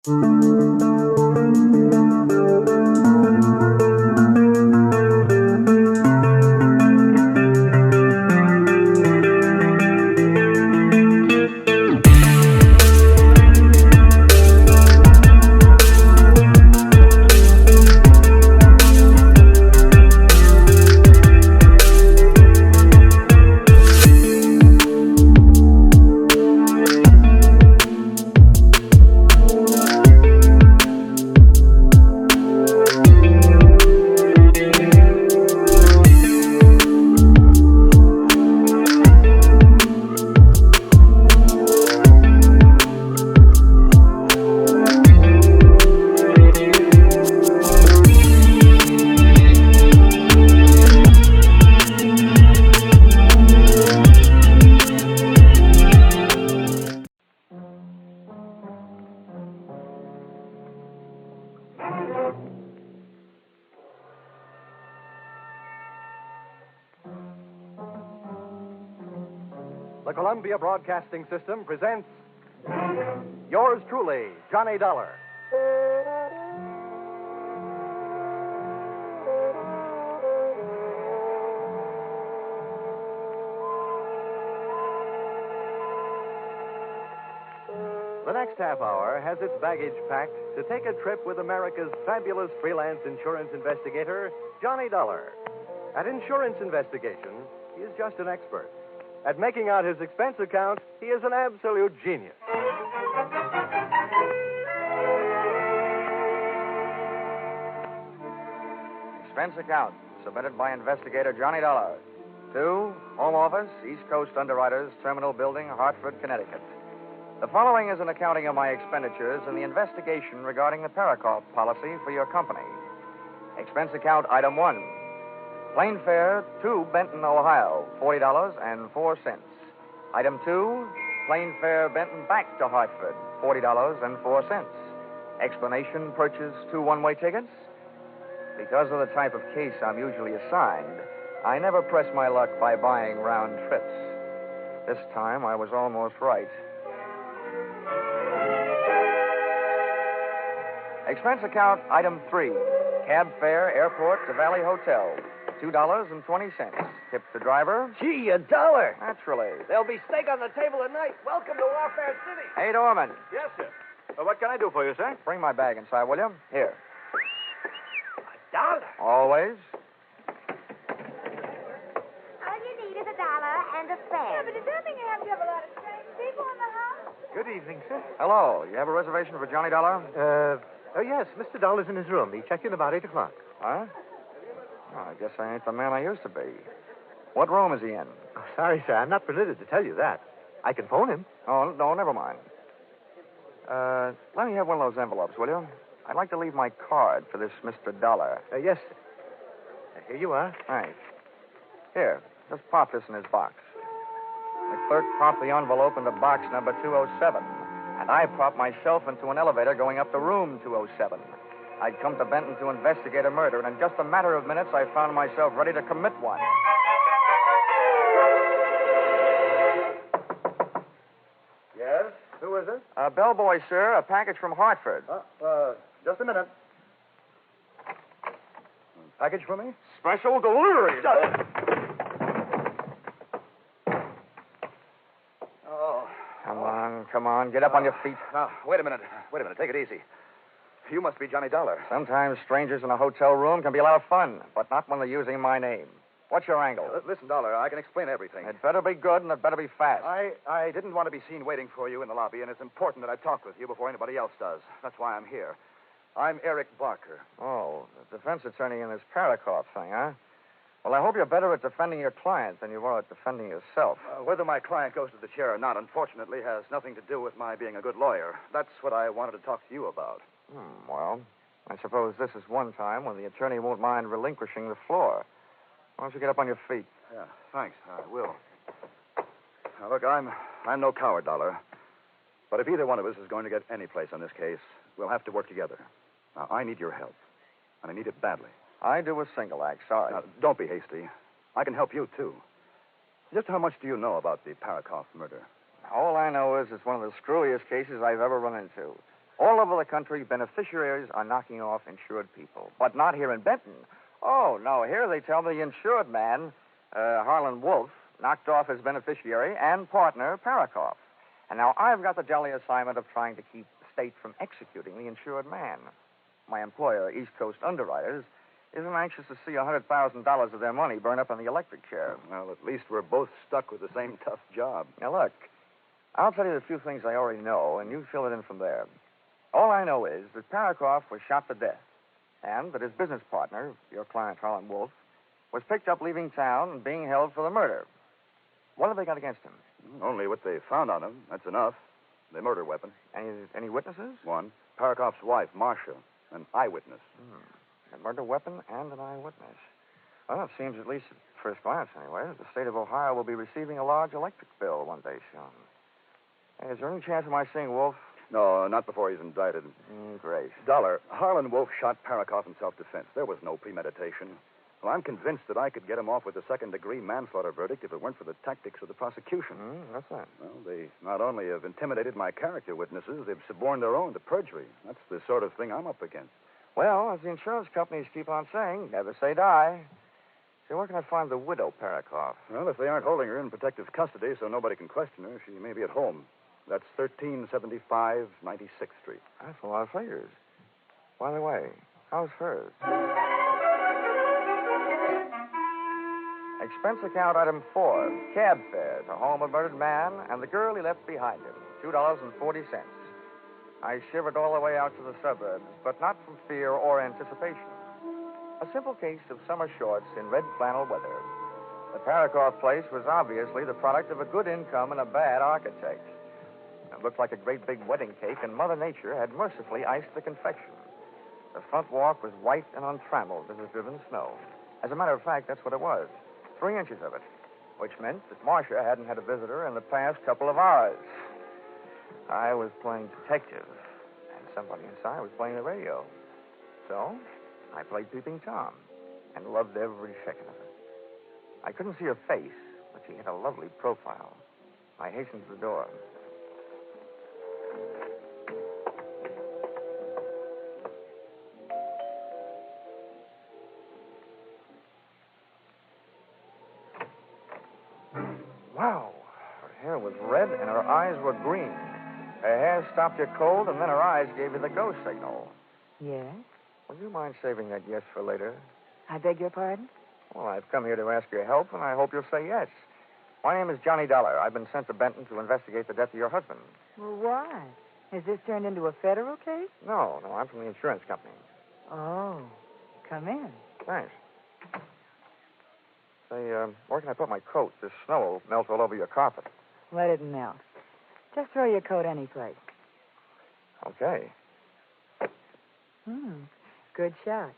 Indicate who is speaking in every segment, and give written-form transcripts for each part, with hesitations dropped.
Speaker 1: The Columbia Broadcasting System presents yours truly, Johnny Dollar. The next half hour has its baggage packed to take a trip with America's fabulous freelance insurance investigator, Johnny Dollar. At insurance investigation, he is just an expert. At making out his expense account, he is an absolute genius.
Speaker 2: Expense account, submitted by investigator Johnny Dollar. To Home Office, East Coast Underwriters, Terminal Building, Hartford, Connecticut. The following is an accounting of my expenditures in the investigation regarding the PARAKOFF policy for your company. Expense account item 1. Plane fare to Benton, Ohio, $40.04. Item 2, plane fare Benton back to Hartford, $40.04. Explanation, purchase 2 one-way tickets. Because of the type of case I'm usually assigned, I never press my luck by buying round trips. This time I was almost right. Expense account item 3, cab fare airport to Valley Hotel, $2.20. Tip the driver.
Speaker 3: Gee, $1.
Speaker 2: Naturally.
Speaker 3: There'll be steak on the table tonight. Welcome to Warfare City.
Speaker 2: Hey, Dorman.
Speaker 1: Yes, sir. What can I do for you, sir?
Speaker 2: Bring my bag inside, will you? Here.
Speaker 3: $1.
Speaker 2: Always.
Speaker 4: All you need is $1 and a spare.
Speaker 5: Yeah, but does that mean you have to have a lot of strange people in the house?
Speaker 1: Good evening, sir.
Speaker 2: Hello. You have a reservation for Johnny Dollar?
Speaker 1: Yes, Mr. Dollar's in his room. He checked in about 8 o'clock.
Speaker 2: Huh? Oh, I guess I ain't the man I used to be. What room is he in?
Speaker 1: Oh, sorry, sir. I'm not permitted to tell you that. I can phone him.
Speaker 2: Oh, no, never mind. Let me have one of those envelopes, will you? I'd like to leave my card for this Mr. Dollar.
Speaker 1: Yes, sir. Here you are.
Speaker 2: Thanks. Here, just pop this in his box. The clerk popped the envelope into box number 207, and I popped myself into an elevator going up to room 207. I'd come to Benton to investigate a murder, and in just a matter of minutes, I found myself ready to commit one.
Speaker 1: Yes? Who is it?
Speaker 2: Bellboy, sir. A package from Hartford.
Speaker 1: Just a minute. Package for me?
Speaker 2: Special delivery.
Speaker 1: Oh.
Speaker 2: Come on. Get up on your feet.
Speaker 1: Now, wait a minute. Take it easy. You must be Johnny Dollar.
Speaker 2: Sometimes strangers in a hotel room can be a lot of fun, but not when they're using my name. What's your angle?
Speaker 1: Listen, Dollar, I can explain everything.
Speaker 2: It better be good, and it better be fast.
Speaker 1: I didn't want to be seen waiting for you in the lobby, and it's important that I talk with you before anybody else does. That's why I'm here. I'm Eric Barker.
Speaker 2: Oh, the defense attorney in this Parakoff thing, huh? Well, I hope you're better at defending your client than you are at defending yourself.
Speaker 1: Whether my client goes to the chair or not, unfortunately, has nothing to do with my being a good lawyer. That's what I wanted to talk to you about.
Speaker 2: Well, I suppose this is one time when the attorney won't mind relinquishing the floor. Why don't you get up on your feet?
Speaker 1: Yeah, thanks. I will. Now, look, I'm no coward, Dollar. But if either one of us is going to get any place on this case, we'll have to work together. Now, I need your help, and I need it badly.
Speaker 2: I do a single act, sorry.
Speaker 1: Now, don't be hasty. I can help you, too. Just how much do you know about the Parakoff murder?
Speaker 2: All I know is it's one of the screwiest cases I've ever run into. All over the country, beneficiaries are knocking off insured people. But not here in Benton. Oh, no. Here they tell me the insured man, Harlan Wolf, knocked off his beneficiary and partner, PARAKOFF. And now I've got the jolly assignment of trying to keep the state from executing the insured man. My employer, East Coast Underwriters, isn't anxious to see $100,000 of their money burn up in the electric chair.
Speaker 6: Well, at least we're both stuck with the same tough job.
Speaker 2: Now, look, I'll tell you the few things I already know, and you fill it in from there. All I know is that Parakoff was shot to death, and that his business partner, your client, Harlan Wolf, was picked up leaving town and being held for the murder. What have they got against him?
Speaker 6: Only what they found on him. That's enough. The murder weapon.
Speaker 2: Any witnesses?
Speaker 6: One. Parakoff's wife, Marcia, an eyewitness.
Speaker 2: A murder weapon and an eyewitness. Well, it seems, at least at first glance anyway, that the state of Ohio will be receiving a large electric bill one day soon. Hey, is there any chance of my seeing Wolf?
Speaker 6: No, not before he's indicted.
Speaker 2: Great.
Speaker 6: Dollar, Harlan Wolf shot Parakoff in self-defense. There was no premeditation. Well, I'm convinced that I could get him off with a second-degree manslaughter verdict if it weren't for the tactics of the prosecution.
Speaker 2: What's that?
Speaker 6: Well, they not only have intimidated my character witnesses, they've suborned their own to perjury. That's the sort of thing I'm up against.
Speaker 2: Well, as the insurance companies keep on saying, never say die. So where can I find the widow Parakoff?
Speaker 6: Well, if they aren't holding her in protective custody so nobody can question her, she may be at home. That's 1375 96th Street.
Speaker 2: That's a lot of figures. By the way, how's hers? Expense account item 4, cab fare to home of murdered man and the girl he left behind him, $2.40. I shivered all the way out to the suburbs, but not from fear or anticipation. A simple case of summer shorts in red flannel weather. The Parakoff place was obviously the product of a good income and a bad architect. It looked like a great big wedding cake, and Mother Nature had mercifully iced the confection. The front walk was white and untrammeled as if driven snow. As a matter of fact, that's what it was. 3 inches of it, which meant that Marcia hadn't had a visitor in the past couple of hours. I was playing detective, and somebody inside was playing the radio. So I played Peeping Tom and loved every second of it. I couldn't see her face, but she had a lovely profile. I hastened to the door. Wow. Her hair was red and her eyes were green. Her hair stopped you cold, and then her eyes gave you the go signal.
Speaker 7: Yes?
Speaker 2: Would you mind saving that yes for later?
Speaker 7: I beg your pardon?
Speaker 2: Well, I've come here to ask your help, and I hope you'll say yes. My name is Johnny Dollar. I've been sent to Benton to investigate the death of your husband.
Speaker 7: Well, why? Has this turned into a federal case?
Speaker 2: No, I'm from the insurance company.
Speaker 7: Oh. Come in.
Speaker 2: Thanks. Say, where can I put my coat? This snow will melt all over your carpet.
Speaker 7: Let it melt. Just throw your coat any place.
Speaker 2: Okay.
Speaker 7: Good shot.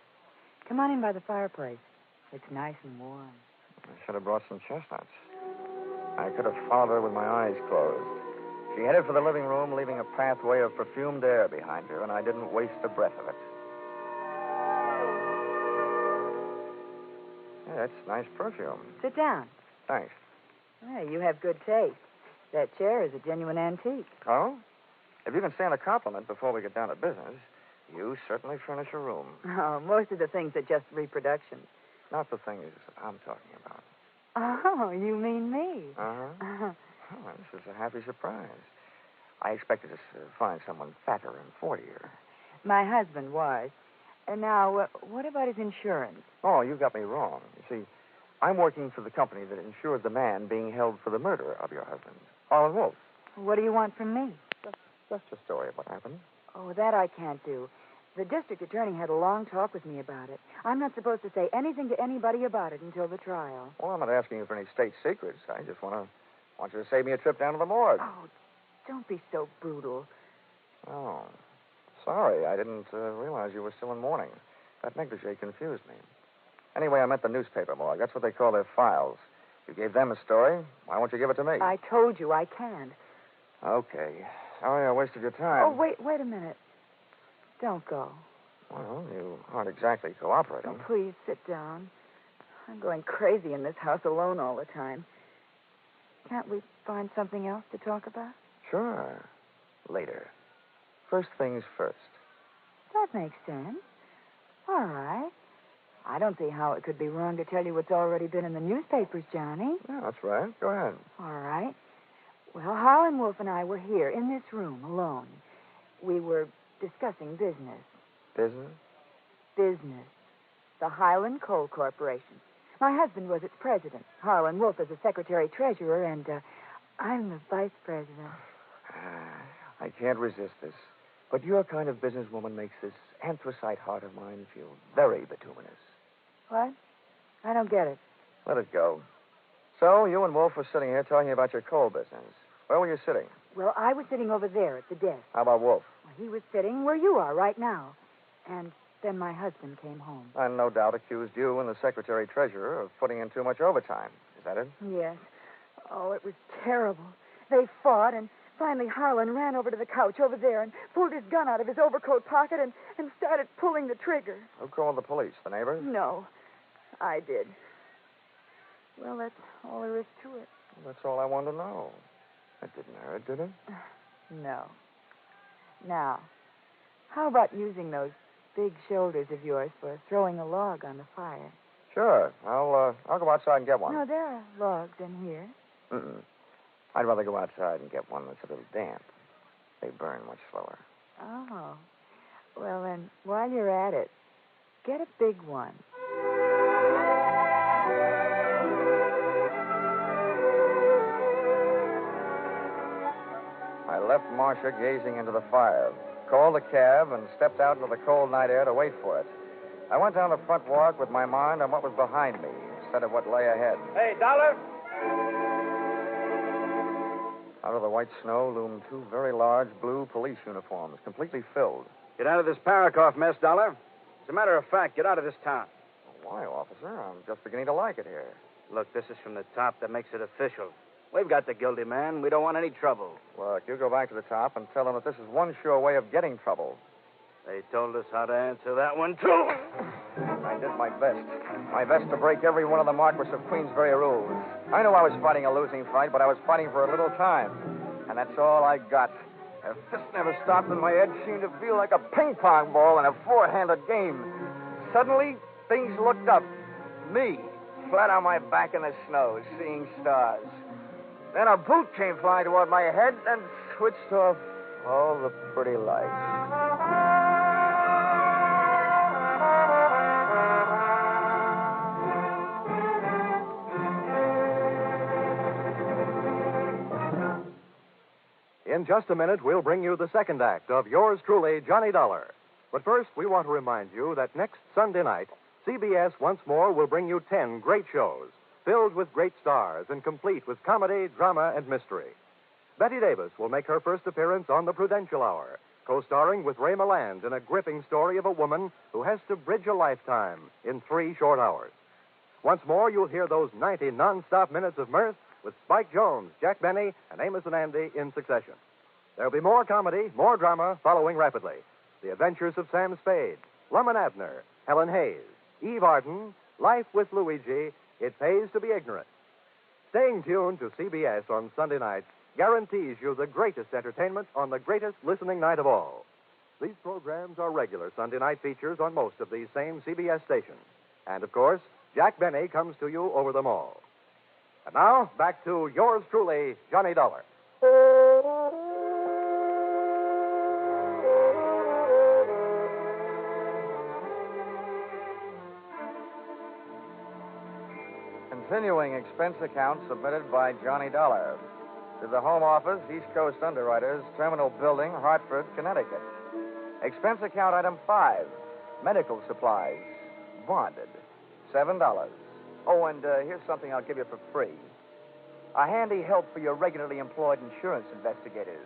Speaker 7: Come on in by the fireplace. It's nice and warm.
Speaker 2: I should have brought some chestnuts. I could have followed her with my eyes closed. She headed for the living room, leaving a pathway of perfumed air behind her, and I didn't waste a breath of it. Yeah, that's nice perfume.
Speaker 7: Sit down.
Speaker 2: Thanks.
Speaker 7: Hey, you have good taste. That chair is a genuine antique.
Speaker 2: Oh? If you can stand a compliment before we get down to business, you certainly furnish a room.
Speaker 7: Oh, most of the things are just reproductions.
Speaker 2: Not the things I'm talking about.
Speaker 7: Oh, you mean me?
Speaker 2: Uh-huh. Oh, this is a happy surprise. I expected to find someone fatter and 40er.
Speaker 7: My husband was. And now, what about his insurance?
Speaker 2: Oh, you got me wrong. You see, I'm working for the company that insured the man being held for the murder of your husband, Harlan Wolf.
Speaker 7: What do you want from me?
Speaker 2: Just a story of what happened.
Speaker 7: Oh, that I can't do. The district attorney had a long talk with me about it. I'm not supposed to say anything to anybody about it until the trial.
Speaker 2: Well, I'm not asking you for any state secrets. I just want you to save me a trip down to the morgue.
Speaker 7: Oh, don't be so brutal.
Speaker 2: Oh, sorry. I didn't realize you were still in mourning. That negligee confused me. Anyway, I meant the newspaper morgue. That's what they call their files. You gave them a story. Why won't you give it to me?
Speaker 7: I told you I can't.
Speaker 2: Okay. Sorry I wasted your time.
Speaker 7: Oh, wait a minute. Don't go.
Speaker 2: Well, you aren't exactly cooperating.
Speaker 7: Oh, please sit down. I'm going crazy in this house alone all the time. Can't we find something else to talk about?
Speaker 2: Sure. Later. First things first.
Speaker 7: That makes sense. All right. I don't see how it could be wrong to tell you what's already been in the newspapers, Johnny.
Speaker 2: Yeah, that's right. Go ahead.
Speaker 7: All right. Well, Harlan Wolf and I were here in this room alone. We were discussing business.
Speaker 2: Business?
Speaker 7: Business. The Highland Coal Corporation. My husband was its president. Harlan Wolf is the secretary-treasurer, and I'm the vice president.
Speaker 2: I can't resist this. But your kind of businesswoman makes this anthracite heart of mine feel very bituminous.
Speaker 7: What? I don't get it.
Speaker 2: Let it go. So, you and Wolf were sitting here talking about your coal business. Where were you sitting?
Speaker 7: Well, I was sitting over there at the desk.
Speaker 2: How about Wolf?
Speaker 7: He was sitting where you are right now. And then my husband came home.
Speaker 2: And no doubt accused you and the secretary-treasurer of putting in too much overtime. Is that it?
Speaker 7: Yes. Oh, it was terrible. They fought, and finally Harlan ran over to the couch over there and pulled his gun out of his overcoat pocket and started pulling the trigger.
Speaker 2: Who called the police? The neighbors?
Speaker 7: No, I did. Well, that's all there is to it.
Speaker 2: Well, that's all I wanted to know. That didn't hurt, did it?
Speaker 7: No. Now, how about using those big shoulders of yours for throwing a log on the fire?
Speaker 2: Sure. I'll go outside and get one.
Speaker 7: No, there are logs in here.
Speaker 2: Mm-mm. I'd rather go outside and get one that's a little damp. They burn much slower.
Speaker 7: Oh. Well, then, while you're at it, get a big one.
Speaker 2: I left Marcia gazing into the fire, called a cab, and stepped out into the cold night air to wait for it. I went down the front walk with my mind on what was behind me instead of what lay ahead.
Speaker 3: Hey, Dollar.
Speaker 2: Out of the white snow loomed two very large blue police uniforms, completely filled.
Speaker 3: Get out of this Parakoff mess, Dollar. As a matter of fact, get out of this town.
Speaker 2: Why, officer? I'm just beginning to like it here.
Speaker 3: Look, this is from the top that makes it official. We've got the guilty man. We don't want any trouble.
Speaker 2: Look, you go back to the top and tell them that this is one sure way of getting trouble.
Speaker 3: They told us how to answer that one, too.
Speaker 2: I did my best. My best to break every one of the Marquis of Queensberry rules. I knew I was fighting a losing fight, but I was fighting for a little time. And that's all I got. A fist never stopped, and my head seemed to feel like a ping-pong ball in a four-handed game. Suddenly, things looked up. Me, flat on my back in the snow, seeing stars. Then a boot came flying toward my head and switched off all the pretty lights.
Speaker 1: In just a minute, we'll bring you the second act of yours truly, Johnny Dollar. But first, we want to remind you that next Sunday night, CBS once more will bring you 10 great shows, filled with great stars and complete with comedy, drama, and mystery. Betty Davis will make her first appearance on The Prudential Hour, co-starring with Ray Milland in a gripping story of a woman who has to bridge a lifetime in 3 short hours. Once more, you'll hear those 90 non-stop minutes of mirth with Spike Jones, Jack Benny, and Amos and Andy in succession. There'll be more comedy, more drama following rapidly. The Adventures of Sam Spade, Lum and Abner, Helen Hayes, Eve Arden, Life with Luigi, It Pays to Be Ignorant. Staying tuned to CBS on Sunday nights guarantees you the greatest entertainment on the greatest listening night of all. These programs are regular Sunday night features on most of these same CBS stations. And, of course, Jack Benny comes to you over them all. And now, back to yours truly, Johnny Dollar.
Speaker 2: Continuing expense account submitted by Johnny Dollar. To the Home Office, East Coast Underwriters, Terminal Building, Hartford, Connecticut. Expense account item 5, medical supplies, bonded, $7. Oh, and here's something I'll give you for free. A handy help for your regularly employed insurance investigators.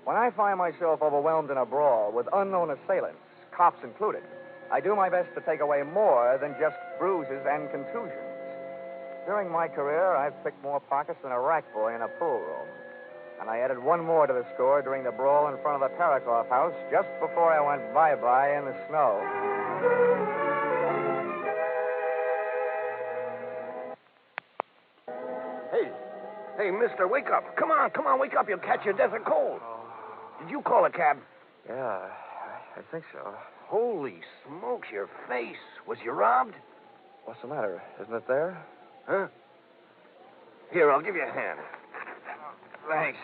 Speaker 2: When I find myself overwhelmed in a brawl with unknown assailants, cops included, I do my best to take away more than just bruises and contusions. During my career, I've picked more pockets than a rack boy in a pool room. And I added one more to the score during the brawl in front of the Parakoff house just before I went bye-bye in the snow.
Speaker 3: Hey, mister, wake up. Come on, wake up. You'll catch your death of cold. Did you call a cab?
Speaker 2: Yeah, I think so.
Speaker 8: Holy smokes, your face. Was you robbed?
Speaker 2: What's the matter? Isn't it there?
Speaker 8: Huh? Here, I'll give you a hand. Thanks.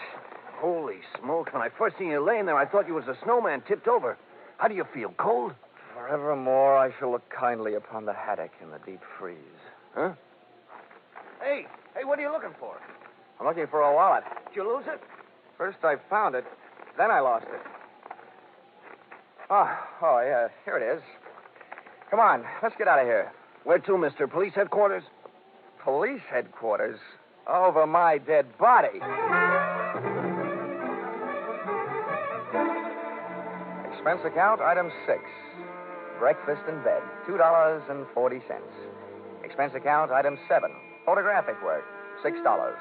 Speaker 8: Holy smokes, when I first seen you laying there, I thought you was a snowman tipped over. How do you feel, cold?
Speaker 2: Forevermore, I shall look kindly upon the haddock in the deep freeze.
Speaker 8: Huh? Hey, what are you looking for?
Speaker 2: I'm looking for a wallet.
Speaker 8: Did you lose it?
Speaker 2: First I found it, then I lost it. Oh, yeah, here it is. Come on, let's get out of here.
Speaker 8: Where to, mister? Police headquarters?
Speaker 2: Police headquarters? Over my dead body. Expense account, item 6. Breakfast in bed, $2.40. Expense account, item 7. Photographic work, $6.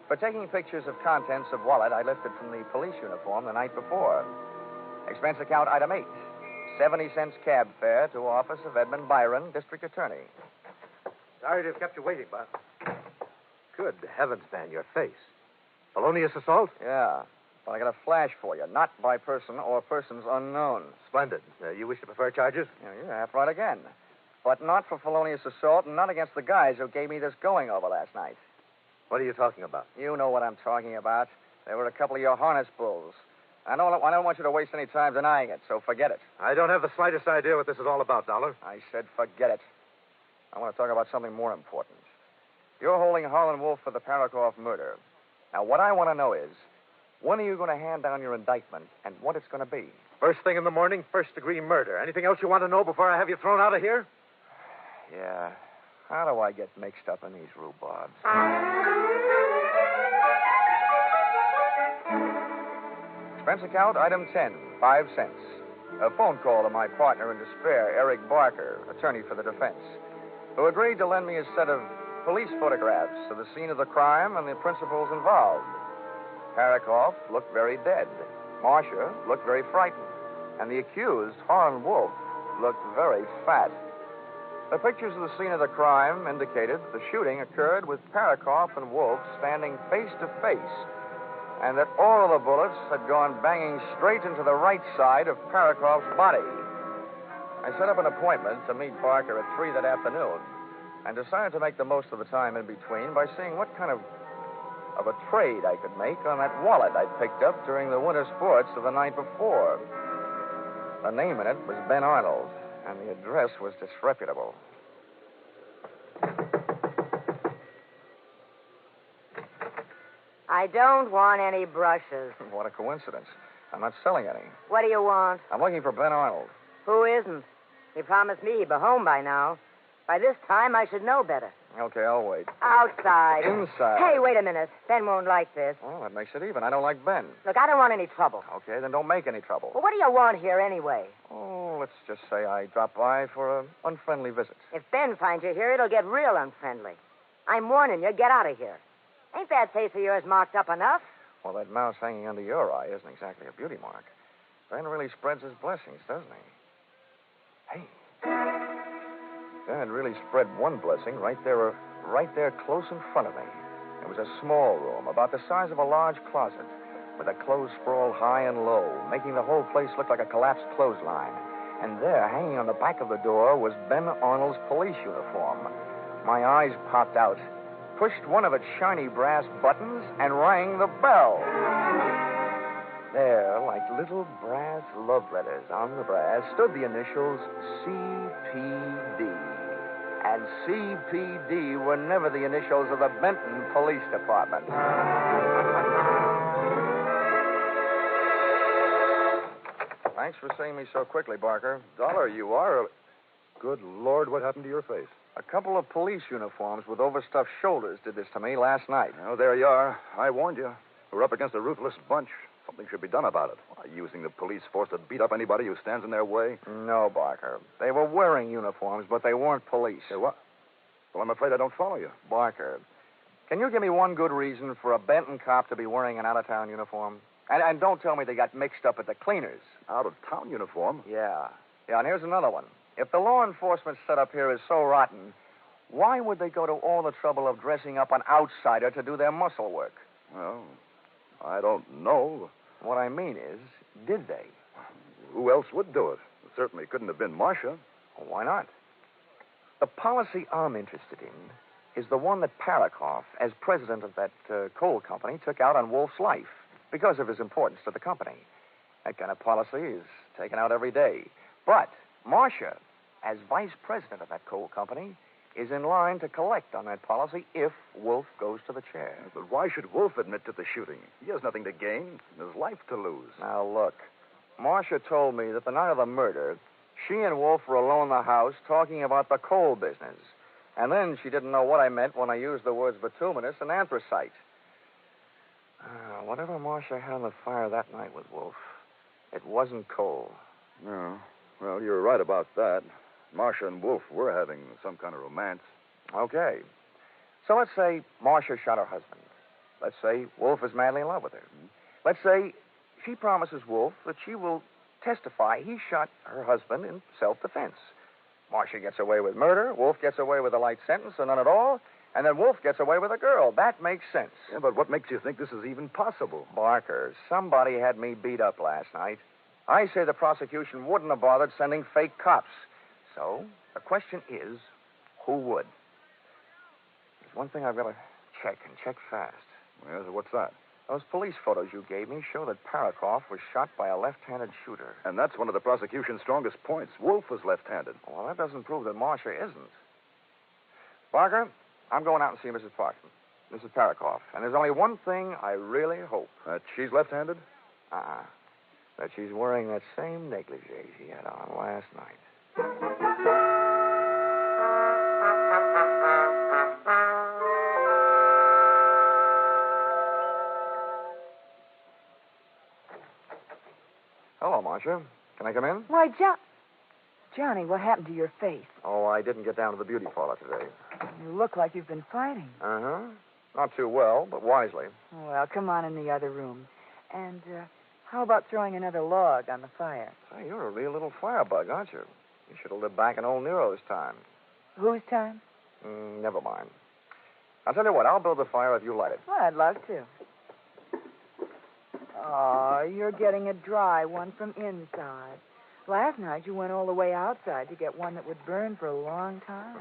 Speaker 2: For taking pictures of contents of wallet I lifted from the police uniform the night before. Expense account, item 8. 70 cents cab fare to office of Edmund Byron, District Attorney.
Speaker 1: Sorry to have kept you waiting, but... Good heavens, man, your face. Felonious assault?
Speaker 2: Yeah, but I got a flash for you. Not by person or persons unknown.
Speaker 1: Splendid. You wish to prefer charges?
Speaker 2: Yeah, you're half right again. But not for felonious assault and not against the guys who gave me this going over last night.
Speaker 1: What are you talking about?
Speaker 2: You know what I'm talking about. They were a couple of your harness bulls. I don't want you to waste any time denying it, so forget it.
Speaker 1: I don't have the slightest idea what this is all about, Dollar.
Speaker 2: I said forget it. I want to talk about something more important. You're holding Harlan Wolf for the PARAKOFF murder. Now, what I want to know is, when are you going to hand down your indictment and what it's going to be?
Speaker 1: First thing in the morning, first-degree murder. Anything else you want to know before I have you thrown out of here?
Speaker 2: Yeah. How do I get mixed up in these rhubarbs? Expense account, item 10, 5 cents. A phone call to my partner in despair, Eric Barker, attorney for the defense, who agreed to lend me a set of police photographs of the scene of the crime and the principals involved. Parakoff looked very dead. Marcia looked very frightened. And the accused, Harlan Wolf, looked very fat. The pictures of the scene of the crime indicated the shooting occurred with Parakoff and Wolf standing face to face, and that all of the bullets had gone banging straight into the right side of Parakoff's body. I set up an appointment to meet Barker at 3 that afternoon and decided to make the most of the time in between by seeing what kind of a trade I could make on that wallet I'd picked up during the winter sports of the night before. The name in it was Ben Arnold, and the address was disreputable.
Speaker 4: I don't want any brushes.
Speaker 2: What a coincidence. I'm not selling any.
Speaker 4: What do you want?
Speaker 2: I'm looking for Ben Arnold.
Speaker 4: Who isn't? He promised me he'd be home by now. By this time, I should know better.
Speaker 2: Okay, I'll wait.
Speaker 4: Outside.
Speaker 2: Inside.
Speaker 4: Hey, wait a minute. Ben won't like this.
Speaker 2: Well, that makes it even. I don't like Ben.
Speaker 4: Look, I don't want any trouble.
Speaker 2: Okay, then don't make any trouble.
Speaker 4: Well, what do you want here anyway?
Speaker 2: Oh, let's just say I dropped by for an unfriendly visit.
Speaker 4: If Ben finds you here, it'll get real unfriendly. I'm warning you, get out of here. Ain't that face of yours marked up enough?
Speaker 2: Well, that mouse hanging under your eye isn't exactly a beauty mark. Ben really spreads his blessings, doesn't he? Hey. Ben really spread one blessing right there close in front of me. It was a small room, about the size of a large closet, with a clothes sprawl high and low, making the whole place look like a collapsed clothesline. And there, hanging on the back of the door, was Ben Arnold's police uniform. My eyes popped out, pushed one of its shiny brass buttons, and rang the bell. There, like little brass love letters on the brass, stood the initials CPD. And CPD were never the initials of the Benton Police Department. Thanks for seeing me so quickly, Barker.
Speaker 6: Dollar, you are... Good Lord, what happened to your face?
Speaker 2: A couple of police uniforms with overstuffed shoulders did this to me last night.
Speaker 6: Oh, there you are. I warned you. We're up against a ruthless bunch. Something should be done about it. Why, using the police force to beat up anybody who stands in their way.
Speaker 2: No, Barker. They were wearing uniforms, but they weren't police.
Speaker 6: Hey, what? Well, I'm afraid I don't follow you.
Speaker 2: Barker, can you give me one good reason for a Benton cop to be wearing an out-of-town uniform? And don't tell me they got mixed up at the cleaners.
Speaker 6: Out-of-town uniform?
Speaker 2: Yeah, and here's another one. If the law enforcement setup here is so rotten, why would they go to all the trouble of dressing up an outsider to do their muscle work?
Speaker 6: Well, I don't know.
Speaker 2: What I mean is, did they?
Speaker 6: who else would do it? It certainly couldn't have been Marcia.
Speaker 2: Well, why not? The policy I'm interested in is the one that PARAKOFF, as president of that coal company, took out on Wolf's life because of his importance to the company. That kind of policy is taken out every day. But Marcia, as vice president of that coal company, is in line to collect on that policy if Wolf goes to the chair.
Speaker 6: But why should Wolf admit to the shooting? He has nothing to gain, his life to lose.
Speaker 2: Now, look, Marcia told me that the night of the murder, she and Wolf were alone in the house talking about the coal business. And then she didn't know what I meant when I used the words bituminous and anthracite. Whatever Marcia had on the fire that night with Wolf, it wasn't coal.
Speaker 6: No. Well, you're right about that. Marcia and Wolf were having some kind of romance.
Speaker 2: Okay. So let's say Marcia shot her husband. Let's say Wolf is madly in love with her. Let's say she promises Wolf that she will testify he shot her husband in self-defense. Marcia gets away with murder, Wolf gets away with a light sentence or none at all, and then Wolf gets away with a girl. That makes sense.
Speaker 6: Yeah, but what makes you think this is even possible?
Speaker 2: Barker, somebody had me beat up last night. I say the prosecution wouldn't have bothered sending fake cops. So, the question is, who would? There's one thing I've got to check, and check fast.
Speaker 6: Well, so what's that?
Speaker 2: Those police photos you gave me show that PARAKOFF was shot by a left-handed shooter.
Speaker 6: And that's one of the prosecution's strongest points. Wolf was left-handed.
Speaker 2: Well, that doesn't prove that Marcia isn't. Barker, I'm going out and see Mrs. Parkman, Mrs. PARAKOFF. And there's only one thing I really hope.
Speaker 6: That she's left-handed?
Speaker 2: That she's wearing that same negligee she had on last night. Hello, Marcia. Can I come in?
Speaker 7: Why, Johnny, what happened to your face?
Speaker 2: Oh, I didn't get down to the beauty parlor today.
Speaker 7: You look like you've been fighting.
Speaker 2: Uh-huh. Not too well, but wisely.
Speaker 7: Well, come on in the other room. And how about throwing another log on the fire?
Speaker 2: Say, you're a real little firebug, aren't you? You should have lived back in old Nero's time.
Speaker 7: Whose time?
Speaker 2: Never mind. I'll tell you what, I'll build the fire if you light it.
Speaker 7: Well, I'd love to. Oh, you're getting a dry one from inside. Last night you went all the way outside to get one that would burn for a long time.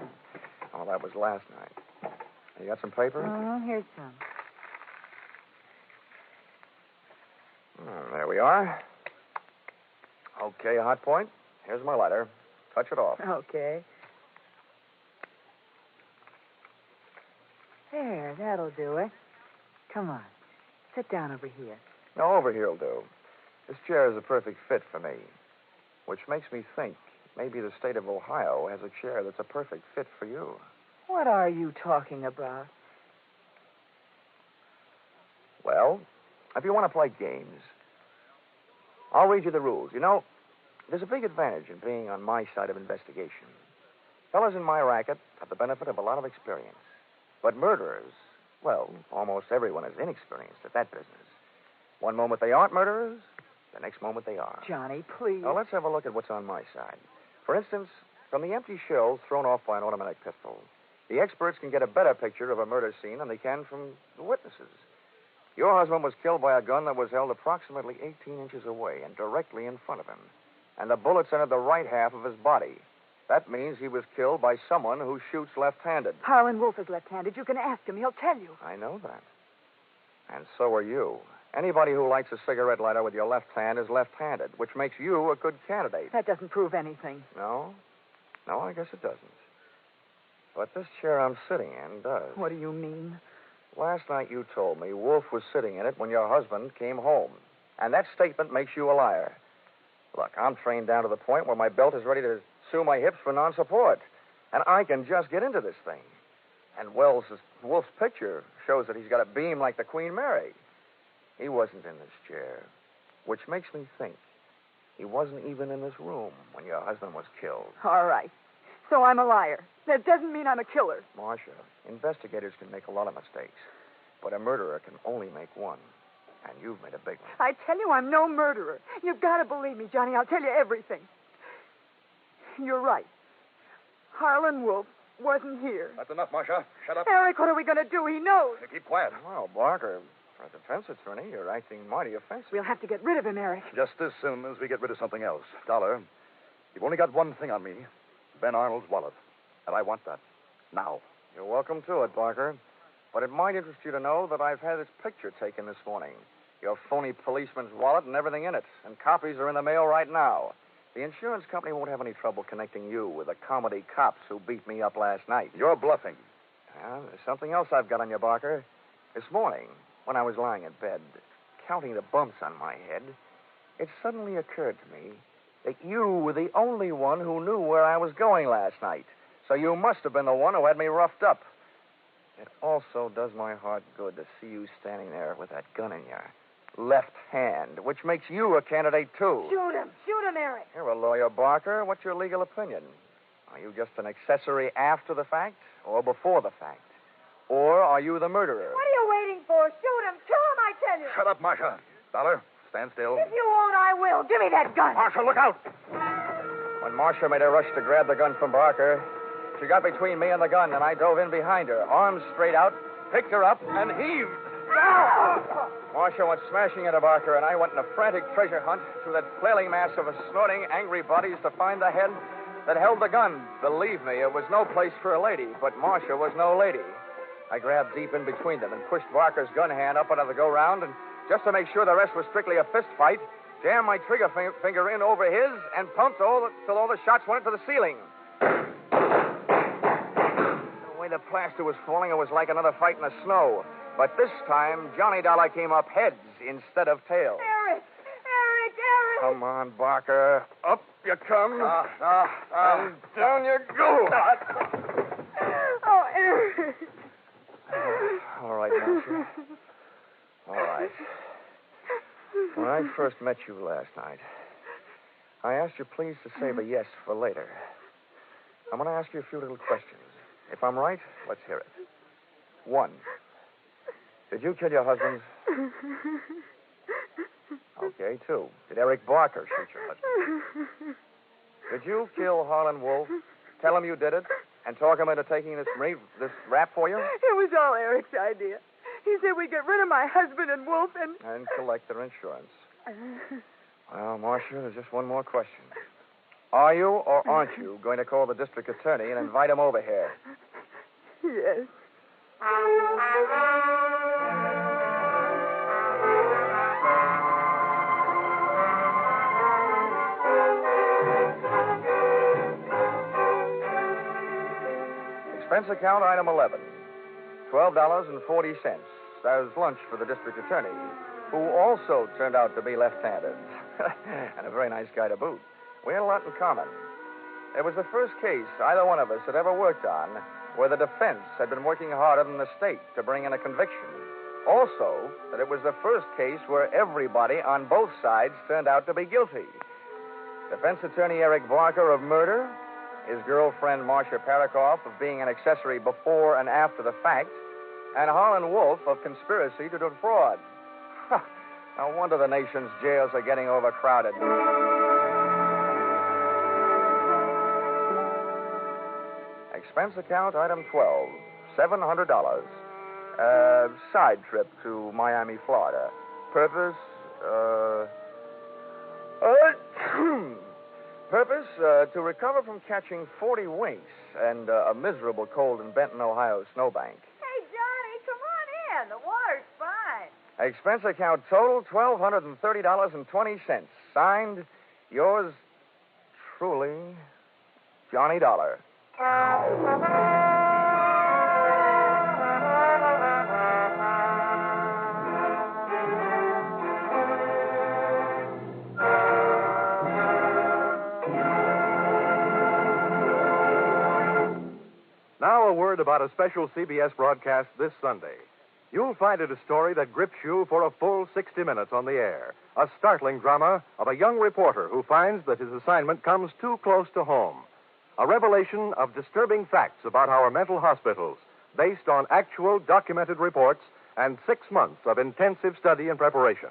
Speaker 2: Oh, that was last night. You got some paper?
Speaker 7: Here's some.
Speaker 2: There we are. Okay, hot point. Here's my lighter. Touch it off.
Speaker 7: Okay. There, that'll do it. Come on. Sit down over here.
Speaker 2: No, over here will do. This chair is a perfect fit for me. Which makes me think maybe the state of Ohio has a chair that's a perfect fit for you.
Speaker 7: What are you talking about?
Speaker 2: Well, if you want to play games, I'll read you the rules. You know, there's a big advantage in being on my side of investigation. Fellas in my racket have the benefit of a lot of experience. But murderers, well, almost everyone is inexperienced at that business. One moment they aren't murderers, the next moment they are.
Speaker 7: Johnny, please.
Speaker 2: Now, let's have a look at what's on my side. For instance, from the empty shells thrown off by an automatic pistol, the experts can get a better picture of a murder scene than they can from the witnesses. Your husband was killed by a gun that was held approximately 18 inches away and directly in front of him. And the bullets entered the right half of his body. That means he was killed by someone who shoots left-handed.
Speaker 7: Harlan Wolf is left-handed. You can ask him. He'll tell you.
Speaker 2: I know that. And so are you. Anybody who lights a cigarette lighter with your left hand is left-handed, which makes you a good candidate.
Speaker 7: That doesn't prove anything.
Speaker 2: No? No, I guess it doesn't. But this chair I'm sitting in does.
Speaker 7: What do you mean?
Speaker 2: Last night you told me Wolf was sitting in it when your husband came home. And that statement makes you a liar. Look, I'm trained down to the point where my belt is ready to sue my hips for non-support. And I can just get into this thing. And Wolf's picture shows that he's got a beam like the Queen Mary. He wasn't in this chair, which makes me think he wasn't even in this room when your husband was killed.
Speaker 7: All right. So I'm a liar. That doesn't mean I'm a killer.
Speaker 2: Marcia, investigators can make a lot of mistakes, but a murderer can only make one. And you've made a big one.
Speaker 7: I tell you, I'm no murderer. You've got to believe me, Johnny. I'll tell you everything. You're right. Harlan Wolf wasn't here.
Speaker 6: That's enough, Marcia. Shut up.
Speaker 7: Eric, what are we going to do? He knows.
Speaker 6: Keep quiet.
Speaker 2: Well, Barker, For a defense attorney, you're acting mighty offensive.
Speaker 7: We'll have to get rid of him, Eric.
Speaker 6: Just as soon as we get rid of something else. Dollar, you've only got one thing on me. Ben Arnold's wallet. And I want that. Now.
Speaker 2: You're welcome to it, Barker. But it might interest you to know that I've had its picture taken this morning. Your phony policeman's wallet and everything in it. And copies are in the mail right now. The insurance company won't have any trouble connecting you with the comedy cops who beat me up last night.
Speaker 6: You're bluffing.
Speaker 2: Well, there's something else I've got on you, Barker. This morning, when I was lying in bed, counting the bumps on my head, it suddenly occurred to me that you were the only one who knew where I was going last night. So you must have been the one who had me roughed up. It also does my heart good to see you standing there with that gun in your left hand, which makes you a candidate, too.
Speaker 7: Shoot him, Eric.
Speaker 2: You're a lawyer, Barker. What's your legal opinion? Are you just an accessory after the fact or before the fact? Or are you the murderer?
Speaker 7: What are you waiting for? Shoot him, kill him, I tell you.
Speaker 6: Shut up, Marcia. Dollar, stand still.
Speaker 7: If you won't, I will. Give me that gun.
Speaker 6: Marcia, look out.
Speaker 2: When Marcia made a rush to grab the gun from Barker, she got between me and the gun, and I dove in behind her, arms straight out, picked her up, and heaved. Marcia went smashing into Barker, and I went in a frantic treasure hunt through that flailing mass of snorting, angry bodies to find the head that held the gun. Believe me, it was no place for a lady, but Marcia was no lady. I grabbed deep in between them and pushed Barker's gun hand up under the go-round, and just to make sure the rest was strictly a fist fight, jammed my trigger finger in over his and pumped till all the shots went into the ceiling. The way the plaster was falling, it was like another fight in the snow. But this time, Johnny Dollar came up heads instead of tails.
Speaker 7: Eric!
Speaker 2: Come on, Barker. Up you come. And down you go.
Speaker 7: Oh, Eric.
Speaker 2: All right, Marcia. All right. When I first met you last night, I asked you please to save a yes for later. I'm going to ask you a few little questions. If I'm right, let's hear it. 1. Did you kill your husband? Okay, 2. Did Eric Barker shoot your husband? Did you kill Harlan Wolf, tell him you did it, and talk him into taking this rap for you?
Speaker 7: It was all Eric's idea. He said we'd get rid of my husband and Wolf and...
Speaker 2: And collect their insurance. Well, Marcia, there's just one more question. Are you or aren't you going to call the district attorney and invite him over here?
Speaker 7: Yes.
Speaker 2: Expense account item 11. $12.40. There's lunch for the district attorney, who also turned out to be left-handed. And a very nice guy to boot. We had a lot in common. It was the first case either one of us had ever worked on where the defense had been working harder than the state to bring in a conviction. Also, that it was the first case where everybody on both sides turned out to be guilty. Defense attorney Eric Barker of murder, his girlfriend Marcia PARAKOFF of being an accessory before and after the fact, and Harlan Wolf of conspiracy to defraud. No wonder the nation's jails are getting overcrowded. Expense account item 12, $700. Side trip to Miami, Florida. Purpose, to recover from catching 40 winks and a miserable cold in Benton, Ohio snowbank.
Speaker 5: Hey, Johnny, come on in. The water's fine.
Speaker 2: Expense account total, $1,230.20. Signed, yours truly, Johnny Dollar.
Speaker 1: Now a word about a special CBS broadcast this Sunday. You'll find it a story that grips you for a full 60 minutes on the air. A startling drama of a young reporter who finds that his assignment comes too close to home. A revelation of disturbing facts about our mental hospitals based on actual documented reports and 6 months of intensive study and preparation.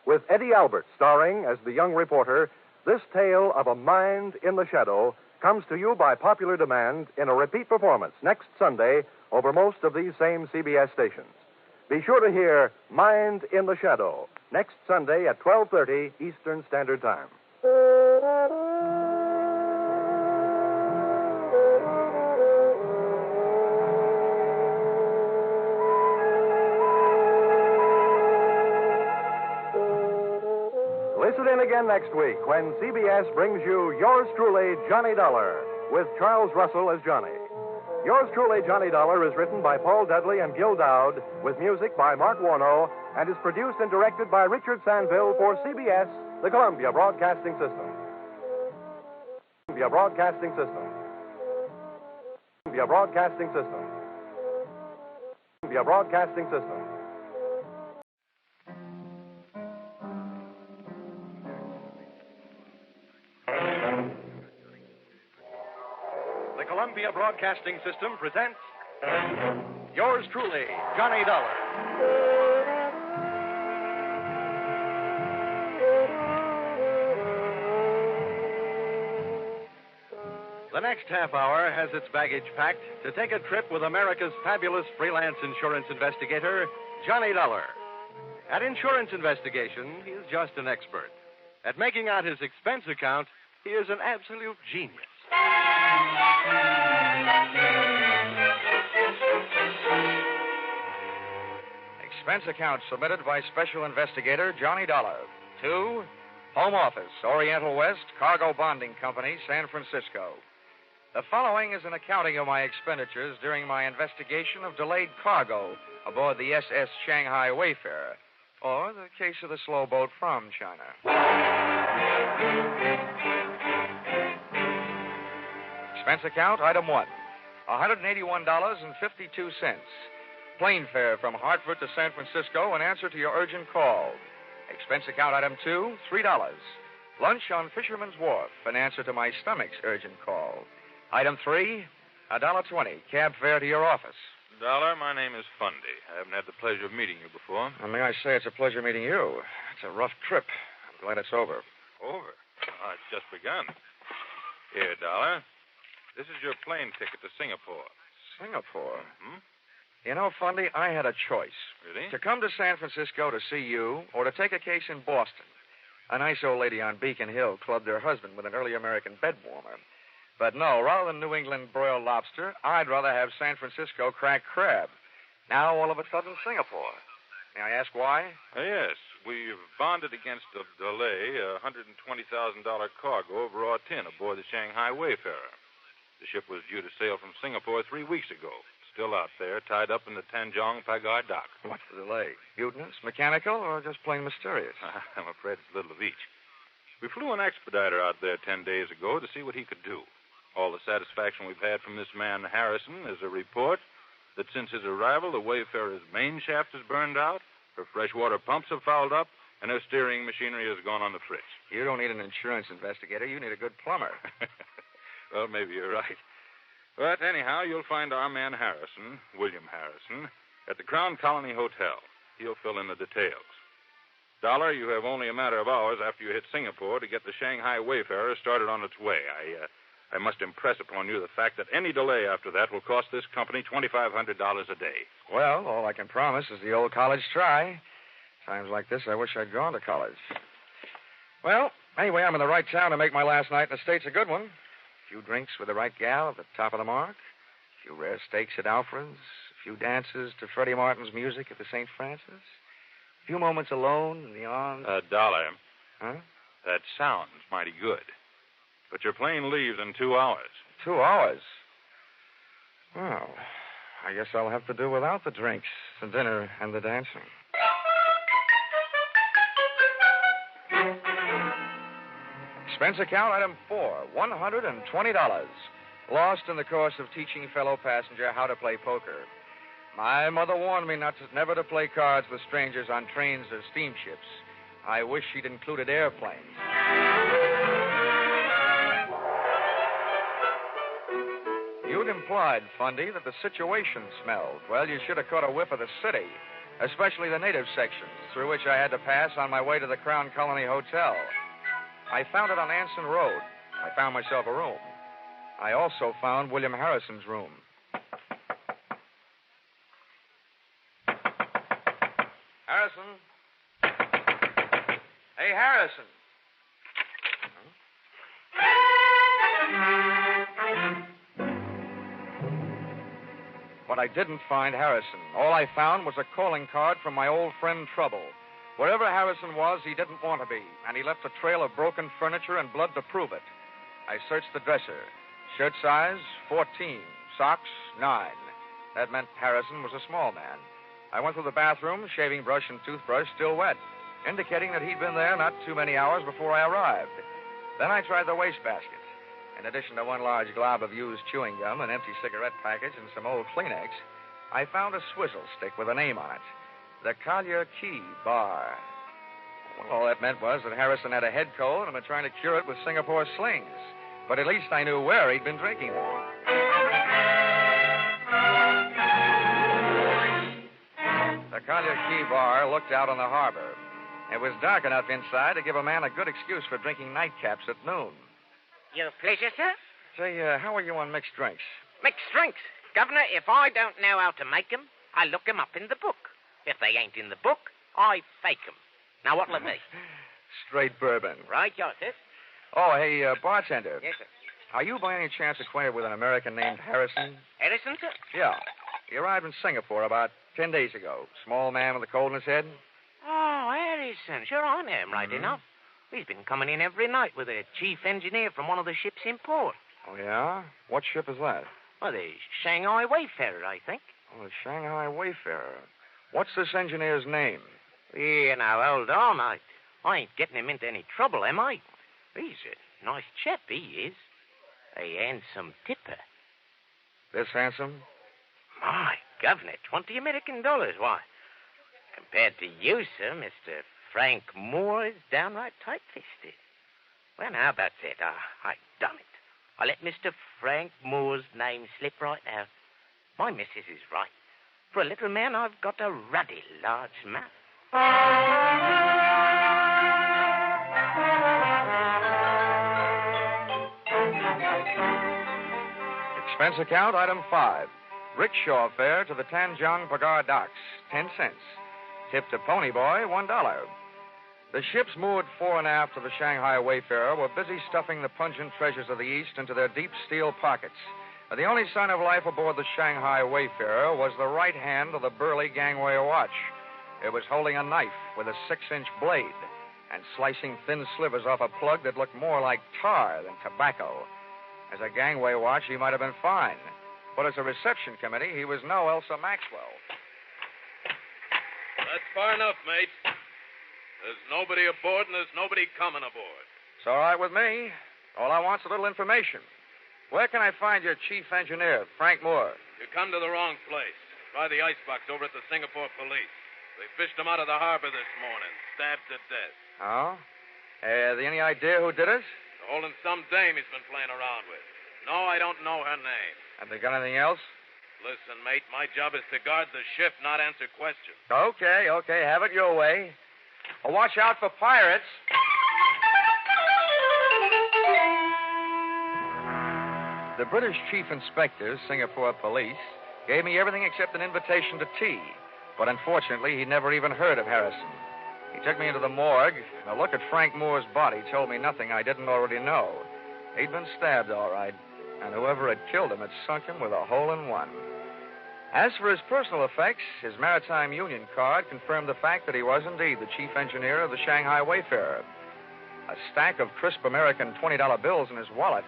Speaker 1: With Eddie Albert starring as the young reporter, this tale of a mind in the shadow comes to you by popular demand in a repeat performance next Sunday over most of these same CBS stations. Be sure to hear Mind in the Shadow next Sunday at 12:30 Eastern Standard Time. Listen in again next week when CBS brings you Yours Truly, Johnny Dollar, with Charles Russell as Johnny. Yours Truly, Johnny Dollar is written by Paul Dudley and Gil Dowd, with music by Mark Warno, and is produced and directed by Richard Sanville for CBS, the Columbia Broadcasting System. Columbia Broadcasting System. Columbia Broadcasting System. Columbia Broadcasting System. The Columbia Broadcasting System presents Yours Truly, Johnny Dollar. The next half hour has its baggage packed to take a trip with America's fabulous freelance insurance investigator, Johnny Dollar. At insurance investigation, he is just an expert. At making out his expense account, he is an absolute genius.
Speaker 2: Expense account submitted by Special Investigator Johnny Dollar to Home Office, Oriental West, Cargo Bonding Company, San Francisco. The following is an accounting of my expenditures during my investigation of delayed cargo aboard the SS Shanghai Wayfarer, or the case of the slow boat from China. Expense account, item 1, $181.52. Plane fare from Hartford to San Francisco in answer to your urgent call. Expense account, item 2, $3. Lunch on Fisherman's Wharf in answer to my stomach's urgent call. Item 3, $1.20. Cab fare to your office.
Speaker 9: Dollar, my name is Fundy. I haven't had the pleasure of meeting you before.
Speaker 2: And may I say it's a pleasure meeting you. It's a rough trip. I'm glad it's over.
Speaker 9: Over? Oh, it's just begun. Here, Dollar. This is your plane ticket to Singapore.
Speaker 2: Singapore?
Speaker 9: Hmm?
Speaker 2: You know, Fundy, I had a choice.
Speaker 9: Really?
Speaker 2: To come to San Francisco to see you, or to take a case in Boston. A nice old lady on Beacon Hill clubbed her husband with an early American bed warmer. But no, rather than New England broiled lobster, I'd rather have San Francisco cracked crab. Now, all of a sudden, Singapore. May I ask why?
Speaker 9: Yes. We've bonded against a delay, a $120,000 cargo of raw tin aboard the Shanghai Wayfarer. The ship was due to sail from Singapore 3 weeks ago. Still out there, tied up in the Tanjong Pagar dock.
Speaker 2: What's the delay? Mutinous, mechanical, or just plain mysterious?
Speaker 9: I'm afraid it's a little of each. We flew an expediter out there 10 days ago to see what he could do. All the satisfaction we've had from this man, Harrison, is a report that since his arrival, the Wayfarer's main shaft is burned out, her freshwater pumps have fouled up, and her steering machinery has gone on the fritz.
Speaker 2: You don't need an insurance investigator. You need a good plumber.
Speaker 9: Well, maybe you're right. But anyhow, you'll find our man Harrison, William Harrison, at the Crown Colony Hotel. He'll fill in the details. Dollar, you have only a matter of hours after you hit Singapore to get the Shanghai Wayfarer started on its way. I must impress upon you the fact that any delay after that will cost this company $2,500 a day.
Speaker 2: Well, all I can promise is the old college try. Times like this, I wish I'd gone to college. Well, anyway, I'm in the right town to make my last night in the States a good one. A few drinks with the right gal at the top of the mark. A few rare steaks at Alfred's. A few dances to Freddie Martin's music at the St. Francis. A few moments alone in the arms...
Speaker 9: Dollar.
Speaker 2: Huh?
Speaker 9: That sounds mighty good. But your plane leaves in 2 hours.
Speaker 2: 2 hours? Well, I guess I'll have to do without the drinks, the dinner, and the dancing. Expense account, item 4, $120. Lost in the course of teaching fellow passenger how to play poker. My mother warned me never to play cards with strangers on trains or steamships. I wish she'd included airplanes. You'd implied, Fundy, that the situation smelled. Well, you should have caught a whiff of the city, especially the native sections, through which I had to pass on my way to the Crown Colony Hotel. I found it on Anson Road. I found myself a room. I also found William Harrison's room. Harrison? Hey, Harrison. But I didn't find Harrison. All I found was a calling card from my old friend Trouble. Wherever Harrison was, he didn't want to be, and he left a trail of broken furniture and blood to prove it. I searched the dresser. Shirt size, 14. Socks, 9. That meant Harrison was a small man. I went through the bathroom, shaving brush and toothbrush still wet, indicating that he'd been there not too many hours before I arrived. Then I tried the wastebasket. In addition to one large glob of used chewing gum, an empty cigarette package, and some old Kleenex, I found a swizzle stick with a name on it. The Collier Key Bar. Well, all that meant was that Harrison had a head cold and had been trying to cure it with Singapore slings. But at least I knew where he'd been drinking them. The Collier Key Bar looked out on the harbor. It was dark enough inside to give a man a good excuse for drinking nightcaps at noon.
Speaker 10: Your pleasure, sir.
Speaker 2: Say, how are you on mixed drinks?
Speaker 10: Mixed drinks. Governor, if I don't know how to make 'em, I look 'em up in the book. If they ain't in the book, I fake 'em. Now, what'll it be?
Speaker 2: Straight bourbon.
Speaker 10: Right, yours, sir.
Speaker 2: Oh, hey, bartender.
Speaker 10: Yes, sir.
Speaker 2: Are you by any chance acquainted with an American named Harrison?
Speaker 10: Harrison, sir?
Speaker 2: Yeah. He arrived in Singapore about 10 days ago. Small man with a cold in his head.
Speaker 10: Oh, Harrison. Sure, I know him right enough. He's been coming in every night with a chief engineer from one of the ships in port.
Speaker 2: Oh, yeah? What ship is that?
Speaker 10: Well, the Shanghai Wayfarer, I think.
Speaker 2: Oh, the Shanghai Wayfarer. What's this engineer's name?
Speaker 10: Yeah, now, hold on. I ain't getting him into any trouble, am I? He's a nice chap, he is. A handsome tipper.
Speaker 2: This handsome?
Speaker 10: My governor, $20 American. Why, compared to you, sir, Mr. Frank Moore is downright tight-fisted. Well, now, that's it. I done it. I let Mr. Frank Moore's name slip right out. My missus is right. For a little man, I've got a ruddy large mouth.
Speaker 2: Expense account, item 5. Rickshaw fare to the Tanjong Pagar docks, 10 cents. Tip to Pony Boy, $1. The ships moored fore and aft of the Shanghai Wayfarer were busy stuffing the pungent treasures of the East into their deep steel pockets. The only sign of life aboard the Shanghai Wayfarer was the right hand of the burly gangway watch. It was holding a knife with a 6-inch blade and slicing thin slivers off a plug that looked more like tar than tobacco. As a gangway watch, he might have been fine. But as a reception committee, he was no Elsa Maxwell.
Speaker 11: That's far enough, mate. There's nobody aboard and there's nobody coming aboard.
Speaker 2: It's all right with me. All I want's a little information. Where can I find your chief engineer, Frank Moore?
Speaker 11: You come to the wrong place. Try the icebox over at the Singapore police. They fished him out of the harbor this morning, stabbed to death.
Speaker 2: Oh? Any idea who did it?
Speaker 11: They're holding some dame he's been playing around with. No, I don't know her name.
Speaker 2: Have they got anything else?
Speaker 11: Listen, mate, my job is to guard the ship, not answer questions.
Speaker 2: Okay. Have it your way. Well, watch out for pirates. The British chief inspector, Singapore police, gave me everything except an invitation to tea. But unfortunately, he never even heard of Harrison. He took me into the morgue, and a look at Frank Moore's body told me nothing I didn't already know. He'd been stabbed, all right, and whoever had killed him had sunk him with a hole in one. As for his personal effects, his Maritime Union card confirmed the fact that he was indeed the chief engineer of the Shanghai Wayfarer. A stack of crisp American $20 bills in his wallet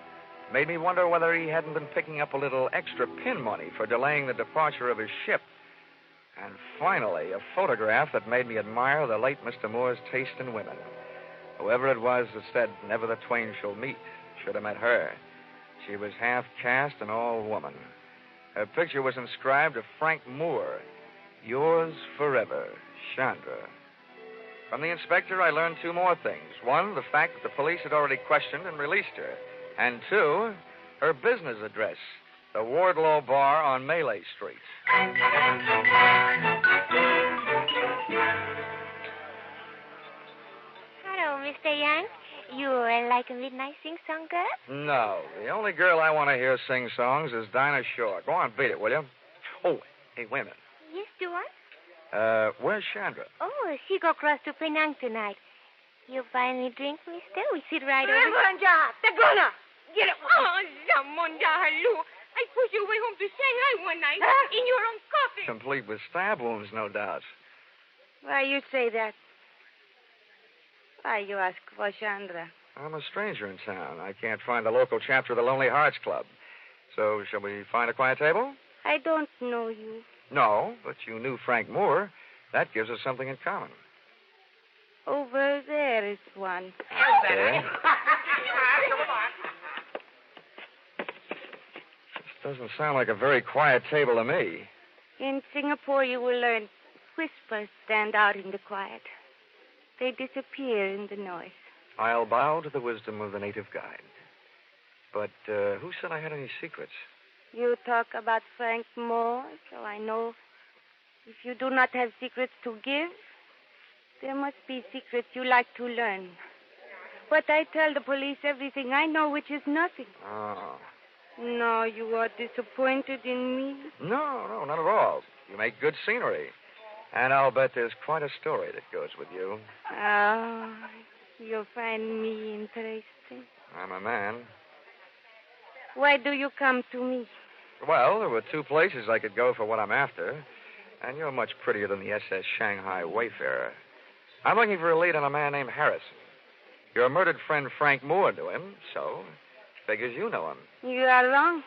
Speaker 2: made me wonder whether he hadn't been picking up a little extra pin money for delaying the departure of his ship. And finally, a photograph that made me admire the late Mr. Moore's taste in women. Whoever it was that said, "Never the twain shall meet," should have met her. She was half caste and all woman. Her picture was inscribed to Frank Moore, "Yours forever, Chandra." From the inspector, I learned 2 more things. 1, the fact that the police had already questioned and released her. And 2, her business address, the Wardlaw Bar on Malay Street.
Speaker 12: Hello, Mr. Young. You like a midnight sing-song girl?
Speaker 2: No, the only girl I want to hear sing songs is Dinah Shore. Go on, beat it, will you? Oh, hey, wait a minute.
Speaker 12: Yes, Stuart?
Speaker 2: Where's Chandra?
Speaker 12: Oh, she go across to Penang tonight. You buy any drink, mister? We sit right over.
Speaker 5: Monja, Tagona. Get it.
Speaker 12: Oh, Monja, hello. I pushed you away home to Shanghai one night in your own coffin.
Speaker 2: Complete with stab wounds, no doubt.
Speaker 7: Why you say that? Why you ask for Chandra?
Speaker 2: I'm a stranger in town. I can't find the local chapter of the Lonely Hearts Club. So, shall we find a quiet table?
Speaker 7: I don't know you.
Speaker 2: No, but you knew Frank Moore. That gives us something in common.
Speaker 7: Over there is one.
Speaker 2: Okay. This doesn't sound like a very quiet table to me.
Speaker 7: In Singapore, you will learn whispers stand out in the quiet. They disappear in the noise.
Speaker 2: I'll bow to the wisdom of the native guide. But who said I had any secrets?
Speaker 7: You talk about Frank Moore, so I know if you do not have secrets to give, there must be secrets you like to learn. But I tell the police everything I know, which is nothing.
Speaker 2: Oh.
Speaker 7: No, you are disappointed in me?
Speaker 2: No, not at all. You make good scenery. And I'll bet there's quite a story that goes with you.
Speaker 7: Oh, you find me interesting.
Speaker 2: I'm a man.
Speaker 7: Why do you come to me?
Speaker 2: Well, there were two places I could go for what I'm after. And you're much prettier than the SS Shanghai Wayfarer. I'm looking for a lead on a man named Harrison. Your murdered friend Frank Moore knew him, so figures you know him.
Speaker 7: You are wrong.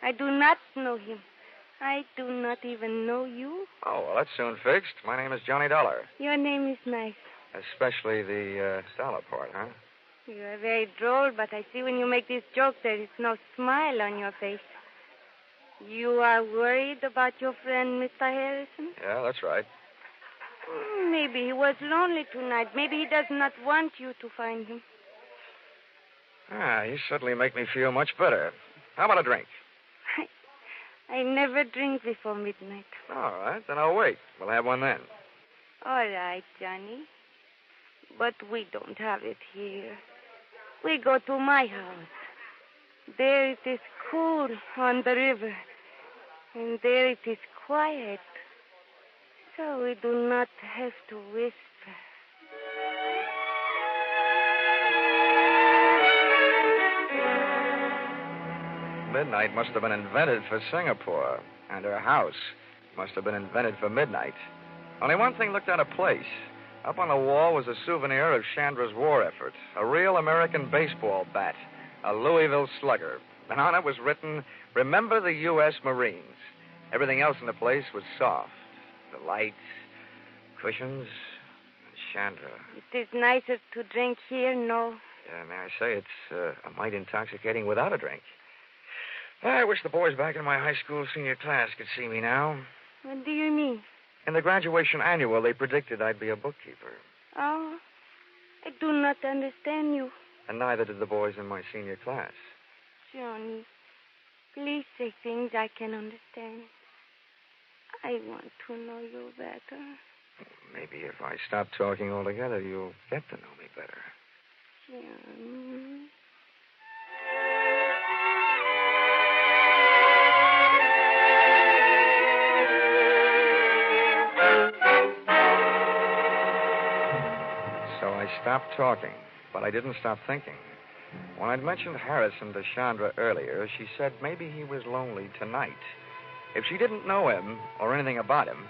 Speaker 7: I do not know him. I do not even know you.
Speaker 2: Oh, well, that's soon fixed. My name is Johnny Dollar.
Speaker 7: Your name is nice.
Speaker 2: Especially the dollar part, huh?
Speaker 7: You are very droll, but I see when you make this joke there is no smile on your face. You are worried about your friend, Mr. Harrison?
Speaker 2: Yeah, that's right.
Speaker 7: Maybe he was lonely tonight. Maybe he does not want you to find him.
Speaker 2: You certainly make me feel much better. How about a drink?
Speaker 7: I never drink before midnight.
Speaker 2: All right, then I'll wait. We'll have one then.
Speaker 7: All right, Johnny. But we don't have it here. We go to my house. There it is cool on the river. And there it is quiet. So we do not have to whisper.
Speaker 2: Midnight must have been invented for Singapore. And her house must have been invented for midnight. Only one thing looked out of place. Up on the wall was a souvenir of Chandra's war effort. A real American baseball bat. A Louisville Slugger. And on it was written, "Remember the U.S. Marines." Everything else in the place was soft. The lights, cushions, and Chandra.
Speaker 7: It is nicer to drink here, no?
Speaker 2: Yeah, may I say, it's a mite intoxicating without a drink. I wish the boys back in my high school senior class could see me now.
Speaker 7: What do you mean?
Speaker 2: In the graduation annual, they predicted I'd be a bookkeeper.
Speaker 7: Oh, I do not understand you.
Speaker 2: And neither did the boys in my senior class.
Speaker 7: Johnny, please say things I can understand. I want to know you better.
Speaker 2: Maybe if I stop talking altogether, you'll get to know me better.
Speaker 7: Johnny.
Speaker 2: So I stopped talking, but I didn't stop thinking. When I'd mentioned Harrison to Chandra earlier, she said maybe he was lonely tonight. If she didn't know him or anything about him,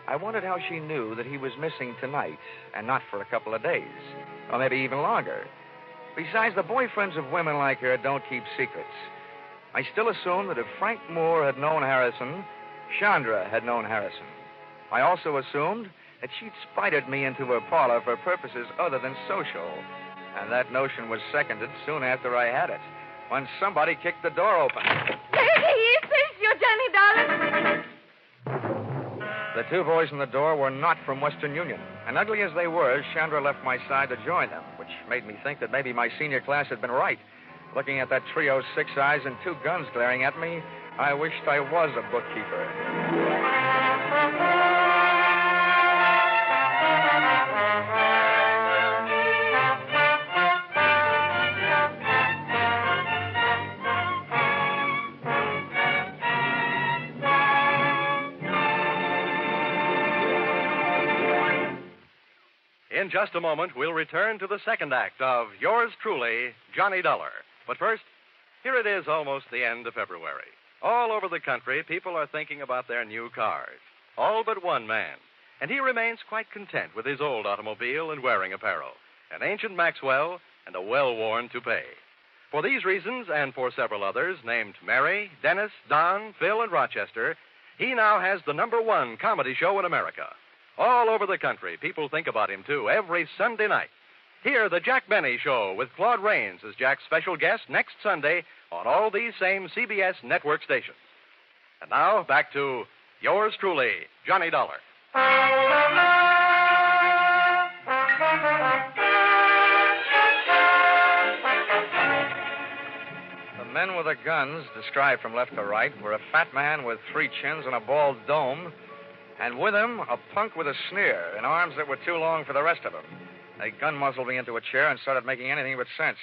Speaker 2: I wondered how she knew that he was missing tonight and not for a couple of days, or maybe even longer. Besides, the boyfriends of women like her don't keep secrets. I still assumed that if Frank Moore had known Harrison, Chandra had known Harrison. I also assumed that she'd spited me into her parlor for purposes other than social. And that notion was seconded soon after I had it, when somebody kicked the door open.
Speaker 5: There he is. There's your Johnny Dollar.
Speaker 2: The two boys in the door were not from Western Union. And ugly as they were, Chandra left my side to join them, which made me think that maybe my senior class had been right. Looking at that trio's 6 eyes and 2 guns glaring at me, I wished I was a bookkeeper.
Speaker 1: In just a moment, we'll return to the second act of Yours Truly, Johnny Dollar. But first, here it is almost the end of February. All over the country, people are thinking about their new cars. All but one man. And he remains quite content with his old automobile and wearing apparel, an ancient Maxwell and a well-worn toupee. For these reasons, and for several others, named Mary, Dennis, Don, Phil, and Rochester, he now has the #1 comedy show in America. All over the country, people think about him, too, every Sunday night. Hear the Jack Benny Show with Claude Rains as Jack's special guest next Sunday on all these same CBS network stations. And now, back to Yours Truly, Johnny Dollar.
Speaker 2: The men with the guns, described from left to right, were a fat man with 3 chins and a bald dome, and with him, a punk with a sneer and arms that were too long for the rest of him. They gun muzzled me into a chair and started making anything but sense.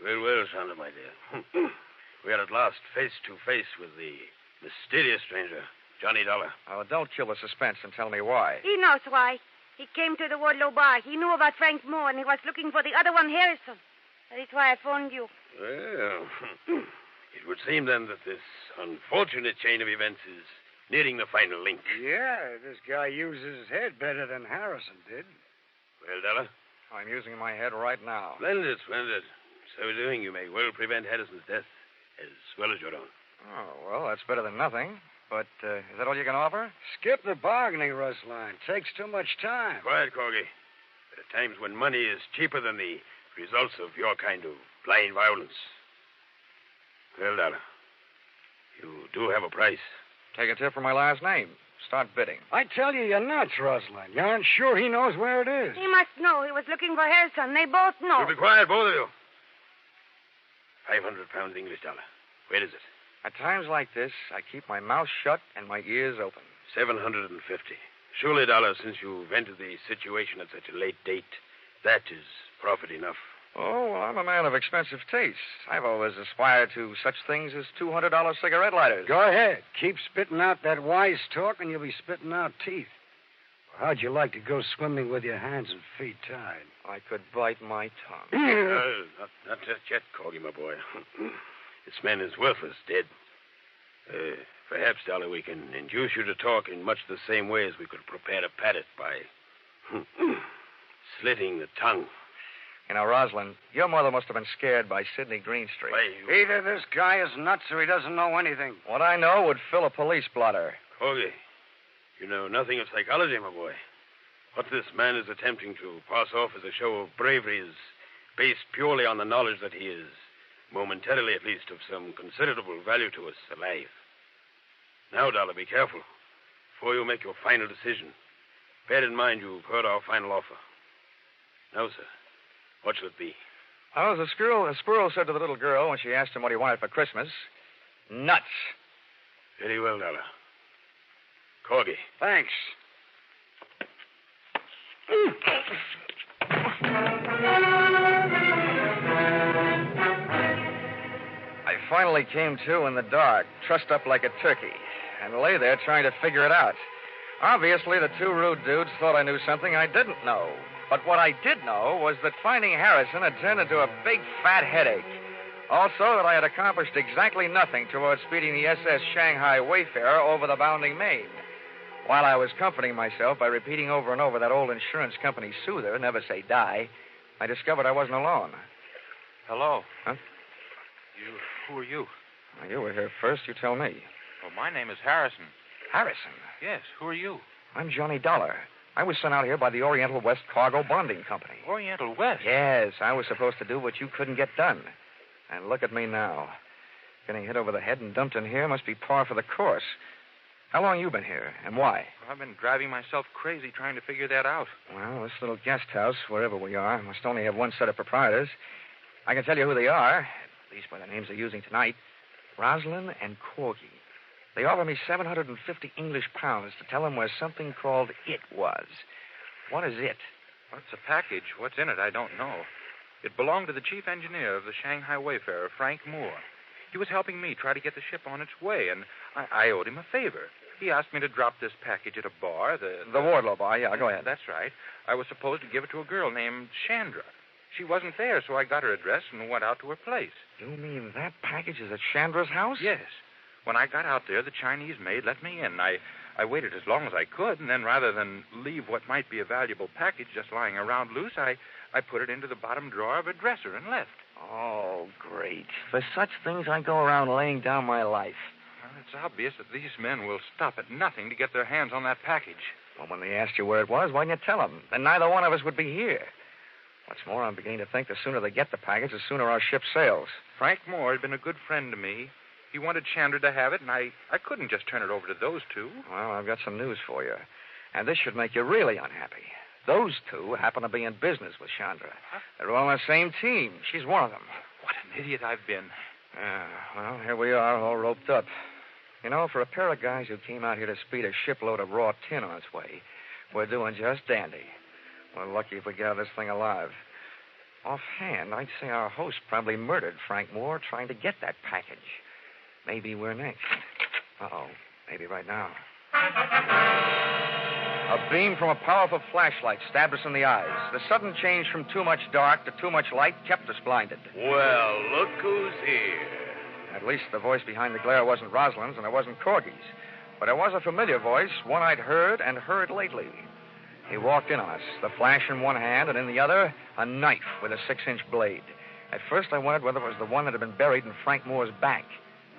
Speaker 13: Very well, Santa, my dear. We are at last face to face with the mysterious stranger, Johnny Dollar.
Speaker 2: Oh, don't kill the suspense and tell me why.
Speaker 7: He knows why. He came to the Wardlow bar. He knew about Frank Moore, and he was looking for the other one, Harrison. That is why I phoned you.
Speaker 13: Well, it would seem then that this unfortunate chain of events is nearing the final link.
Speaker 3: Yeah, this guy uses his head better than Harrison did.
Speaker 13: Well, Dollar?
Speaker 2: I'm using my head right now.
Speaker 13: Splendid, splendid. So doing, you may well prevent Harrison's death as well as your own.
Speaker 2: Oh, well, that's better than nothing. But is that all you can offer?
Speaker 3: Skip the bargaining, Rustline. Takes too much time.
Speaker 13: Quiet, Corgi. There are times when money is cheaper than the results of your kind of blind violence. Well, Dollar, you do have a price.
Speaker 2: Take a tip from my last name. Start bidding.
Speaker 3: I tell you, you're nuts, Rustline. You aren't sure he knows where it is.
Speaker 7: He must know. He was looking for Harrison. They both know.
Speaker 13: You be quiet, both of you. 500 pounds English dollar. Where is it?
Speaker 2: At times like this, I keep my mouth shut and my ears open.
Speaker 13: 750. Surely, Dollar, since you've entered the situation at such a late date, that is profit enough.
Speaker 2: Oh, well, I'm a man of expensive taste. I've always aspired to such things as $200 cigarette lighters.
Speaker 3: Go ahead. Keep spitting out that wise talk, and you'll be spitting out teeth. How'd you like to go swimming with your hands and feet tied?
Speaker 2: I could bite my tongue.
Speaker 13: Not just yet, Corgi, my boy. This man is worthless, dead. Perhaps, Dollar, we can induce you to talk in much the same way as we could prepare to pat it by slitting the tongue.
Speaker 2: You know, Rosalind, your mother must have been scared by Sidney Greenstreet.
Speaker 3: Either this guy is nuts or he doesn't know anything.
Speaker 2: What I know would fill a police blotter.
Speaker 13: Corgi, you know nothing of psychology, my boy. What this man is attempting to pass off as a show of bravery is based purely on the knowledge that he is, momentarily at least, of some considerable value to us alive. Now, Dollar, be careful. Before you make your final decision, bear in mind you've heard our final offer. Now, sir, what shall it be?
Speaker 2: Oh, the squirrel said to the little girl when she asked him what he wanted for Christmas, nuts.
Speaker 13: Very well, Dollar. Corgi.
Speaker 3: Thanks.
Speaker 2: I finally came to in the dark, trussed up like a turkey, and lay there trying to figure it out. Obviously, the 2 rude dudes thought I knew something I didn't know. But what I did know was that finding Harrison had turned into a big, fat headache. Also, that I had accomplished exactly nothing towards speeding the SS Shanghai Wayfarer over the bounding main. While I was comforting myself by repeating over and over that old insurance company soother, never say die, I discovered I wasn't alone.
Speaker 14: Hello.
Speaker 2: Huh?
Speaker 14: Who are you?
Speaker 2: Well, you were here first. You tell me.
Speaker 14: Well, my name is Harrison.
Speaker 2: Harrison?
Speaker 14: Yes, who are you?
Speaker 2: I'm Johnny Dollar. I was sent out here by the Oriental West Cargo Bonding Company.
Speaker 14: Oriental West?
Speaker 2: Yes, I was supposed to do what you couldn't get done. And look at me now. Getting hit over the head and dumped in here must be par for the course. How long you been here, and why?
Speaker 14: Well, I've been driving myself crazy trying to figure that out.
Speaker 2: Well, this little guest house, wherever we are, must only have one set of proprietors. I can tell you who they are, at least by the names they're using tonight. Rosalind and Corgi. They offered me 750 English pounds to tell them where something called It was. What is It?
Speaker 14: Well, it's a package. What's in it, I don't know. It belonged to the chief engineer of the Shanghai Wayfarer, Frank Moore. He was helping me try to get the ship on its way, and I owed him a favor. He asked me to drop this package at a bar. The
Speaker 2: Wardlow bar, yeah, go ahead.
Speaker 14: That's right. I was supposed to give it to a girl named Chandra. She wasn't there, so I got her address and went out to her place.
Speaker 2: You mean that package is at Chandra's house?
Speaker 14: Yes. When I got out there, the Chinese maid let me in. I waited as long as I could, and then rather than leave what might be a valuable package just lying around loose, I put it into the bottom drawer of a dresser and left.
Speaker 2: Oh, great. For such things, I go around laying down my life.
Speaker 14: Well, it's obvious that these men will stop at nothing to get their hands on that package.
Speaker 2: Well, when they asked you where it was, why didn't you tell them? Then neither one of us would be here. What's more, I'm beginning to think the sooner they get the package, the sooner our ship sails.
Speaker 14: Frank Moore had been a good friend to me. He wanted Chandra to have it, and I couldn't just turn it over to those two.
Speaker 2: Well, I've got some news for you. And this should make you really unhappy. Those two happen to be in business with Chandra.
Speaker 14: Huh?
Speaker 2: They're all on the same team. She's one of them.
Speaker 14: What an idiot I've been.
Speaker 2: Well, here we are, all roped up. You know, for a pair of guys who came out here to speed a shipload of raw tin on its way, we're doing just dandy. We're lucky if we get out of this thing alive. Offhand, I'd say our host probably murdered Frank Moore trying to get that package. Maybe we're next. Uh-oh. Maybe right now. A beam from a powerful flashlight stabbed us in the eyes. The sudden change from too much dark to too much light kept us blinded.
Speaker 11: Well, look who's here.
Speaker 2: At least the voice behind the glare wasn't Rosalind's and it wasn't Corky's. But it was a familiar voice, one I'd heard and heard lately. He walked in on us, the flash in one hand, and in the other, a knife with a 6-inch blade. At first, I wondered whether it was the one that had been buried in Frank Moore's back.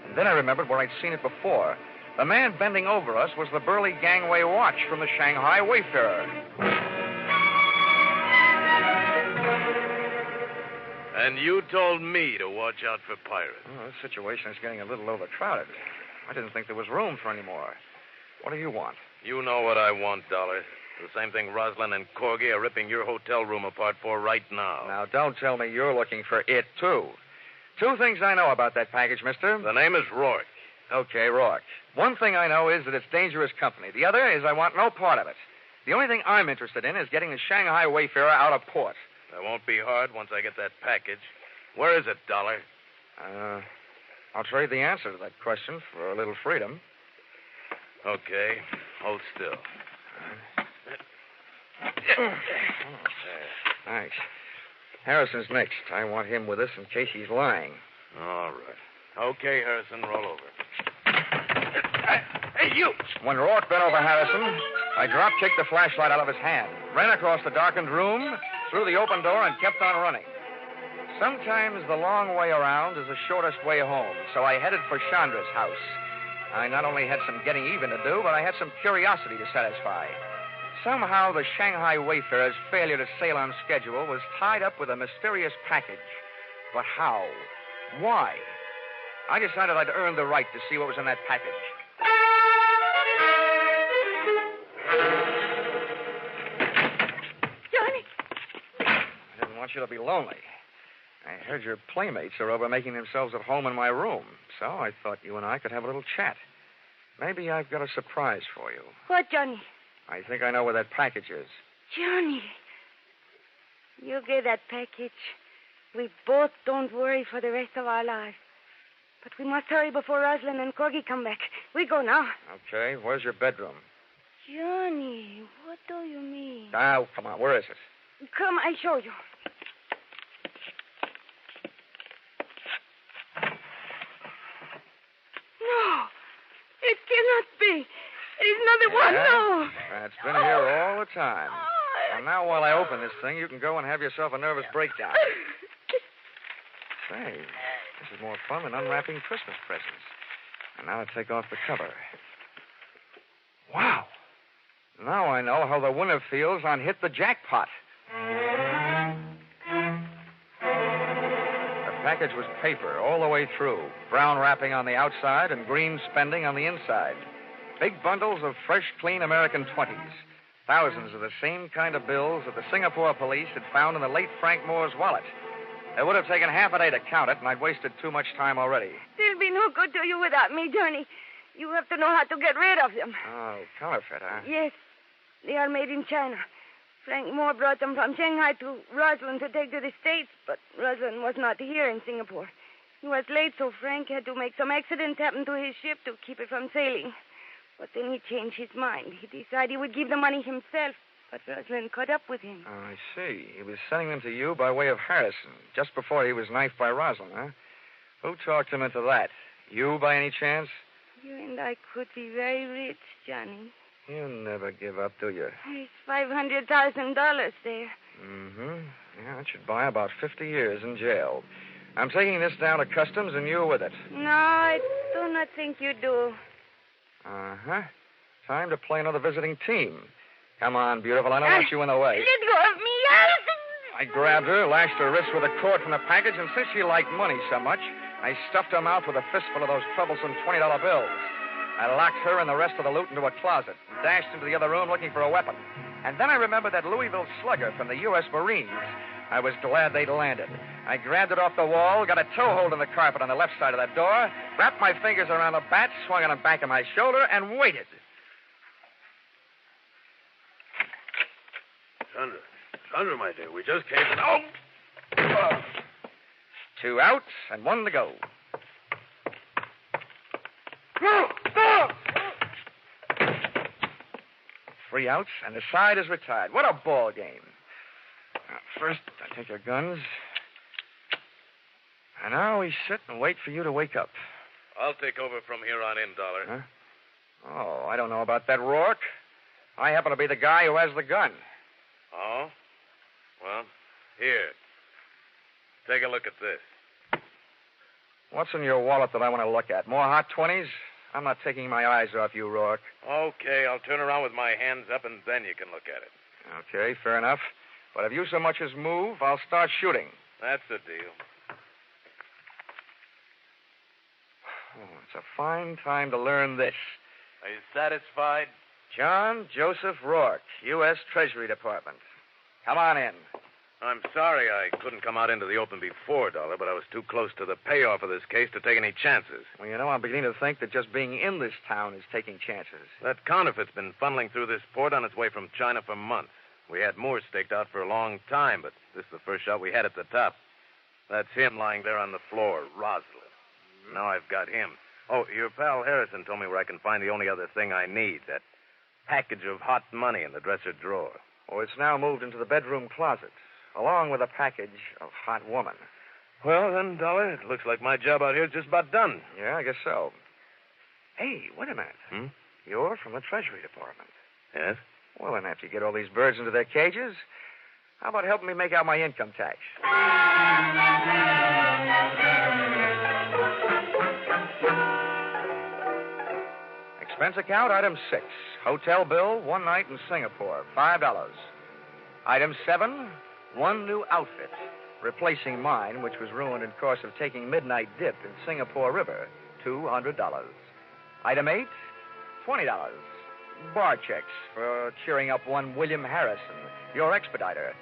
Speaker 2: And then I remembered where I'd seen it before. The man bending over us was the burly gangway watch from the Shanghai Wayfarer.
Speaker 11: And you told me to watch out for pirates.
Speaker 2: Well, this situation is getting a little overcrowded. I didn't think there was room for any more. What do you want?
Speaker 11: You know what I want, Dollar. The same thing Rosalind and Corgi are ripping your hotel room apart for right now.
Speaker 2: Now, don't tell me you're looking for it, too. 2 things I know about that package, mister.
Speaker 11: The name is Rourke.
Speaker 2: Okay, Rourke. One thing I know is that it's dangerous company. The other is I want no part of it. The only thing I'm interested in is getting the Shanghai Wayfarer out of port.
Speaker 11: That won't be hard once I get that package. Where is it, Dollar?
Speaker 2: I'll trade the answer to that question for a little freedom.
Speaker 11: Okay. Hold still.
Speaker 2: Thanks. Harrison's next. I want him with us in case he's lying.
Speaker 11: All right. Okay, Harrison, roll over. Hey, you!
Speaker 2: When Rourke bent over Harrison, I drop-kicked the flashlight out of his hand, ran across the darkened room, through the open door, and kept on running. Sometimes the long way around is the shortest way home, so I headed for Chandra's house. I not only had some getting even to do, but I had some curiosity to satisfy. Somehow the Shanghai Wayfarer's failure to sail on schedule was tied up with a mysterious package. But how? Why? I decided I'd earn the right to see what was in that package.
Speaker 7: Johnny!
Speaker 2: I didn't want you to be lonely. I heard your playmates are over making themselves at home in my room, so I thought you and I could have a little chat. Maybe I've got a surprise for you.
Speaker 7: What, Johnny?
Speaker 2: I think I know where that package is.
Speaker 7: Johnny. You get that package. We both don't worry for the rest of our lives. But we must hurry before Rosalind and Corgi come back. We go now.
Speaker 2: Okay, where's your bedroom?
Speaker 7: Johnny, what do you mean?
Speaker 2: Oh, come on, where is it?
Speaker 7: Come, I'll show you. No, it cannot be. There's another one, no.
Speaker 2: It's been here all the time. And now while I open this thing, you can go and have yourself a nervous breakdown. Say, this is more fun than unwrapping Christmas presents. And now I take off the cover. Wow. Now I know how the winner feels on Hit the Jackpot. The package was paper all the way through, brown wrapping on the outside and green spending on the inside. Big bundles of fresh, clean American 20s. Thousands of the same kind of bills that the Singapore police had found in the late Frank Moore's wallet. It would have taken half a day to count it, and I'd wasted too much time already.
Speaker 7: They'll be no good to you without me, Johnny. You have to know how to get rid of them.
Speaker 2: Oh, counterfeit, huh?
Speaker 7: Yes. They are made in China. Frank Moore brought them from Shanghai to Rosalind to take to the States, but Rosalind was not here in Singapore. He was late, so Frank had to make some accident happen to his ship to keep it from sailing. But then he changed his mind. He decided he would give the money himself. But Rosalind caught up with him.
Speaker 2: Oh, I see. He was sending them to you by way of Harrison, just before he was knifed by Rosalind, huh? Who talked him into that? You, by any chance?
Speaker 7: You and I could be very rich, Johnny.
Speaker 2: You never give up, do you?
Speaker 7: There's $500,000 there.
Speaker 2: Mm-hmm. Yeah, it should buy about 50 years in jail. I'm taking this down to customs and you with it.
Speaker 7: No, I do not think you do.
Speaker 2: Uh-huh. Time to play another visiting team. Come on, beautiful. I don't want you in the way.
Speaker 7: Let go of me.
Speaker 2: I grabbed her, lashed her wrist with a cord from the package, and since she liked money so much, I stuffed her mouth with a fistful of those troublesome $20 bills. I locked her and the rest of the loot into a closet and dashed into the other room looking for a weapon. And then I remembered that Louisville slugger from the U.S. Marines. I was glad they'd landed. I grabbed it off the wall, got a toe hold in the carpet on the left side of that door, wrapped my fingers around the bat, swung on the back of my shoulder, and waited.
Speaker 13: Sandra, my dear, we just came from... Oh!
Speaker 2: 2 out and 1 to go.
Speaker 13: Go!
Speaker 2: 3 outs, and the side is retired. What a ball game. First, I take your guns. And now we sit and wait for you to wake up.
Speaker 11: I'll take over from here on in, Dollar.
Speaker 2: Huh? Oh, I don't know about that, Rourke. I happen to be the guy who has the gun.
Speaker 11: Oh? Well, here. Take a look at this.
Speaker 2: What's in your wallet that I want to look at? More hot 20s? I'm not taking my eyes off you, Rourke.
Speaker 11: Okay, I'll turn around with my hands up, and then you can look at it.
Speaker 2: Okay, fair enough. But if you so much as move, I'll start shooting.
Speaker 11: That's the deal.
Speaker 2: Oh, it's a fine time to learn this.
Speaker 11: Are you satisfied?
Speaker 2: John Joseph Rourke, U.S. Treasury Department. Come on in.
Speaker 11: I'm sorry I couldn't come out into the open before, Dollar, but I was too close to the payoff of this case to take any chances.
Speaker 2: Well, you know, I'm beginning to think that just being in this town is taking chances.
Speaker 11: That counterfeit's been funneling through this port on its way from China for months. We had Moore staked out for a long time, but this is the first shot we had at the top. That's him lying there on the floor, Rosalind. Now I've got him. Oh, your pal Harrison told me where I can find the only other thing I need, that package of hot money in the dresser drawer.
Speaker 2: Oh, it's now moved into the bedroom closet, along with a package of hot woman.
Speaker 11: Well, then, Dollar, it looks like my job out here is just about done.
Speaker 2: Yeah, I guess so. Hey, wait a minute. You're from the Treasury Department.
Speaker 11: Yes?
Speaker 2: Well, then, after you get all these birds into their cages, how about helping me make out my income tax? Expense account, item 6. Hotel bill, 1 night in Singapore, $5. Item 7, 1 new outfit, replacing mine, which was ruined in course of taking midnight dip in Singapore River, $200. Item 8, $20. Bar checks for cheering up one William Harrison, your expediter,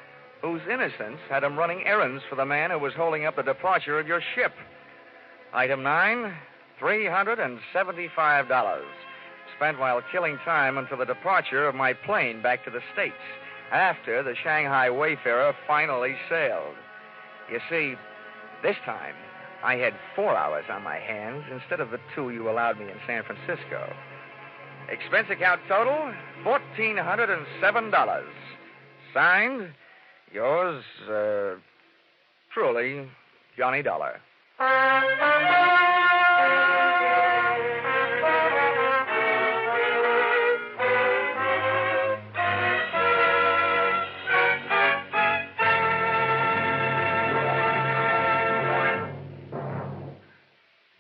Speaker 2: whose innocence had him running errands for the man who was holding up the departure of your ship. Item 9, $375. Spent while killing time until the departure of my plane back to the States, after the Shanghai Wayfarer finally sailed. You see, this time, I had 4 hours on my hands instead of the 2 you allowed me in San Francisco. Expense account total, $1,407. Signed, yours, truly, Johnny Dollar.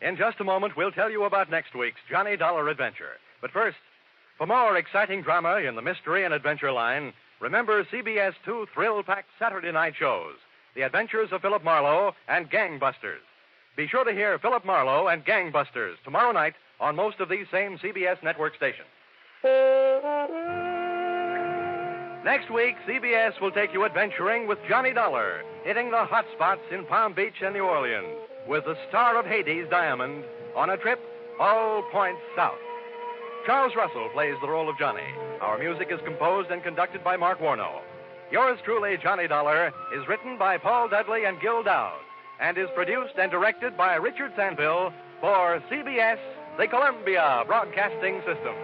Speaker 15: In just a moment, we'll tell you about next week's Johnny Dollar Adventure. But first, for more exciting drama in the mystery and adventure line, remember CBS 2 thrill-packed Saturday night shows, The Adventures of Philip Marlowe and Gangbusters. Be sure to hear Philip Marlowe and Gangbusters tomorrow night on most of these same CBS network stations. Next week, CBS will take you adventuring with Johnny Dollar, hitting the hot spots in Palm Beach and New Orleans, with the star of Hades, Diamond, on a trip all points south. Charles Russell plays the role of Johnny. Our music is composed and conducted by Mark Warno. Yours truly, Johnny Dollar, is written by Paul Dudley and Gil Dowd, and is produced and directed by Richard Sanville for CBS, the Columbia Broadcasting System.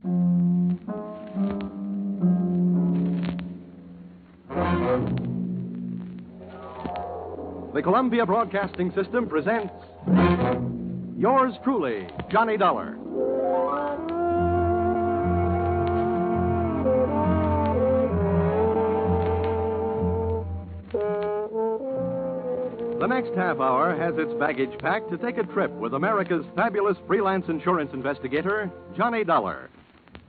Speaker 15: The Columbia Broadcasting System presents Yours truly, Johnny Dollar. The next half hour has its baggage packed to take a trip with America's fabulous freelance insurance investigator, Johnny Dollar.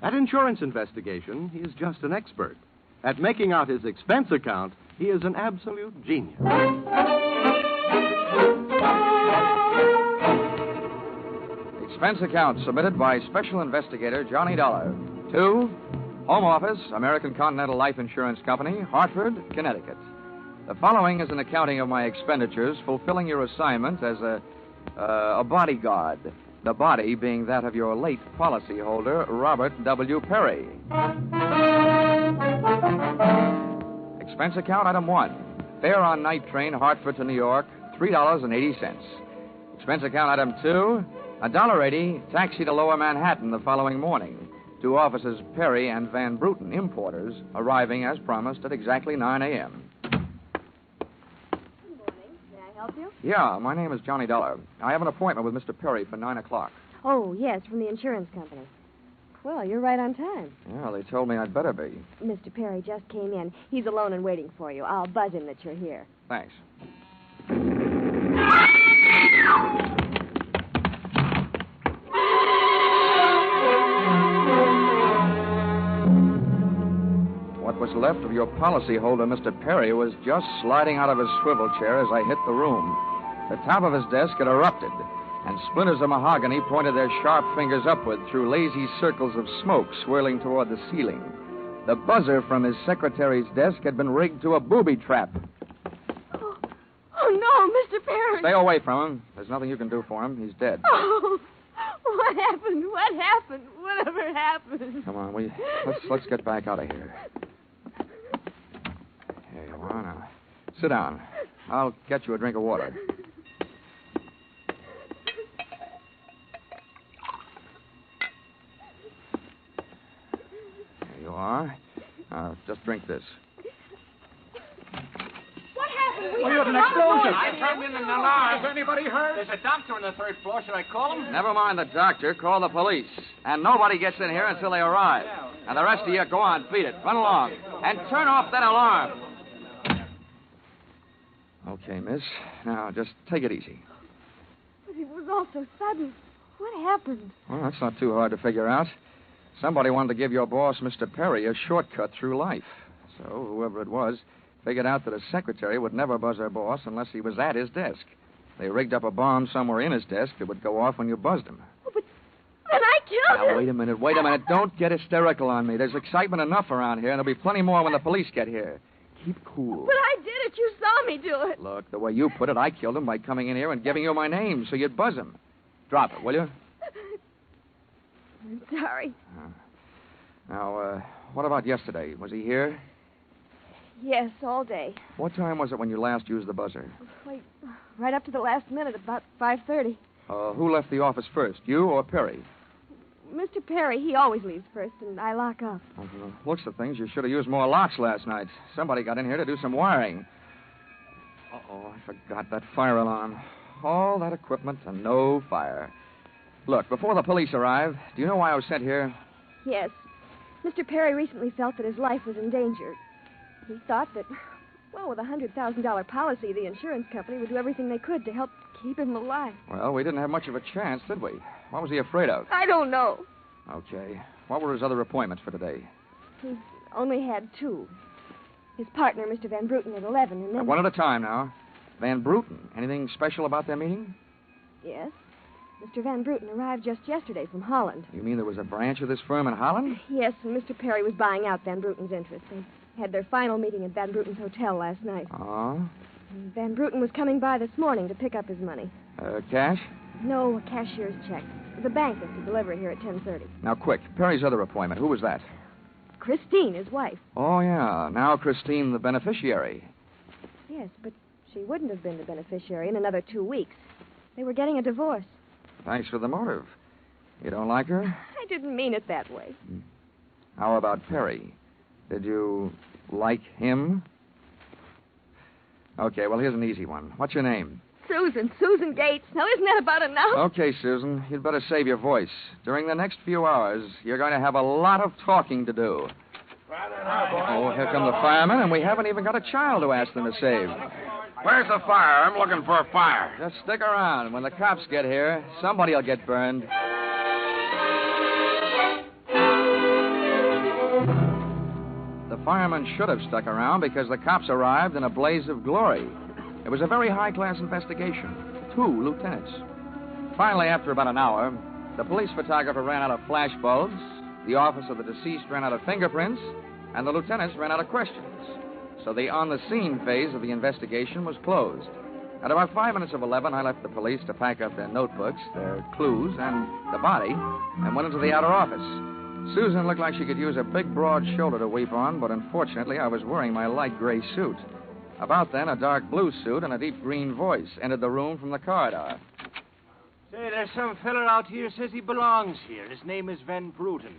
Speaker 15: At insurance investigation, he is just an expert. At making out his expense account, he is an absolute genius.
Speaker 2: Expense account submitted by Special Investigator Johnny Dollar to Home Office, American Continental Life Insurance Company, Hartford, Connecticut. The following is an accounting of my expenditures fulfilling your assignment as a bodyguard, the body being that of your late policyholder, Robert W. Perry. Expense account item 1. Fare on night train Hartford to New York, $3.80. Expense account item 2. $1.80 taxi to Lower Manhattan the following morning. To officers Perry and Van Bruten, importers, arriving as promised at exactly 9 a.m.
Speaker 16: Help you?
Speaker 2: Yeah, my name is Johnny Dollar. I have an appointment with Mr. Perry for 9 o'clock.
Speaker 16: Oh, yes, from the insurance company. Well, you're right on time.
Speaker 2: Yeah, they told me I'd better be.
Speaker 16: Mr. Perry just came in. He's alone and waiting for you. I'll buzz him that you're here.
Speaker 2: Thanks. What was left of your policyholder, Mr. Perry, was just sliding out of his swivel chair as I hit the room. The top of his desk had erupted, and splinters of mahogany pointed their sharp fingers upward through lazy circles of smoke swirling toward the ceiling. The buzzer from his secretary's desk had been rigged to a booby trap.
Speaker 16: Oh, no, Mr. Perry.
Speaker 2: Stay away from him. There's nothing you can do for him. He's dead.
Speaker 16: Oh, what happened? What happened? Whatever happened?
Speaker 2: Come on, let's get back out of here. Here you are now. Sit down. I'll get you a drink of water. There you are. Now, just drink this.
Speaker 12: What happened?
Speaker 17: We heard an explosion.
Speaker 12: I
Speaker 17: turned in an alarm. Is anybody hurt? There's a doctor on the third floor. Should I call him?
Speaker 2: Never mind the doctor. Call the police. And nobody gets in here until they arrive. And the rest of you, go on, beat it. Run along. And turn off that alarm. Okay, miss. Now, just take it easy.
Speaker 16: But it was all so sudden. What happened?
Speaker 2: Well, that's not too hard to figure out. Somebody wanted to give your boss, Mr. Perry, a shortcut through life. So, whoever it was, figured out that a secretary would never buzz her boss unless he was at his desk. They rigged up a bomb somewhere in his desk that would go off when you buzzed him.
Speaker 16: Oh, but I killed him.
Speaker 2: Now, wait a minute. Don't get hysterical on me. There's excitement enough around here, and there'll be plenty more when the police get here. Keep cool.
Speaker 16: But I did it. You saw me do it.
Speaker 2: Look, the way you put it, I killed him by coming in here and giving you my name so you'd buzz him. Drop it, will you?
Speaker 16: I'm sorry.
Speaker 2: Now, what about yesterday? Was he here?
Speaker 16: Yes, all day.
Speaker 2: What time was it when you last used the buzzer?
Speaker 16: Wait, right up to the last minute, about 5:30.
Speaker 2: Who left the office first, you or Perry?
Speaker 16: Mr. Perry, he always leaves first, and I lock up.
Speaker 2: Looks of things, you should have used more locks last night. Somebody got in here to do some wiring. Uh-oh, I forgot that fire alarm. All that equipment and no fire. Look, before the police arrive, do you know why I was sent here?
Speaker 16: Yes. Mr. Perry recently felt that his life was in danger. He thought that, well, with a $100,000 policy, the insurance company would do everything they could to help keep him alive.
Speaker 2: Well, we didn't have much of a chance, did we? What was he afraid of?
Speaker 16: I don't know.
Speaker 2: Okay. What were his other appointments for today?
Speaker 16: He's only had 2. His partner, Mr. Van Bruten, at 11, and then...
Speaker 2: One at a time now. Van Bruten. Anything special about their meeting?
Speaker 16: Yes. Mr. Van Bruten arrived just yesterday from Holland.
Speaker 2: You mean there was a branch of this firm in Holland?
Speaker 16: Yes, and Mr. Perry was buying out Van Bruten's interest. They had their final meeting at Van Bruten's hotel last night.
Speaker 2: Oh?
Speaker 16: And Van Bruten was coming by this morning to pick up his money.
Speaker 2: Cash?
Speaker 16: No, a cashier's check. The bank is to deliver here at 10:30.
Speaker 2: Now, quick. Perry's other appointment. Who was that?
Speaker 16: Christine, his wife.
Speaker 2: Oh, yeah. Now Christine, the beneficiary.
Speaker 16: Yes, but she wouldn't have been the beneficiary in another 2 weeks. They were getting a divorce.
Speaker 2: Thanks for the motive. You don't like her?
Speaker 16: I I didn't mean it that way.
Speaker 2: How about Perry? Did you like him? Okay, well, here's an easy one. What's your name?
Speaker 16: Susan Gates. Now, isn't that about enough?
Speaker 2: Okay, Susan, you'd better save your voice. During the next few hours, you're going to have a lot of talking to do. Oh, here come the firemen, and we haven't even got a child to ask them to save.
Speaker 3: Where's the fire? I'm looking for a fire.
Speaker 2: Just stick around. When the cops get here, somebody will get burned. The firemen should have stuck around because the cops arrived in a blaze of glory. It was a very high-class investigation. 2 lieutenants. Finally, after about an hour, the police photographer ran out of flash bulbs, the office of the deceased ran out of fingerprints, and the lieutenants ran out of questions. So the on-the-scene phase of the investigation was closed. At about 5 minutes of 11, I left the police to pack up their notebooks, their clues, and the body, and went into the outer office. Susan looked like she could use a big, broad shoulder to weep on, but unfortunately, I was wearing my light gray suit. About then, a dark blue suit and a deep green voice entered the room from the corridor.
Speaker 17: Say, there's some feller out here says he belongs here. His name is Van Bruten.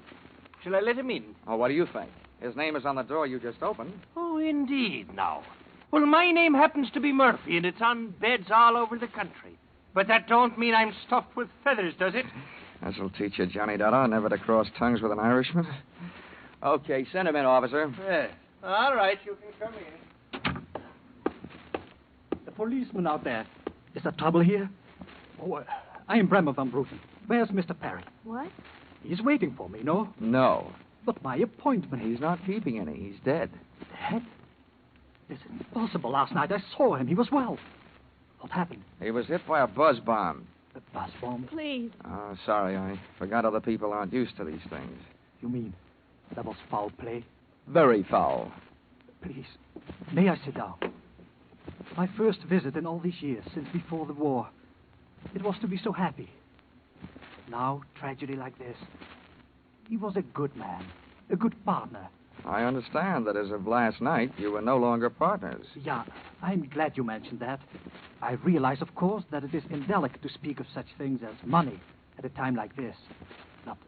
Speaker 17: Shall I let him in?
Speaker 2: Oh, what do you think? His name is on the door you just opened.
Speaker 17: Oh, indeed, now. Well, my name happens to be Murphy, and it's on beds all over the country. But that don't mean I'm stuffed with feathers, does it?
Speaker 2: This'll teach you, Johnny Dollar, never to cross tongues with an Irishman. Okay, send him in, officer.
Speaker 17: Yeah. All right, you can come in.
Speaker 18: The policeman out there. Is there trouble here? Oh, I am Bremer Van Bruten. Where's Mr. Perry?
Speaker 16: What?
Speaker 18: He's waiting for me, no?
Speaker 2: No.
Speaker 18: But my appointment.
Speaker 2: He's not keeping any. He's dead.
Speaker 18: Dead? This is impossible. Last night I saw him. He was well. What happened?
Speaker 2: He was hit by a buzz bomb.
Speaker 18: A buzz bomb?
Speaker 16: Please.
Speaker 2: Oh, sorry. I forgot other people aren't used to these things.
Speaker 18: You mean that was foul play?
Speaker 2: Very foul.
Speaker 18: Please, may I sit down? My first visit in all these years, since before the war. It was to be so happy. Now, tragedy like this. He was a good man, a good partner.
Speaker 2: I understand that as of last night, you were no longer partners.
Speaker 18: Yeah, I'm glad you mentioned that. I realize, of course, that it is indelicate to speak of such things as money at a time like this. But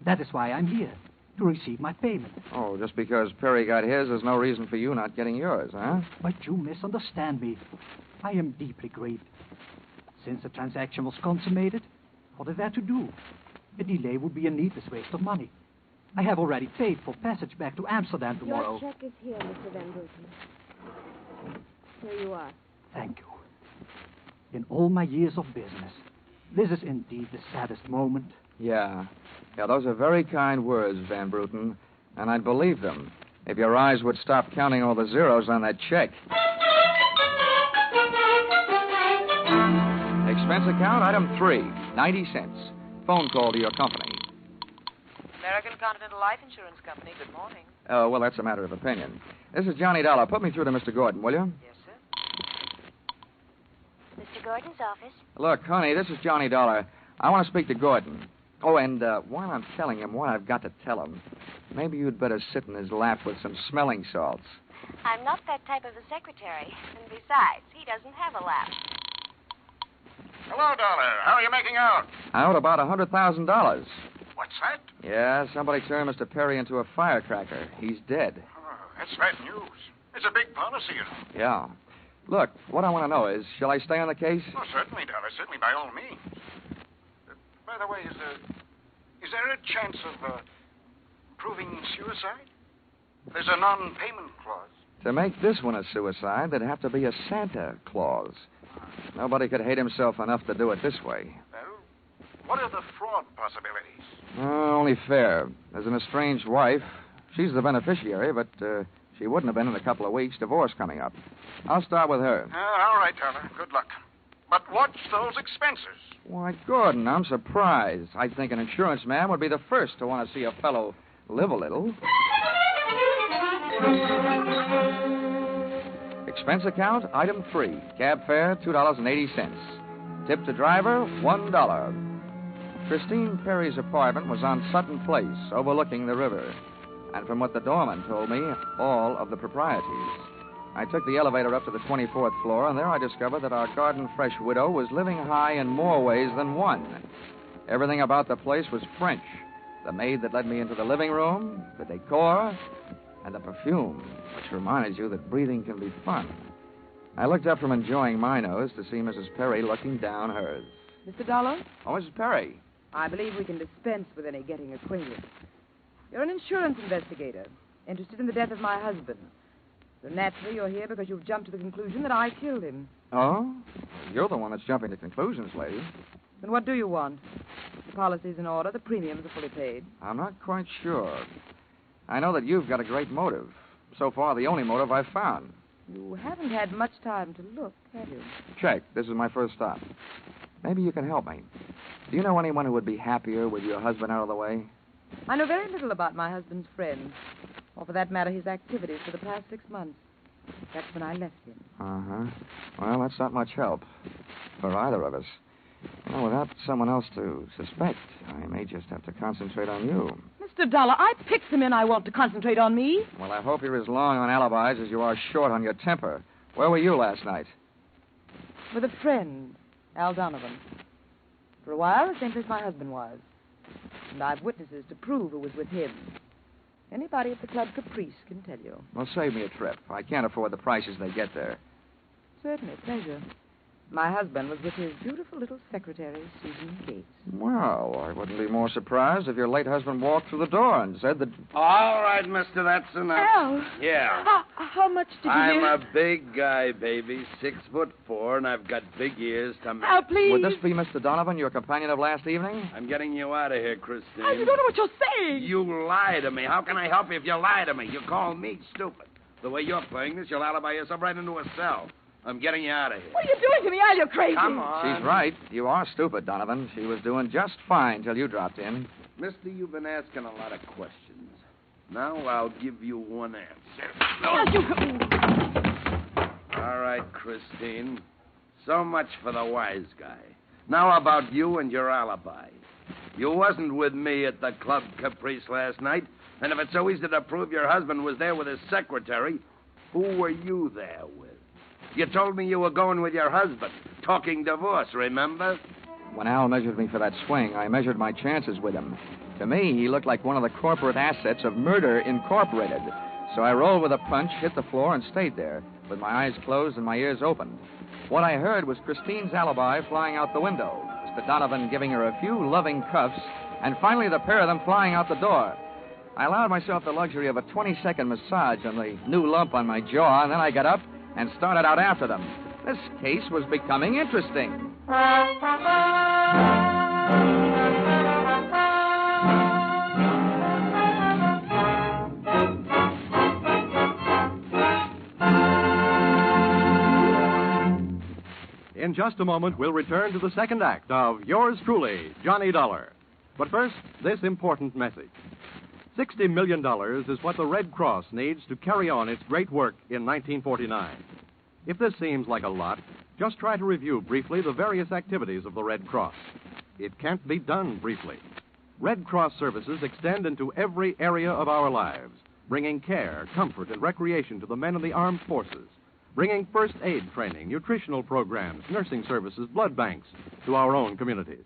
Speaker 18: that is why I'm here, to receive my payment.
Speaker 2: Oh, just because Perry got his, there's no reason for you not getting yours, huh?
Speaker 18: But you misunderstand me. I am deeply grieved. Since the transaction was consummated, what is there to do? A delay would be a needless waste of money. I have already paid for passage back to Amsterdam tomorrow.
Speaker 16: Your check is here, Mr. Van Bruten. Here you are.
Speaker 18: Thank you. In all my years of business, this is indeed the saddest moment.
Speaker 2: Yeah, those are very kind words, Van Bruten, and I'd believe them if your eyes would stop counting all the zeros on that check. Expense account, item 3, 90 cents. Phone call to your company.
Speaker 19: American Continental Life Insurance Company, good morning.
Speaker 2: Oh, well, that's a matter of opinion. This is Johnny Dollar. Put me through to Mr. Gordon, will you?
Speaker 19: Yes, sir.
Speaker 20: Mr. Gordon's office.
Speaker 2: Look, honey, this is Johnny Dollar. I want to speak to Gordon. Oh, and while I'm telling him what I've got to tell him, maybe you'd better sit in his lap with some smelling salts.
Speaker 20: I'm not that type of a secretary. And besides, he doesn't have a lap.
Speaker 3: Hello, Dollar. How are you making out?
Speaker 2: I owed about $100,000.
Speaker 3: What's that?
Speaker 2: Yeah, somebody turned Mr. Perry into a firecracker. He's dead.
Speaker 3: Oh, that's bad news. It's a big policy, you know.
Speaker 2: Yeah. Look, what I want to know is, shall I stay on the case?
Speaker 3: Oh, certainly, Dollar. Certainly, by all means. By the way, is there a chance of proving suicide? There's a non-payment clause.
Speaker 2: To make this one a suicide, there'd have to be a Santa clause. Nobody could hate himself enough to do it this way.
Speaker 3: Well, what are the fraud possibilities?
Speaker 2: Only fair. There's an estranged wife. She's the beneficiary, but she wouldn't have been in a couple of weeks. Divorce coming up. I'll start with her.
Speaker 3: All right, Dollar. Good luck. But watch those expenses.
Speaker 2: Why, Gordon, I'm surprised. I think an insurance man would be the first to want to see a fellow live a little. Expense account, item 3. Cab fare, $2.80. Tip to driver, $1. Christine Perry's apartment was on Sutton Place, overlooking the river. And from what the doorman told me, all of the proprieties. I took the elevator up to the 24th floor, and there I discovered that our garden-fresh widow was living high in more ways than one. Everything about the place was French. the maid that led me into the living room, the decor, and the perfume, which reminded you that breathing can be fun. I looked up from enjoying my nose to see Mrs. Perry looking down hers.
Speaker 19: Mr. Dollar?
Speaker 2: Oh, Mrs. Perry.
Speaker 19: I believe we can dispense with any getting acquainted. You're an insurance investigator, interested in the death of my husband. So naturally, you're here because you've jumped to the conclusion that I killed him.
Speaker 2: Oh? You're the one that's jumping to conclusions, lady.
Speaker 19: Then what do you want? The policy's in order. The premiums are fully paid.
Speaker 2: I'm not quite sure. I know that you've got a great motive. So far, the only motive I've found.
Speaker 19: You haven't had much time to look, have you?
Speaker 2: Check. This is my first stop. Maybe you can help me. Do you know anyone who would be happier with your husband out of the way?
Speaker 19: I know very little about my husband's friends, or for that matter, his activities for the past 6 months. That's when I left him.
Speaker 2: Uh-huh. Well, that's not much help for either of us. Well, without someone else to suspect, I may just have to concentrate on you.
Speaker 19: Mr. Dollar, I picked the men I want to concentrate on me.
Speaker 2: Well, I hope you're as long on alibis as you are short on your temper. Where were you last night?
Speaker 19: With a friend, Al Donovan. For a while, the same place my husband was. And I've witnesses to prove who was with him. Anybody at the Club Caprice can tell you.
Speaker 2: Well, save me a trip. I can't afford the prices they get there.
Speaker 19: Certainly, pleasure. My husband was with his beautiful little secretary, Susan Gates.
Speaker 2: Well, I wouldn't be more surprised if your late husband walked through the door and said that...
Speaker 21: All right, mister, that's enough.
Speaker 19: Al!
Speaker 21: Yeah.
Speaker 19: How much did you
Speaker 21: I'm
Speaker 19: hear?
Speaker 21: a big guy, baby, 6'4", and I've got big ears to make.
Speaker 19: Al, please.
Speaker 2: Would this be Mr. Donovan, your companion of last evening?
Speaker 21: I'm getting you out of here, Christine.
Speaker 19: Al, you don't know what you're saying.
Speaker 21: You lie to me. How can I help you if you lie to me? You call me stupid. The way you're playing this, you'll alibi yourself right into a cell. I'm getting you out of here.
Speaker 19: What are you doing to me, Al? You're crazy.
Speaker 21: Come on.
Speaker 2: She's right. You are stupid, Donovan. She was doing just fine till you dropped in.
Speaker 21: Mister, you've been asking a lot of questions. Now I'll give you one answer. All right, Christine. So much for the wise guy. Now about you and your alibi. You wasn't with me at the Club Caprice last night, and if it's so easy to prove your husband was there with his secretary, who were you there with? You told me you were going with your husband, talking divorce, remember?
Speaker 2: When Al measured me for that swing, I measured my chances with him. To me, he looked like one of the corporate assets of Murder Incorporated. So I rolled with a punch, hit the floor, and stayed there, with my eyes closed and my ears open. What I heard was Christine's alibi flying out the window, Mr. Donovan giving her a few loving cuffs, and finally the pair of them flying out the door. I allowed myself the luxury of a 20-second massage on the new lump on my jaw, and then I got up and started out after them. This case was becoming interesting.
Speaker 15: In just a moment, we'll return to the second act of Yours Truly, Johnny Dollar. But first, this important message. $60 million is what the Red Cross needs to carry on its great work in 1949. If this seems like a lot, just try to review briefly the various activities of the Red Cross. It can't be done briefly. Red Cross services extend into every area of our lives, bringing care, comfort, and recreation to the men in the armed forces, bringing first aid training, nutritional programs, nursing services, blood banks to our own communities.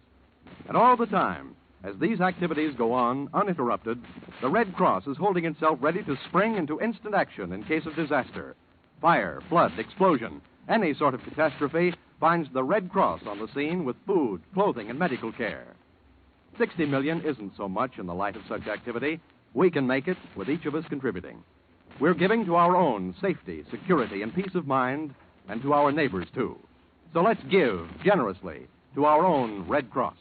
Speaker 15: And all the time, as these activities go on uninterrupted, the Red Cross is holding itself ready to spring into instant action in case of disaster. Fire, flood, explosion, any sort of catastrophe finds the Red Cross on the scene with food, clothing, and medical care. $60 million isn't so much in the light of such activity. We can make it with each of us contributing. We're giving to our own safety, security, and peace of mind, and to our neighbors, too. So let's give generously to our own Red Cross.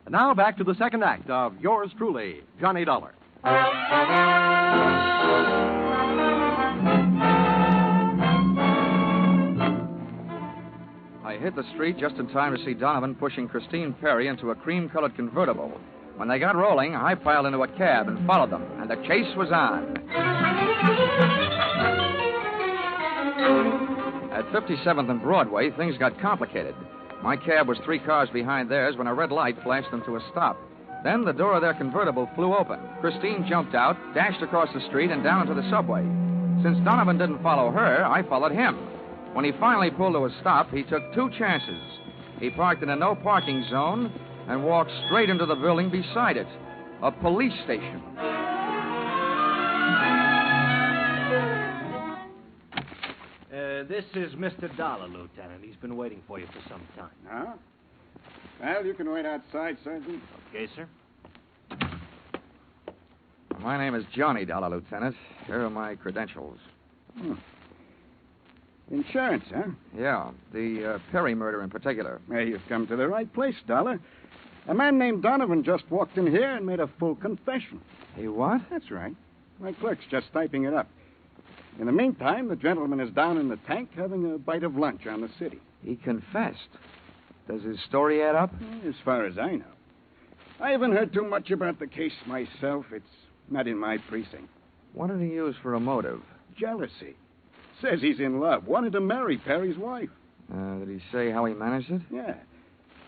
Speaker 15: And now back to the second act of Yours Truly, Johnny Dollar.
Speaker 2: I hit the street just in time to see Donovan pushing Christine Perry into a cream-colored convertible. When they got rolling, I piled into a cab and followed them, and the chase was on. At 57th and Broadway, things got complicated. My cab was 3 cars behind theirs when a red light flashed them to a stop. Then the door of their convertible flew open. Christine jumped out, dashed across the street, and down to the subway. Since Donovan didn't follow her, I followed him. When he finally pulled to a stop, he took 2 chances. He parked in a no-parking zone and walked straight into the building beside it. a police station.
Speaker 17: This is Mr. Dollar, Lieutenant. He's been waiting for you for some time.
Speaker 3: Huh? Well, you can wait outside, Sergeant.
Speaker 17: Okay, sir.
Speaker 2: My name is Johnny Dollar, Lieutenant. Here are my credentials.
Speaker 3: Insurance, huh?
Speaker 2: Yeah, the Perry murder in particular.
Speaker 3: Well, you've come to the right place, Dollar. A man named Donovan just walked in here and made a full confession.
Speaker 2: He what?
Speaker 3: That's right. My clerk's just typing it up. In the meantime, the gentleman is down in the tank having a bite of lunch on the city.
Speaker 2: He confessed. Does his story add up?
Speaker 3: As far as I know. I haven't heard too much about the case myself. It's not in my precinct.
Speaker 2: What did he use for a motive?
Speaker 3: Jealousy. Says he's in love. Wanted to marry Perry's wife.
Speaker 2: Did he say how he managed it?
Speaker 3: Yeah.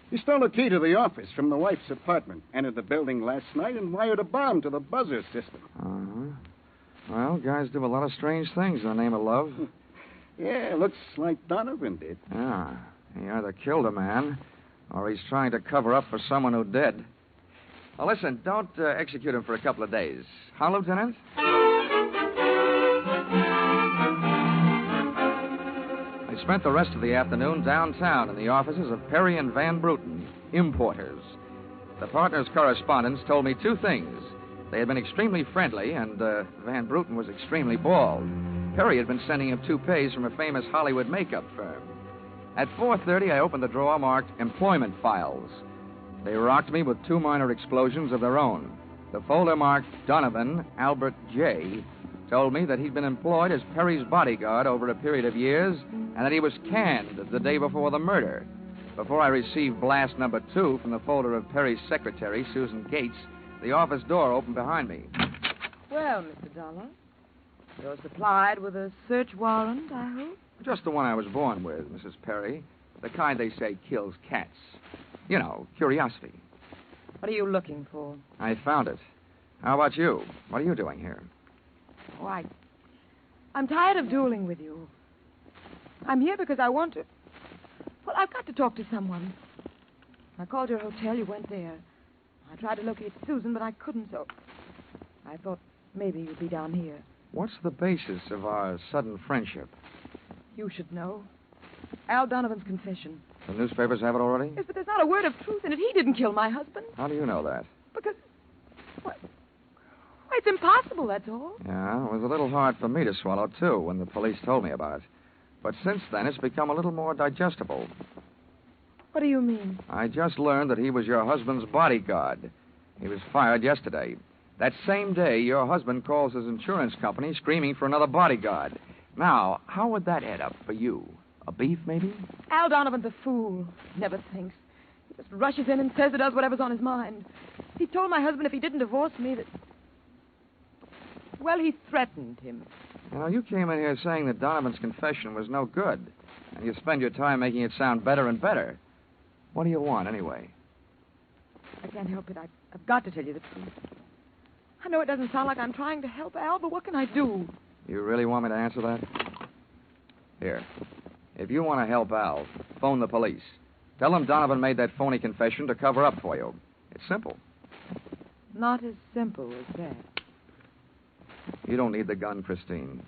Speaker 3: He stole a key to the office from the wife's apartment, entered the building last night, and wired a bomb to the buzzer system.
Speaker 2: Uh-huh. Well, guys do a lot of strange things in the name of love.
Speaker 3: Yeah, looks like Donovan did.
Speaker 2: Yeah. He either killed a man, or he's trying to cover up for someone who did. Now, listen, don't execute him for a couple of days. Huh, Lieutenant? I spent the rest of the afternoon downtown in the offices of Perry and Van Bruten, importers. The partners' correspondents told me two things. They had been extremely friendly, and Van Bruten was extremely bald. Perry had been sending him toupees from a famous Hollywood makeup firm. At 4:30, I opened the drawer marked Employment Files. They rocked me with two minor explosions of their own. The folder marked Donovan Albert J. told me that he'd been employed as Perry's bodyguard over a period of years and that he was canned the day before the murder. Before I received blast number 2 from the folder of Perry's secretary, Susan Gates, the office door opened behind me.
Speaker 19: Well, Mr. Dollar, you're supplied with a search warrant, I hope?
Speaker 2: Just the one I was born with, Mrs. Perry. The kind they say kills cats. You know, curiosity.
Speaker 19: What are you looking for?
Speaker 2: I found it. How about you? What are you doing here?
Speaker 19: Oh, I'm tired of dueling with you. I'm here because I want to. Well, I've got to talk to someone. I called your hotel. You went there. I tried to locate Susan, but I couldn't, so I thought maybe you'd be down here.
Speaker 2: What's the basis of our sudden friendship?
Speaker 19: You should know. Al Donovan's confession.
Speaker 2: The newspapers have it already?
Speaker 19: Yes, but there's not a word of truth in it. He didn't kill my husband.
Speaker 2: How do you know that?
Speaker 19: Because, well, it's impossible, that's all.
Speaker 2: Yeah, it was a little hard for me to swallow, too, when the police told me about it. But since then, it's become a little more digestible.
Speaker 19: What do you mean?
Speaker 2: I just learned that he was your husband's bodyguard. He was fired yesterday. That same day, your husband calls his insurance company screaming for another bodyguard. Now, how would that add up for you? A beef, maybe?
Speaker 19: Al Donovan's a fool. He never thinks. He just rushes in and says or does whatever's on his mind. He told my husband if he didn't divorce me that... Well, he threatened him.
Speaker 2: You know, you came in here saying that Donovan's confession was no good, and you spend your time making it sound better and better. What do you want, anyway?
Speaker 19: I can't help it. I've got to tell you the truth. I know it doesn't sound like I'm trying to help Al, but what can I do?
Speaker 2: You really want me to answer that? Here. If you want to help Al, phone the police. Tell them Donovan made that phony confession to cover up for you. It's simple.
Speaker 19: Not as simple as that.
Speaker 2: You don't need the gun, Christine.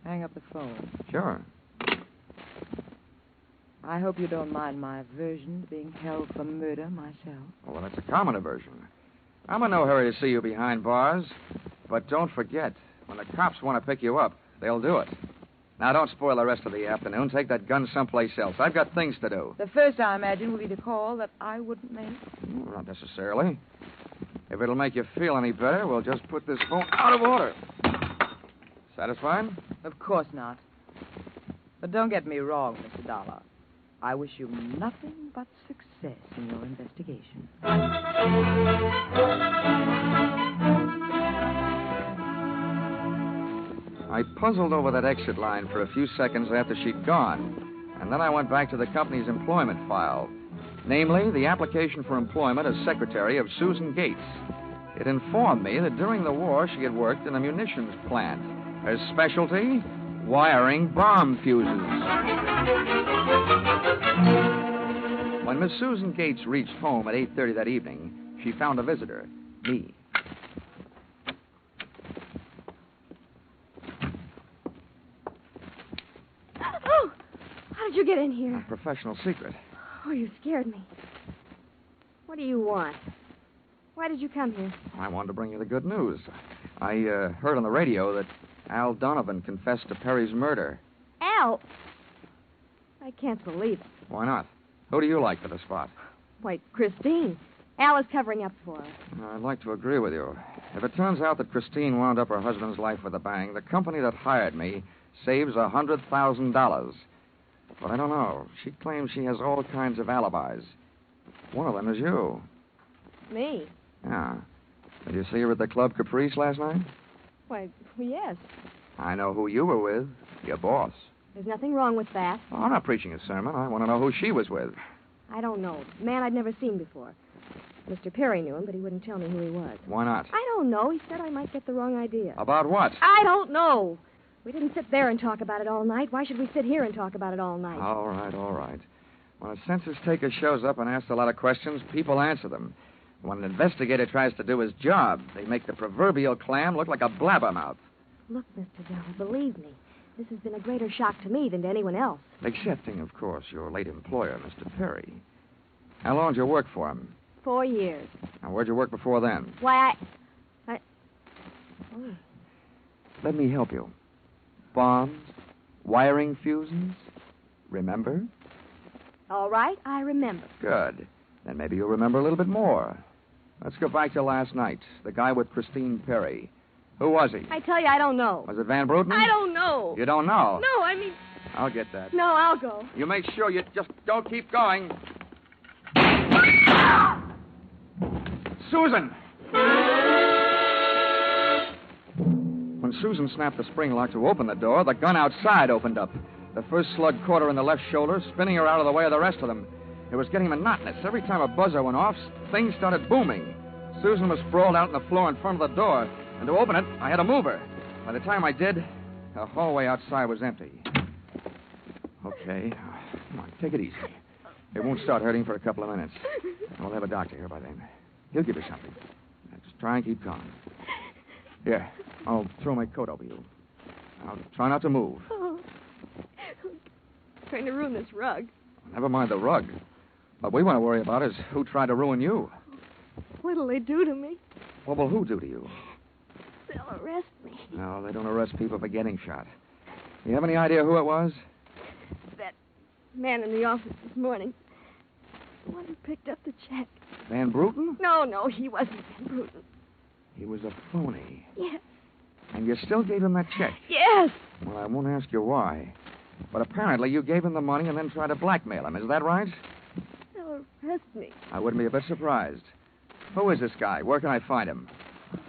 Speaker 19: Hang up the phone.
Speaker 2: Sure.
Speaker 19: I hope you don't mind my aversion to being held for murder myself.
Speaker 2: Well, that's a common aversion. I'm in no hurry to see you behind bars. But don't forget, when the cops want to pick you up, they'll do it. Now, don't spoil the rest of the afternoon. Take that gun someplace else. I've got things to do.
Speaker 19: The first, I imagine, will be the call that I wouldn't make.
Speaker 2: Not necessarily. If it'll make you feel any better, we'll just put this phone out of order. Satisfied?
Speaker 19: Of course not. But don't get me wrong, Mr. Dollar. I wish you nothing but success in your investigation.
Speaker 2: I puzzled over that exit line for a few seconds after she'd gone, and then I went back to the company's employment file. Namely, the application for employment as secretary of Susan Gates. It informed me that during the war she had worked in a munitions plant. Her specialty, wiring bomb fuses. When Miss Susan Gates reached home at 8:30 that evening, she found a visitor. Me.
Speaker 16: Oh! How did you get in here?
Speaker 2: A professional secret.
Speaker 16: Oh, you scared me. What do you want? Why did you come here?
Speaker 2: I wanted to bring you the good news. I heard on the radio that Al Donovan confessed to Perry's murder.
Speaker 16: Al! I can't believe it.
Speaker 2: Why not? Who do you like for the spot?
Speaker 16: Why, Christine. Al is covering up for her.
Speaker 2: I'd like to agree with you. If it turns out that Christine wound up her husband's life with a bang, the company that hired me saves $100,000. But I don't know. She claims she has all kinds of alibis. One of them is you.
Speaker 16: Me?
Speaker 2: Yeah. Did you see her at the Club Caprice last night?
Speaker 16: Why, yes.
Speaker 2: I know who you were with. Your boss.
Speaker 16: There's nothing wrong with that.
Speaker 2: Oh, I'm not preaching a sermon. I want to know who she was with.
Speaker 16: I don't know. A man I'd never seen before. Mr. Perry knew him, but he wouldn't tell me who he was.
Speaker 2: Why not?
Speaker 16: I don't know. He said I might get the wrong idea.
Speaker 2: About what?
Speaker 16: I don't know. We didn't sit there and talk about it all night. Why should we sit here and talk about it all night?
Speaker 2: All right, all right. When a census taker shows up and asks a lot of questions, people answer them. When an investigator tries to do his job, they make the proverbial clam look like a blabbermouth.
Speaker 16: Look, Mr. Dell, believe me, this has been a greater shock to me than to anyone else.
Speaker 2: Excepting, of course, your late employer, Mr. Perry. How long did you work for him?
Speaker 16: 4 years.
Speaker 2: Now, where'd you work before then?
Speaker 16: Why, I... Oh.
Speaker 2: Let me help you. Bombs, wiring fuses. Remember?
Speaker 16: All right, I remember.
Speaker 2: Good. Then maybe you'll remember a little bit more. Let's go back to last night. The guy with Christine Perry. Who was he?
Speaker 16: I tell you, I don't know.
Speaker 2: Was it Van Bruten?
Speaker 16: I don't know.
Speaker 2: You don't know?
Speaker 16: No, I mean...
Speaker 2: I'll get that.
Speaker 16: No, I'll go.
Speaker 2: You make sure you just don't keep going. Susan! When Susan snapped the spring lock to open the door, the gun outside opened up. The first slug caught her in the left shoulder, spinning her out of the way of the rest of them. It was getting monotonous. Every time a buzzer went off, things started booming. Susan was sprawled out on the floor in front of the door, and to open it, I had to move her. By the time I did, the hallway outside was empty. Okay. Come on, take it easy. It won't start hurting for a couple of minutes. We'll have a doctor here by then. He'll give you something. Now, just try and keep calm. Here, I'll throw my coat over you. Now, try not to move.
Speaker 16: Oh. Trying to ruin this rug.
Speaker 2: Never mind the rug. What we want to worry about is who tried to ruin you.
Speaker 16: What'll they do to me?
Speaker 2: What will who do to you?
Speaker 16: They'll arrest me.
Speaker 2: No, they don't arrest people for getting shot. You have any idea who it was?
Speaker 16: That man in the office this morning. The one who picked up the check.
Speaker 2: Van Bruten?
Speaker 16: No, he wasn't Van Bruten.
Speaker 2: He was a phony.
Speaker 16: Yes.
Speaker 2: And you still gave him that check?
Speaker 16: Yes.
Speaker 2: Well, I won't ask you why. But apparently you gave him the money and then tried to blackmail him. Is that right?
Speaker 16: They'll arrest me.
Speaker 2: I wouldn't be a bit surprised. Who is this guy? Where can I find him?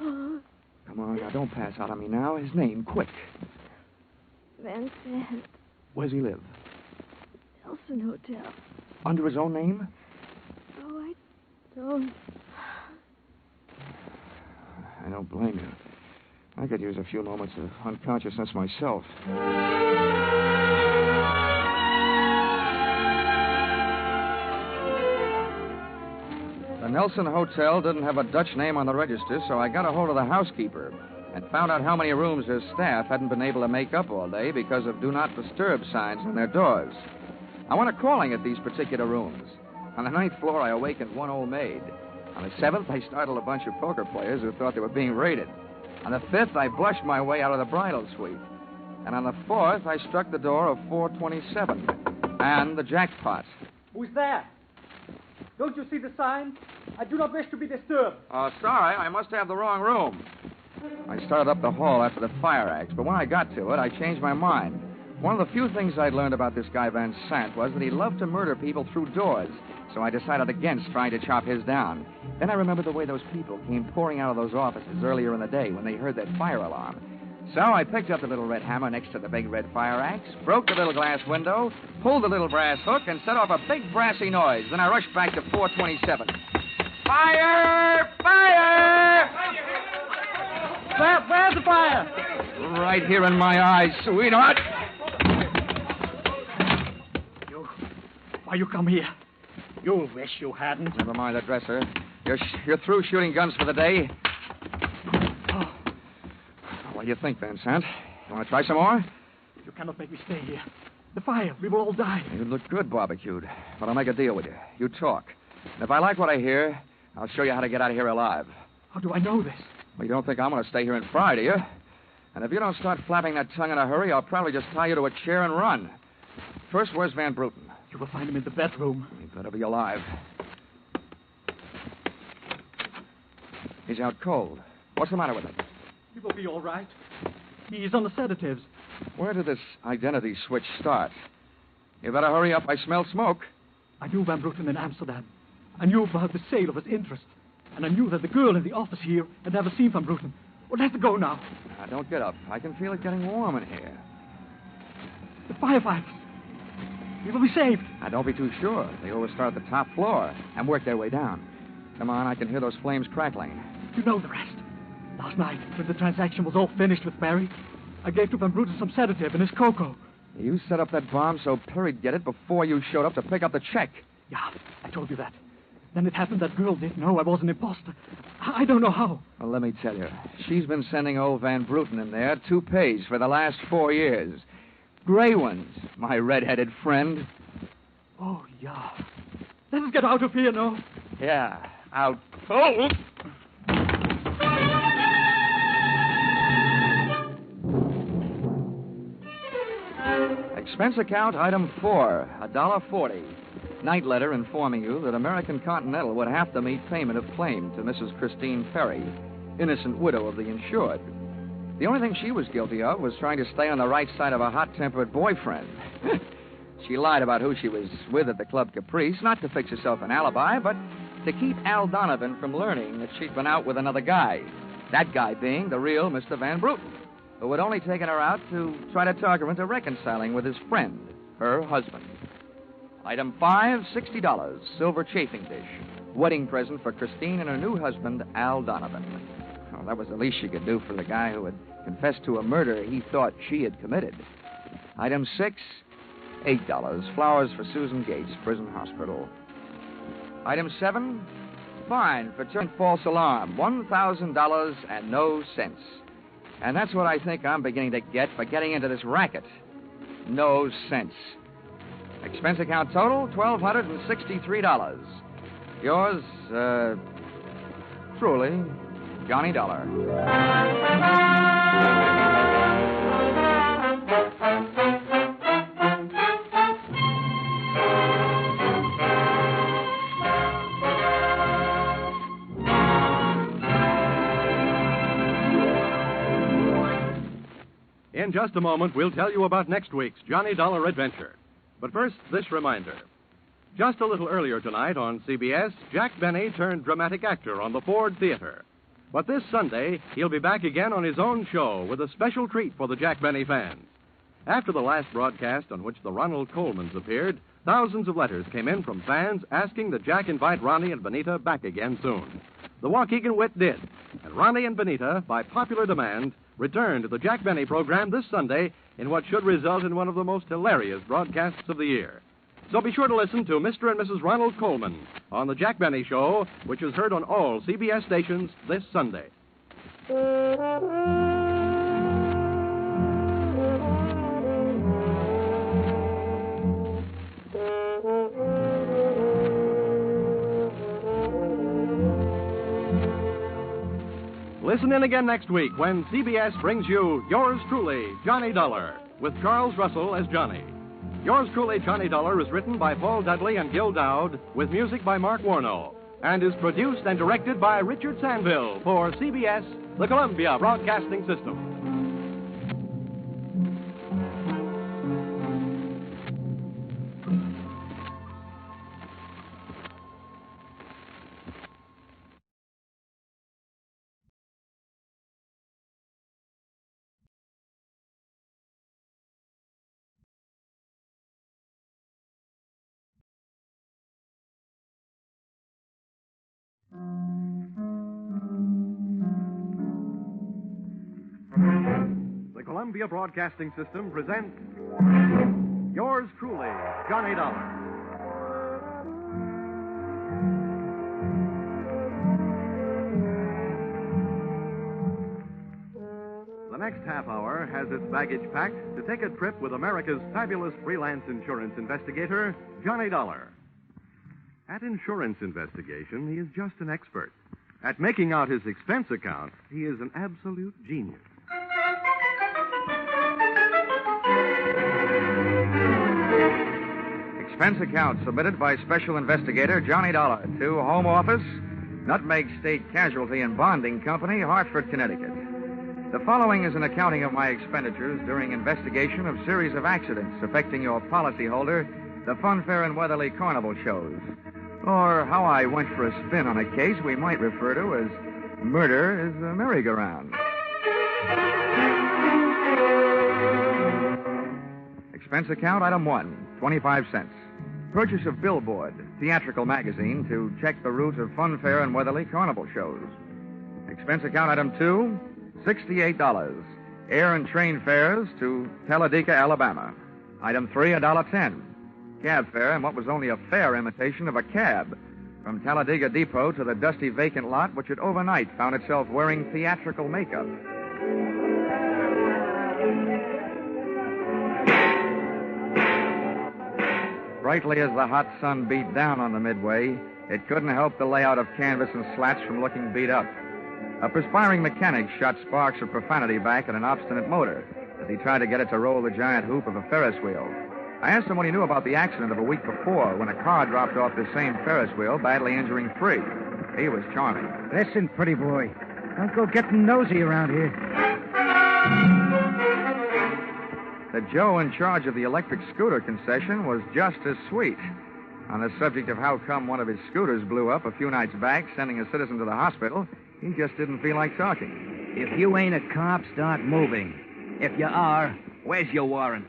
Speaker 16: Oh.
Speaker 2: Come on, now, don't pass out on me now. His name, quick.
Speaker 16: Van Sant.
Speaker 2: Where's he live?
Speaker 16: Nelson Hotel.
Speaker 2: Under his own name?
Speaker 16: Oh, I don't.
Speaker 2: I don't blame you. I could use a few moments of unconsciousness myself. The Nelson Hotel didn't have a Dutch name on the register, so I got a hold of the housekeeper and found out how many rooms her staff hadn't been able to make up all day because of Do Not Disturb signs on their doors. I went a-calling at these particular rooms. On the 9th floor, I awakened one old maid. On the 7th, I startled a bunch of poker players who thought they were being raided. On the 5th, I blushed my way out of the bridal suite. And on the 4th, I struck the door of 427 and the jackpot.
Speaker 8: Who's there? Don't you see the sign? I do not wish to be disturbed.
Speaker 2: Oh, sorry, I must have the wrong room. I started up the hall after the fire axe, but when I got to it, I changed my mind. One of the few things I'd learned about this guy Van Sant was that he loved to murder people through doors, so I decided against trying to chop his down. Then I remembered the way those people came pouring out of those offices earlier in the day when they heard that fire alarm. So I picked up the little red hammer next to the big red fire axe, broke the little glass window, pulled the little brass hook, and set off a big brassy noise. Then I rushed back to 427. Fire! Fire!
Speaker 8: Where's the fire?
Speaker 2: Right here in my eyes, sweetheart.
Speaker 8: Why you come here? You wish you hadn't.
Speaker 2: Never mind the dresser. You're through shooting guns for the day? What do you think, Vincent? You want to try some more?
Speaker 18: You cannot make me stay here. The fire. We will all die.
Speaker 2: You look good barbecued, but I'll make a deal with you. You talk. And if I like what I hear, I'll show you how to get out of here alive.
Speaker 18: How do I know this?
Speaker 2: Well, you don't think I'm going to stay here and fry, do you? And if you don't start flapping that tongue in a hurry, I'll probably just tie you to a chair and run. First, where's Van Bruten?
Speaker 18: You will find him in the bedroom.
Speaker 2: He better be alive. He's out cold. What's the matter with him?
Speaker 18: He will be all right. He is on the sedatives.
Speaker 2: Where did this identity switch start? You better hurry up. I smell smoke.
Speaker 18: I knew Van Bruten in Amsterdam. I knew about the sale of his interest. And I knew that the girl in the office here had never seen Van Bruten. Well, let's go now.
Speaker 2: Now, don't get up. I can feel it getting warm in here.
Speaker 18: The firefighters. We will be saved.
Speaker 2: Now, don't be too sure. They always start at the top floor and work their way down. Come on, I can hear those flames crackling.
Speaker 18: You know the rest. Last night, when the transaction was all finished with Barry, I gave to Van Bruten some sedative and his cocoa.
Speaker 2: You set up that bomb so Perry'd get it before you showed up to pick up the check.
Speaker 18: Yeah, I told you that. Then it happened that girl didn't know I was an imposter. I don't know how.
Speaker 2: Well, let me tell you. She's been sending old Van Bruten in there toupees for the last 4 years. Gray ones, my red-headed friend.
Speaker 18: Oh, yeah. Let us get out of here, no?
Speaker 2: Yeah, out cold. Expense account item 4, $1.40. Night letter informing you that American Continental would have to meet payment of claim to Mrs. Christine Perry, innocent widow of the insured. The only thing she was guilty of was trying to stay on the right side of a hot-tempered boyfriend. She lied about who she was with at the Club Caprice, not to fix herself an alibi, but to keep Al Donovan from learning that she'd been out with another guy. That guy being the real Mr. Van Bruten, who had only taken her out to try to talk her into reconciling with his friend, her husband. Item 5, $60, silver chafing dish. Wedding present for Christine and her new husband, Al Donovan. Well, that was the least she could do for the guy who had confessed to a murder he thought she had committed. Item 6, $8, flowers for Susan Gates, prison hospital. Item 7, fine for turning false alarm, $1,000 and no cents. And that's what I think I'm beginning to get for getting into this racket. No sense. Expense account total, $1,263. Yours, truly, Johnny Dollar.
Speaker 15: In just a moment, we'll tell you about next week's Johnny Dollar Adventure. But first, this reminder. Just a little earlier tonight on CBS, Jack Benny turned dramatic actor on the Ford Theater. But this Sunday, he'll be back again on his own show with a special treat for the Jack Benny fans. After the last broadcast on which the Ronald Colemans appeared, thousands of letters came in from fans asking that Jack invite Ronnie and Benita back again soon. The Waukegan Wit did, and Ronnie and Benita, by popular demand, returned to the Jack Benny program this Sunday in what should result in one of the most hilarious broadcasts of the year. So be sure to listen to Mr. and Mrs. Ronald Coleman on the Jack Benny Show, which is heard on all CBS stations this Sunday. Listen in again next week when CBS brings you Yours Truly, Johnny Dollar, with Charles Russell as Johnny. Yours Truly, Johnny Dollar is written by Paul Dudley and Gil Dowd, with music by Mark Warnow, and is produced and directed by Richard Sanville for CBS, the Columbia Broadcasting System. The Columbia Broadcasting System presents Yours Truly, Johnny Dollar.
Speaker 1: The next half hour has its baggage packed to take a trip with America's fabulous freelance insurance investigator, Johnny Dollar. At insurance investigation, he is just an expert. At making out his expense account, he is an absolute genius.
Speaker 2: Expense account submitted by Special Investigator Johnny Dollar to Home Office, Nutmeg State Casualty and Bonding Company, Hartford, Connecticut. The following is an accounting of my expenditures during investigation of series of accidents affecting your policyholder, the Funfair and Weatherly Carnival shows, or how I went for a spin on a case we might refer to as murder is a merry-go-round. Expense account item 1, 25 cents. Purchase of Billboard, theatrical magazine, to check the route of Funfair and Weatherly Carnival shows. Expense account item 2, $68. Air and train fares to Talladega, Alabama. Item 3, $1.10. Cab fare and what was only a fair imitation of a cab from Talladega Depot to the dusty vacant lot which had overnight found itself wearing theatrical makeup. Brightly as the hot sun beat down on the midway, it couldn't help the layout of canvas and slats from looking beat up. A perspiring mechanic shot sparks of profanity back at an obstinate motor as he tried to get it to roll the giant hoop of a Ferris wheel. I asked him what he knew about the accident of a week before when a car dropped off the same Ferris wheel, badly injuring 3. He was charming.
Speaker 4: Listen, pretty boy, don't go getting nosy around here.
Speaker 2: The Joe in charge of the electric scooter concession was just as sweet. On the subject of how come one of his scooters blew up a few nights back, sending a citizen to the hospital, he just didn't feel like talking.
Speaker 4: If you ain't a cop, start moving. If you are, where's your warrant?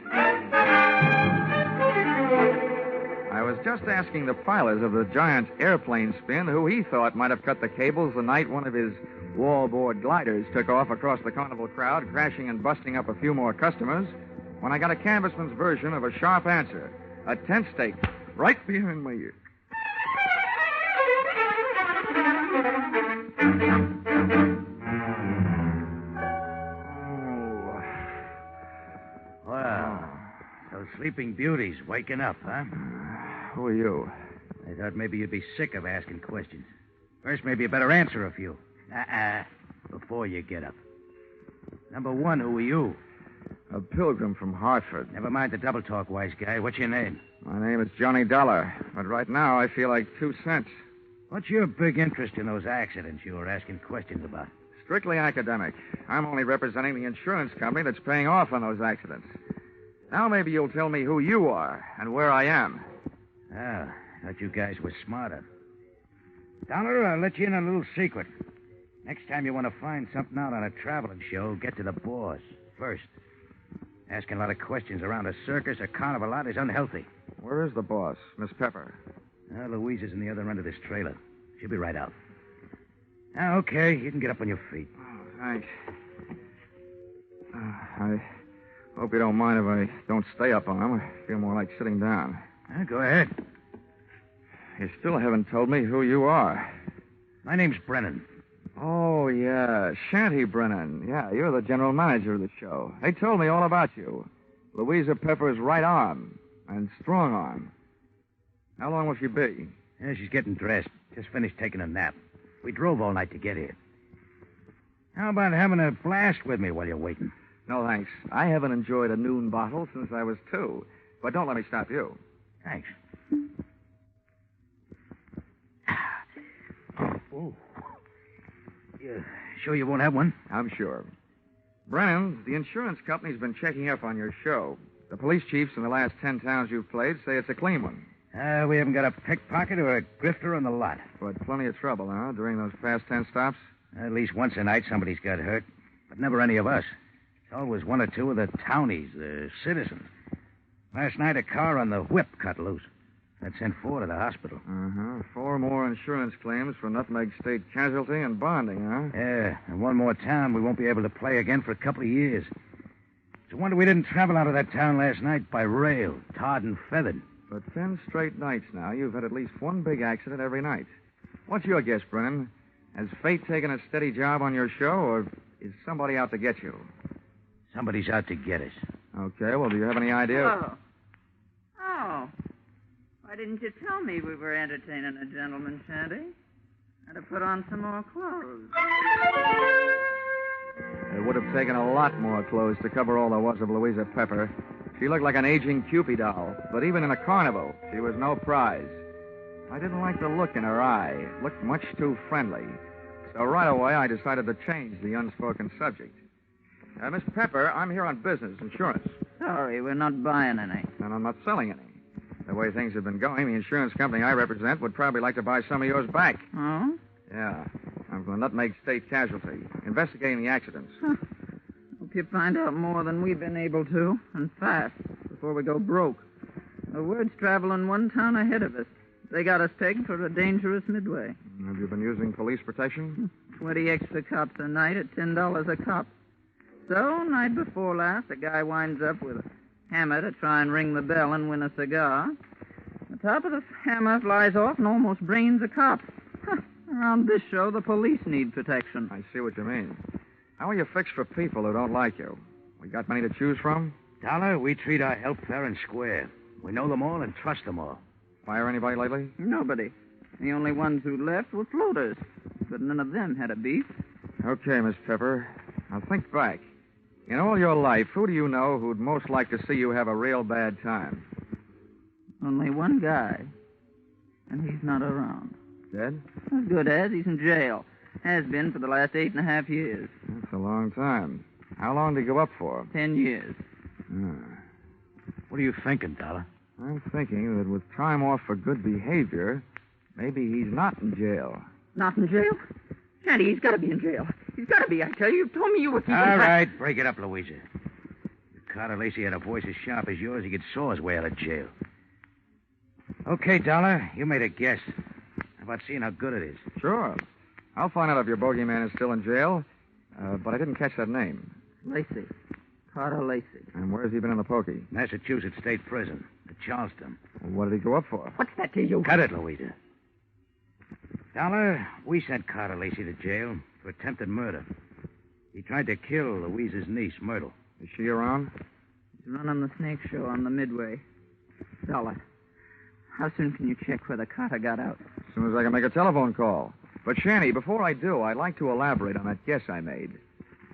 Speaker 2: I was just asking the pilot of the giant airplane spin who he thought might have cut the cables the night one of his wallboard gliders took off across the carnival crowd, crashing and busting up a few more customers, when I got a canvassman's version of a sharp answer, a tent stake right behind my ear.
Speaker 4: Well, those sleeping beauties waking up, huh?
Speaker 2: Who are you?
Speaker 4: I thought maybe you'd be sick of asking questions. First, maybe you better answer a few. Before you get up. Number 1, who are you?
Speaker 2: A pilgrim from Hartford.
Speaker 4: Never mind the double talk, wise guy. What's your name?
Speaker 2: My name is Johnny Dollar, but right now I feel like 2 cents.
Speaker 4: What's your big interest in those accidents you were asking questions about?
Speaker 2: Strictly academic. I'm only representing the insurance company that's paying off on those accidents. Now maybe you'll tell me who you are and where I am.
Speaker 4: Ah, thought you guys were smarter. Dollar, I'll let you in on a little secret. Next time you want to find something out on a traveling show, get to the boss first. Asking a lot of questions around a circus or carnival lot is unhealthy.
Speaker 2: Where is the boss, Miss Pepper?
Speaker 4: Louise is in the other end of this trailer. She'll be right out. Okay, you can get up on your feet.
Speaker 2: Oh, thanks. I hope you don't mind if I don't stay up on him. I feel more like sitting down.
Speaker 4: Go ahead.
Speaker 2: You still haven't told me who you are.
Speaker 4: My name's Brennan.
Speaker 2: Oh, yeah. Shanty Brennan. Yeah, you're the general manager of the show. They told me all about you. Louisa Pepper's right arm and strong arm. How long will she be?
Speaker 4: Yeah, she's getting dressed. Just finished taking a nap. We drove all night to get here. How about having a blast with me while you're waiting?
Speaker 2: No, thanks. I haven't enjoyed a noon bottle since I was 2. But don't let me stop you.
Speaker 4: Thanks. Oh. You sure you won't have one?
Speaker 2: I'm sure. Brennan, the insurance company's been checking up on your show. The police chiefs in the last 10 towns you've played say it's a clean one.
Speaker 4: We haven't got a pickpocket or a grifter on the lot.
Speaker 2: But plenty of trouble, huh, during those past 10 stops?
Speaker 4: At least once a night somebody's got hurt. But never any of us. It's always 1 or 2 of the townies, the citizens. Last night a car on the whip cut loose. That sent 4 to the hospital.
Speaker 2: 4 more insurance claims for Nutmeg State Casualty and Bonding, huh?
Speaker 4: Yeah, and 1 more town we won't be able to play again for a couple of years. It's a wonder we didn't travel out of that town last night by rail, tarred and feathered.
Speaker 2: For 10 straight nights now, you've had at least 1 big accident every night. What's your guess, Brennan? Has fate taken a steady job on your show, or is somebody out to get you?
Speaker 4: Somebody's out to get us.
Speaker 2: Okay, well, do you have any idea?
Speaker 6: Oh. Why didn't you tell me we were entertaining a gentleman, Shanty? I'd have put on some more clothes.
Speaker 2: It would have taken a lot more clothes to cover all there was of Louisa Pepper. She looked like an aging Cupid doll, but even in a carnival, she was no prize. I didn't like the look in her eye. It looked much too friendly. So right away, I decided to change the unspoken subject. Miss Pepper, I'm here on business, insurance.
Speaker 6: Sorry, we're not buying any.
Speaker 2: And I'm not selling any. The way things have been going, the insurance company I represent would probably like to buy some of yours back.
Speaker 6: Oh?
Speaker 2: Yeah. I'm from the Nutmeg State Casualty, investigating the accidents.
Speaker 6: Hope you find out more than we've been able to, and fast, before we go broke. The word's traveling one town ahead of us. They got us pegged for a dangerous midway.
Speaker 2: Have you been using police protection?
Speaker 6: 20 extra cops a night at $10 a cop. So, night before last, a guy winds up with a hammer to try and ring the bell and win a cigar. The top of the hammer flies off and almost brains a cop. Around this show, the police need protection.
Speaker 2: I see what you mean. How are you fixed for people who don't like you? We got many to choose from?
Speaker 4: Dollar, we treat our help fair and square. We know them all and trust them all.
Speaker 2: Fire anybody lately?
Speaker 6: Nobody. The only ones who left were floaters. But none of them had a beef.
Speaker 2: Okay, Miss Pepper. Now think back. In all your life, who do you know who'd most like to see you have a real bad time?
Speaker 6: Only one guy. And he's not around.
Speaker 2: Dead?
Speaker 6: As good as. He's in jail. Has been for the last 8.5 years.
Speaker 2: That's a long time. How long did he go up for?
Speaker 6: 10 years.
Speaker 4: What are you thinking, Dollar?
Speaker 2: I'm thinking that with time off for good behavior, maybe he's not in jail.
Speaker 6: Not in jail? Shanty, he's got to be in jail. He's got to be, I tell you. You told me you were keeping...
Speaker 4: All right, break it up, Louisa. If Carter Lacey had a voice as sharp as yours, he could saw his way out of jail. Okay, Dollar, you made a guess. How about seeing how good it is?
Speaker 2: Sure. I'll find out if your bogeyman is still in jail, but I didn't catch that name.
Speaker 6: Lacey. Carter Lacey.
Speaker 2: And where's he been in the pokey?
Speaker 4: Massachusetts State Prison, at Charleston.
Speaker 2: Well, what did he go up for?
Speaker 6: What's that to you?
Speaker 4: Cut it, Louisa. Dollar, we sent Carter Lacey to jail for attempted murder. He tried to kill Louisa's niece, Myrtle.
Speaker 2: Is she around?
Speaker 6: He's running the snake show on the Midway. Dollar, how soon can you check whether Carter got out?
Speaker 2: As soon as I can make a telephone call. But, Shanny, before I do, I'd like to elaborate on that guess I made.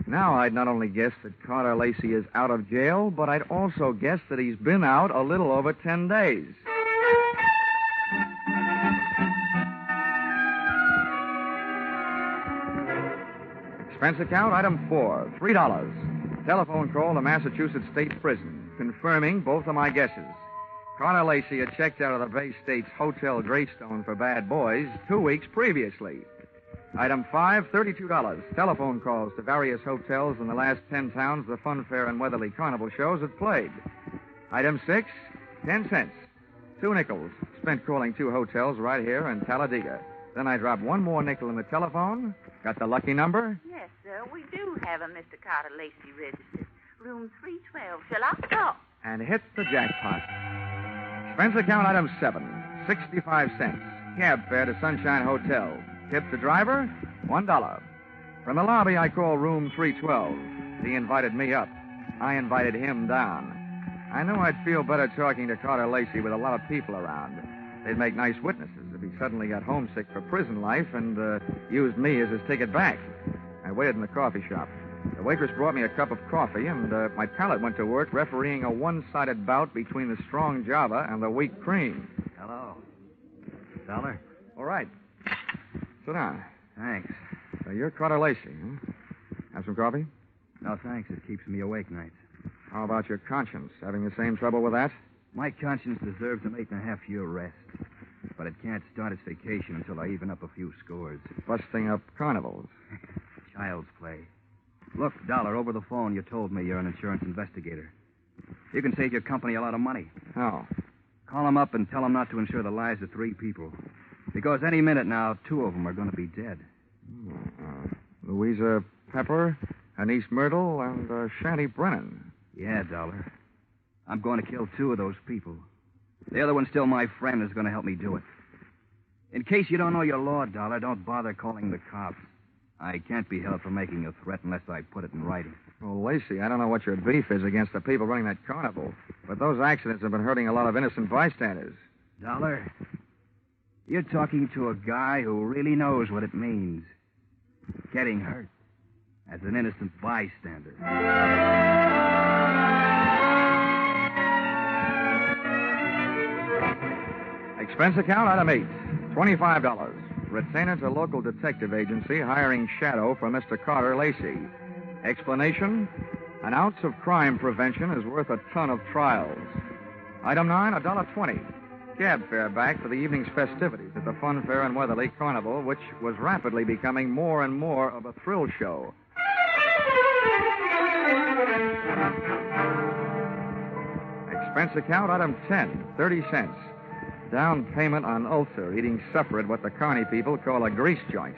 Speaker 2: Now, I'd not only guess that Carter Lacey is out of jail, but I'd also guess that he's been out a little over 10 days. Expense account, item 4, $3. Telephone call to Massachusetts State Prison, confirming both of my guesses. Carter Lacey had checked out of the Bay State's Hotel Greystone for bad boys 2 weeks previously. Item 5, $32. Telephone calls to various hotels in the last 10 towns the Fun Fair and Weatherly Carnival shows had played. Item 6, 10 cents. 2 nickels spent calling 2 hotels right here in Talladega. Then I dropped 1 more nickel in the telephone. Got the lucky number?
Speaker 5: Yes, sir. We do have a Mr. Carter Lacey registered. Room 312. Shall I call?
Speaker 2: And hit the jackpot. Expense account item 7, 65 cents. Cab fare to Sunshine Hotel. Tip the driver, $1. From the lobby, I called room 312. He invited me up. I invited him down. I knew I'd feel better talking to Carter Lacey with a lot of people around. They'd make nice witnesses if he suddenly got homesick for prison life and used me as his ticket back. I waited in the coffee shop. The waitress brought me a cup of coffee, and my palate went to work refereeing a one-sided bout between the strong Java and the weak cream.
Speaker 4: Hello. Dollar?
Speaker 2: All right. Sit down.
Speaker 22: Thanks.
Speaker 2: So you're Carter Lacey, huh? Have some coffee?
Speaker 22: No, thanks. It keeps me awake nights.
Speaker 2: How about your conscience? Having the same trouble with that?
Speaker 22: My conscience deserves an 8.5-year rest. But it can't start its vacation until I even up a few scores.
Speaker 2: Busting up carnivals.
Speaker 22: Child's play. Look, Dollar, over the phone you told me you're an insurance investigator. You can save your company a lot of money.
Speaker 2: How?
Speaker 22: Call them up and tell them not to insure the lives of 3 people. Because any minute now, 2 of them are going to be dead.
Speaker 2: Louisa Pepper, Anise Myrtle, and Shanty Brennan.
Speaker 22: Yeah, Dollar. I'm going to kill 2 of those people. The other one's still my friend and is going to help me do it. In case you don't know your law, Dollar, don't bother calling the cops. I can't be held for making a threat unless I put it in writing.
Speaker 2: Well, Lacey, I don't know what your beef is against the people running that carnival, but those accidents have been hurting a lot of innocent bystanders.
Speaker 4: Dollar, you're talking to a guy who really knows what it means. Getting hurt as an innocent bystander.
Speaker 2: Expense account, item 8, $25. Retainer to local detective agency hiring shadow for Mr. Carter Lacey. Explanation, an ounce of crime prevention is worth a ton of trials. Item 9, $1.20. Cab fare back for the evening's festivities at the Fun Fair and Weatherly Carnival, which was rapidly becoming more and more of a thrill show. Expense account, item 10, 30 cents. Down payment on ulcer, eating supper at what the Carney people call a grease joint.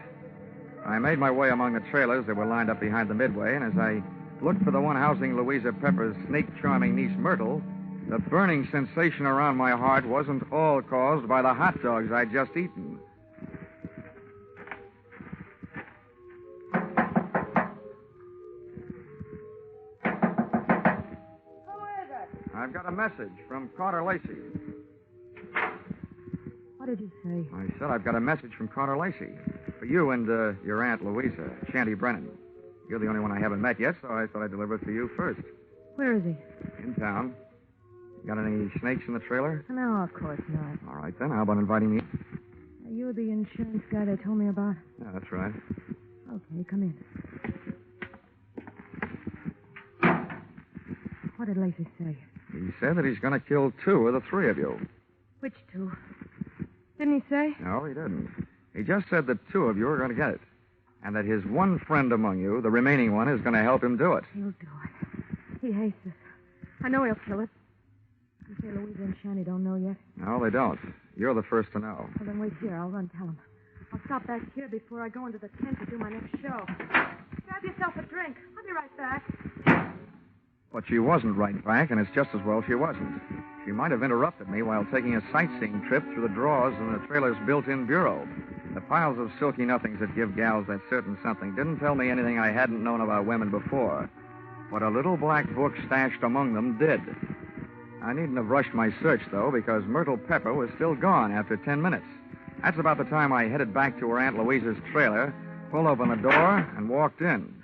Speaker 2: I made my way among the trailers that were lined up behind the midway, and as I looked for the one housing Louisa Pepper's snake-charming niece Myrtle, the burning sensation around my heart wasn't all caused by the hot dogs I'd just eaten. I've got a message from Carter Lacey.
Speaker 19: What did you say?
Speaker 2: I said I've got a message from Carter Lacey. For you and your Aunt Louisa, Shanty Brennan. You're the only one I haven't met yet, so I thought I'd deliver it to you first.
Speaker 19: Where is he?
Speaker 2: In town. Got any snakes in the trailer?
Speaker 19: No, of course not.
Speaker 2: All right, then. How about inviting me?
Speaker 19: Are you the insurance guy they told me about?
Speaker 2: Yeah, that's right.
Speaker 19: Okay, come in. What did Lacey say?
Speaker 2: He said that he's going to kill 2 of the 3 of you.
Speaker 19: Which 2? Didn't he say?
Speaker 2: No, he didn't. He just said that 2 of you are going to get it. And that his one friend among you, the remaining one, is going to help him do it.
Speaker 19: He'll do it. He hates us. I know he'll kill us. You say Louisa and Shanny don't know yet?
Speaker 2: No, they don't. You're the first to know.
Speaker 19: Well, then wait here. I'll run tell him. I'll stop back here before I go into the tent to do my next show. Grab yourself a drink. I'll be right back.
Speaker 2: But she wasn't right back, and it's just as well she wasn't. She might have interrupted me while taking a sightseeing trip through the drawers in the trailer's built-in bureau. The piles of silky nothings that give gals that certain something didn't tell me anything I hadn't known about women before. But a little black book stashed among them did. I needn't have rushed my search, though, because Myrtle Pepper was still gone after 10 minutes. That's about the time I headed back to her Aunt Louisa's trailer, pulled open the door, and walked in.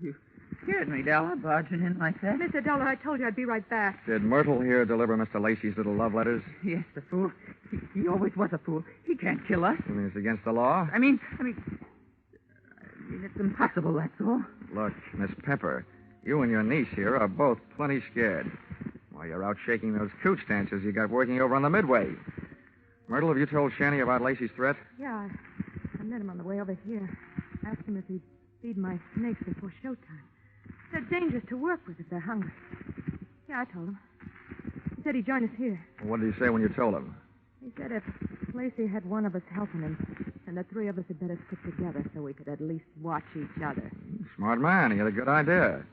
Speaker 6: You scared me, Della, barging in like that.
Speaker 19: Mr. Dollar, I told you I'd be right back.
Speaker 2: Did Myrtle here deliver Mr. Lacey's little love letters?
Speaker 6: Yes, the fool. He always was a fool. He can't kill us.
Speaker 2: You mean it's against the law?
Speaker 6: I mean, it's impossible, that's all.
Speaker 2: Look, Miss Pepper, you and your niece here are both plenty scared. While you're out shaking those cooch dancers you got working over on the midway. Myrtle, have you told Shanny about Lacey's threat?
Speaker 19: Yeah, I met him on the way over here. Asked him if he'd feed my snakes before showtime. They're dangerous to work with if they're hungry. Yeah, I told him. He said he'd join us here.
Speaker 2: What did he say when you told him?
Speaker 19: He said if Lacey had one of us helping him, then the 3 of us had better stick together so we could at least watch each other.
Speaker 2: Smart man. He had a good idea.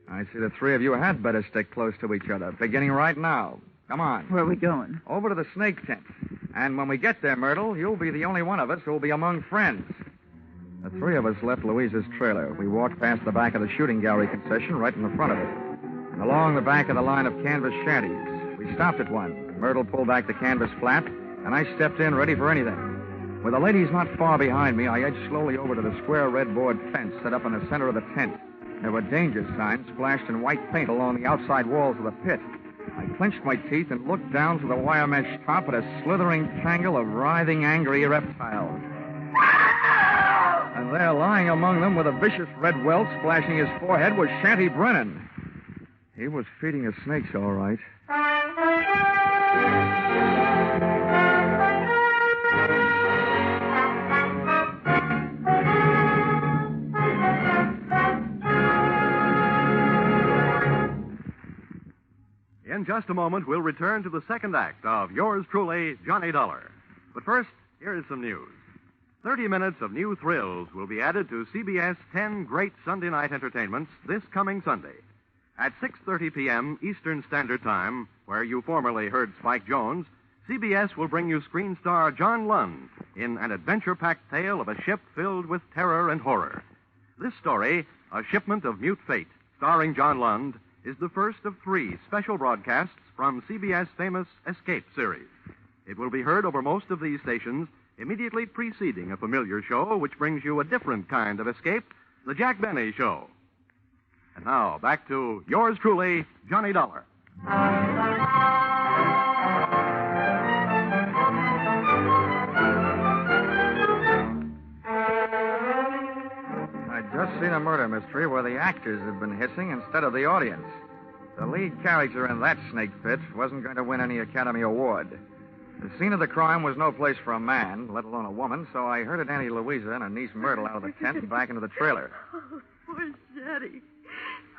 Speaker 2: I see the 3 of you had better stick close to each other, beginning right now. Come on.
Speaker 6: Where are we going?
Speaker 2: Over to the snake tent. And when we get there, Myrtle, you'll be the only one of us who'll be among friends. The 3 of us left Louisa's trailer. We walked past the back of the shooting gallery concession right in the front of it. And along the back of the line of canvas shanties. We stopped at one. Myrtle pulled back the canvas flap, and I stepped in ready for anything. With the ladies not far behind me, I edged slowly over to the square red board fence set up in the center of the tent. There were danger signs splashed in white paint along the outside walls of the pit. I clenched my teeth and looked down to the wire mesh top at a slithering tangle of writhing, angry reptiles. And there, lying among them with a vicious red welt splashing his forehead, was Shanty Brennan. He was feeding his snakes, all right.
Speaker 15: In just a moment, we'll return to the second act of yours truly, Johnny Dollar. But first, here is some news. 30 minutes of new thrills will be added to CBS 10 great Sunday night entertainments this coming Sunday. At 6:30 p.m. Eastern Standard Time, where you formerly heard Spike Jones, CBS will bring you screen star John Lund in an adventure-packed tale of a ship filled with terror and horror. This story, A Shipment of Mute Fate, starring John Lund, is the first of 3 special broadcasts from CBS' famous Escape series. It will be heard over most of these stations immediately preceding a familiar show which brings you a different kind of escape, The Jack Benny Show. And now, back to yours truly, Johnny Dollar.
Speaker 2: I'd just seen a murder mystery where the actors had been hissing instead of the audience. The lead character in that snake pit wasn't going to win any Academy Award. The scene of the crime was no place for a man, let alone a woman, so I herded Auntie Louisa and her niece Myrtle out of the tent and back into the trailer.
Speaker 6: Oh, poor Shetty.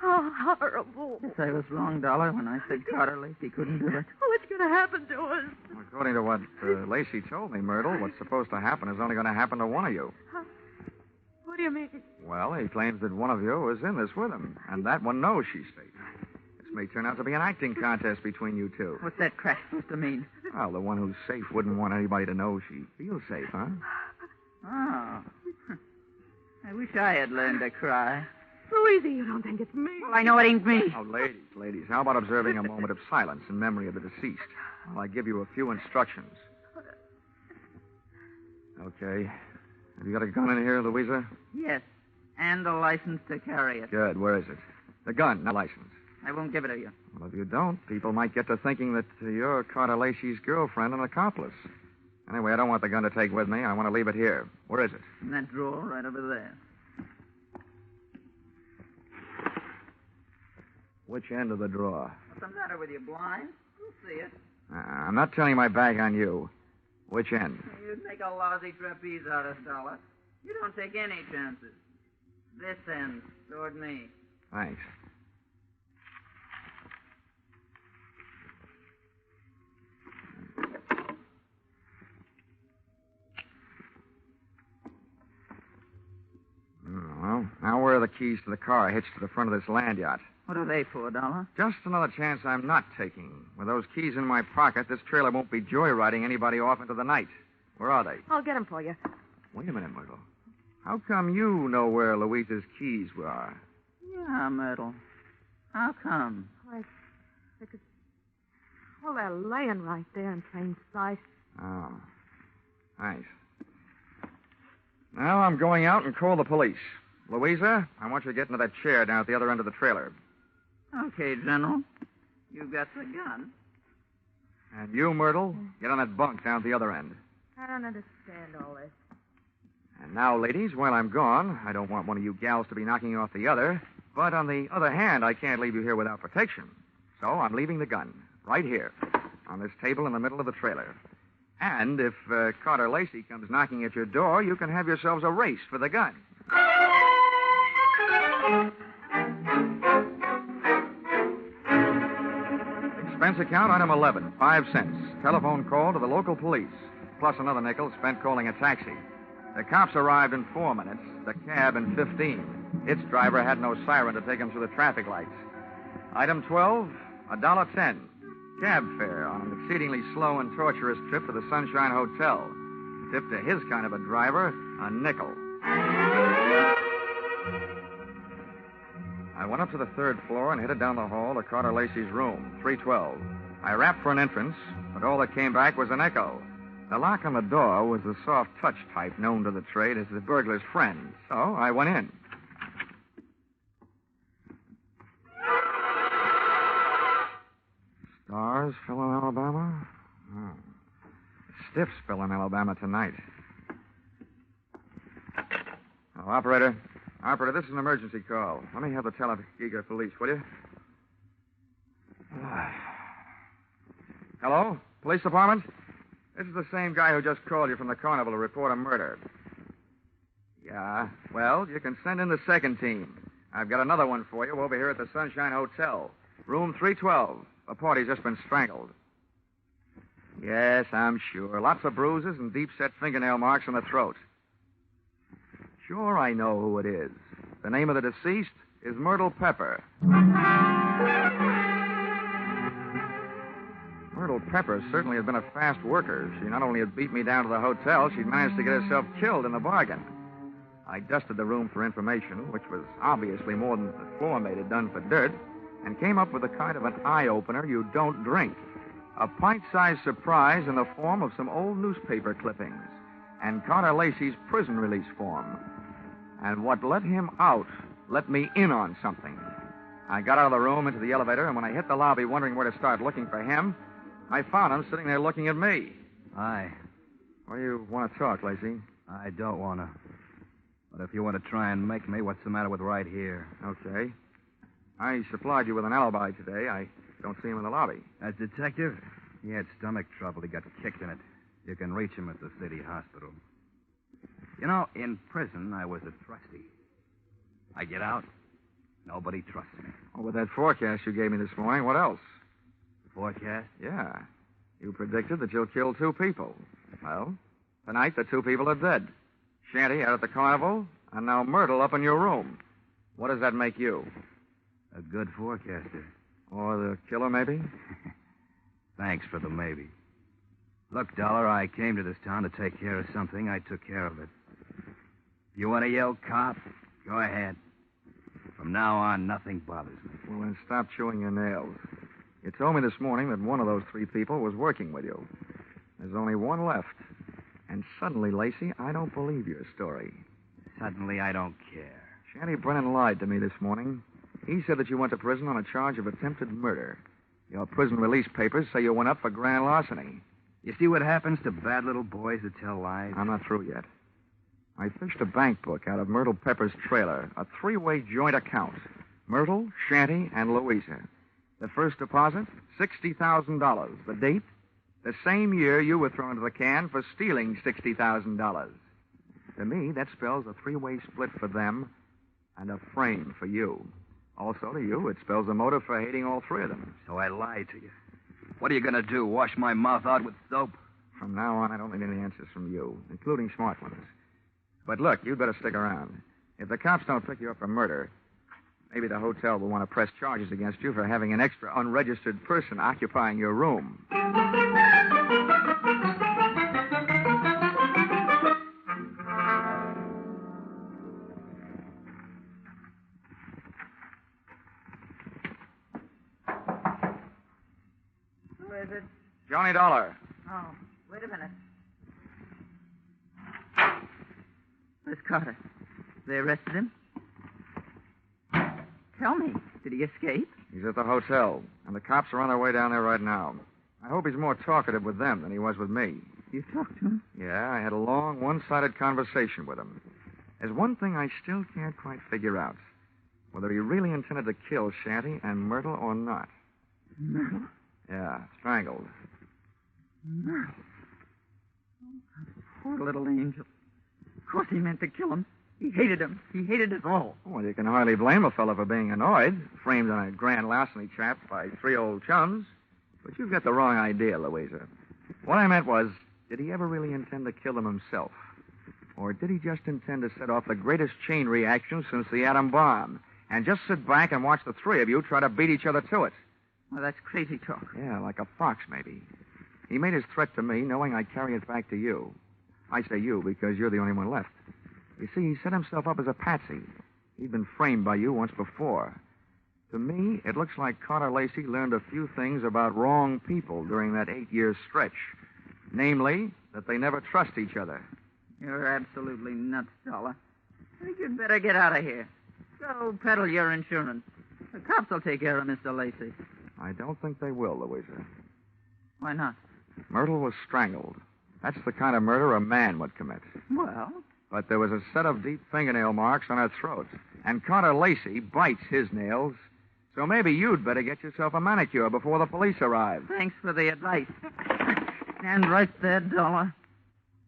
Speaker 6: How horrible. Yes, I was wrong, Dollar, when I said Carter Lacey couldn't do it. What's going to happen to us?
Speaker 2: According to what Lacey told me, Myrtle, what's supposed to happen is only going to happen to one of you.
Speaker 6: What do you mean?
Speaker 2: Well, he claims that one of you is in this with him, and that one knows she's safe. This may turn out to be an acting contest between you two.
Speaker 6: What's that crap supposed to mean?
Speaker 2: Well, the one who's safe wouldn't want anybody to know she feels safe, huh?
Speaker 6: Oh. I wish I had learned to cry.
Speaker 12: Louisa, you don't think it's me?
Speaker 6: Well, I know it ain't me.
Speaker 2: Oh, ladies, how about observing a moment of silence in memory of the deceased? While I give you a few instructions. Okay. Have you got a gun in here, Louisa?
Speaker 6: Yes, and a license to carry it.
Speaker 2: Good. Where is it? The gun, not license.
Speaker 6: I won't give it to you.
Speaker 2: Well, if you don't, people might get to thinking that you're Carter Lacey's girlfriend and accomplice. Anyway, I don't want the gun to take with me. I want to leave it here. Where is it?
Speaker 6: In that drawer right over there.
Speaker 2: Which end of the drawer?
Speaker 6: What's the matter with you, blind? You'll see it.
Speaker 2: I'm not turning my back on you. Which end?
Speaker 6: You'd make a lousy trapeze artist, Dollar. You don't take any chances. This end, toward me.
Speaker 2: Thanks. Well, now where are the keys to the car hitched to the front of this land yacht?
Speaker 6: What are they for, Dollar?
Speaker 2: Just another chance I'm not taking. With those keys in my pocket, this trailer won't be joyriding anybody off into the night. Where are they?
Speaker 16: I'll get them for you.
Speaker 2: Wait a minute, Myrtle. How come you know where Louisa's keys are?
Speaker 6: Yeah, Myrtle. How come?
Speaker 12: Because, well, they're laying right there in plain sight.
Speaker 2: Oh. Thanks. Now I'm going out and call the police. Louisa, I want you to get into that chair down at the other end of the trailer.
Speaker 6: Okay, General. You got the gun.
Speaker 2: And you, Myrtle, get on that bunk down at the other end.
Speaker 12: I don't understand all this.
Speaker 2: And now, ladies, while I'm gone, I don't want one of you gals to be knocking off the other. But on the other hand, I can't leave you here without protection. So I'm leaving the gun right here on this table in the middle of the trailer. And if Carter Lacey comes knocking at your door, you can have yourselves a race for the gun. Expense account, item 11, 5 cents. Telephone call to the local police, plus another nickel spent calling a taxi. The cops arrived in 4 minutes, the cab in 15. Its driver had no siren to take him through the traffic lights. Item 12, $1.10. Cab fare on an exceedingly slow and torturous trip to the Sunshine Hotel. Tip to his kind of a driver, a nickel. I went up to the 3rd floor and headed down the hall to Carter Lacey's room, 312. I rapped for an entrance, but all that came back was an echo. The lock on the door was the soft touch type known to the trade as the burglar's friend, so I went in. Stars fell in Alabama? Oh. Stiffs fell in Alabama tonight. Oh, Operator, this is an emergency call. Let me have the Tuskegee police, will you? Hello? Police department? This is the same guy who just called you from the carnival to report a murder. Yeah, well, you can send in the 2nd team. I've got another one for you over here at the Sunshine Hotel. Room 312. A party's just been strangled. Yes, I'm sure. Lots of bruises and deep-set fingernail marks on the throat. Sure, I know who it is. The name of the deceased is Myrtle Pepper. Myrtle Myrtle Peppers certainly had been a fast worker. She not only had beat me down to the hotel, she'd managed to get herself killed in the bargain. I dusted the room for information, which was obviously more than the floor mate had done for dirt, and came up with a kind of an eye-opener you don't drink. A pint-sized surprise in the form of some old newspaper clippings and Carter Lacey's prison release form. And what let him out let me in on something. I got out of the room into the elevator, and when I hit the lobby wondering where to start looking for him, I found him sitting there looking at me.
Speaker 22: Hi.
Speaker 2: What do you want to talk, Lacey?
Speaker 22: I don't want to. But if you want to try and make me, what's the matter with right here?
Speaker 2: Okay. I supplied you with an alibi today. I don't see him in the lobby.
Speaker 22: As detective? He had stomach trouble. He got kicked in it. You can reach him at the city hospital. You know, in prison, I was a trustee. I get out, nobody trusts me.
Speaker 2: Oh, with that forecast you gave me this morning, what else?
Speaker 22: Forecast?
Speaker 2: Yeah. You predicted that you'll kill 2 people. Well, tonight the 2 people are dead. Shanty out at the carnival, and now Myrtle up in your room. What does that make you?
Speaker 22: A good forecaster.
Speaker 2: Or the killer, maybe?
Speaker 22: Thanks for the maybe. Look, Dollar, I came to this town to take care of something. I took care of it. You want to yell cop? Go ahead. From now on, nothing bothers me.
Speaker 2: Well, then stop chewing your nails. You told me this morning that one of those 3 people was working with you. There's only one left. And suddenly, Lacey, I don't believe your story.
Speaker 22: Suddenly, I don't care.
Speaker 2: Shanty Brennan lied to me this morning. He said that you went to prison on a charge of attempted murder. Your prison release papers say you went up for grand larceny.
Speaker 22: You see what happens to bad little boys that tell lies?
Speaker 2: I'm not through yet. I fished a bank book out of Myrtle Pepper's trailer, a 3-way joint account. Myrtle, Shanty, and Louisa. The first deposit, $60,000. The date, the same year you were thrown into the can for stealing $60,000. To me, that spells a 3-way split for them and a frame for you. Also, to you, it spells a motive for hating all 3 of them.
Speaker 22: So I lied to you. What are you going to do, wash my mouth out with soap?
Speaker 2: From now on, I don't need any answers from you, including smart ones. But look, you'd better stick around. If the cops don't pick you up for murder, maybe the hotel will want to press charges against you for having an extra unregistered person occupying your room.
Speaker 6: Who is it?
Speaker 2: Johnny Dollar.
Speaker 6: Oh, wait a minute. Miss Carter, they arrested him? Tell me, did he escape?
Speaker 2: He's at the hotel, and the cops are on their way down there right now. I hope he's more talkative with them than he was with me.
Speaker 6: You talked to him?
Speaker 2: Yeah, I had a long, one-sided conversation with him. There's one thing I still can't quite figure out. Whether he really intended to kill Shanty and Myrtle or not.
Speaker 6: Myrtle?
Speaker 2: Yeah, strangled.
Speaker 6: Myrtle? Oh, poor little angel. Of course he meant to kill him. He hated him. He hated us all.
Speaker 2: Well, you can hardly blame a fellow for being annoyed, framed on a grand larceny trap by 3 old chums. But you've got the wrong idea, Louisa. What I meant was, did he ever really intend to kill them himself? Or did he just intend to set off the greatest chain reaction since the atom bomb, and just sit back and watch the 3 of you try to beat each other to it?
Speaker 6: Well, that's crazy talk.
Speaker 2: Yeah, like a fox, maybe. He made his threat to me knowing I'd carry it back to you. I say you because you're the only one left. You see, he set himself up as a patsy. He'd been framed by you once before. To me, it looks like Carter Lacey learned a few things about wrong people during that 8-year stretch. Namely, that they never trust each other.
Speaker 6: You're absolutely nuts, Dollar. I think you'd better get out of here. Go peddle your insurance. The cops will take care of Mr. Lacey.
Speaker 2: I don't think they will, Louisa.
Speaker 6: Why not?
Speaker 2: Myrtle was strangled. That's the kind of murder a man would commit.
Speaker 6: Well?
Speaker 2: But there was a set of deep fingernail marks on her throat. And Carter Lacey bites his nails. So maybe you'd better get yourself a manicure before the police arrive.
Speaker 6: Thanks for the advice. Stand right there, Dollar.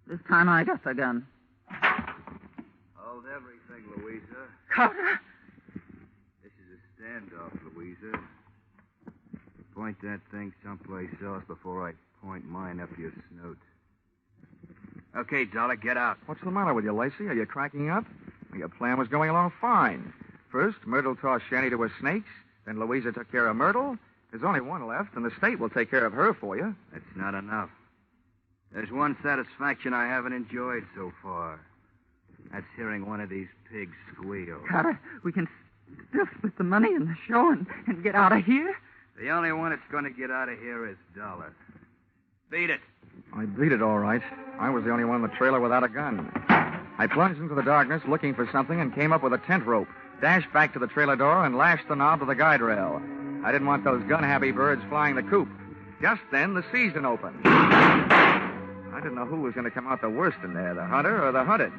Speaker 6: This time I got the gun.
Speaker 22: Hold everything, Louisa.
Speaker 6: Carter!
Speaker 22: This is a standoff, Louisa. Point that thing someplace else before I point mine up your snoot. Okay, Dollar, get out.
Speaker 2: What's the matter with you, Lacey? Are you cracking up? Well, your plan was going along fine. First, Myrtle tossed Shanty to her snakes. Then Louisa took care of Myrtle. There's only one left, and the state will take care of her for you.
Speaker 22: That's not enough. There's one satisfaction I haven't enjoyed so far. That's hearing one of these pigs squeal.
Speaker 6: Carter, we can still split the money in the show and get out of here?
Speaker 22: The only one that's going to get out of here is Dollar. Beat it.
Speaker 2: I beat it all right. I was the only one in the trailer without a gun. I plunged into the darkness looking for something and came up with a tent rope, dashed back to the trailer door, and lashed the knob to the guide rail. I didn't want those gun-happy birds flying the coop. Just then, the season opened. I didn't know who was going to come out the worst in there, the hunter or the hunted.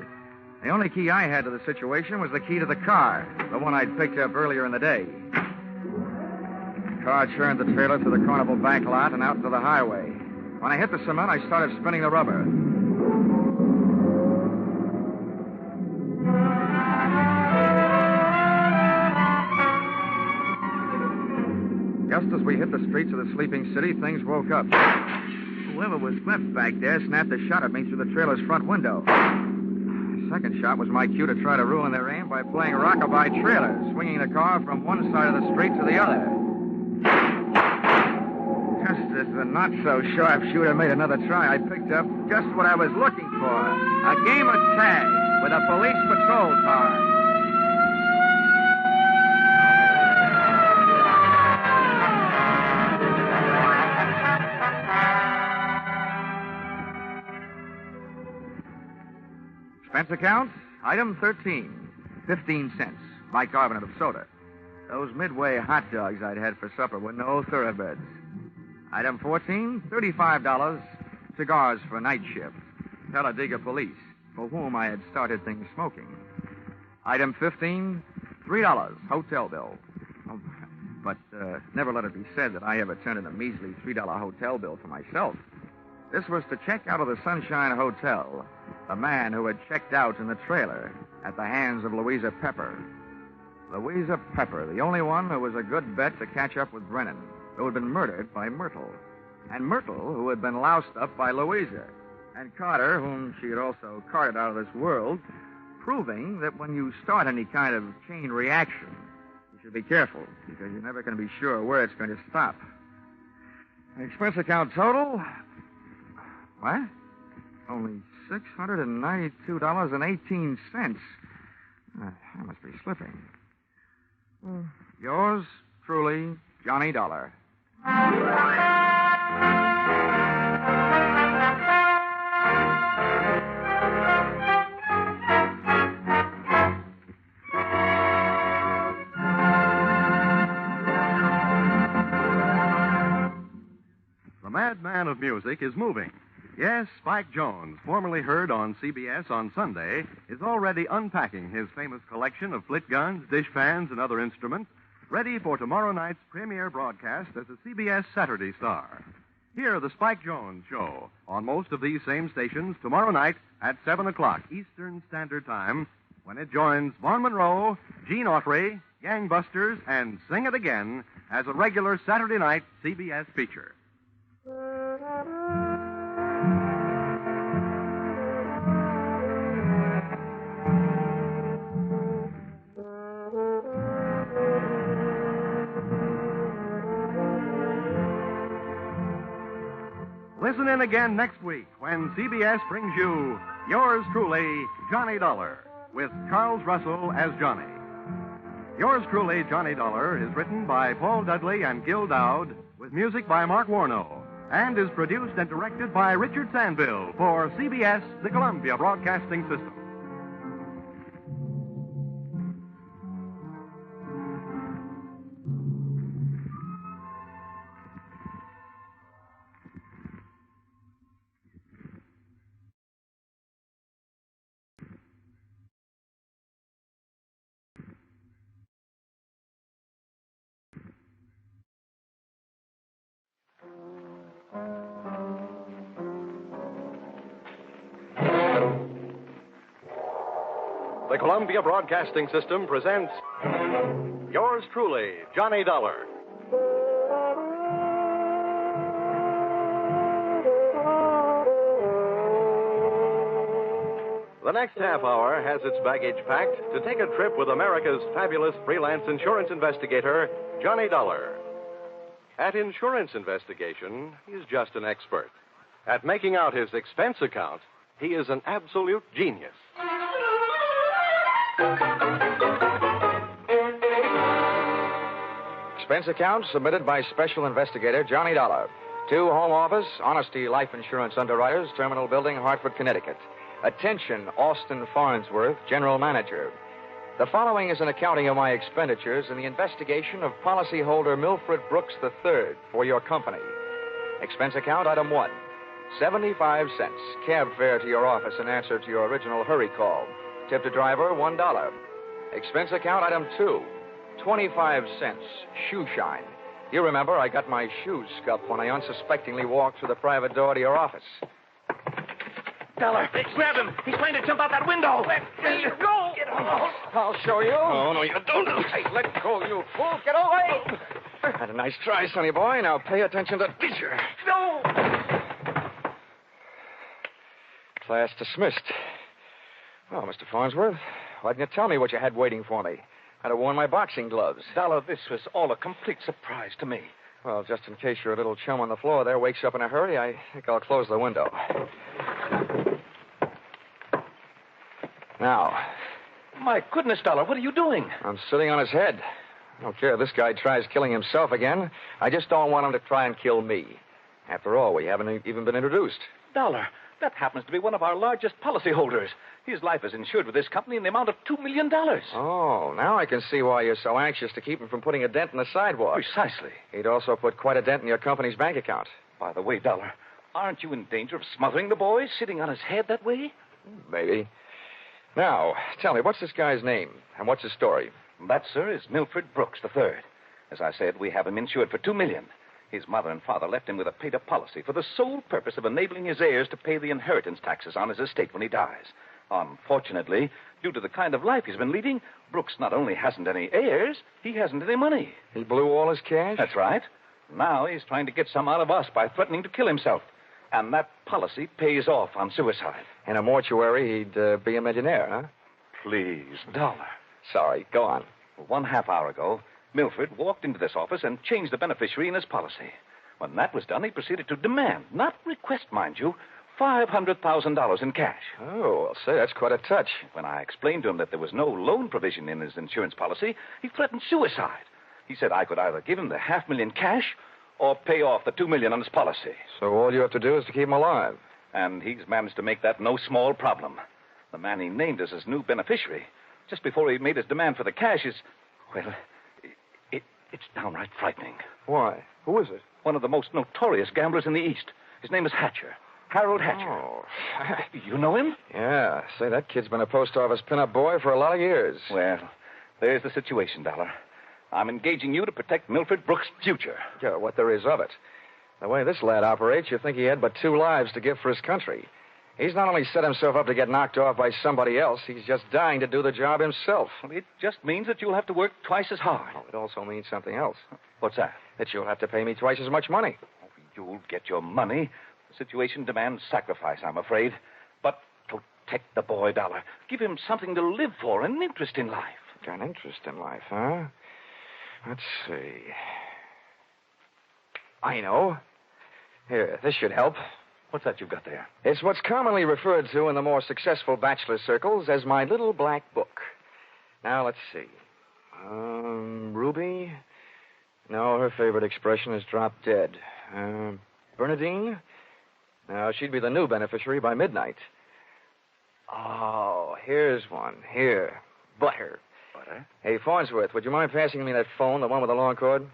Speaker 2: The only key I had to the situation was the key to the car, the one I'd picked up earlier in the day. The car churned the trailer through the carnival back lot and out into the highway. When I hit the cement, I started spinning the rubber. Just as we hit the streets of the sleeping city, things woke up. Whoever was left back there snapped a shot at me through the trailer's front window. The second shot was my cue to try to ruin their aim by playing rockabye trailer, swinging the car from one side of the street to the other. Just as the not-so-sharp shooter made another try, I picked up just what I was looking for, a game of tag with a police patrol car. Expense account, item 13, 15 cents, bicarbonate of soda. Those Midway hot dogs I'd had for supper were no thoroughbreds. Item 14, $35, cigars for night shift. Talladega police, for whom I had started things smoking. Item 15, $3, hotel bill. Oh, but never let it be said that I ever turned in a measly $3 hotel bill for myself. This was to check out of the Sunshine Hotel, the man who had checked out in the trailer at the hands of Louisa Pepper. Louisa Pepper, the only one who was a good bet to catch up with Brennan, who had been murdered by Myrtle. And Myrtle, who had been loused up by Louisa. And Carter, whom she had also carted out of this world, proving that when you start any kind of chain reaction, you should be careful, because you're never going to be sure where it's going to stop. Expense account total... What? Only $692.18. I must be slipping. Yours truly, Johnny Dollar.
Speaker 15: The madman of music is moving. Yes, Spike Jones, formerly heard on CBS on Sunday, is already unpacking his famous collection of flit guns, dishpans, and other instruments, ready for tomorrow night's premiere broadcast as a CBS Saturday star. Hear the Spike Jones Show on most of these same stations tomorrow night at 7 o'clock Eastern Standard Time, when it joins Vaughn Monroe, Gene Autry, Gangbusters, and Sing It Again as a regular Saturday night CBS feature. Listen in again next week when CBS brings you Yours Truly, Johnny Dollar, with Charles Russell as Johnny. Yours Truly, Johnny Dollar is written by Paul Dudley and Gil Dowd, with music by Mark Warnow, and is produced and directed by Richard Sandville for CBS, the Columbia Broadcasting System.
Speaker 1: The Columbia Broadcasting System presents Yours Truly, Johnny Dollar. The next half hour has its baggage packed to take a trip with America's fabulous freelance insurance investigator, Johnny Dollar. At insurance investigation, he's just an expert. At making out his expense account, he is an absolute genius.
Speaker 2: Expense account submitted by Special Investigator Johnny Dollar. To Home Office, Honesty Life Insurance Underwriters, Terminal Building, Hartford, Connecticut. Attention, Austin Farnsworth, General Manager. The following is an accounting of my expenditures in the investigation of policyholder Milford Brooks III for your company. Expense account item 1, 75 cents. Cab fare to your office in answer to your original hurry call. Tip to driver, $1. Expense account item 2, 25 cents. Shoe shine. You remember I got my shoes scuffed when I unsuspectingly walked through the private door to your office.
Speaker 9: Dollar, grab him. He's trying to jump out that window. Let me go. Get off.
Speaker 2: I'll show you.
Speaker 9: Oh, no, you don't.
Speaker 2: Hey, let go, you fool. Get away. Had a nice try, sonny boy. Now pay attention to teacher.
Speaker 9: No.
Speaker 2: Class dismissed. Well, Mr. Farnsworth, why didn't you tell me what you had waiting for me? I'd have worn my boxing gloves.
Speaker 9: Dollar, this was all a complete surprise to me.
Speaker 2: Well, just in case your little chum on the floor there wakes up in a hurry, I think I'll close the window. Now.
Speaker 9: My goodness, Dollar, what are you doing?
Speaker 2: I'm sitting on his head. I don't care if this guy tries killing himself again. I just don't want him to try and kill me. After all, we haven't even been introduced.
Speaker 9: Dollar, that happens to be one of our largest policyholders. His life is insured with this company in the amount of $2 million.
Speaker 2: Oh, now I can see why you're so anxious to keep him from putting a dent in the sidewalk.
Speaker 9: Precisely.
Speaker 2: He'd also put quite a dent in your company's bank account.
Speaker 9: By the way, Dollar, aren't you in danger of smothering the boy sitting on his head that way?
Speaker 2: Maybe. Now, tell me, what's this guy's name and what's his story?
Speaker 9: That, sir, is Milford Brooks III. As I said, we have him insured for $2 million. His mother and father left him with a paid-up policy for the sole purpose of enabling his heirs to pay the inheritance taxes on his estate when he dies. Unfortunately, due to the kind of life he's been leading, Brooks not only hasn't any heirs, he hasn't any money.
Speaker 2: He blew all his cash?
Speaker 9: That's right. Now he's trying to get some out of us by threatening to kill himself. And that policy pays off on suicide.
Speaker 2: In a mortuary, he'd be a millionaire, huh?
Speaker 9: Please, Dollar.
Speaker 2: Sorry, go on.
Speaker 9: 1/2 hour ago, Milford walked into this office and changed the beneficiary in his policy. When that was done, he proceeded to demand, not request, mind you, $500,000 in cash.
Speaker 2: Oh, well, say, that's quite a touch.
Speaker 9: When I explained to him that there was no loan provision in his insurance policy, he threatened suicide. He said I could either give him the $500,000 cash or pay off the $2 million on his policy.
Speaker 2: So all you have to do is to keep him alive.
Speaker 9: And he's managed to make that no small problem. The man he named as his new beneficiary, just before he made his demand for the cash, is, well, it's downright frightening.
Speaker 2: Why? Who is it?
Speaker 9: One of the most notorious gamblers in the East. His name is Hatcher. Harold Hatcher.
Speaker 2: Oh.
Speaker 9: You know him?
Speaker 2: Yeah. Say, that kid's been a post office pinup boy for a lot of years.
Speaker 9: Well, there's the situation, Dollar. I'm engaging you to protect Milford Brooks' future.
Speaker 2: Yeah, what there is of it. The way this lad operates, you'd think he had but 2 lives to give for his country. He's not only set himself up to get knocked off by somebody else, he's just dying to do the job himself.
Speaker 9: Well, it just means that you'll have to work twice as hard.
Speaker 2: Oh, it also means something else.
Speaker 9: What's that?
Speaker 2: That you'll have to pay me twice as much money.
Speaker 9: Oh, you'll get your money. The situation demands sacrifice, I'm afraid. But protect the boy, Dollar. Give him something to live for, an interest in life.
Speaker 2: Got an interest in life, huh? Let's see. I know. Here, this should help.
Speaker 9: What's that you've got there?
Speaker 2: It's what's commonly referred to in the more successful bachelor circles as my little black book. Now, let's see. Ruby? No, her favorite expression is drop dead. Bernadine? No, she'd be the new beneficiary by midnight. Oh, here's one. Here. Butter.
Speaker 9: Butter?
Speaker 2: Hey, Farnsworth, would you mind passing me that phone, the one with the long cord?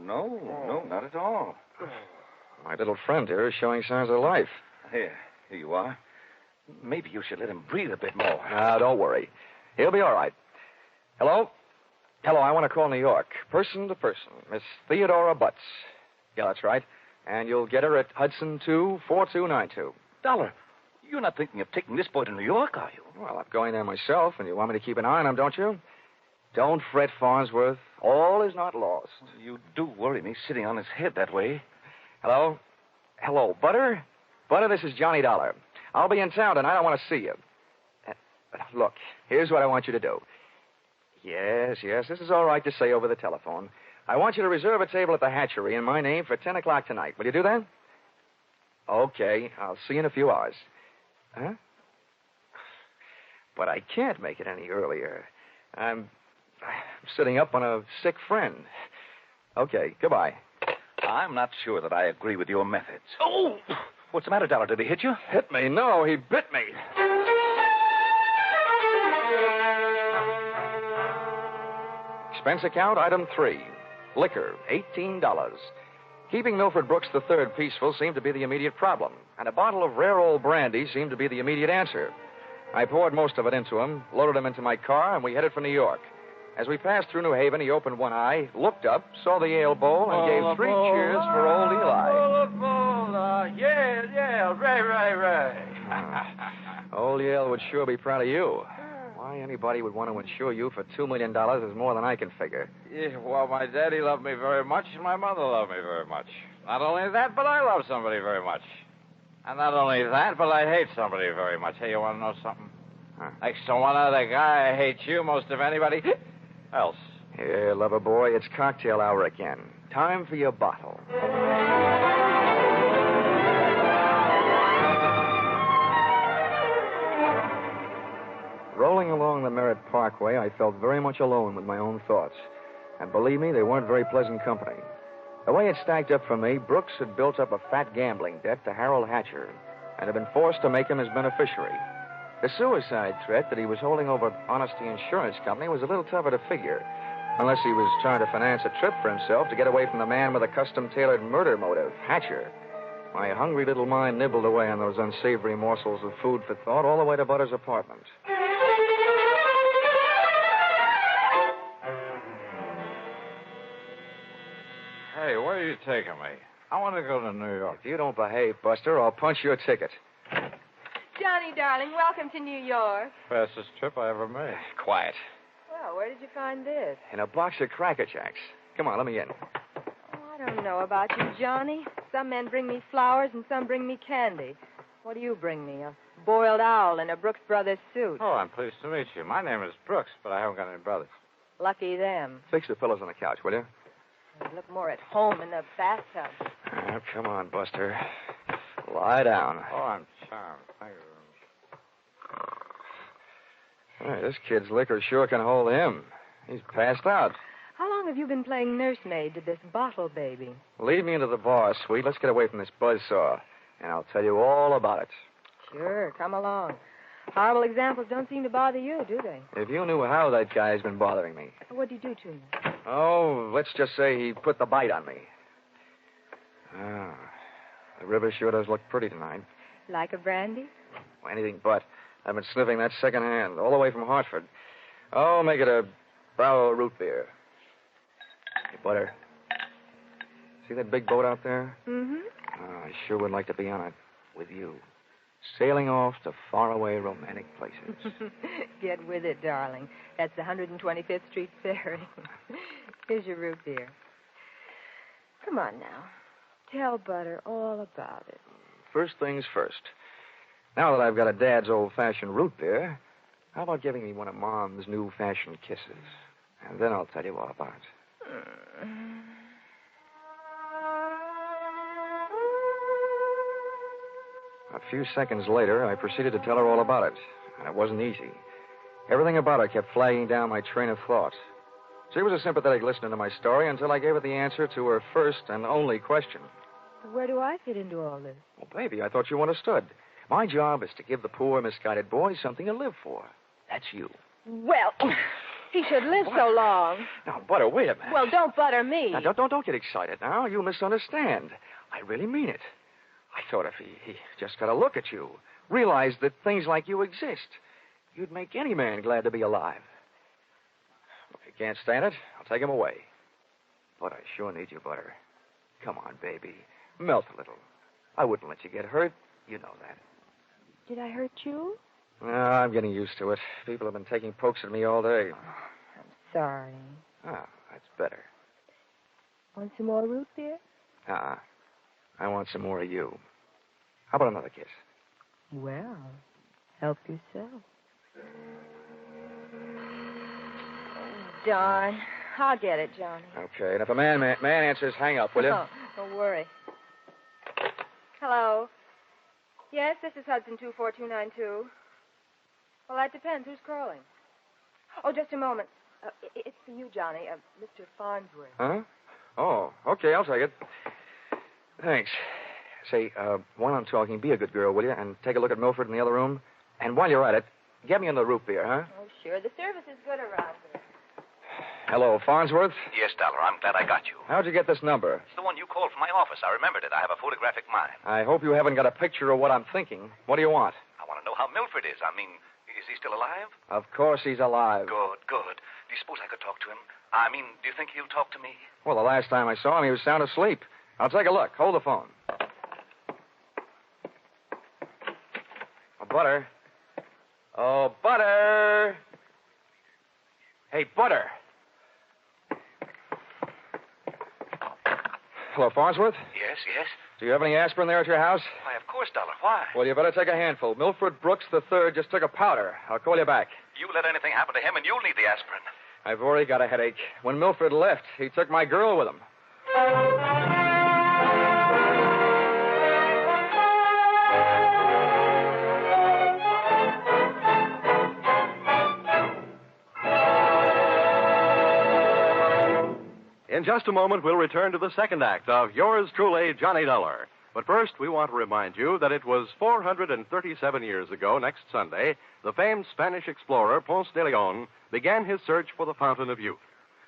Speaker 9: No, not at all.
Speaker 2: My little friend here is showing signs of life.
Speaker 9: Here you are. Maybe you should let him breathe a bit more.
Speaker 2: Now, don't worry. He'll be all right. Hello? Hello, I want to call New York. Person to person. Miss Theodora Butts. Yeah, that's right. And you'll get her at Hudson 24292.
Speaker 9: Dollar, you're not thinking of taking this boy to New York, are you?
Speaker 2: Well, I'm going there myself, and you want me to keep an eye on him, don't you? Don't fret, Farnsworth. All is not lost.
Speaker 9: You do worry me sitting on his head that way.
Speaker 2: Hello? Hello, Butter? Butter, this is Johnny Dollar. I'll be in town tonight. I want to see you. Look, here's what I want you to do. Yes, this is all right to say over the telephone. I want you to reserve a table at the hatchery in my name for 10 o'clock tonight. Will you do that? Okay. I'll see you in a few hours. Huh? But I can't make it any earlier. I'm sitting up on a sick friend. Okay, goodbye.
Speaker 9: I'm not sure that I agree with your methods. Oh! What's the matter, Dollar? Did he hit you?
Speaker 2: Hit me? No, he bit me. Expense account, item 3. Liquor, $18. Keeping Milford Brooks III peaceful seemed to be the immediate problem, and a bottle of rare old brandy seemed to be the immediate answer. I poured most of it into him, loaded him into my car, and we headed for New York. As we passed through New Haven, he opened one eye, looked up, saw the ale bowl, and gave 3 cheers for old Eli.
Speaker 10: Yeah, right.
Speaker 2: Old Yale would sure be proud of you. Why anybody would want to insure you for $2 million is more than I can figure.
Speaker 10: Yeah, well, my daddy loved me very much, and my mother loved me very much. Not only that, but I love somebody very much. And not only that, but I hate somebody very much. Hey, you want to know something?
Speaker 2: Huh?
Speaker 10: Next to one other guy, I hate you most of anybody else.
Speaker 2: Here, lover boy, it's cocktail hour again. Time for your bottle. Rolling along the Merritt Parkway, I felt very much alone with my own thoughts. And believe me, they weren't very pleasant company. The way it stacked up for me, Brooks had built up a fat gambling debt to Harold Hatcher and had been forced to make him his beneficiary. The suicide threat that he was holding over Honesty Insurance Company was a little tougher to figure, unless he was trying to finance a trip for himself to get away from the man with a custom-tailored murder motive, Hatcher. My hungry little mind nibbled away on those unsavory morsels of food for thought all the way to Butter's apartment.
Speaker 10: Hey, where are you taking me? I want to go to New York.
Speaker 2: If you don't behave, Buster, I'll punch your ticket.
Speaker 14: Johnny, darling, welcome to New York.
Speaker 10: Fastest trip I ever made.
Speaker 2: Quiet.
Speaker 14: Well, where did you find this?
Speaker 2: In a box of Cracker Jacks. Come on, let me in.
Speaker 14: Oh, I don't know about you, Johnny. Some men bring me flowers and some bring me candy. What do you bring me? A boiled owl in a Brooks Brothers suit.
Speaker 10: Oh, I'm pleased to meet you. My name is Brooks, but I haven't got any brothers.
Speaker 14: Lucky them.
Speaker 2: Fix the pillows on the couch, will you?
Speaker 14: They look more at home in the bathtub.
Speaker 2: Oh, come on, Buster. Lie down.
Speaker 10: Oh, I'm charmed. Thank you.
Speaker 2: Hey, this kid's liquor sure can hold him. He's passed out.
Speaker 14: How long have you been playing nursemaid to this bottle baby?
Speaker 2: Lead me into the bar, sweet. Let's get away from this buzzsaw, and I'll tell you all about it.
Speaker 14: Sure, come along. Horrible examples don't seem to bother you, do they?
Speaker 2: If you knew how that guy's been bothering me.
Speaker 14: What'd you do to me?
Speaker 2: Oh, let's just say he put the bite on me. The river sure does look pretty tonight.
Speaker 14: Like a brandy?
Speaker 2: Well, anything but. I've been sniffing that secondhand, all the way from Hartford. Oh, make it a Bravo root beer. Hey, Butter. See that big boat out there?
Speaker 14: Mm-hmm.
Speaker 2: Oh, I sure would like to be on it with you. Sailing off to faraway romantic places.
Speaker 14: Get with it, darling. That's the 125th Street Ferry. Here's your root beer. Come on now. Tell Butter all about it.
Speaker 2: First things first. Now that I've got a Dad's old-fashioned root beer, how about giving me one of Mom's new-fashioned kisses? And then I'll tell you all about it. A few seconds later, I proceeded to tell her all about it, and it wasn't easy. Everything about her kept flagging down my train of thought. She was a sympathetic listener to my story until I gave her the answer to her first and only question.
Speaker 14: Where do I fit into all this?
Speaker 2: Well, baby, I thought you understood. My job is to give the poor, misguided boy something to live for. That's you.
Speaker 14: Well, he should live so long.
Speaker 2: Now, Butter, wait a minute.
Speaker 14: Well, don't butter me.
Speaker 2: Now, don't get excited now. You misunderstand. I really mean it. I thought if he just got a look at you, realized that things like you exist, you'd make any man glad to be alive. If you can't stand it, I'll take him away. But I sure need you, Butter. Come on, baby. Melt a little. I wouldn't let you get hurt. You know that.
Speaker 14: Did I hurt you?
Speaker 2: No, I'm getting used to it. People have been taking pokes at me all day.
Speaker 14: I'm sorry.
Speaker 2: Ah, that's better.
Speaker 14: Want some more root beer?
Speaker 2: I want some more of you. How about another kiss?
Speaker 14: Well, help yourself. Darn. I'll get it, Johnny.
Speaker 2: Okay, and if a man answers, hang up, will you?
Speaker 14: Oh, don't worry. Hello. Yes, this is Hudson 24292. Well, that depends. Who's calling? Oh, just a moment. It's for you, Johnny. Mr. Farnsworth.
Speaker 2: Huh? Oh, okay, I'll take it. Thanks. Say, while I'm talking, be a good girl, will you? And take a look at Milford in the other room. And while you're at it, get me in the root beer, huh?
Speaker 14: Oh, sure. The service is good around here.
Speaker 2: Hello, Farnsworth?
Speaker 9: Yes, Dollar, I'm glad I got you.
Speaker 2: How'd you get this number?
Speaker 9: It's the one you called from my office. I remembered it. I have a photographic mind.
Speaker 2: I hope you haven't got a picture of what I'm thinking. What do you want?
Speaker 9: I want to know how Milford is. I mean, is he still alive?
Speaker 2: Of course he's alive.
Speaker 9: Good, good. Do you suppose I could talk to him? I mean, do you think he'll talk to me?
Speaker 2: Well, the last time I saw him, he was sound asleep. I'll take a look. Hold the phone. Oh, Butter. Oh, Butter. Hey, Butter. Hello, Farnsworth?
Speaker 9: Yes, yes.
Speaker 2: Do you have any aspirin there at your house?
Speaker 9: Why, of course, Dollar. Why?
Speaker 2: Well, you better take a handful. Milford Brooks III just took a powder. I'll call you back.
Speaker 9: You let anything happen to him, and you'll need the aspirin.
Speaker 2: I've already got a headache. When Milford left, he took my girl with him.
Speaker 15: In just a moment, we'll return to the second act of Yours Truly, Johnny Dollar. But first, we want to remind you that it was 437 years ago, next Sunday, the famed Spanish explorer Ponce de Leon began his search for the Fountain of Youth.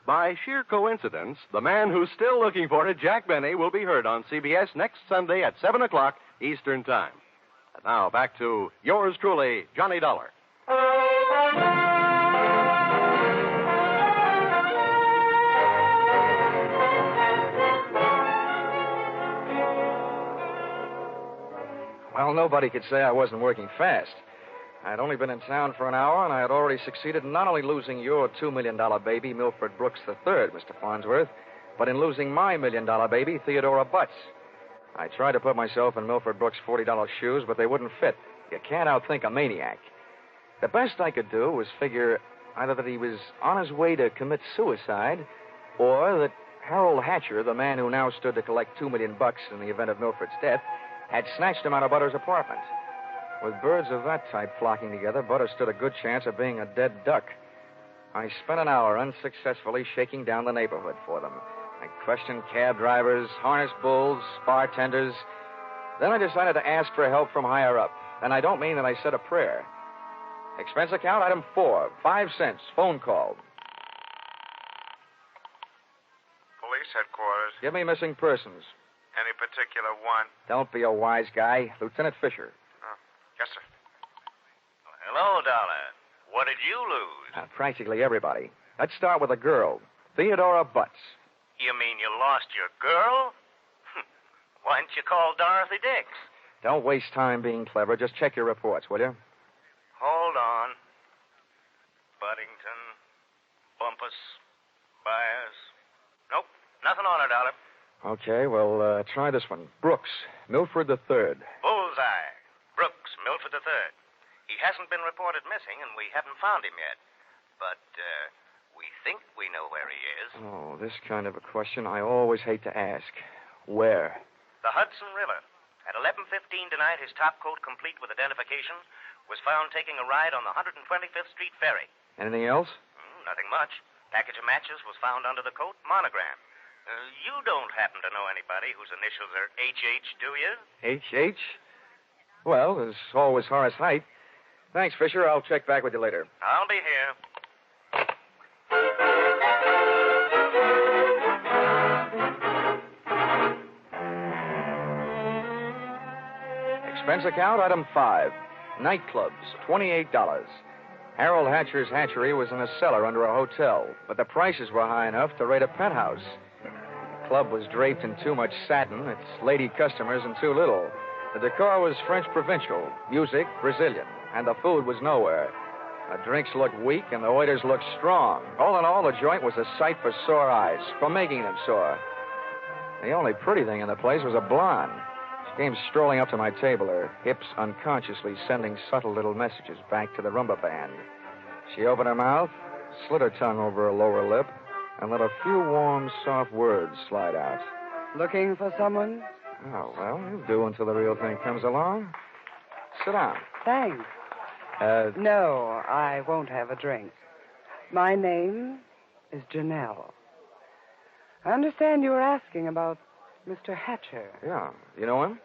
Speaker 15: By sheer coincidence, the man who's still looking for it, Jack Benny, will be heard on CBS next Sunday at 7 o'clock Eastern Time. And now, back to Yours Truly, Johnny Dollar.
Speaker 2: Well, nobody could say I wasn't working fast. I'd only been in town for an hour, and I had already succeeded in not only losing your $2 million baby, Milford Brooks III, Mr. Farnsworth, but in losing my $1 million baby, Theodora Butts. I tried to put myself in Milford Brooks' $40 shoes, but they wouldn't fit. You can't outthink a maniac. The best I could do was figure either that he was on his way to commit suicide, or that Harold Hatcher, the man who now stood to collect $2 million in the event of Milford's death, had snatched him out of Butter's apartment. With birds of that type flocking together, Butter stood a good chance of being a dead duck. I spent an hour unsuccessfully shaking down the neighborhood for them. I questioned cab drivers, harness bulls, bartenders. Then I decided to ask for help from higher up. And I don't mean that I said a prayer. Expense account, item 4, 5 cents, phone call.
Speaker 7: Police headquarters.
Speaker 2: Give me missing persons.
Speaker 7: Any particular one?
Speaker 2: Don't be a wise guy. Lieutenant Fisher.
Speaker 7: Yes, sir.
Speaker 10: Hello, Dollar. What did you lose?
Speaker 2: Practically everybody. Let's start with a girl, Theodora Butts.
Speaker 10: You mean you lost your girl? Why didn't you call Dorothy Dix?
Speaker 2: Don't waste time being clever. Just check your reports, will you?
Speaker 10: Hold on. Buddington, Bumpus, Byers. Nope, nothing on her, Dollar.
Speaker 2: Okay, well, try this one. Brooks, Milford III.
Speaker 10: Bullseye. Brooks, Milford III. He hasn't been reported missing, and we haven't found him yet. But, we think we know where he is.
Speaker 2: Oh, this kind of a question I always hate to ask. Where?
Speaker 10: The Hudson River. At 11:15 tonight, his top coat, complete with identification, was found taking a ride on the 125th Street ferry.
Speaker 2: Anything else?
Speaker 10: Nothing much. Package of matches was found under the coat, monogram. You don't happen to know anybody whose initials are H.H., do you?
Speaker 2: H.H.? Well, there's always Horace Height. Thanks, Fisher. I'll check back with you later.
Speaker 10: I'll be here.
Speaker 2: Expense account, item 5. Nightclubs, $28. Harold Hatcher's hatchery was in a cellar under a hotel, but the prices were high enough to rate a penthouse. The club was draped in too much satin, its lady customers in too little. The decor was French provincial, music Brazilian, and the food was nowhere. The drinks looked weak and the waiters looked strong. All in all, the joint was a sight for sore eyes, for making them sore. The only pretty thing in the place was a blonde. She came strolling up to my table, her hips unconsciously sending subtle little messages back to the rumba band. She opened her mouth, slid her tongue over her lower lip, and let a few warm, soft words slide out.
Speaker 11: Looking for someone?
Speaker 2: Oh, well, you'll do until the real thing comes along. Sit down.
Speaker 11: Thanks. No, I won't have a drink. My name is Janelle. I understand you were asking about Mr. Hatcher.
Speaker 2: Yeah. You know him?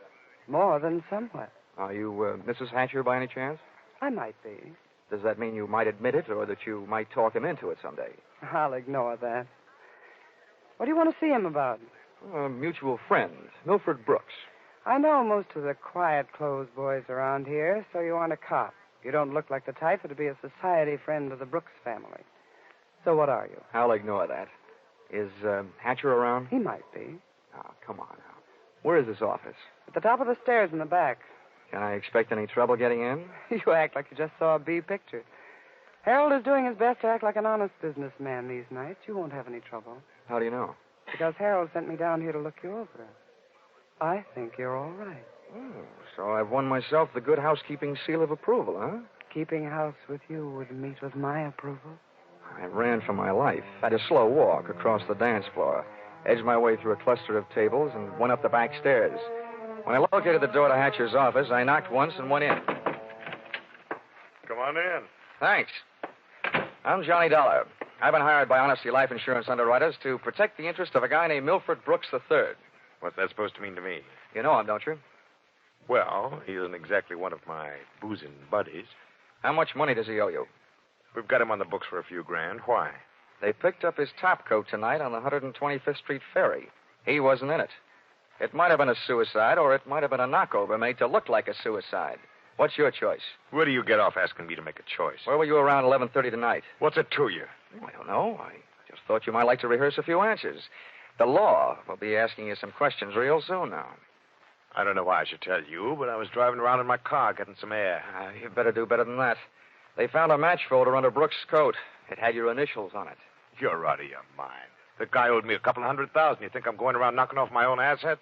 Speaker 11: More than somewhat.
Speaker 2: Are you Mrs. Hatcher by any chance?
Speaker 11: I might be.
Speaker 2: Does that mean you might admit it or that you might talk him into it someday?
Speaker 11: I'll ignore that. What do you want to see him about?
Speaker 2: A mutual friend, Milford Brooks.
Speaker 11: I know most of the quiet-clothes boys around here, so you want a cop. You don't look like the type that'd be a society friend of the Brooks family. So what are you?
Speaker 2: I'll ignore that. Is Hatcher around?
Speaker 11: He might be.
Speaker 2: Oh, come on now. Where is this office?
Speaker 11: At the top of the stairs in the back.
Speaker 2: Can I expect any trouble getting in?
Speaker 11: You act like you just saw a B picture. Harold is doing his best to act like an honest businessman these nights. You won't have any trouble.
Speaker 2: How do you know?
Speaker 11: Because Harold sent me down here to look you over. I think you're all right.
Speaker 2: Oh, so I've won myself the good housekeeping seal of approval, huh?
Speaker 11: Keeping house with you would meet with my approval.
Speaker 2: I ran for my life, had a slow walk across the dance floor, edged my way through a cluster of tables, and went up the back stairs. When I located the door to Hatcher's office, I knocked once and went in.
Speaker 7: Come on in.
Speaker 2: Thanks. I'm Johnny Dollar. I've been hired by Honesty Life Insurance underwriters to protect the interest of a guy named Milford Brooks III.
Speaker 7: What's that supposed to mean to me?
Speaker 2: You know him, don't you?
Speaker 7: Well, he isn't exactly one of my boozing buddies.
Speaker 2: How much money does he owe you?
Speaker 7: We've got him on the books for a few grand. Why?
Speaker 2: They picked up his top coat tonight on the 125th Street ferry. He wasn't in it. It might have been a suicide, or it might have been a knockover made to look like a suicide. What's your choice?
Speaker 7: Where do you get off asking me to make a choice?
Speaker 2: Where were you around 11:30 tonight?
Speaker 7: What's it to you?
Speaker 2: I don't know. I just thought you might like to rehearse a few answers. The law will be asking you some questions real soon now.
Speaker 7: I don't know why I should tell you, but I was driving around in my car getting some air.
Speaker 2: You better do better than that. They found a match folder under Brooks' coat. It had your initials on it.
Speaker 7: You're out of your mind. The guy owed me $200,000. You think I'm going around knocking off my own assets?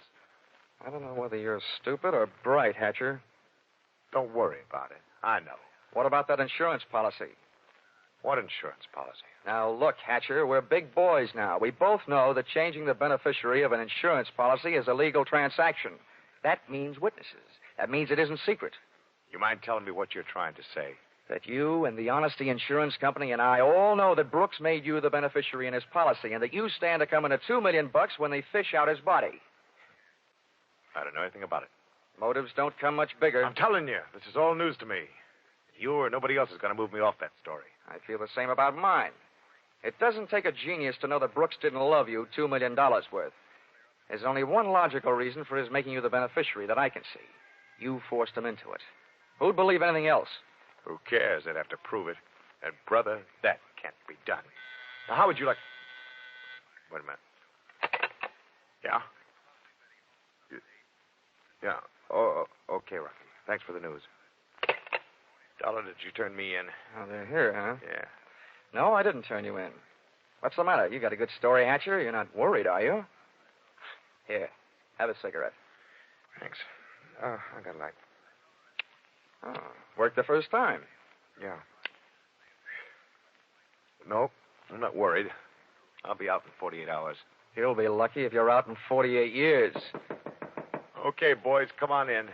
Speaker 2: I don't know whether you're stupid or bright, Hatcher.
Speaker 7: Don't worry about it. I know.
Speaker 2: What about that insurance policy?
Speaker 7: What insurance policy?
Speaker 2: Now, look, Hatcher, we're big boys now. We both know that changing the beneficiary of an insurance policy is a legal transaction. That means witnesses. That means it isn't secret.
Speaker 7: You mind telling me what you're trying to say?
Speaker 2: That you and the Honesty Insurance Company and I all know that Brooks made you the beneficiary in his policy and that you stand to come into $2 million when they fish out his body.
Speaker 7: I don't know anything about it.
Speaker 2: Motives don't come much bigger.
Speaker 7: I'm telling you, this is all news to me. You or nobody else is going to move me off that story.
Speaker 2: I feel the same about mine. It doesn't take a genius to know that Brooks didn't love you $2 million worth. There's only one logical reason for his making you the beneficiary that I can see. You forced him into it. Who'd believe anything else?
Speaker 7: Who cares? They'd have to prove it. And, brother, that can't be done. Now, how would you like... Wait a minute. Yeah? Yeah. Oh, okay, Rocky. Thanks for the news. Dollar, did you turn me in?
Speaker 2: Oh, they're here, huh?
Speaker 7: Yeah.
Speaker 2: No, I didn't turn you in. What's the matter? You got a good story, Hatcher? You're not worried, are you? Here, have a cigarette.
Speaker 7: Thanks. Oh, I got a light.
Speaker 2: Oh, worked the first time.
Speaker 7: Yeah. Nope, I'm not worried. I'll be out in 48 hours.
Speaker 2: You'll be lucky if you're out in 48 years.
Speaker 7: Okay, boys, come on in.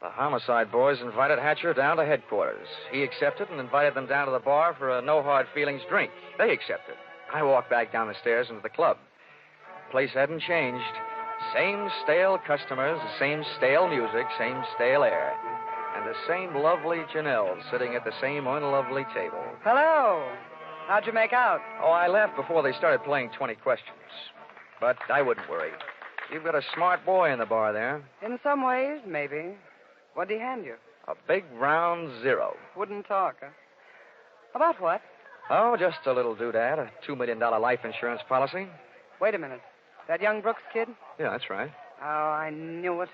Speaker 2: The homicide boys invited Hatcher down to headquarters. He accepted and invited them down to the bar for a no-hard-feelings drink. They accepted. I walked back down the stairs into the club. The place hadn't changed. Same stale customers, the same stale music, same stale air. And the same lovely Janelle sitting at the same unlovely table.
Speaker 11: Hello. How'd you make out?
Speaker 2: Oh, I left before they started playing 20 questions. But I wouldn't worry. You've got a smart boy in the bar there.
Speaker 11: In some ways, maybe. What'd he hand you?
Speaker 2: A big round 0.
Speaker 11: Wouldn't talk, huh? About what?
Speaker 2: Oh, just a little doodad, a $2 million life insurance policy.
Speaker 11: Wait a minute. That young Brooks kid?
Speaker 2: Yeah, that's right.
Speaker 11: Oh, I knew it.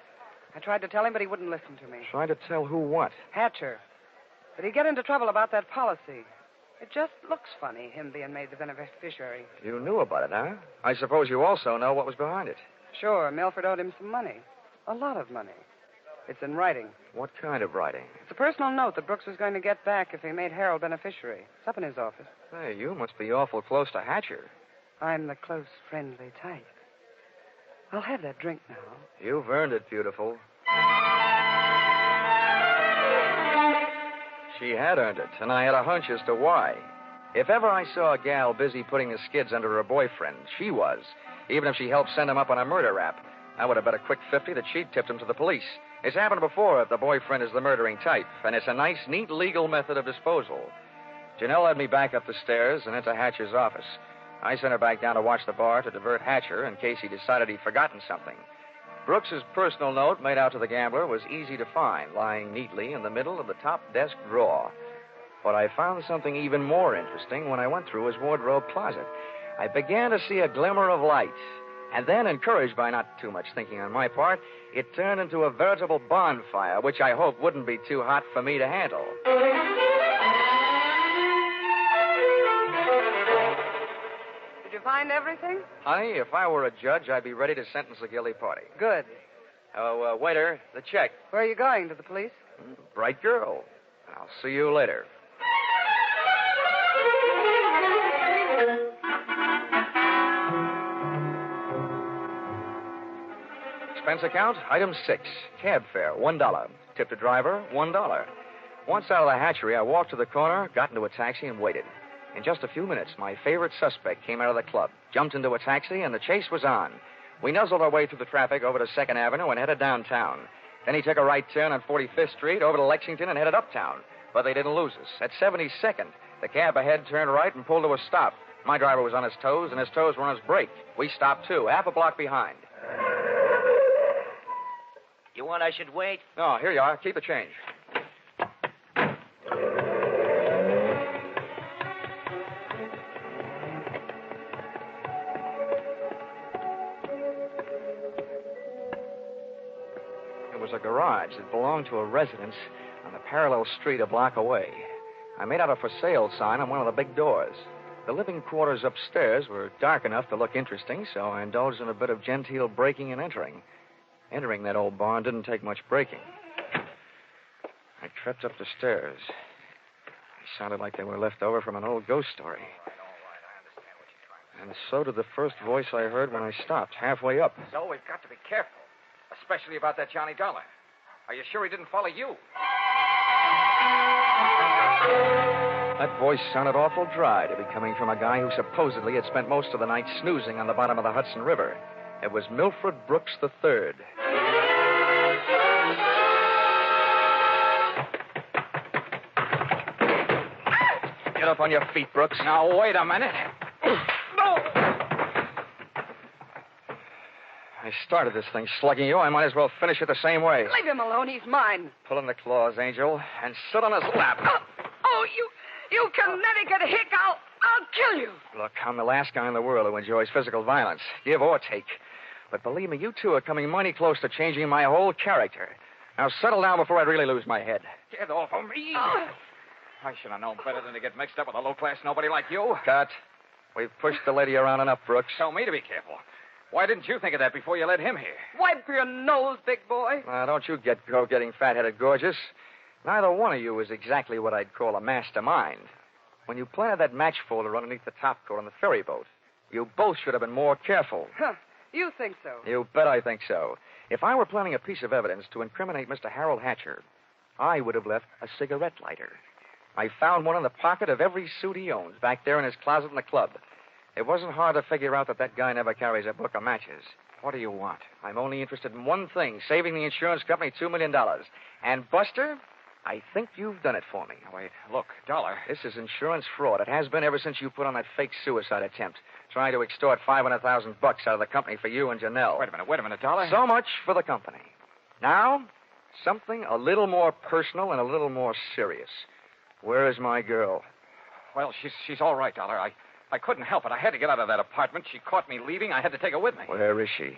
Speaker 11: I tried to tell him, but he wouldn't listen to me.
Speaker 2: Trying to tell who what?
Speaker 11: Hatcher. But he'd get into trouble about that policy. It just looks funny, him being made the beneficiary.
Speaker 2: You knew about it, huh? I suppose you also know what was behind it.
Speaker 11: Sure, Milford owed him some money. A lot of money. It's in writing.
Speaker 2: What kind of writing?
Speaker 11: It's a personal note that Brooks was going to get back if he made Harold beneficiary. It's up in his office.
Speaker 2: Hey, you must be awful close to Hatcher.
Speaker 11: I'm the close, friendly type. I'll have that drink now.
Speaker 2: You've earned it, beautiful. She had earned it, and I had a hunch as to why. If ever I saw a gal busy putting the skids under her boyfriend, she was. Even if she helped send him up on a murder rap, I would have bet a quick 50 that she'd tipped him to the police. It's happened before if the boyfriend is the murdering type, and it's a nice, neat, legal method of disposal. Janelle led me back up the stairs and into Hatcher's office. I sent her back down to watch the bar to divert Hatcher in case he decided he'd forgotten something. Brooks's personal note made out to the gambler was easy to find, lying neatly in the middle of the top desk drawer. But I found something even more interesting when I went through his wardrobe closet. I began to see a glimmer of light. And then, encouraged by not too much thinking on my part, it turned into a veritable bonfire, which I hoped wouldn't be too hot for me to handle.
Speaker 11: Did you find everything?
Speaker 2: Honey, if I were a judge, I'd be ready to sentence the guilty party.
Speaker 11: Good.
Speaker 2: Oh, waiter, the check.
Speaker 11: Where are you going? To the police?
Speaker 2: Bright girl. I'll see you later. Expense account, item 6. Cab fare, $1. Tip to driver, $1. Once out of the hatchery, I walked to the corner, got into a taxi, and waited. In just a few minutes, my favorite suspect came out of the club, jumped into a taxi, and the chase was on. We nuzzled our way through the traffic over to 2nd Avenue and headed downtown. Then he took a right turn on 45th Street over to Lexington and headed uptown. But they didn't lose us. At 72nd, the cab ahead turned right and pulled to a stop. My driver was on his toes, and his toes were on his brake. We stopped, too, half a block behind.
Speaker 13: You want I should wait?
Speaker 2: Oh, here you are. Keep the change. It was a garage that belonged to a residence on the parallel street a block away. I made out a for sale sign on one of the big doors. The living quarters upstairs were dark enough to look interesting, so I indulged in a bit of genteel breaking and entering. Entering that old barn didn't take much breaking. I crept up the stairs. They sounded like they were left over from an old ghost story. And so did the first voice I heard when I stopped, halfway up.
Speaker 10: So we've got to be careful, especially about that Johnny Dollar. Are you sure he didn't follow you?
Speaker 2: That voice sounded awful dry to be coming from a guy who supposedly had spent most of the night snoozing on the bottom of the Hudson River. It was MILFORD Brooks III. Get up on your feet, Brooks.
Speaker 10: Now, wait a minute.
Speaker 2: No! I started this thing slugging you. I might as well finish it the same way.
Speaker 11: Leave him alone. He's mine.
Speaker 2: Pull in the claws, Angel, and sit on his lap.
Speaker 11: Oh, you Connecticut hick. I'll kill you.
Speaker 2: Look, I'm the last guy in the world who enjoys physical violence, give or take. But believe me, you two are coming mighty close to changing my whole character. Now settle down before I really lose my head.
Speaker 10: Get off of me. I should have known better than to get mixed up with a low-class nobody like you.
Speaker 2: Cut. We've pushed the lady around enough, Brooks.
Speaker 10: Tell me to be careful. Why didn't you think of that before you led him here?
Speaker 11: Wipe your nose, big boy.
Speaker 2: Now, don't you go getting fat-headed gorgeous. Neither one of you is exactly what I'd call a mastermind. When you planted that match folder underneath the topcoat on the ferry boat, you both should have been more careful.
Speaker 11: Huh. You think so?
Speaker 2: You bet I think so. If I were planning a piece of evidence to incriminate Mr. Harold Hatcher, I would have left a cigarette lighter. I found one in the pocket of every suit he owns, back there in his closet in the club. It wasn't hard to figure out that guy never carries a book of matches. What do you want? I'm only interested in one thing, saving the insurance company $2 million. And, Buster, I think you've done it for me.
Speaker 10: Wait, look, Dollar.
Speaker 2: This is insurance fraud. It has been ever since you put on that fake suicide attempt, trying to extort $500,000 out of the company for you and Janelle.
Speaker 10: Wait a minute, Dollar.
Speaker 2: So much for the company. Now, something a little more personal and a little more serious. Where is my girl?
Speaker 10: Well, she's all right, Dollar. I couldn't help it. I had to get out of that apartment. She caught me leaving. I had to take her with me.
Speaker 2: Where is she?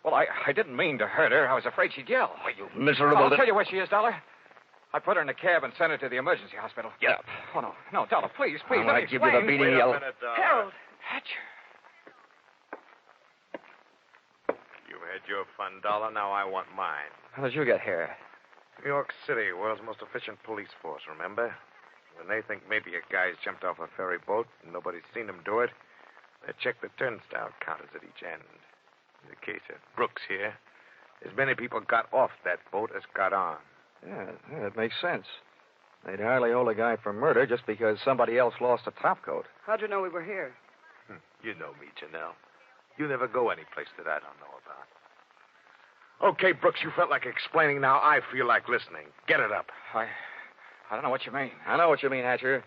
Speaker 10: Well, I didn't mean to hurt her. I was afraid she'd yell.
Speaker 2: Oh, you miserable...
Speaker 10: I'll tell you where she is, Dollar. I put her in a cab and sent her to the emergency hospital.
Speaker 2: Get up.
Speaker 10: Oh, no, Dollar, please,
Speaker 2: I'm
Speaker 10: let
Speaker 2: going
Speaker 10: me
Speaker 2: to give you the beating yell.
Speaker 11: Harold.
Speaker 10: Hatcher.
Speaker 7: You had your fun, Dollar. Now I want mine.
Speaker 2: How did you get here?
Speaker 7: New York City, world's most efficient police force, remember? When they think maybe a guy's jumped off a ferry boat and nobody's seen him do it, They check the turnstile counters at each end. In the case of Brooks here, as many people got off that boat as got on.
Speaker 2: Yeah, it makes sense. They'd hardly hold a guy for murder just because somebody else lost a topcoat.
Speaker 11: How'd you know we were here?
Speaker 7: You know me, Janelle. You never go any place that I don't know about. Okay, Brooks, you felt like explaining. Now I feel like listening. Get it up.
Speaker 2: I don't know what you mean. I know what you mean, Hatcher.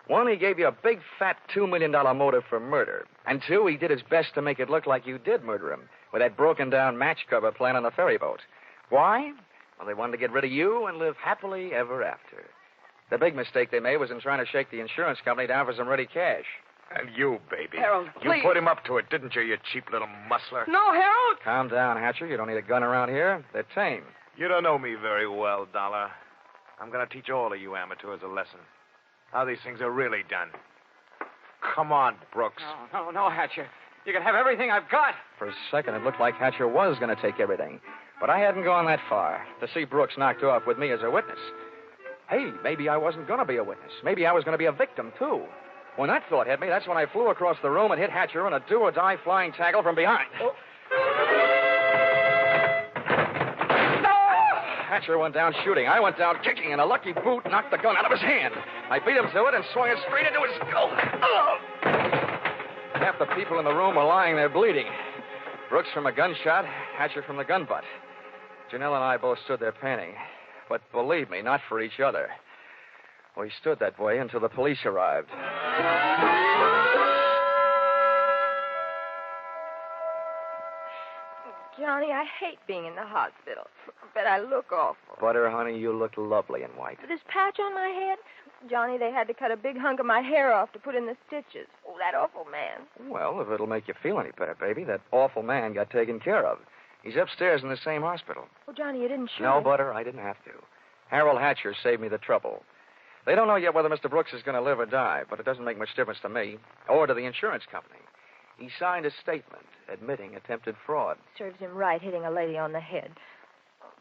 Speaker 2: One, he gave you a big, fat $2 million motive for murder. And two, he did his best to make it look like you did murder him with that broken-down match cover plan on the ferry boat. Why? Well, they wanted to get rid of you and live happily ever after. The big mistake they made was in trying to shake the insurance company down for some ready cash.
Speaker 7: And you, baby.
Speaker 11: Harold, please.
Speaker 7: You put him up to it, didn't you, you cheap little muscler?
Speaker 11: No, Harold!
Speaker 2: Calm down, Hatcher. You don't need a gun around here. They're tame.
Speaker 7: You don't know me very well, Dollar. I'm going to teach all of you amateurs a lesson. How these things are really done. Come on, Brooks.
Speaker 10: No, Hatcher. You can have everything I've got.
Speaker 2: For a second, it looked like Hatcher was going to take everything. But I hadn't gone that far to see Brooks knocked off with me as a witness. Hey, maybe I wasn't going to be a witness. Maybe I was going to be a victim, too. When that thought hit me, that's when I flew across the room and hit Hatcher in a do-or-die flying tackle from behind. Oh. Hatcher went down shooting. I went down kicking, and a lucky boot knocked the gun out of his hand. I beat him to it and swung it straight into his skull. Oh! Half the people in the room were lying there bleeding. Brooks from a gunshot, Hatcher from the gun butt. Janelle and I both stood there panting. But believe me, not for each other. We stood that way until the police arrived.
Speaker 14: Johnny, I hate being in the hospital. But I look awful.
Speaker 2: Butter, honey, you look lovely in white.
Speaker 14: This patch on my head? Johnny, they had to cut a big hunk of my hair off to put in the stitches. Oh, that awful man.
Speaker 2: Well, if it'll make you feel any better, baby, that awful man got taken care of. He's upstairs in the same hospital.
Speaker 14: Oh, Johnny, you didn't shoot
Speaker 2: No,
Speaker 14: him.
Speaker 2: Butter, I didn't have to. Harold Hatcher saved me the trouble. They don't know yet whether Mr. Brooks is going to live or die, but it doesn't make much difference to me or to the insurance company. He signed a statement admitting attempted fraud.
Speaker 14: Serves him right hitting a lady on the head.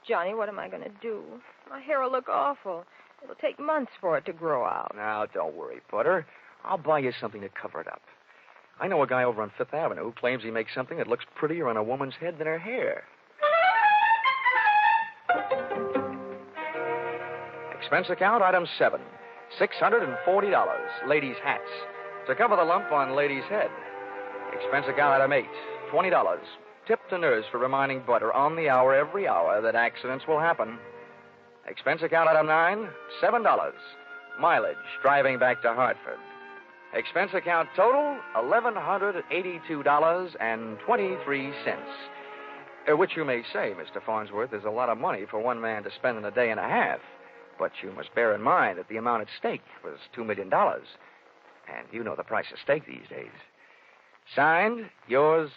Speaker 14: Johnny, what am I going to do? My hair will look awful. It'll take months for it to grow out.
Speaker 2: Now, don't worry, Butter. I'll buy you something to cover it up. I know a guy over on Fifth Avenue who claims he makes something that looks prettier on a woman's head than her hair. Expense account, item 7. $640. Ladies' hats. To cover the lump on lady's head. Expense account, item 8. $20. Tip to nurse for reminding Butter on the hour every hour that accidents will happen. Expense account, item 9. $7. Mileage driving back to Hartford. Expense account total, $1,182.23. Which you may say, Mr. Farnsworth, is a lot of money for one man to spend in a day and a half. But you must bear in mind that the amount at stake was $2 million. And you know the price of steak these days. Signed, yours,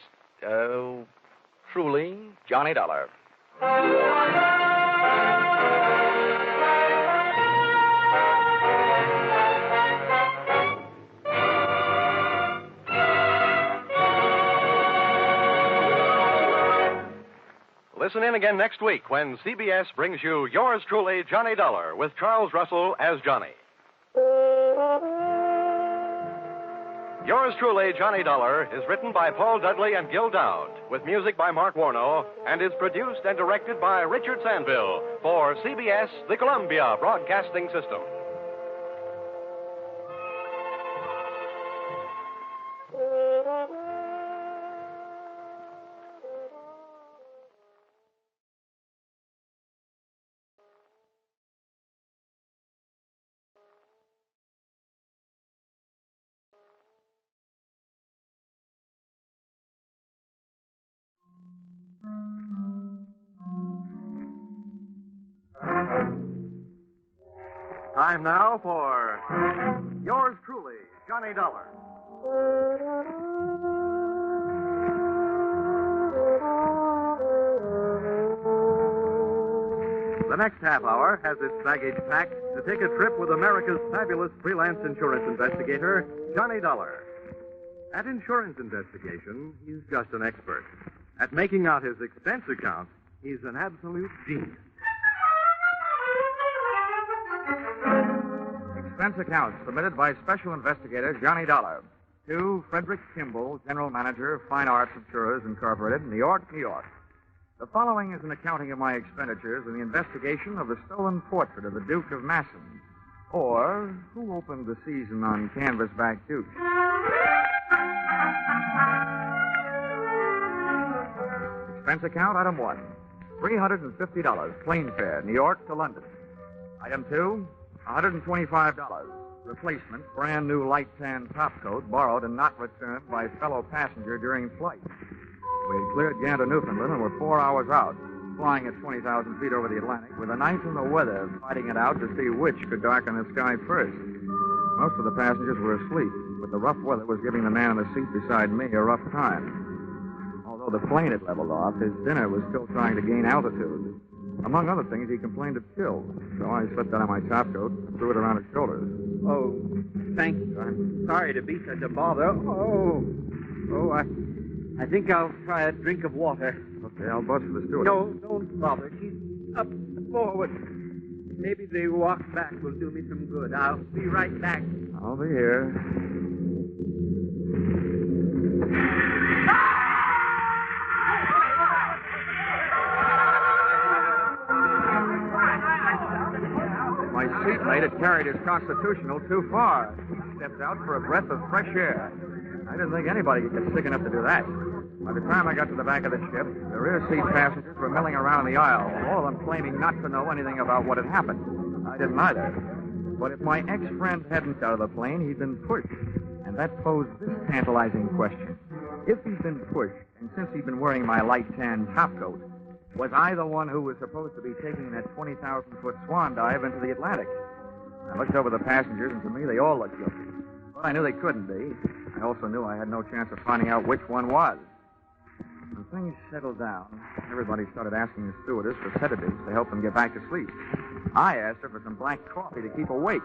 Speaker 2: truly, Johnny Dollar.
Speaker 15: Listen in again next week when CBS brings you yours truly, Johnny Dollar, with Charles Russell as Johnny. Yours truly, Johnny Dollar, is written by Paul Dudley and Gil Dowd, with music by Mark Warno, and is produced and directed by Richard Sandville for CBS, the Columbia Broadcasting System.
Speaker 1: Time now for yours truly, Johnny Dollar. The next half hour has its baggage packed to take a trip with America's fabulous freelance insurance investigator, Johnny Dollar. At insurance investigation, he's just an expert. At making out his expense account, he's an absolute genius.
Speaker 2: Expense account submitted by Special Investigator Johnny Dollar. To Frederick Kimball, General Manager, Fine Arts Insurers Incorporated, New York, New York. The following is an accounting of my expenditures in the investigation of the stolen portrait of the Duke of Massen. Or, who opened the season on Canvasback Duke? Expense account, item 1. $350, plane fare, New York to London. Item 2, $125. Replacement, brand new light tan topcoat, borrowed and not returned by fellow passenger during flight. We had cleared Gander, Newfoundland, and were 4 hours out, flying at 20,000 feet over the Atlantic, with the night and the weather, fighting it out to see which could darken the sky first. Most of the passengers were asleep, but the rough weather was giving the man in the seat beside me a rough time. Although the plane had leveled off, his dinner was still trying to gain altitude. Among other things, he complained of chills, so I slipped out of my topcoat and threw it around his shoulders.
Speaker 20: Oh, thank you. I'm sorry to be such a bother. I think I'll try a drink of water.
Speaker 2: Okay, I'll buzz for the steward.
Speaker 20: No, don't bother. She's up forward. Maybe the walk back will do me some good. I'll be right back.
Speaker 2: I'll be here. My seatmate had carried his constitutional too far. He stepped out for a breath of fresh air. I didn't think anybody could get sick enough to do that. By the time I got to the back of the ship, the rear seat passengers were milling around the aisle, all of them claiming not to know anything about what had happened. I didn't either. But if my ex-friend hadn't got out of the plane, he'd been pushed. And that posed this tantalizing question. If he'd been pushed, and since he'd been wearing my light tan topcoat, was I the one who was supposed to be taking that 20,000-foot swan dive into the Atlantic? I looked over the passengers, and to me, they all looked guilty. But I knew they couldn't be. I also knew I had no chance of finding out which one was. When things settled down, everybody started asking the stewardess for sedatives to help them get back to sleep. I asked her for some black coffee to keep awake.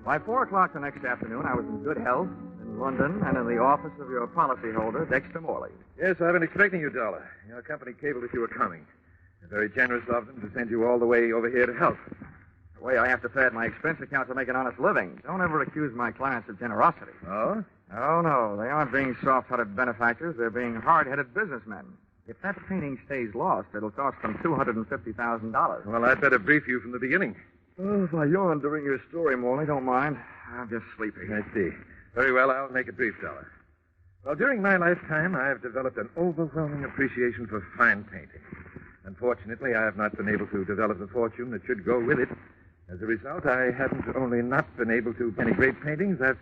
Speaker 2: By 4 o'clock the next afternoon, I was in good health, in London, and in the office of your policyholder, Dexter Morley.
Speaker 21: Yes, I've been expecting you, Dollar. Your company cabled that you were coming. Very generous of them to send you all the way over here to help.
Speaker 2: The way I have to pad my expense account to make an honest living. Don't ever accuse my clients of generosity.
Speaker 21: Oh?
Speaker 2: Oh, no. They aren't being soft-hearted benefactors. They're being hard-headed businessmen. If that painting stays lost, it'll cost them $250,000.
Speaker 21: Well, I'd better brief you from the beginning.
Speaker 2: Oh, if I yawn during your story, Morley, don't mind. I'm just sleepy.
Speaker 21: I see. Very well, I'll make it brief, Dollar. Well, during my lifetime, I've developed an overwhelming appreciation for fine painting. Unfortunately, I have not been able to develop the fortune that should go with it. As a result, I haven't only not been able to paint great paintings, I've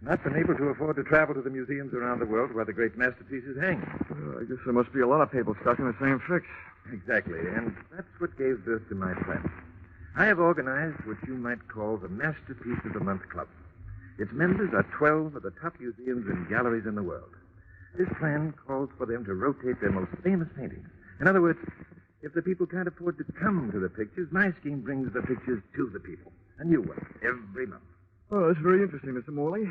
Speaker 21: not been able to afford to travel to the museums around the world where the great masterpieces hang.
Speaker 2: I guess there must be a lot of people stuck in the same fix.
Speaker 21: Exactly, and that's what gave birth to my plan. I have organized what you might call the Masterpiece of the Month Club. Its members are 12 of the top museums and galleries in the world. This plan calls for them to rotate their most famous paintings. In other words, if the people can't afford to come to the pictures, my scheme brings the pictures to the people. A new one, every month.
Speaker 2: Oh, that's very interesting, Mr. Morley.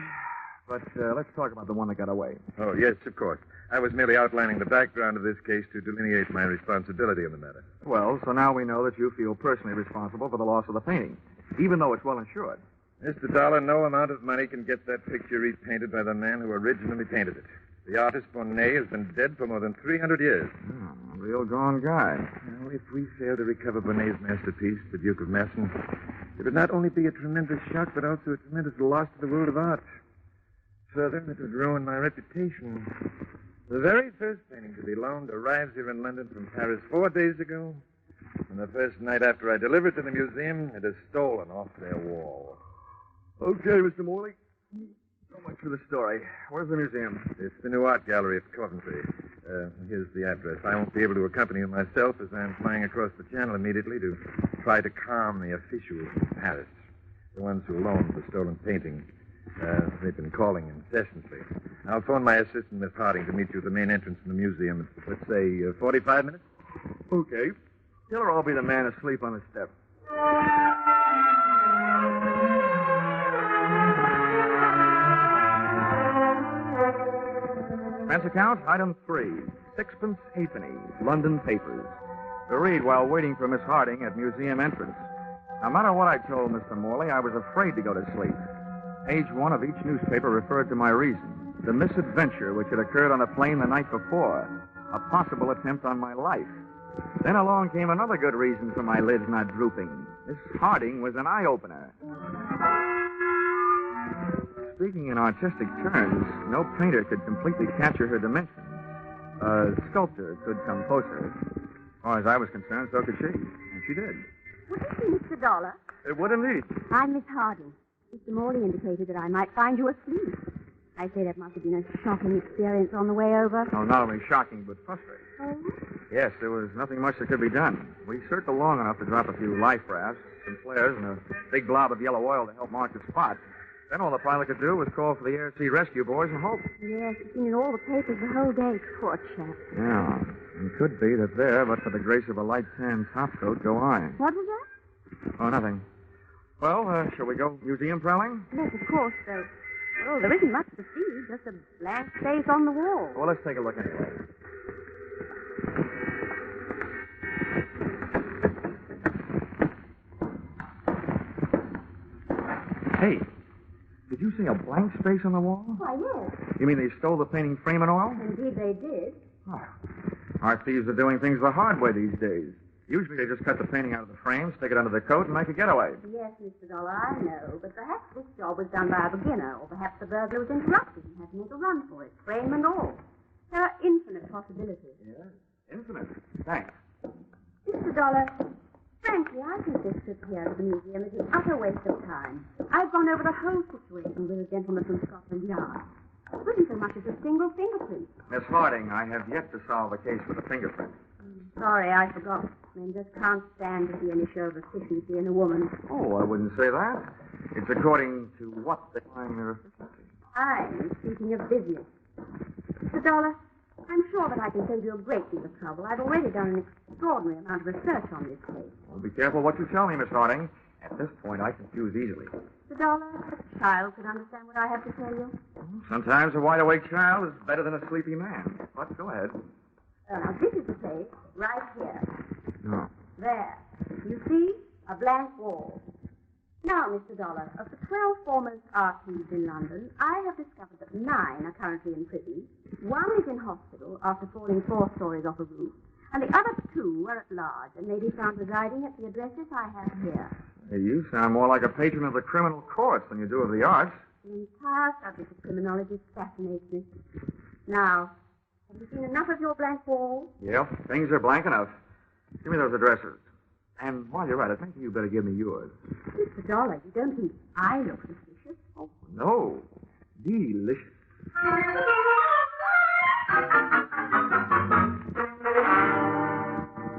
Speaker 2: But let's talk about the one that got away.
Speaker 21: Oh, yes, of course. I was merely outlining the background of this case to delineate my responsibility in the matter.
Speaker 2: Well, so now we know that you feel personally responsible for the loss of the painting, even though it's well insured.
Speaker 21: Mr. Dollar, no amount of money can get that picture repainted by the man who originally painted it. The artist, Monet, has been dead for more than 300 years.
Speaker 2: A real gone guy.
Speaker 21: Well, if we fail to recover Monet's masterpiece, the Duke of Massen, it would not only be a tremendous shock, but also a tremendous loss to the world of art. Further, it would ruin my reputation. The very first painting to be loaned arrives here in London from Paris 4 days ago. And the first night after I deliver it to the museum, it is stolen off their wall.
Speaker 2: Okay, Mr. Morley. So much for the story. Where's the museum?
Speaker 21: It's the New Art Gallery at Coventry. Here's the address. I won't be able to accompany you myself as I'm flying across the channel immediately to try to calm the officials in Paris. The ones who loaned the stolen painting. They've been calling incessantly. I'll phone my assistant, Miss Harding, to meet you at the main entrance in the museum. Let's say 45 minutes?
Speaker 2: Okay. Tell her I'll be the man asleep on the step. Expense account, item 3. Sixpence halfpenny, London papers. to read while waiting for Miss Harding at museum entrance. No matter what I told Mr. Morley, I was afraid to go to sleep. Page 1 of each newspaper referred to my reason, the misadventure which had occurred on a plane the night before, a possible attempt on my life. Then along came another good reason for my lids not drooping. Miss Harding was an eye-opener. Speaking in artistic terms, no painter could completely capture her dimensions. A sculptor could come closer. As far as I was concerned, so could she. And she did.
Speaker 3: Would this be Mr. Dollar?
Speaker 2: It would indeed.
Speaker 3: I'm Miss Harding. Mr. Morley indicated that I might find you asleep. I say that must have been a shocking experience on the way over.
Speaker 2: Oh, not only shocking, but frustrating.
Speaker 3: Oh?
Speaker 2: Yes, there was nothing much that could be done. We circled long enough to drop a few life rafts, some flares, and a big blob of yellow oil to help mark the spot. Then all the pilot could do was call for the air sea rescue boys and hope.
Speaker 3: Yes, it's been in all the papers the whole day. Poor chap.
Speaker 2: Yeah, it could be that there, but for the grace of a light tan topcoat, go I.
Speaker 3: What was that?
Speaker 2: Oh, nothing. Well, shall we go museum prowling?
Speaker 3: Yes, of course, though. Well, there isn't much to see, just a blank space on the wall.
Speaker 2: Well, let's take a look anyway. Hey, did you say a blank space on the wall?
Speaker 3: Why, yes.
Speaker 2: You mean they stole the painting frame and all?
Speaker 3: Indeed, they did.
Speaker 2: Oh. Art thieves are doing things the hard way these days. Usually they just cut the painting out of the frame, stick it under the coat, and make a getaway.
Speaker 3: Yes, Mr. Dollar, I know. But perhaps this job was done by a beginner, or perhaps the burglar was interrupted and had to make a run for it, frame and all. There are infinite possibilities.
Speaker 2: Yes, infinite. Thanks.
Speaker 3: Mr. Dollar, frankly, I think this trip here to the museum is an utter waste of time. I've gone over the whole situation with a gentleman from Scotland Yard. There isn't so much as a single fingerprint.
Speaker 2: Miss Harding, I have yet to solve the case with the fingerprint.
Speaker 3: Sorry, I forgot. Men just can't stand to see any show of efficiency in a woman.
Speaker 2: Oh, I wouldn't say that. It's according to what they find their efficiency.
Speaker 3: I'm speaking of business. Mr. Dollar, I'm sure that I can save you a great deal of trouble. I've already done an extraordinary amount of research on this case.
Speaker 2: Well, be careful what you tell me, Miss Harding. At this point, I confuse easily.
Speaker 3: Mr. Dollar, a child can understand what I have to tell you.
Speaker 2: Sometimes a wide-awake child is better than a sleepy man. But go ahead.
Speaker 3: Now, this is the place, right here.
Speaker 2: No.
Speaker 3: There. You see? A blank wall. Now, Mr. Dollar, of the 12 foremost art thieves in London, I have discovered that 9 are currently in prison. 1 is in hospital after falling 4 stories off a roof, and the other 2 are at large and may be found residing at the addresses I have here.
Speaker 2: Hey, you sound more like a patron of the criminal courts than you do of the arts.
Speaker 3: The entire subject of criminology fascinates me. Now, have you seen enough of your blank wall?
Speaker 2: Yep, things are blank enough. Give me those addresses. And while you're at it, maybe you better give me yours.
Speaker 3: Mr. Dollar, you don't think I look suspicious?
Speaker 2: Oh, no. Delicious.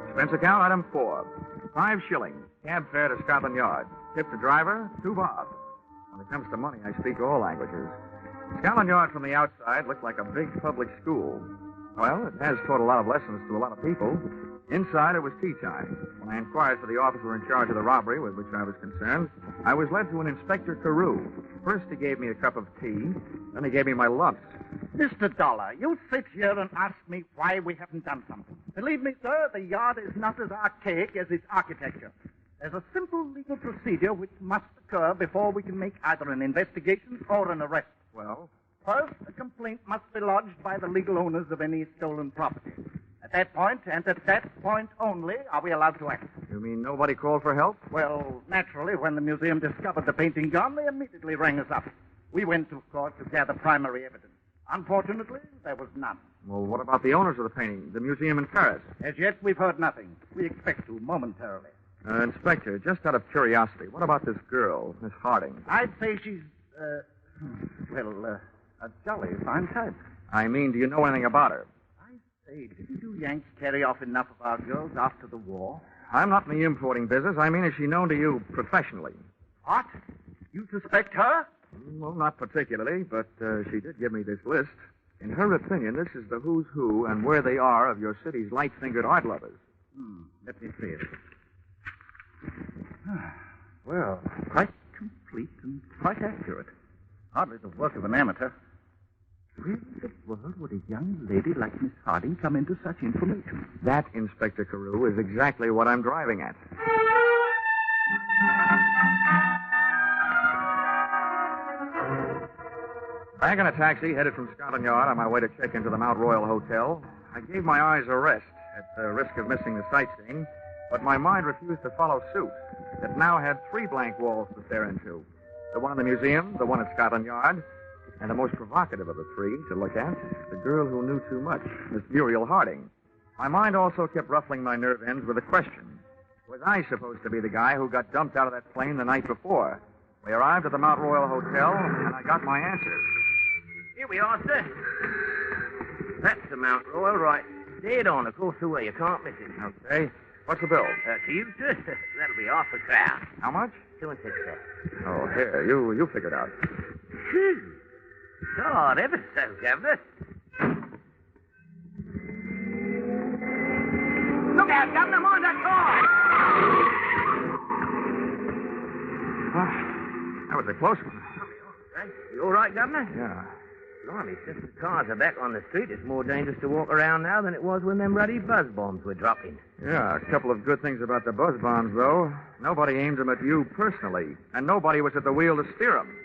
Speaker 2: Expense account, item 4. 5 shillings. Cab fare to Scotland Yard. Tip to driver, 2 bob. When it comes to money, I speak all languages. Scotland Yard from the outside looked like a big public school. Well, it has taught a lot of lessons to a lot of people. Inside, it was tea time. When I inquired for the officer in charge of the robbery with which I was concerned, I was led to an Inspector Carew. First, he gave me a cup of tea. Then he gave me my lumps.
Speaker 17: Mr. Dollar, you sit here and ask me why we haven't done something. Believe me, sir, the yard is not as archaic as its architecture. There's a simple legal procedure which must occur before we can make either an investigation or an arrest.
Speaker 2: Well?
Speaker 17: First, a complaint must be lodged by the legal owners of any stolen property. At that point, and at that point only, are we allowed to act.
Speaker 2: You mean nobody called for help?
Speaker 17: Well, naturally, when the museum discovered the painting gone, they immediately rang us up. We went to court to gather primary evidence. Unfortunately, there was none.
Speaker 2: Well, what about the owners of the painting, the museum in Paris?
Speaker 17: As yet, we've heard nothing. We expect to momentarily.
Speaker 2: Inspector, just out of curiosity, what about this girl, Miss Harding?
Speaker 17: I'd say she's, a jolly fine type.
Speaker 2: I mean, do you know anything about her?
Speaker 17: Say, didn't you Yanks carry off enough of our girls after the war?
Speaker 2: I'm not in the importing business. I mean, is she known to you professionally?
Speaker 17: What? You suspect her?
Speaker 2: Well, not particularly, but she did give me this list. In her opinion, this is the who's who and where they are of your city's light-fingered art lovers.
Speaker 17: Let me see it. Well, quite complete and quite accurate. Hardly the work of an amateur. Where in the world would a young lady like Miss Harding come into such information?
Speaker 2: That, Inspector Carew, is exactly what I'm driving at. Back in a taxi, headed from Scotland Yard on my way to check into the Mount Royal Hotel, I gave my eyes a rest at the risk of missing the sightseeing, but my mind refused to follow suit. It now had 3 blank walls to stare into. The one in the museum, the one at Scotland Yard, and the most provocative of the 3 to look at, the girl who knew too much, Miss Muriel Harding. My mind also kept ruffling my nerve ends with a question. Was I supposed to be the guy who got dumped out of that plane the night before? We arrived at the Mount Royal Hotel, and I got my answers.
Speaker 13: Here we are, sir. That's the Mount Royal, right? Dead on, across the way. You can't miss it.
Speaker 2: Okay. What's the bill?
Speaker 13: To you, sir? That'll be half a crown.
Speaker 2: How much?
Speaker 13: 2 and 6, sir.
Speaker 2: Oh, here. You figured out.
Speaker 13: Phew. God, ever so, Governor. Look out, Governor. Mind that car.
Speaker 2: That was a close one.
Speaker 13: You all right, Governor?
Speaker 2: Yeah.
Speaker 13: Blimey, since the cars are back on the street, it's more dangerous to walk around now than it was when them ruddy buzz bombs were dropping.
Speaker 2: Yeah, a couple of good things about the buzz bombs, though. Nobody aimed them at you personally, and nobody was at the wheel to steer them.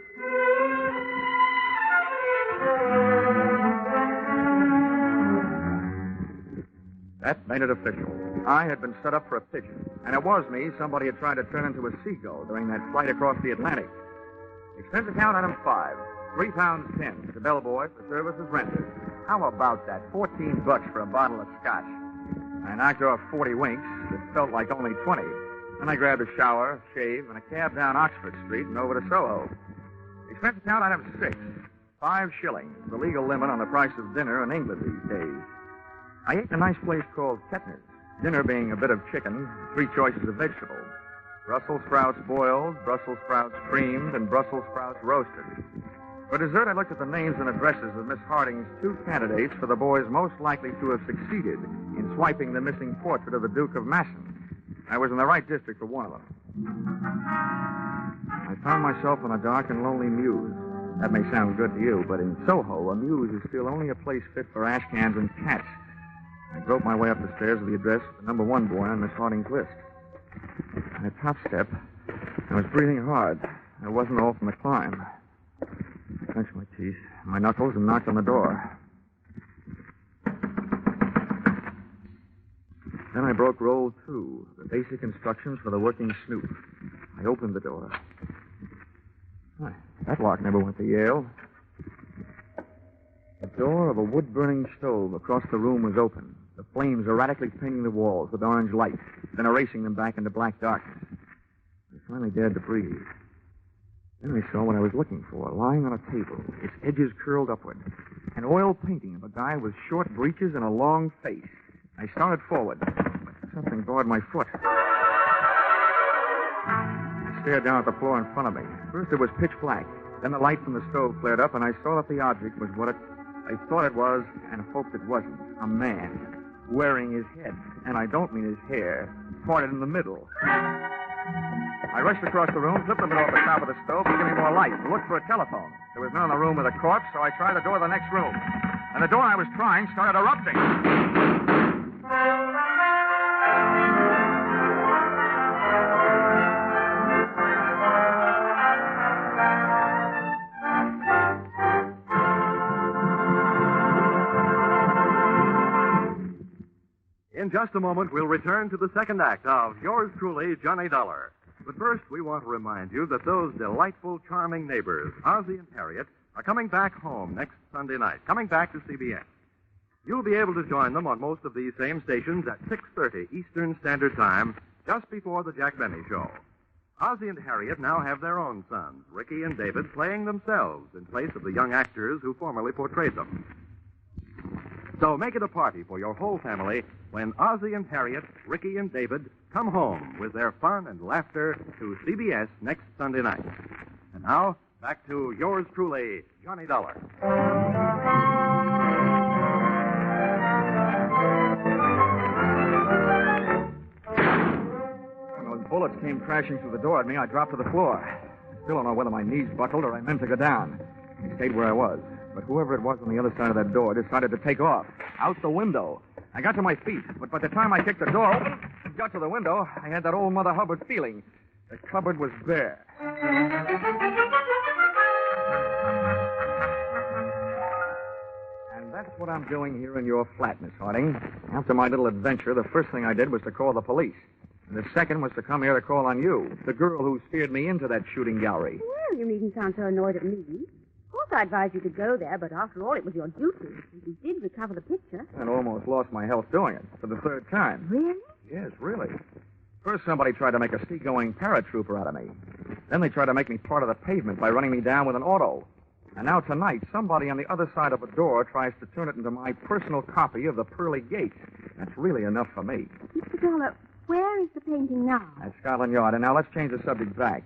Speaker 2: That made it official. I had been set up for a pigeon, and it was me somebody had tried to turn into a seagull during that flight across the Atlantic. Expense account item 5, £3.10 to bellboy for services rendered. How about that? $14 for a bottle of scotch. I knocked off 40 winks. It felt like only 20. Then I grabbed a shower, shave, and a cab down Oxford Street and over to Soho. Expense account item 6, 5 shillings, the legal limit on the price of dinner in England these days. I ate in a nice place called Kettner's, dinner being a bit of chicken, 3 choices of vegetables. Brussels sprouts boiled, Brussels sprouts creamed, and Brussels sprouts roasted. For dessert, I looked at the names and addresses of Miss Harding's 2 candidates for the boys most likely to have succeeded in swiping the missing portrait of the Duke of Massen. I was in the right district for one of them. I found myself in a dark and lonely mews. That may sound good to you, but in Soho, a mews is still only a place fit for ash cans and cats. I groped my way up the stairs to the address of the number 1 boy on Miss Harding's list. On the top step, I was breathing hard. It wasn't all from the climb. I clenched my teeth, my knuckles, and knocked on the door. Then I broke roll 2, the basic instructions for the working snoop. I opened the door. That lock never went to Yale. The door of a wood-burning stove across the room was open, the flames erratically painting the walls with orange light, then erasing them back into black darkness. I finally dared to breathe. Then I saw what I was looking for, lying on a table, its edges curled upward. An oil painting of a guy with short breeches and a long face. I started forward, but something barred my foot. I stared down at the floor in front of me. First it was pitch black. Then the light from the stove flared up, and I saw that the object was what I thought it was, and hoped it wasn't. A man, wearing his head, and I don't mean his hair, parted in the middle. I rushed across the room, flipped the middle off the top of the stove to give me more light, and looked for a telephone. There was none in the room with a corpse, so I tried the door of the next room. And the door I was trying started erupting.
Speaker 15: In just a moment, we'll return to the second act of Yours Truly, Johnny Dollar. But first, we want to remind you that those delightful, charming neighbors, Ozzie and Harriet, are coming back home next Sunday night, coming back to CBS. You'll be able to join them on most of these same stations at 6:30 Eastern Standard Time, just before the Jack Benny Show. Ozzie and Harriet now have their own sons, Ricky and David, playing themselves in place of the young actors who formerly portrayed them. So make it a party for your whole family when Ozzie and Harriet, Ricky and David come home with their fun and laughter to CBS next Sunday night. And now, back to Yours Truly, Johnny Dollar.
Speaker 2: When those bullets came crashing through the door at me, I dropped to the floor. I still don't know whether my knees buckled or I meant to go down. I stayed where I was. But whoever it was on the other side of that door decided to take off. Out the window. I got to my feet, but by the time I kicked the door open and got to the window, I had that old Mother Hubbard feeling. The cupboard was bare. And that's what I'm doing here in your flat, Miss Harding. After my little adventure, the first thing I did was to call the police. And the second was to come here to call on you, the girl who steered me into that shooting gallery.
Speaker 3: Well, you needn't sound so annoyed at me. Of course, I advised you to go there, but after all, it was your duty. And you did recover the picture.
Speaker 2: And almost lost my health doing it for the third time.
Speaker 3: Really?
Speaker 2: Yes, really. First, somebody tried to make a sea-going paratrooper out of me. Then they tried to make me part of the pavement by running me down with an auto. And now tonight, somebody on the other side of a door tries to turn it into my personal copy of the Pearly Gate. That's really enough for me.
Speaker 3: Mr. Dollar, where is the painting now?
Speaker 2: At Scotland Yard. And now let's change the subject back.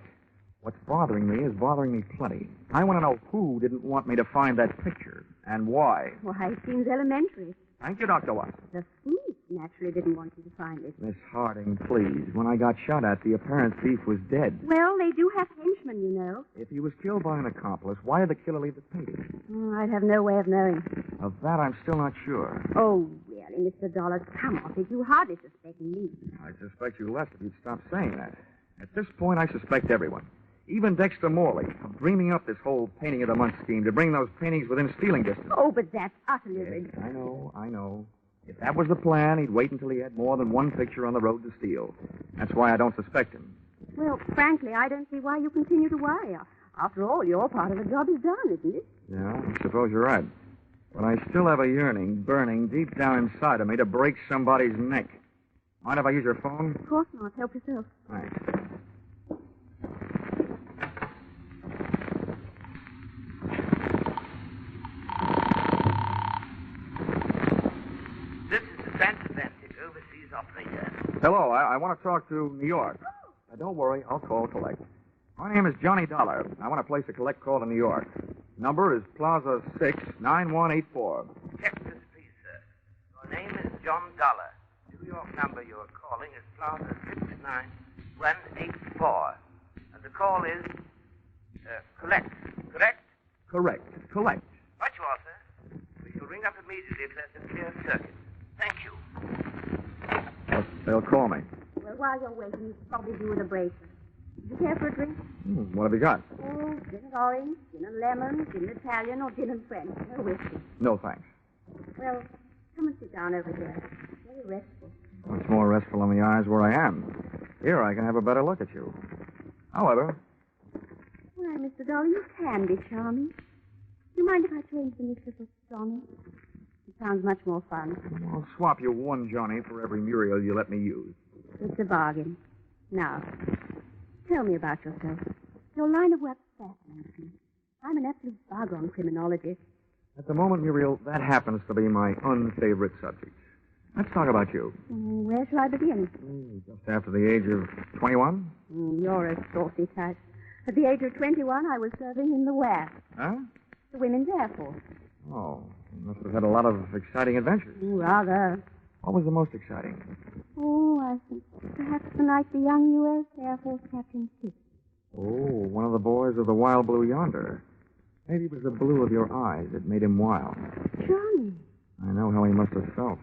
Speaker 2: What's bothering me is bothering me plenty. I want to know who didn't want me to find that picture and why.
Speaker 3: Why, it seems elementary.
Speaker 2: Thank you, Dr. Watson.
Speaker 3: The thief naturally didn't want you to find it.
Speaker 2: Miss Harding, please. When I got shot at, the apparent thief was dead.
Speaker 3: Well, they do have henchmen, you know.
Speaker 2: If he was killed by an accomplice, why did the killer leave the painting?
Speaker 3: I'd have no way of knowing.
Speaker 2: Of that, I'm still not sure.
Speaker 3: Oh, really, Mr. Dollar, come off it. You hardly suspect me.
Speaker 2: I suspect you less if you'd stop saying that. At this point, I suspect everyone. Even Dexter Morley, of dreaming up this whole painting of the month scheme to bring those paintings within stealing distance.
Speaker 3: Oh, but that's utterly ridiculous.
Speaker 2: I know. If that was the plan, he'd wait until he had more than one picture on the road to steal. That's why I don't suspect him.
Speaker 3: Well, frankly, I don't see why you continue to worry. After all, your part of the job is done, isn't it?
Speaker 2: Yeah, I suppose you're right. But I still have a yearning burning deep down inside of me to break somebody's neck. Mind if I use your phone?
Speaker 3: Of course not. Help yourself.
Speaker 2: Thanks. Hello, I want to talk to New York. Don't worry, I'll call collect. My name is Johnny Dollar. I want to place a collect call to New York. Number is Plaza 6, 9184.
Speaker 13: Check this, please, sir. Your name is John Dollar. New York number you're calling is Plaza 69184. And the call is collect, correct?
Speaker 2: Correct. Collect.
Speaker 13: Right you are, sir. We shall ring up immediately if there's a clear circuit. Thank you.
Speaker 2: They'll call me.
Speaker 3: Well, while you're waiting, you should probably do with a bracer. Do you care for a drink?
Speaker 2: What have you got?
Speaker 3: Oh, gin and orange, gin and lemon, gin and Italian, or gin and French. No whiskey.
Speaker 2: No, thanks.
Speaker 3: Well, come and sit down over here. Very restful.
Speaker 2: Much more restful in the eyes where I am. Here, I can have a better look at you. However...
Speaker 3: Why, Mr. Dollar, you can be charming. Do you mind if I change the mistress of Johnny? It sounds much more fun.
Speaker 2: I'll swap you one Johnny for every Muriel you let me use.
Speaker 3: It's a bargain. Now, tell me about yourself. Your line of work fascinates me. I'm an absolute bug on criminology.
Speaker 2: At the moment, Muriel, that happens to be my unfavorite subject. Let's talk about you.
Speaker 3: Where shall I begin?
Speaker 2: Just after the age of 21?
Speaker 3: You're a saucy type. At the age of 21, I was serving in the WAF.
Speaker 2: Huh?
Speaker 3: The Women's Air Force.
Speaker 2: Oh, you must have had a lot of exciting adventures.
Speaker 3: Rather.
Speaker 2: What was the most exciting?
Speaker 3: Oh, I think perhaps the night the young U.S. Air Force captain hit.
Speaker 2: Oh, one of the boys of the Wild Blue yonder. Maybe it was the blue of your eyes that made him wild.
Speaker 3: Johnny.
Speaker 2: I know how he must have felt.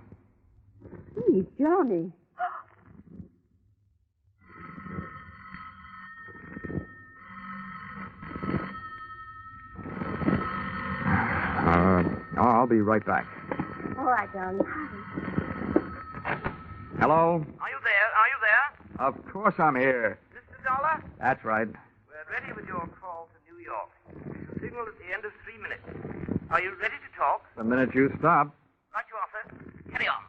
Speaker 3: Gee, Johnny.
Speaker 2: I'll be right back.
Speaker 3: All right, darling.
Speaker 2: Hello?
Speaker 13: Are you there?
Speaker 2: Of course I'm here.
Speaker 13: Mr. Dollar?
Speaker 2: That's right.
Speaker 13: We're ready with your call to New York. The signal at the end of 3 minutes. Are you ready to talk?
Speaker 2: The minute you stop.
Speaker 13: Right you are, sir. Carry on.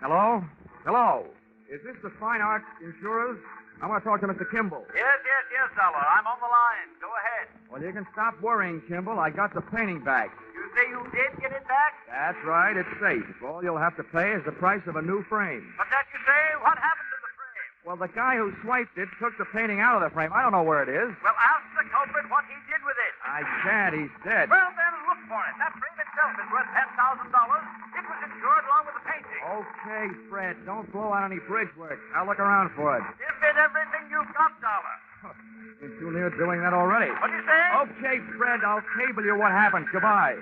Speaker 2: Hello? Hello? Is this the Fine Arts Insurers? I want to talk to Mr. Kimball.
Speaker 13: Yes, Dollar. I'm on the line. Go ahead.
Speaker 2: Well, you can stop worrying, Kimball. I got the painting back.
Speaker 13: You say you did get it back?
Speaker 2: That's right. It's safe. All you'll have to pay is the price of a new frame.
Speaker 13: But that you say, what happened to the frame?
Speaker 2: Well, the guy who swiped it took the painting out of the frame. I don't know where it is.
Speaker 13: Well, ask the culprit what he did with it.
Speaker 2: I can't. He's dead.
Speaker 13: Well, then look for it. That frame itself is worth $10,000. It was insured along with the painting.
Speaker 2: Okay, Fred. Don't blow out any bridge work. I'll look around for it.
Speaker 13: Give it everything you've got, Dollar.
Speaker 2: You're too near doing that already.
Speaker 8: What'd you say?
Speaker 2: Okay, Fred, I'll cable you what happens. Goodbye.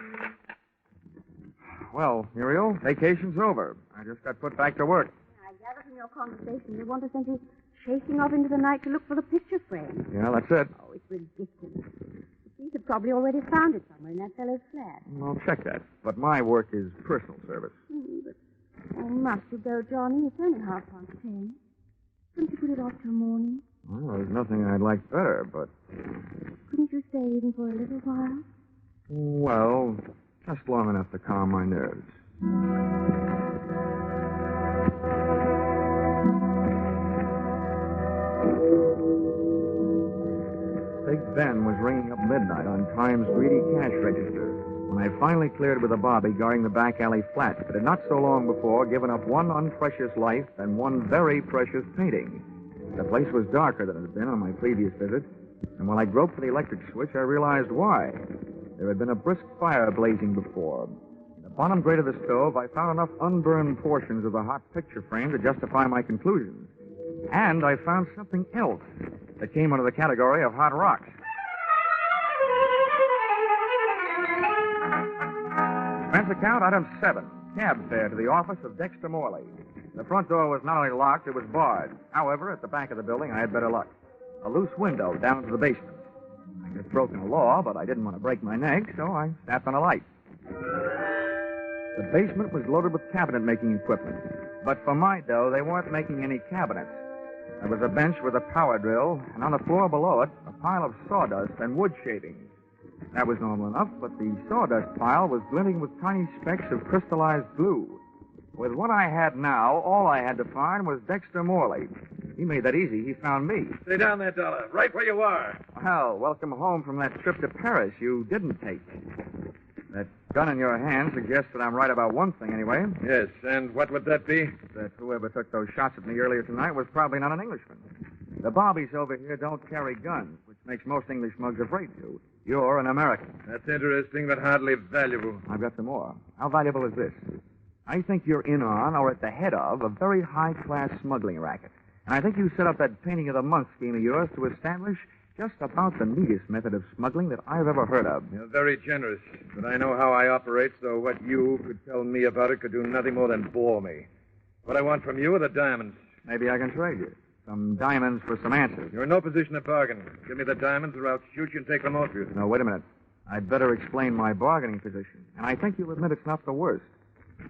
Speaker 2: Well, Muriel, vacation's over. I just got put back to work.
Speaker 3: I gather from your conversation you want to send you chasing off into the night to look for the picture frame.
Speaker 2: Yeah, that's it.
Speaker 3: Oh, it's ridiculous. The thief had probably already found it somewhere in that fellow's flat.
Speaker 2: I'll check that. But my work is personal service.
Speaker 3: But oh, must you go, Johnny? It's only 10:30. Couldn't you put it off till morning?
Speaker 2: Well, there's nothing I'd like better, but...
Speaker 3: Couldn't you stay even for a little while?
Speaker 2: Well, just long enough to calm my nerves. Big Ben was ringing up midnight on Time's greedy cash register when I finally cleared with a bobby guarding the back alley flat that had not so long before given up one unprecious life and one very precious painting. The place was darker than it had been on my previous visit, and when I groped for the electric switch, I realized why. There had been a brisk fire blazing before. In the bottom grate of the stove, I found enough unburned portions of the hot picture frame to justify my conclusions. And I found something else that came under the category of hot rocks. Expense account, item 7. Cab fare to the office of Dexter Morley. The front door was not only locked, it was barred. However, at the back of the building, I had better luck. A loose window down to the basement. I had broken a law, but I didn't want to break my neck, so I snapped on a light. The basement was loaded with cabinet-making equipment. But for my dough, they weren't making any cabinets. There was a bench with a power drill, and on the floor below it, a pile of sawdust and wood shavings. That was normal enough, but the sawdust pile was glinting with tiny specks of crystallized glue. With what I had now, all I had to find was Dexter Morley. He made that easy. He found me.
Speaker 21: Stay down there, Dollar. Right where you are.
Speaker 2: Well, welcome home from that trip to Paris you didn't take. That gun in your hand suggests that I'm right about one thing, anyway.
Speaker 21: Yes, and what would that be?
Speaker 2: That whoever took those shots at me earlier tonight was probably not an Englishman. The bobbies over here don't carry guns, which makes most English mugs afraid to. You're an American.
Speaker 21: That's interesting, but hardly valuable.
Speaker 2: I've got some more. How valuable is this? I think you're in on, or at the head of, a very high-class smuggling racket. And I think you set up that painting of the month scheme of yours to establish just about the neatest method of smuggling that I've ever heard of.
Speaker 21: You're very generous, but I know how I operate, so what you could tell me about it could do nothing more than bore me. What I want from you are the diamonds.
Speaker 2: Maybe I can trade you. Some diamonds for some answers.
Speaker 21: You're in no position to bargain. Give me the diamonds or I'll shoot you and take them off you.
Speaker 2: No, wait a minute. I'd better explain my bargaining position. And I think you'll admit it's not the worst.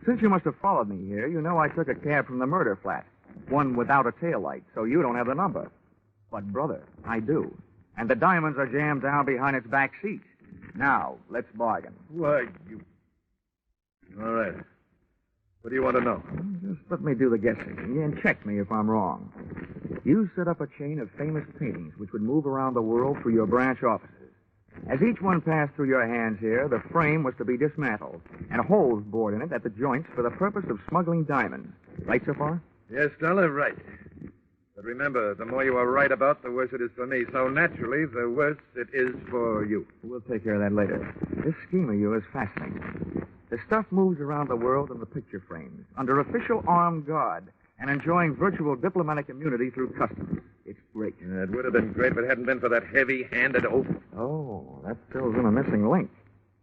Speaker 2: Since you must have followed me here, you know I took a cab from the murder flat. One without a taillight, so you don't have the number. But, brother, I do. And the diamonds are jammed down behind its back seat. Now, let's bargain.
Speaker 21: Why, you... All right. What do you want to know?
Speaker 2: Just let me do the guessing and check me if I'm wrong. You set up a chain of famous paintings which would move around the world through your branch offices. As each one passed through your hands here, the frame was to be dismantled and holes bored in it at the joints for the purpose of smuggling diamonds. Right so far?
Speaker 21: Yes, Dollar, right. But remember, the more you are right about, the worse it is for me. So naturally, the worse it is for you.
Speaker 2: We'll take care of that later. This scheme of yours is fascinating. The stuff moves around the world in the picture frames, under official armed guard, and enjoying virtual diplomatic immunity through customs. It's great.
Speaker 21: It would have been great if it hadn't been for that heavy-handed oaf.
Speaker 2: Oh, that fills in a missing link.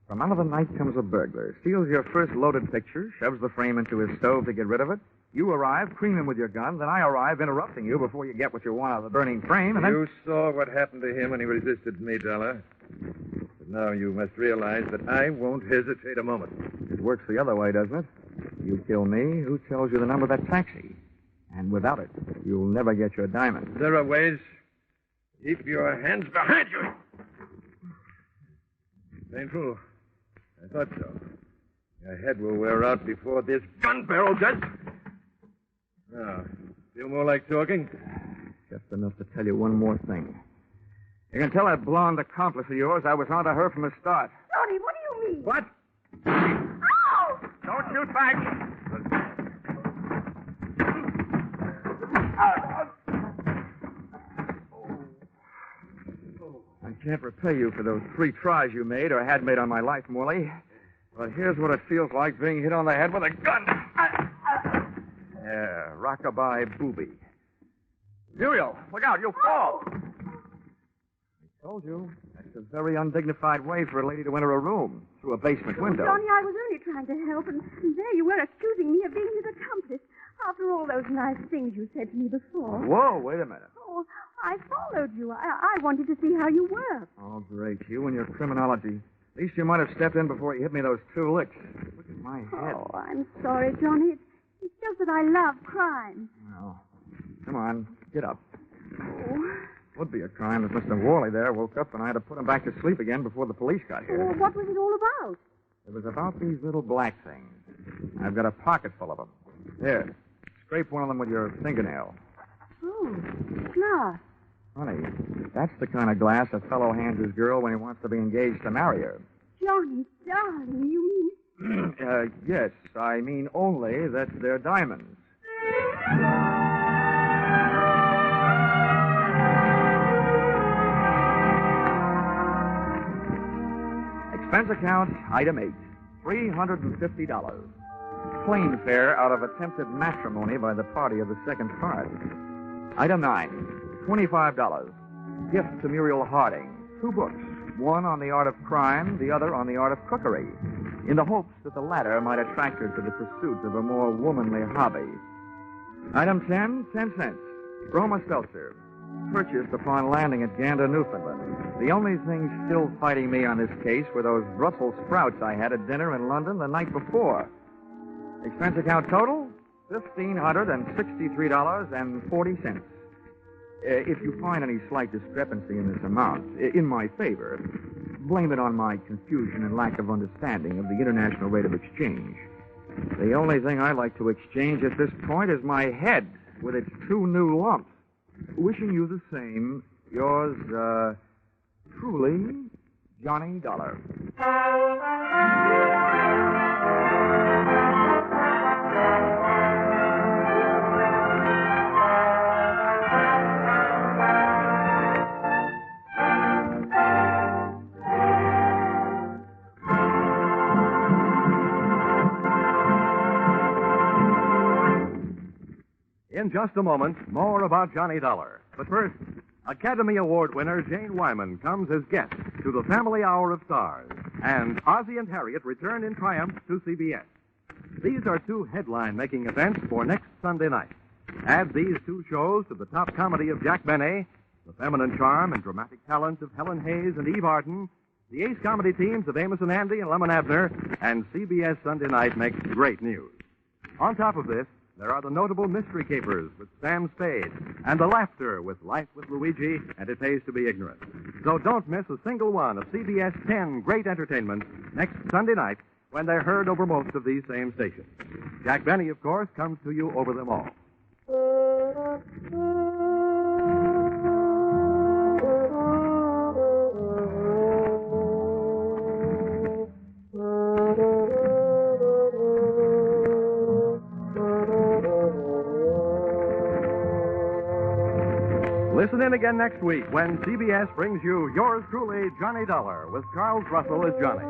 Speaker 2: From out of the night comes a burglar, steals your first loaded picture, shoves the frame into his stove to get rid of it. You arrive, cream him with your gun, then I arrive, interrupting you before you get what you want out of the burning frame, and then...
Speaker 21: You saw what happened to him when he resisted me, Dollar. But now you must realize that I won't hesitate a moment.
Speaker 2: It works the other way, doesn't it? You kill me, who tells you the number of that taxi? And without it, you'll never get your diamond.
Speaker 21: There are ways. Keep your hands behind you. Painful. I thought so. Your head will wear out before this gun barrel does. Now, feel more like talking?
Speaker 2: Just enough to tell you one more thing. You can tell that blonde accomplice of yours I was onto her from the start.
Speaker 3: Tony, what do you mean?
Speaker 21: What?
Speaker 3: Ow!
Speaker 21: Don't shoot back.
Speaker 2: I can't repay you for those 3 tries you made or had made on my life, Morley. But here's what it feels like being hit on the head with a gun. Yeah, rockabye booby. Muriel, look out, you'll fall. Told you. That's a very undignified way for a lady to enter a room, through a basement window.
Speaker 3: Johnny, I was only trying to help, and there you were accusing me of being his accomplice after all those nice things you said to me before.
Speaker 2: Whoa, wait a minute.
Speaker 3: Oh, I followed you. I wanted to see how you were.
Speaker 2: Oh, great. You and your criminology. At least you might have stepped in before you hit me those 2 licks. Look at my head.
Speaker 3: Oh, I'm sorry, Johnny. It's just that I love crime.
Speaker 2: Well, come on, get up.
Speaker 3: Oh.
Speaker 2: Would be a crime if Mr. Worley there woke up and I had to put him back to sleep again before the police got here.
Speaker 3: Well, what was it all about?
Speaker 2: It was about these little black things. I've got a pocket full of them. Here, scrape one of them with your fingernail.
Speaker 3: Oh, glass.
Speaker 2: Honey, that's the kind of glass a fellow hands his girl when he wants to be engaged to marry her.
Speaker 3: Johnny, darling, you mean...
Speaker 2: Yes, I mean only that they're diamonds. Expense account, item 8, $350. Plane fare out of attempted matrimony by the party of the second part. Item 9, $25. Gift to Muriel Harding. 2 books, one on the art of crime, the other on the art of cookery, in the hopes that the latter might attract her to the pursuit of a more womanly hobby. Item 10, 10 cents. Roma Seltzer. Purchased upon landing at Gander, Newfoundland. The only thing still fighting me on this case were those Brussels sprouts I had at dinner in London the night before. Expense account total, $1,563.40. If you find any slight discrepancy in this amount, in my favor, blame it on my confusion and lack of understanding of the international rate of exchange. The only thing I like to exchange at this point is my head with its 2 new lumps. Wishing you the same, yours, truly, Johnny Dollar.
Speaker 15: In just a moment, more about Johnny Dollar. But first, Academy Award winner Jane Wyman comes as guest to the Family Hour of Stars, and Ozzie and Harriet return in triumph to CBS. These are 2 headline-making events for next Sunday night. Add these 2 shows to the top comedy of Jack Benny, the feminine charm and dramatic talent of Helen Hayes and Eve Arden, the ace comedy teams of Amos and Andy and Lemon Abner, and CBS Sunday night makes great news. On top of this, there are the notable Mystery Capers with Sam Spade, and the laughter with Life with Luigi and It Pays to Be Ignorant. So don't miss a single one of CBS 10 great entertainments next Sunday night when they're heard over most of these same stations. Jack Benny, of course, comes to you over them all. Listen in again next week when CBS brings you Yours Truly, Johnny Dollar, with Charles Russell as Johnny.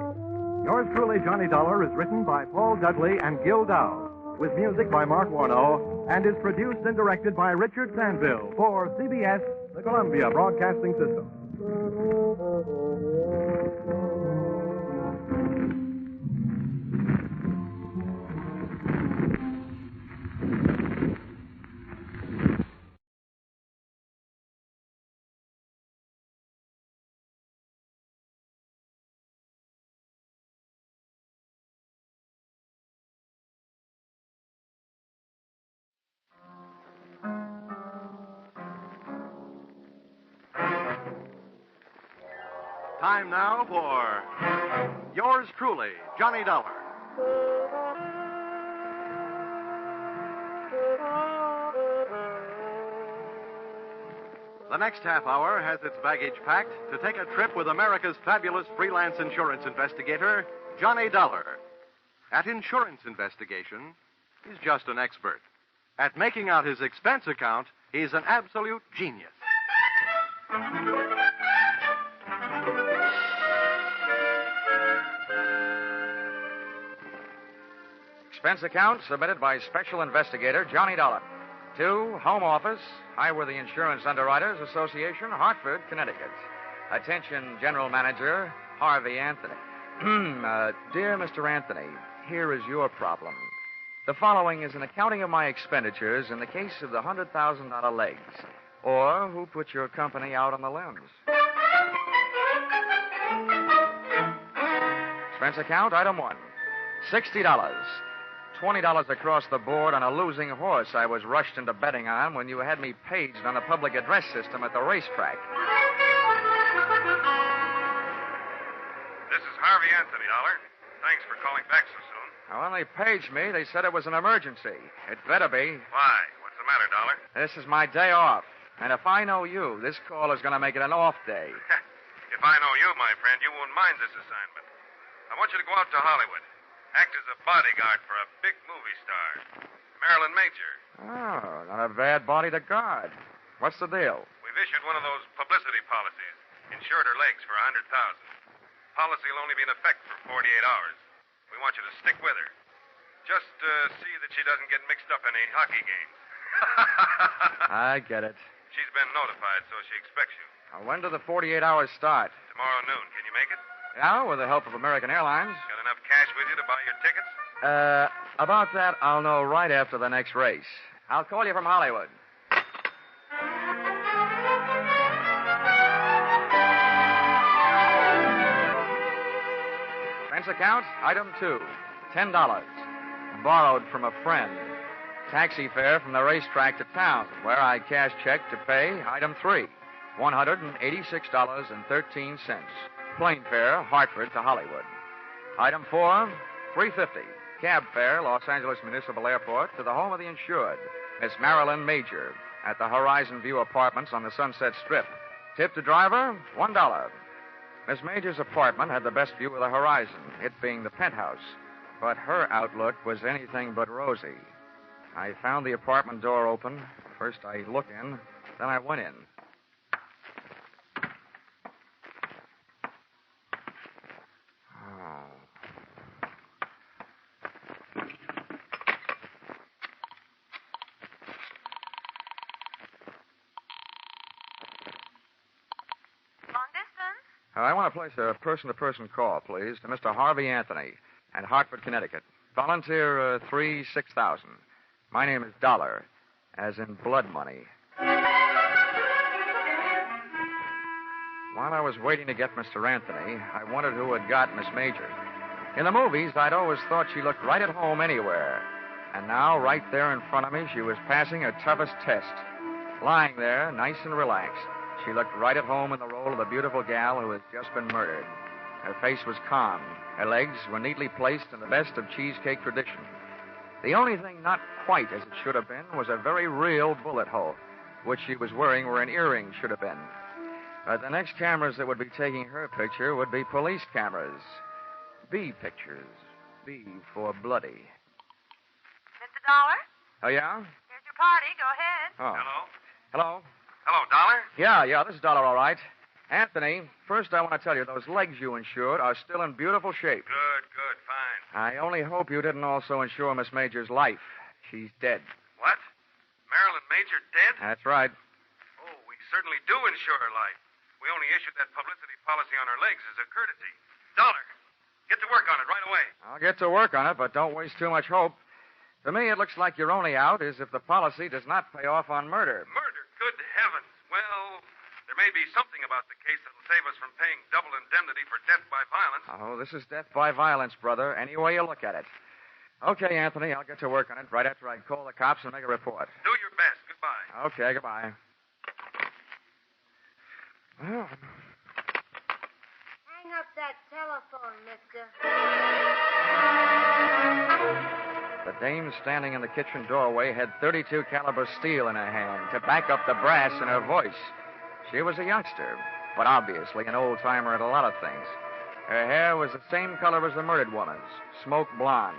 Speaker 15: Yours Truly, Johnny Dollar is written by Paul Dudley and Gil Dow, with music by Mark Warnow, and is produced and directed by Richard Sandville for CBS, the Columbia Broadcasting System. Time now for Yours Truly, Johnny Dollar. The next half hour has its baggage packed to take a trip with America's fabulous freelance insurance investigator, Johnny Dollar. At insurance investigation, he's just an expert. At making out his expense account, he's an absolute genius.
Speaker 2: Expense account submitted by Special Investigator Johnny Dollar. To Home Office, Highworthy Insurance Underwriters Association, Hartford, Connecticut. Attention, General Manager Harvey Anthony. Dear Mr. Anthony, here is your problem. The following is an accounting of my expenditures in the case of the $100,000 legs, or who put your company out on the limbs. Expense account, item 1, $60. $20 across the board on a losing horse I was rushed into betting on when you had me paged on the public address system at the racetrack.
Speaker 8: This is Harvey Anthony, Dollar. Thanks for calling back so soon.
Speaker 2: Now, when they paged me, they said it was an emergency. It better be.
Speaker 8: Why? What's the matter, Dollar?
Speaker 2: This is my day off. And if I know you, this call is going to make it an off day.
Speaker 8: If I know you, my friend, you won't mind this assignment. I want you to go out to Hollywood. Act as a bodyguard for a big movie star, Marilyn Major.
Speaker 2: Oh, not a bad body to guard. What's the deal?
Speaker 8: We've issued one of those publicity policies. Insured her legs for $100,000. Policy will only be in effect for 48 hours. We want you to stick with her. Just see that she doesn't get mixed up in any hockey games.
Speaker 2: I get it.
Speaker 8: She's been notified, so she expects you.
Speaker 2: Now, when do the 48 hours start?
Speaker 8: Tomorrow noon. Can you make it?
Speaker 2: Yeah, with the help of American Airlines.
Speaker 8: Got enough cash with you to buy your tickets?
Speaker 2: About that, I'll know right after the next race. I'll call you from Hollywood. Expense account, item 2, $10. Borrowed from a friend. Taxi fare from the racetrack to town, where I cash check to pay, item 3, $186.13. Plane fare, Hartford to Hollywood. Item 4, $350. Cab fare, Los Angeles Municipal Airport to the home of the insured, Miss Marilyn Major, at the Horizon View Apartments on the Sunset Strip. Tip to driver, $1. Miss Major's apartment had the best view of the horizon, it being the penthouse. But her outlook was anything but rosy. I found the apartment door open. First I looked in, then I went in. I want to place a person-to-person call, please, to Mr. Harvey Anthony at Hartford, Connecticut. Volunteer 36000. My name is Dollar, as in blood money. While I was waiting to get Mr. Anthony, I wondered who had got Miss Major. In the movies, I'd always thought she looked right at home anywhere. And now, right there in front of me, she was passing her toughest test. Lying there, nice and relaxed. She looked right at home in the role of the beautiful gal who had just been murdered. Her face was calm. Her legs were neatly placed in the best of cheesecake tradition. The only thing not quite as it should have been was a very real bullet hole, which she was wearing where an earring should have been. But the next cameras that would be taking her picture would be police cameras. B pictures. B for bloody.
Speaker 5: Mr. Dollar?
Speaker 2: Oh, yeah?
Speaker 5: Here's your party. Go ahead.
Speaker 2: Oh.
Speaker 8: Hello?
Speaker 2: Hello?
Speaker 8: Hello, Dollar?
Speaker 2: Yeah, this is Dollar, all right. Anthony, first I want to tell you, those legs you insured are still in beautiful shape.
Speaker 8: Good, fine.
Speaker 2: I only hope you didn't also insure Miss Major's life. She's dead.
Speaker 8: What? Marilyn Major dead?
Speaker 2: That's right.
Speaker 8: Oh, we certainly do insure her life. We only issued that publicity policy on her legs as a courtesy. Dollar, get to work on it right away.
Speaker 2: I'll get to work on it, but don't waste too much hope. To me, it looks like your only out is if the policy does not pay off on murder.
Speaker 8: Murder? Good heavens. Well, there may be something about the case that'll save us from paying double indemnity for death by violence.
Speaker 2: Oh, this is death by violence, brother, any way you look at it. Okay, Anthony, I'll get to work on it right after I call the cops and make a report.
Speaker 8: Do your best. Goodbye.
Speaker 2: Okay, goodbye. Well,
Speaker 18: Hang up that telephone, mister.
Speaker 2: the dame standing in the kitchen doorway had .32 caliber steel in her hand to back up the brass in her voice. She was a youngster, but obviously an old-timer at a lot of things. Her hair was the same color as the murdered woman's, smoke blonde,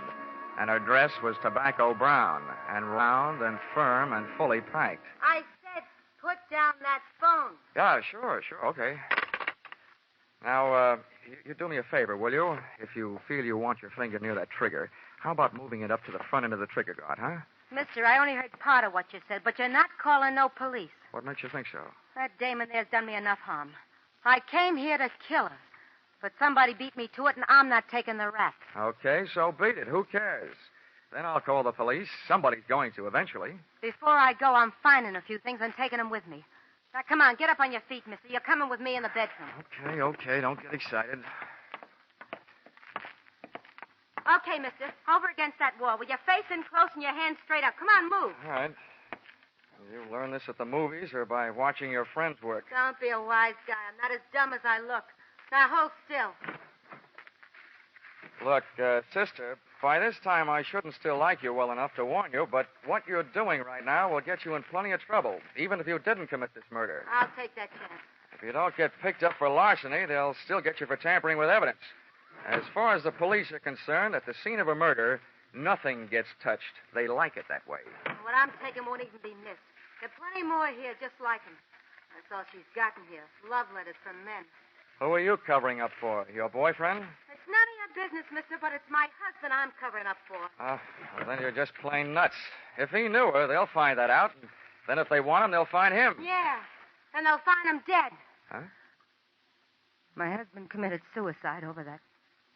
Speaker 2: and her dress was tobacco brown, and round and firm and fully packed.
Speaker 18: I said put down that phone.
Speaker 2: Yeah, sure, okay. Now, you do me a favor, will you? If you feel you want your finger near that trigger, how about moving it up to the front end of the trigger guard, huh?
Speaker 18: Mister, I only heard part of what you said, but you're not calling no police.
Speaker 2: What makes you think so?
Speaker 18: That dame in there's done me enough harm. I came here to kill her. But somebody beat me to it, and I'm not taking the rap.
Speaker 2: Okay, so beat it. Who cares? Then I'll call the police. Somebody's going to eventually.
Speaker 18: Before I go, I'm finding a few things and taking them with me. Now, come on, get up on your feet, mister. You're coming with me in the bedroom.
Speaker 2: Okay. Don't get excited.
Speaker 18: Okay, mister. Over against that wall with your face in close and your hands straight up. Come on, move.
Speaker 2: All right. You learn this at the movies or by watching your friends work?
Speaker 18: Don't be a wise guy. I'm not as dumb as I look. Now, hold still.
Speaker 2: Look, sister, by this time I shouldn't still like you well enough to warn you, but what you're doing right now will get you in plenty of trouble, even if you didn't commit this murder.
Speaker 18: I'll take that chance.
Speaker 2: If you don't get picked up for larceny, they'll still get you for tampering with evidence. As far as the police are concerned, at the scene of a murder, nothing gets touched. They like it that way.
Speaker 18: What I'm taking won't even be missed. There are plenty more here just like him. That's all she's gotten here. Love letters from men.
Speaker 2: Who are you covering up for? Your boyfriend?
Speaker 18: It's none of your business, mister, but it's my husband I'm covering up for.
Speaker 2: Well, then you're just plain nuts. If he knew her, they'll find that out. And then if they want him, they'll find him.
Speaker 18: Yeah, and they'll find him dead.
Speaker 2: Huh?
Speaker 18: My husband committed suicide over that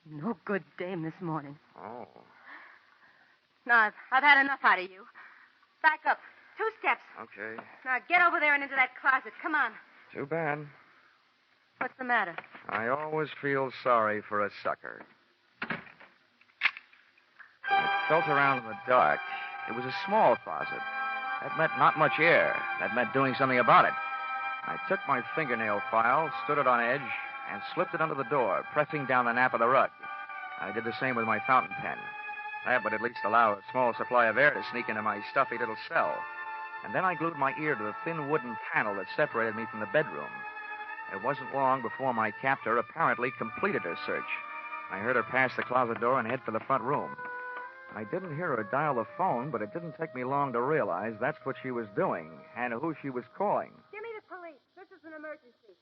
Speaker 18: no good dame this morning.
Speaker 2: Oh.
Speaker 18: No, I've had enough out of you. Back up. 2 steps.
Speaker 2: Okay.
Speaker 18: Now get over there and into that closet. Come on.
Speaker 2: Too bad.
Speaker 18: What's the matter?
Speaker 2: I always feel sorry for a sucker. I felt around in the dark. It was a small closet. That meant not much air. That meant doing something about it. I took my fingernail file, stood it on edge, and slipped it under the door, pressing down the nap of the rug. I did the same with my fountain pen. That would at least allow a small supply of air to sneak into my stuffy little cell. And then I glued my ear to the thin wooden panel that separated me from the bedroom. It wasn't long before my captor apparently completed her search. I heard her pass the closet door and head for the front room. I didn't hear her dial the phone, but it didn't take me long to realize that's what she was doing and who she was calling.
Speaker 18: Give me the police. This is an emergency.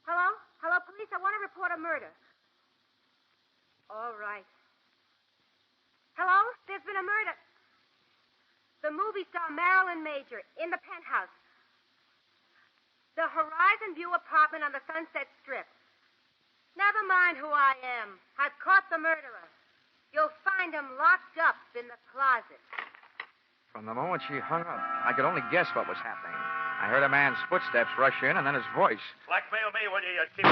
Speaker 18: Hello? Hello, police. I want to report a murder. All right. Hello? There's been a murder. The movie star Marilyn Major in the penthouse. The Horizon View apartment on the Sunset Strip. Never mind who I am. I've caught the murderer. You'll find him locked up in the closet.
Speaker 2: From the moment she hung up, I could only guess what was happening. I heard a man's footsteps rush in, and then his voice.
Speaker 4: Blackmail me, will you, you cheap...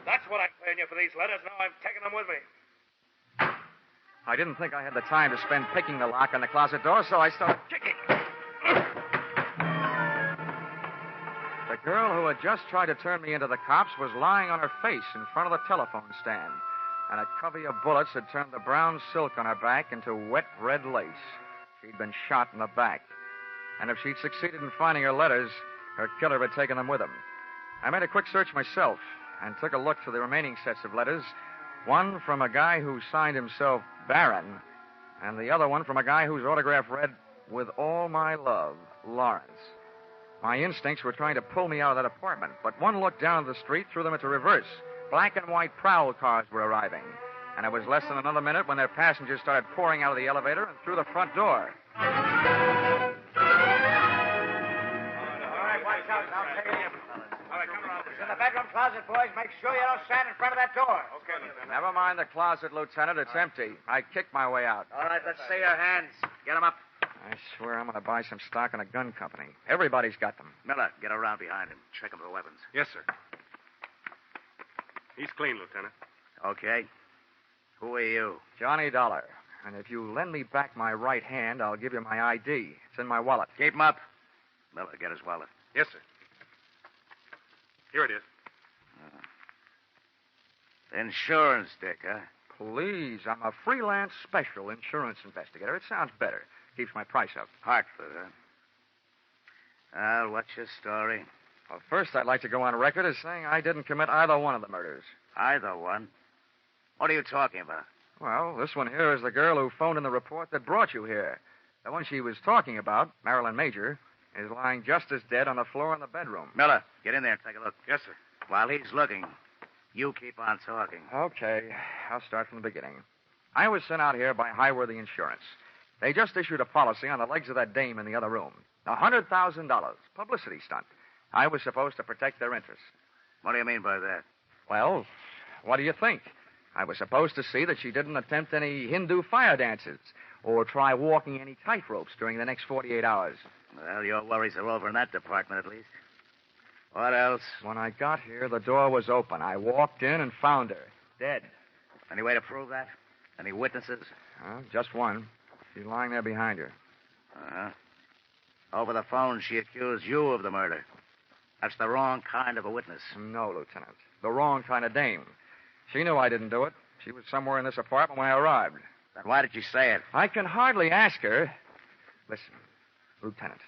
Speaker 4: That's what I'm paying you for these letters. Now I'm taking them with me.
Speaker 2: I didn't think I had the time to spend picking the lock on the closet door, so I started kicking. The girl who had just tried to turn me into the cops was lying on her face in front of the telephone stand, and a covey of bullets had turned the brown silk on her back into wet red lace. She'd been shot in the back. And if she'd succeeded in finding her letters, her killer had taken them with him. I made a quick search myself and took a look through the remaining sets of letters. One from a guy who signed himself Baron, and the other one from a guy whose autograph read, "With all my love, Lawrence." My instincts were trying to pull me out of that apartment, but one look down the street threw them into reverse. Black and white prowl cars were arriving, and it was less than another minute when their passengers started pouring out of the elevator and through the front door.
Speaker 4: All right, watch out. Now take it in. All right, come around.
Speaker 13: In the bedroom closet, boys. Make sure you don't stand in front of that door.
Speaker 4: Okay, Lieutenant.
Speaker 2: Never mind the closet, Lieutenant. It's empty. I kicked my way out.
Speaker 13: All right, let's see your hands. Get them up.
Speaker 2: I swear I'm going to buy some stock in a gun company. Everybody's got them.
Speaker 13: Miller, get around behind him. Check him for weapons.
Speaker 8: Yes, sir. He's clean, Lieutenant.
Speaker 13: Okay. Who are you?
Speaker 2: Johnny Dollar. And if you lend me back my right hand, I'll give you my ID. It's in my wallet.
Speaker 13: Keep him up. Miller, get his wallet.
Speaker 8: Yes, sir. Here it is.
Speaker 13: Insurance, Dick, huh?
Speaker 2: Please, I'm a freelance special insurance investigator. It sounds better. Keeps my price up.
Speaker 13: Hartford, huh? Well, what's your story?
Speaker 2: Well, first, I'd like to go on record as saying I didn't commit either one of the murders.
Speaker 13: Either one? What are you talking about?
Speaker 2: Well, this one here is the girl who phoned in the report that brought you here. The one she was talking about, Marilyn Major, is lying just as dead on the floor in the bedroom.
Speaker 13: Miller, get in there and take a look.
Speaker 8: Yes, sir.
Speaker 13: While he's looking, you keep on talking.
Speaker 2: Okay, I'll start from the beginning. I was sent out here by Highworthy Insurance. They just issued a policy on the legs of that dame in the other room. $100,000. Publicity stunt. I was supposed to protect their interests.
Speaker 16: What do you mean by that?
Speaker 2: Well, what do you think? I was supposed to see that she didn't attempt any Hindu fire dances or try walking any tightropes during the next 48 hours.
Speaker 16: Well, your worries are over in that department, at least. What else?
Speaker 2: When I got here, the door was open. I walked in and found her, dead.
Speaker 16: Any way to prove that? Any witnesses?
Speaker 2: Just one. She's lying there behind her.
Speaker 16: Uh-huh. Over the phone, she accused you of the murder. That's the wrong kind of a witness.
Speaker 2: No, Lieutenant. The wrong kind of dame. She knew I didn't do it. She was somewhere in this apartment when I arrived.
Speaker 16: Then why did you say it?
Speaker 2: I can hardly ask her. Listen, Lieutenant.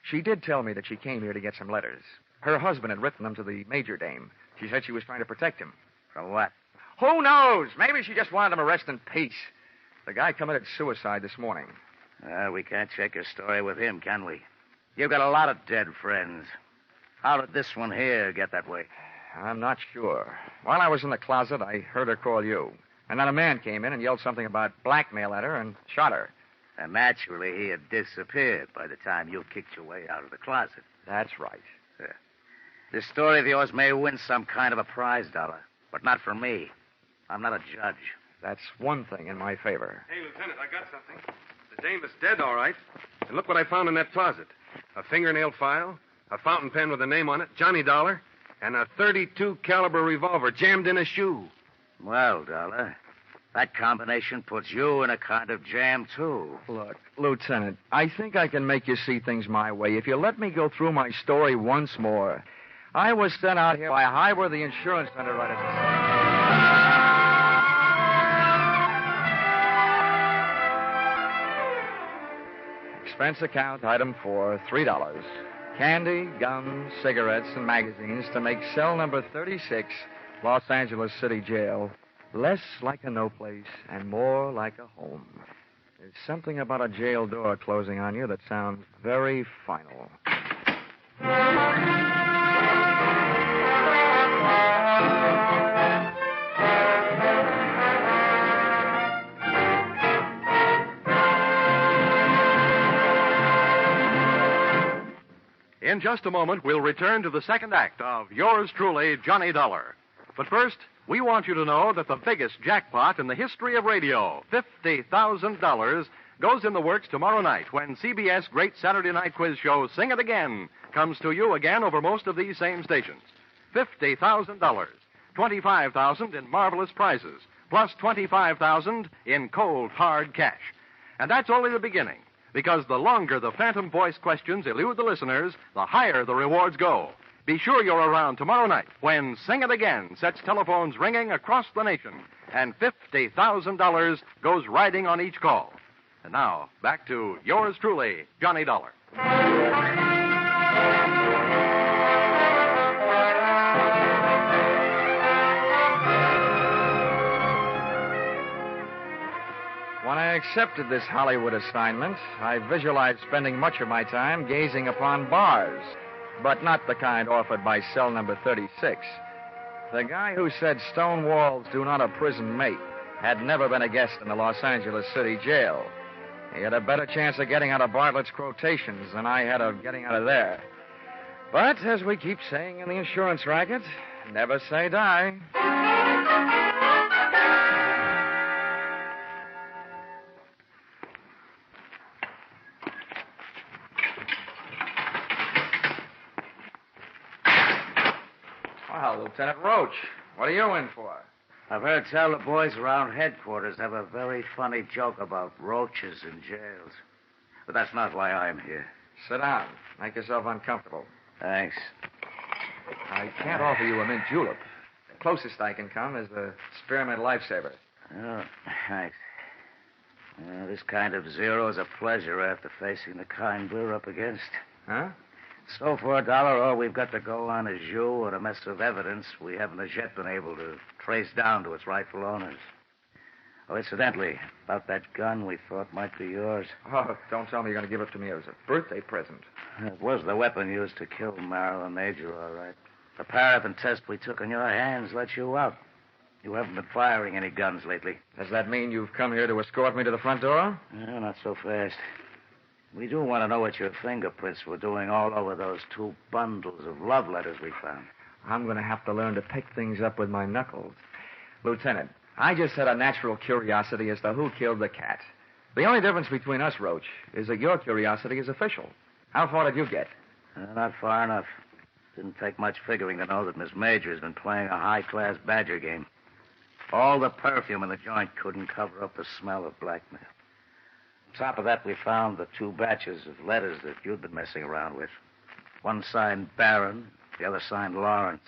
Speaker 2: She did tell me that she came here to get some letters. Her husband had written them to the major dame. She said she was trying to protect him.
Speaker 16: From what?
Speaker 2: Who knows? Maybe she just wanted him arrested in peace. The guy committed suicide this morning.
Speaker 16: We can't check your story with him, can we? You've got a lot of dead friends. How did this one here get that way?
Speaker 2: I'm not sure. While I was in the closet, I heard her call you. And then a man came in and yelled something about blackmail at her and shot her.
Speaker 16: And naturally, he had disappeared by the time you kicked your way out of the closet.
Speaker 2: That's right.
Speaker 16: This story of yours may win some kind of a prize, Dollar, but not for me. I'm not a judge.
Speaker 2: That's one thing in my favor.
Speaker 8: Hey, Lieutenant, I got something. The dame is dead, all right. And look what I found in that closet. A fingernail file, a fountain pen with a name on it, Johnny Dollar, and a .32 caliber revolver jammed in a shoe.
Speaker 16: Well, Dollar, that combination puts you in a kind of jam, too.
Speaker 2: Look, Lieutenant, I think I can make you see things my way if you let me go through my story once more. I was sent out here by Highworth, the insurance underwriter. Expense account, item 4, $3. Candy, gum, cigarettes, and magazines to make cell number 36, Los Angeles City Jail, less like a no place and more like a home. There's something about a jail door closing on you that sounds very final.
Speaker 15: In just a moment, we'll return to the second act of Yours Truly, Johnny Dollar. But first, we want you to know that the biggest jackpot in the history of radio, $50,000, goes in the works tomorrow night when CBS Great Saturday Night Quiz Show Sing It Again comes to you again over most of these same stations. $50,000, $25,000 in marvelous prizes, plus $25,000 in cold, hard cash. And that's only the beginning. Because the longer the phantom voice questions elude the listeners, the higher the rewards go. Be sure you're around tomorrow night when Sing It Again sets telephones ringing across the nation and $50,000 goes riding on each call. And now, back to yours truly, Johnny Dollar.
Speaker 2: When I accepted this Hollywood assignment, I visualized spending much of my time gazing upon bars, but not the kind offered by cell number 36. The guy who said stone walls do not a prison mate had never been a guest in the Los Angeles City Jail. He had a better chance of getting out of Bartlett's quotations than I had of getting out of there. But, as we keep saying in the insurance racket, never say die. Well, Lieutenant Roach, what are you in for?
Speaker 16: I've heard tell the boys around headquarters have a very funny joke about roaches in jails. But that's not why I'm here.
Speaker 2: Sit down. Make yourself uncomfortable.
Speaker 16: Thanks.
Speaker 2: I can't offer you a mint julep. The closest I can come is a spearmint lifesaver.
Speaker 16: Oh, thanks. This kind of zero is a pleasure after facing the kind we're up against.
Speaker 2: Huh?
Speaker 16: So for $1, all we've got to go on is you and a mess of evidence we haven't as yet been able to trace down to its rightful owners. Oh, incidentally, about that gun we thought might be yours.
Speaker 2: Oh, don't tell me you're going to give it to me as a birthday present.
Speaker 16: It was the weapon used to kill Marilyn Major, all right. The paraffin test we took on your hands let you out. You haven't been firing any guns lately.
Speaker 2: Does that mean you've come here to escort me to the front door?
Speaker 16: No, not so fast. We do want to know what your fingerprints were doing all over those 2 bundles of love letters we found.
Speaker 2: I'm going to have to learn to pick things up with my knuckles. Lieutenant, I just had a natural curiosity as to who killed the cat. The only difference between us, Roach, is that your curiosity is official. How far did you get?
Speaker 16: Not far enough. Didn't take much figuring to know that Miss Major has been playing a high-class badger game. All the perfume in the joint couldn't cover up the smell of blackmail. On top of that, we found the 2 batches of letters that you'd been messing around with. One signed Baron, the other signed Lawrence.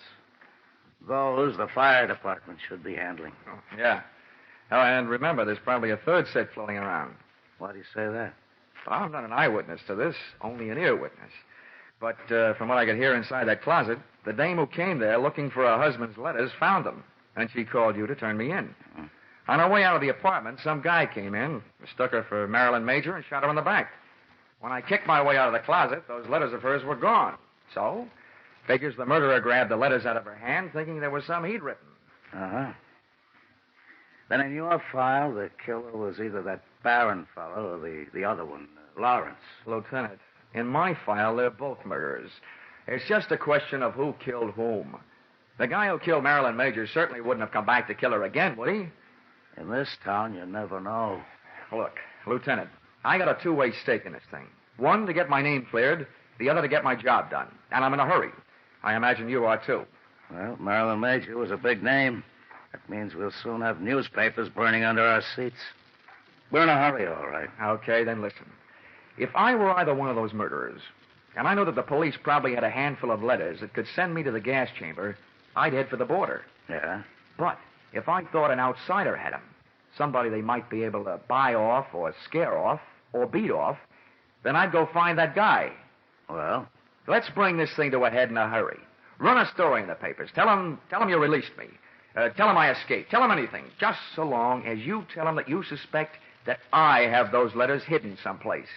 Speaker 16: Those, the fire department should be handling.
Speaker 2: Oh, yeah. Oh, and remember, there's probably a 3rd set floating around.
Speaker 16: Why do you say that?
Speaker 2: Well, I'm not an eyewitness to this, only an ear witness. But from what I could hear inside that closet, the dame who came there looking for her husband's letters found them, and she called you to turn me in.
Speaker 16: Mm-hmm.
Speaker 2: On her way out of the apartment, some guy came in, mistook her for Marilyn Major, and shot her in the back. When I kicked my way out of the closet, those letters of hers were gone. So, figures the murderer grabbed the letters out of her hand, thinking there was some he'd written.
Speaker 16: Uh-huh. Then in your file, the killer was either that Baron fellow or the other one, Lawrence.
Speaker 2: Lieutenant, in my file, they're both murderers. It's just a question of who killed whom. The guy who killed Marilyn Major certainly wouldn't have come back to kill her again, would he?
Speaker 16: In this town, you never know.
Speaker 2: Look, Lieutenant, I got a 2-way stake in this thing. One, to get my name cleared. The other, to get my job done. And I'm in a hurry. I imagine you are, too.
Speaker 16: Well, Marilyn Major was a big name. That means we'll soon have newspapers burning under our seats. We're in a hurry, all right.
Speaker 2: Okay, then listen. If I were either one of those murderers, and I know that the police probably had a handful of letters that could send me to the gas chamber, I'd head for the border.
Speaker 16: Yeah?
Speaker 2: But if I thought an outsider had them, somebody they might be able to buy off or scare off or beat off, then I'd go find that guy.
Speaker 16: Well?
Speaker 2: Let's bring this thing to a head in a hurry. Run a story in the papers. Tell them you released me. Tell them I escaped. Tell them anything, just so long as you tell them that you suspect that I have those letters hidden someplace.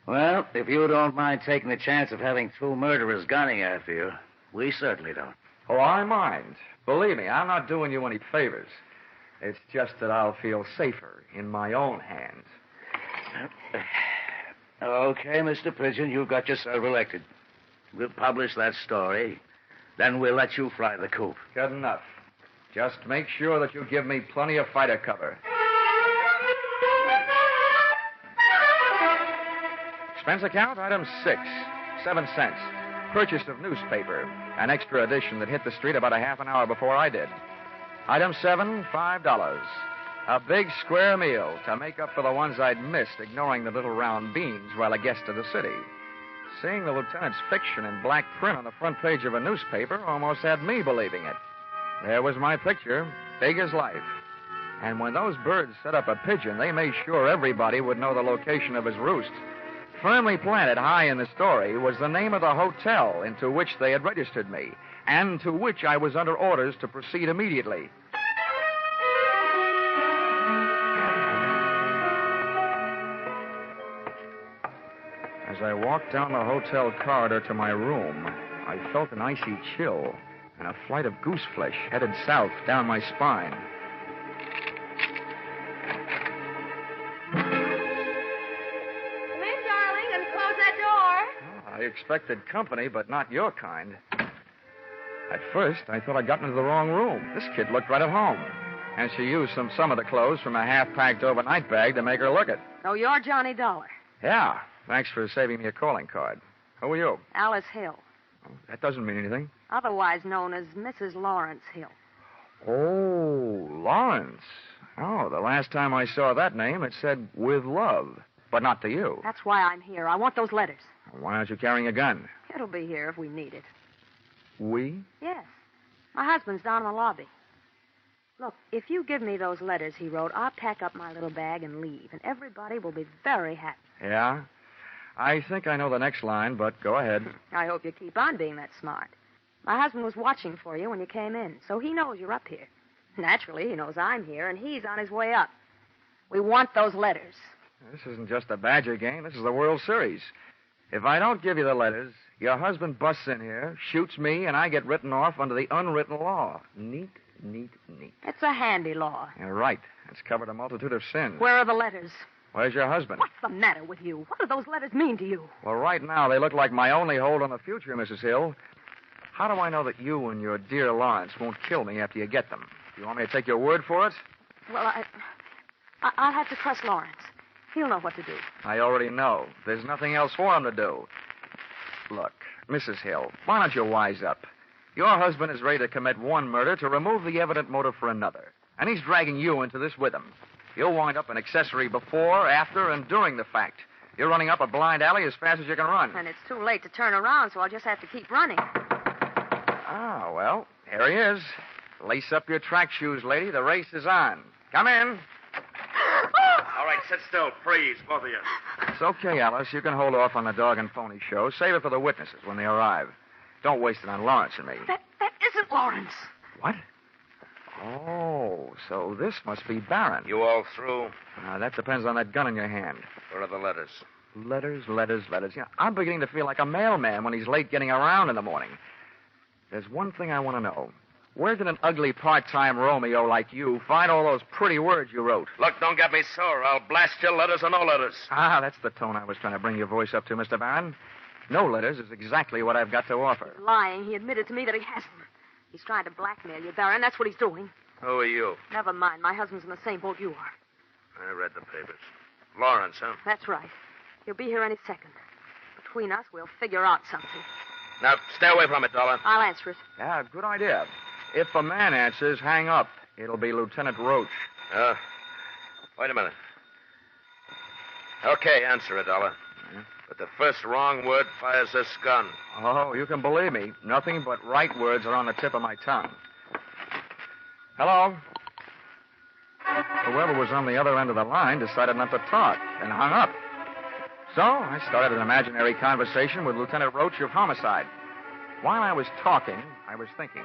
Speaker 16: Well, if you don't mind taking the chance of having 2 murderers gunning after you, we certainly don't.
Speaker 2: Oh, I mind. Believe me, I'm not doing you any favors. It's just that I'll feel safer in my own hands.
Speaker 16: Okay, Mr. Pigeon, you got yourself elected. We'll publish that story. Then we'll let you fly the coop.
Speaker 2: Good enough. Just make sure that you give me plenty of fighter cover. Expense account, item 6, 7 cents. Purchase of newspaper, an extra edition that hit the street about a half an hour before I did. Item 7, $5. A big square meal to make up for the ones I'd missed, ignoring the little round beans while a guest of the city. Seeing the lieutenant's fiction in black print on the front page of a newspaper almost had me believing it. There was my picture, big as life. And when those birds set up a pigeon, they made sure everybody would know the location of his roost. Firmly planted high in the story was the name of the hotel into which they had registered me, and to which I was under orders to proceed immediately. As I walked down the hotel corridor to my room, I felt an icy chill and a flight of goose flesh headed south down my spine. I expected company, but not your kind. At first, I thought I'd gotten into the wrong room. This kid looked right at home. And she used some of the clothes from a half-packed overnight bag to make her look it.
Speaker 3: Oh, you're Johnny Dollar.
Speaker 2: Yeah. Thanks for saving me a calling card. Who are you?
Speaker 3: Alice Hill.
Speaker 2: Oh, that doesn't mean anything.
Speaker 3: Otherwise known as Mrs. Lawrence Hill.
Speaker 2: Oh, Lawrence. Oh, the last time I saw that name, it said, with love. But not to you.
Speaker 3: That's why I'm here. I want those letters.
Speaker 2: Why aren't you carrying a gun?
Speaker 3: It'll be here if we need it.
Speaker 2: We?
Speaker 3: Yes. My husband's down in the lobby. Look, if you give me those letters he wrote, I'll pack up my little bag and leave, and everybody will be very happy.
Speaker 2: Yeah? I think I know the next line, but go ahead.
Speaker 3: I hope you keep on being that smart. My husband was watching for you when you came in, so he knows you're up here. Naturally, he knows I'm here, and he's on his way up. We want those letters.
Speaker 2: This isn't just a Badger game. This is the World Series. If I don't give you the letters, your husband busts in here, shoots me, and I get written off under the unwritten law. Neat, neat, neat.
Speaker 3: It's a handy law.
Speaker 2: You're right. It's covered a multitude of sins.
Speaker 3: Where are the letters?
Speaker 2: Where's your husband?
Speaker 12: What's the matter with you? What do those letters mean to you?
Speaker 2: Well, right now, they look like my only hold on the future, Mrs. Hill. How do I know that you and your dear Lawrence won't kill me after you get them? Do you want me to take your word for it?
Speaker 12: Well, I'll have to trust Lawrence. He'll know what to do.
Speaker 2: I already know. There's nothing else for him to do. Look, Mrs. Hill, why don't you wise up? Your husband is ready to commit one murder to remove the evident motive for another. And he's dragging you into this with him. You'll wind up an accessory before, after, and during the fact. You're running up a blind alley as fast as you can run.
Speaker 12: And it's too late to turn around, so I'll just have to keep running.
Speaker 2: Ah, well, here he is. Lace up your track shoes, lady. The race is on. Come in.
Speaker 4: All right, sit still. Freeze, both of you.
Speaker 2: It's okay, Alice. You can hold off on the dog and pony show. Save it for the witnesses when they arrive. Don't waste it on Lawrence and me.
Speaker 12: That isn't Lawrence.
Speaker 2: What? Oh, so this must be Barron.
Speaker 8: You all through?
Speaker 2: That depends on that gun in your hand.
Speaker 8: Where are the letters?
Speaker 2: Letters. Yeah, I'm beginning to feel like a mailman when he's late getting around in the morning. There's one thing I want to know. Where did an ugly part-time Romeo like you find all those pretty words you wrote?
Speaker 8: Look, don't get me sore. I'll blast you, letters or no letters.
Speaker 2: Ah, that's the tone I was trying to bring your voice up to, Mr. Barron. No letters is exactly what I've got to offer.
Speaker 12: He's lying. He admitted to me that he hasn't. He's trying to blackmail you, Barron. That's what he's doing.
Speaker 8: Who are you?
Speaker 12: Never mind. My husband's in the same boat you are.
Speaker 8: I read the papers. Lawrence, huh?
Speaker 12: That's right. He'll be here any second. Between us, we'll figure out something.
Speaker 8: Now, stay away from it, Dollar.
Speaker 12: I'll answer it.
Speaker 2: Yeah, good idea. If a man answers, hang up. It'll be Lieutenant Roach.
Speaker 8: Wait a minute. Okay, answer it, Dollar. But the first wrong word fires this gun.
Speaker 2: Oh, you can believe me. Nothing but right words are on the tip of my tongue. Hello? Whoever was on the other end of the line decided not to talk and hung up. So I started an imaginary conversation with Lieutenant Roach of Homicide. While I was talking, I was thinking.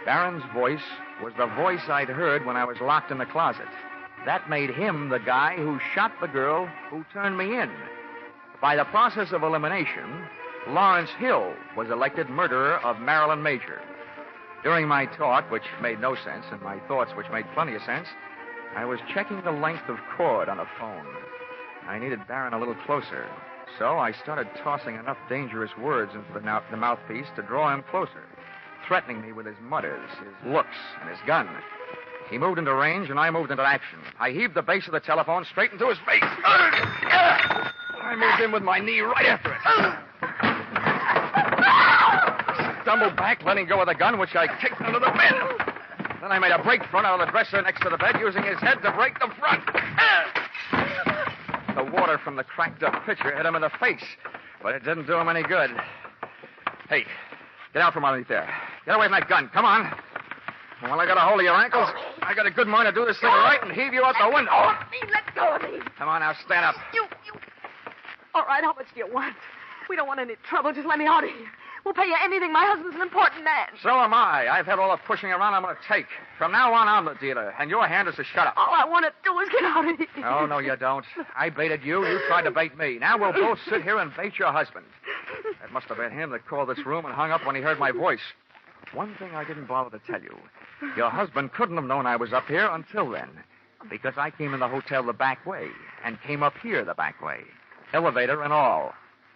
Speaker 2: Barron's voice was the voice I'd heard when I was locked in the closet. That made him the guy who shot the girl who turned me in. By the process of elimination, Lawrence Hill was elected murderer of Marilyn Major. During my talk, which made no sense, and my thoughts, which made plenty of sense, I was checking the length of cord on a phone. I needed Barron a little closer, so I started tossing enough dangerous words into the mouthpiece to draw him closer, threatening me with his mutters, his looks, and his gun. He moved into range, and I moved into action. I heaved the base of the telephone straight into his face. I moved in with my knee right after it. Stumbled back, letting go of the gun, which I kicked under the bed. Then I made a break front out of the dresser next to the bed, using his head to break the front. The water from the cracked-up pitcher hit him in the face, but it didn't do him any good. Hey, get out from underneath there. Get away from that gun. Come on. Well, I got a hold of your ankles. I got a good mind to do this thing right and heave you out the window.
Speaker 12: Let go of me.
Speaker 2: Come on, now, stand up.
Speaker 12: You. All right, how much do you want? We don't want any trouble. Just let me out of here. We'll pay you anything. My husband's an important man.
Speaker 2: So am I. I've had all the pushing around I'm going to take. From now on, I'm the dealer, and your hand is to shut up.
Speaker 12: All I want to do is get out of here.
Speaker 2: Oh, no, you don't. I baited you. You tried to bait me. Now we'll both sit here and bait your husband. That must have been him that called this room and hung up when he heard my voice. One thing I didn't bother to tell you. Your husband couldn't have known I was up here until then, because I came in the hotel the back way and came up here the back way. Elevator and all.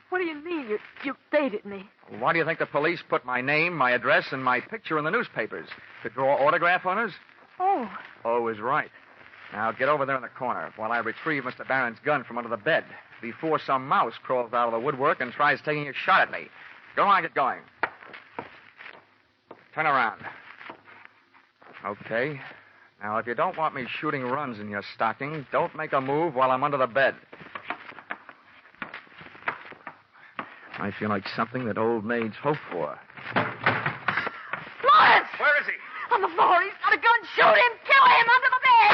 Speaker 12: What do you mean? You baited me.
Speaker 2: Why do you think the police put my name, my address, and my picture in the newspapers? To draw autograph on us?
Speaker 12: Oh.
Speaker 2: Oh, is right. Now get over there in the corner while I retrieve Mr. Barron's gun from under the bed before some mouse crawls out of the woodwork and tries taking a shot at me. Go on, get going. Turn around. Okay. Now, if you don't want me shooting runs in your stocking, don't make a move while I'm under the bed. I feel like something that old maids hope for.
Speaker 12: Lawrence!
Speaker 8: Where is he?
Speaker 12: On the floor. He's got a gun. Shoot him. Kill him under the bed.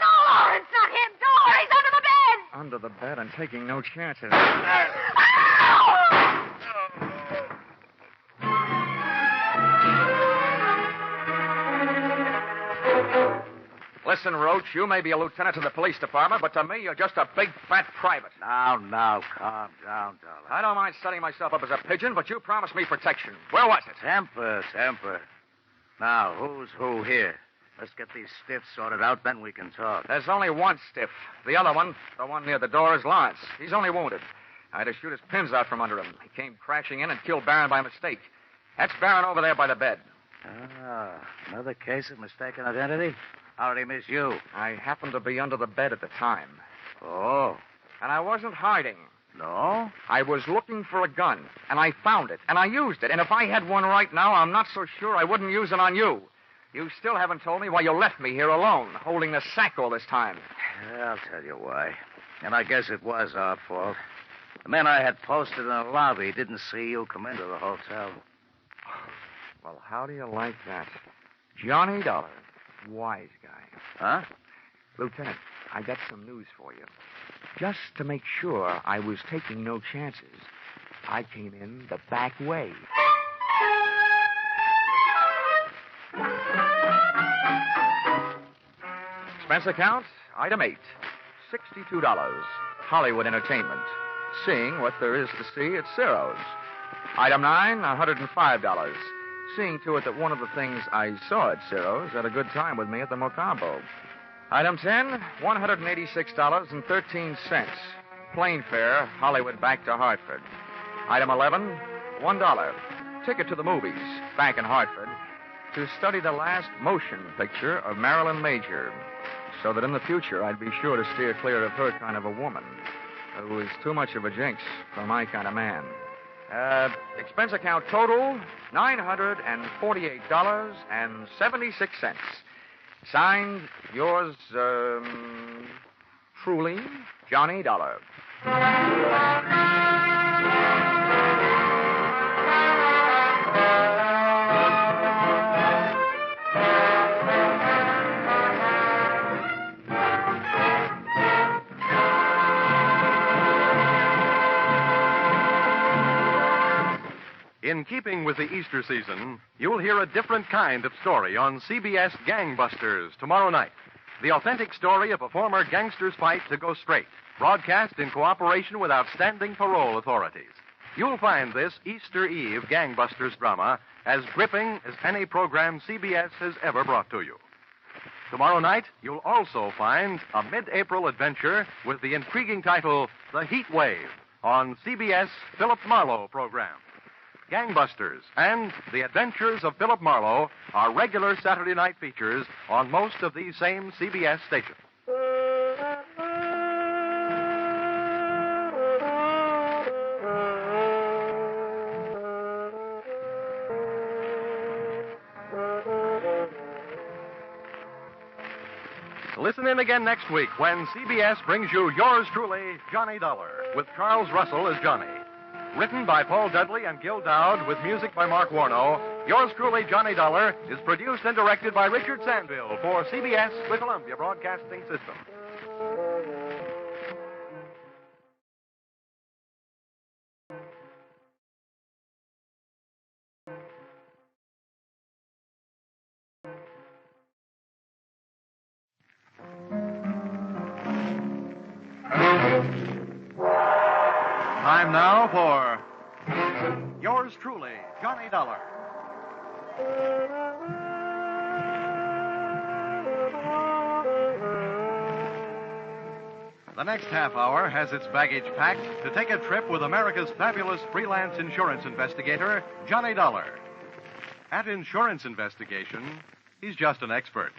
Speaker 12: No, Lawrence, not him. Don't. He's under the bed.
Speaker 2: Under the bed and taking no chances. Listen, Roach, you may be a lieutenant in the police department, but to me, you're just a big, fat private.
Speaker 16: Now, calm down, Dollar.
Speaker 2: I don't mind setting myself up as a pigeon, but you promised me protection. Where was it?
Speaker 16: Temper. Now, who's who here? Let's get these stiffs sorted out, then we can talk.
Speaker 2: There's only one stiff. The other one, the one near the door, is Lawrence. He's only wounded. I had to shoot his pins out from under him. He came crashing in and killed Barron by mistake. That's Barron over there by the bed.
Speaker 16: Ah, another case of mistaken identity? How did he miss you?
Speaker 2: I happened to be under the bed at the time.
Speaker 16: Oh.
Speaker 2: And I wasn't hiding.
Speaker 16: No?
Speaker 2: I was looking for a gun, and I found it, and I used it. And if I had one right now, I'm not so sure I wouldn't use it on you. You still haven't told me why you left me here alone, holding the sack all this time.
Speaker 16: Yeah, I'll tell you why. And I guess it was our fault. The men I had posted in the lobby didn't see you come into the hotel.
Speaker 2: Well, how do you like that? Johnny Dollar, wise guy.
Speaker 16: Huh?
Speaker 2: Lieutenant, I got some news for you. Just to make sure I was taking no chances, I came in the back way. Expense account, item 8, $62. Hollywood Entertainment. Seeing what there is to see at Ciro's. Item 9, $105. Seeing to it that one of the things I saw at Ciro's had a good time with me at the Mocambo. Item 10, $186.13. Plane fare, Hollywood back to Hartford. Item 11, $1. Ticket to the movies, back in Hartford, to study the last motion picture of Marilyn Major, so that in the future I'd be sure to steer clear of her kind of a woman, who is too much of a jinx for my kind of man. Expense account total, $948.76. Signed, yours, truly, Johnny Dollar.
Speaker 15: In keeping with the Easter season, you'll hear a different kind of story on CBS Gangbusters tomorrow night. The authentic story of a former gangster's fight to go straight, broadcast in cooperation with outstanding parole authorities. You'll find this Easter Eve Gangbusters drama as gripping as any program CBS has ever brought to you. Tomorrow night, you'll also find a mid-April adventure with the intriguing title, The Heat Wave, on CBS Philip Marlowe program. Gangbusters and The Adventures of Philip Marlowe are regular Saturday night features on most of these same CBS stations. Listen in again next week when CBS brings you yours truly, Johnny Dollar, with Charles Russell as Johnny. Written by Paul Dudley and Gil Dowd with music by Mark Warno, yours truly, Johnny Dollar, is produced and directed by Richard Sandville for CBS, the Columbia Broadcasting System. Time now for yours truly, Johnny Dollar. The next half hour has its baggage packed to take a trip with America's fabulous freelance insurance investigator, Johnny Dollar. At Insurance Investigation, he's just an expert.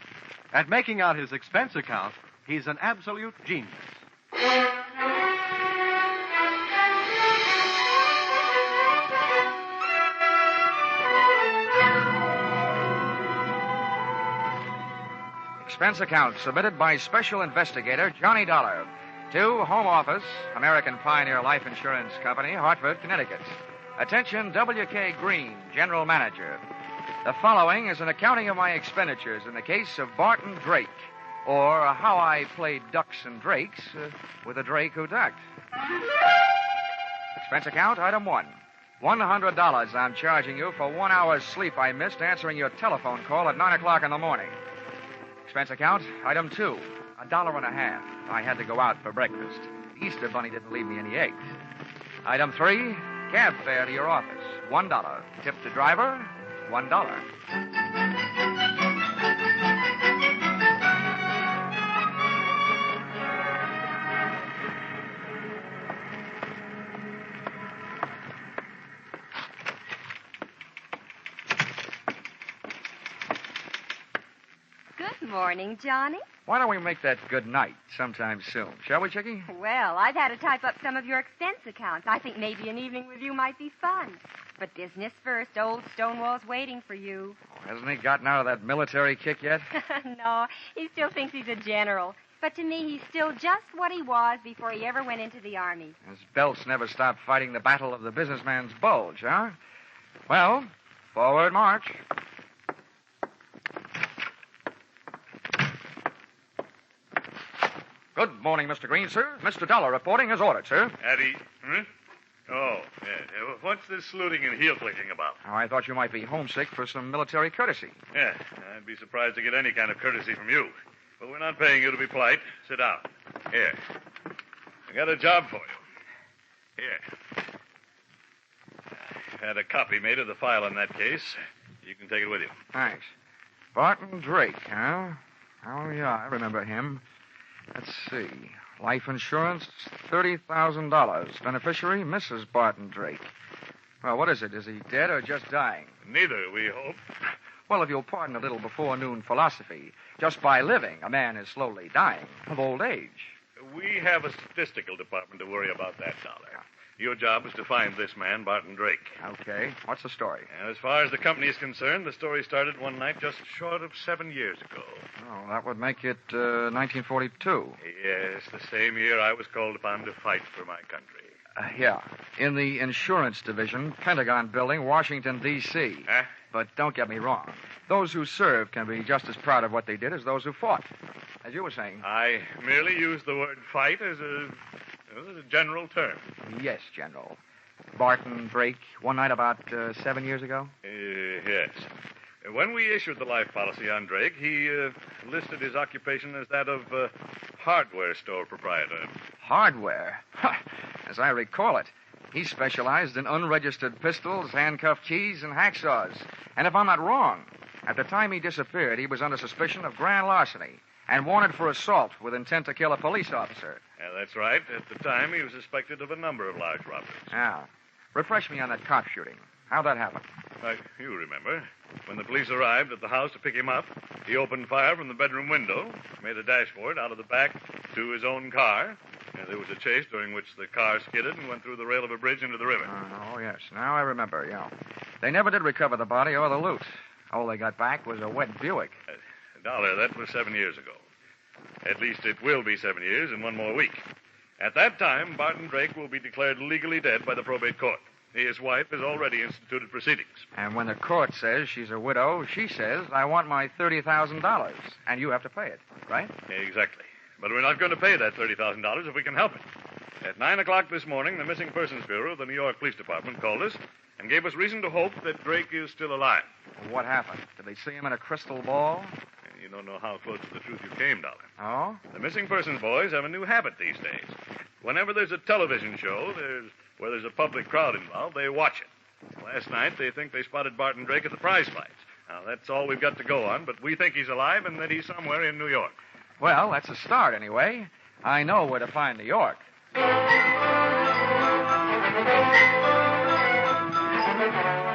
Speaker 15: At making out his expense account, he's an absolute genius.
Speaker 2: Expense account submitted by Special Investigator Johnny Dollar to Home Office, American Pioneer Life Insurance Company, Hartford, Connecticut. Attention, W.K. Green, General Manager. The following is an accounting of my expenditures in the case of Barton Drake, or how I played ducks and drakes with a drake who ducked. Expense account, item 1. $100 I'm charging you for 1 hour's sleep I missed answering your telephone call at 9 o'clock in the morning. Expense account, item 2, $1.50. I had to go out for breakfast. The Easter Bunny didn't leave me any eggs. Item 3, cab fare to your office, $1. Tip to driver, $1.
Speaker 18: morning, Johnny.
Speaker 2: Why don't we make that good night sometime soon? Shall we, Chickie?
Speaker 18: Well, I've had to type up some of your expense accounts. I think maybe an evening with you might be fun. But business first. Old Stonewall's waiting for you.
Speaker 2: Oh, hasn't he gotten out of that military kick yet?
Speaker 18: No, he still thinks he's a general. But to me, he's still just what he was before he ever went into the Army.
Speaker 2: His belts never stopped fighting the battle of the businessman's bulge, huh? Well, forward march. Good morning, Mr. Green, sir. Mr. Dollar reporting as ordered, sir.
Speaker 6: Addie, Oh, yeah. What's this saluting and heel clicking about?
Speaker 2: Oh, I thought you might be homesick for some military courtesy.
Speaker 6: Yeah, I'd be surprised to get any kind of courtesy from you. But we're not paying you to be polite. Sit down. Here. I got a job for you. Here. I've had a copy made of the file in that case. You can take it with you.
Speaker 2: Thanks. Barton Drake, huh? Oh, yeah, I remember him. Let's see. Life insurance, $30,000. Beneficiary, Mrs. Barton Drake. Well, what is it? Is he dead or just dying?
Speaker 6: Neither, we hope.
Speaker 2: Well, if you'll pardon a little before-noon philosophy, just by living, a man is slowly dying of old age.
Speaker 6: We have a statistical department to worry about that, Dollar. Your job is to find this man, Barton Drake.
Speaker 2: Okay. What's the story?
Speaker 6: As far as the company is concerned, the story started one night just short of 7 years ago.
Speaker 2: Oh, that would make it 1942.
Speaker 6: Yes, the same year I was called upon to fight for my country.
Speaker 2: Yeah. In the insurance division, Pentagon Building, Washington, D.C.
Speaker 6: Huh?
Speaker 2: But don't get me wrong. Those who served can be just as proud of what they did as those who fought. As you were saying.
Speaker 6: I merely used the word fight as a general term.
Speaker 2: Yes, General. Barton Drake, one night about 7 years ago?
Speaker 6: Yes. When we issued the life policy on Drake, he listed his occupation as that of hardware store proprietor.
Speaker 2: Hardware? As I recall it, he specialized in unregistered pistols, handcuff keys, and hacksaws. And if I'm not wrong, at the time he disappeared, he was under suspicion of grand larceny and wanted for assault with intent to kill a police officer.
Speaker 6: Yeah, that's right. At the time, he was suspected of a number of large robberies.
Speaker 2: Now, refresh me on that cop shooting. How'd that happen?
Speaker 6: You remember. When the police arrived at the house to pick him up, he opened fire from the bedroom window, made a dash for it out of the back to his own car. There was a chase during which the car skidded and went through the rail of a bridge into the river.
Speaker 2: Oh, yes. Now I remember, yeah. They never did recover the body or the loot. All they got back was a wet Buick.
Speaker 6: Dollar, that was 7 years ago. At least it will be 7 years in one more week. At that time, Barton Drake will be declared legally dead by the probate court. His wife has already instituted proceedings.
Speaker 2: And when the court says she's a widow, she says, I want my $30,000, and you have to pay it, right?
Speaker 6: Exactly. But we're not going to pay that $30,000 if we can help it. At 9 o'clock this morning, the Missing Persons Bureau of the New York Police Department called us and gave us reason to hope that Drake is still alive.
Speaker 2: What happened? Did they see him in a crystal ball?
Speaker 6: You don't know how close to the truth you came, Dollar.
Speaker 2: Oh?
Speaker 6: The Missing Persons boys have a new habit these days. Whenever there's a television show where there's a public crowd involved, they watch it. Last night, they think they spotted Barton Drake at the prize fights. Now, that's all we've got to go on, but we think he's alive and that he's somewhere in New York.
Speaker 2: Well, that's a start, anyway. I know where to find New York.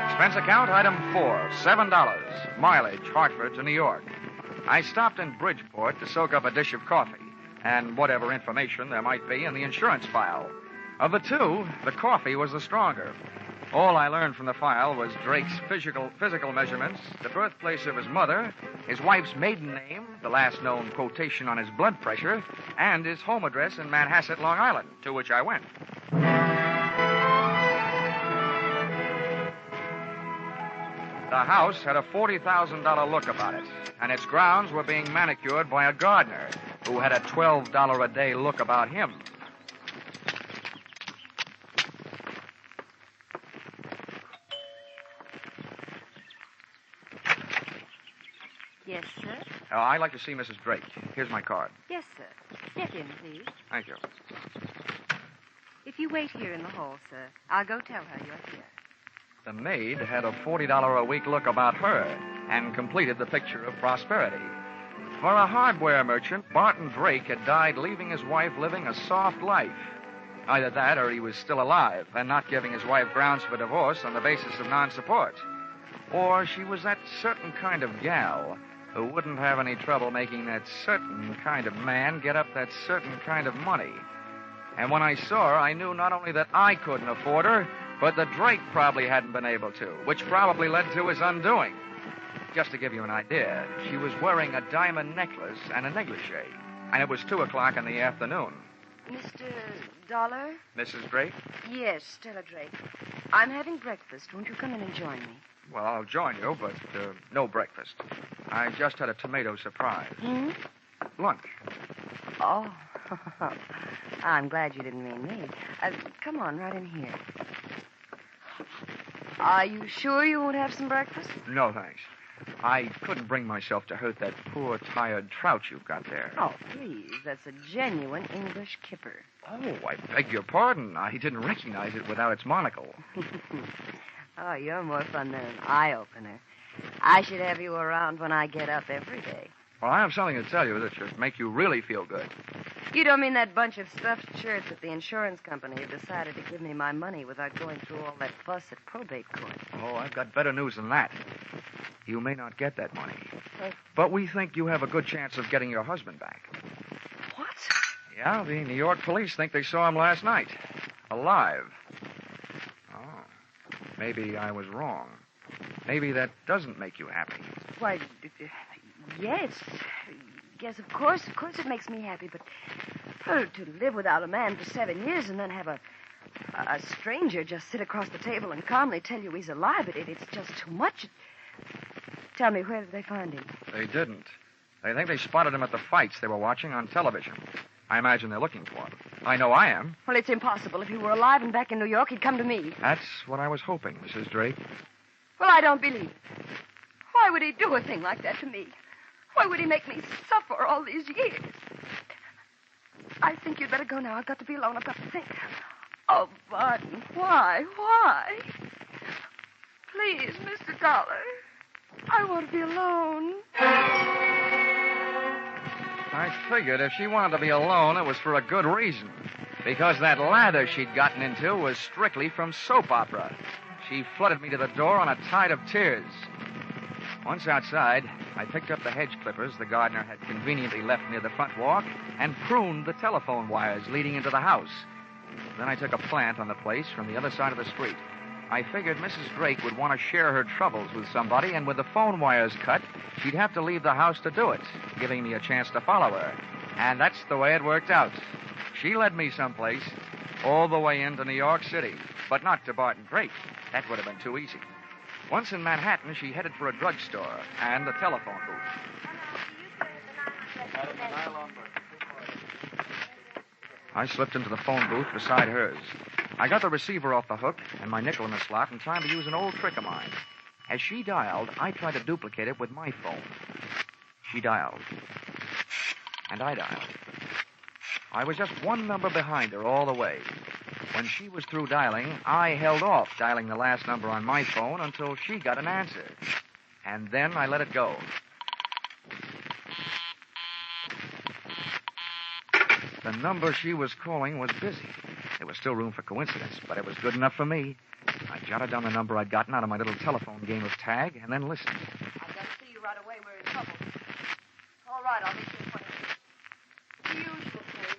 Speaker 2: Expense account, item 4, $7. Mileage, Hartford to New York. I stopped in Bridgeport to soak up a dish of coffee and whatever information there might be in the insurance file. Of the two, the coffee was the stronger. All I learned from the file was Drake's physical measurements, the birthplace of his mother, his wife's maiden name, the last known quotation on his blood pressure, and his home address in Manhasset, Long Island, to which I went. The house had a $40,000 look about it, and its grounds were being manicured by a gardener who had a $12 a day look about him.
Speaker 14: Yes, sir?
Speaker 2: I'd like to see Mrs. Drake. Here's my card.
Speaker 14: Yes, sir. Step in, please.
Speaker 2: Thank you.
Speaker 14: If you wait here in the hall, sir, I'll go tell her you're here.
Speaker 2: The maid had a $40 a week look about her and completed the picture of prosperity. For a hardware merchant, Barton Drake had died leaving his wife living a soft life. Either that or he was still alive and not giving his wife grounds for divorce on the basis of non-support. Or she was that certain kind of gal who wouldn't have any trouble making that certain kind of man get up that certain kind of money. And when I saw her, I knew not only that I couldn't afford her, but that Drake probably hadn't been able to, which probably led to his undoing. Just to give you an idea, she was wearing a diamond necklace and a negligee, and it was 2 o'clock in the afternoon.
Speaker 19: Mr. Dollar?
Speaker 2: Mrs. Drake?
Speaker 19: Yes, Stella Drake. I'm having breakfast. Won't you come in and join me?
Speaker 2: Well, I'll join you, but no breakfast. I just had a tomato surprise. Lunch.
Speaker 19: Oh, I'm glad you didn't mean me. Come on, right in here. Are you sure you won't have some breakfast?
Speaker 2: No, thanks. I couldn't bring myself to hurt that poor, tired trout you've got there.
Speaker 19: Oh, please. That's a genuine English kipper.
Speaker 2: Oh, I beg your pardon. I didn't recognize it without its monocle.
Speaker 19: Oh, you're more fun than an eye-opener. I should have you around when I get up every day.
Speaker 2: Well, I have something to tell you that should make you really feel good.
Speaker 19: You don't mean that bunch of stuffed shirts at the insurance company have decided to give me my money without going through all that fuss at probate court?
Speaker 2: Oh, I've got better news than that. You may not get that money, but we think you have a good chance of getting your husband back.
Speaker 19: What?
Speaker 2: Yeah, the New York police think they saw him last night. Alive. Oh, maybe I was wrong. Maybe that doesn't make you happy.
Speaker 19: Why, yes. Yes, of course it makes me happy, but to live without a man for 7 years and then have a stranger just sit across the table and calmly tell you he's alive, it's just too much. Tell me, where did they find him?
Speaker 2: They didn't. They think they spotted him at the fights they were watching on television. I imagine they're looking for him. I know I am.
Speaker 19: Well, it's impossible. If he were alive and back in New York, he'd come to me.
Speaker 2: That's what I was hoping, Mrs. Drake.
Speaker 19: Well, I don't believe it. Why would he do a thing like that to me? Why would he make me suffer all these years? I think you'd better go now. I've got to be alone. I've got to think. Oh, Barton, why? Please, Mr. Dollar. I want to be alone.
Speaker 2: I figured if she wanted to be alone, it was for a good reason. Because that lather she'd gotten into was strictly from soap opera. She flooded me to the door on a tide of tears. Once outside, I picked up the hedge clippers the gardener had conveniently left near the front walk and pruned the telephone wires leading into the house. Then I took a plant on the place from the other side of the street. I figured Mrs. Drake would want to share her troubles with somebody, and with the phone wires cut, she'd have to leave the house to do it, giving me a chance to follow her. And that's the way it worked out. She led me someplace, all the way into New York City, but not to Barton Drake. That would have been too easy. Once in Manhattan, she headed for a drugstore and a telephone booth. I slipped into the phone booth beside hers. I got the receiver off the hook and my nickel in the slot in time to use an old trick of mine. As she dialed, I tried to duplicate it with my phone. She dialed. And I dialed. I was just one number behind her all the way. When she was through dialing, I held off dialing the last number on my phone until she got an answer. And then I let it go. The number she was calling was busy. There was still room for coincidence, but it was good enough for me. I jotted down the number I'd gotten out of my little telephone game of tag and then listened.
Speaker 19: I've got to see you right away. We're in trouble. All right, I'll meet you in front of you. The usual place.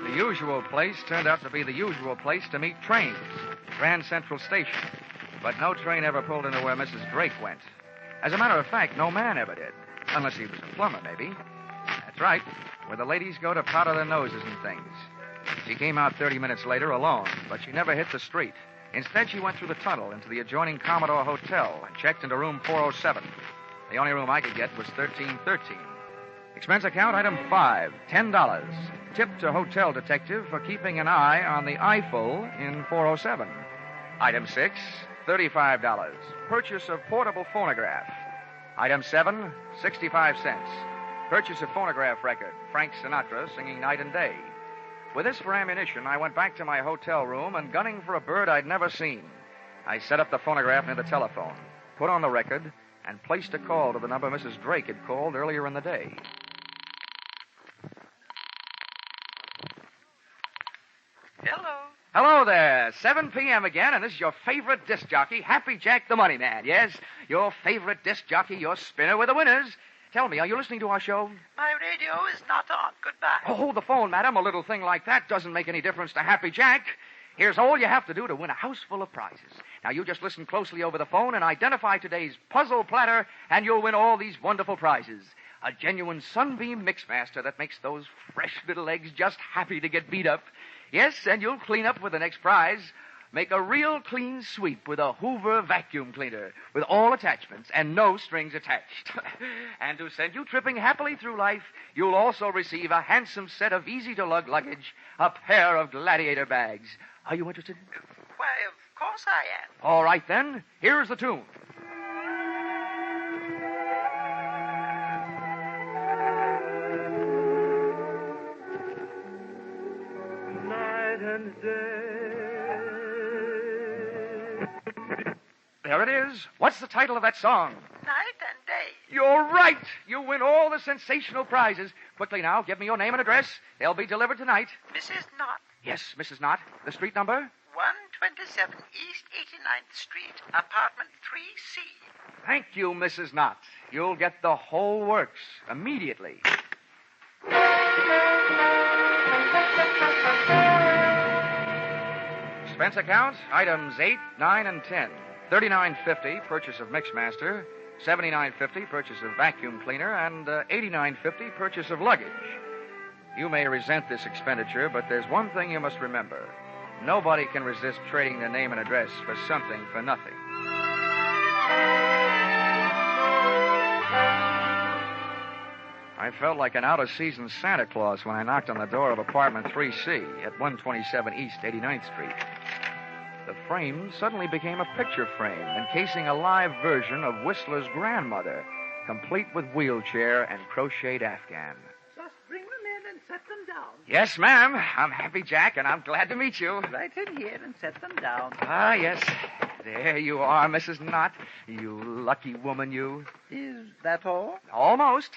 Speaker 2: The usual place turned out to be the usual place to meet trains, Grand Central Station. But no train ever pulled into where Mrs. Drake went. As a matter of fact, no man ever did. Unless he was a plumber, maybe. That's right, where the ladies go to powder their noses and things. She came out 30 minutes later alone, but she never hit the street. Instead, she went through the tunnel into the adjoining Commodore Hotel and checked into room 407. The only room I could get was 1313. Expense account item 5, $10. Tip to hotel detective for keeping an eye on the Eiffel in 407. Item 6, $35. Purchase of portable phonograph. Item 7, 65 cents. Purchase of phonograph record. Frank Sinatra singing Night and Day. With this for ammunition, I went back to my hotel room and, gunning for a bird I'd never seen, I set up the phonograph near the telephone, put on the record, and placed a call to the number Mrs. Drake had called earlier in the day.
Speaker 19: Hello.
Speaker 2: Hello there. 7 p.m. again, and this is your favorite disc jockey, Happy Jack the Money Man. Yes, your favorite disc jockey, your spinner with the winners. Tell me, are you listening to our show?
Speaker 9: My radio is not on. Goodbye.
Speaker 2: Oh, hold the phone, madam. A little thing like that doesn't make any difference to Happy Jack. Here's all you have to do to win a house full of prizes. Now, you just listen closely over the phone and identify today's puzzle platter, and you'll win all these wonderful prizes. A genuine Sunbeam Mixmaster that makes those fresh little eggs just happy to get beat up. Yes, and you'll clean up with the next prize. Make a real clean sweep with a Hoover vacuum cleaner with all attachments and no strings attached. And to send you tripping happily through life, you'll also receive a handsome set of easy-to-lug luggage, a pair of gladiator bags. Are you interested?
Speaker 9: Why, of course I am.
Speaker 2: All right, then. Here's the tune.
Speaker 20: Night and day.
Speaker 2: There it is. What's the title of that song?
Speaker 9: Night and day.
Speaker 2: You're right. You win all the sensational prizes. Quickly now, give me your name and address. They'll be delivered tonight.
Speaker 9: Mrs. Knott,
Speaker 2: Yes, Mrs. Knott. The street number?
Speaker 9: 127 East 89th Street, apartment 3C.
Speaker 2: Thank you, Mrs. Knott. You'll get the whole works immediately. Expense account, items 8, 9, and 10. $39.50 purchase of Mixmaster, $79.50 purchase of vacuum cleaner, and $89.50 purchase of luggage. You may resent this expenditure, but there's one thing you must remember. Nobody can resist trading their name and address for something for nothing. I felt like an out-of-season Santa Claus when I knocked on the door of apartment 3C at 127 East 89th Street. The frame suddenly became a picture frame encasing a live version of Whistler's grandmother, complete with wheelchair and crocheted afghan.
Speaker 20: Just bring them in and set them down.
Speaker 2: Yes, ma'am. I'm Happy Jack, and I'm glad to meet you.
Speaker 20: Right in here and set them down.
Speaker 2: Ah, yes. There you are, Mrs. Knott. You lucky woman, you.
Speaker 20: Is that all?
Speaker 2: Almost.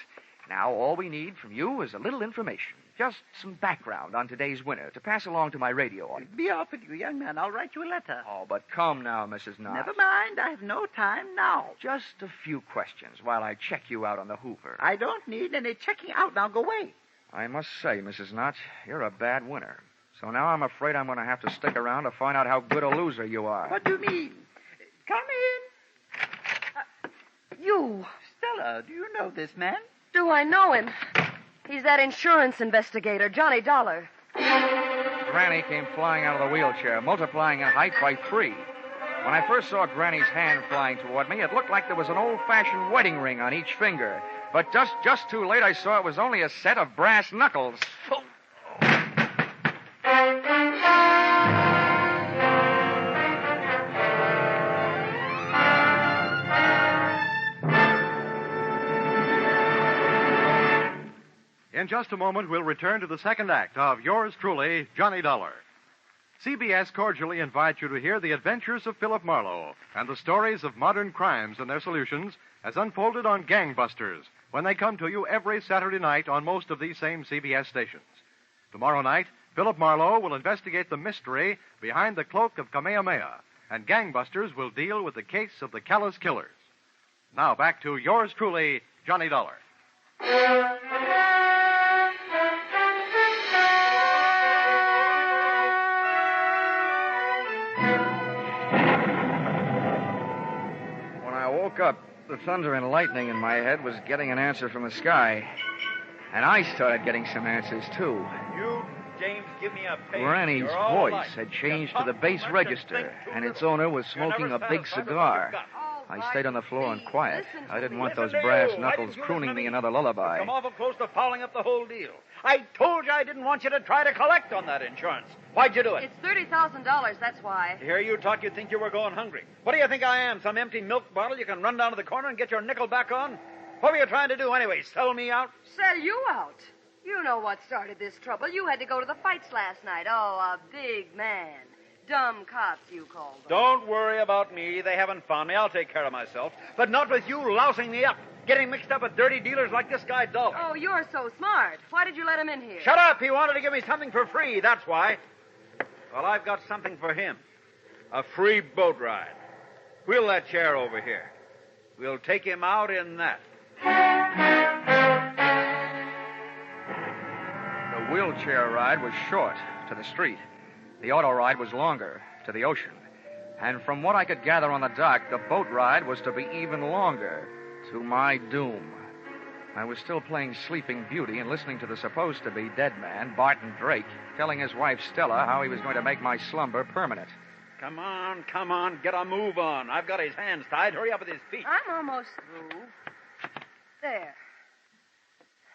Speaker 2: Now, all we need from you is a little information. Just some background on today's winner to pass along to my radio audience.
Speaker 20: Be off with you, young man. I'll write you a letter.
Speaker 2: Oh, but come now, Mrs. Knott.
Speaker 20: Never mind. I have no time now.
Speaker 2: Just a few questions while I check you out on the Hoover.
Speaker 20: I don't need any checking out. Now go away.
Speaker 2: I must say, Mrs. Knott, you're a bad winner. So now I'm afraid I'm going to have to stick around to find out how good a loser you are.
Speaker 20: What do you mean? Come in.
Speaker 19: You.
Speaker 20: Stella, do you know this man?
Speaker 19: Do I know him? He's that insurance investigator, Johnny Dollar.
Speaker 2: Granny came flying out of the wheelchair, multiplying in height by 3. When I first saw Granny's hand flying toward me, it looked like there was an old-fashioned wedding ring on each finger. But just too late, I saw it was only a set of brass knuckles.
Speaker 15: In just a moment, we'll return to the second act of yours truly, Johnny Dollar. CBS cordially invites you to hear the adventures of Philip Marlowe and the stories of modern crimes and their solutions as unfolded on Gangbusters when they come to you every Saturday night on most of these same CBS stations. Tomorrow night, Philip Marlowe will investigate the mystery behind the cloak of Kamehameha, and Gangbusters will deal with the case of the Callous Killers. Now back to yours truly, Johnny Dollar.
Speaker 2: Woke up, the thunder and lightning in my head was getting an answer from the sky. And I started getting some answers, too.
Speaker 4: You, James, give me a page.
Speaker 2: Granny's voice had changed to the bass register, and its owner was smoking a big cigar. I stayed on the floor and quiet. I didn't want those brass knuckles crooning me another lullaby.
Speaker 4: Come awful close to fouling up the whole deal. I told you I didn't want you to try to collect on that insurance. Why'd you do it?
Speaker 19: It's $30,000, that's why.
Speaker 4: To hear you talk, you'd think you were going hungry. What do you think I am, some empty milk bottle you can run down to the corner and get your nickel back on? What were you trying to do anyway, sell me out?
Speaker 19: Sell you out? You know what started this trouble. You had to go to the fights last night. Oh, a big man. Dumb cops, you call them.
Speaker 4: Don't worry about me. They haven't found me. I'll take care of myself. But not with you lousing me up, getting mixed up with dirty dealers like this guy Dolph.
Speaker 19: Oh, you're so smart. Why did you let him in here?
Speaker 4: Shut up. He wanted to give me something for free, that's why. Well, I've got something for him. A free boat ride. Wheel that chair over here. We'll take him out in that.
Speaker 2: The wheelchair ride was short, to the street. The auto ride was longer, to the ocean. And from what I could gather on the dock, the boat ride was to be even longer, to my doom. I was still playing Sleeping Beauty and listening to the supposed-to-be dead man, Barton Drake, telling his wife Stella how he was going to make my slumber permanent.
Speaker 4: Come on, get a move on. I've got his hands tied. Hurry up with his feet.
Speaker 19: I'm almost through. There.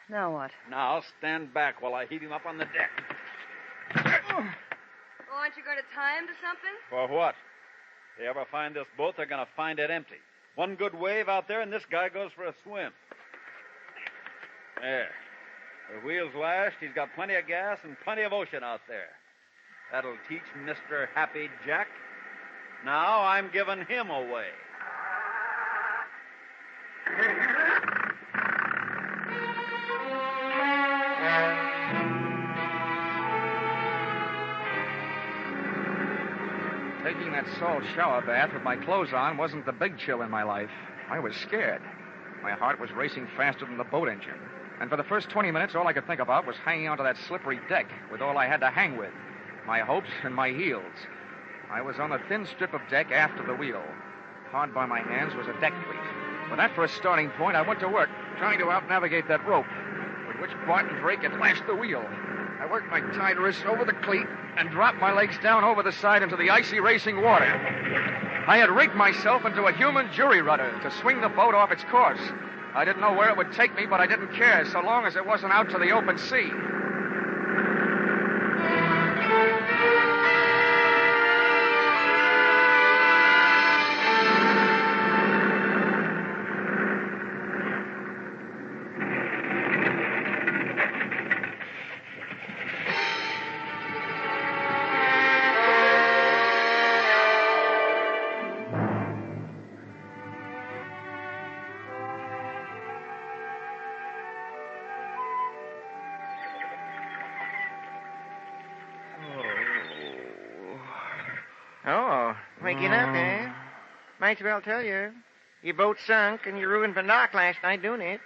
Speaker 19: Now what?
Speaker 4: Now stand back while I heave him up on the deck.
Speaker 19: Oh, aren't you going to tie him to something?
Speaker 4: For what? If they ever find this boat, they're going to find it empty. One good wave out there, and this guy goes for a swim. There. The wheel's lashed. He's got plenty of gas and plenty of ocean out there. That'll teach Mr. Happy Jack. Now I'm giving him away.
Speaker 2: Taking that salt shower bath with my clothes on wasn't the big chill in my life. I was scared. My heart was racing faster than the boat engine. And for the first 20 minutes, all I could think about was hanging onto that slippery deck with all I had to hang with. My hopes and my heels. I was on a thin strip of deck after the wheel. Hard by my hands was a deck cleat. With that for a starting point, I went to work, trying to out-navigate that rope, with which Barton Drake had lashed the wheel. I worked my tied wrists over the cleat and dropped my legs down over the side into the icy racing water. I had rigged myself into a human jury rudder to swing the boat off its course. I didn't know where it would take me, but I didn't care so long as it wasn't out to the open sea.
Speaker 20: Oh, waking up, eh? Might as well tell you. Your boat sunk and you ruined my knock last night doing it.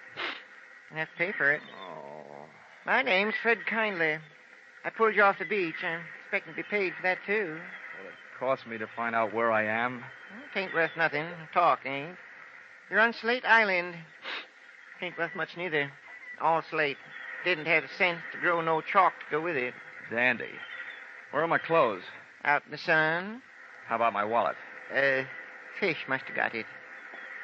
Speaker 20: I have to pay for it.
Speaker 2: Oh.
Speaker 20: My name's Fred Kindly. I pulled you off the beach. I'm expecting to be paid for that, too.
Speaker 2: Will it cost me to find out where I am?
Speaker 20: Well, it ain't worth nothing. Talk ain't. You're on Slate Island. Ain't worth much neither. All slate. Didn't have the sense to grow no chalk to go with it.
Speaker 2: Dandy. Where are my clothes?
Speaker 20: Out in the sun.
Speaker 2: How about my wallet?
Speaker 20: Fish must have got it.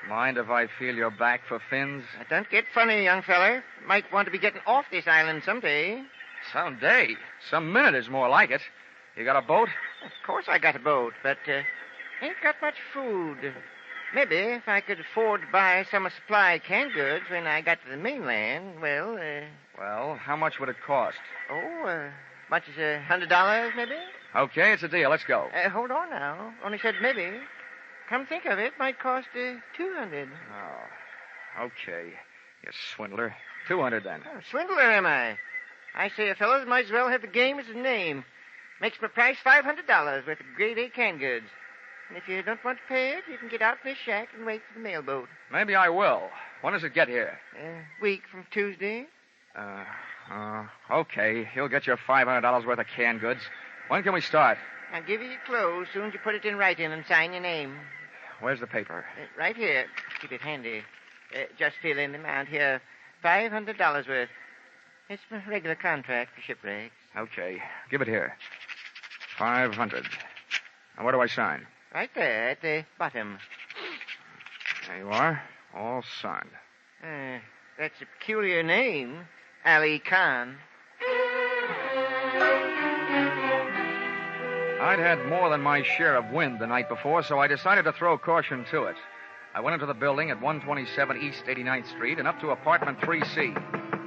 Speaker 2: Mind if I feel your back for fins?
Speaker 20: Don't get funny, young feller. Might want to be getting off this island someday.
Speaker 2: Someday. Some minute is more like it. You got a boat?
Speaker 20: Of course I got a boat, but ain't got much food. Maybe if I could afford to buy some supply canned goods when I got to the mainland, well...
Speaker 2: Well, how much would it cost?
Speaker 20: Much as $100, maybe?
Speaker 2: Okay, it's a deal. Let's go.
Speaker 20: Hold on now. Only said maybe. Come think of it, might cost $200.
Speaker 2: Oh, okay. You swindler. $200 then.
Speaker 20: Oh, swindler, am I? I say a fellow might as well have the game as his name. Makes my price $500 worth of grade A canned goods. And if you don't want to pay it, you can get out in this shack and wait for the mailboat.
Speaker 2: Maybe I will. When does it get here?
Speaker 20: Week from Tuesday.
Speaker 2: Okay. You'll get your $500 worth of canned goods. When can we start?
Speaker 20: I'll give you your clothes soon as you put it in writing and sign your name.
Speaker 2: Where's the paper?
Speaker 20: Right here. Keep it handy. Just fill in the amount here. $500 worth. It's my regular contract for shipwrecks.
Speaker 2: Okay. Give it here. 500. Now, where do I sign?
Speaker 20: Right there at the bottom.
Speaker 2: There you are. All signed.
Speaker 20: That's a peculiar name. Ali Khan.
Speaker 2: I'd had more than my share of wind the night before, so I decided to throw caution to it. I went into the building at 127 East 89th Street and up to apartment 3C.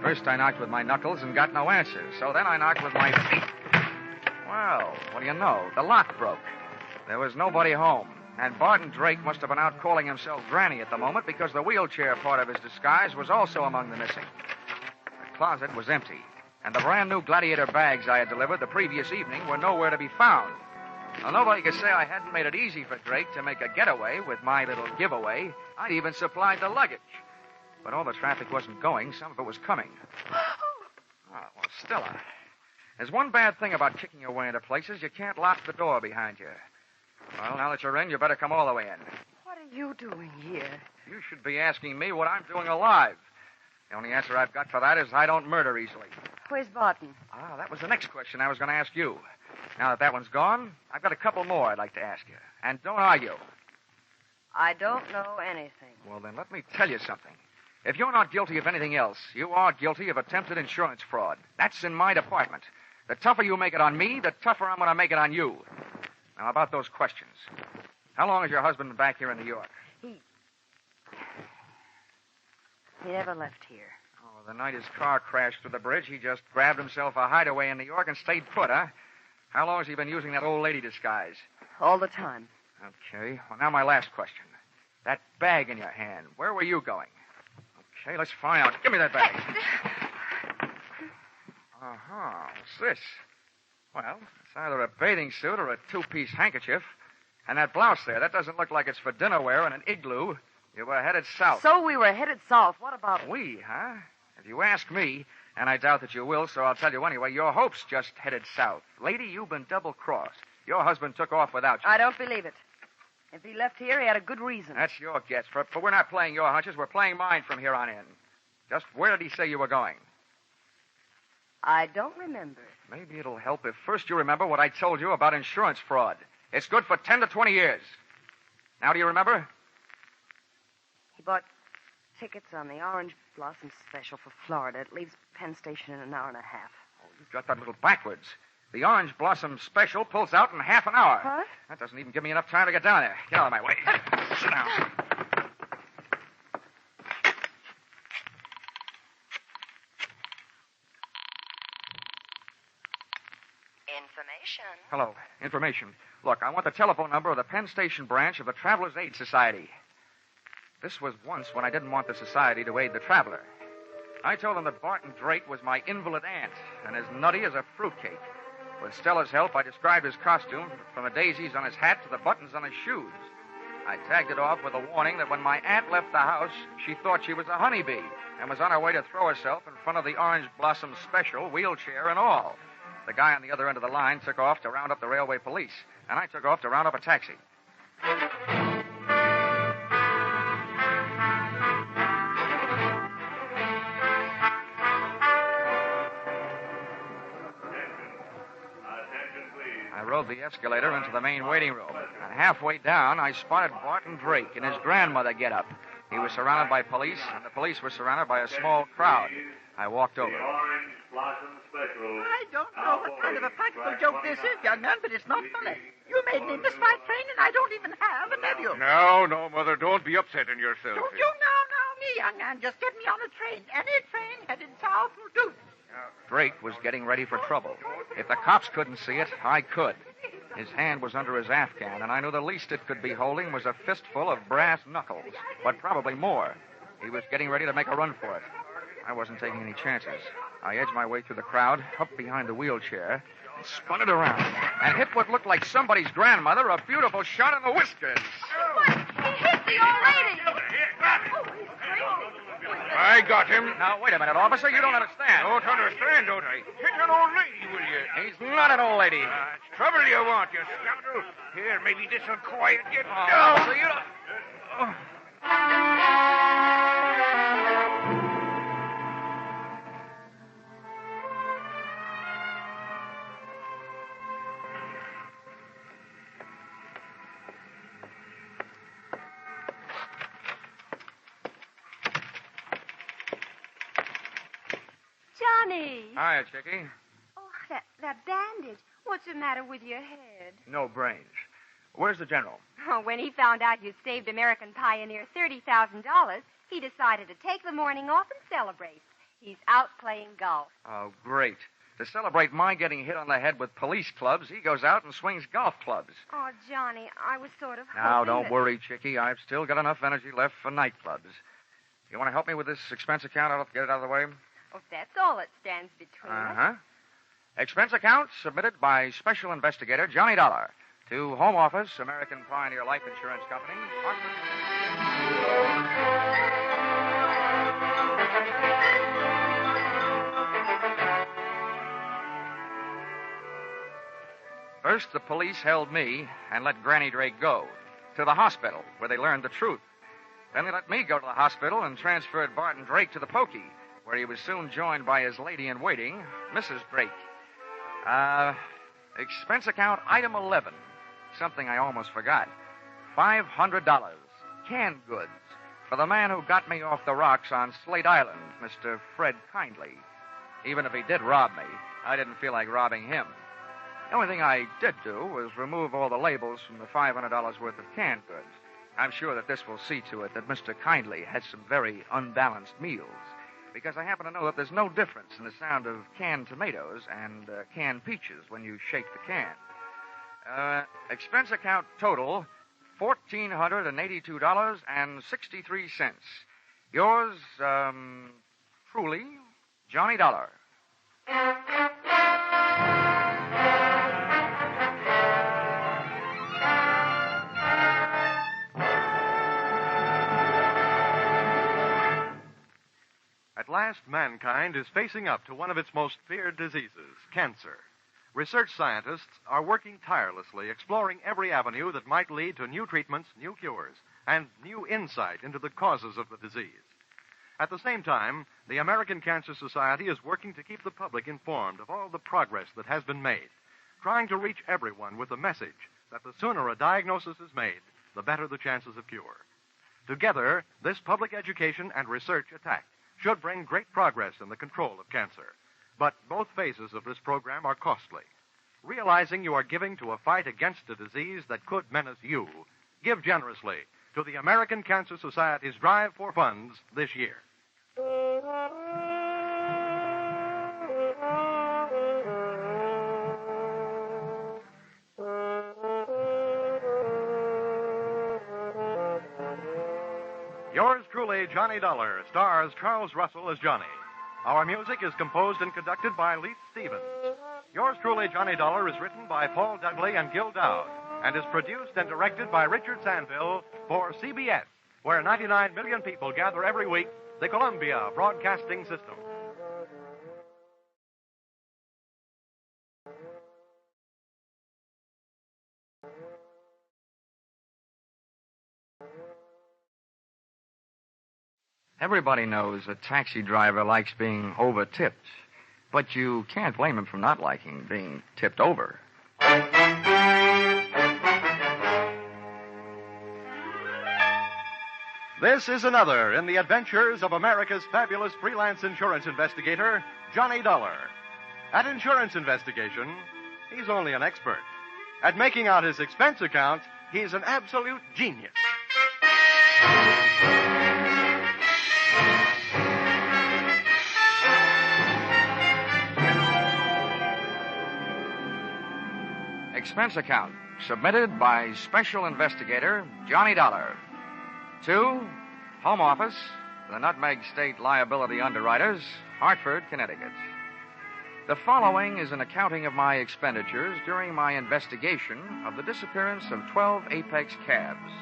Speaker 2: First, I knocked with my knuckles and got no answers, so then I knocked with my feet. Well, what do you know? The lock broke. There was nobody home, and Barton Drake must have been out calling himself Granny at the moment because the wheelchair part of his disguise was also among the missing. The closet was empty. And the brand new Gladiator bags I had delivered the previous evening were nowhere to be found. Now, nobody could say I hadn't made it easy for Drake to make a getaway with my little giveaway. I even supplied the luggage. But all the traffic wasn't going. Some of it was coming. Oh, well, Stella, there's one bad thing about kicking your way into places. You can't lock the door behind you. Well, now that you're in, you better come all the way in.
Speaker 19: What are you doing here?
Speaker 2: You should be asking me what I'm doing alive. The only answer I've got for that is I don't murder easily.
Speaker 19: Where's Barton?
Speaker 2: Ah, that was the next question I was going to ask you. Now that one's gone, I've got a couple more I'd like to ask you. And don't argue.
Speaker 19: I don't know anything.
Speaker 2: Well, then let me tell you something. If you're not guilty of anything else, you are guilty of attempted insurance fraud. That's in my department. The tougher you make it on me, the tougher I'm going to make it on you. Now, about those questions. How long has your husband been back here in New York?
Speaker 19: He never left here.
Speaker 2: Oh, the night his car crashed through the bridge, he just grabbed himself a hideaway in New York and stayed put, huh? How long has he been using that old lady disguise?
Speaker 19: All the time.
Speaker 2: Okay. Well, now my last question. That bag in your hand, where were you going? Okay, let's find out. Give me that bag. Uh-huh. What's this? Well, it's either a bathing suit or a two-piece handkerchief. And that blouse there, that doesn't look like it's for dinnerware in an igloo. You were headed south.
Speaker 19: So we were headed south. What about...
Speaker 2: We, huh? If you ask me, and I doubt that you will, so I'll tell you anyway, your hopes just headed south. Lady, you've been double-crossed. Your husband took off without you.
Speaker 19: I don't believe it. If he left here, he had a good reason.
Speaker 2: That's your guess. For we're not playing your hunches. We're playing mine from here on in. Just where did he say you were going?
Speaker 19: I don't remember.
Speaker 2: Maybe it'll help if first you remember what I told you about insurance fraud. It's good for 10 to 20 years. Now do you remember?
Speaker 19: He bought tickets on the Orange Blossom Special for Florida. It leaves Penn Station in an hour and a half.
Speaker 2: Oh, you've got that a little backwards. The Orange Blossom Special pulls out in half an hour.
Speaker 19: What?
Speaker 2: That doesn't even give me enough time to get down there. Get out of my way. Sit down.
Speaker 19: Information.
Speaker 2: Hello. Information. Look, I want the telephone number of the Penn Station branch of the Travelers' Aid Society. This was once when I didn't want the society to aid the traveler. I told them that Barton Drake was my invalid aunt and as nutty as a fruitcake. With Stella's help, I described his costume from the daisies on his hat to the buttons on his shoes. I tagged it off with a warning that when my aunt left the house, she thought she was a honeybee and was on her way to throw herself in front of the Orange Blossom Special, wheelchair and all. The guy on the other end of the line took off to round up the railway police, and I took off to round up a taxi. I rode the escalator into the main waiting room, and halfway down, I spotted Barton Drake in his grandmother getup. He was surrounded by police, and the police were surrounded by a small crowd. I walked over.
Speaker 9: I don't know what kind of a practical joke this is, young man, but it's not funny. You made me miss my train, and I don't even have a nephew.
Speaker 7: No, Mother, don't be upsetting yourself.
Speaker 9: Don't you now, me, young man. Just get me on a train. Any train headed south will do.
Speaker 2: Drake was getting ready for trouble. If the cops couldn't see it, I could. His hand was under his Afghan, and I knew the least it could be holding was a fistful of brass knuckles, but probably more. He was getting ready to make a run for it. I wasn't taking any chances. I edged my way through the crowd, up behind the wheelchair, and spun it around, and hit what looked like somebody's grandmother a beautiful shot in the whiskers.
Speaker 12: What? He hit the old lady. Oh, he's crazy.
Speaker 7: I got him.
Speaker 2: Now, wait a minute, officer. You don't understand.
Speaker 7: Don't understand, don't I? Hit an old lady, will you?
Speaker 2: He's not an old lady.
Speaker 7: It's trouble you want, you scoundrel. Here, maybe this'll quiet you
Speaker 2: Oh,
Speaker 7: down.
Speaker 2: so you don't... Oh.
Speaker 18: Johnny.
Speaker 2: Hiya, Chickie.
Speaker 18: Oh, that bandage. What's the matter with your head?
Speaker 2: No brains. Where's the general?
Speaker 18: Oh, when he found out you saved American Pioneer $30,000, he decided to take the morning off and celebrate. He's out playing golf.
Speaker 2: Oh, great. To celebrate my getting hit on the head with police clubs, he goes out and swings golf clubs.
Speaker 18: Oh, Johnny, I was sort of
Speaker 2: Now,
Speaker 18: hoping
Speaker 2: don't
Speaker 18: that...
Speaker 2: worry, Chickie. I've still got enough energy left for nightclubs. You want to help me with this expense account? I'll get it out of the way.
Speaker 18: Oh, that's all that stands between us.
Speaker 2: Uh-huh. Expense account submitted by Special Investigator Johnny Dollar to Home Office, American Pioneer Life Insurance Company, First, the police held me and let Granny Drake go to the hospital, where they learned the truth. Then they let me go to the hospital and transferred Barton Drake to the pokey, where he was soon joined by his lady-in-waiting, Mrs. Drake. Expense account item 11. Something I almost forgot. $500. Canned goods. For the man who got me off the rocks on Slate Island, Mr. Fred Kindly. Even if he did rob me, I didn't feel like robbing him. The only thing I did do was remove all the labels from the $500 worth of canned goods. I'm sure that this will see to it that Mr. Kindly had some very unbalanced meals, because I happen to know that there's no difference in the sound of canned tomatoes and canned peaches when you shake the can. Expense account total, $1,482.63. Yours, truly, Johnny Dollar.
Speaker 15: At last, mankind is facing up to one of its most feared diseases, cancer. Research scientists are working tirelessly, exploring every avenue that might lead to new treatments, new cures, and new insight into the causes of the disease. At the same time, the American Cancer Society is working to keep the public informed of all the progress that has been made, trying to reach everyone with the message that the sooner a diagnosis is made, the better the chances of cure. Together, this public education and research attack should bring great progress in the control of cancer. But both phases of this program are costly. Realizing you are giving to a fight against a disease that could menace you, give generously to the American Cancer Society's drive for funds this year. Yours truly, Johnny Dollar, stars Charles Russell as Johnny. Our music is composed and conducted by Leith Stevens. Yours truly, Johnny Dollar, is written by Paul Dudley and Gil Dowd and is produced and directed by Richard Sanville for CBS, where 99 million people gather every week, the Columbia Broadcasting System.
Speaker 2: Everybody knows a taxi driver likes being over-tipped, but you can't blame him for not liking being tipped over.
Speaker 15: This is another in the adventures of America's fabulous freelance insurance investigator, Johnny Dollar. At Insurance Investigation, he's only an expert. At making out his expense account, he's an absolute genius.
Speaker 2: Expense account submitted by Special Investigator Johnny Dollar to Home Office, the Nutmeg State Liability Underwriters, Hartford, Connecticut. The following is an accounting of my expenditures during my investigation of the disappearance of 12 Apex cabs.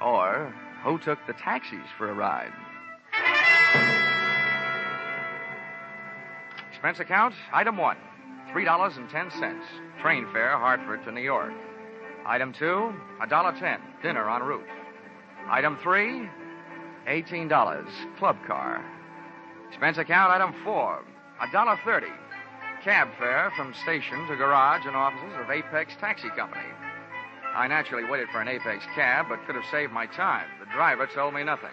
Speaker 2: Or who took the taxis for a ride. Expense account, item 1, $3.10, train fare Hartford to New York. Item 2, $1.10, dinner en route. Item 3, $18, club car. Expense account, item 4, $1.30, cab fare from station to garage and offices of Apex Taxi Company. I naturally waited for an Apex cab, but could have saved my time. The driver told me nothing,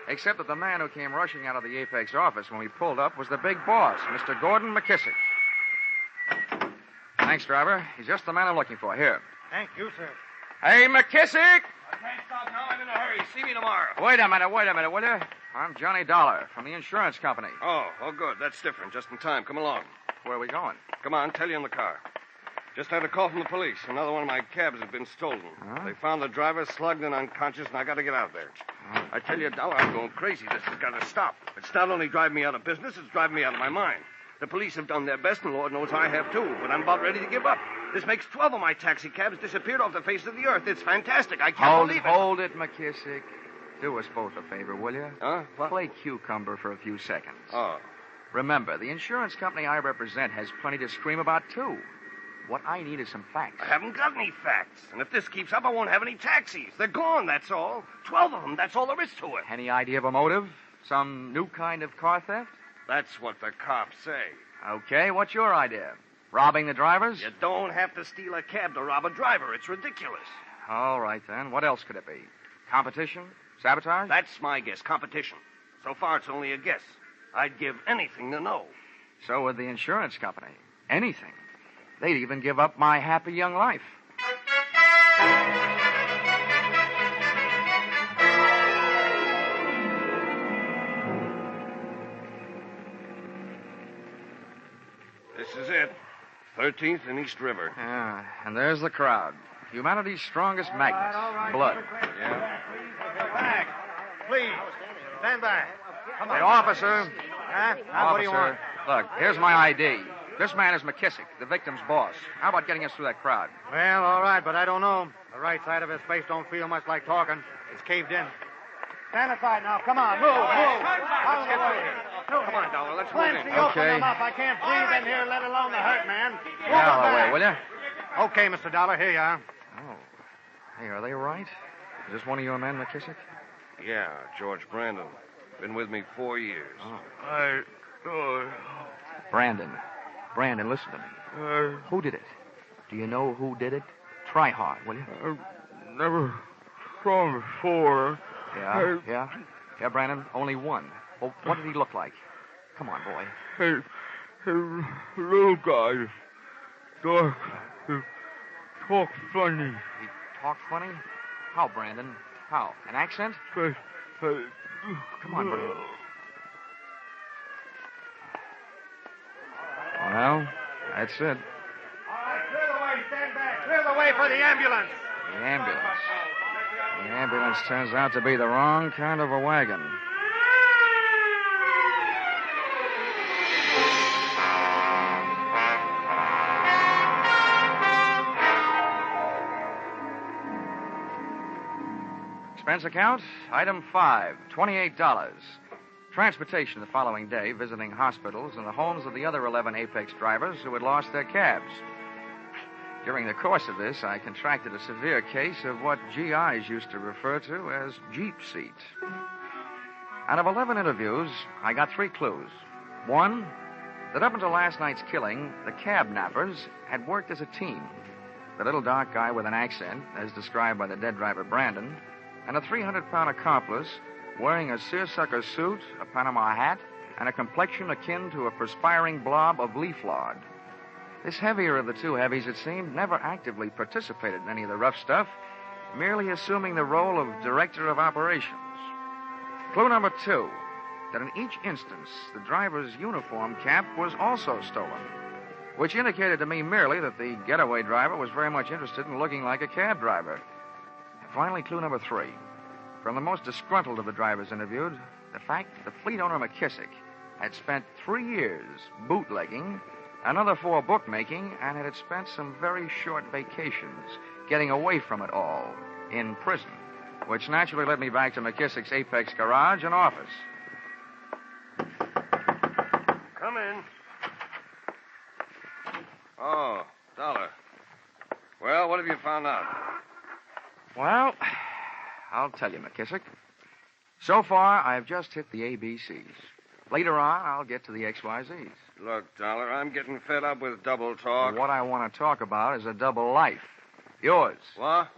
Speaker 2: except that the man who came rushing out of the Apex office when we pulled up was the big boss, Mr. Gordon McKissick. Thanks, driver. He's just the man I'm looking for. Here.
Speaker 13: Thank you, sir.
Speaker 2: Hey, McKissick!
Speaker 13: I can't stop now. I'm in a hurry. See me tomorrow.
Speaker 2: Wait a minute, will you? I'm Johnny Dollar from the insurance company.
Speaker 11: Oh, good. That's different. Just in time. Come along.
Speaker 2: Where are we going?
Speaker 11: Come on, tell you in the car. Just had a call from the police. Another one of my cabs has been stolen.
Speaker 2: Huh?
Speaker 11: They found the driver slugged and unconscious, and I got to get out there. I tell you, Dollar, I'm going crazy. This has got to stop. It's not only driving me out of business, it's driving me out of my mind. The police have done their best, and Lord knows I have too, but I'm about ready to give up. This makes 12 of my taxi cabs disappeared off the face of the earth. It's fantastic. I can't believe it.
Speaker 2: Hold it, McKissick. Do us both a favor, will you?
Speaker 11: Huh? What?
Speaker 2: Play cucumber for a few seconds.
Speaker 11: Oh.
Speaker 2: Remember, the insurance company I represent has plenty to scream about, too. What I need is some facts.
Speaker 11: I haven't got any facts. And if this keeps up, I won't have any taxis. They're gone, that's all. 12 of them, that's all there is to it.
Speaker 2: Any idea of a motive? Some new kind of car theft?
Speaker 11: That's what the cops say.
Speaker 2: Okay, what's your idea? Robbing the drivers?
Speaker 11: You don't have to steal a cab to rob a driver. It's ridiculous.
Speaker 2: All right, then. What else could it be? Competition? Sabotage?
Speaker 11: That's my guess. Competition. So far, it's only a guess. I'd give anything to know.
Speaker 2: So would the insurance company. Anything. They'd even give up my happy young life.
Speaker 11: This is it. 13th and East River.
Speaker 2: Yeah, and there's the crowd. Humanity's strongest magnet. Blood.
Speaker 11: Yeah.
Speaker 20: Back. Please. Stand back. Come on.
Speaker 2: Hey, officer.
Speaker 20: Huh?
Speaker 2: Officer,
Speaker 20: What do you want?
Speaker 2: Look, here's my ID. This man is McKissick, the victim's boss. How about getting us through that crowd?
Speaker 22: Well, all right, but I don't know. The right side of his face don't feel much like talking. It's caved in. Stand aside now. Come on. Move. Out of the way.
Speaker 11: Come on, Dollar. Let's move in.
Speaker 22: Plenty open enough. I can't breathe in here, let alone the hurt man.
Speaker 2: Get out of the way, will you?
Speaker 22: Okay, Mr. Dollar. Here you are.
Speaker 2: Oh. Hey, are they right? Is this one of your men, McKissick?
Speaker 11: Yeah, George Brandon. Been with me 4 years.
Speaker 2: Oh. Brandon, listen to me. Who did it? Do you know who did it? Try hard, will you?
Speaker 23: Never saw him before.
Speaker 2: Yeah, Brandon, only one. Well, what did he look like? Come on, boy.
Speaker 23: Hey, little guy. Dark. He talks funny.
Speaker 2: He talked funny? How, Brandon? How? An accent? Come on, Brandon. Well, that's it.
Speaker 22: All right, clear the way. Stand back. Clear the way for the ambulance.
Speaker 2: The ambulance. The ambulance turns out to be the wrong kind of a wagon. Expense account, item 5, $28. Transportation the following day, visiting hospitals and the homes of the other 11 Apex drivers who had lost their cabs. During the course of this, I contracted a severe case of what GIs used to refer to as Jeep seat. Out of 11 interviews, I got 3 clues. One, that up until last night's killing, the cab nappers had worked as a team. The little dark guy with an accent, as described by the dead driver Brandon, and a 300-pound accomplice wearing a seersucker suit, a Panama hat, and a complexion akin to a perspiring blob of leaf lard. This heavier of the two heavies, it seemed, never actively participated in any of the rough stuff, merely assuming the role of director of operations. Clue number 2, that in each instance, the driver's uniform cap was also stolen, which indicated to me merely that the getaway driver was very much interested in looking like a cab driver. And finally, clue number 3. From the most disgruntled of the drivers interviewed, the fact that the fleet owner McKissick had spent 3 years bootlegging, another 4 bookmaking, and had spent some very short vacations getting away from it all in prison, which naturally led me back to McKissick's Apex garage and office.
Speaker 11: Come in. Oh, Dollar. Well, what have you found out?
Speaker 2: Well, I'll tell you, McKissick. So far, I've just hit the ABCs. Later on, I'll get to the XYZs.
Speaker 11: Look, Dollar, I'm getting fed up with double talk.
Speaker 2: What I want to talk about is a double life. Yours.
Speaker 11: What?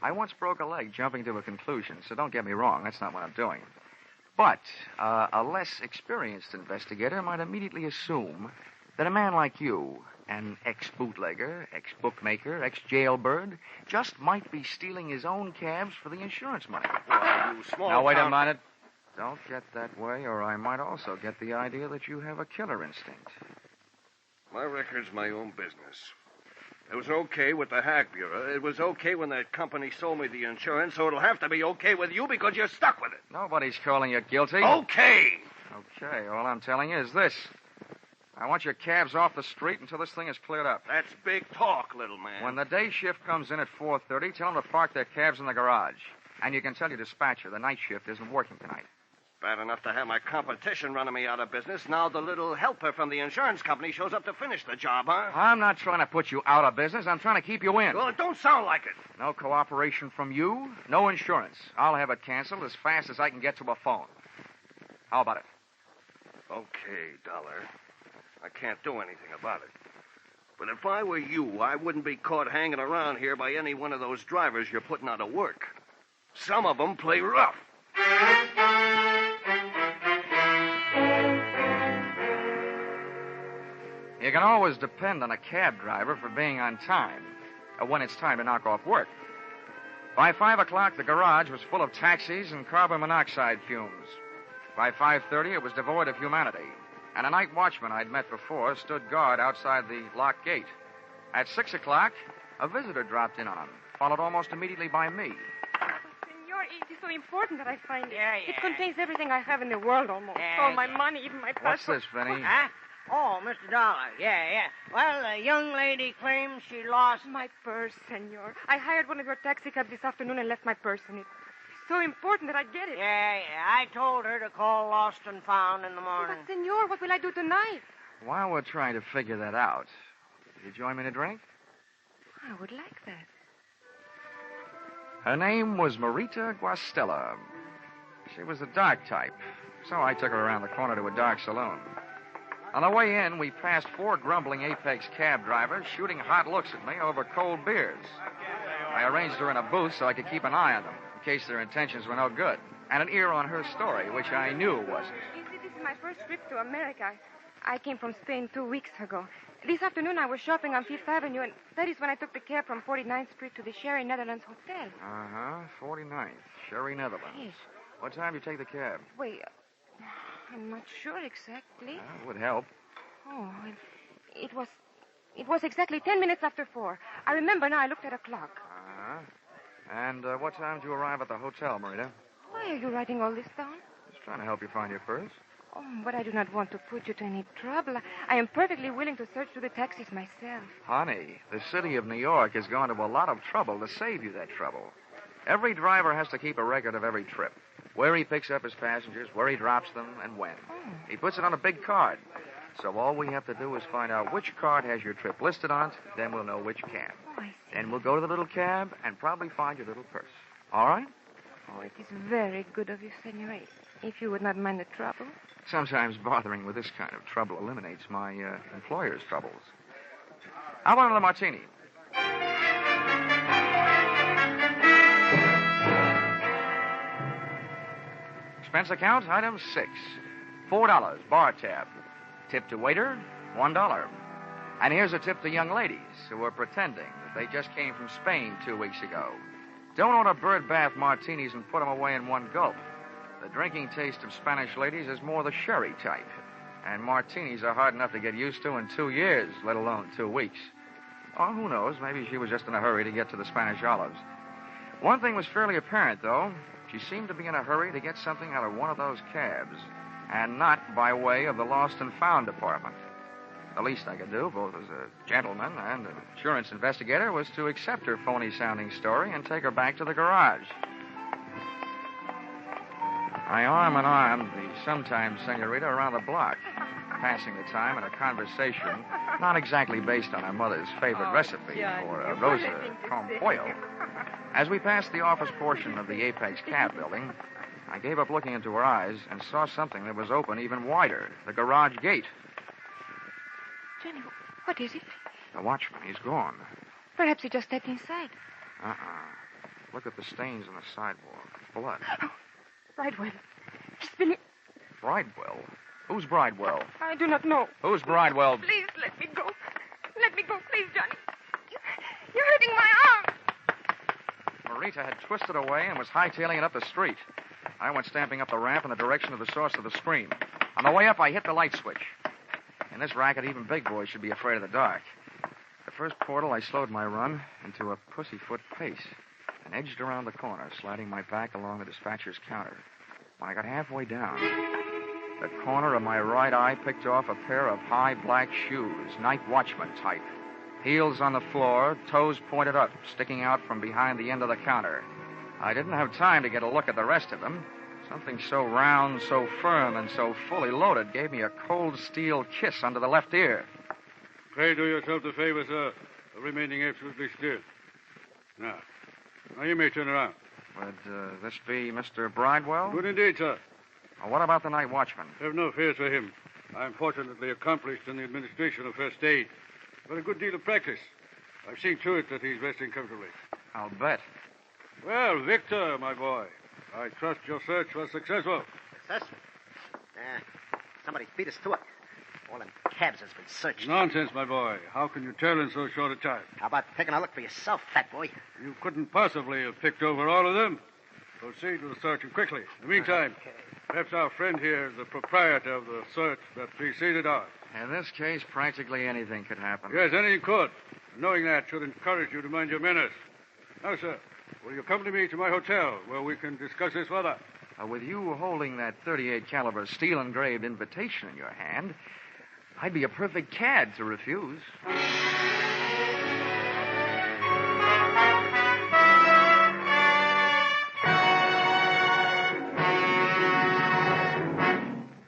Speaker 2: I once broke a leg jumping to a conclusion, so don't get me wrong. That's not what I'm doing. But a less experienced investigator might immediately assume that a man like you, an ex-bootlegger, ex-bookmaker, ex-jailbird, just might be stealing his own cabs for the insurance money.
Speaker 11: Well, you small
Speaker 2: Now, wait a
Speaker 11: town-
Speaker 2: minute. Don't get that way, or I might also get the idea that you have a killer instinct.
Speaker 11: My record's my own business. It was okay with the Hack Bureau. It was okay when that company sold me the insurance, so it'll have to be okay with you because you're stuck with it.
Speaker 2: Nobody's calling you guilty.
Speaker 11: Okay.
Speaker 2: Okay, all I'm telling you is this. I want your cabs off the street until this thing is cleared up.
Speaker 11: That's big talk, little man.
Speaker 2: When the day shift comes in at 4:30, tell them to park their cabs in the garage. And you can tell your dispatcher the night shift isn't working tonight.
Speaker 11: Bad enough to have my competition running me out of business. Now the little helper from the insurance company shows up to finish the job, huh?
Speaker 2: I'm not trying to put you out of business. I'm trying to keep you in.
Speaker 11: Well, it don't sound like it.
Speaker 2: No cooperation from you, no insurance. I'll have it canceled as fast as I can get to a phone. How about it?
Speaker 11: Okay, Dollar. I can't do anything about it. But if I were you, I wouldn't be caught hanging around here by any one of those drivers you're putting out of work. Some of them play rough.
Speaker 2: You can always depend on a cab driver for being on time when it's time to knock off work. By 5 o'clock, the garage was full of taxis and carbon monoxide fumes. By 5:30, it was devoid of humanity, and a night watchman I'd met before stood guard outside the locked gate. At 6 o'clock, a visitor dropped in on him, followed almost immediately by me.
Speaker 1: Senor, it is so important that I find it.
Speaker 20: Yeah.
Speaker 1: It contains everything I have in the world almost.
Speaker 20: Yeah,
Speaker 1: All my money, even my
Speaker 2: What's
Speaker 1: passport.
Speaker 2: this, Vinny?
Speaker 20: Huh? Oh, Mr. Dollar. Yeah. Well, a young lady claims she lost...
Speaker 1: My purse, senor. I hired one of your taxi cabs this afternoon and left my purse in it. It's so important that I get it.
Speaker 20: Yeah. I told her to call Lost and Found in the morning.
Speaker 1: But, senor, what will I do tonight?
Speaker 2: While we're trying to figure that out, will you join me in a drink?
Speaker 1: I would like that.
Speaker 2: Her name was Marita Guastella. She was the dark type, so I took her around the corner to a dark saloon. On the way in, we passed 4 grumbling Apex cab drivers shooting hot looks at me over cold beers. I arranged her in a booth so I could keep an eye on them in case their intentions were no good, and an ear on her story, which I knew wasn't.
Speaker 1: You see, this is my first trip to America. I came from Spain 2 weeks ago. This afternoon, I was shopping on Fifth Avenue, and that is when I took the cab from 49th Street to the Sherry Netherlands Hotel.
Speaker 2: 49th, Sherry Netherlands.
Speaker 1: Yes.
Speaker 2: What time did you take the cab?
Speaker 1: Wait, I'm not sure exactly.
Speaker 2: It would help.
Speaker 1: Oh, well, it was exactly 10 minutes after 4. I remember now. I looked at a clock.
Speaker 2: And what time did you arrive at the hotel, Marita?
Speaker 1: Why are you writing all this down?
Speaker 2: Just trying to help you find your purse.
Speaker 1: Oh, but I do not want to put you to any trouble. I am perfectly willing to search through the taxis myself.
Speaker 2: Honey, the city of New York has gone to a lot of trouble to save you that trouble. Every driver has to keep a record of every trip. Where he picks up his passengers, where he drops them, and when. He puts it on a big card. So all we have to do is find out which card has your trip listed on it, then we'll know which cab.
Speaker 1: Oh, I see.
Speaker 2: Then we'll go to the little cab and probably find your little purse. All right?
Speaker 1: Oh, it is very good of you, senor. If you would not mind the trouble.
Speaker 2: Sometimes bothering with this kind of trouble eliminates my employer's troubles. How about another martini? Expense account, item 6. $4, bar tab. Tip to waiter, $1. And here's a tip to young ladies who are pretending that they just came from Spain 2 weeks ago. Don't order bird bath martinis and put them away in one gulp. The drinking taste of Spanish ladies is more the sherry type. And martinis are hard enough to get used to in 2 years, let alone 2 weeks. Or who knows, maybe she was just in a hurry to get to the Spanish olives. One thing was fairly apparent, though. She seemed to be in a hurry to get something out of one of those cabs, and not by way of the lost and found department. The least I could do, both as a gentleman and an insurance investigator, was to accept her phony-sounding story and take her back to the garage. I arm-in-armed the sometime senorita around the block, passing the time in a conversation not exactly based on her mother's favorite recipe for a rosa con pollo. As we passed the office portion of the Apex cab building, I gave up looking into her eyes and saw something that was open even wider, the garage gate.
Speaker 1: Johnny, what is it?
Speaker 2: The watchman, he's gone.
Speaker 1: Perhaps he just stepped inside.
Speaker 2: Look at the stains on the sidewalk. Blood.
Speaker 1: Bridewell. He's been...
Speaker 2: Bridewell? Who's Bridewell?
Speaker 1: I do not know.
Speaker 2: Who's Bridewell?
Speaker 1: Please, let me go. Let me go, please, Johnny. You're hurting my arm.
Speaker 2: Marita had twisted away and was hightailing it up the street. I went stamping up the ramp in the direction of the source of the scream. On the way up, I hit the light switch. In this racket, even big boys should be afraid of the dark. the first portal, I slowed my run into a pussyfoot pace and edged around the corner, sliding my back along the dispatcher's counter. When I got halfway down, the corner of my right eye picked off a pair of high black shoes, night watchman type. Heels on the floor, toes pointed up, sticking out from behind the end of the counter. I didn't have time to get a look at the rest of them. Something so round, so firm, and so fully loaded gave me a cold steel kiss under the left ear.
Speaker 10: Pray do yourself the favor, sir, of remaining absolutely still. Now you may turn around.
Speaker 2: Would this be Mr. Bridewell?
Speaker 10: Good indeed, sir.
Speaker 2: Well, what about the night watchman?
Speaker 10: Have no fears for him. I'm fortunately accomplished in the administration of first aid. But a good deal of practice. I've seen to it that he's resting comfortably.
Speaker 2: I'll bet.
Speaker 10: Well, Victor, my boy, I trust your search was successful.
Speaker 13: Successful? Somebody beat us to it. All them cabs has been searched.
Speaker 10: Nonsense, my boy. How can you tell in so short a time?
Speaker 13: How about taking a look for yourself, fat boy?
Speaker 10: You couldn't possibly have picked over all of them. Proceed with the search and quickly. In the meantime, perhaps our friend here is the proprietor of the search that preceded ours.
Speaker 2: In this case, practically anything could happen.
Speaker 10: Yes, anything could. Knowing that should encourage you to mind your manners. Now, sir, will you accompany me to my hotel where we can discuss this further?
Speaker 2: With you holding that .38 caliber steel-engraved invitation in your hand, I'd be a perfect cad to refuse.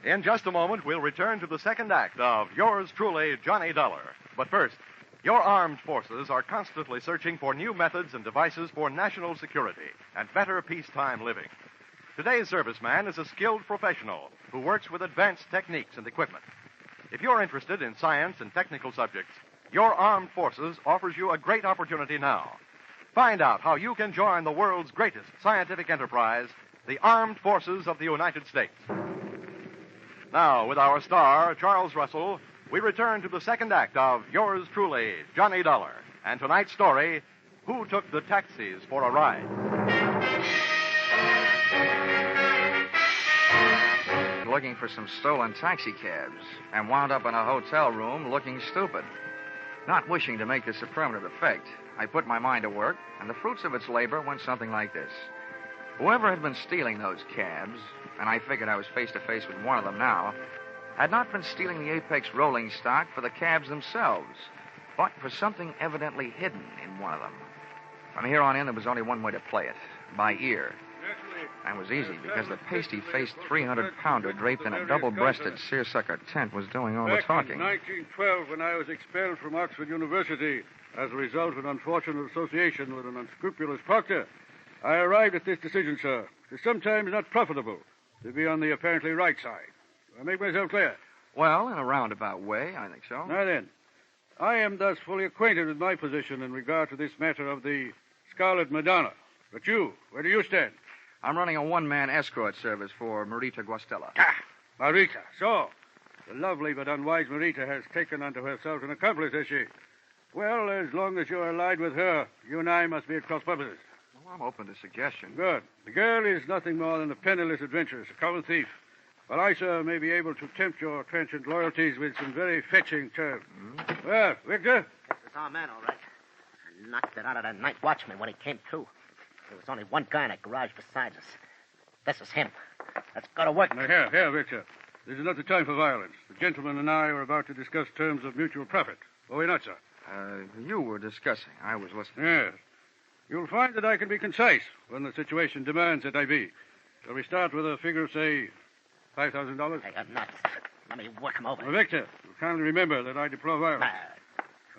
Speaker 15: In just a moment, we'll return to the second act of Yours Truly, Johnny Dollar. But first, your armed forces are constantly searching for new methods and devices for national security and better peacetime living. Today's serviceman is a skilled professional who works with advanced techniques and equipment. If you're interested in science and technical subjects, your armed forces offers you a great opportunity now. Find out how you can join the world's greatest scientific enterprise, the Armed Forces of the United States. Now, with our star, Charles Russell, we return to the second act of Yours Truly, Johnny Dollar. And tonight's story, Who Took the Taxis for a Ride?
Speaker 2: Looking for some stolen taxicabs and wound up in a hotel room looking stupid. Not wishing to make this a permanent effect, I put my mind to work, and the fruits of its labor went something like this. Whoever had been stealing those cabs, and I figured I was face to face with one of them now, had not been stealing the Apex rolling stock for the cabs themselves, but for something evidently hidden in one of them. From here on in, there was only one way to play it, by ear. And it was easy, because the pasty-faced 300-pounder draped in a double-breasted seersucker tent was doing all the talking.
Speaker 10: Back in 1912, when I was expelled from Oxford University as a result of an unfortunate association with an unscrupulous proctor, I arrived at this decision, sir. It is sometimes not profitable to be on the apparently right side. Do I make myself clear?
Speaker 2: Well, in a roundabout way, I think so.
Speaker 10: Now then, I am thus fully acquainted with my position in regard to this matter of the Scarlet Madonna. But you, where do you stand?
Speaker 2: I'm running a one-man escort service for Marita Guastella.
Speaker 10: Marita. So, the lovely but unwise Marita has taken unto herself an accomplice, has she? Well, as long as you're allied with her, you and I must be at cross purposes.
Speaker 2: Well, I'm open to suggestion.
Speaker 10: Good. The girl is nothing more than a penniless adventuress, a common thief. While I, sir, may be able to tempt your transient loyalties with some very fetching terms. Mm-hmm. Well, Victor?
Speaker 13: This is our man, all right. I knocked it out of that night watchman when he came to. There was only one guy in that garage besides us. This is him. Let's go to work.
Speaker 10: Now, here, Victor. This is not the time for violence. The gentleman and I are about to discuss terms of mutual profit. Were we not, sir?
Speaker 2: You were discussing. I was listening.
Speaker 10: Yes. You'll find that I can be concise when the situation demands that I be. Shall we start with a figure of, say, $5,000?
Speaker 13: I got nuts. Let me work him over.
Speaker 10: Well, Victor, you'll kindly remember that I deplore violence.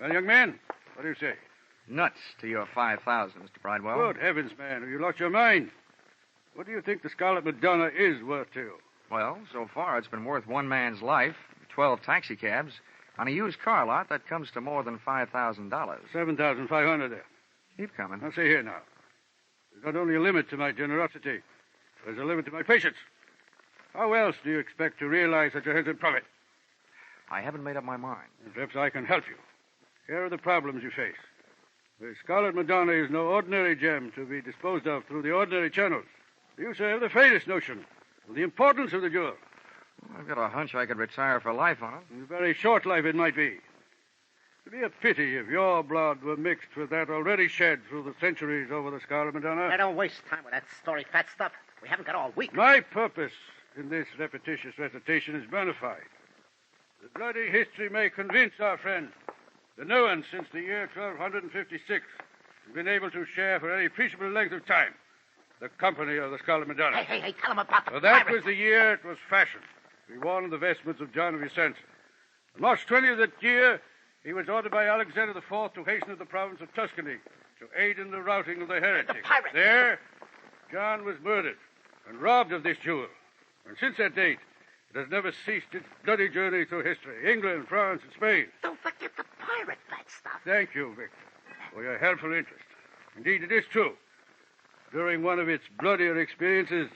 Speaker 10: Well, young man, what do you say?
Speaker 2: Nuts to your 5,000, Mr. Bridewell.
Speaker 10: Good heavens, man. Have you lost your mind? What do you think the Scarlet Madonna is worth to you?
Speaker 2: Well, so far it's been worth one man's life, 12 taxicabs. On a used car lot, that comes to more than $5,000.
Speaker 10: $7,500 there.
Speaker 2: Keep coming.
Speaker 10: Now, see here now. There's not only a limit to my generosity, there's a limit to my patience. How else do you expect to realize such a handsome profit?
Speaker 2: I haven't made up my mind.
Speaker 10: Perhaps I can help you. Here are the problems you face. The Scarlet Madonna is no ordinary gem to be disposed of through the ordinary channels. You, sir, have the faintest notion of the importance of the jewel.
Speaker 2: I've got a hunch I could retire for life on it.
Speaker 10: A very short life it might be. It'd be a pity if your blood were mixed with that already shed through the centuries over the Scarlet Madonna.
Speaker 13: I don't waste time with that story, fat stuff. We haven't got all week.
Speaker 10: My purpose in this repetitious recitation is bona fide. The bloody history may convince our friend that no one since the year 1256 has been able to share for any appreciable length of time the company of the Scarlet Madonna.
Speaker 13: Hey, tell him about the
Speaker 10: For that
Speaker 13: pirate.
Speaker 10: was the year it was fashioned to be worn in the vestments of John of Vicenza. On March 20th that year, he was ordered by Alexander IV to hasten to the province of Tuscany to aid in the routing of the heretics.
Speaker 13: The pirate.
Speaker 10: There, John was murdered and robbed of this jewel. And since that date, it has never ceased its bloody journey through history. England, France, and Spain.
Speaker 13: Don't forget the pirate, fat stuff.
Speaker 10: Thank you, Victor, for your helpful interest. Indeed, it is true. During one of its bloodier experiences,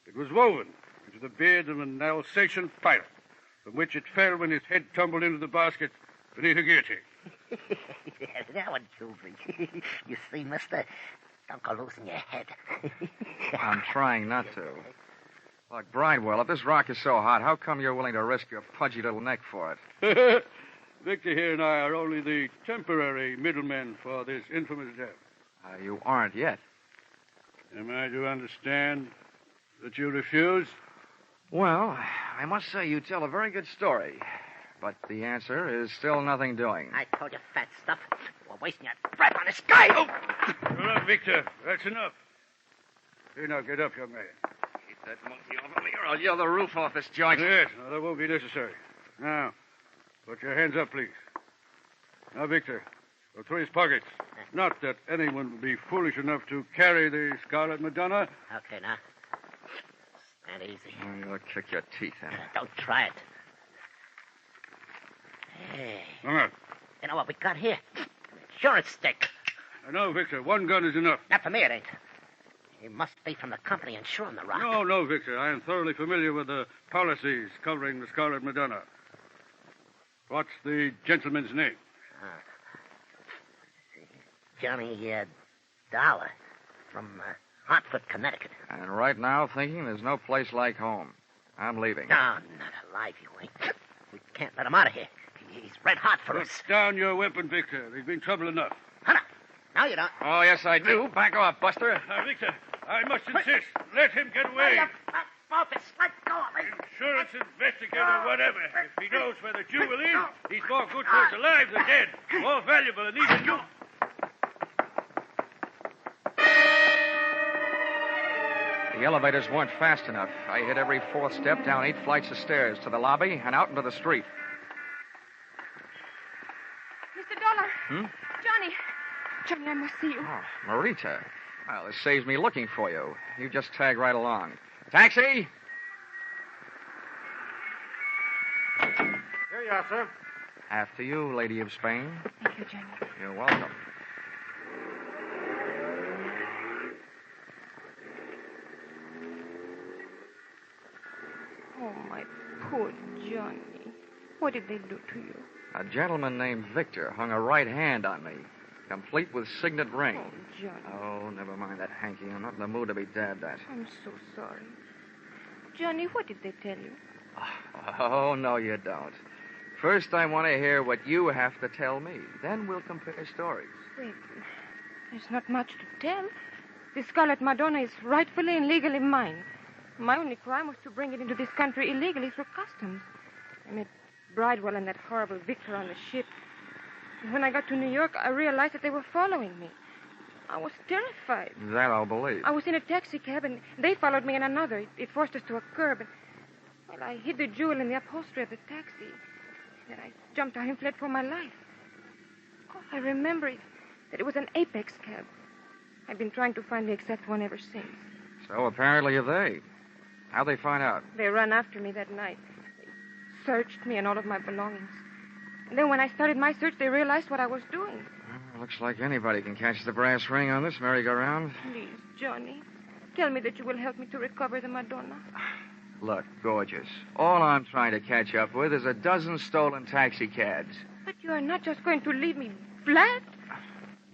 Speaker 10: it was woven into the beard of an Alsatian pirate, from which it fell when his head tumbled into the basket beneath a guillotine.
Speaker 13: Yeah, that one killed me. You see, mister, don't go losing your head.
Speaker 2: I'm trying not to. Look, Bridewell, if this rock is so hot, how come you're willing to risk your pudgy little neck for it?
Speaker 10: Victor here and I are only the temporary middlemen for this infamous death.
Speaker 2: You aren't yet.
Speaker 10: Am I to understand that you refuse?
Speaker 2: Well, I must say you tell a very good story. But the answer is still nothing doing.
Speaker 13: I told you, fat stuff. We're wasting your breath on this guy. Oh!
Speaker 10: All right, Victor. That's enough. Here, now, get up, young man.
Speaker 2: Keep that monkey off of me, or I'll yell the roof off this joint.
Speaker 10: Yes, no, that won't be necessary. Now, put your hands up, please. Now, Victor, go through his pockets. Not that anyone would be foolish enough to carry the Scarlet Madonna.
Speaker 13: Okay, now. Stand easy.
Speaker 2: You'll kick your teeth in.
Speaker 13: Don't try it. Hey.
Speaker 10: Come on.
Speaker 13: You know what we got here? An insurance stick.
Speaker 10: I know, Victor. One gun is enough.
Speaker 13: Not for me, it ain't. He must be from the company insuring the rock.
Speaker 10: No, Victor. I am thoroughly familiar with the policies covering the Scarlet Madonna. What's the gentleman's name?
Speaker 13: Johnny Dollar from Hartford, Connecticut.
Speaker 2: And right now, thinking there's no place like home. I'm leaving.
Speaker 13: No, not alive, you ain't. We can't let him out of here. He's red hot for us.
Speaker 10: Put down your weapon, Victor. There's been trouble enough.
Speaker 13: Hunter, now you don't.
Speaker 2: Oh, yes, I do. Back off, Buster.
Speaker 10: Now, Victor, I must insist. Let him get away.
Speaker 13: Focus, let go of me.
Speaker 10: Insurance investigator, whatever. If he knows where the jewel is, he's more good for us alive than dead. More valuable than even you.
Speaker 2: The elevators weren't fast enough. I hit every fourth step down 8 flights of stairs to the lobby and out into the street.
Speaker 1: Mr. Dollar. Johnny, I must see you.
Speaker 2: Oh, Marita. Well, this saves me looking for you. You just tag right along. Taxi!
Speaker 22: Here you are, sir.
Speaker 2: After you, Lady of Spain.
Speaker 1: Thank you, Johnny.
Speaker 2: You're welcome.
Speaker 1: Oh, my poor Johnny. What did they do to you?
Speaker 2: A gentleman named Victor hung a right hand on me, complete with signet ring.
Speaker 1: Oh, Johnny.
Speaker 2: Oh, never mind that hanky. I'm not in the mood to be dabbed at.
Speaker 1: I'm so sorry. Johnny, what did they tell you?
Speaker 2: Oh, no, you don't. First, I want to hear what you have to tell me. Then we'll compare stories.
Speaker 1: Wait, there's not much to tell. The Scarlet Madonna is rightfully and legally mine. My only crime was to bring it into this country illegally through customs. I met Bridewell and that horrible Victor on the ship. And when I got to New York, I realized that they were following me. I was terrified.
Speaker 2: That I'll believe.
Speaker 1: I was in a taxi cab, and they followed me in another. It forced us to a curb. And, well, I hid the jewel in the upholstery of the taxi. Then I jumped out and fled for my life. Oh, I remember that it was an Apex cab. I've been trying to find the exact one ever since.
Speaker 2: So apparently they. How'd they find out?
Speaker 1: They ran after me that night. They searched me and all of my belongings. And then when I started my search, they realized what I was doing.
Speaker 2: Well, looks like anybody can catch the brass ring on this merry-go-round.
Speaker 1: Please, Johnny, tell me that you will help me to recover the Madonna.
Speaker 2: Look, gorgeous. All I'm trying to catch up with is a dozen stolen taxicabs.
Speaker 1: But you are not just going to leave me flat?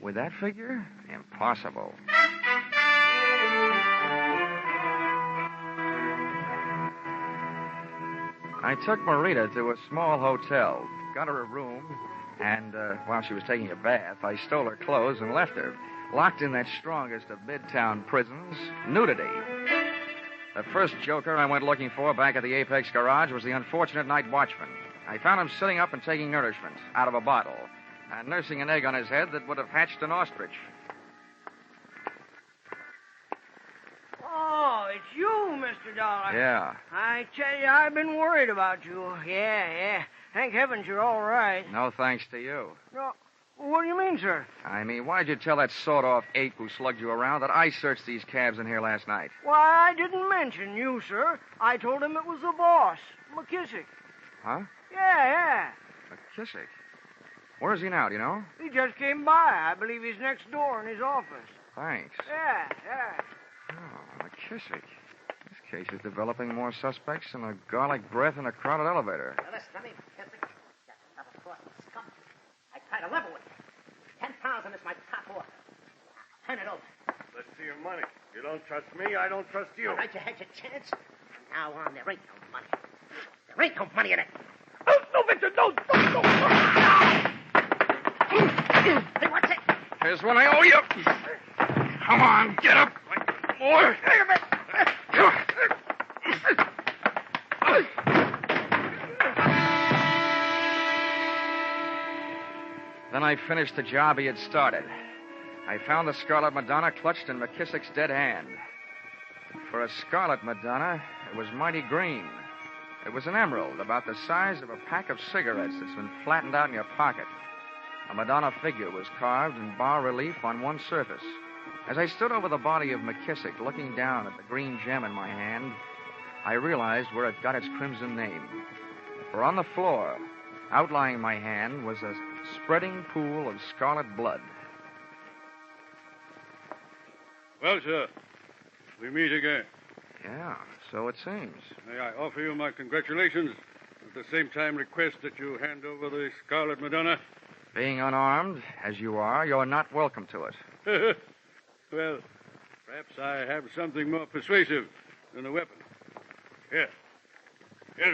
Speaker 2: With that figure? Impossible. I took Marita to a small hotel, got her a room, And while she was taking a bath, I stole her clothes and left her, locked in that strongest of midtown prisons, nudity. The first joker I went looking for back at the Apex garage was the unfortunate night watchman. I found him sitting up and taking nourishment out of a bottle and nursing an egg on his head that would have hatched an ostrich.
Speaker 5: Oh, it's you, Mr. Dollar.
Speaker 2: Yeah.
Speaker 5: I tell you, I've been worried about you. Yeah. Thank heavens you're all right.
Speaker 2: No thanks to you.
Speaker 5: No, what do you mean, sir?
Speaker 2: I mean, why'd you tell that sawed-off ape who slugged you around that I searched these cabs in here last night?
Speaker 5: Why, I didn't mention you, sir. I told him it was the boss, McKissick.
Speaker 2: Huh?
Speaker 5: Yeah.
Speaker 2: McKissick? Where is he now, do you know?
Speaker 5: He just came by. I believe he's next door in his office.
Speaker 2: Thanks.
Speaker 5: Yeah.
Speaker 2: Oh, McKissick. This case is developing more suspects than a garlic breath in a crowded elevator.
Speaker 13: Now, listen to me, McKissick. That's a double-crossing scum. I try to level with you. 10,000 is my top offer. Turn it over.
Speaker 11: Let's see your money. You don't trust me, I don't trust you.
Speaker 13: All right, you had your chance. From now on, there ain't no money. There ain't no money in it.
Speaker 5: No, Victor, no.
Speaker 13: Hey, what's it?
Speaker 2: Here's what I owe you. Come on, get up. More. Then I finished the job he had started. I found the Scarlet Madonna clutched in McKissick's dead hand. For a Scarlet Madonna, it was mighty green. It was an emerald about the size of a pack of cigarettes that's been flattened out in your pocket. A Madonna figure was carved in bas-relief on one surface. As I stood over the body of McKissick, looking down at the green gem in my hand, I realized where it got its crimson name. For on the floor, outlying my hand, was a spreading pool of scarlet blood.
Speaker 10: Well, sir, we meet again.
Speaker 2: Yeah, so it seems.
Speaker 10: May I offer you my congratulations, at the same time request that you hand over the Scarlet Madonna?
Speaker 2: Being unarmed, as you are, you're not welcome to it.
Speaker 10: Well, perhaps I have something more persuasive than a weapon. Here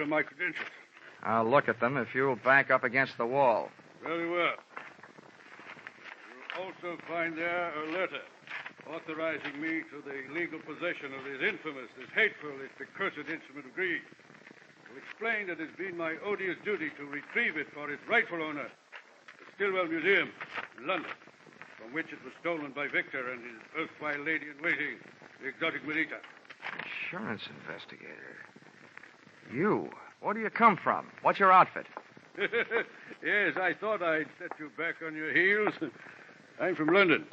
Speaker 10: are my credentials.
Speaker 2: I'll look at them if you'll back up against the wall.
Speaker 10: Very well. You'll also find there a letter authorizing me to the legal possession of this infamous, this hateful, this accursed instrument of greed. I'll explain that it's been my odious duty to retrieve it for its rightful owner, the Stillwell Museum in London, from which it was stolen by Victor and his erstwhile lady-in-waiting, the exotic Merita.
Speaker 2: Insurance investigator. You? Where do you come from? What's your outfit?
Speaker 10: Yes, I thought I'd set you back on your heels. I'm from London.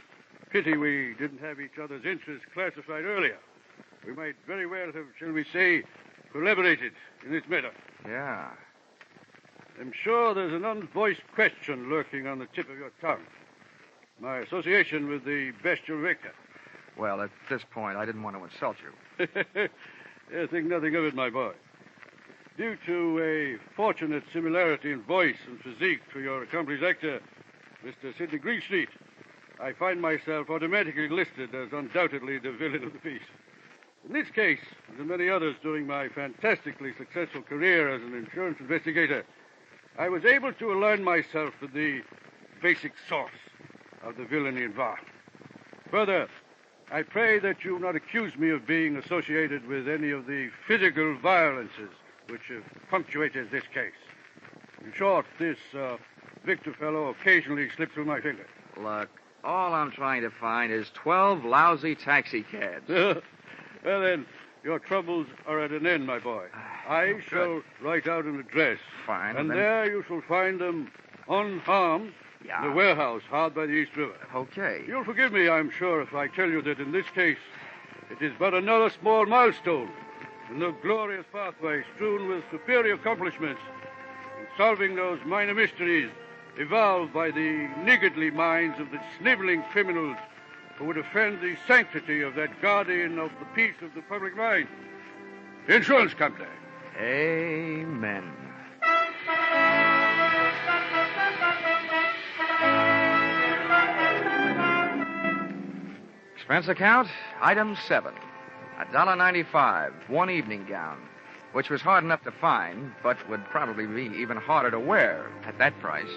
Speaker 10: Pity we didn't have each other's interests classified earlier. We might very well have, shall we say, collaborated in this matter.
Speaker 2: Yeah.
Speaker 10: I'm sure there's an unvoiced question lurking on the tip of your tongue. My association with the bestial Victor.
Speaker 2: Well, at this point, I didn't want to insult you.
Speaker 10: Think nothing of it, my boy. Due to a fortunate similarity in voice and physique to your accomplished actor, Mr. Sidney Greenstreet, I find myself automatically listed as undoubtedly the villain of the piece. In this case, as in many others during my fantastically successful career as an insurance investigator, I was able to align myself with the basic source of the villainy involved. Further, I pray that you not accuse me of being associated with any of the physical violences which have punctuated this case. In short, this Victor fellow occasionally slipped through my fingers.
Speaker 2: Look, all I'm trying to find is 12 lousy taxi cabs.
Speaker 10: Well, then, your troubles are at an end, my boy. I shall write out an address.
Speaker 2: Fine.
Speaker 10: And
Speaker 2: then...
Speaker 10: there you shall find them unharmed in the warehouse hard by the East River.
Speaker 2: Okay.
Speaker 10: You'll forgive me, I'm sure, if I tell you that in this case, it is but another small milestone in the glorious pathway strewn with superior accomplishments in solving those minor mysteries evolved by the niggardly minds of the sniveling criminals who would offend the sanctity of that guardian of the peace of the public mind, the insurance company.
Speaker 2: Amen. Expense account, item 7. $1.95, one evening gown, which was hard enough to find, but would probably be even harder to wear at that price.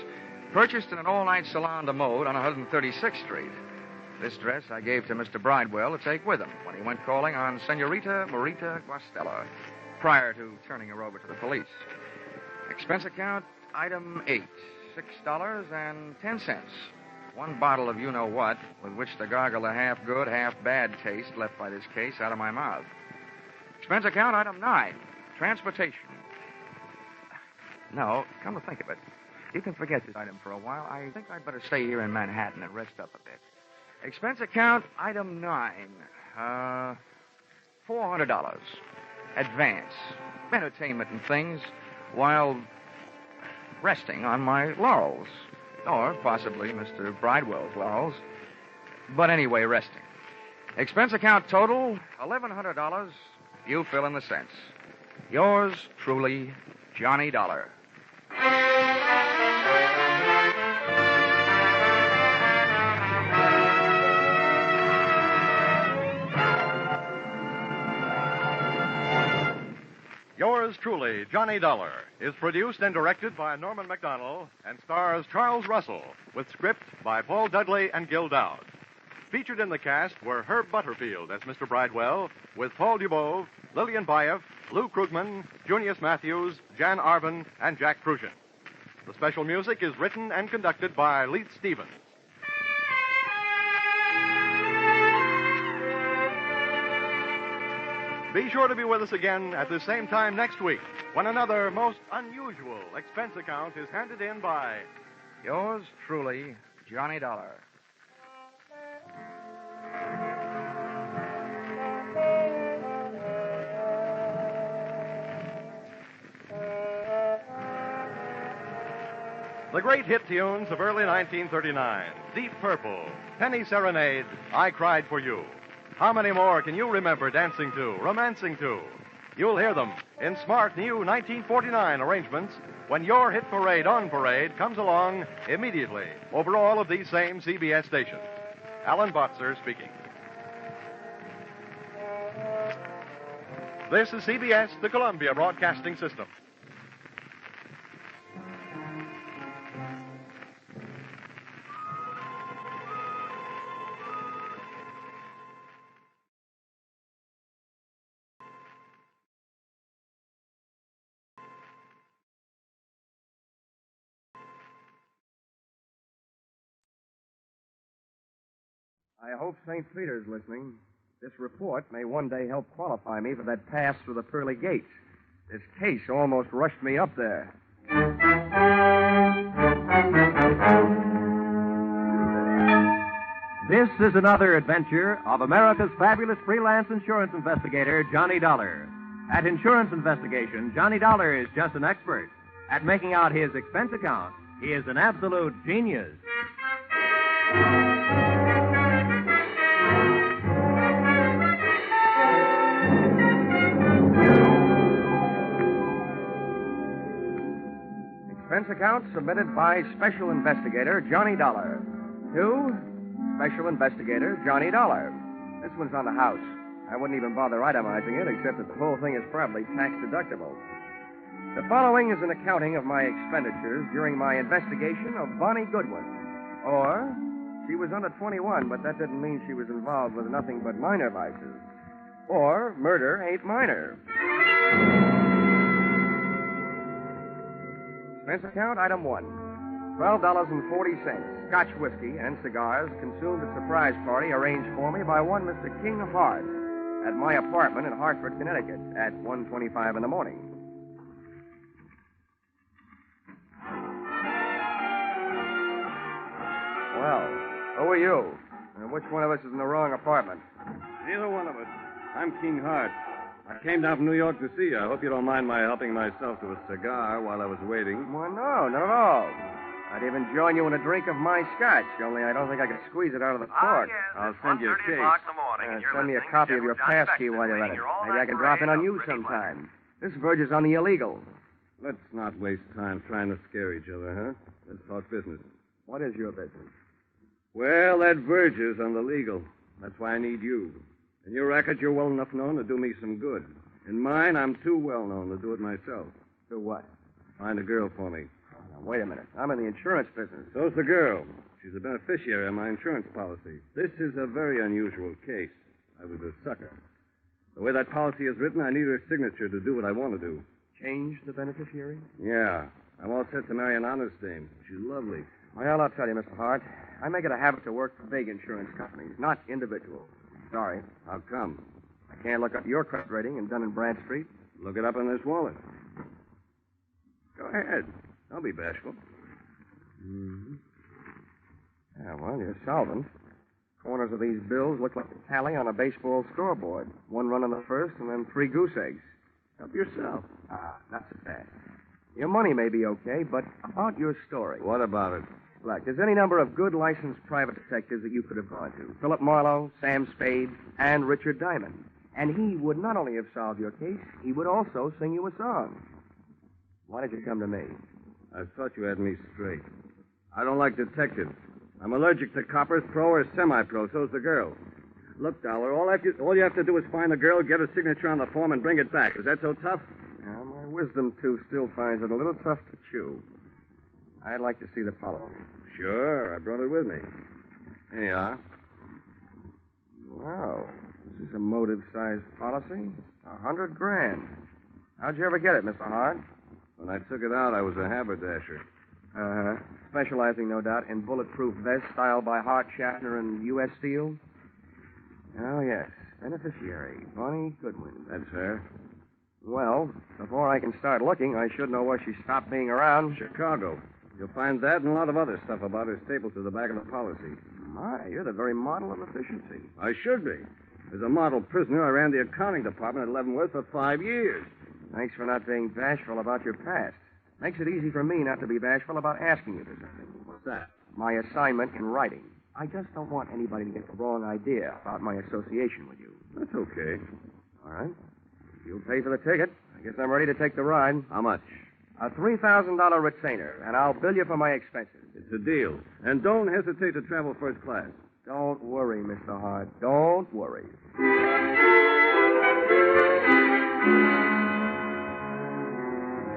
Speaker 2: Purchased in an all-night salon de mode on 136th Street. This dress I gave to Mr. Bridewell to take with him when he went calling on Senorita Marita Guastella prior to turning her over to the police. Expense account, item 8, $6.10. One bottle of you-know-what with which to gargle the half-good, half-bad taste left by this case out of my mouth. Expense account, item 9, transportation. No, come to think of it, you can forget this item for a while. I think I'd better stay here in Manhattan and rest up a bit. Expense account, item 9, $400. Advance. Entertainment and things while resting on my laurels. Or possibly Mr. Bridewell's laurels. But anyway, resting. Expense account total, $1,100. You fill in the cents. Yours truly, Johnny Dollar.
Speaker 15: Yours truly, Johnny Dollar, is produced and directed by Norman MacDonald and stars Charles Russell, with script by Paul Dudley and Gil Dowd. Featured in the cast were Herb Butterfield as Mr. Bridewell, with Paul Dubove, Lillian Baeff, Lou Krugman, Junius Matthews, Jan Arvin, and Jack Prusian. The special music is written and conducted by Leith Stevens. Be sure to be with us again at the same time next week when another most unusual expense account is handed in by
Speaker 2: Yours truly, Johnny Dollar.
Speaker 15: The great hit tunes of early 1939, Deep Purple, Penny Serenade, I Cried for You. How many more can you remember dancing to, romancing to? You'll hear them in smart new 1949 arrangements when your hit parade on parade comes along immediately over all of these same CBS stations. Alan Botzer speaking. This is CBS, the Columbia Broadcasting System.
Speaker 2: I hope St. Peter's listening. This report may one day help qualify me for that pass through the pearly gates. This case almost rushed me up there.
Speaker 15: This is another adventure of America's fabulous freelance insurance investigator, Johnny Dollar. At insurance investigation, Johnny Dollar is just an expert. At making out his expense account, he is an absolute genius.
Speaker 2: Expense account submitted by Special Investigator Johnny Dollar. To Special Investigator Johnny Dollar. This one's on the house. I wouldn't even bother itemizing it, except that the whole thing is probably tax deductible. The following is an accounting of my expenditures during my investigation of Bonnie Goodwin. Or, she was under 21, but that didn't mean she was involved with nothing but minor vices. Or, murder ain't minor. Expense account, item 1. $12.40. Scotch whiskey and cigars consumed at surprise party arranged for me by one Mr. King Hart at my apartment in Hartford, Connecticut at 1:25 in the morning. Well, who are you? And which one of us is in the wrong apartment?
Speaker 10: Neither one of us. I'm King Hart. I came down from New York to see you. I hope you don't mind my helping myself to a cigar while I was waiting.
Speaker 2: Well, no, not at all. I'd even join you in a drink of my scotch, only I don't think I could squeeze it out of the cork.
Speaker 10: I'll send you a case.
Speaker 2: Send me a copy of your pass key while you're at it. Maybe I can drop in on you sometime. This verges on the illegal.
Speaker 10: Let's not waste time trying to scare each other, huh? Let's talk business.
Speaker 2: What is your business?
Speaker 10: Well, that verges on the legal. That's why I need you. In your racket, you're well enough known to do me some good. In mine, I'm too well known to do it myself.
Speaker 2: Do what?
Speaker 10: Find a girl for me.
Speaker 2: Oh, now,
Speaker 3: Wait a minute. I'm in the insurance business.
Speaker 17: So's the girl. She's a beneficiary of my insurance policy. This is a very unusual case. I was a sucker. The way that policy is written, I need her signature to do what I want to do.
Speaker 3: Change the beneficiary?
Speaker 17: Yeah. I'm all set to marry an honest dame. She's lovely.
Speaker 3: Well, I'll tell you, Mr. Hart. I make it a habit to work for big insurance companies, not individuals. Sorry.
Speaker 17: How come?
Speaker 3: I can't look up your credit rating in Dun & Bradstreet.
Speaker 17: Look it up in this wallet. Go ahead. Don't be bashful.
Speaker 3: Mm-hmm. Yeah, well, you're solvent. Corners of these bills look like a tally on a baseball scoreboard. 1 run in the first and then 3 goose eggs.
Speaker 17: Help yourself.
Speaker 3: Not so fast. Your money may be okay, but about your story.
Speaker 17: What about it?
Speaker 3: Look, there's any number of good licensed private detectives that you could have gone to. Philip Marlowe, Sam Spade, and Richard Diamond. And he would not only have solved your case, he would also sing you a song. Why did you come to me?
Speaker 17: I thought you had me straight. I don't like detectives. I'm allergic to coppers, pro or semi-pro. So's the girl. Look, Dollar, all you have to do is find the girl, get her signature on the form, and bring it back. Is that so tough?
Speaker 3: Now, my wisdom tooth still finds it a little tough to chew. I'd like to see the policy.
Speaker 17: Sure, I brought it with me. Here you are.
Speaker 3: Wow, this is a motive-sized policy. $100,000. How'd you ever get it, Mr. Hart?
Speaker 17: When I took it out, I was a haberdasher.
Speaker 3: Uh-huh. Specializing, no doubt, in bulletproof vests styled by Hart, Schaffner, and U.S. Steel? Oh, yes. Beneficiary, Bonnie Goodwin.
Speaker 17: That's her.
Speaker 3: Well, before I can start looking, I should know where she stopped being around.
Speaker 17: Chicago. You'll find that and a lot of other stuff about her stapled to the back of the policy.
Speaker 3: My, you're the very model of efficiency.
Speaker 17: I should be. As a model prisoner, I ran the accounting department at Leavenworth for 5 years.
Speaker 3: Thanks for not being bashful about your past. Makes it easy for me not to be bashful about asking you for something.
Speaker 17: What's that?
Speaker 3: My assignment in writing. I just don't want anybody to get the wrong idea about my association with you.
Speaker 17: That's okay.
Speaker 3: All right. You'll pay for the ticket. I guess I'm ready to take the ride.
Speaker 17: How much?
Speaker 3: A $3,000 retainer, and I'll bill you for my expenses.
Speaker 17: It's a deal. And don't hesitate to travel first class.
Speaker 3: Don't worry, Mr. Hart. Don't worry.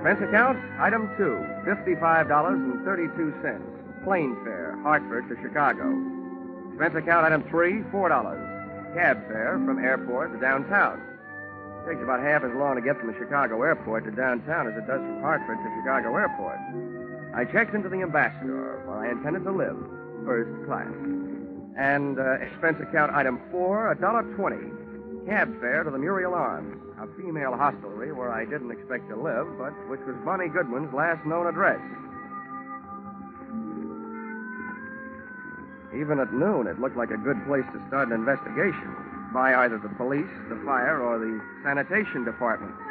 Speaker 3: Expense account, item 2, $55.32. Plane fare, Hartford to Chicago. Expense account, item 3, $4. Cab fare from airport to downtown. It takes about half as long to get from the Chicago airport to downtown as it does from Hartford to Chicago airport. I checked into the Ambassador, where I intended to live, first class. And expense account, item 4, $1.20. Cab fare to the Muriel Arms, a female hostelry where I didn't expect to live, but which was Bonnie Goodwin's last known address. Even at noon, it looked like a good place to start an investigation by either the police, the fire, or the sanitation department.
Speaker 18: You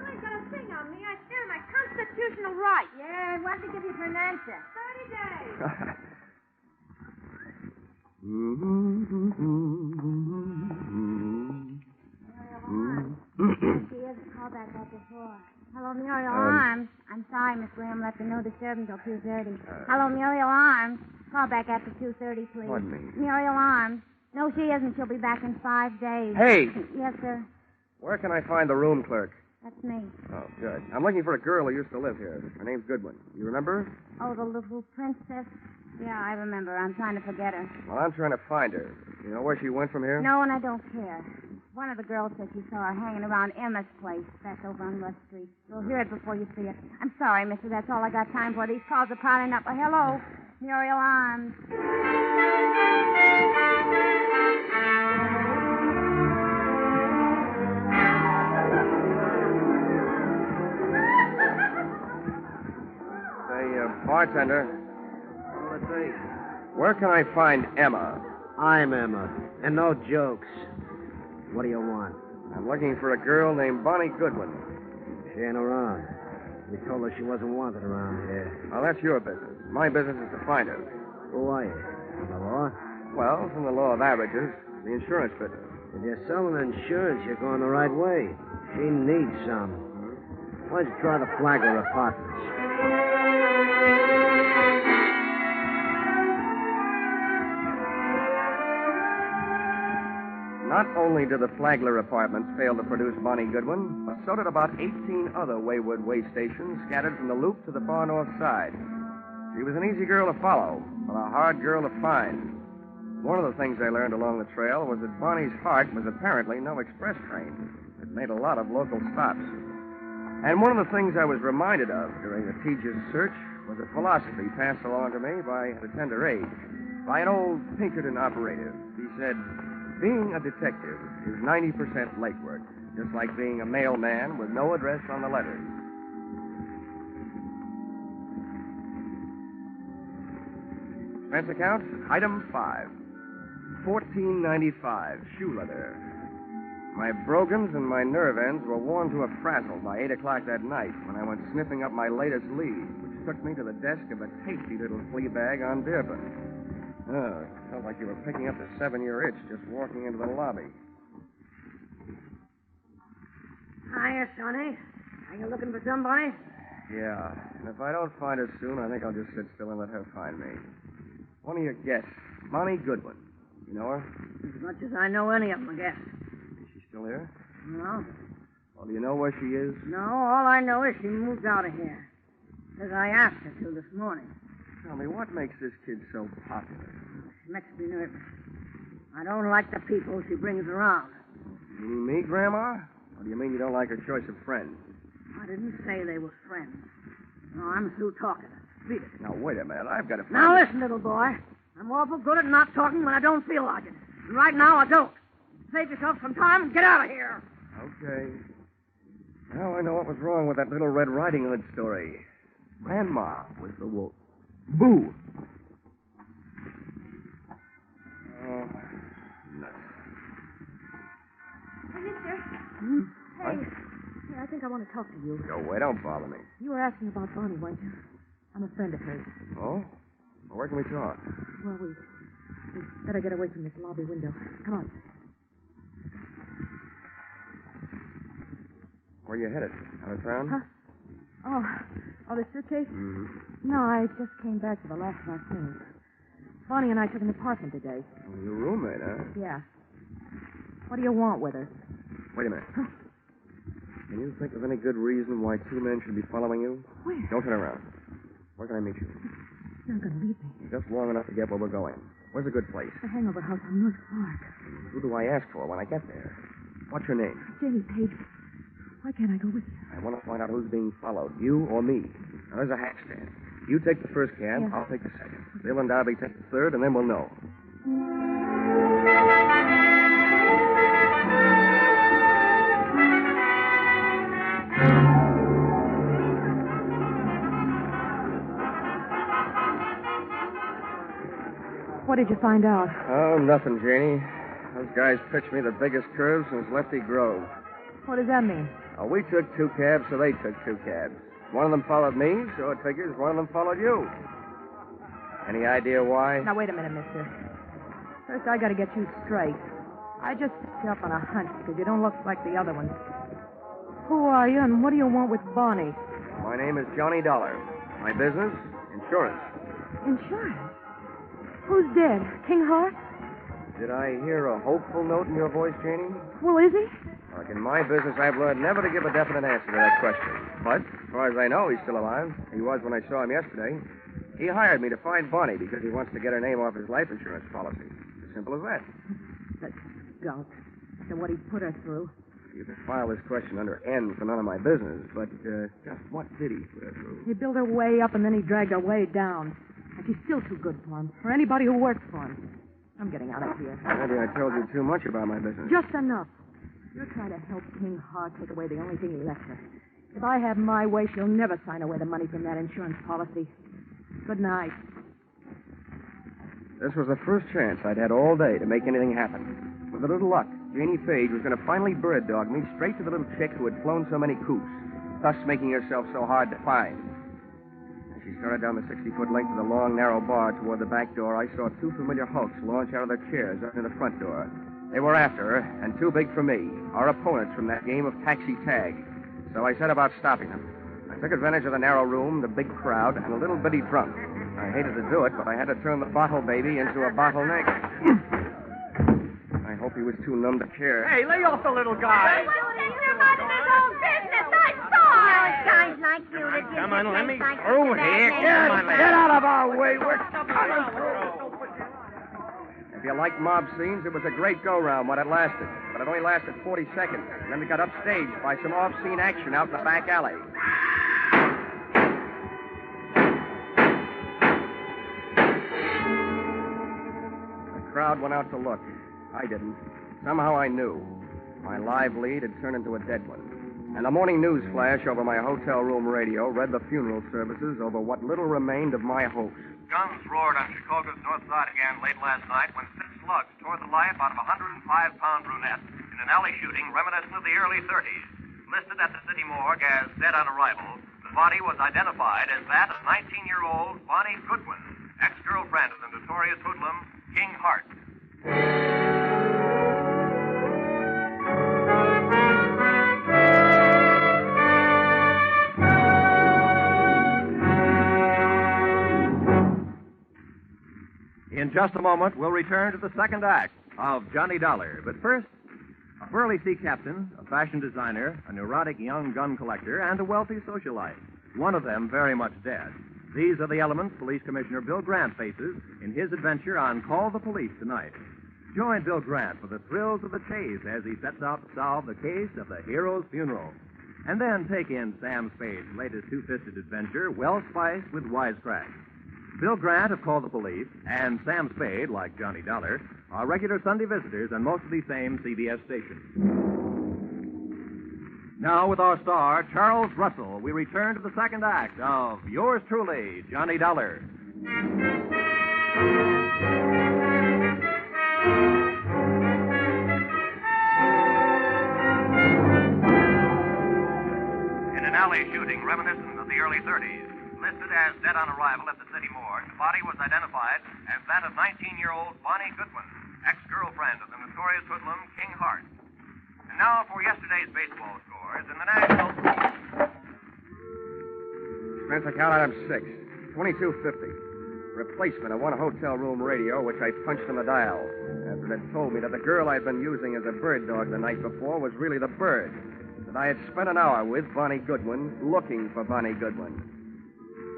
Speaker 18: ain't got a thing on me. I stand my constitutional right. Yeah, and when did they give you for an answer? 30 days.
Speaker 12: She hasn't called back after 4. Hello, Muriel Arms. I'm sorry, Miss Graham left a note to serve until 2:30. Hello, Muriel Arms. Call back after 2:30, please.
Speaker 3: Pardon me?
Speaker 12: Muriel Arms. No, she isn't. She'll be back in 5 days.
Speaker 3: Hey!
Speaker 12: Yes, sir.
Speaker 3: Where can I find the room clerk?
Speaker 12: That's me.
Speaker 3: Oh, good. I'm looking for a girl who used to live here. Her name's Goodwin. You remember her?
Speaker 12: Oh, the little princess? Yeah, I remember. I'm trying to forget her.
Speaker 3: Well, I'm trying to find her. You know where she went from here?
Speaker 12: No, and I don't care. One of the girls said she saw her hanging around Emma's place back over on West Street. You'll hear it before you see it. I'm sorry, mister. That's all I got time for. These calls are piling up. Hello, Muriel Arms.
Speaker 3: Say, bartender.
Speaker 21: What'll it be?
Speaker 3: Where can I find Emma?
Speaker 21: I'm Emma, and no jokes. What do you want?
Speaker 3: I'm looking for a girl named Bonnie Goodwin.
Speaker 21: She ain't around. We told her she wasn't wanted around here.
Speaker 3: Well, that's your business. My business is to find her.
Speaker 21: Who are you? From the law?
Speaker 3: Well, from the law of averages, the insurance business.
Speaker 21: If you're selling insurance, you're going the right way. She needs some. Why don't you try the Flagler Apartments?
Speaker 3: Not only did the Flagler apartments fail to produce Bonnie Goodwin, but so did about 18 other wayward way stations scattered from the Loop to the far north side. She was an easy girl to follow, but a hard girl to find. One of the things I learned along the trail was that Bonnie's heart was apparently no express train. It made a lot of local stops. And one of the things I was reminded of during the tedious search was a philosophy passed along to me at a tender age by an old Pinkerton operative. He said, being a detective is 90% legwork, just like being a mailman with no address on the letters. Expense account, item 5. $14.95, shoe leather. My brogans and my nerve ends were worn to a frazzle by 8 o'clock that night when I went sniffing up my latest lead, which took me to the desk of a tasty little flea bag on Dearborn. Oh, it felt like you were picking up the 7-year itch just walking into the lobby.
Speaker 21: Hiya, Sonny. Are you looking for somebody?
Speaker 3: Yeah, and if I don't find her soon, I think I'll just sit still and let her find me. One of your guests, Bonnie Goodwin. You know her?
Speaker 21: As much as I know any of them, I guess.
Speaker 3: Is she still here?
Speaker 21: No.
Speaker 3: Well, do you know where she is?
Speaker 21: No, all I know is she moved out of here. As I asked her to this morning.
Speaker 3: Tell me, what makes this kid so popular?
Speaker 21: She makes me nervous. I don't like the people she brings around.
Speaker 3: You mean me, Grandma? Or do you mean you don't like her choice of friends?
Speaker 21: I didn't say they were friends. No, I'm through talking. Read it.
Speaker 3: Now, wait a minute. I've got to find
Speaker 21: Now,
Speaker 3: it.
Speaker 21: listen, little boy. I'm awful good at not talking when I don't feel like it. And right now, I don't. Save yourself some time and get out of here.
Speaker 3: Okay. Now I know what was wrong with that little Red Riding Hood story. Grandma was the wolf. Boo! Oh, nuts.
Speaker 1: Hey, mister.
Speaker 3: What?
Speaker 1: Hey, I think I want to talk to you.
Speaker 3: Go away. Don't bother me.
Speaker 1: You were asking about Bonnie, weren't you? I'm a friend of hers.
Speaker 3: Oh? Well, where can we talk?
Speaker 1: Well, we better get away from this lobby window. Come on.
Speaker 3: Where are you headed? Out of town?
Speaker 1: Huh? Oh, the suitcase?
Speaker 3: Mm-hmm.
Speaker 1: No, I just came back for the last of my things. Bonnie and I took an apartment today.
Speaker 3: Well, your roommate, huh?
Speaker 1: Yeah. What do you want with her?
Speaker 3: Wait a minute. Can you think of any good reason why 2 men should be following you?
Speaker 1: Where?
Speaker 3: Don't turn around. Where can I meet you?
Speaker 1: You're not going to leave me.
Speaker 3: Just long enough to get where we're going. Where's a good place?
Speaker 1: The hangover house on North Park.
Speaker 3: Who do I ask for when I get there? What's your name?
Speaker 1: Jamie Page. Why can't I go with you?
Speaker 3: I want to find out who's being followed, you or me. Now, there's a hack stand. You take the first cab, I'll take the second. Bill and Darby take the third, and then we'll know.
Speaker 1: What did you find out?
Speaker 3: Oh, nothing, Janie. Those guys pitched me the biggest curve since Lefty Grove.
Speaker 1: What does that mean?
Speaker 3: We took 2 cabs, so they took 2 cabs. One of them followed me, so it figures one of them followed you. Any idea why?
Speaker 1: Now, wait a minute, mister. First, I got to get you straight. I just picked you up on a hunch because you don't look like the other ones. Who are you, and what do you want with Bonnie?
Speaker 3: My name is Johnny Dollar. My business? Insurance.
Speaker 1: Insurance? Who's dead? King Hart?
Speaker 3: Did I hear a hopeful note in your voice, Janie?
Speaker 1: Well, is he?
Speaker 3: Like in my business, I've learned never to give a definite answer to that question. But, as far as I know, he's still alive. He was when I saw him yesterday. He hired me to find Bonnie because he wants to get her name off his life insurance policy. As simple as that.
Speaker 1: That skunk. And what he put her through.
Speaker 3: You can file this question under N for none of my business, but just what did he put her through?
Speaker 1: He built her way up, and then he dragged her way down. And she's still too good for him, for anybody who works for him. I'm getting out of here.
Speaker 3: Maybe I told you too much about my business.
Speaker 1: Just enough. You're trying to help King Hart take away the only thing he left her. If I have my way, she'll never sign away the money from that insurance policy. Good night.
Speaker 3: This was the first chance I'd had all day to make anything happen. With a little luck, Janie Page was going to finally bird dog me straight to the little chick who had flown so many coops, thus making herself so hard to find. As she started down the 60-foot length of the long, narrow bar toward the back door, I saw 2 familiar hulks launch out of their chairs up near the front door. They were after her, and too big for me, our opponents from that game of taxi tag. So I set about stopping them. I took advantage of the narrow room, the big crowd, and a little bitty drunk. I hated to do it, but I had to turn the bottle baby into a bottleneck. I I hope he was too numb to care.
Speaker 6: Hey, lay off the little guy.
Speaker 12: He wouldn't take him out of his own business. I saw it. Well, it's guys like you that give
Speaker 3: Come on, let me
Speaker 12: like
Speaker 3: through here. Get out of our way. We're coming through. If you like mob scenes, it was a great go-round when it lasted. But it only lasted 40 seconds. And then we got upstaged by some off-scene action out in the back alley. The crowd went out to look. I didn't. Somehow I knew. My live lead had turned into a dead one. And the morning news flash over my hotel room radio read the funeral services over what little remained of my hopes.
Speaker 8: Guns roared on Chicago's north side again late last night when 6 slugs tore the life out of a 105-pound brunette in an alley shooting reminiscent of the early 30s. Listed at the city morgue as dead on arrival, the body was identified as that of 19-year-old Bonnie Goodwin, ex-girlfriend of the notorious hoodlum King Hart.
Speaker 15: In just a moment, we'll return to the second act of Johnny Dollar. But first, a burly sea captain, a fashion designer, a neurotic young gun collector, and a wealthy socialite. One of them very much dead. These are the elements Police Commissioner Bill Grant faces in his adventure on Call the Police tonight. Join Bill Grant for the thrills of the chase as he sets out to solve the case of the hero's funeral. And then take in Sam Spade's latest two-fisted adventure, well spiced with wisecracks. Bill Grant of Call the Police and Sam Spade, like Johnny Dollar, are regular Sunday visitors on most of these same CBS stations. Now, with our star, Charles Russell, we return to the second act of yours truly, Johnny Dollar.
Speaker 8: In an alley shooting reminiscent of the early 30s, listed as dead on arrival at the city morgue, the body was identified as that of 19-year-old Bonnie Goodwin, ex-girlfriend of the notorious hoodlum King Hart. And now for yesterday's baseball scores in the National...
Speaker 3: Expense account item 6, $22.50. Replacement of one hotel room radio, which I punched on the dial after it had told me that the girl I'd been using as a bird dog the night before was really the bird that I had spent an hour with, Bonnie Goodwin, looking for Bonnie Goodwin.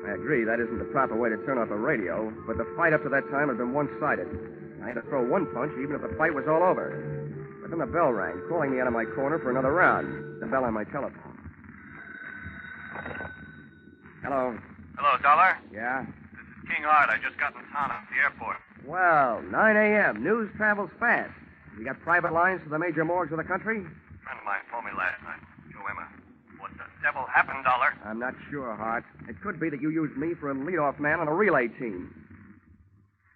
Speaker 3: I agree that isn't the proper way to turn off a radio, but the fight up to that time had been one-sided. I had to throw one punch even if the fight was all over. But then the bell rang, calling me out of my corner for another round. The bell on my telephone. Hello.
Speaker 8: Hello, Dollar.
Speaker 3: Yeah?
Speaker 8: This is King Hart. I just got in town at the airport.
Speaker 3: Well, 9 a.m. News travels fast. You got private lines to the major morgues of the country?
Speaker 8: A friend of mine phoned me last night. Joe Emma. What the devil happened, Dollar?
Speaker 3: I'm not sure, Hart. It could be that you used me for a leadoff man on a relay team.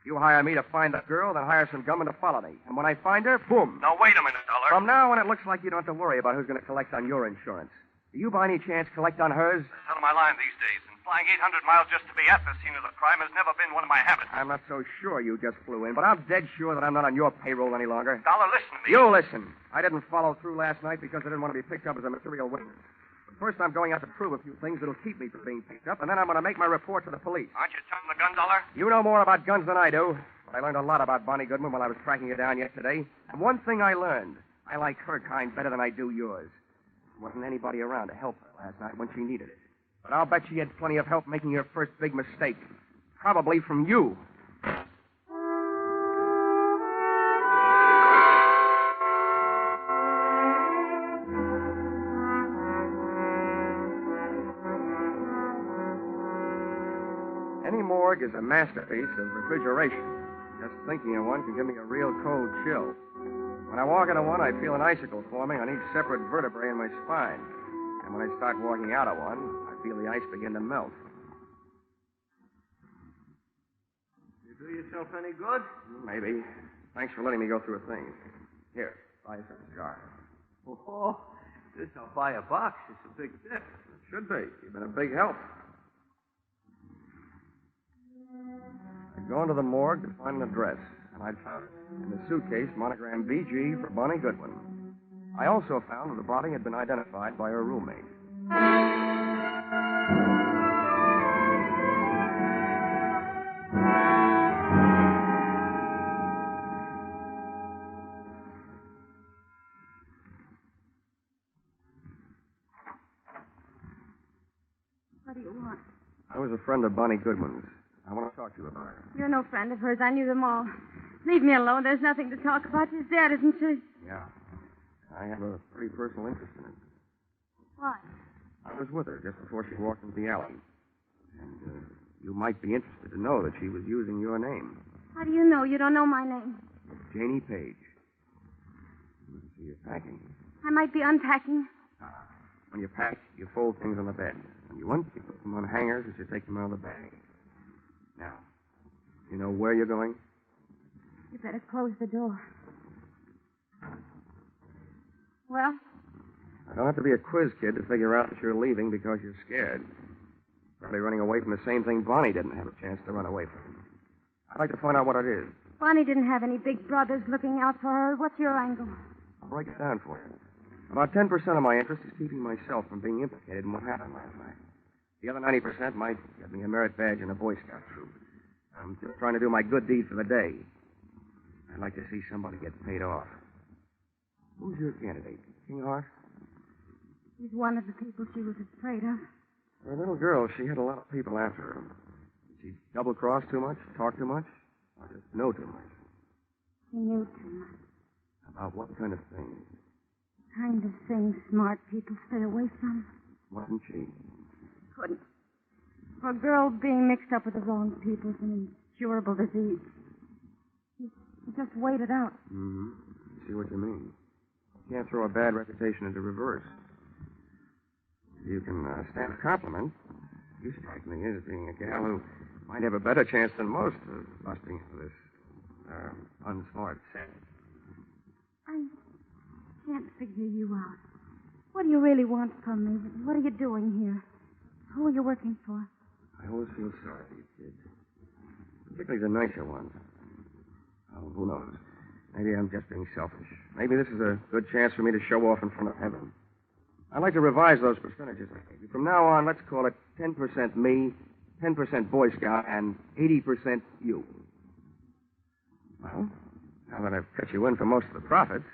Speaker 3: You hire me to find the girl, then hire some gunmen to follow me. And when I find her, boom.
Speaker 8: Now, wait a minute, Dollar.
Speaker 3: From now on, it looks like you don't have to worry about who's going to collect on your insurance. Do you, by any chance, collect on hers?
Speaker 8: It's out of my line these days, and flying 800 miles just to be at the scene of the crime has never been one of my habits.
Speaker 3: I'm not so sure you just flew in, but I'm dead sure that I'm not on your payroll any longer.
Speaker 8: Dollar, listen to me.
Speaker 3: You listen. I didn't follow through last night because I didn't want to be picked up as a material witness. But first, I'm going out to prove a few things that'll keep me from being picked up, and then I'm going to make my report to the police.
Speaker 8: Aren't you telling the gun, Dollar?
Speaker 3: You know more about guns than I do, but I learned a lot about Bonnie Goodwin while I was tracking her down yesterday. And one thing I learned, I like her kind better than I do yours. There wasn't anybody around to help her last night when she needed it. But I'll bet she had plenty of help making her first big mistake. Probably from you. Any morgue is a masterpiece of refrigeration. Just thinking of one can give me a real cold chill. When I walk into one, I feel an icicle forming on each separate vertebrae in my spine. And when I start walking out of one, I feel the ice begin to melt.
Speaker 6: You do yourself any good?
Speaker 3: Maybe. Thanks for letting me go through a thing. Here, buy yourself a cigar.
Speaker 6: Oh, this I'll buy a box. It's a big tip.
Speaker 3: It should be. You've been a big help. I'd gone to the morgue to find an address, and I'd found it. In the suitcase, monogram BG for Bonnie Goodwin. I also found that the body had been identified by her roommate. friend of Bonnie Goodwin's. I want to talk to you about her.
Speaker 12: You're no friend of hers. I knew them all. Leave me alone. There's nothing to talk about. She's dead, isn't she?
Speaker 3: Yeah. I have a pretty personal interest in it.
Speaker 12: Why?
Speaker 3: I was with her just before she walked into the alley. And you might be interested to know that she was using your name.
Speaker 12: How do you know? You don't know my name.
Speaker 3: Janie Page. So you're packing.
Speaker 12: I might be unpacking.
Speaker 3: When you pack, you fold things on the bed. When you want, you put them on hangers as you take them out of the bag. Now, you know where you're going?
Speaker 12: You better close the door. Well?
Speaker 3: I don't have to be a quiz kid to figure out that you're leaving because you're scared. Probably running away from the same thing Bonnie didn't have a chance to run away from. I'd like to find out what it is.
Speaker 12: Bonnie didn't have any big brothers looking out for her. What's your angle?
Speaker 3: I'll break it down for you. About 10% of my interest is keeping myself from being implicated in what happened last night. The other 90% might get me a merit badge in a Boy Scout troop. I'm just trying to do my good deed for the day. I'd like to see somebody get paid off. Who's your candidate? Kinghart?
Speaker 12: He's one of the people she was afraid of.
Speaker 3: For a little girl, she had a lot of people after her. Did she double-cross too much, talk too much, or just know too much?
Speaker 12: She knew too much.
Speaker 3: About what kind of thing?
Speaker 12: The kind of thing smart people stay away from.
Speaker 3: Wasn't she?
Speaker 12: Couldn't. For a girl being mixed up with the wrong people is an incurable disease. She just waited out.
Speaker 3: Mm-hmm. See what you mean. You can't throw a bad reputation into reverse. You can stand a compliment. You strike me as being a gal who might have a better chance than most of busting into this unsmart set.
Speaker 12: I can't figure you out. What do you really want from me? What are you doing here? Who are you working for?
Speaker 3: I always feel sorry for you kids. Particularly the nicer ones. Oh, who knows? Maybe I'm just being selfish. Maybe this is a good chance for me to show off in front of heaven. I'd like to revise those percentages I gave you. From now on, let's call it 10% me, 10% Boy Scout, and 80% you. Well, now that I've cut you in for most of the profits,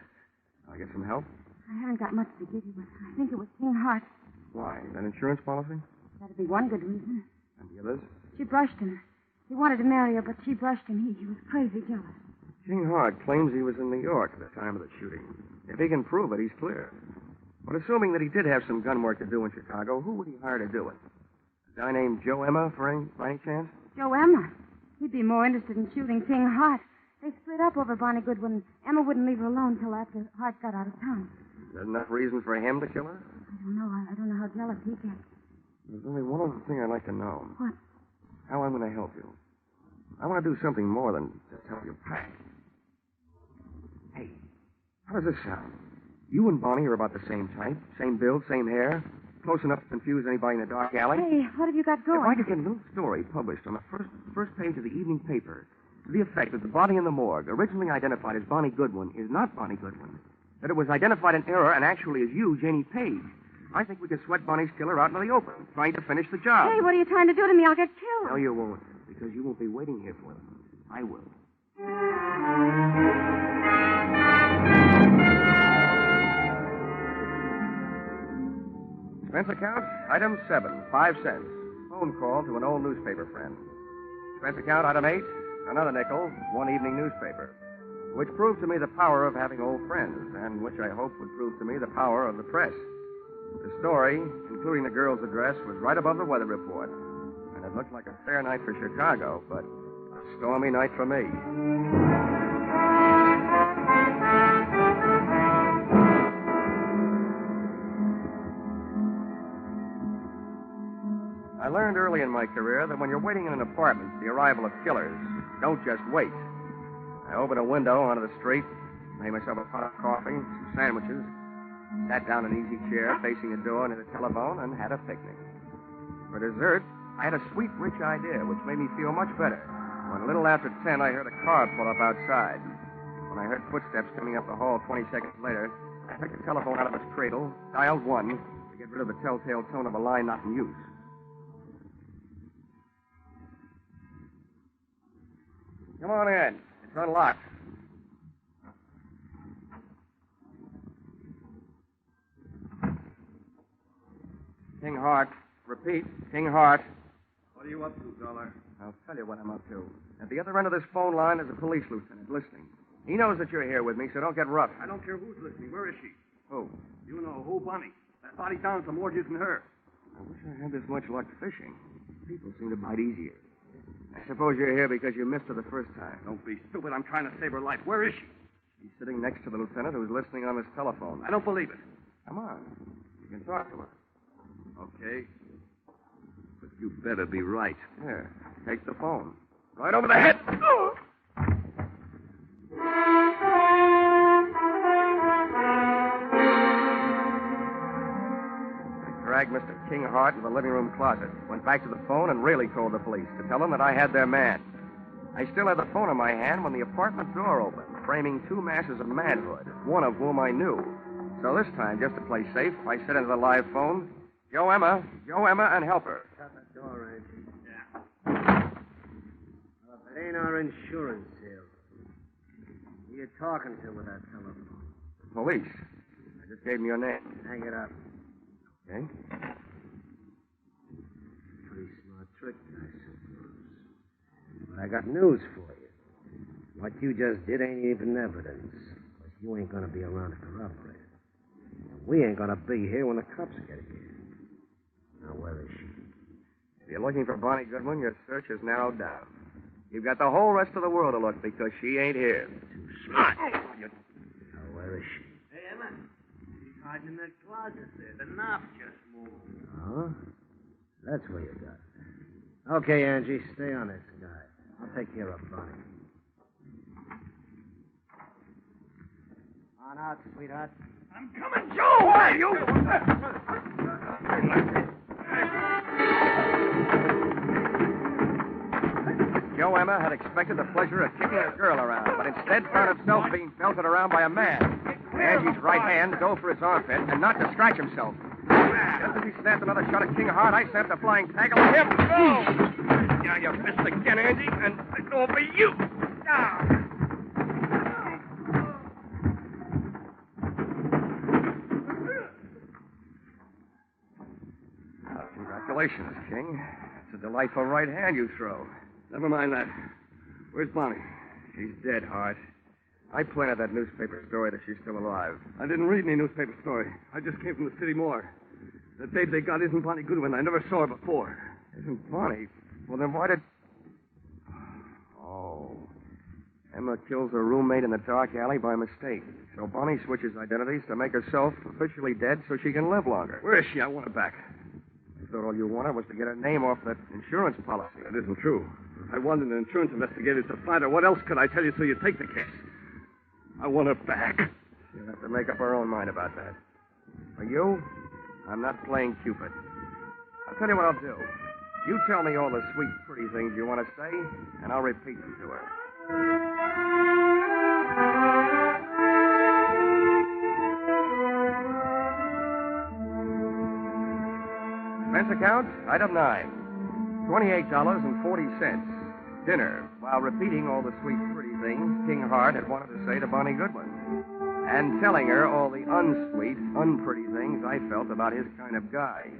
Speaker 3: I'll get some help.
Speaker 12: I haven't got much to give you, but I think it was King Hart.
Speaker 3: Why? Is that insurance policy?
Speaker 12: That'd be one good reason.
Speaker 3: And the others?
Speaker 12: She brushed him. He wanted to marry her, but she brushed him. He was crazy jealous.
Speaker 3: King Hart claims he was in New York at the time of the shooting. If he can prove it, he's clear. But assuming that he did have some gun work to do in Chicago, who would he hire to do it? A guy named Joe Emma, by any chance?
Speaker 12: Joe Emma? He'd be more interested in shooting King Hart. They split up over Bonnie Goodwin. Emma wouldn't leave her alone till after Hart got out of town.
Speaker 3: Is that enough reason for him to kill her?
Speaker 12: I don't know. I don't know how jealous he gets.
Speaker 3: There's only one other thing I'd like to know.
Speaker 12: What?
Speaker 3: How I'm going to help you. I want to do something more than just help you pack. Hey, how does this sound? You and Bonnie are about the same type, same build, same hair, close enough to confuse anybody in a dark alley.
Speaker 12: Hey, what have you got going?
Speaker 3: If I could get a little story published on the first page of the evening paper to the effect that the body in the morgue, originally identified as Bonnie Goodwin, is not Bonnie Goodwin, that it was identified in error and actually is you, Janie Page, I think we can sweat Bonnie's killer out into the open, trying to finish the job.
Speaker 12: Hey, what are you trying to do to me? I'll get killed.
Speaker 3: No, you won't, because you won't be waiting here for them. I will. Expense account, item 7, 5 cents. Phone call to an old newspaper friend. Expense account, item 8, another nickel, one evening newspaper. Which proved to me the power of having old friends, and which I hope would prove to me the power of the press. The story, including the girl's address, was right above the weather report. And it looked like a fair night for Chicago, but a stormy night for me. I learned early in my career that when you're waiting in an apartment for the arrival of killers, don't just wait. I opened a window onto the street, made myself a pot of coffee, some sandwiches, sat down in an easy chair facing a door near the telephone, and had a picnic. For dessert, I had a sweet, rich idea, which made me feel much better. When a little after 10, I heard a car pull up outside. When I heard footsteps coming up the hall 20 seconds later, I took the telephone out of its cradle, dialed 1 to get rid of the telltale tone of a line not in use. Come on in. It's unlocked. King Hart. Repeat, King Hart. What are you up to, Dollar? I'll tell you what I'm up to. At the other end of this phone line is a police lieutenant listening. He knows that you're here with me, so don't get rough.
Speaker 11: I don't care who's listening. Where is she?
Speaker 3: Who?
Speaker 11: You know who, Bonnie. That body down some more using her.
Speaker 3: I wish I had this much luck fishing. People seem to bite easier. I suppose you're here because you missed her the first time.
Speaker 11: Don't be stupid. I'm trying to save her life. Where is she?
Speaker 3: She's sitting next to the lieutenant who's listening on his telephone.
Speaker 11: I don't believe it.
Speaker 3: Come on. You can talk to her.
Speaker 11: Okay. But you better be right.
Speaker 3: Here, take the phone.
Speaker 11: Right over the head. Oh!
Speaker 3: Dragged Mr. King Hart into the living room closet, went back to the phone, and really called the police to tell them that I had their man. I still had the phone in my hand when the apartment door opened, framing two masses of manhood, one of whom I knew. So this time, just to play safe, I said into the live phone, Joe Emma, and help her.
Speaker 21: Shut the door, Angie. Yeah. It ain't our insurance sale. Who you talking to with that telephone?
Speaker 3: Police. I just gave them your name.
Speaker 21: Hang it up.
Speaker 3: Okay.
Speaker 21: Pretty smart trick, I suppose. But I got news for you. What you just did ain't even evidence. But you ain't gonna be around to corroborate it. And we ain't gonna be here when the cops get here. Now, where is she?
Speaker 3: If you're looking for Bonnie Goodwin, your search is narrowed down. You've got the whole rest of the world to look because she ain't here.
Speaker 21: Too smart. Now, where is she?
Speaker 6: Hey, Emma. She's hiding in that closet there. The knob just moved.
Speaker 21: Oh? That's where you got her. Okay, Angie, stay on this guy. I'll take care of Bonnie. On out, sweetheart.
Speaker 11: I'm coming, Joe! Where you?
Speaker 3: Joe Emma had expected the pleasure of kicking a girl around, but instead found himself being belted around by a man. Angie's right hand dove for his armpit, and not to scratch himself. Just as he snapped another shot at King Hart, I snapped a flying tackle at him. Go! Now you missed again, Angie, and it's over you. Congratulations, King. It's a delightful right hand you throw.
Speaker 11: Never mind that. Where's Bonnie?
Speaker 3: She's dead, Hart. I planted that newspaper story that she's still alive.
Speaker 11: I didn't read any newspaper story. I just came from the city morgue. The babe they got isn't Bonnie Goodwin. I never saw her before.
Speaker 3: Isn't Bonnie? Well, then why did... Oh. Emma kills her roommate in the dark alley by mistake. So Bonnie switches identities to make herself officially dead so she can live longer.
Speaker 11: Where is she? I want her back.
Speaker 3: I thought all you wanted was to get her name off that insurance policy.
Speaker 11: That isn't true. If I wanted an insurance investigator to find her, what else could I tell you so you take the case? I want her back.
Speaker 3: You'll have to make up her own mind about that. For you, I'm not playing Cupid. I'll tell you what I'll do. You tell me all the sweet, pretty things you want to say, and I'll repeat them to her. Expense account, item 9. $28.40. Dinner, while repeating all the sweet, pretty things King Hart had wanted to say to Bonnie Goodwin. And telling her all the unsweet, unpretty things I felt about his kind of guy.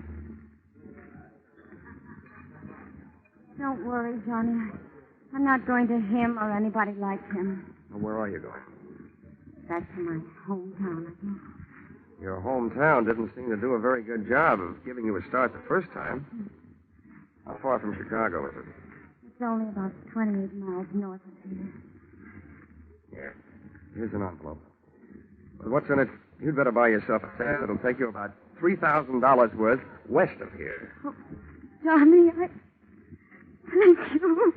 Speaker 12: Don't worry, Johnny. I'm not going to him or anybody like him.
Speaker 3: Well, where are you going?
Speaker 12: Back to my hometown, I guess.
Speaker 3: Your hometown didn't seem to do a very good job of giving you a start the first time. How far from Chicago is it?
Speaker 12: It's only about 28 miles north of here.
Speaker 3: Here. Here's an envelope. Well, what's in it? You'd better buy yourself a ticket. It'll take you about $3,000 worth west of here.
Speaker 12: Oh, Johnny, Thank you.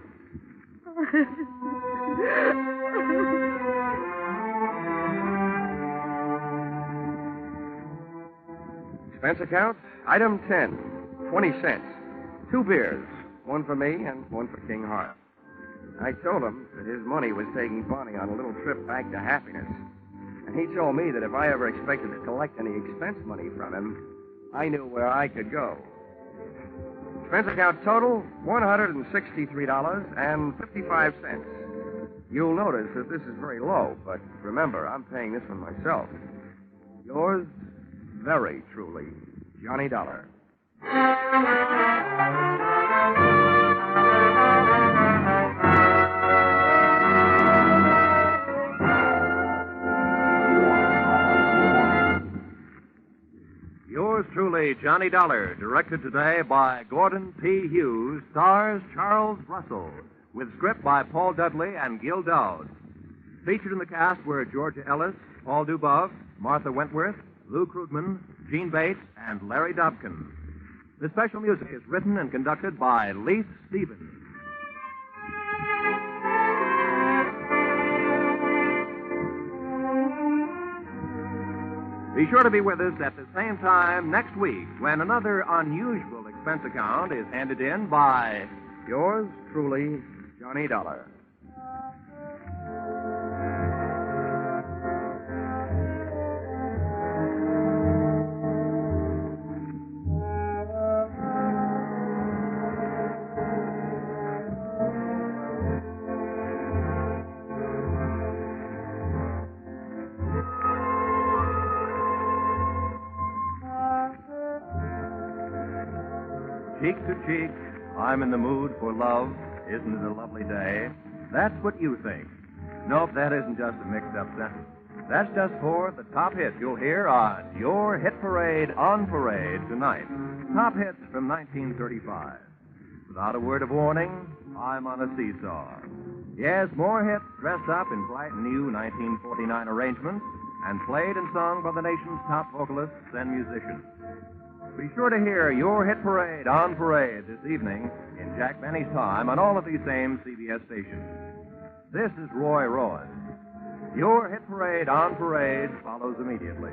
Speaker 3: Expense account, item 10, 20 cents. 2 beers, one for me and one for King Hart. I told him that his money was taking Bonnie on a little trip back to happiness. And he told me that if I ever expected to collect any expense money from him, I knew where I could go. Expense account total, $163.55. You'll notice that this is very low, but remember, I'm paying this one myself. Yours, very truly, Johnny Dollar.
Speaker 15: Johnny Dollar, directed today by Gordon P. Hughes, stars Charles Russell, with script by Paul Dudley and Gil Dowd. Featured in the cast were Georgia Ellis, Paul Dubov, Martha Wentworth, Lou Krugman, Gene Bates, and Larry Dobkin. The special music is written and conducted by Leith Stevens. Be sure to be with us at the same time next week when another unusual expense account is handed in by
Speaker 2: yours truly, Johnny Dollar.
Speaker 15: Cheek to cheek, I'm in the mood for love. Isn't it a lovely day? That's what you think. Nope, that isn't just a mixed-up sentence. That's just for the top hits you'll hear on your Hit Parade on Parade tonight. Top hits from 1935. Without a word of warning, I'm on a seesaw. Yes, more hits dressed up in bright new 1949 arrangements and played and sung by the nation's top vocalists and musicians. Be sure to hear your Hit Parade on Parade this evening in Jack Benny's time on all of these same CBS stations. This is Roy Rowan. Your Hit Parade on Parade follows immediately.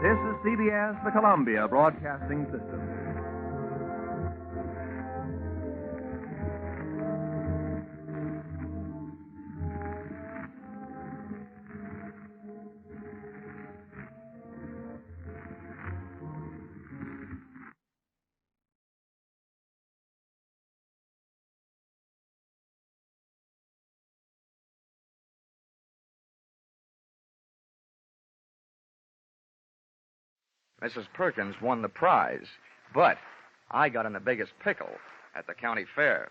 Speaker 15: This is CBS, the Columbia Broadcasting System.
Speaker 2: Mrs. Perkins won the prize, but I got in the biggest pickle at the county fair.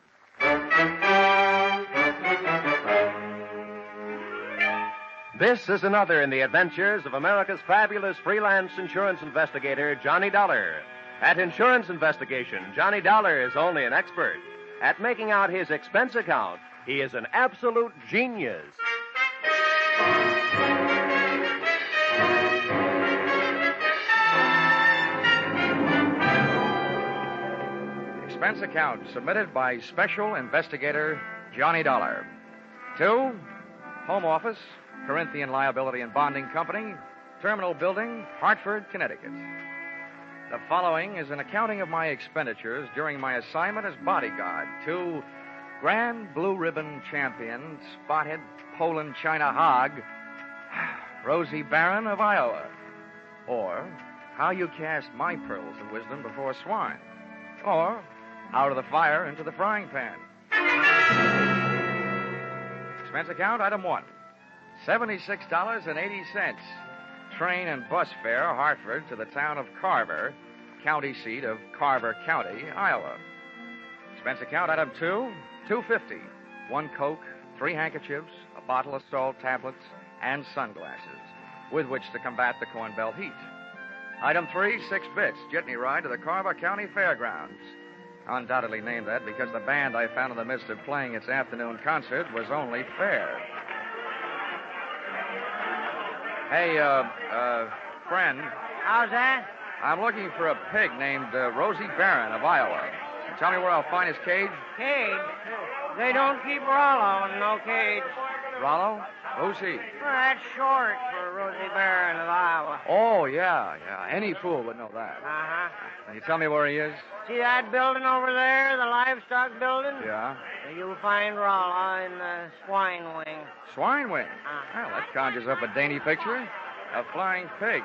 Speaker 15: This is another in the adventures of America's fabulous freelance insurance investigator, Johnny Dollar. At insurance investigation, Johnny Dollar is only an expert. At making out his expense account, he is an absolute genius.
Speaker 2: Expense account submitted by Special Investigator Johnny Dollar. To Home Office, Corinthian Liability and Bonding Company, Terminal Building, Hartford, Connecticut. The following is an accounting of my expenditures during my assignment as bodyguard to Grand Blue Ribbon Champion, Spotted Poland China Hog, Rosie Barron of Iowa. Or How You Cast My Pearls of Wisdom Before Swine. Or Out of the Fire into the Frying Pan. Expense account, item 1. $76.80. Train and bus fare, Hartford, to the town of Carver, county seat of Carver County, Iowa. Expense account, item 2. $2.50. 1 Coke, 3 handkerchiefs, a bottle of salt tablets, and sunglasses, with which to combat the Corn Belt heat. Item 3, 6 bits, jitney ride to the Carver County Fairgrounds. Undoubtedly named that because the band I found in the midst of playing its afternoon concert was only fair. Hey, friend.
Speaker 5: How's that?
Speaker 2: I'm looking for a pig named Rosie Barron of Iowa. Tell me where I'll find his cage.
Speaker 5: Cage? They don't keep Rollo in no cage.
Speaker 2: Rollo? Who's he?
Speaker 5: Well, that's short for Rosie Barron of Iowa.
Speaker 2: Oh, yeah. Any fool would know that.
Speaker 5: Uh-huh.
Speaker 2: Can you tell me where he is?
Speaker 5: See that building over there, the livestock building?
Speaker 2: Yeah.
Speaker 5: You'll find Rollo in the swine wing.
Speaker 2: Swine wing? Well, that conjures up a dainty picture. A flying pig.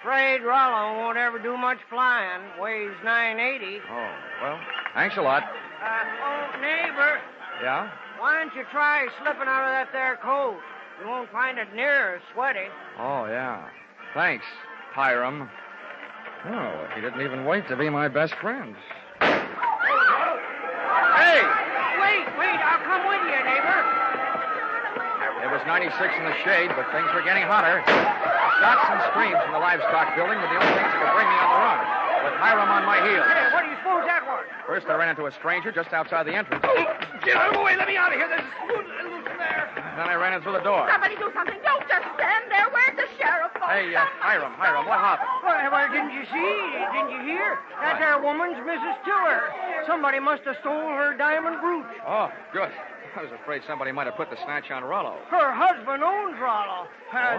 Speaker 5: Afraid Rollo won't ever do much flying. Weighs 980.
Speaker 2: Oh, well, thanks a lot.
Speaker 5: Neighbor.
Speaker 2: Yeah?
Speaker 5: Why don't you try slipping out of that there coat? You won't find it near as sweaty.
Speaker 2: Oh, yeah. Thanks, Hiram. Oh, he didn't even wait to be my best friend. Hey!
Speaker 5: Wait, I'll come with you, neighbor.
Speaker 2: It was was 96 in the shade, but things were getting hotter. Shots and screams from the livestock building were the only things that could bring me on the run, with Hiram on my heels.
Speaker 5: Hey, what do you suppose that was?
Speaker 2: First, I ran into a stranger just outside the entrance.
Speaker 5: Get out of the way. Let me out of here. There's there.
Speaker 2: Then I ran in through the door.
Speaker 9: Somebody do something. Don't just stand there. Where's the sheriff?
Speaker 2: Hey, Hiram, what happened?
Speaker 5: Well, didn't you see? Didn't you hear? That there woman's Mrs. Tiller. Somebody must have stole her diamond brooch.
Speaker 2: Oh, good. I was afraid somebody might have put the snatch on Rollo.
Speaker 5: Her husband owns Rollo.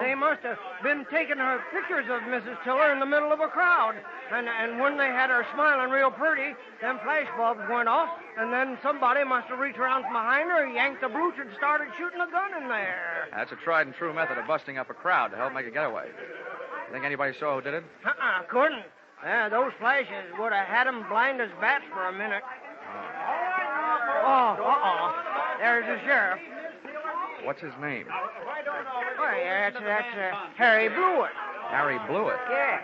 Speaker 5: They must have been taking her pictures of Mrs. Tiller in the middle of a crowd. And when they had her smiling real pretty, them flash bulbs went off, and then somebody must have reached around from behind her, yanked the brooch, and started shooting a gun in there.
Speaker 2: That's a tried and true method of busting up a crowd to help make a getaway. You think anybody saw who did it?
Speaker 5: Couldn't. Those flashes would have had them blind as bats for a minute. There's the sheriff.
Speaker 2: What's his name?
Speaker 5: That's Harry Blewett.
Speaker 2: Harry Blewett?
Speaker 5: Yeah.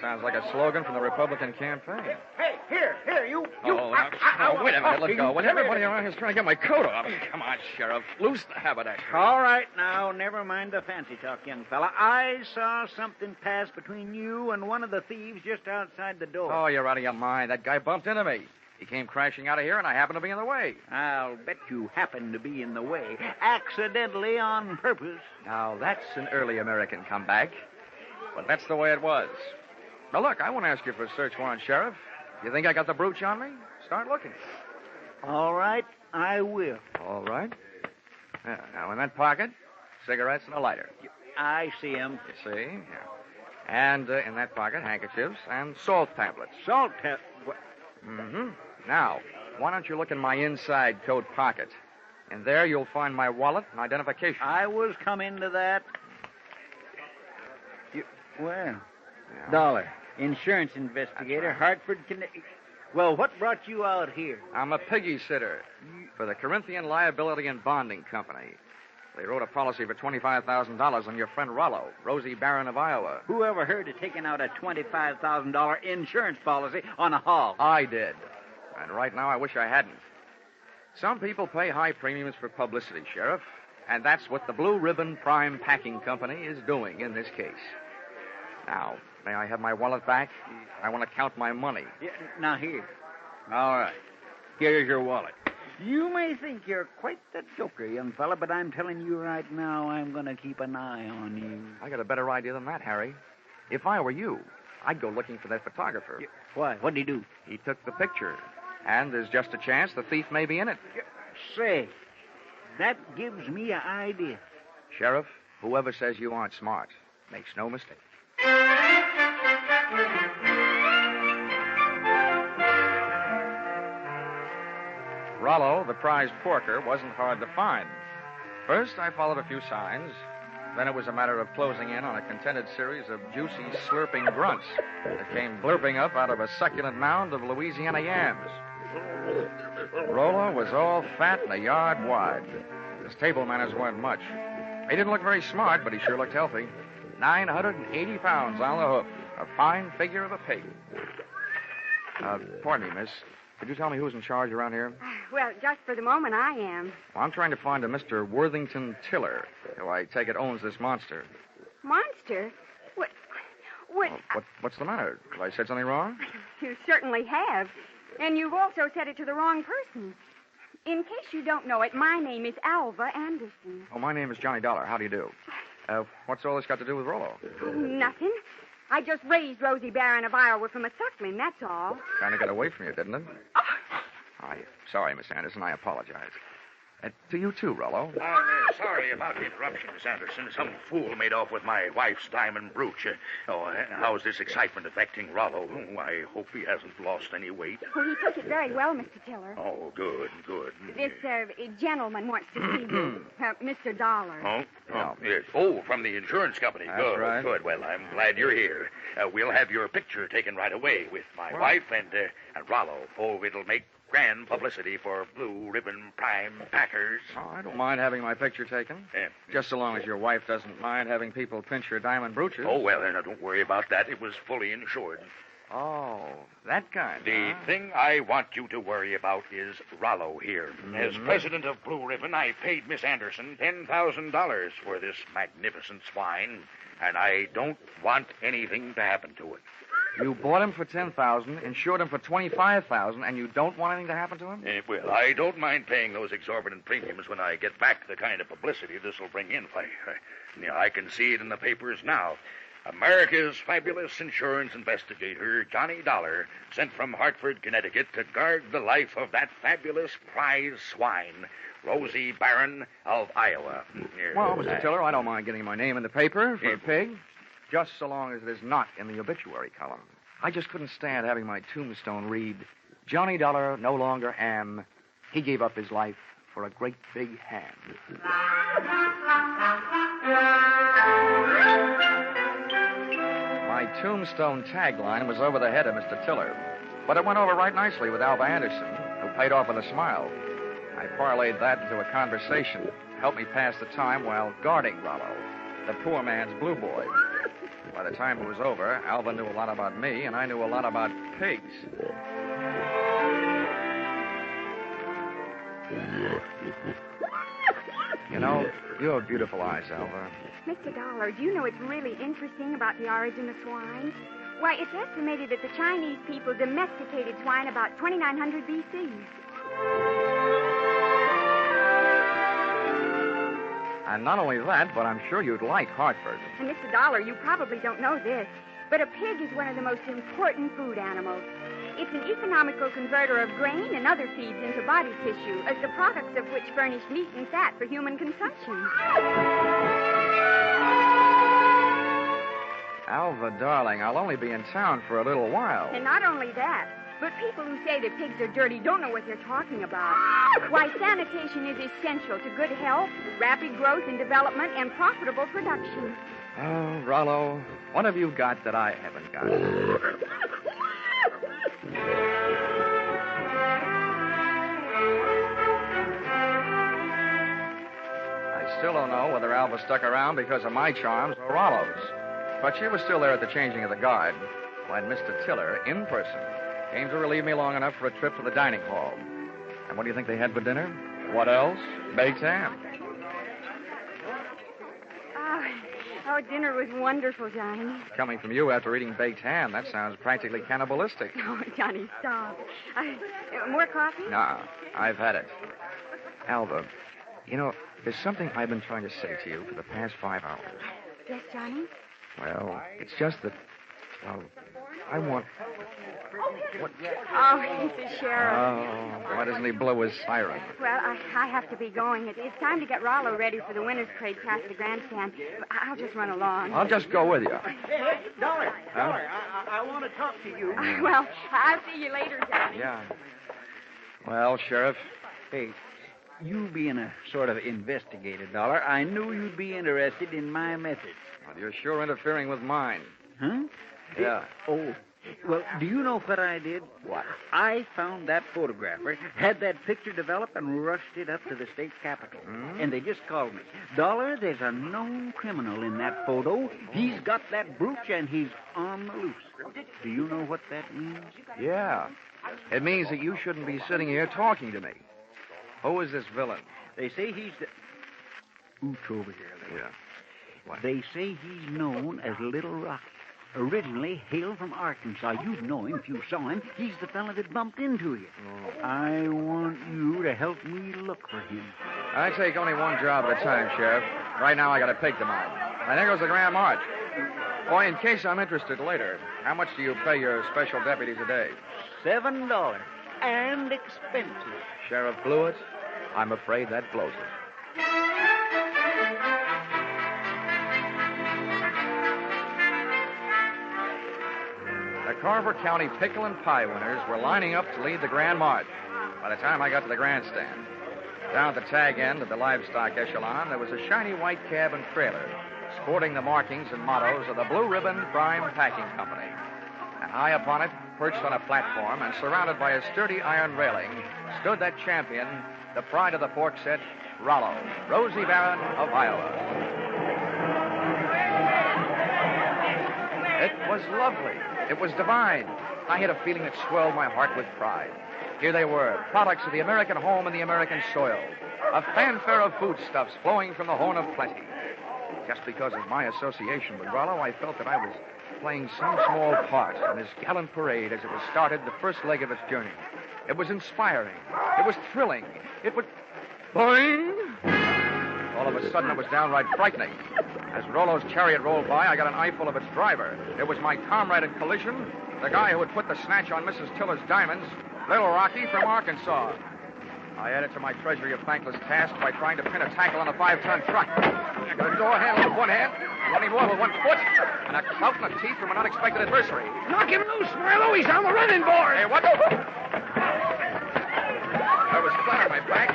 Speaker 2: Sounds like a slogan from the Republican campaign.
Speaker 5: Hey, here, you.
Speaker 2: Wait a minute, let go. When everybody around here is trying to get my coat off. Come on, Sheriff. Loose the haberdasher.
Speaker 4: All right, now, never mind the fancy talk, young fella. I saw something pass between you and one of the thieves just outside the door.
Speaker 2: Oh, you're out of your mind. That guy bumped into me. He came crashing out of here, and I happened to be in the way.
Speaker 4: I'll bet you happened to be in the way. Accidentally on purpose.
Speaker 2: Now, that's an early American comeback. But that's the way it was. Now, look, I won't ask you for a search warrant, Sheriff. You think I got the brooch on me? Start looking.
Speaker 4: All right, I will.
Speaker 2: All right. Now, in that pocket, cigarettes and a lighter.
Speaker 4: I see 'em.
Speaker 2: You see? Yeah. And in that pocket, handkerchiefs and salt tablets.
Speaker 4: Salt tablets?
Speaker 2: Mm-hmm. Now, why don't you look in my inside coat pocket? And there you'll find my wallet and identification.
Speaker 4: I was coming to that. Dollar. Insurance investigator, right. Hartford, Connecticut. Well, what brought you out here?
Speaker 2: I'm a piggy sitter for the Corinthian Liability and Bonding Company. They wrote a policy for $25,000 on your friend Rollo, Rosie Barron of Iowa.
Speaker 4: Who ever heard of taking out a $25,000 insurance policy on a hog?
Speaker 2: I did. And right now I wish I hadn't. Some people pay high premiums for publicity, Sheriff. And that's what the Blue Ribbon Prime Packing Company is doing in this case. Now, may I have my wallet back? I want to count my money.
Speaker 4: Yeah, now, here. All right. Here's your wallet. You may think you're quite the joker, young fella, but I'm telling you right now, I'm going to keep an eye on you.
Speaker 2: I got a better idea than that, Harry. If I were you, I'd go looking for that photographer.
Speaker 4: Why? What'd he do?
Speaker 2: He took the picture. And there's just a chance the thief may be in it.
Speaker 4: Say, that gives me an idea.
Speaker 2: Sheriff, whoever says you aren't smart makes no mistake. Rollo, the prized porker, wasn't hard to find. First, I followed a few signs. Then it was a matter of closing in on a contented series of juicy, slurping grunts that came blurping up out of a succulent mound of Louisiana yams. Rollo was all fat and a yard wide. His table manners weren't much. He didn't look very smart, but he sure looked healthy. 980 pounds on the hoof. A fine figure of a pig. Pardon me, miss. Could you tell me who's in charge around here?
Speaker 14: Well, just for the moment, I am.
Speaker 2: Well, I'm trying to find a Mr. Worthington Tiller, who I take it owns this monster.
Speaker 14: Monster? What?
Speaker 2: What's the matter? Have I said something wrong?
Speaker 14: You certainly have. And you've also said it to the wrong person. In case you don't know it, my name is Alva Anderson.
Speaker 2: Oh, my name is Johnny Dollar. How do you do? What's all this got to do with Rollo?
Speaker 14: Nothing. I just raised Rosie Barron of Iowa from a suckling, that's all.
Speaker 2: Kind of got away from you, didn't it? I'm sorry, Miss Anderson. I apologize. To you, too, Rollo.
Speaker 16: Sorry about the interruption, Miss Anderson. Some fool made off with my wife's diamond brooch. How's this excitement affecting Rollo? I hope he hasn't lost any weight.
Speaker 14: Well, he took it very well, Mr. Tiller.
Speaker 16: Oh, good.
Speaker 14: This gentleman wants to see you, Mr. Dollar.
Speaker 16: Yes. Oh, from the insurance company.
Speaker 2: That's
Speaker 16: good,
Speaker 2: right.
Speaker 16: Good. Well, I'm glad you're here. We'll have your picture taken right away with my wife and Rollo. Oh, it'll make grand publicity for Blue Ribbon Prime Packers.
Speaker 2: Oh, I don't mind having my picture taken. Just so long as your wife doesn't mind having people pinch your diamond brooches.
Speaker 16: Oh, well, then, don't worry about that. It was fully insured.
Speaker 2: Oh, that kind.
Speaker 16: The thing I want you to worry about is Rollo here. As president of Blue Ribbon, I paid Miss Anderson $10,000 for this magnificent swine, and I don't want anything to happen to it.
Speaker 2: You bought him for $10,000, insured him for $25,000, and you don't want anything to happen to him?
Speaker 16: Well, I don't mind paying those exorbitant premiums when I get back the kind of publicity this will bring in. I can see it in the papers now. America's fabulous insurance investigator, Johnny Dollar, sent from Hartford, Connecticut, to guard the life of that fabulous prize swine, Rosie Barron of Iowa.
Speaker 2: Well, Mr. Tiller, I don't mind getting my name in the paper for a pig, just so long as it is not in the obituary column. I just couldn't stand having my tombstone read, Johnny Dollar no longer am. He gave up his life for a great big hand. My tombstone tagline was over the head of Mr. Tiller, but it went over right nicely with Alva Anderson, who paid off with a smile. I parlayed that into a conversation, helped me pass the time while guarding Rollo, the poor man's blue boy. By the time it was over, Alva knew a lot about me, and I knew a lot about pigs. You know, you have beautiful eyes, Alva.
Speaker 14: Mr. Dollar, do you know what's really interesting about the origin of swine? Why, it's estimated that the Chinese people domesticated swine about 2900 B.C.
Speaker 2: And not only that, but I'm sure you'd like Hartford.
Speaker 14: And, Mr. Dollar, you probably don't know this, but a pig is one of the most important food animals. It's an economical converter of grain and other feeds into body tissue, as the products of which furnish meat and fat for human consumption.
Speaker 2: Alva, darling, I'll only be in town for a little while.
Speaker 14: And not only that, but people who say that pigs are dirty don't know what they're talking about. Why, sanitation is essential to good health, rapid growth and development, and profitable production.
Speaker 2: Oh, Rollo, what have you got that I haven't got? I still don't know whether Alva stuck around because of my charms or Rollo's. But she was still there at the changing of the guard when Mr. Tiller, in person, came to relieve me long enough for a trip to the dining hall. And what do you think they had for dinner? What else? Baked ham.
Speaker 14: Oh, dinner was wonderful, Johnny.
Speaker 2: Coming from you after eating baked ham, that sounds practically cannibalistic.
Speaker 14: Oh, Johnny, stop. More coffee?
Speaker 2: No, I've had it. Alva, you know, there's something I've been trying to say to you for the past 5 hours.
Speaker 14: Yes, Johnny?
Speaker 2: Well, it's just that, well, I want... What?
Speaker 14: Oh, he's the sheriff.
Speaker 2: Oh, why doesn't he blow his siren?
Speaker 14: Well, I have to be going. It's time to get Rollo ready for the winner's parade past the grandstand. I'll just run along.
Speaker 2: I'll just go with you.
Speaker 6: Hey, Dollar, Dollar, I want to talk to you.
Speaker 14: Well, I'll see you later, Johnny.
Speaker 2: Yeah. Well, Sheriff.
Speaker 4: Hey, you being a sort of investigator, Dollar, I knew you'd be interested in my methods.
Speaker 2: Well, you're sure interfering with mine.
Speaker 4: Huh?
Speaker 2: Yeah.
Speaker 4: Oh, well, do you know what I did?
Speaker 2: What?
Speaker 4: I found that photographer, had that picture developed, and rushed it up to the state capitol. And they just called me. Dollar, there's a known criminal in that photo. He's got that brooch, and he's on the loose. Do you know what that means?
Speaker 2: Yeah. It means that you shouldn't be sitting here talking to me. Who is this villain?
Speaker 4: They say he's the... OTTO over here.
Speaker 2: Yeah. What?
Speaker 4: They say he's known as Little Rocky. Originally hailed from Arkansas. You'd know him if you saw him. He's the fella that bumped into you.
Speaker 2: Oh.
Speaker 4: I want you to help me look for him.
Speaker 2: I take only one job at a time, Sheriff. Right now, I got a pig to mind. And there goes the Grand March. Boy, in case I'm interested later, how much do you pay your special deputies a day?
Speaker 4: $7 and expenses.
Speaker 2: Sheriff blew it. I'm afraid that blows it. The Carver County Pickle and Pie winners were lining up to lead the Grand March. By the time I got to the grandstand, down at the tag end of the livestock echelon, there was a shiny white cab and trailer sporting the markings and mottos of the Blue Ribbon Prime Packing Company. And high upon it, perched on a platform and surrounded by a sturdy iron railing, stood that champion, the pride of the pork set, Rollo, Rosie Barron of Iowa. It was lovely. It was divine. I had a feeling that swelled my heart with pride. Here they were, products of the American home and the American soil. A fanfare of foodstuffs flowing from the horn of plenty. Just because of my association with Rollo, I felt that I was playing some small part in this gallant parade as it was started the first leg of its journey. It was inspiring. It was thrilling. It was... Boing! All of a sudden, it was downright frightening. As Rollo's chariot rolled by, I got an eyeful of its driver. It was my comrade in collision, the guy who had put the snatch on Mrs. Tiller's diamonds, Little Rocky from Arkansas. I added to my treasury of thankless tasks by trying to pin a tackle on a 5-ton truck. I got a door handle with one hand, running more with one foot, and a clout in the teeth from an unexpected adversary.
Speaker 5: Knock him loose, Milo. He's on the running board.
Speaker 2: Hey, what? I was flat on my back.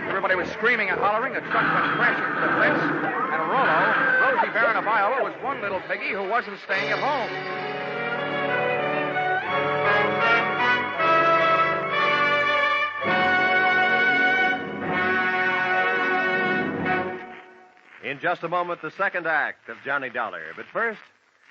Speaker 2: Everybody was screaming and hollering. The truck went crashing to the fence. And Rollo, Rosie Baron of Iowa, was one little piggy who wasn't staying at home.
Speaker 8: In just a moment, the second act of Johnny Dollar. But first,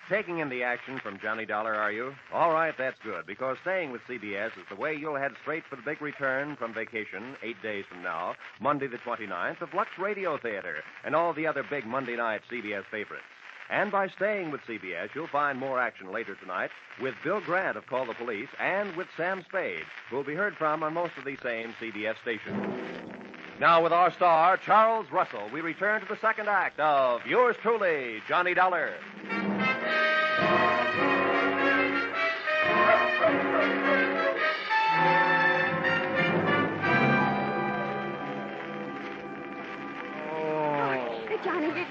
Speaker 8: taking in the action from Johnny Dollar, are you? All right, that's good, because staying with CBS is the way you'll head straight for the big return from vacation 8 days from now, Monday the 29th, of Lux Radio Theater and all the other big Monday night CBS favorites. And by staying with CBS, you'll find more action later tonight with Bill Grant of Call the Police and with Sam Spade, who will be heard from on most of these same CBS stations. Now, with our star, Charles Russell, we return to the second act of yours truly, Johnny Dollar.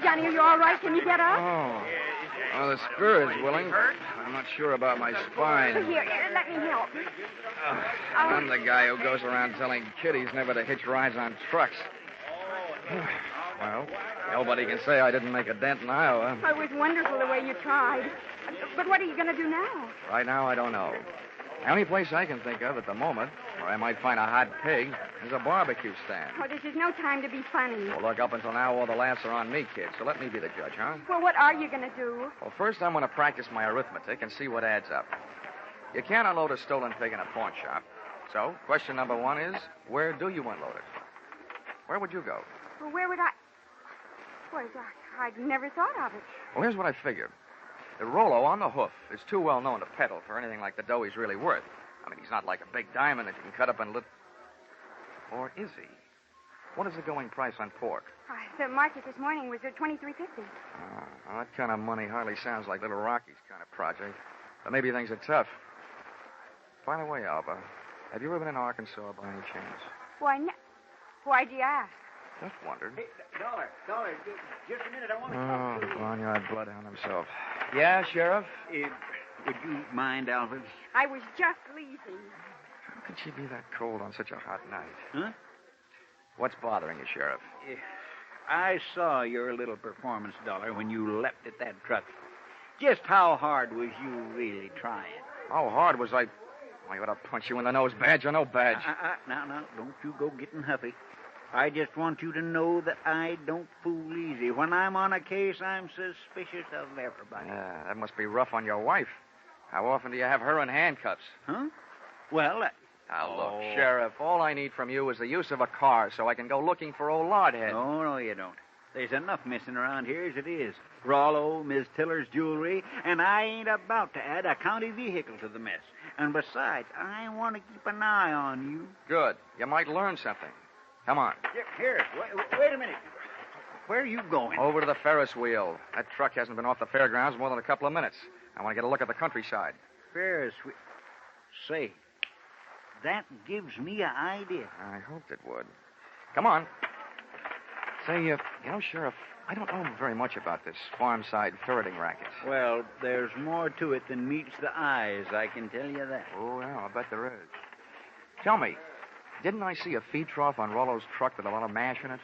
Speaker 14: Johnny, are you all right? Can you get up?
Speaker 2: Well, the spirit's willing. I'm not sure about my spine.
Speaker 14: Here, let me help.
Speaker 2: I'm the guy who goes around telling kiddies never to hitch rides on trucks. Well, nobody can say I didn't make a dent in Iowa.
Speaker 14: It was wonderful the way you tried. But what are you going to do now?
Speaker 2: Right now, I don't know. The only place I can think of at the moment where I might find a hot pig is a barbecue stand.
Speaker 14: Oh, this is no time to be funny.
Speaker 2: Well, look, up until now, all the laughs are on me, kid, so let me be the judge, huh?
Speaker 14: Well, what are you going to do?
Speaker 2: Well, first I'm going to practice my arithmetic and see what adds up. You can't unload a stolen pig in a pawn shop. So, question number one is, where do you unload it? Where would you go?
Speaker 14: Well, where would I... Well, I'd never thought of it.
Speaker 2: Well, here's what I figured. The Rollo on the hoof is too well known to peddle for anything like the dough he's really worth. I mean, he's not like a big diamond that you can cut up and Or is he? What is the going price on pork?
Speaker 14: The market this morning was at $23.50.
Speaker 2: Well, that kind of money hardly sounds like Little Rocky's kind of project. But maybe things are tough. By the way, Alba, have you ever been in Arkansas by any chance?
Speaker 14: Why'd you ask?
Speaker 2: Just wondered.
Speaker 4: Hey, Dollar, just a minute. I want to talk to you.
Speaker 2: Barnyard bloodhound himself. Yeah, Sheriff?
Speaker 4: Would you mind, Alfred?
Speaker 14: I was just leaving.
Speaker 2: How could she be that cold on such a hot night?
Speaker 4: Huh?
Speaker 2: What's bothering you, Sheriff?
Speaker 4: I saw your little performance, Dollar, when you leapt at that truck. Just how hard was you really trying?
Speaker 2: How hard was I... I ought to punch you in the nose, badge or no badge.
Speaker 4: Now, don't you go getting huffy. I just want you to know that I don't fool easy. When I'm on a case, I'm suspicious of everybody.
Speaker 2: Yeah, that must be rough on your wife. How often do you have her in handcuffs?
Speaker 4: Huh? Well,
Speaker 2: Now, look, Sheriff, all I need from you is the use of a car so I can go looking for old Lordhead.
Speaker 4: No, you don't. There's enough missing around here as it is. Rollo, Miss Tiller's jewelry, and I ain't about to add a county vehicle to the mess. And besides, I want to keep an eye on you.
Speaker 2: Good. You might learn something. Come on.
Speaker 4: Here, wait a minute. Where are you going?
Speaker 2: Over to the Ferris wheel. That truck hasn't been off the fairgrounds more than a couple of minutes. I want to get a look at the countryside.
Speaker 4: Ferris wheel. Say, that gives me an idea.
Speaker 2: I hoped it would. Come on. Say, Sheriff, I don't know very much about this farm-side ferreting racket.
Speaker 4: Well, there's more to it than meets the eyes, I can tell you that.
Speaker 2: Oh, yeah, I'll bet there is. Tell me, didn't I see a feed trough on Rollo's truck with a lot of mash in it?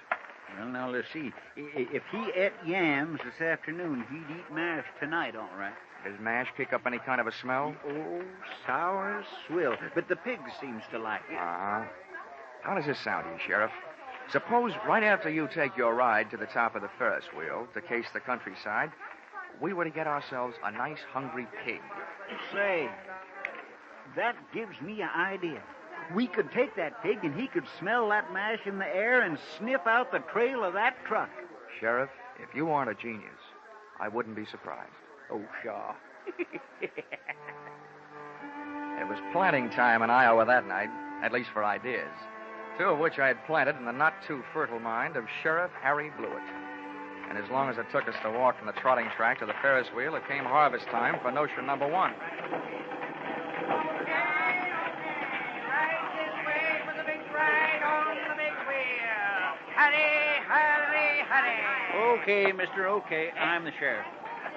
Speaker 4: Well, now, let's see. If he ate yams this afternoon, he'd eat mash tonight, all right.
Speaker 2: Does mash kick up any kind of a smell?
Speaker 4: Oh, sour as swill. But the pig seems to like it.
Speaker 2: Uh-huh. How does this sound to you, Sheriff? Suppose right after you take your ride to the top of the Ferris wheel to case the countryside, we were to get ourselves a nice hungry pig.
Speaker 4: Say, that gives me an idea. We could take that pig and he could smell that mash in the air and sniff out the trail of that truck.
Speaker 2: Sheriff, if you aren't a genius, I wouldn't be surprised.
Speaker 4: Oh, Shaw.
Speaker 2: It was planting time in Iowa that night, at least for ideas, 2 of which I had planted in the not-too-fertile mind of Sheriff Harry Blewett. And as long as it took us to walk from the trotting track to the Ferris wheel, it came harvest time for notion number 1.
Speaker 4: Okay, mister, okay. I'm the sheriff.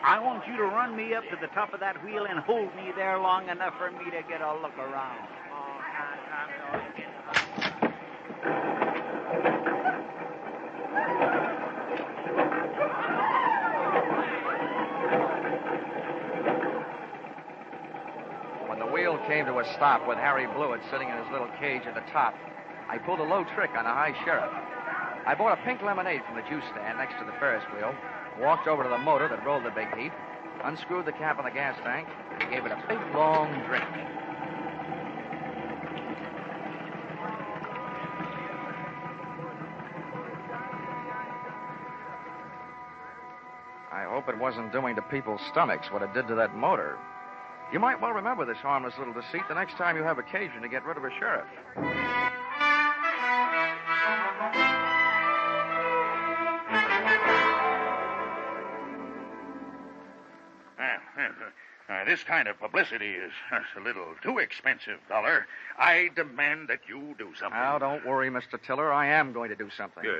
Speaker 4: I want you to run me up to the top of that wheel and hold me there long enough for me to get a look around.
Speaker 2: When the wheel came to a stop with Harry Blewett sitting in his little cage at the top, I pulled a low trick on the high sheriff. I bought a pink lemonade from the juice stand next to the Ferris wheel, walked over to the motor that rolled the big heap, unscrewed the cap on the gas tank, and gave it a big, long drink. I hope it wasn't doing to people's stomachs what it did to that motor. You might well remember this harmless little deceit the next time you have occasion to get rid of a sheriff.
Speaker 16: This kind of publicity is a little too expensive, Dollar. I demand that you do something.
Speaker 2: Now, don't worry, Mr. Tiller. I am going to do something.
Speaker 16: Yes,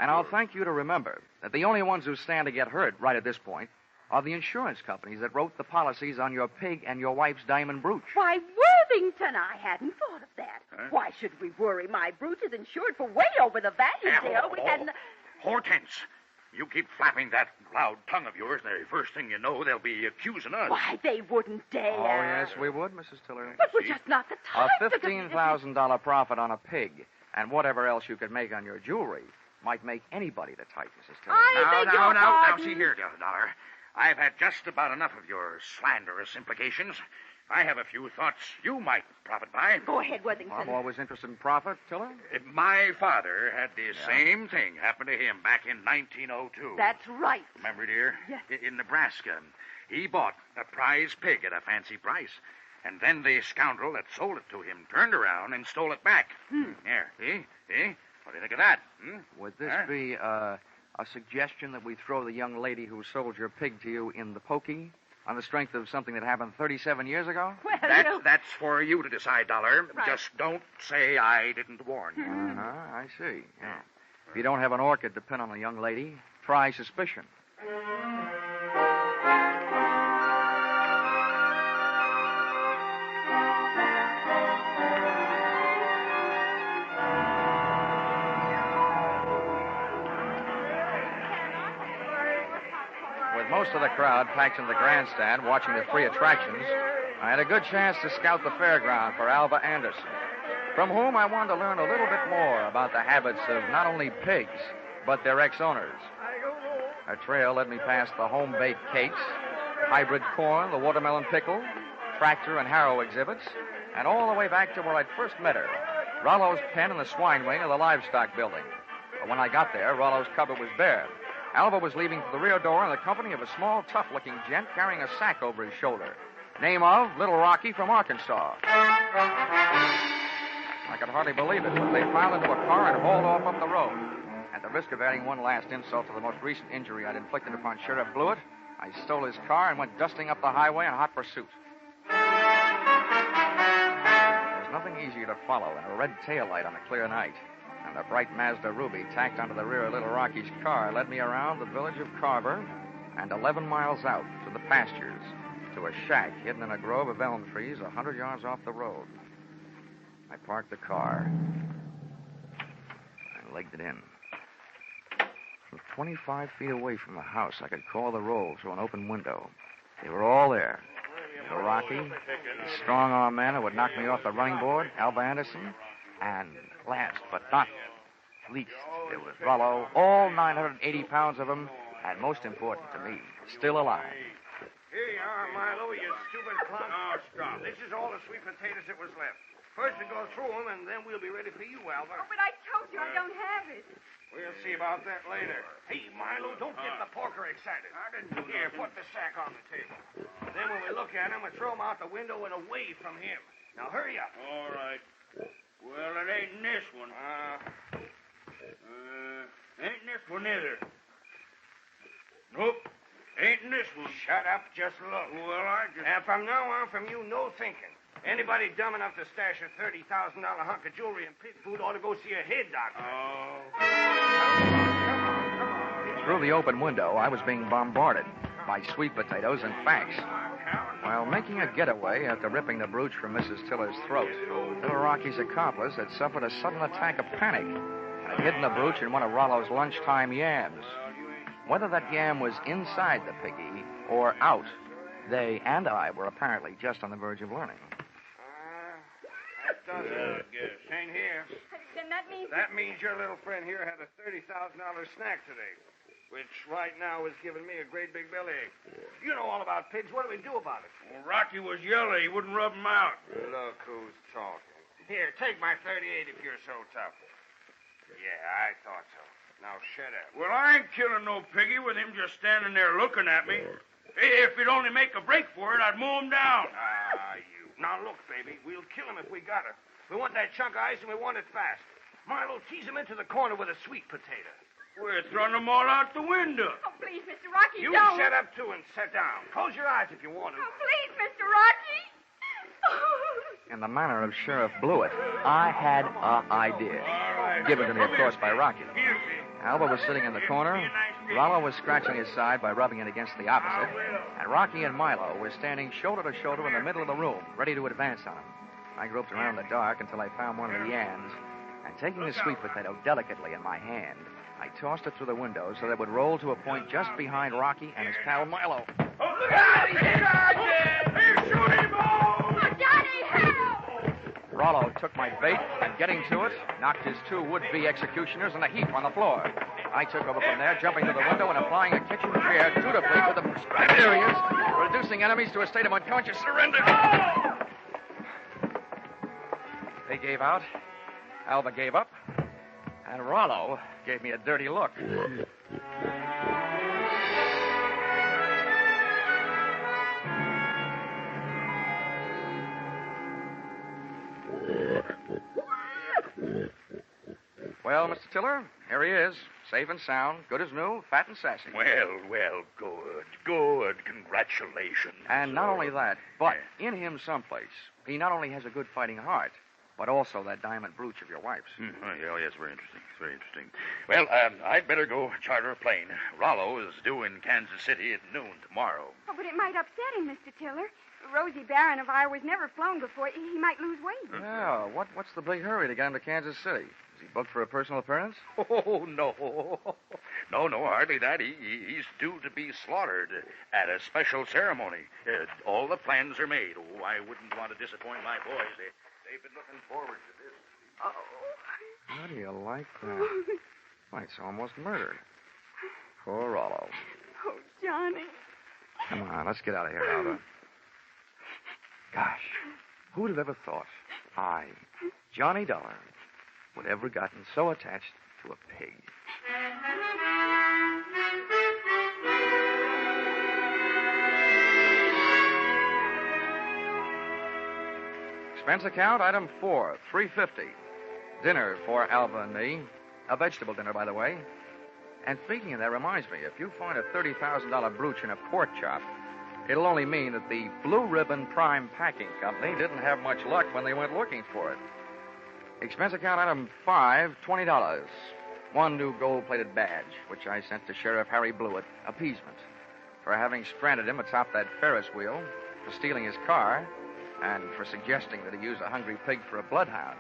Speaker 2: and I'll thank you to remember that the only ones who stand to get hurt right at this point are the insurance companies that wrote the policies on your pig and your wife's diamond brooch.
Speaker 7: Why, Worthington, I hadn't thought of that.
Speaker 16: Huh?
Speaker 7: Why should we worry? My brooch is insured for way over the value, dear. We hadn't...
Speaker 16: Hortense, you keep flapping that loud tongue of yours, and the first thing you know, they'll be accusing us.
Speaker 7: Why, they wouldn't dare.
Speaker 2: Oh, yes, we would, Mrs. Tiller.
Speaker 7: But we're just not the type
Speaker 2: A $15,000 profit on a pig and whatever else you could make on your jewelry might make anybody the type, Mrs. Tiller.
Speaker 16: Now, see here, Dollar. I've had just about enough of your slanderous implications. I have a few thoughts you might profit by.
Speaker 7: Go ahead, Worthington.
Speaker 2: I'm always interested in profit, Tiller.
Speaker 16: My father had the same thing happen to him back in 1902.
Speaker 7: That's right.
Speaker 16: Remember, dear?
Speaker 7: Yes.
Speaker 16: In Nebraska. He bought a prize pig at a fancy price. And then the scoundrel that sold it to him turned around and stole it back. There, see? What do you think of that?
Speaker 2: Would this be a suggestion that we throw the young lady who sold your pig to you in the pokey on the strength of something that happened 37 years ago?
Speaker 7: Well,
Speaker 16: that's for you to decide, Dollar.
Speaker 7: Right.
Speaker 16: Just don't say I didn't warn you.
Speaker 2: I see. Yeah. If you don't have an orchid to pin on a young lady, try suspicion. Most of the crowd packed in the grandstand watching the free attractions, I had a good chance to scout the fairground for Alva Anderson, from whom I wanted to learn a little bit more about the habits of not only pigs, but their ex-owners. Our trail led me past the home-baked cakes, hybrid corn, the watermelon pickle, tractor and harrow exhibits, and all the way back to where I'd first met her, Rollo's pen in the swine wing of the livestock building. But when I got there, Rollo's cupboard was bare. Alva was leaving for the rear door in the company of a small, tough-looking gent carrying a sack over his shoulder. Name of Little Rocky from Arkansas. I could hardly believe it, but they piled into a car and hauled off up the road. At the risk of adding one last insult to the most recent injury I'd inflicted upon Sheriff Blewett, I stole his car and went dusting up the highway in hot pursuit. There's nothing easier to follow than a red taillight on a clear night. And the bright Mazda Ruby tacked onto the rear of Little Rocky's car led me around the village of Carver and 11 miles out to the pastures to a shack hidden in a grove of elm trees 100 yards off the road. I parked the car and legged it in. From 25 feet away from the house, I could call the roll through an open window. They were all there. Little Rocky, the strong-arm man who would knock me off the running board, Alva Anderson, and last but not least, there was Rollo, all 980 pounds of him, And most important to me, still alive.
Speaker 11: Here you are, Milo, you stupid clown.
Speaker 16: Now, stop.
Speaker 11: This is all the sweet potatoes that was left. First we go through them, and then we'll be ready for you, Alva.
Speaker 14: Oh, but I told you I don't have it.
Speaker 11: We'll see about that later. Hey, Milo, don't get the porker excited.
Speaker 16: I didn't do
Speaker 11: Here,
Speaker 16: nothing.
Speaker 11: put the sack on the table. Then when we look at him, we throw him out the window and away from him. Now, hurry up.
Speaker 16: All right. Well, it ain't in this one. Ain't in this one either. Nope. Ain't in this one.
Speaker 11: Shut up, just look.
Speaker 16: Well, I just...
Speaker 11: And from now on, from you, no thinking. Anybody dumb enough to stash a $30,000 hunk of jewelry and pig food ought to go see a head doctor.
Speaker 16: Oh.
Speaker 2: Through the open window, I was being bombarded by sweet potatoes and facts. While making a getaway after ripping the brooch from Mrs. Tiller's throat, little Rocky's accomplice had suffered a sudden attack of panic and had hidden the brooch in one of Rollo's lunchtime yams. Whether that yam was inside the piggy or out, they and I were apparently just on the verge of learning.
Speaker 11: That does it, I guess. Ain't here.
Speaker 14: Then that means...
Speaker 11: That means your little friend here had a $30,000 snack today, which right now is giving me a great big bellyache. You know all about pigs. What do we do about it?
Speaker 16: Well, Rocky was yellow. He wouldn't rub him out.
Speaker 11: Look who's talking. Here, take my 38 if you're so tough. Yeah, I thought so. Now shut up.
Speaker 16: Well, I ain't killing no piggy with him just standing there looking at me. If he'd only make a break for it, I'd mow him down.
Speaker 11: You. Now look, baby, we'll kill him if we got her. We want that chunk of ice and we want it fast. Milo, tease him into the corner with a sweet potato.
Speaker 16: We're throwing them all out the window.
Speaker 14: Oh, please, Mr. Rocky,
Speaker 11: You
Speaker 14: don't.
Speaker 11: shut up, too, and sit down. Close your eyes if you want to.
Speaker 14: Oh, please, Mr. Rocky.
Speaker 2: In the manner of Sheriff Blewett, I had an idea. Given to me, of course, by Rocky. Alva was sitting in the corner, Rollo was scratching his side by rubbing it against the opposite, and Rocky and Milo were standing shoulder to shoulder in the middle of the room, ready to advance on him. I groped around in the dark until I found one of the yams, and taking the sweet potato delicately in my hand, I tossed it through the window so that it would roll to a point just behind Rocky and his pal Milo.
Speaker 16: Look out! He's shooting!
Speaker 14: Oh, Johnny, help!
Speaker 2: Rollo took my bait and, getting to it, knocked his two would-be executioners in a heap on the floor. I took over from there, jumping to the window and applying a kitchen chair dutifully to the prescribed areas, reducing enemies to a state of unconscious surrender. They gave out, Alva gave up, and Rollo gave me a dirty look. Well, Mr. Tiller, here he is, safe and sound, good as new, fat and sassy.
Speaker 16: Well, good. Congratulations.
Speaker 2: And not only that, but in him someplace, he not only has a good fighting heart, but also that diamond brooch of your wife's.
Speaker 16: Oh, yes, very interesting. Very interesting. Well, I'd better go charter a plane. Rollo is due in Kansas City at noon tomorrow.
Speaker 14: Oh, but it might upset him, Mr. Tiller. Rosie Barron of Iowa's never flown before. He might lose weight.
Speaker 2: Yeah, what's the big hurry to get him to Kansas City? Is he booked for a personal appearance?
Speaker 16: Oh, no. No, hardly that. He's due to be slaughtered at a special ceremony. All the plans are made. Oh, I wouldn't want to disappoint my boys. They've been looking forward to this.
Speaker 14: Oh.
Speaker 2: How do you like that? Why, it's almost murder. Poor Rollo.
Speaker 14: Oh, Johnny.
Speaker 2: Come on, let's get out of here, Alva. Gosh, who would have ever thought I, Johnny Dollar, would ever gotten so attached to a pig? Expense account, item 4, $3.50. Dinner for Alva and me. A vegetable dinner, by the way. And speaking of that, reminds me, if you find a $30,000 brooch in a pork chop, it'll only mean that the Blue Ribbon Prime Packing Company didn't have much luck when they went looking for it. Expense account item 5, $20. One new gold-plated badge, which I sent to Sheriff Harry Blewett, appeasement, for having stranded him atop that Ferris wheel, for stealing his car, and for suggesting that he use a hungry pig for a bloodhound.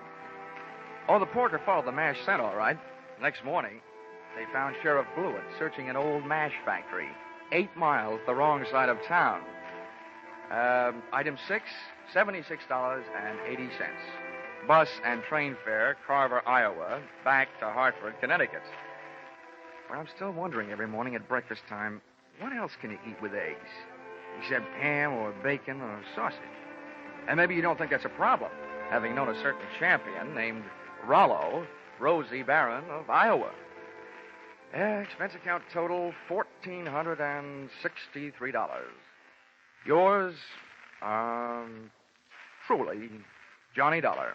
Speaker 2: Oh, the porker followed the mash scent, all right. Next morning, they found Sheriff Blewett searching an old mash factory 8 miles the wrong side of town. Item 6, $76.80. Bus and train fare, Carver, Iowa, back to Hartford, Connecticut. Well, I'm still wondering every morning at breakfast time, what else can you eat with eggs? Except ham or bacon or sausage. And maybe you don't think that's a problem, having known a certain champion named Rollo, Rosie Barron of Iowa. Yeah, expense account total $1,463. Yours, truly, Johnny Dollar.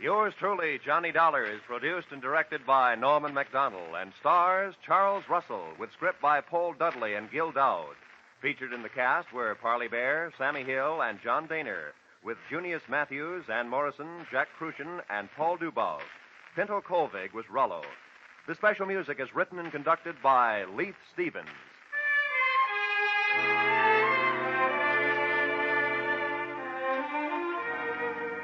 Speaker 15: Yours truly, Johnny Dollar, is produced and directed by Norman MacDonald and stars Charles Russell with script by Paul Dudley and Gil Dowd. Featured in the cast were Parley Bear, Sammy Hill, and John Daner, with Junius Matthews, Ann Morrison, Jack Crucian, and Paul Dubov. Pinto Colvig was Rollo. The special music is written and conducted by Leith Stevens.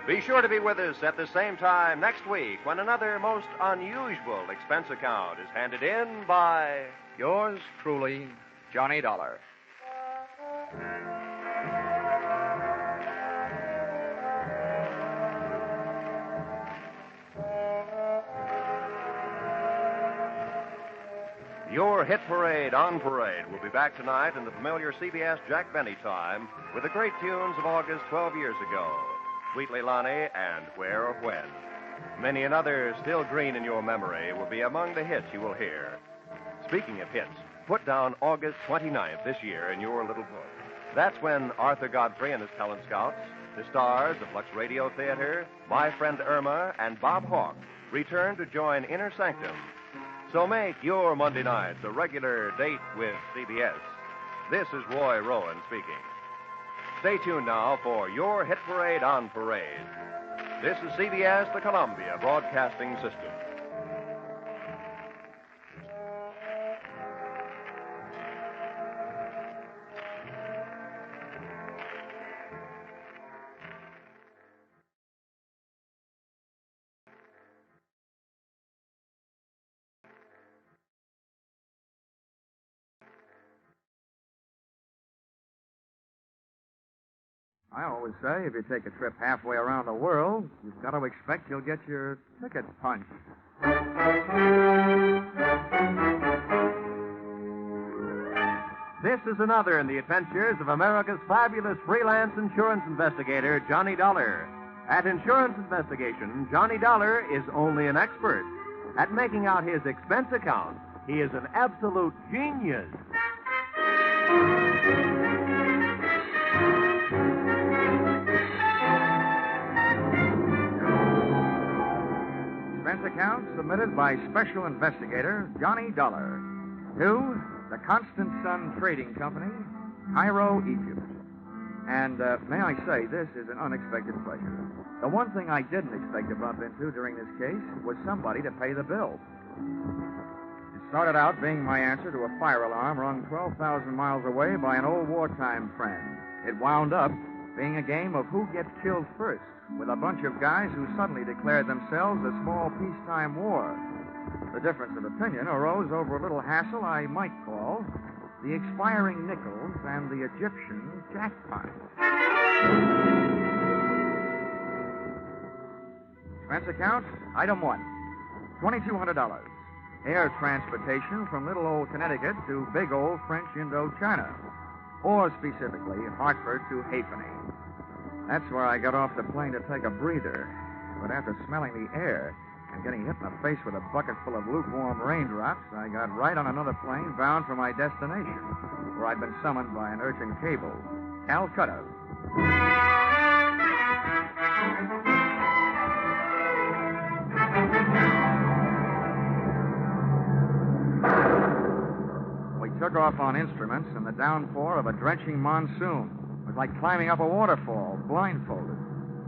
Speaker 15: Be sure to be with us at the same time next week when another most unusual expense account is handed in by
Speaker 2: yours truly, Johnny Dollar.
Speaker 15: Your Hit Parade on Parade will be back tonight in the familiar CBS Jack Benny time with the great tunes of August 12 years ago. Sweet Leilani and Where or When. Many another still green in your memory will be among the hits you will hear. Speaking of hits, put down August 29th this year in your little book. That's when Arthur Godfrey and his talent scouts, the stars of Lux Radio Theater, My Friend Irma, and Bob Hawke return to join Inner Sanctum. So make your Monday nights a regular date with CBS. This is Roy Rowan speaking. Stay tuned now for your Hit Parade on Parade. This is CBS, the Columbia Broadcasting System.
Speaker 2: I always say if you take a trip halfway around the world, you've got to expect you'll get your ticket punched.
Speaker 15: This is another in the adventures of America's fabulous freelance insurance investigator, Johnny Dollar. At insurance investigation, Johnny Dollar is only an expert. At making out his expense account, he is an absolute genius.
Speaker 2: Expense account submitted by Special Investigator Johnny Dollar to the Constant Sun Trading Company, Cairo, Egypt. And may I say, this is an unexpected pleasure. The one thing I didn't expect to bump into during this case was somebody to pay the bill. It started out being my answer to a fire alarm rung 12,000 miles away by an old wartime friend. It wound up being a game of who gets killed first, with a bunch of guys who suddenly declared themselves a small peacetime war. The difference of opinion arose over a little hassle I might call the expiring nickels and the Egyptian jackpot. Expense account, item 1, $2,200. Air transportation from little old Connecticut to big old French Indochina, or specifically Hartford to Halfpenny. That's where I got off the plane to take a breather. But after smelling the air and getting hit in the face with a bucket full of lukewarm raindrops, I got right on another plane bound for my destination, where I'd been summoned by an urgent cable, Calcutta. We took off on instruments in the downpour of a drenching monsoon. It was like climbing up a waterfall, blindfolded.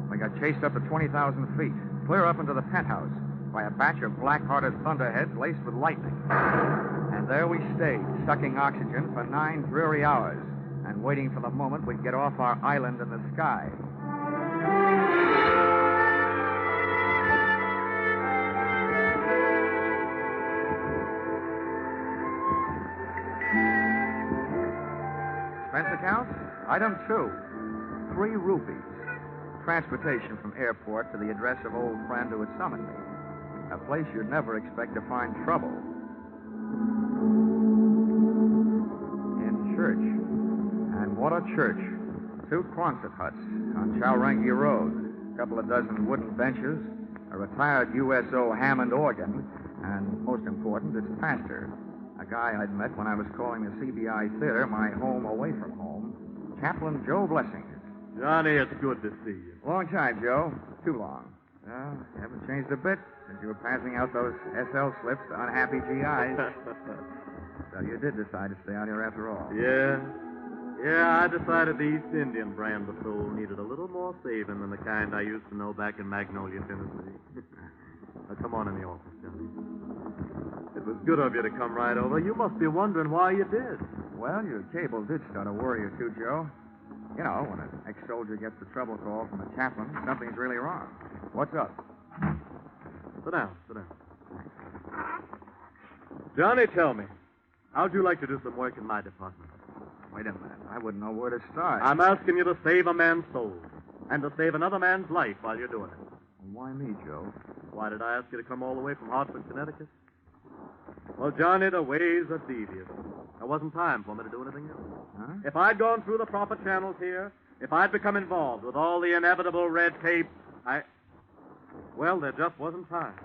Speaker 2: We got chased up to 20,000 feet, clear up into the penthouse, by a batch of black-hearted thunderheads laced with lightning. And there we stayed, sucking oxygen for 9 dreary hours, and waiting for the moment we'd get off our island in the sky. Item 2, 3 rupees. Transportation from airport to the address of old friend who had summoned me. A place you'd never expect to find trouble. In church. And what a church. 2 Quonset huts on Chowrangi Road. A couple of dozen wooden benches, a retired USO Hammond organ, and most important, its pastor. A guy I'd met when I was calling the CBI Theater my home away from home, Chaplain Joe Blessings.
Speaker 19: Johnny, it's good to see you.
Speaker 2: Long time, Joe. Too long. Well, you haven't changed a bit since you were passing out those SL slips to unhappy GIs. So you did decide to stay out here after all.
Speaker 19: Yeah. Yeah, I decided the East Indian brand of soul needed a little more saving than the kind I used to know back in Magnolia, Tennessee. Now, come on in the office, Johnny. It was good of you to come right over. You must be wondering why you did.
Speaker 2: Well, your cable did start a worry or two, Joe. You know, when an ex-soldier gets a trouble call from a chaplain, something's really wrong. What's up?
Speaker 19: Sit down. Johnny, tell me, how'd you like to do some work in my department?
Speaker 2: Wait a minute. I wouldn't know where to start.
Speaker 19: I'm asking you to save a man's soul and to save another man's life while you're doing it.
Speaker 2: Why me, Joe?
Speaker 19: Why did I ask you to come all the way from Hartford, Connecticut? Well, Johnny, the ways are devious. There wasn't time for me to do anything else.
Speaker 2: Huh?
Speaker 19: If I'd gone through the proper channels here, if I'd become involved with all the inevitable red tape, well, there just wasn't time.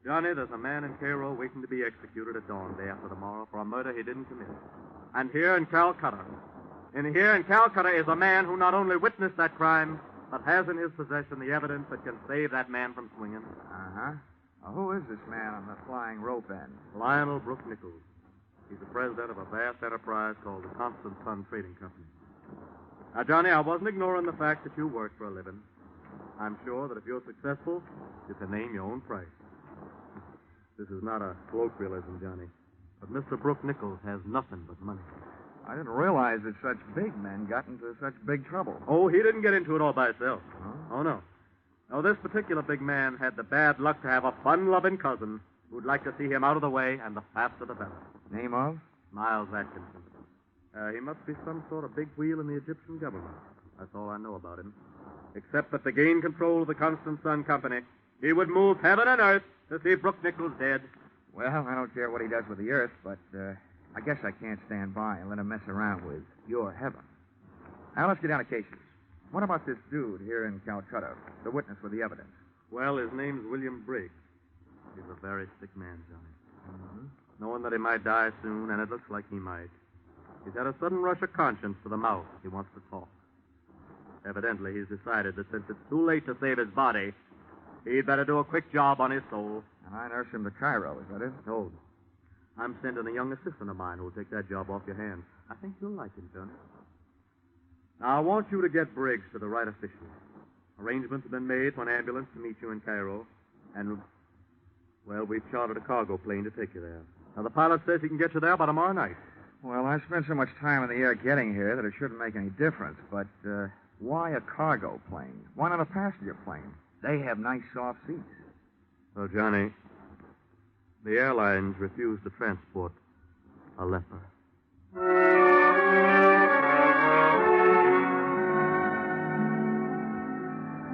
Speaker 19: Johnny, there's a man in Cairo waiting to be executed at dawn day after tomorrow for a murder he didn't commit. And here in Calcutta is a man who not only witnessed that crime, but has in his possession the evidence that can save that man from swinging.
Speaker 2: Uh-huh. Now, who is this man on the flying rope end?
Speaker 19: Lionel Brooke Nichols. He's the president of a vast enterprise called the Constant Sun Trading Company. Now, Johnny, I wasn't ignoring the fact that you work for a living. I'm sure that if you're successful, you can name your own price. This is not a colloquialism, Johnny, but Mr. Brooke Nichols has nothing but money.
Speaker 2: I didn't realize that such big men got into such big trouble.
Speaker 19: Oh, he didn't get into it all by himself.
Speaker 2: Huh?
Speaker 19: Oh, no. No, this particular big man had the bad luck to have a fun-loving cousin who'd like to see him out of the way, and the faster the better.
Speaker 2: Name of?
Speaker 19: Miles Atkinson. He must be some sort of big wheel in the Egyptian government. That's all I know about him. Except that to gain control of the Constant Sun Company, he would move heaven and earth to see Brooke Nichols dead.
Speaker 2: Well, I don't care what he does with the earth, but I guess I can't stand by and let him mess around with your heaven. Now, let's get down to cases. What about this dude here in Calcutta, the witness with the evidence?
Speaker 19: Well, his name's William Briggs. He's a very sick man, Johnny.
Speaker 2: Mm-hmm.
Speaker 19: Knowing that he might die soon, and it looks like he might. He's had a sudden rush of conscience to the mouth. He wants to talk. Evidently, he's decided that since it's too late to save his body, he'd better do a quick job on his soul.
Speaker 2: And I nurse him to Cairo, is that it?
Speaker 19: No. I'm sending a young assistant of mine who'll take that job off your hands. I think you'll like him, Johnny. Now, I want you to get Briggs to the right officials. Arrangements have been made for an ambulance to meet you in Cairo. And, well, we've chartered a cargo plane to take you there. Now, the pilot says he can get you there by tomorrow night.
Speaker 2: Well, I've spent so much time in the air getting here that it shouldn't make any difference. But why a cargo plane? Why not a passenger plane? They have nice soft seats.
Speaker 19: Well, Johnny, the airlines refuse to transport a leper.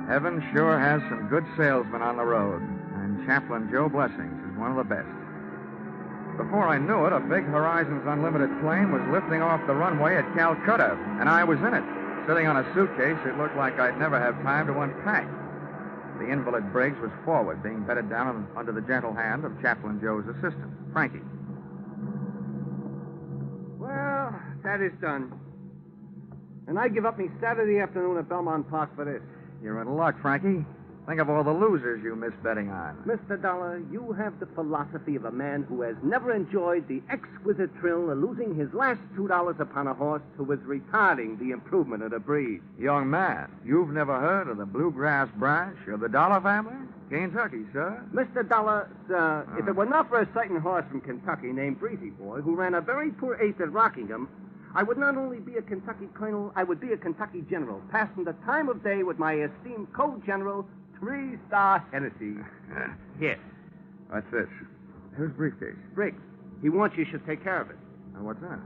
Speaker 2: Heaven sure has some good salesmen on the road, and Chaplain Joe Blessings is one of the best. Before I knew it, a big Horizons Unlimited plane was lifting off the runway at Calcutta, and I was in it. Sitting on a suitcase, it looked like I'd never have time to unpack. The invalid Briggs was forward, being bedded down under the gentle hand of Chaplain Joe's assistant, Frankie.
Speaker 3: Well, that is done. And I give up me Saturday afternoon at Belmont Park for this.
Speaker 2: You're in luck, Frankie. Think of all the losers you missed betting on.
Speaker 3: Mr. Dollar, you have the philosophy of a man who has never enjoyed the exquisite thrill of losing his last $2 upon a horse who was retarding the improvement of the breed.
Speaker 2: Young man, you've never heard of the Bluegrass branch of the Dollar family? Kentucky, sir.
Speaker 3: Mr. Dollar, sir, if it were not for a certain horse from Kentucky named Breezy Boy who ran a very poor ace at Rockingham, I would not only be a Kentucky colonel, I would be a Kentucky general, passing the time of day with my esteemed co-general, 3-star Hennessy. Here.
Speaker 2: What's this? Whose briefcase?
Speaker 3: Briggs. He wants you should take care of it.
Speaker 2: And what's in it?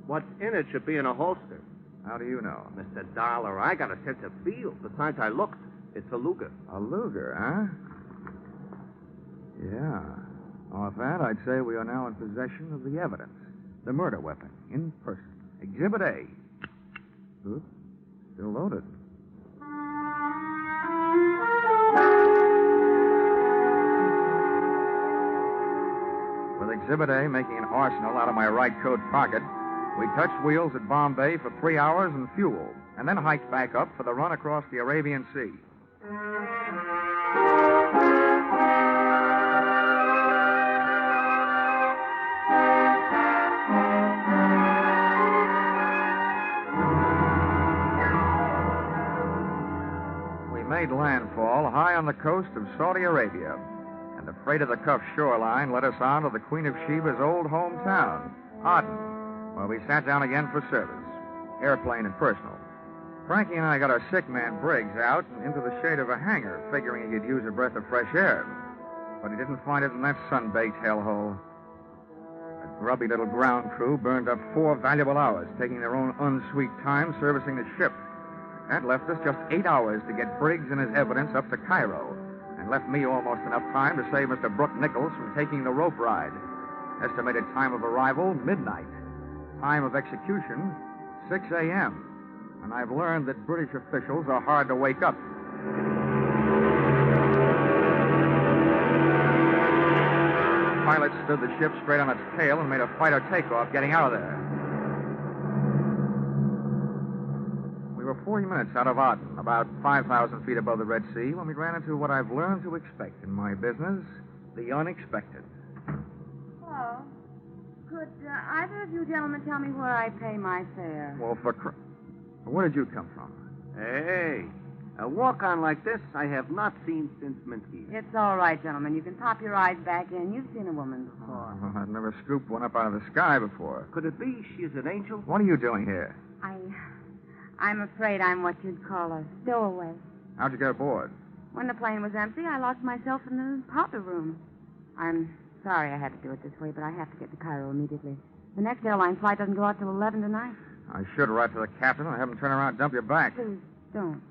Speaker 3: What's in it should be in a holster.
Speaker 2: How do you know?
Speaker 3: Mr. Dollar, I got a sense of feel. Besides, I looked. It's a Luger.
Speaker 2: A Luger, huh? Yeah. Off that, I'd say we are now in possession of the evidence. The murder weapon, in person. Exhibit A. Oops. Still loaded. With Exhibit A making an arsenal out of my right coat pocket, we touched wheels at Bombay for 3 hours and fuel, and then hiked back up for the run across the Arabian Sea. We made landfall high on the coast of Saudi Arabia, and the freight of the Cuff shoreline led us on to the Queen of Sheba's old hometown, Aden, where we sat down again for service, airplane and personal. Frankie and I got our sick man Briggs out and into the shade of a hangar, figuring he could use a breath of fresh air. But he didn't find it in that sun-baked hellhole. The grubby little ground crew burned up 4 valuable hours, taking their own unsweet time servicing the ship. That left us just 8 hours to get Briggs and his evidence up to Cairo, and left me almost enough time to save Mr. Brooke Nichols from taking the rope ride. Estimated time of arrival, midnight. Time of execution, 6 a.m. And I've learned that British officials are hard to wake up. Pilots stood the ship straight on its tail and made a fighter takeoff, getting out of there. We were 40 minutes out of Aden, about 5,000 feet above the Red Sea, when we ran into what I've learned to expect in my business, the unexpected.
Speaker 12: Hello. Could either of you gentlemen tell me where I pay my fare?
Speaker 2: Well, where did you come from?
Speaker 3: Hey, a walk-on like this I have not seen since Minsky.
Speaker 12: It's all right, gentlemen. You can pop your eyes back in. You've seen a woman before.
Speaker 2: Oh, I've never scooped one up out of the sky before.
Speaker 3: Could it be she's an angel?
Speaker 2: What are you doing here?
Speaker 12: I'm afraid I'm what you'd call a stowaway.
Speaker 2: How'd you get aboard?
Speaker 12: When the plane was empty, I locked myself in the powder room. I'm sorry I had to do it this way, but I have to get to Cairo immediately. The next airline flight doesn't go out till 11 tonight.
Speaker 2: I should write to the captain and have him turn around and dump you back.
Speaker 12: Please, don't.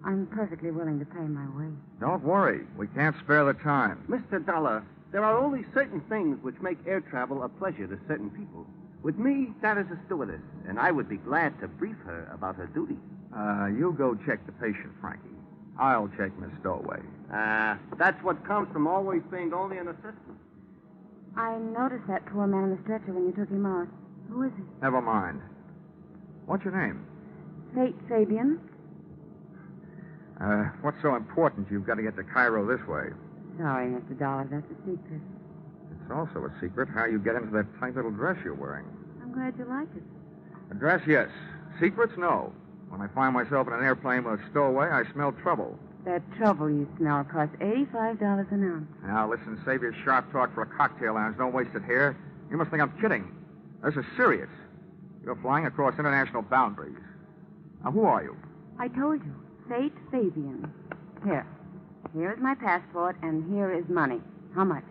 Speaker 12: I'm perfectly willing to pay my way.
Speaker 2: Don't worry. We can't spare the time.
Speaker 3: Mr. Dollar, there are only certain things which make air travel a pleasure to certain people. With me, that is a stewardess, and I would be glad to brief her about her duties.
Speaker 2: You go check the patient, Frankie. I'll check Miss Stowaway.
Speaker 3: That's what comes from always being only an assistant.
Speaker 12: I noticed that poor man on the stretcher when you took him out. Who is he?
Speaker 2: Never mind. What's your name?
Speaker 12: Fate Fabian.
Speaker 2: What's so important you've got to get to Cairo this way?
Speaker 12: Sorry, Mr. Dollar, that's a secret.
Speaker 2: It's also a secret how you get into that tight little dress you're wearing.
Speaker 12: I'm glad you like it.
Speaker 2: A dress, yes. Secrets, no. When I find myself in an airplane with a stowaway, I smell trouble.
Speaker 12: That trouble you smell costs $85 an ounce.
Speaker 2: Now, listen, save your sharp talk for a cocktail lounge. Don't waste it here. You must think I'm kidding. This is serious. You're flying across international boundaries. Now, who are you?
Speaker 12: I told you. Fate Fabian. Here. Here is my passport, and here is money. How much?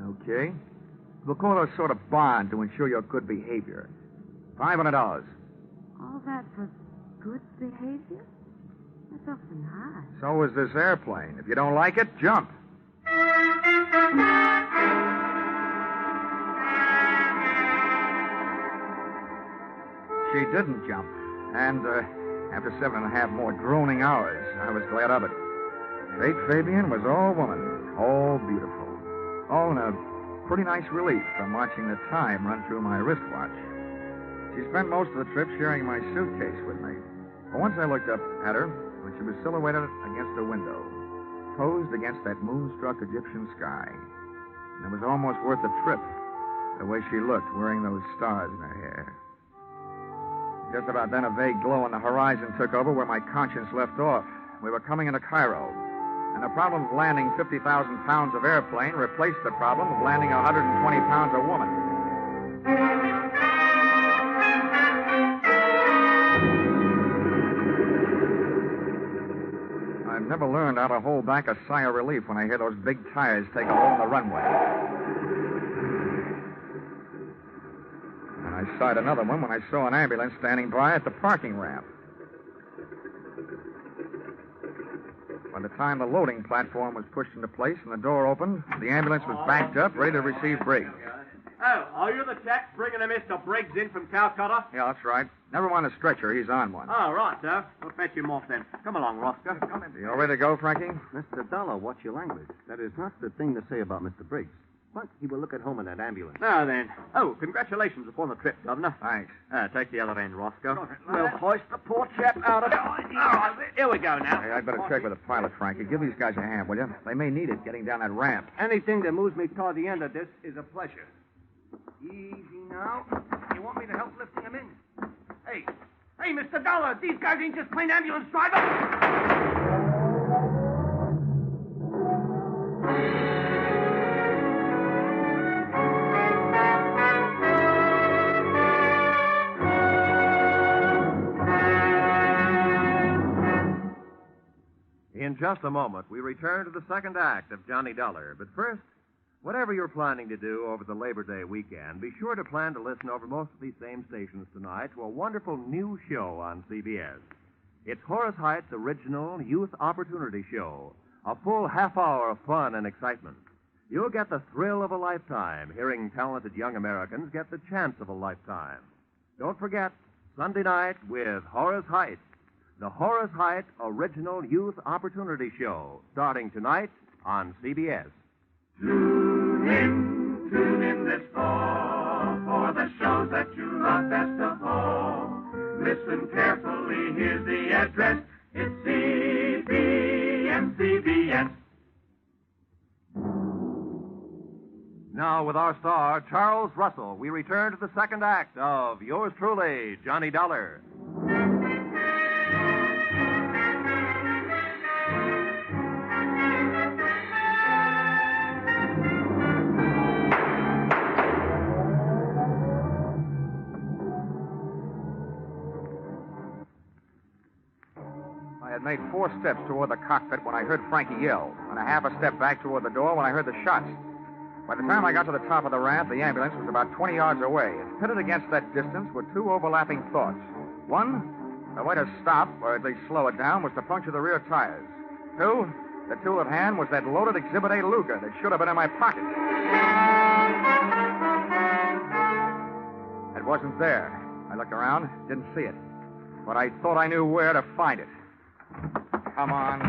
Speaker 2: Okay. We'll call it a sort of bond to ensure your good behavior. $500.
Speaker 12: All that for good behavior? That's awfully high.
Speaker 2: So is this airplane. If you don't like it, jump. She didn't jump. And, after 7.5 more droning hours, I was glad of it. Fate Fabian was all woman, all beautiful. All in a pretty nice relief from watching the time run through my wristwatch. She spent most of the trip sharing my suitcase with me. But once I looked up at her, when she was silhouetted against a window, posed against that moonstruck Egyptian sky. And it was almost worth the trip, the way she looked, wearing those stars in her hair. Just about then, a vague glow on the horizon took over where my conscience left off. We were coming into Cairo, and the problem of landing 50,000 pounds of airplane replaced the problem of landing 120 pounds of woman. I've never learned how to hold back a sigh of relief when I hear those big tires take a hold on the runway. And I sighted another one when I saw an ambulance standing by at the parking ramp. By the time the loading platform was pushed into place and the door opened, the ambulance was backed up, ready to receive Briggs.
Speaker 19: Oh, are you the chap bringing a Mr. Briggs in from Calcutta?
Speaker 2: Yeah, that's right. Never mind a stretcher. He's on one.
Speaker 19: Oh, right, sir. We'll fetch him off then. Come along, Roscoe. Come in.
Speaker 2: You all ready to go, Frankie?
Speaker 3: Mr. Dollar, watch your language. That is not the thing to say about Mr. Briggs. But he will look at home in that ambulance.
Speaker 19: Now then. Oh, congratulations upon the trip, Governor.
Speaker 2: Thanks.
Speaker 19: Take the other end, Roscoe. We'll hoist the poor chap out of... Oh, here we go now.
Speaker 2: Hey, I'd better check with the pilot, Frankie. Give these guys a hand, will you? They may need it getting down that ramp.
Speaker 3: Anything that moves me toward the end of this is a pleasure. Easy now. You want me to help lifting him in? Hey, Mr. Dollar, these guys ain't just plain ambulance drivers.
Speaker 20: In just a moment, we return to the second act of Johnny Dollar. But first, whatever you're planning to do over the Labor Day weekend, be sure to plan to listen over most of these same stations tonight to a wonderful new show on CBS. It's Horace Height's original Youth Opportunity Show, a full half hour of fun and excitement. You'll get the thrill of a lifetime hearing talented young Americans get the chance of a lifetime. Don't forget, Sunday night with Horace Height, the Horace Height Original Youth Opportunity Show, starting tonight on CBS.
Speaker 22: Tune in this fall for the shows that you love best of all. Listen carefully, here's the address. It's CBS.
Speaker 20: Now, with our star, Charles Russell, we return to the second act of yours truly, Johnny Dollar.
Speaker 2: I had made 4 steps toward the cockpit when I heard Frankie yell, and a half a step back toward the door when I heard the shots. By the time I got to the top of the ramp, the ambulance was about 20 yards away. Pitted against that distance were 2 overlapping thoughts. One, the way to stop, or at least slow it down, was to puncture the rear tires. 2, the tool at hand was that loaded Exhibit A Luger that should have been in my pocket. It wasn't there. I looked around, didn't see it. But I thought I knew where to find it. Come on,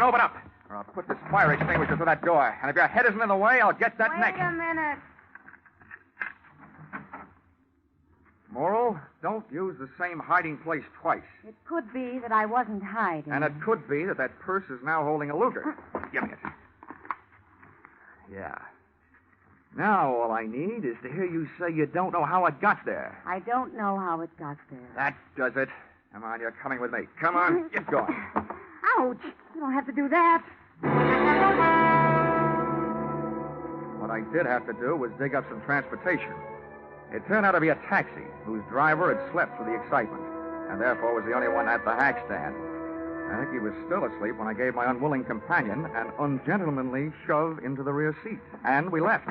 Speaker 2: open up, or I'll put this fire extinguisher through that door. And if your head isn't in the way, I'll get that neck.
Speaker 12: Wait a minute.
Speaker 2: Moral, don't use the same hiding place twice.
Speaker 12: It could be that I wasn't hiding.
Speaker 2: And it could be that purse is now holding a Luger. Give me it. Yeah. Now all I need is to hear you say you don't know how it got there.
Speaker 12: I don't know how it got there.
Speaker 2: That does it. Come on, you're coming with me. Come on, get going.
Speaker 12: Ouch! You don't have to do that.
Speaker 2: What I did have to do was dig up some transportation. It turned out to be a taxi whose driver had slept through the excitement, and therefore was the only one at the hack stand. I think he was still asleep when I gave my unwilling companion an ungentlemanly shove into the rear seat, and we left.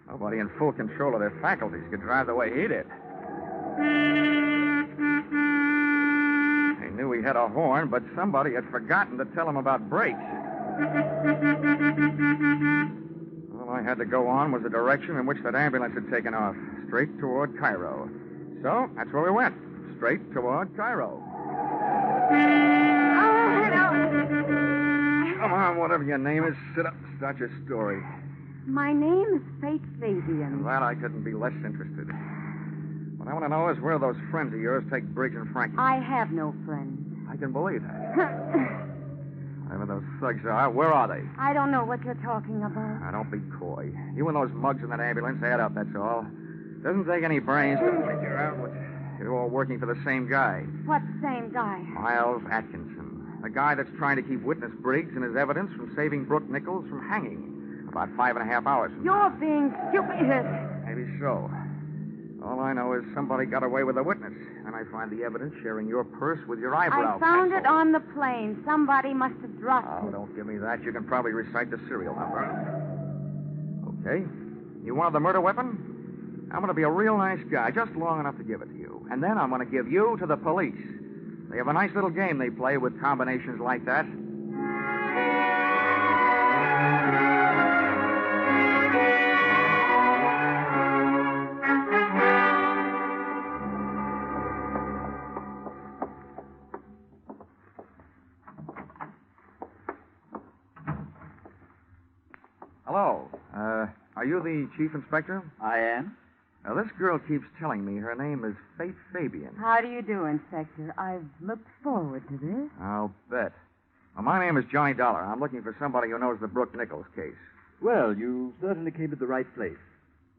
Speaker 2: Nobody in full control of their faculties could drive the way he did. He knew he had a horn, but somebody had forgotten to tell him about brakes. All I had to go on was the direction in which that ambulance had taken off, straight toward Cairo. So that's where we went, straight toward Cairo. Come on, whatever your name is, sit up and start your story.
Speaker 12: My name is Faith Fabian.
Speaker 2: That I couldn't be less interested. What I want to know is where those friends of yours take Briggs and Frankie.
Speaker 12: I have no friends.
Speaker 2: I can believe that. Whatever those thugs are, where are they?
Speaker 12: I don't know what you're talking about.
Speaker 2: Now, don't be coy. You and those mugs in that ambulance add up, that's all. Doesn't take any brains to figure out what you're all working for the same guy.
Speaker 12: What same guy?
Speaker 2: Miles Atkinson. The guy that's trying to keep witness Briggs and his evidence from saving Brooke Nichols from hanging about 5.5 hours from now.
Speaker 12: You're being stupid.
Speaker 2: Maybe so. All I know is somebody got away with a witness, and I find the evidence sharing your purse with your eyebrow
Speaker 12: I found
Speaker 2: pencil.
Speaker 12: it on the plane. Somebody must have dropped
Speaker 2: Oh,
Speaker 12: it.
Speaker 2: don't give me that. You can probably recite the serial number. Okay. You wanted the murder weapon? I'm going to be a real nice guy, just long enough to give it to you. And then I'm going to give you to the police. They have a nice little game they play with combinations like that. Hello. Are you the chief inspector?
Speaker 4: I am.
Speaker 2: Now, this girl keeps telling me her name is Faith Fabian.
Speaker 12: How do you do, Inspector? I've looked forward to this.
Speaker 2: I'll bet. Well, my name is Johnny Dollar. I'm looking for somebody who knows the Brooke Nichols case.
Speaker 4: Well, you certainly came to the right place.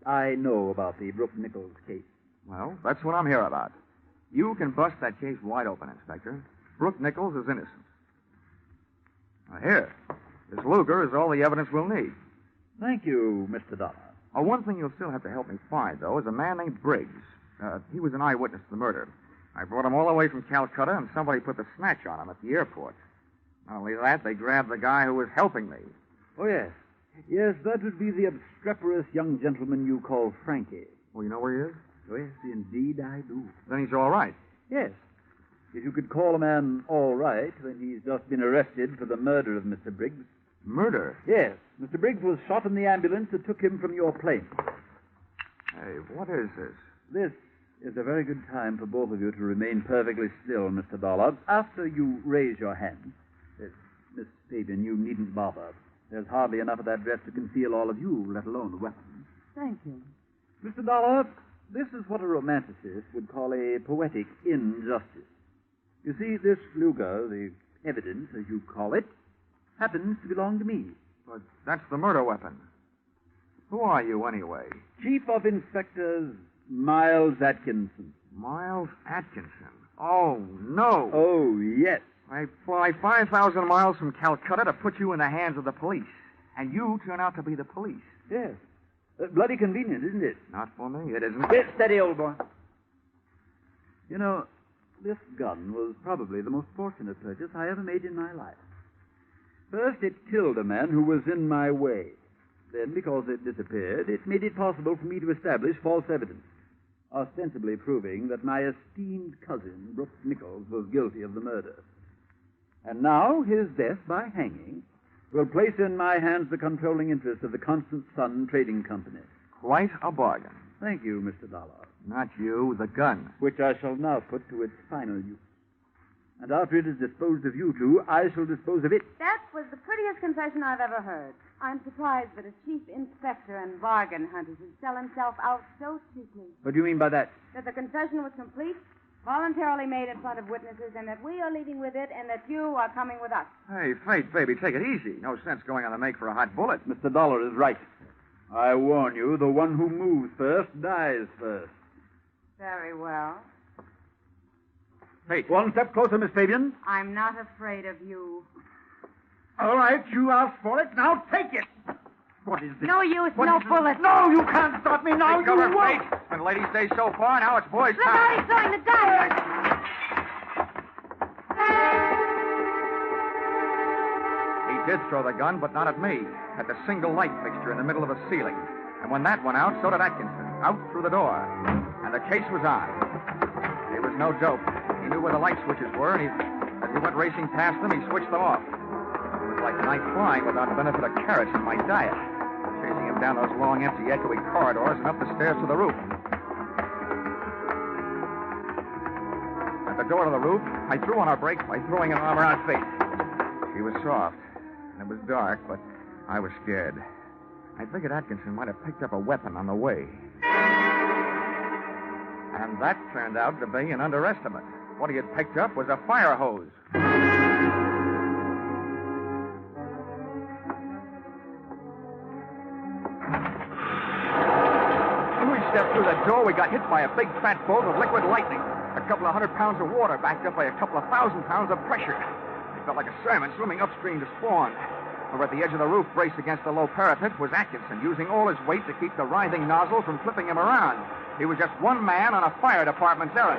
Speaker 4: I know about the Brooke Nichols case.
Speaker 2: Well, that's what I'm here about. You can bust that case wide open, Inspector. Brooke Nichols is innocent. Now, here. This Luger is all the evidence we'll need.
Speaker 4: Thank you, Mr. Dollar.
Speaker 2: Oh, one thing you'll still have to help me find, though, is a man named Briggs. He was an eyewitness to the murder. I brought him all the way from Calcutta, and somebody put the snatch on him at the airport. Not only that, they grabbed the guy who was helping me.
Speaker 4: Oh, yes. Yes, that would be the obstreperous young gentleman you call Frankie.
Speaker 2: Oh, you know where he is?
Speaker 4: Oh, yes, indeed I do.
Speaker 2: Then he's all right.
Speaker 4: Yes. If you could call a man all right, then he's just been arrested for the murder of Mr. Briggs.
Speaker 2: Murder?
Speaker 4: Yes. Mr. Briggs was shot in the ambulance that took him from your plane.
Speaker 2: Hey, what is this?
Speaker 4: This is a very good time for both of you to remain perfectly still, Mr. Dollar. After you raise your hand, Miss Fabian, you needn't bother. There's hardly enough of that dress to conceal all of you, let alone the weapons.
Speaker 12: Thank you.
Speaker 4: Mr. Dollar, this is what a romanticist would call a poetic injustice. You see, this Luger, the evidence, as you call it, happens to belong to me.
Speaker 2: But that's the murder weapon. Who are you, anyway?
Speaker 4: Chief of Inspectors Miles Atkinson.
Speaker 2: Miles Atkinson? Oh, no.
Speaker 4: Oh, yes.
Speaker 2: I fly 5,000 miles from Calcutta to put you in the hands of the police. And you turn out to be the police.
Speaker 4: Yes. Bloody convenient, isn't it?
Speaker 2: Not for me, it isn't.
Speaker 4: Get steady, old boy. You know, this gun was probably the most fortunate purchase I ever made in my life. First, it killed a man who was in my way. Then, because it disappeared, it made it possible for me to establish false evidence, ostensibly proving that my esteemed cousin, Brooke Nichols, was guilty of the murder. And now, his death by hanging will place in my hands the controlling interest of the Constant Sun Trading Company.
Speaker 2: Quite a bargain.
Speaker 4: Thank you, Mr. Dollar.
Speaker 2: Not you, the gun.
Speaker 4: Which I shall now put to its final use. And after it is disposed of you two, I shall dispose of it.
Speaker 12: That was the prettiest confession I've ever heard. I'm surprised that a chief inspector and bargain hunter should sell himself out so cheaply.
Speaker 4: What do you mean by that?
Speaker 12: That the confession was complete, voluntarily made in front of witnesses, and that we are leaving with it, and that you are coming with us.
Speaker 2: Hey, Faith, baby, take it easy. No sense going on the make for a hot bullet.
Speaker 4: Mr. Dollar is right. I warn you, the one who moves first dies first.
Speaker 12: Very well.
Speaker 2: Faith.
Speaker 4: One step closer, Miss Fabian.
Speaker 12: I'm not afraid of you.
Speaker 4: All right, you asked for it. Now take it. What is this?
Speaker 12: No use, no bullet.
Speaker 4: No, you can't stop me now.
Speaker 2: Take cover,
Speaker 4: You won't.
Speaker 2: Faith. Been ladies' day so far, now it's boys'
Speaker 12: Look
Speaker 2: time.
Speaker 12: out, he's throwing the gun.
Speaker 2: He did throw the gun, but not at me. At the single light fixture in the middle of the ceiling. And when that went out, so did Atkinson. Out through the door. And the case was on. There was no dope. He knew where the light switches were, and as he went racing past them, he switched them off. It was like night flying without the benefit of carrots in my diet. Chasing him down those long, empty, echoing corridors and up the stairs to the roof. At the door to the roof, I threw on our brakes by throwing an arm around Faith. She was soft, and it was dark, but I was scared. I figured Atkinson might have picked up a weapon on the way. And that turned out to be an underestimate. What he had picked up was a fire hose. When we stepped through the door, we got hit by a big fat bolt of liquid lightning. A couple of 100 pounds of water backed up by a couple of 1,000 pounds of pressure. It felt like a salmon swimming upstream to spawn. for at the edge of the roof, braced against the low parapet, was Atkinson, using all his weight to keep the writhing nozzle from flipping him around. He was just one man on a fire department's errand.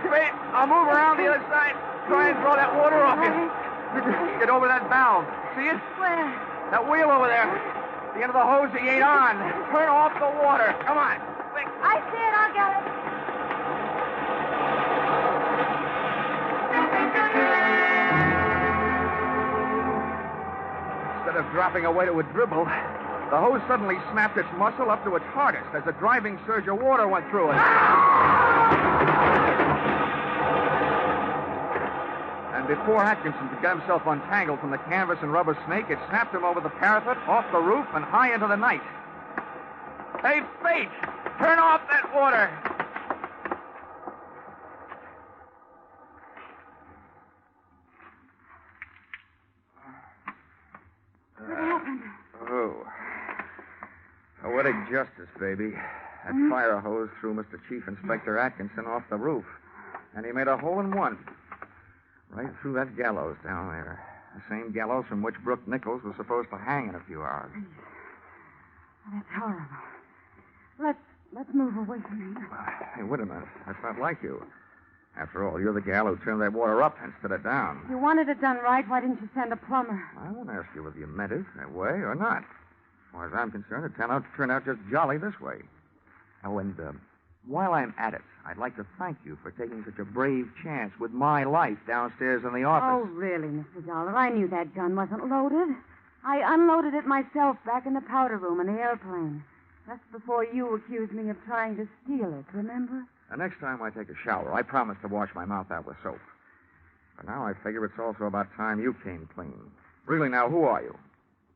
Speaker 2: Wait, I'll move around the other side. Try and throw that water off you. Get over that valve. See it?
Speaker 1: Where?
Speaker 2: That wheel over there. The end of the hose he ain't on. Turn off the water. Come on. Quick.
Speaker 18: I see it. I'll get it.
Speaker 2: Instead of dropping away to a dribble, the hose suddenly snapped its muscle up to its hardest as a driving surge of water went through it. And before Atkinson could get himself untangled from the canvas and rubber snake, it snapped him over the parapet, off the roof, and high into the night. Hey, Fate! Turn off that water! Poetic justice, baby. That fire hose threw Mr. Chief Inspector Atkinson off the roof. And he made a hole in one. Right through that gallows down there. The same gallows from which Brooke Nichols was supposed to hang in a few hours.
Speaker 12: That's horrible. Let's move away from here.
Speaker 2: Hey, wait a minute. That's not like you. After all, you're the gal who turned that water up instead of down.
Speaker 12: You wanted it done right. Why didn't you send a plumber?
Speaker 2: I won't ask you whether you meant it that way or not. As far as I'm concerned, it turned out just jolly this way. Oh, and while I'm at it, I'd like to thank you for taking such a brave chance with my life downstairs in the office.
Speaker 12: Oh, really, Mr. Dollar? I knew that gun wasn't loaded. I unloaded it myself back in the powder room in the airplane. Just before you accused me of trying to steal it, remember?
Speaker 2: The next time I take a shower, I promise to wash my mouth out with soap. But now I figure it's also about time you came clean. Really, now, who are you?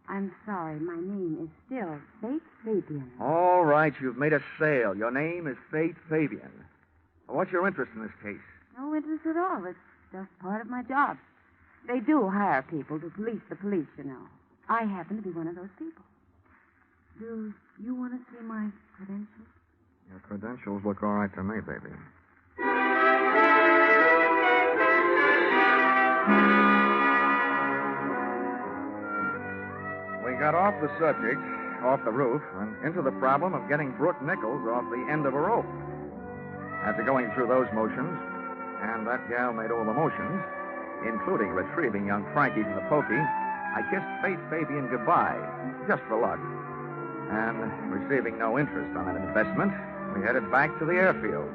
Speaker 12: I'm sorry. My name is still Fate Fabian.
Speaker 2: All right, you've made a sale. Your name is Fate Fabian. Well, what's your interest in this case?
Speaker 12: No interest at all. It's just part of my job. They do hire people to police the police, you know. I happen to be one of those people. Do you want to see my credentials?
Speaker 2: Your credentials look all right to me, baby. We got off the subject, off the roof, and into the problem of getting Brooke Nichols off the end of a rope. After going through those motions, and that gal made all the motions, including retrieving young Frankie from the pokey, I kissed Fate Fabian goodbye, just for luck. And receiving no interest on that investment, we headed back to the airfield.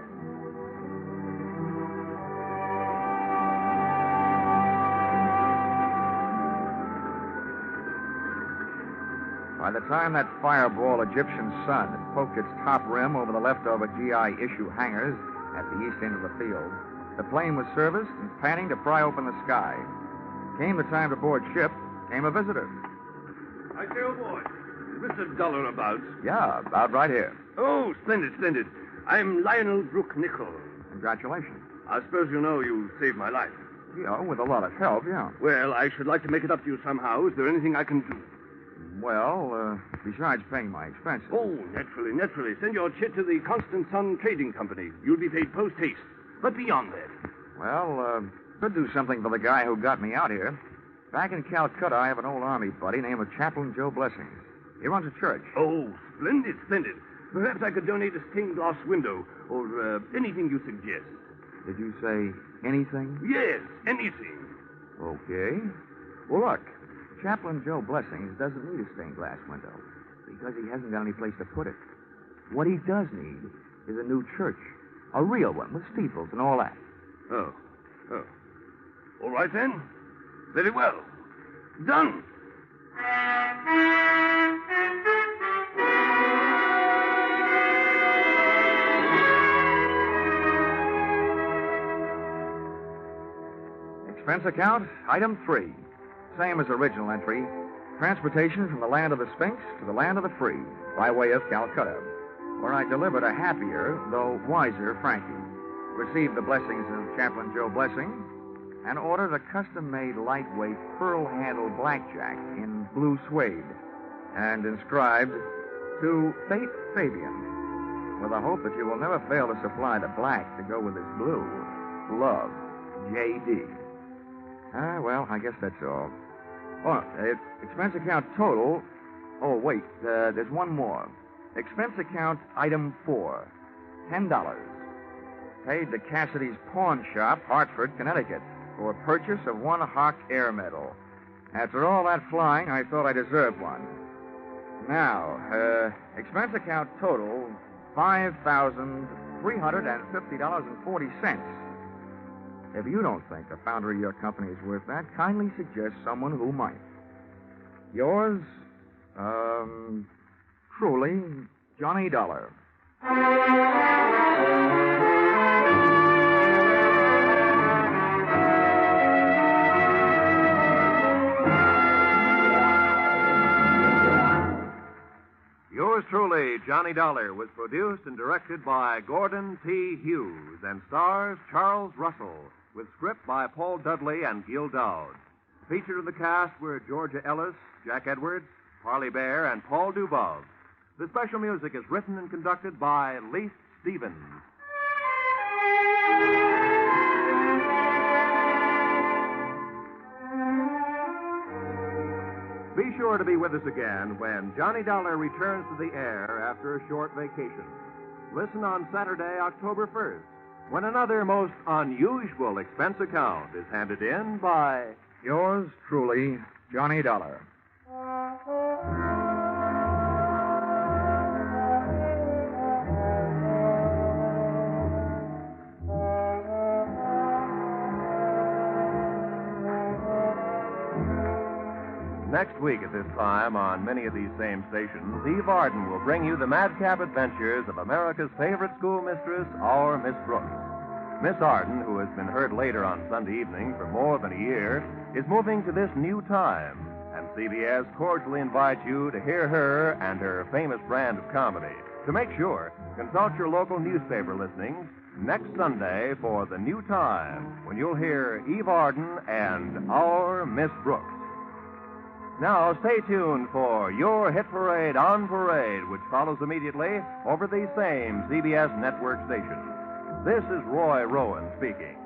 Speaker 2: By the time that fireball Egyptian sun had poked its top rim over the leftover GI issue hangars at the east end of the field, the plane was serviced and panting to pry open the sky. Came the time to board ship, came a visitor.
Speaker 11: I say, oh, boy. Mr. Dollar about?
Speaker 2: Yeah, about right here.
Speaker 11: Oh, splendid, splendid. I'm Lionel Brooke Nichols.
Speaker 2: Congratulations.
Speaker 11: I suppose you know you saved my life.
Speaker 2: Yeah, with a lot of help, yeah.
Speaker 11: Well, I should like to make it up to you somehow. Is there anything I can do?
Speaker 2: Well, besides paying my expenses.
Speaker 11: Oh, naturally. Send your chit to the Constant Sun Trading Company. You'll be paid post-haste. But beyond that.
Speaker 2: Well, could do something for the guy who got me out here. Back in Calcutta, I have an old army buddy named Chaplain Joe Blessings. He runs a church.
Speaker 11: Oh, splendid. Perhaps I could donate a stained glass window or anything you suggest.
Speaker 2: Did you say anything?
Speaker 11: Yes, anything.
Speaker 2: Okay. Well, look, Chaplain Joe Blessings doesn't need a stained glass window because he hasn't got any place to put it. What he does need is a new church, a real one with steeples and all that.
Speaker 11: Oh. All right, then. Very well. Done.
Speaker 2: Expense account, item 3. Same as original entry. Transportation from the land of the Sphinx to the land of the free, by way of Calcutta, where I delivered a happier, though wiser, Frankie. Received the blessings of Chaplain Joe Blessing, and ordered a custom-made lightweight pearl-handled blackjack in blue suede, and inscribed, to Fate Fabian, with the hope that you will never fail to supply the black to go with this blue. Love, J.D. Well, I guess that's all. Oh, expense account total. Oh, wait, there's one more. Expense account item 4, $10. Paid to Cassidy's Pawn Shop, Hartford, Connecticut, for purchase of one Hawk Air Medal. After all that flying, I thought I deserved one. Now, expense account total, $5,350.40. If you don't think the founder of your company is worth that, kindly suggest someone who might. Yours, truly, Johnny Dollar.
Speaker 20: Yours truly, Johnny Dollar, was produced and directed by Gordon T. Hughes and stars Charles Russell, with script by Paul Dudley and Gil Dowd. Featured in the cast were Georgia Ellis, Jack Edwards, Parley Bear, and Paul Dubov. The special music is written and conducted by Leith Stevens. Be sure to be with us again when Johnny Dollar returns to the air after a short vacation. Listen on Saturday, October 1st, when another most unusual expense account is handed in by
Speaker 2: Yours truly, Johnny Dollar.
Speaker 20: Next week at this time, on many of these same stations, Eve Arden will bring you the madcap adventures of America's favorite schoolmistress, our Miss Brooks. Miss Arden, who has been heard later on Sunday evening for more than a year, is moving to this new time, and CBS cordially invites you to hear her and her famous brand of comedy. To make sure, consult your local newspaper listings next Sunday for the new time, when you'll hear Eve Arden and our Miss Brooks. Now, stay tuned for Your Hit Parade on Parade, which follows immediately over these same CBS network stations. This is Roy Rowan speaking.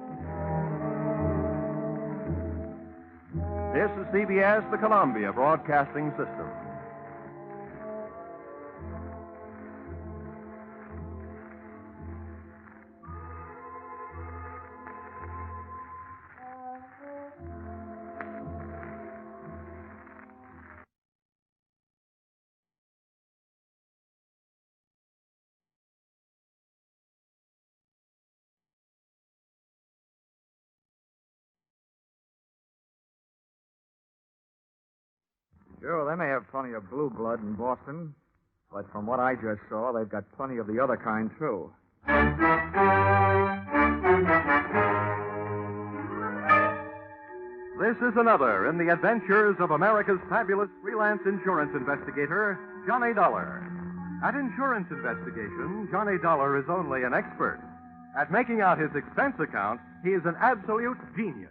Speaker 20: This is CBS, the Columbia Broadcasting System.
Speaker 2: Sure, they may have plenty of blue blood in Boston, but from what I just saw, they've got plenty of the other kind, too.
Speaker 20: This is another in the adventures of America's fabulous freelance insurance investigator, Johnny Dollar. At insurance investigation, Johnny Dollar is only an expert. At making out his expense account, he is an absolute genius.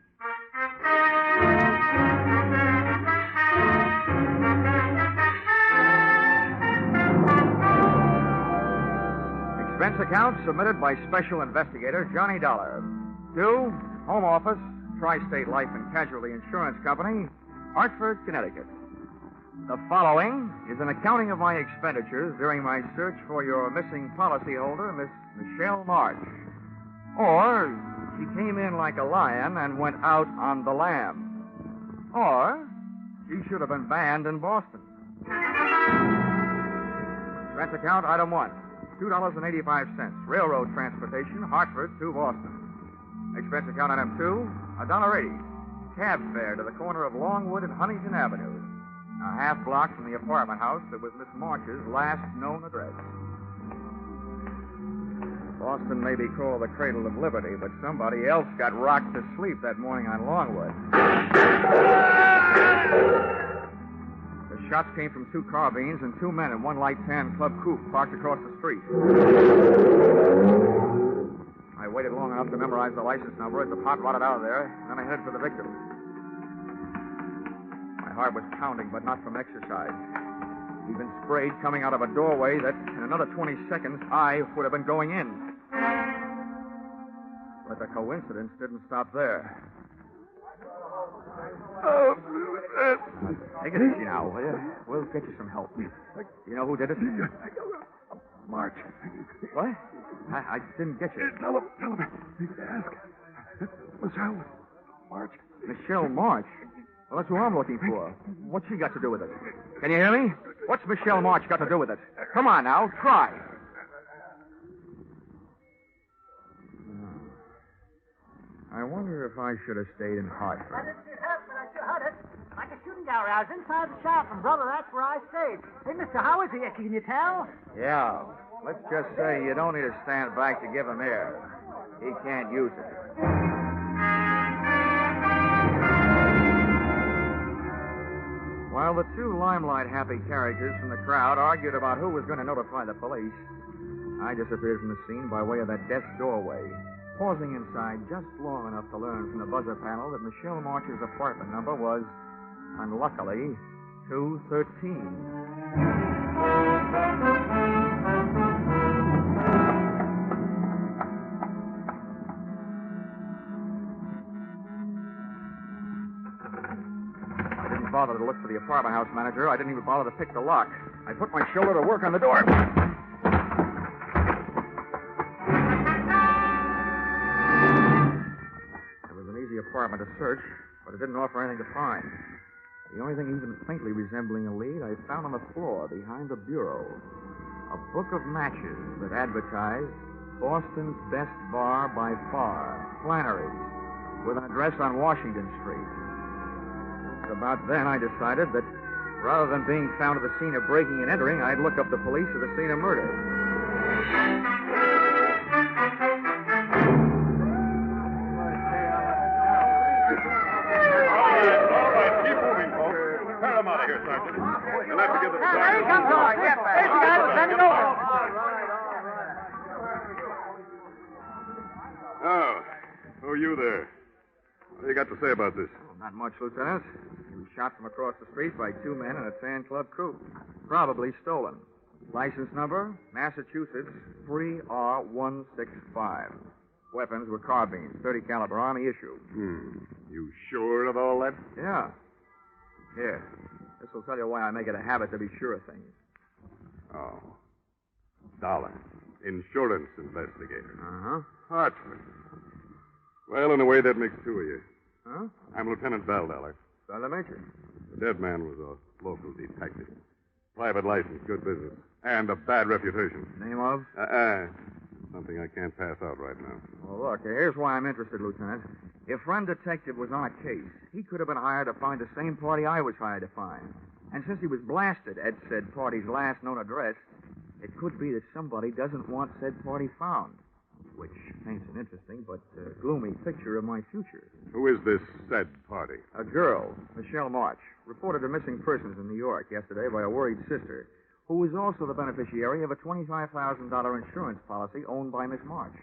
Speaker 2: Expense account submitted by Special Investigator Johnny Dollar. To Home Office, Tri-State Life and Casualty Insurance Company, Hartford, Connecticut. The following is an accounting of my expenditures during my search for your missing policyholder, Miss Michelle Marsh. Or, she came in like a lion and went out on the lamb. Or, she should have been banned in Boston. Expense account item 1. $2.85. Railroad transportation, Hartford to Boston. Expense account item 2, $1.80. Cab fare to the corner of Longwood and Huntington Avenues, a half block from the apartment house that was Miss Marsh's last known address. Boston may be called the cradle of liberty, but somebody else got rocked to sleep that morning on Longwood. The shots came from 2 carbines and 2 men in one light tan club coupe parked across the street. I waited long enough to memorize the license number as the pot rotted out of there, and then I headed for the victim. My heart was pounding, but not from exercise. He'd been sprayed coming out of a doorway that, in another 20 seconds, I would have been going in. But the coincidence didn't stop there. Take it easy now, will you? We'll get you some help. You know who did it?
Speaker 10: March.
Speaker 2: What? I didn't get you.
Speaker 10: Tell him. Ask. Michelle March.
Speaker 2: Michelle March? Well, that's who I'm looking for. What's she got to do with it? Can you hear me? What's Michelle March got to do with it? Come on now, try. I wonder if I should have stayed in Hartford.
Speaker 13: I didn't see it happen, but I sure heard it. Like a shooting gallery. I was inside the shop, and, brother, that's where I stayed. Hey, Mr. How is he? Can you tell?
Speaker 2: Yeah. Let's just say you don't need to stand back to give him air. He can't use it. While the two limelight-happy characters from the crowd argued about who was going to notify the police, I disappeared from the scene by way of that desk doorway, pausing inside just long enough to learn from the buzzer panel that Michelle March's apartment number was, unluckily, 213. I didn't bother to look for the apartment house manager. I didn't even bother to pick the lock. I put my shoulder to work on the door. Apartment to search, but it didn't offer anything to find. The only thing even faintly resembling a lead I found on the floor behind the bureau. A book of matches that advertised Boston's Best Bar by Far, Flannery's, with an address on Washington Street. About then I decided that rather than being found at the scene of breaking and entering, I'd look up the police at the scene of murder.
Speaker 10: Oh, who are you there? What do you got to say about this?
Speaker 2: Oh, not much, Lieutenant. He was shot from across the street by two men in a tan club coupe. Probably stolen. License number, Massachusetts 3R165. Weapons were carbines, .30 caliber Army issue.
Speaker 10: You sure of all that?
Speaker 2: Yeah. Here. This will tell you why I make it a habit to be sure of things.
Speaker 10: Oh. Dollar. Insurance investigator.
Speaker 2: Uh-huh.
Speaker 10: Hartford. Well, in a way, that makes two of you.
Speaker 2: Huh?
Speaker 10: I'm Lieutenant Bell, Dollar.
Speaker 2: Sergeant Major.
Speaker 10: The dead man was a local detective. Private license, good business. And a bad reputation.
Speaker 2: Name of?
Speaker 10: Something I can't pass out right now.
Speaker 2: Well, look, here's why I'm interested, Lieutenant. If friend detective was on a case, he could have been hired to find the same party I was hired to find. And since he was blasted at said party's last known address, it could be that somebody doesn't want said party found. Which paints an interesting but gloomy picture of my future.
Speaker 10: Who is this said party?
Speaker 2: A girl, Michelle March, reported a missing persons in New York yesterday by a worried sister, who was also the beneficiary of a $25,000 insurance policy owned by Miss March.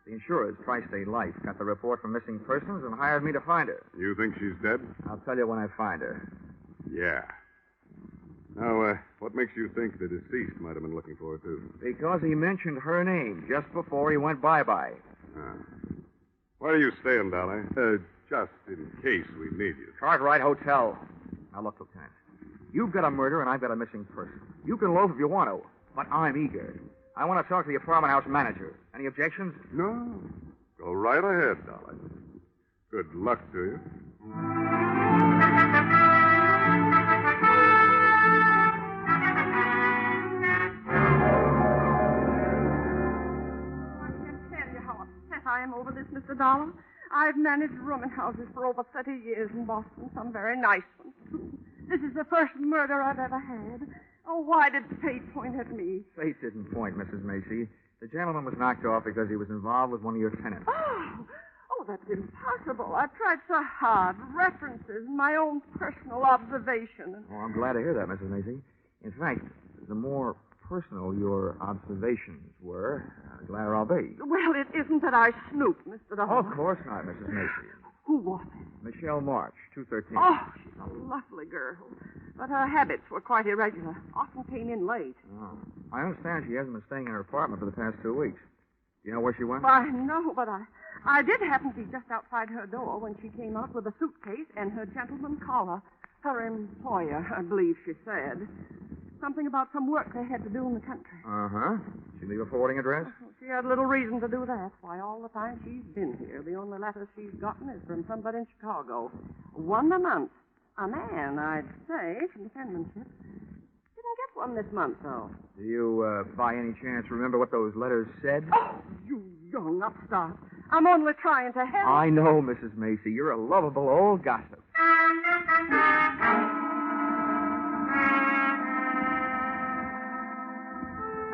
Speaker 2: The insurers, Tri-State Life, got the report from missing persons and hired me to find her.
Speaker 10: You think she's dead?
Speaker 2: I'll tell you when I find her.
Speaker 10: Yeah. Now, what makes you think the deceased might have been looking for her, too?
Speaker 2: Because he mentioned her name just before he went bye-bye.
Speaker 10: Where are you staying, Dolly? Just in case we need you.
Speaker 2: Cartwright Hotel. Now, look, Lieutenant. You've got a murder and I've got a missing person. You can loaf if you want to, but I'm eager. I want to talk to the apartment house manager. Any objections?
Speaker 10: No. Go right ahead, Dolly. Good luck to you.
Speaker 23: I am over this, Mr. Dollar. I've managed rooming houses for over 30 years in Boston, some very nice ones, too. This is the first murder I've ever had. Oh, why did fate point at me?
Speaker 2: Fate didn't point, Mrs. Macy. The gentleman was knocked off because he was involved with one of your tenants.
Speaker 23: Oh, that's impossible. I've tried so hard. References, my own personal observation.
Speaker 2: Oh, I'm glad to hear that, Mrs. Macy. In fact, the more personal your observations were, the gladder I'll be.
Speaker 23: Well, it isn't that I snooped, Mr. Dollar.
Speaker 2: Of course not, Mrs. Macy.
Speaker 23: Who was it?
Speaker 2: Michelle March, 213.
Speaker 23: Oh, she's a lovely girl. But her habits were quite irregular. Often came in late.
Speaker 2: Oh. I understand she hasn't been staying in her apartment for the past 2 weeks. Do you know where she went?
Speaker 23: I know, but I did happen to be just outside her door when she came out with a suitcase and her gentleman caller. Her employer, I believe she said. Something about some work they had to do in the country.
Speaker 2: Uh-huh. She leave a forwarding address?
Speaker 23: She had little reason to do that. Why, all the time she's been here, the only letters she's gotten is from somebody in Chicago. One a month. A man, I'd say, from the penmanship. Didn't get one this month, though.
Speaker 2: Do you, by any chance, remember what those letters said?
Speaker 23: Oh, you young upstart. I'm only trying to help.
Speaker 2: I know, Mrs. Macy. You're a lovable old gossip.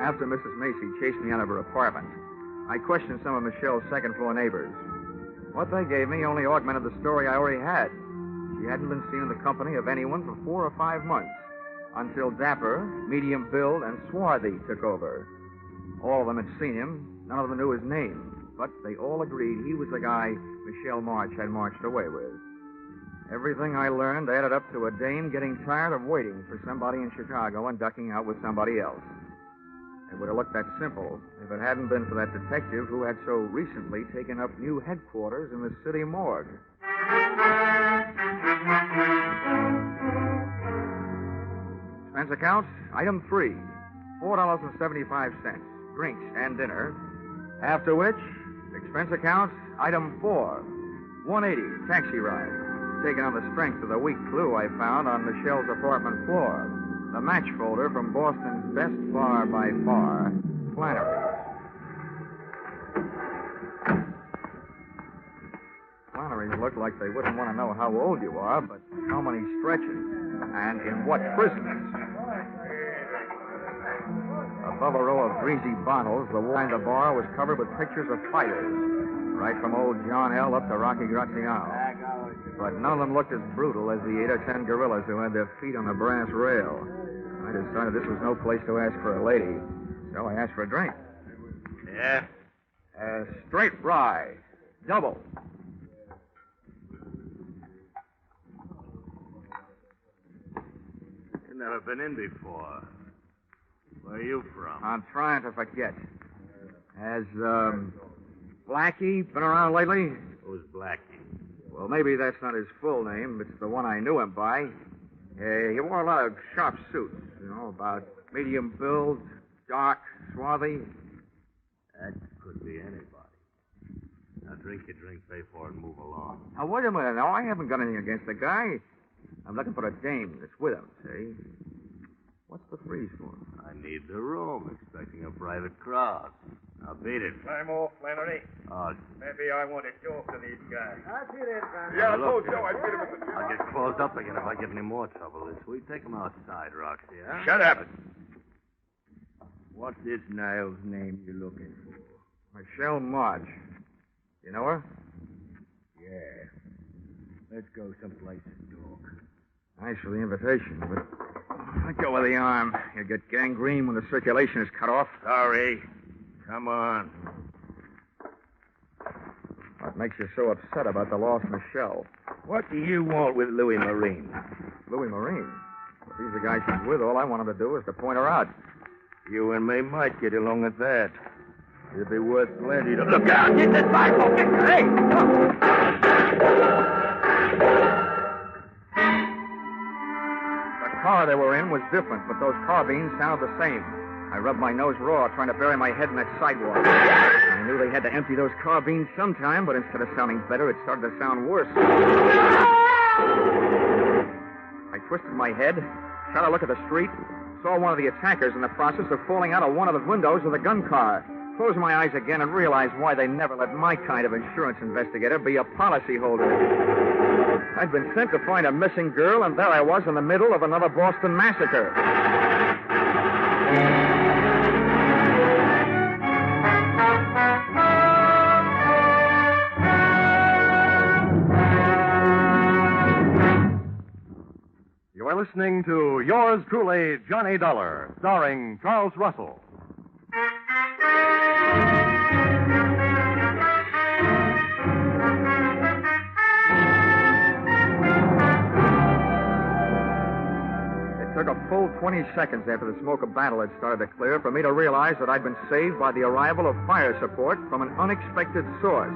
Speaker 2: After Mrs. Macy chased me out of her apartment, I questioned some of Michelle's second-floor neighbors. What they gave me only augmented the story I already had. She hadn't been seen in the company of anyone for 4 or 5 months, until Dapper, medium build, and Swarthy took over. All of them had seen him. None of them knew his name, but they all agreed he was the guy Michelle March had marched away with. Everything I learned added up to a dame getting tired of waiting for somebody in Chicago and ducking out with somebody else. It would have looked that simple if it hadn't been for that detective who had so recently taken up new headquarters in the city morgue. Expense account, item 3, $4.75, drinks and dinner. After which, expense account, item 4, $1.80, taxi ride, taken on the strength of the weak clue I found on Michelle's apartment floor. The match folder from Boston's best bar by far, Flannery's. Flannery's look like they wouldn't want to know how old you are, but how many stretches, and in what prisons. Above a row of greasy bottles, the wall behind the bar was covered with pictures of fighters, right from old John L. up to Rocky Graziano. But none of them looked as brutal as the 8 or 10 gorillas who had their feet on the brass rail. I decided this was no place to ask for a lady, so I asked for a drink.
Speaker 11: Yeah?
Speaker 2: Straight rye. Double.
Speaker 6: You've never been in before. Where are you from?
Speaker 2: I'm trying to forget. Has, Blackie been around lately?
Speaker 6: Who's Blackie?
Speaker 2: Well, maybe that's not his full name. It's the one I knew him by. He wore a lot of sharp suits, about medium build, dark, swarthy.
Speaker 6: That could be anybody. Now, drink your drink, pay for it, and move along.
Speaker 2: Now, wait a minute. Now, I haven't got anything against the guy. I'm looking for a dame that's with him, see? What's the freeze for?
Speaker 6: I need the room, expecting a private crowd. Now, beat it.
Speaker 3: Time off, Flannery. Maybe I want to talk to these guys.
Speaker 13: I'll see that, Flannery.
Speaker 3: Yeah, I told Joe I'd beat him at the...
Speaker 6: I'll get closed up again if I give any more trouble this week. Take him outside, Roxy, huh?
Speaker 3: Shut up.
Speaker 6: What's this Niles name you're looking for?
Speaker 2: Michelle March. You know her?
Speaker 6: Yeah. Let's go someplace and talk.
Speaker 2: Thanks for the invitation, but let go of the arm. You get gangrene when the circulation is cut off.
Speaker 6: Sorry. Come on.
Speaker 2: What makes you so upset about the lost Michelle?
Speaker 6: What do you want with Louis Marine?
Speaker 2: Louis Marine? If he's the guy she's with, all I want him to do is to point her out.
Speaker 6: You and me might get along at that. It'd be worth plenty to... Look out! Get this rifle! Hey!
Speaker 2: The car they were in was different, but those carbines sounded the same. I rubbed my nose raw, trying to bury my head in that sidewalk. I knew they had to empty those carbines sometime, but instead of sounding better, it started to sound worse. I twisted my head, shot a look at the street, saw one of the attackers in the process of falling out of one of the windows of the gun car. Closed my eyes again and realized why they never let my kind of insurance investigator be a policyholder. I'd been sent to find a missing girl, and there I was in the middle of another Boston massacre.
Speaker 19: You're listening to Yours Truly, Johnny Dollar, starring Charles Russell.
Speaker 2: It took a full 20 seconds after the smoke of battle had started to clear for me to realize that I'd been saved by the arrival of fire support from an unexpected source.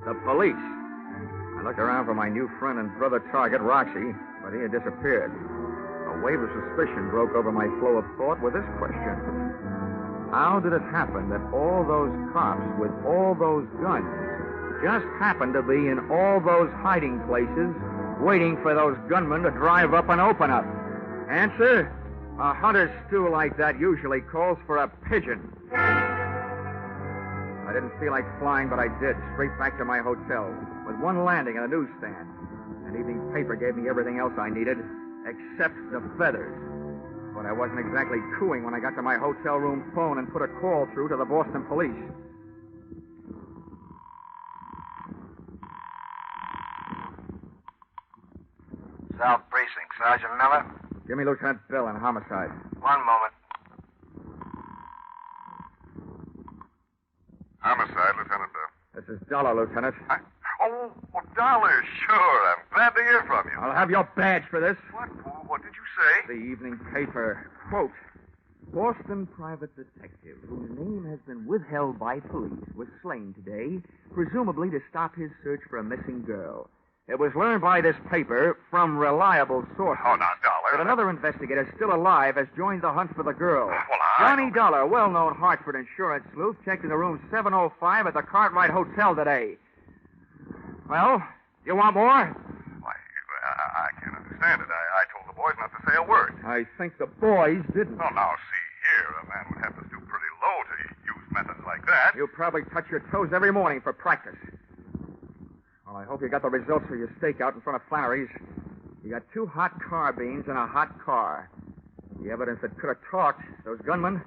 Speaker 2: The police. I looked around for my new friend and brother target, Roxy, but he had disappeared. A wave of suspicion broke over my flow of thought with this question. How did it happen that all those cops with all those guns just happened to be in all those hiding places waiting for those gunmen to drive up and open up? Answer? A hunter's stew like that usually calls for a pigeon. I didn't feel like flying, but I did, straight back to my hotel, with one landing and a newsstand. An evening paper gave me everything else I needed, except the feathers. But I wasn't exactly cooing when I got to my hotel room phone and put a call through to the Boston police.
Speaker 9: South Precinct, Sergeant Miller.
Speaker 2: Give me Lieutenant Bill in homicide.
Speaker 9: One moment.
Speaker 10: Homicide, Lieutenant Bill.
Speaker 2: This is Dollar, Lieutenant.
Speaker 10: Oh, Dollar, sure. I'm glad to hear from you.
Speaker 2: I'll have your badge for this.
Speaker 10: What did you say?
Speaker 2: The evening paper. Quote, Boston private detective, whose name has been withheld by police, was slain today, presumably to stop his search for a missing girl. It was learned by this paper from reliable sources.
Speaker 10: Oh, now, Dollar.
Speaker 2: That another investigator still alive has joined the hunt for the girl.
Speaker 10: Well,
Speaker 2: Johnny Dollar, well-known Hartford insurance sleuth, checked into room 705 at the Cartwright Hotel today. Well, you want more?
Speaker 10: Why, I can't understand it. I told the boys not to say a word.
Speaker 2: I think the boys didn't.
Speaker 10: Oh, now, see here. A man would have to stoop pretty low to use methods like that.
Speaker 2: You probably touch your toes every morning for practice. Well, I hope you got the results for your stakeout in front of Flannery's. You got 2 hot carbines and a hot car. The evidence that could have talked, those gunmen,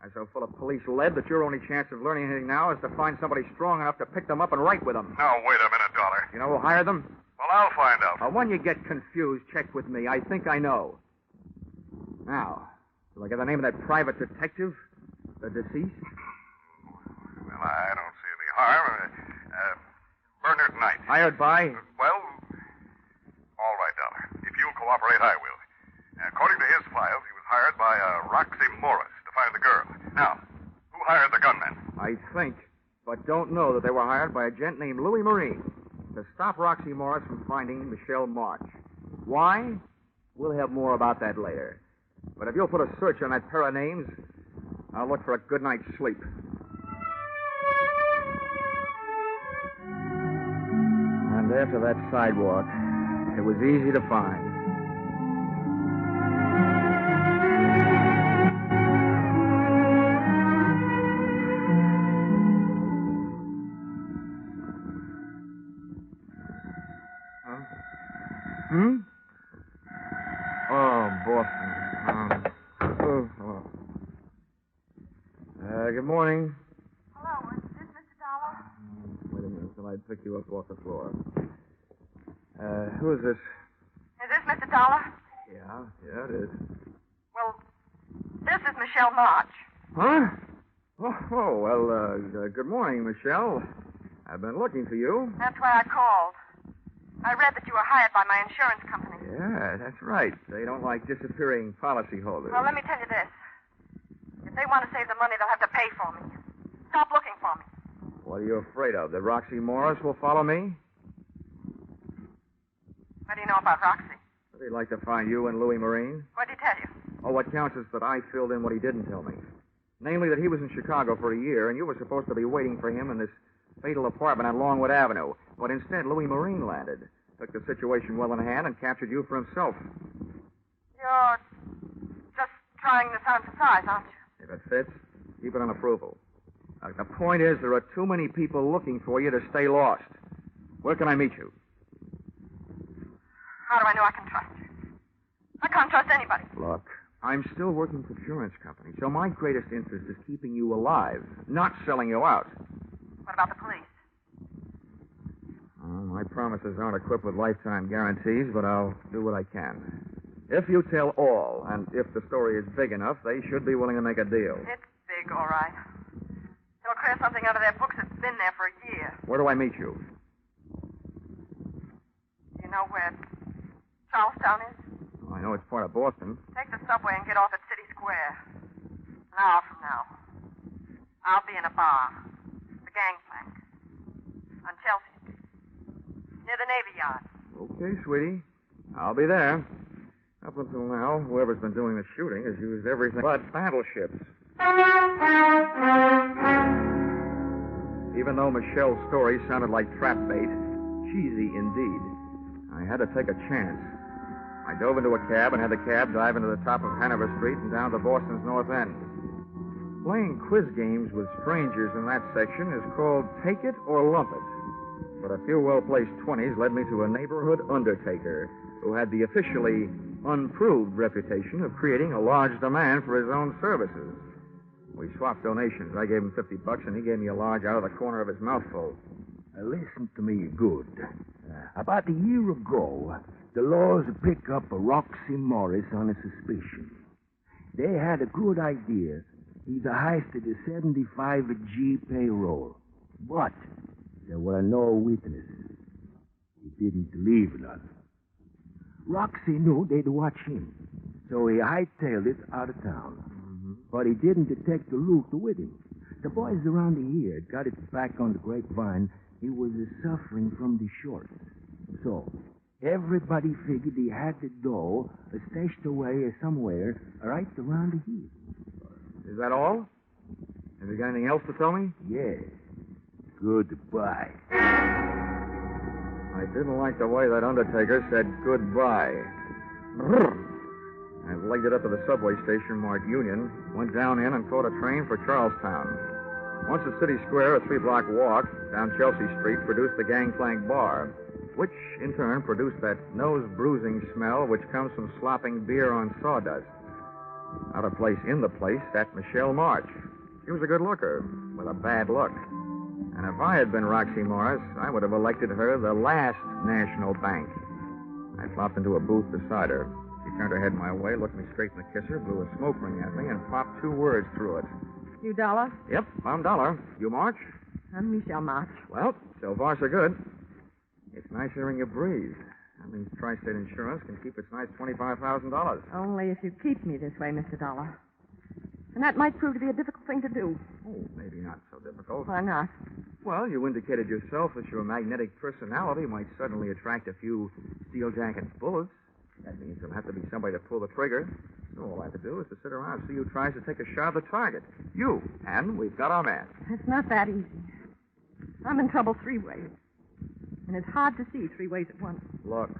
Speaker 2: are so full of police lead that your only chance of learning anything now is to find somebody strong enough to pick them up and write with them.
Speaker 10: Now, wait a minute, Dollar.
Speaker 2: You know who hired them?
Speaker 10: Well, I'll find out.
Speaker 2: When you get confused, check with me. I think I know. Now, do I get the name of that private detective? The deceased?
Speaker 10: Well, I don't see any harm. Bernard Knight.
Speaker 2: Hired by?
Speaker 10: Well, all right, Dollar. If you'll cooperate, I will. According to his files, he was hired by Roxy Morris to find the girl. Now, who hired the gunmen?
Speaker 2: I think, but don't know that they were hired by a gent named Louis Marine to stop Roxy Morris from finding Michelle March. Why? We'll have more about that later. But if you'll put a search on that pair of names, I'll look for a good night's sleep. And after that sidewalk, it was easy to find. Oh, Boston. Good morning.
Speaker 23: Hello, is this Mr. Dollar?
Speaker 2: Wait a minute till I pick you up off the floor. Who is this?
Speaker 23: Is this Mr. Dollar?
Speaker 2: Yeah, it is.
Speaker 23: Well, this is Michelle March.
Speaker 2: Huh? Good morning, Michelle. I've been looking for you.
Speaker 23: That's why I called. I read that you were hired by my insurance company.
Speaker 2: Yeah, that's right. They don't like disappearing policyholders.
Speaker 23: Well, let me tell you this. If they want to save the money, they'll have to pay for me. Stop looking for me.
Speaker 2: What are you afraid of? That Roxy Morris will follow me?
Speaker 23: What do you know about Roxy?
Speaker 2: They'd like to find you and Louis Marine.
Speaker 23: What did he tell you?
Speaker 2: Oh, what counts is that I filled in what he didn't tell me. Namely, that he was in Chicago for a year, and you were supposed to be waiting for him in this fatal apartment on Longwood Avenue. But instead, Louis Marine landed, took the situation well in hand, and captured you for himself.
Speaker 23: You're just trying this on for size, aren't you?
Speaker 2: If it fits, keep it on approval. The point is, there are too many people looking for you to stay lost. Where can I meet you?
Speaker 23: How do I know I can trust you? I can't trust anybody.
Speaker 2: Look, I'm still working for insurance company, so my greatest interest is keeping you alive, not selling you out.
Speaker 23: What about the police?
Speaker 2: My promises aren't equipped with lifetime guarantees, but I'll do what I can. If you tell all, and if the story is big enough, they should be willing to make a deal.
Speaker 23: It's big, all right. They'll clear something out of their books that's been there for a year.
Speaker 2: Where do I meet you?
Speaker 23: You know where Charlestown is?
Speaker 2: Oh, I know it's part of Boston.
Speaker 23: Take the subway and get off at City Square. An hour from now. I'll be in a bar. The Gangplank. On Chelsea Street.
Speaker 5: Navy yacht.
Speaker 2: Okay, sweetie. I'll be there. Up until now, whoever's been doing the shooting has used everything but battleships. Even though Michelle's story sounded like trap bait, cheesy indeed, I had to take a chance. I dove into a cab and had the cab drive into the top of Hanover Street and down to Boston's North End. Playing quiz games with strangers in that section is called Take It or Lump It. But a few well-placed 20s led me to a neighborhood undertaker who had the officially unproved reputation of creating a large demand for his own services. We swapped donations. I gave him $50, and he gave me a large out of the corner of his mouthful.
Speaker 6: Listen to me good. About a year ago, the laws picked up a Roxy Morris on a suspicion. They had a good idea. He'd heisted a 75G payroll. But there were no witnesses. He didn't leave none. Roxy knew they'd watch him, so he hightailed it out of town. But he didn't detect the loot with him. The boys around here had got it back on the grapevine. He was suffering from the shorts. So everybody figured he had the dough stashed away somewhere right around here.
Speaker 2: Is that all? Have you got anything else to tell me?
Speaker 6: Yeah. Goodbye.
Speaker 2: I didn't like the way that undertaker said goodbye. I legged it up to the subway station marked Union, went down in and caught a train for Charlestown. Once at City Square, a 3-block walk down Chelsea Street produced the Gangplank Bar, which in turn produced that nose-bruising smell which comes from slopping beer on sawdust. Out of place in the place sat Michelle March. She was a good looker with a bad look. And if I had been Roxy Morris, I would have elected her the last national bank. I flopped into a booth beside her. She turned her head my way, looked me straight in the kisser, blew a smoke ring at me, and popped 2 words through it.
Speaker 23: You Dollar?
Speaker 2: Yep, I'm Dollar. You March?
Speaker 23: I'm Michelle March.
Speaker 2: Well, so far so good. It's nice hearing you breathe. That means Tri-State Insurance can keep its nice $25,000.
Speaker 23: Only if you keep me this way, Mr. Dollar. And that might prove to be a difficult thing to do.
Speaker 2: Oh, maybe not so difficult.
Speaker 23: Why not?
Speaker 2: Well, you indicated yourself that your magnetic personality might suddenly attract a few steel jacket bullets. That means there'll have to be somebody to pull the trigger. So all I have to do is to sit around and see who tries to take a shot at the target. You. And we've got our man.
Speaker 23: It's not that easy. I'm in trouble 3 ways. And it's hard to see 3 ways at once.
Speaker 2: Look,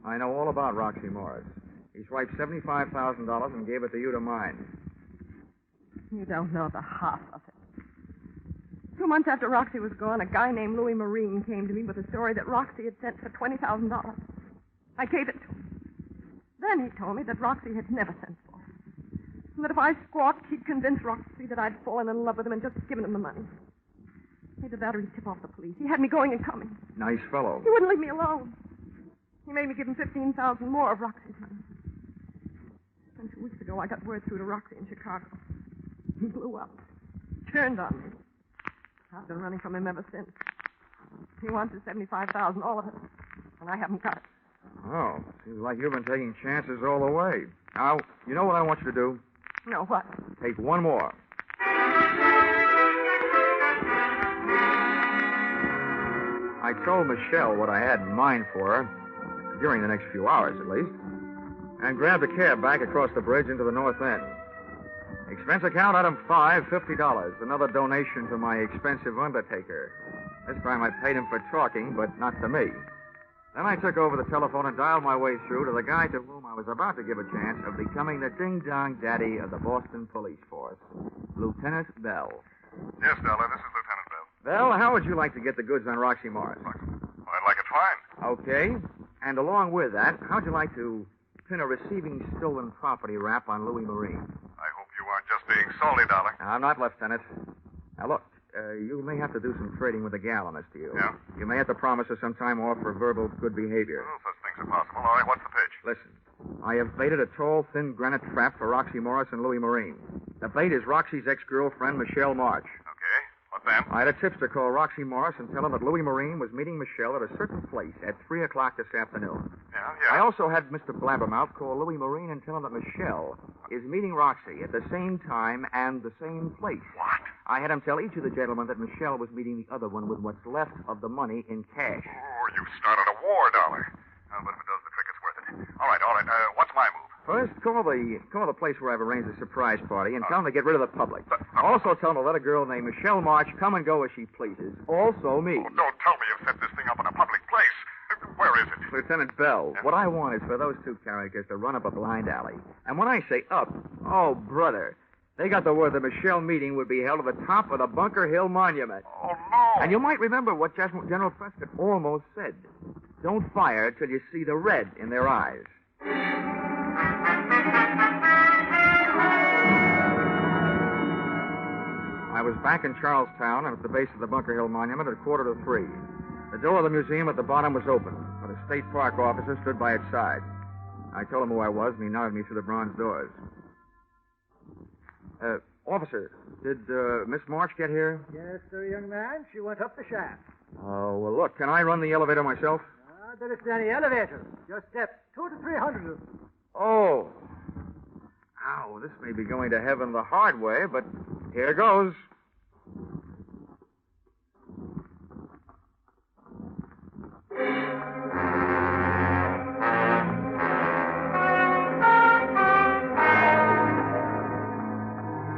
Speaker 2: I know all about Roxy Morris. He swiped $75,000 and gave it to you to mine.
Speaker 23: You don't know the half of it. 2 months after Roxy was gone, a guy named Louis Marine came to me with a story that Roxy had sent for $20,000. I gave it to him. Then he told me that Roxy had never sent for it. And that if I squawked, he'd convince Roxy that I'd fallen in love with him and just given him the money. Either that or he'd tip off the police. He had me going and coming.
Speaker 2: Nice fellow.
Speaker 23: He wouldn't leave me alone. He made me give him $15,000 more of Roxy's money. And 2 weeks ago, I got word through to Roxy in Chicago. He blew up. Turned on me. I've been running from him ever since. He wants his $75,000, all of it. And I haven't got it.
Speaker 2: Oh, seems like you've been taking chances all the way. Now, you know what I want you to do?
Speaker 23: No, what?
Speaker 2: Take one more. I told Michelle what I had in mind for her, during the next few hours at least, and grabbed a cab back across the bridge into the North End. Expense account item 5, $50. Another donation to my expensive undertaker. This time I paid him for talking, but not to me. Then I took over the telephone and dialed my way through to the guy to whom I was about to give a chance of becoming the ding-dong daddy of the Boston Police Force, Lieutenant Bell.
Speaker 10: Yes, Dollar, this is Lieutenant Bell.
Speaker 2: Bell, how would you like to get the goods on Roxy Morris?
Speaker 10: I'd like it fine.
Speaker 2: Okay. And along with that, how'd you like to pin a receiving stolen property rap on Louis Marine?
Speaker 10: I hope you aren't just being salty, Dollar.
Speaker 2: I'm not, Lieutenant. Now, look, you may have to do some trading with the gal on this deal.
Speaker 10: Yeah?
Speaker 2: You may have to promise her some time off for verbal good behavior.
Speaker 10: Well, such things are possible. All right, what's the pitch?
Speaker 2: Listen, I have baited a tall, thin granite trap for Roxy Morris and Louis Marine. The bait is Roxy's ex-girlfriend, Michelle March.
Speaker 10: Okay, what then?
Speaker 2: I had a tipster call Roxy Morris and tell him that Louis Marine was meeting Michelle at a certain place at 3 o'clock this afternoon.
Speaker 10: Yeah.
Speaker 2: I also had Mr. Blabbermouth call Louis Marine and tell him that Michelle is meeting Roxy at the same time and the same place.
Speaker 10: What?
Speaker 2: I had him tell each of the gentlemen that Michelle was meeting the other one with what's left of the money in cash.
Speaker 10: Oh, you've started a war. But if it does the trick, it's worth it. All right. What's my move?
Speaker 2: First, call the place where I've arranged a surprise party and tell them to get rid of the public. Also tell them to let a girl named Michelle March come and go as she pleases. Also me.
Speaker 10: Oh, don't tell me you've set this thing up in a public place. Where is it?
Speaker 2: Lieutenant Bell, what I want is for those two characters to run up a blind alley. And when I say up, oh, brother, they got the word the Michelle meeting would be held at the top of the Bunker Hill Monument.
Speaker 10: Oh, no.
Speaker 2: And you might remember what General Prescott almost said. Don't fire till you see the red in their eyes. I was back in Charlestown and at the base of the Bunker Hill Monument at 2:45. The door of the museum at the bottom was open, but a state park officer stood by its side. I told him who I was, and he nodded me through the bronze doors. Officer, did Miss March get here?
Speaker 13: Yes, sir, young man. She went up the shaft.
Speaker 2: Oh, well, look, can I run the elevator myself?
Speaker 13: There isn't any elevator. Just steps 200 to 300.
Speaker 2: Oh. Ow, this may be going to heaven the hard way, but here goes.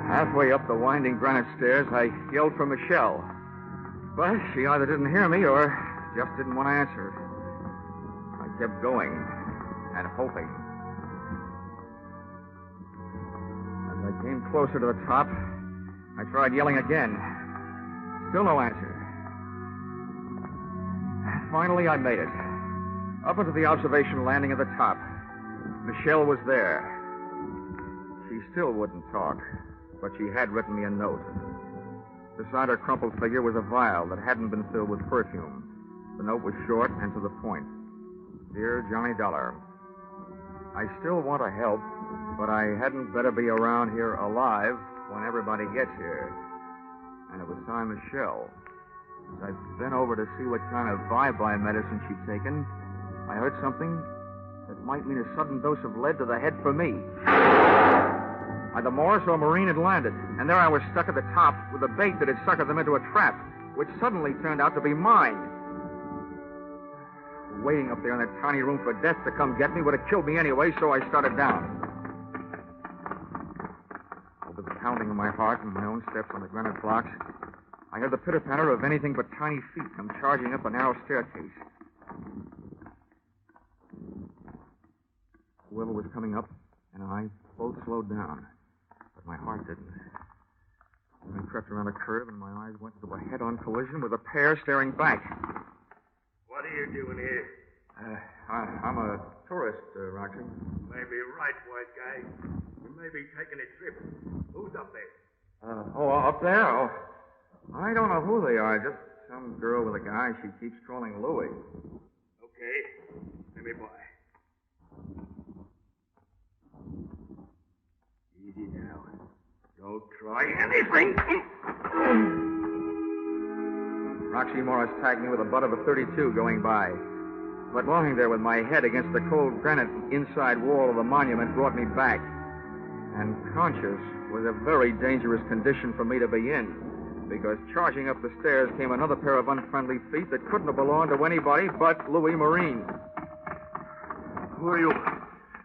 Speaker 2: Halfway up the winding granite stairs, I yelled for Michelle. But she either didn't hear me or just didn't want to answer. I kept going and hoping. As I came closer to the top, I tried yelling again. Still no answer. Finally, I made it. Up into the observation landing at the top. Michelle was there. She still wouldn't talk, but she had written me a note. Beside her crumpled figure was a vial that hadn't been filled with perfume. The note was short and to the point. Dear Johnny Dollar, I still want to help, but I hadn't better be around here alive when everybody gets here. And it was signed Michelle. As I've been over to see what kind of bye-bye medicine she'd taken, I heard something that might mean a sudden dose of lead to the head for me. Either Morris or Marine had landed, and there I was stuck at the top with a bait that had suckered them into a trap, which suddenly turned out to be mine. Waiting up there in that tiny room for death to come get me would have killed me anyway, so I started down. Over the pounding of my heart and my own steps on the granite blocks, I heard the pitter-patter of anything but tiny feet come charging up a narrow staircase. Whoever was coming up and I both slowed down, but my heart didn't. I crept around a curve and my eyes went into a head-on collision with a pair staring back.
Speaker 6: What are you doing here?
Speaker 2: I'm a tourist, Roxy.
Speaker 6: You may be right, white guy. You may be taking a trip. Who's up there?
Speaker 2: Up there? Oh, I don't know who they are. Just some girl with a guy. She keeps calling Louie.
Speaker 6: Okay. Let me by. Easy now. Don't try anything.
Speaker 2: Roxy Morris tagged me with the butt of a .32 going by. But lying there with my head against the cold granite inside wall of the monument brought me back. And conscious was a very dangerous condition for me to be in, because charging up the stairs came another pair of unfriendly feet that couldn't have belonged to anybody but Louis Marine.
Speaker 6: Who are you?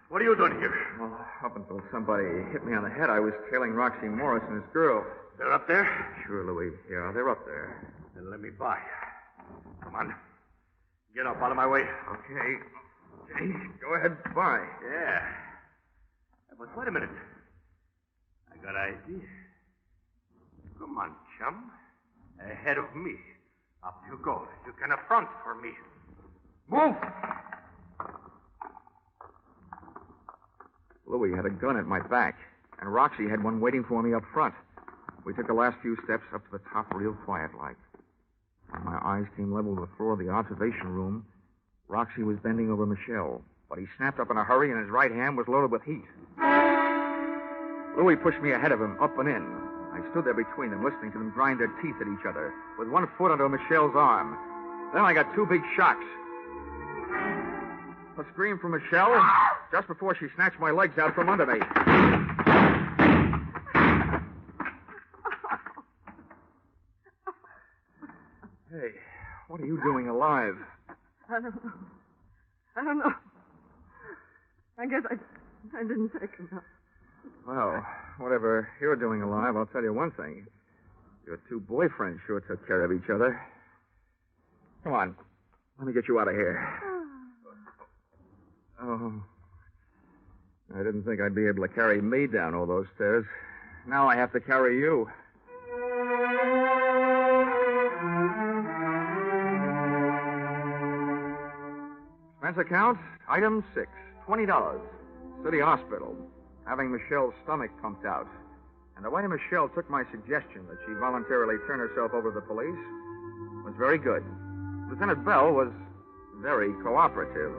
Speaker 6: What are you doing here?
Speaker 2: Well, up until somebody hit me on the head, I was tailing Roxy Morris and his girl.
Speaker 6: They're up there?
Speaker 2: Sure, Louis. Yeah, they're up there.
Speaker 6: Then let me by. Come on. Get up out of my way.
Speaker 2: Okay. Go ahead, by.
Speaker 6: Yeah. But wait a minute. I got an idea. Come on, chum. Ahead of me. Up you go. You can affront for me. Move!
Speaker 2: Louis had a gun at my back, and Roxy had one waiting for me up front. We took the last few steps up to the top real quiet-like. When my eyes came level with the floor of the observation room, Roxy was bending over Michelle, but he snapped up in a hurry and his right hand was loaded with heat. Louis pushed me ahead of him, up and in. I stood there between them, listening to them grind their teeth at each other, with one foot under Michelle's arm. Then I got two big shocks. A scream from Michelle just before she snatched my legs out from under me. Hey, what are you doing alive?
Speaker 23: I don't know. I guess I didn't take enough.
Speaker 2: Well, whatever you're doing alive, I'll tell you one thing. Your two boyfriends sure took care of each other. Come on. Let me get you out of here. Oh. I didn't think I'd be able to carry me down all those stairs. Now I have to carry you. Expense account, item 6, $20. City Hospital. Having Michelle's stomach pumped out. And the way Michelle took my suggestion that she voluntarily turn herself over to the police was very good. Lieutenant Bell was very cooperative.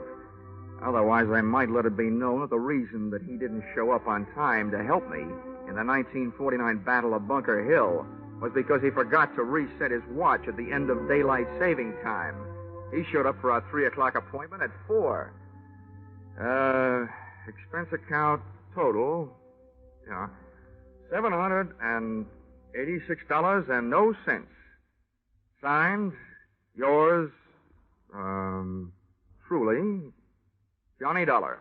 Speaker 2: Otherwise, I might let it be known that the reason that he didn't show up on time to help me in the 1949 Battle of Bunker Hill was because he forgot to reset his watch at the end of daylight saving time. He showed up for our 3 o'clock appointment at 4. Expense account total, $786.00. Signed, yours, truly, Johnny Dollar.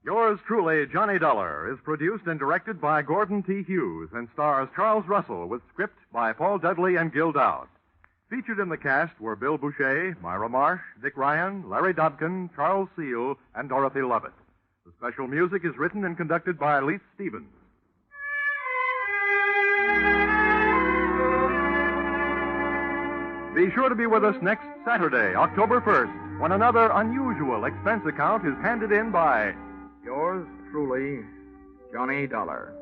Speaker 5: Yours truly, Johnny Dollar, is produced and directed by Gordon T. Hughes and stars Charles Russell with script by Paul Dudley and Gil Dowd. Featured in the cast were Bill Boucher, Myra Marsh, Dick Ryan, Larry Dobkin, Charles Seal, and Dorothy Lovett. The special music is written and conducted by Leith Stevens. Be sure to be with us next Saturday, October 1st, when another unusual expense account is handed in by
Speaker 2: Yours truly, Johnny Dollar.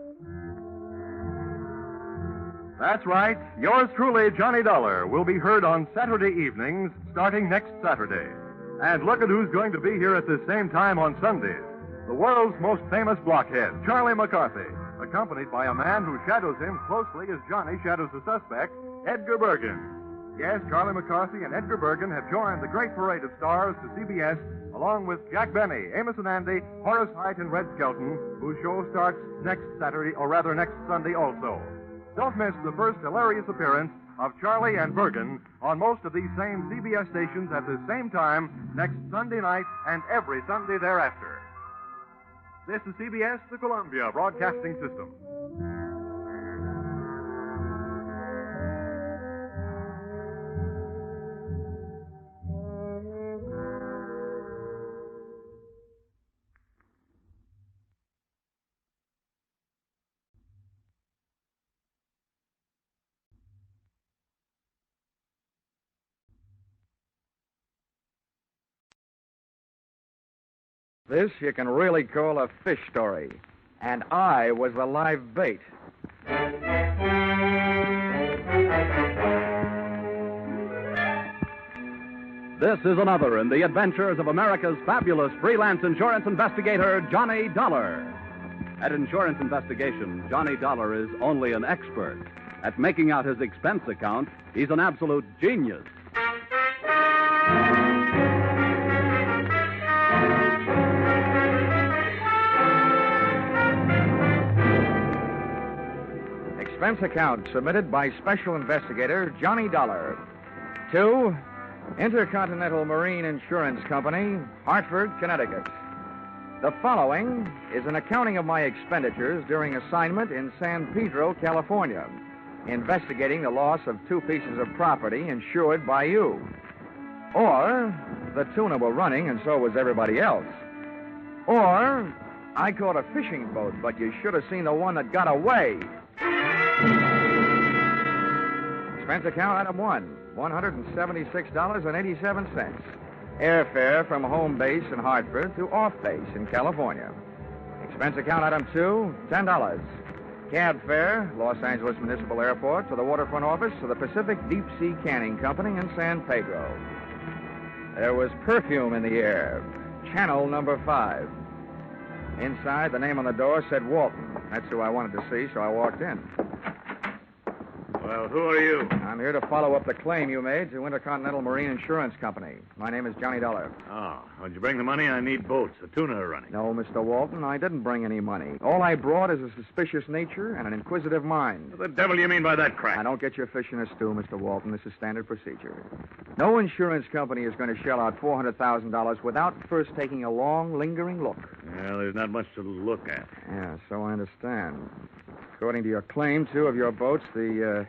Speaker 5: That's right. Yours truly, Johnny Dollar, will be heard on Saturday evenings starting next Saturday. And look at who's going to be here at the same time on Sundays. The world's most famous blockhead, Charlie McCarthy, accompanied by a man who shadows him closely as Johnny shadows the suspect, Edgar Bergen. Yes, Charlie McCarthy and Edgar Bergen have joined the great parade of stars to CBS, along with Jack Benny, Amos and Andy, Horace Heidt, and Red Skelton, whose show starts next Saturday, or rather next Sunday also. Don't miss the first hilarious appearance of Charlie and Bergen on most of these same CBS stations at the same time next Sunday night and every Sunday thereafter. This is CBS, the Columbia Broadcasting System.
Speaker 2: This you can really call a fish story. And I was the live bait.
Speaker 17: This is another in the adventures of America's fabulous freelance insurance investigator, Johnny Dollar. At insurance investigation, Johnny Dollar is only an expert. At making out his expense account, he's an absolute genius.
Speaker 2: Expense account submitted by Special Investigator Johnny Dollar to Intercontinental Marine Insurance Company, Hartford, Connecticut. The following is an accounting of my expenditures during assignment in San Pedro, California, investigating the loss of 2 pieces of property insured by you. Or, the tuna were running and so was everybody else. Or, I caught a fishing boat, but you should have seen the one that got away. Expense account item 1, $176.87. Airfare from home base in Hartford to off base in California. Expense account item 2, $10. Cab fare, Los Angeles Municipal Airport to the waterfront office of the Pacific Deep Sea Canning Company in San Pedro. There was perfume in the air. Channel number 5. Inside, the name on the door said Walton. That's who I wanted to see, so I walked in.
Speaker 7: Well, who are you?
Speaker 2: I'm here to follow up the claim you made to Intercontinental Marine Insurance Company. My name is Johnny Dollar.
Speaker 7: Oh, when'd you bring the money? I need boats. The tuna are running.
Speaker 2: No, Mr. Walton, I didn't bring any money. All I brought is a suspicious nature and an inquisitive mind.
Speaker 7: What the devil do you mean by that crack?
Speaker 2: Now, don't get your fish in a stew, Mr. Walton. This is standard procedure. No insurance company is going to shell out $400,000 without first taking a long, lingering look.
Speaker 7: Well, there's not much to look at.
Speaker 2: Yeah, so I understand. According to your claim, two of your boats, the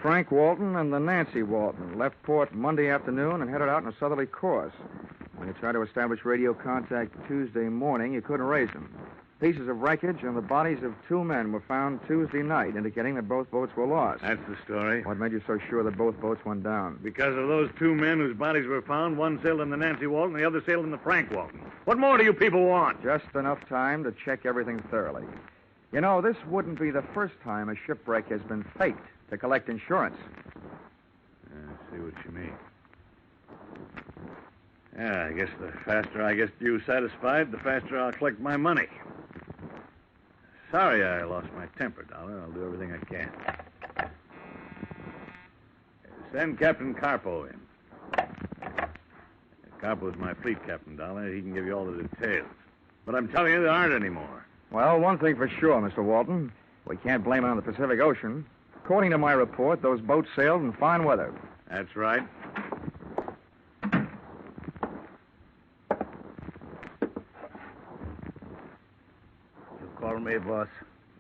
Speaker 2: Frank Walton and the Nancy Walton, left port Monday afternoon and headed out on a southerly course. When you tried to establish radio contact Tuesday morning, you couldn't raise them. Pieces of wreckage and the bodies of two men were found Tuesday night, indicating that both boats were lost.
Speaker 7: That's the story.
Speaker 2: What made you so sure that both boats went down?
Speaker 7: Because of those two men whose bodies were found, one sailed in the Nancy Walton, the other sailed in the Frank Walton. What more do you people want?
Speaker 2: Just enough time to check everything thoroughly. You know, this wouldn't be the first time a shipwreck has been faked to collect insurance.
Speaker 7: I see what you mean. Yeah, I guess the faster I get you satisfied, the faster I'll collect my money. Sorry I lost my temper, Dollar. I'll do everything I can. Send Captain Carpo in. Carpo's my fleet captain, Dollar. He can give you all the details. But I'm telling you, there aren't any more.
Speaker 2: Well, one thing for sure, Mr. Walton. We can't blame it on the Pacific Ocean. According to my report, those boats sailed in fine weather.
Speaker 7: That's right.
Speaker 6: Call me, boss.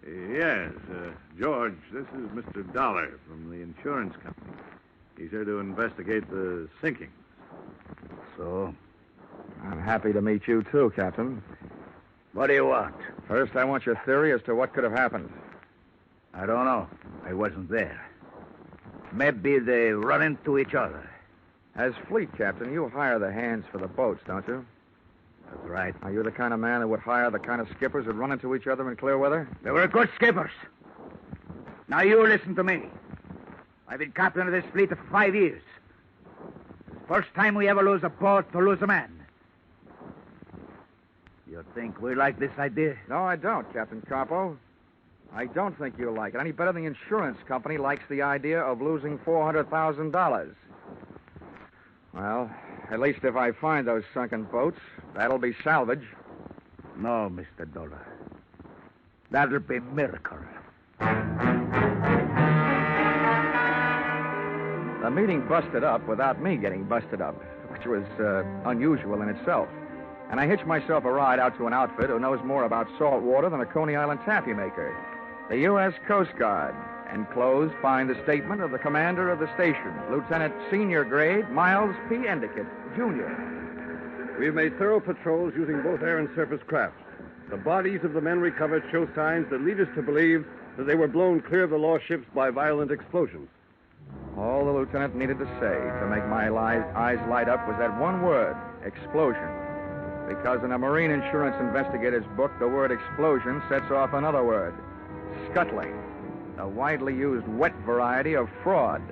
Speaker 7: Yes, George, this is Mr. Dollar from the insurance company. He's here to investigate the sinking.
Speaker 6: So?
Speaker 2: I'm happy to meet you, too, Captain.
Speaker 6: What do you want?
Speaker 2: First, I want your theory as to what could have happened.
Speaker 6: I don't know. I wasn't there. Maybe they run into each other.
Speaker 2: As fleet captain, you hire the hands for the boats, don't you?
Speaker 6: That's right.
Speaker 2: Are you the kind of man that would hire the kind of skippers that run into each other in clear weather?
Speaker 6: They were good skippers. Now you listen to me. I've been captain of this fleet for 5 years. It's the first time we ever lose a boat or lose a man. You think we like this idea?
Speaker 2: No, I don't, Captain Carpo. I don't think you like it any better than the insurance company likes the idea of losing $400,000. Well, at least if I find those sunken boats, that'll be salvage.
Speaker 6: No, Mr. Dollar. That'll be a miracle.
Speaker 2: The meeting busted up without me getting busted up, which was unusual in itself. And I hitched myself a ride out to an outfit who knows more about salt water than a Coney Island taffy maker. The U.S. Coast Guard. Enclosed find the statement of the commander of the station, Lieutenant Senior Grade Miles P. Endicott, Jr.
Speaker 8: We've made thorough patrols using both air and surface craft. The bodies of the men recovered show signs that lead us to believe that they were blown clear of the lost ships by violent explosions.
Speaker 2: All the lieutenant needed to say to make my eyes light up was that one word, explosion. Because in a marine insurance investigator's book, the word explosion sets off another word, scuttling. A widely used wet variety of fraud.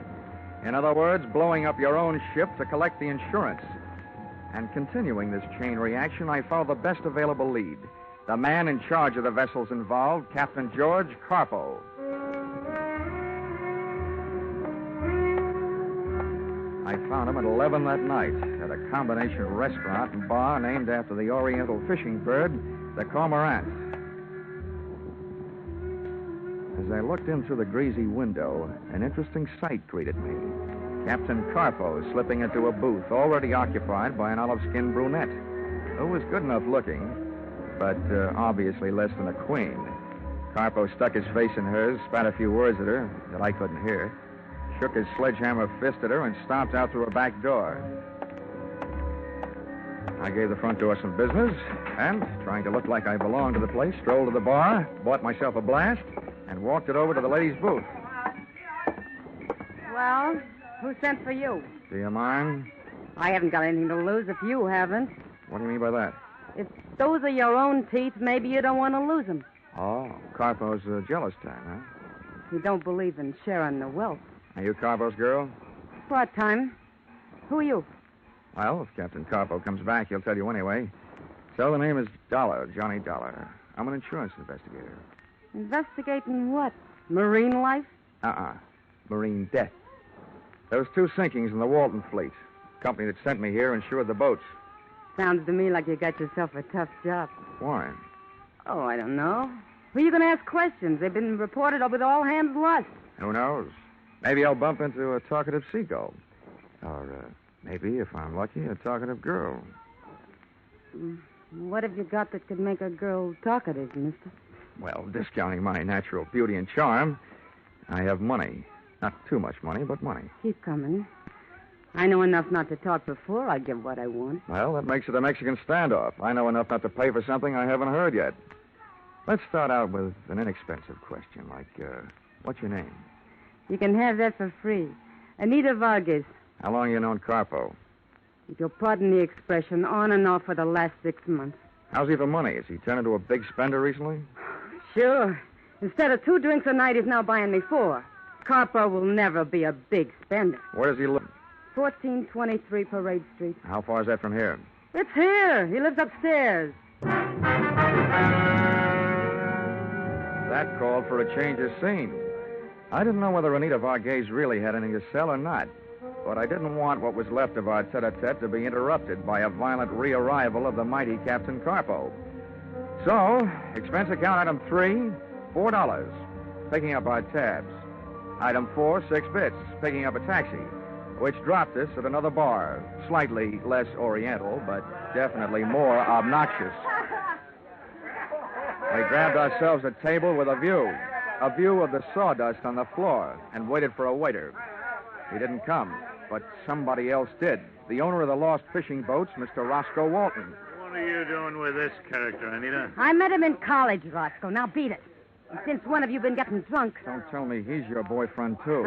Speaker 2: In other words, blowing up your own ship to collect the insurance. And continuing this chain reaction, I followed the best available lead. The man in charge of the vessels involved, Captain George Carpo. I found him at 11 that night at a combination restaurant and bar named after the oriental fishing bird, the cormorant. As I looked in through the greasy window, an interesting sight greeted me. Captain Carpo slipping into a booth already occupied by an olive-skinned brunette, who was good enough looking, but obviously less than a queen. Carpo stuck his face in hers, spat a few words at her that I couldn't hear, shook his sledgehammer fist at her, and stomped out through a back door. I gave the front door some business, and, trying to look like I belonged to the place, strolled to the bar, bought myself a blast, and walked it over to the ladies' booth.
Speaker 12: Well, who sent for you?
Speaker 2: Do you mind?
Speaker 12: I haven't got anything to lose if you haven't.
Speaker 2: What do you mean by that?
Speaker 12: If those are your own teeth, maybe you don't want to lose them.
Speaker 2: Oh, Carpo's a jealous type, huh?
Speaker 12: You don't believe in sharing the wealth.
Speaker 2: Are you Carpo's girl?
Speaker 12: Part time. Who are you?
Speaker 2: Well, if Captain Carpo comes back, he'll tell you anyway. So the name is Dollar, Johnny Dollar. I'm an insurance investigator.
Speaker 12: Investigating what?
Speaker 14: Marine life?
Speaker 2: Marine death. There was 2 sinkings in the Walton fleet. Company that sent me here insured the boats.
Speaker 14: Sounds to me like you got yourself a tough job.
Speaker 2: Why?
Speaker 14: Oh, I don't know. Who are you going to ask questions? They've been reported with all hands lost.
Speaker 2: Who knows? Maybe I'll bump into a talkative seagull. Or maybe, if I'm lucky, a talkative girl.
Speaker 14: What have you got that could make a girl talkative, mister?
Speaker 2: Well, discounting my natural beauty and charm, I have money. Not too much money, but money.
Speaker 14: Keep coming. I know enough not to talk before I give what I want.
Speaker 2: Well, that makes it a Mexican standoff. I know enough not to pay for something I haven't heard yet. Let's start out with an inexpensive question, like, what's your name?
Speaker 14: You can have that for free. Anita Vargas.
Speaker 2: How long you known Carpo?
Speaker 14: If you'll pardon the expression, on and off for the last 6 months.
Speaker 2: How's he for money? Has he turned into a big spender recently?
Speaker 14: Sure. Instead of 2 drinks a night, he's now buying me 4. Carpo will never be a big spender.
Speaker 2: Where does he live?
Speaker 14: 1423 Parade Street.
Speaker 2: How far is that from here?
Speaker 14: It's here. He lives upstairs.
Speaker 2: That called for a change of scene. I didn't know whether Anita Vargas really had anything to sell or not. But I didn't want what was left of our tete-a-tete to be interrupted by a violent re-arrival of the mighty Captain Carpo. So, expense account item 3, $4, picking up our tabs. Item 4, 6 bits, picking up a taxi, which dropped us at another bar, slightly less oriental, but definitely more obnoxious. We grabbed ourselves a table with a view of the sawdust on the floor, and waited for a waiter. He didn't come, but somebody else did. The owner of the lost fishing boats, Mr. Roscoe Walton.
Speaker 7: What are you doing with this character, Anita?
Speaker 14: I met him in college, Roscoe. Now beat it. And since one of you been getting drunk...
Speaker 2: Don't tell me he's your boyfriend, too.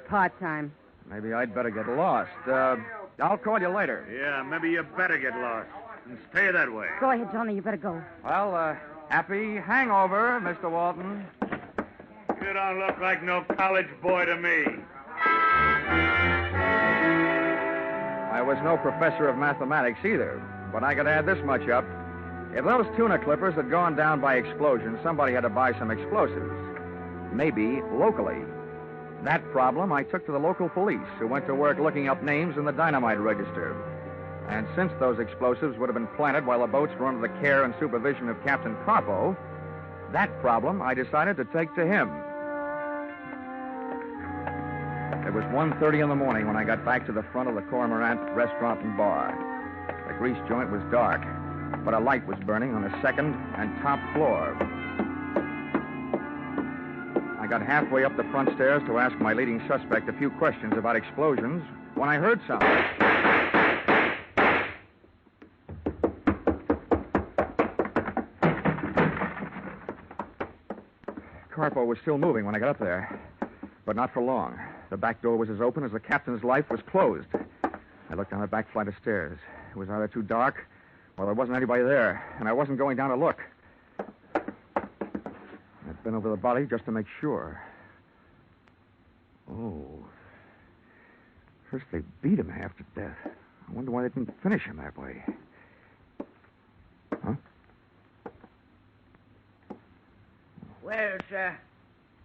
Speaker 14: Part-time.
Speaker 2: Maybe I'd better get lost. I'll call you later.
Speaker 7: Yeah, maybe you better get lost. And stay that way.
Speaker 14: Go ahead, Johnny. You better go.
Speaker 2: Well, happy hangover, Mr. Walton.
Speaker 7: You don't look like no college boy to me.
Speaker 2: I was no professor of mathematics either, but I could add this much up. If those tuna clippers had gone down by explosion, somebody had to buy some explosives. Maybe locally. That problem I took to the local police, who went to work looking up names in the dynamite register. And since those explosives would have been planted while the boats were under the care and supervision of Captain Carpo, that problem I decided to take to him. It was 1:30 in the morning when I got back to the front of the Cormorant restaurant and bar. The grease joint was dark, but a light was burning on the second and top floor. I got halfway up the front stairs to ask my leading suspect a few questions about explosions when I heard something. Carpo was still moving when I got up there, but not for long. The back door was as open as the captain's life was closed. I looked down the back flight of stairs. It was either too dark or there wasn't anybody there, and I wasn't going down to look. I'd been over the body just to make sure. Oh. First they beat him half to death. I wonder why they didn't finish him that way. Huh?
Speaker 16: Well, sir,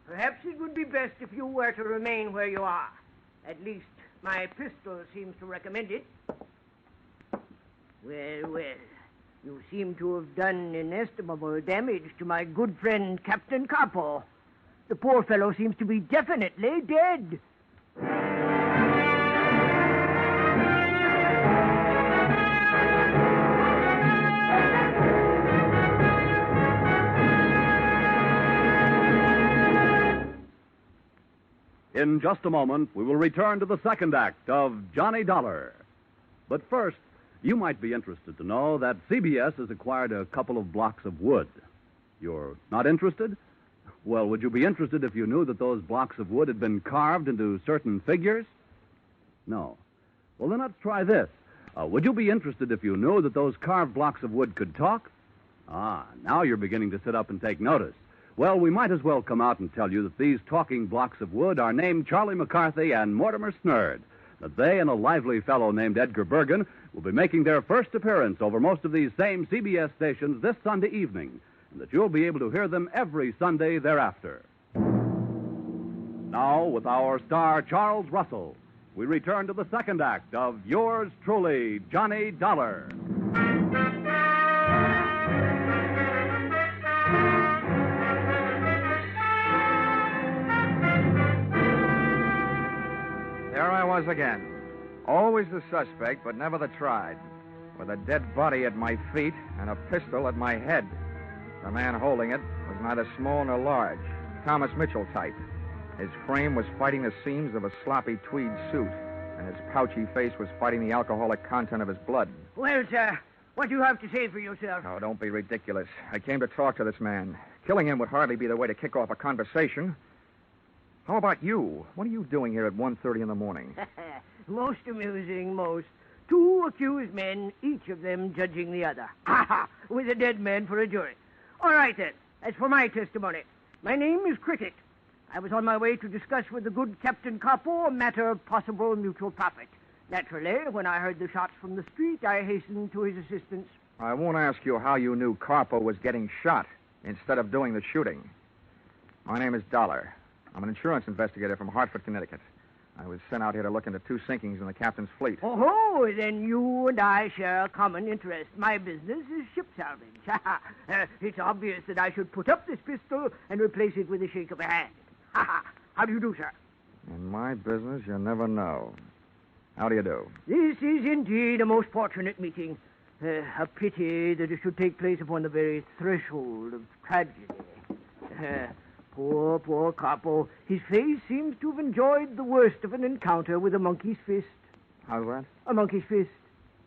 Speaker 16: perhaps it would be best if you were to remain where you are. At least my pistol seems to recommend it. Well, you seem to have done inestimable damage to my good friend Captain Carpo. The poor fellow seems to be definitely dead.
Speaker 17: In just a moment, we will return to the second act of Johnny Dollar. But first, you might be interested to know that CBS has acquired a couple of blocks of wood. You're not interested? Well, would you be interested if you knew that those blocks of wood had been carved into certain figures? No. Well, then let's try this. Would you be interested if you knew that those carved blocks of wood could talk? Now you're beginning to sit up and take notice. Well, we might as well come out and tell you that these talking blocks of wood are named Charlie McCarthy and Mortimer Snerd. That they and a lively fellow named Edgar Bergen will be making their first appearance over most of these same CBS stations this Sunday evening, and that you'll be able to hear them every Sunday thereafter. Now, with our star, Charles Russell, we return to the second act of yours truly, Johnny Dollar.
Speaker 2: There I was again. Always the suspect, but never the tried. With a dead body at my feet and a pistol at my head. The man holding it was neither small nor large. Thomas Mitchell type. His frame was fighting the seams of a sloppy tweed suit, and his pouchy face was fighting the alcoholic content of his blood.
Speaker 16: Well, sir, what do you have to say for yourself?
Speaker 2: Oh, don't be ridiculous. I came to talk to this man. Killing him would hardly be the way to kick off a conversation. How about you? What are you doing here at 1:30 in the morning?
Speaker 16: Most amusing, most. Two accused men, each of them judging the other. With a dead man for a jury. All right, then. As for my testimony, my name is Cricket. I was on my way to discuss with the good Captain Carpo a matter of possible mutual profit. Naturally, when I heard the shots from the street, I hastened to his assistance.
Speaker 2: I won't ask you how you knew Carpo was getting shot instead of doing the shooting. My name is Dollar. I'm an insurance investigator from Hartford, Connecticut. I was sent out here to look into two sinkings in the captain's fleet.
Speaker 16: Oh, then you and I share a common interest. My business is ship salvage. It's obvious that I should put up this pistol and replace it with a shake of a hand. How do you do, sir?
Speaker 2: In my business, you never know. How do you do?
Speaker 16: This is indeed a most fortunate meeting. A pity that it should take place upon the very threshold of tragedy. Poor Carpo. His face seems to have enjoyed the worst of an encounter with a monkey's fist.
Speaker 2: How's that?
Speaker 16: A monkey's fist.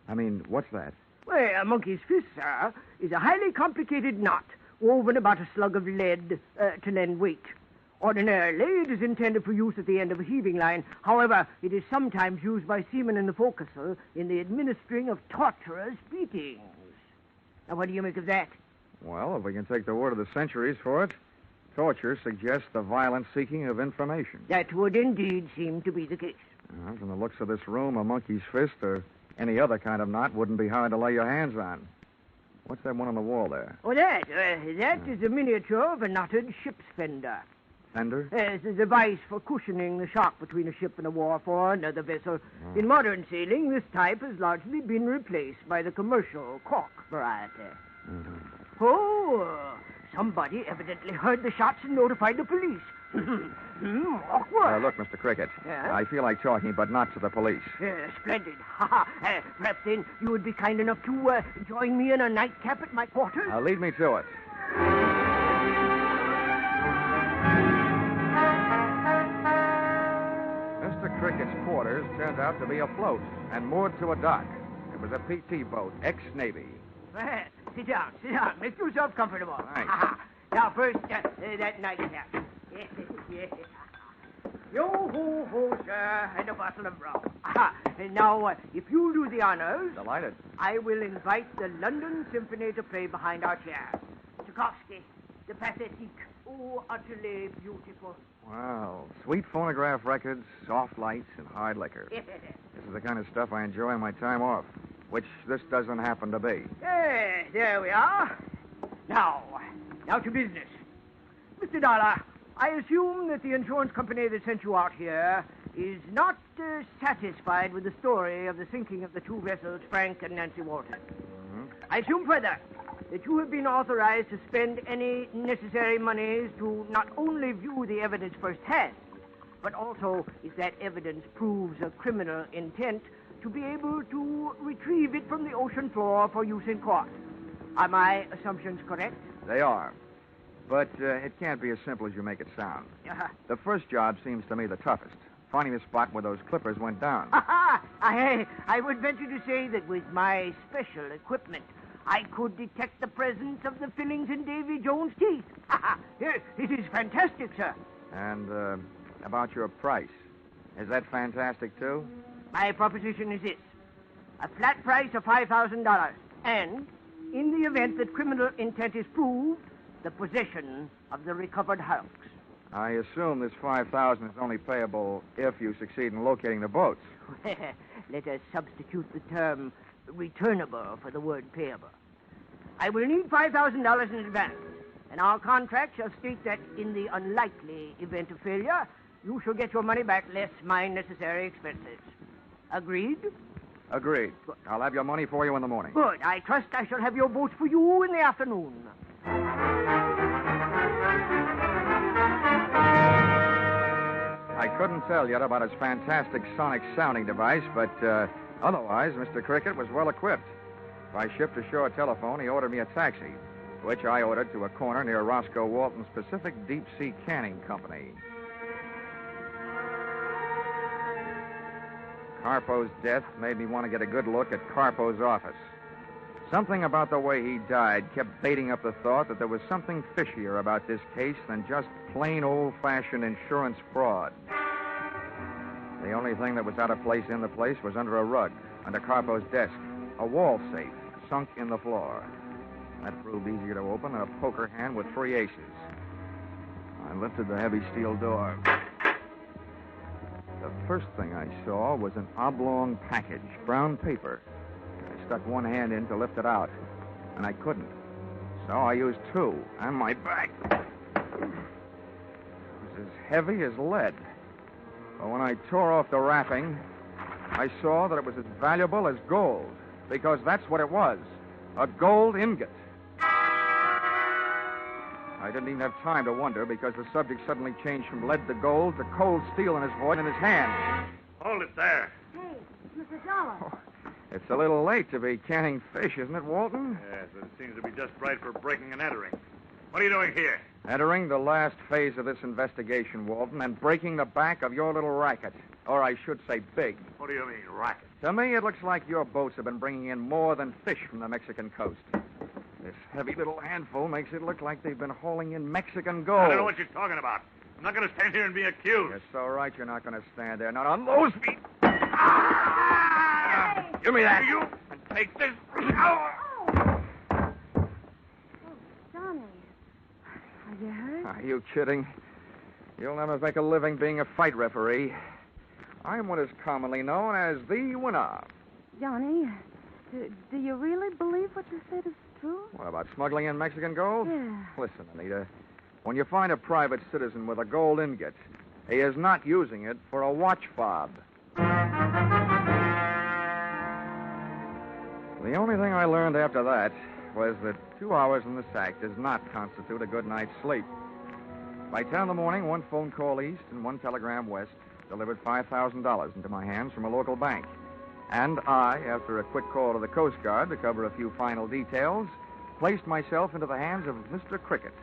Speaker 2: I mean, what's that?
Speaker 16: Well, a monkey's fist, sir, is a highly complicated knot woven about a slug of lead to lend weight. Ordinarily, it is intended for use at the end of a heaving line. However, it is sometimes used by seamen in the forecastle in the administering of torturous beatings. Now, what do you make of that?
Speaker 2: Well, if we can take the word of the centuries for it, torture suggests the violent seeking of information.
Speaker 16: That would indeed seem to be the case.
Speaker 2: From the looks of this room, a monkey's fist or any other kind of knot wouldn't be hard to lay your hands on. What's that one on the wall there?
Speaker 16: Oh, that is a miniature of a knotted ship's fender.
Speaker 2: Fender?
Speaker 16: It's a device for cushioning the shock between a ship and a wharf or another vessel.
Speaker 2: Oh.
Speaker 16: In modern sailing, this type has largely been replaced by the commercial cork variety.
Speaker 2: Mm-hmm.
Speaker 16: Oh, somebody evidently heard the shots and notified the police. Awkward.
Speaker 2: Look, Mr. Cricket,
Speaker 16: Yeah?
Speaker 2: I feel like talking, but not to the police.
Speaker 16: Splendid. Perhaps then you would be kind enough to join me in a nightcap at my quarters?
Speaker 2: Lead me to it. Mr. Cricket's quarters turned out to be afloat and moored to a dock. It was a PT boat, ex-Navy.
Speaker 16: Sit down. Make yourself comfortable.
Speaker 2: Thanks.
Speaker 16: Now, first, that nightcap. Yo-ho-ho, sir, and a bottle of rum. And now, if you'll do the honors...
Speaker 2: Delighted.
Speaker 16: I will invite the London Symphony to play behind our chairs. Tchaikovsky, the Pathétique. Oh, utterly beautiful.
Speaker 2: Wow. Sweet phonograph records, soft lights, and hard liquor. This is the kind of stuff I enjoy on my time off, which this doesn't happen to be.
Speaker 16: There we are. Now to business. Mr. Dollar, I assume that the insurance company that sent you out here is not satisfied with the story of the sinking of the two vessels, Frank and Nancy Walton.
Speaker 2: Mm-hmm.
Speaker 16: I assume further that you have been authorized to spend any necessary monies to not only view the evidence firsthand, but also, if that evidence proves a criminal intent, to be able to retrieve it from the ocean floor for use in court. Are my assumptions correct?
Speaker 2: They are. But it can't be as simple as you make it sound. The first job seems to me the toughest. Finding the spot where those clippers went down.
Speaker 16: I would venture to say that with my special equipment, I could detect the presence of the fillings in Davy Jones' teeth. It is fantastic, sir.
Speaker 2: And about your price. Is that fantastic, too?
Speaker 16: My proposition is this. A flat price of $5,000. And, in the event that criminal intent is proved, the possession of the recovered hulks.
Speaker 2: I assume this $5,000 is only payable if you succeed in locating the boats.
Speaker 16: Let us substitute the term returnable for the word payable. I will need $5,000 in advance, and our contract shall state that in the unlikely event of failure, you shall get your money back less my necessary expenses. Agreed?
Speaker 2: Agreed. I'll have your money for you in the morning.
Speaker 16: Good. I trust I shall have your boat for you in the afternoon.
Speaker 2: I couldn't tell yet about his fantastic sonic sounding device, but otherwise, Mr. Cricket was well equipped. By ship-to-shore telephone, he ordered me a taxi, which I ordered to a corner near Roscoe Walton's Pacific Deep Sea Canning Company. Carpo's death made me want to get a good look at Carpo's office. Something about the way he died kept baiting up the thought that there was something fishier about this case than just plain old-fashioned insurance fraud. The only thing that was out of place in the place was under a rug, under Carpo's desk, a wall safe sunk in the floor. That proved easier to open than a poker hand with 3 aces. I lifted the heavy steel door. The first thing I saw was an oblong package, brown paper. I stuck one hand in to lift it out, and I couldn't. So I used 2, and my back. It was as heavy as lead. But when I tore off the wrapping, I saw that it was as valuable as gold, because that's what it was, a gold ingot. I didn't even have time to wonder because the subject suddenly changed from lead to gold to cold steel in his voice and in his hand.
Speaker 7: Hold it there.
Speaker 12: Hey, Mr. Dollar.
Speaker 2: Oh, it's a little late to be canning fish, isn't it, Walton?
Speaker 7: Yes, but it seems to be just right for breaking and entering. What are you doing here?
Speaker 2: Entering the last phase of this investigation, Walton, and breaking the back of your little racket. Or I should say big.
Speaker 7: What do you mean, racket?
Speaker 2: To me, it looks like your boats have been bringing in more than fish from the Mexican coast. This heavy little handful makes it look like they've been hauling in Mexican gold.
Speaker 7: I don't know what you're talking about. I'm not going to stand here and be accused.
Speaker 2: You're so right you're not going to stand there. Not on those feet. Ah! Give me that. You and take this.
Speaker 12: Johnny, are you hurt?
Speaker 2: Are you kidding? You'll never make a living being a fight referee. I'm what is commonly known as the winner.
Speaker 12: Johnny, do you really believe what you said is true?
Speaker 2: What about smuggling in Mexican gold?
Speaker 12: Yeah.
Speaker 2: Listen, Anita. When you find a private citizen with a gold ingot, he is not using it for a watch fob. The only thing I learned after that was that 2 hours in the sack does not constitute a good night's sleep. By 10 in the morning, 1 phone call east and 1 telegram west delivered $5,000 into my hands from a local bank. And I, after a quick call to the Coast Guard to cover a few final details, placed myself into the hands of Mr. Cricket,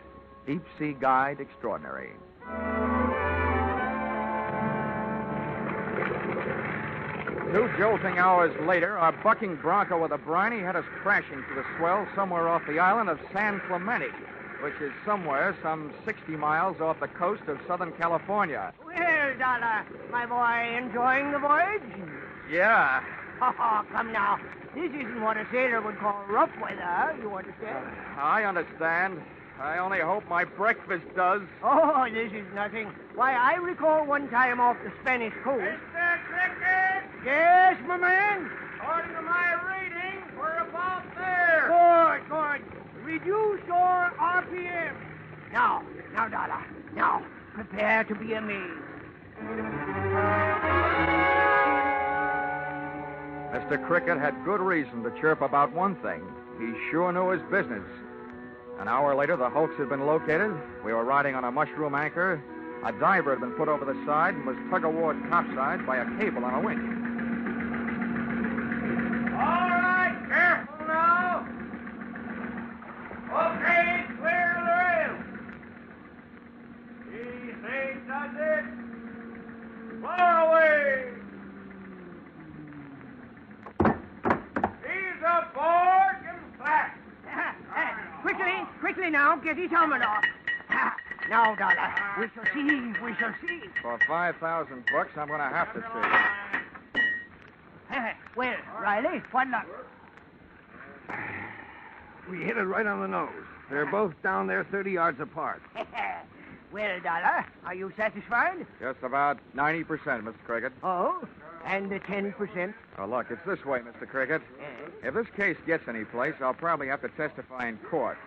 Speaker 2: Deep Sea Guide Extraordinary. 2 jolting hours later, our bucking bronco with a briny had us crashing to the swell somewhere off the island of San Clemente, which is somewhere some 60 miles off the coast of Southern California.
Speaker 16: Well, Dollar, my boy, enjoying the voyage?
Speaker 2: Yeah.
Speaker 16: Oh, come now. This isn't what a sailor would call rough weather, you understand?
Speaker 2: I understand. I only hope my breakfast does.
Speaker 16: Oh, this is nothing. Why, I recall one time off the Spanish coast.
Speaker 15: Mr. Cricket!
Speaker 16: Yes, my man?
Speaker 15: According to my reading, we're about there.
Speaker 16: Good. Reduce your RPM. Now, Dollar. Now, prepare to be amazed.
Speaker 2: Mr. Cricket had good reason to chirp about one thing. He sure knew his business. An hour later, the hulks had been located. We were riding on a mushroom anchor. A diver had been put over the side and was tug-of-war topside by a cable on a winch.
Speaker 15: All right, careful now. Okay, clear the rail. Easy does it. Far away. He's aboard and flat.
Speaker 16: Quickly now, get his helmet off. Now, Dollar, we shall see.
Speaker 2: For $5,000, I'm going to have to see.
Speaker 16: Well, Riley, what luck?
Speaker 3: We hit it right on the nose. They're both down there 30 yards apart.
Speaker 16: Well, Dollar, are you satisfied?
Speaker 2: Just about 90%, Mr. Cricket.
Speaker 16: Oh, and the 10%?
Speaker 2: Oh, look, it's this way, Mr. Cricket. If this case gets any place, I'll probably have to testify in court.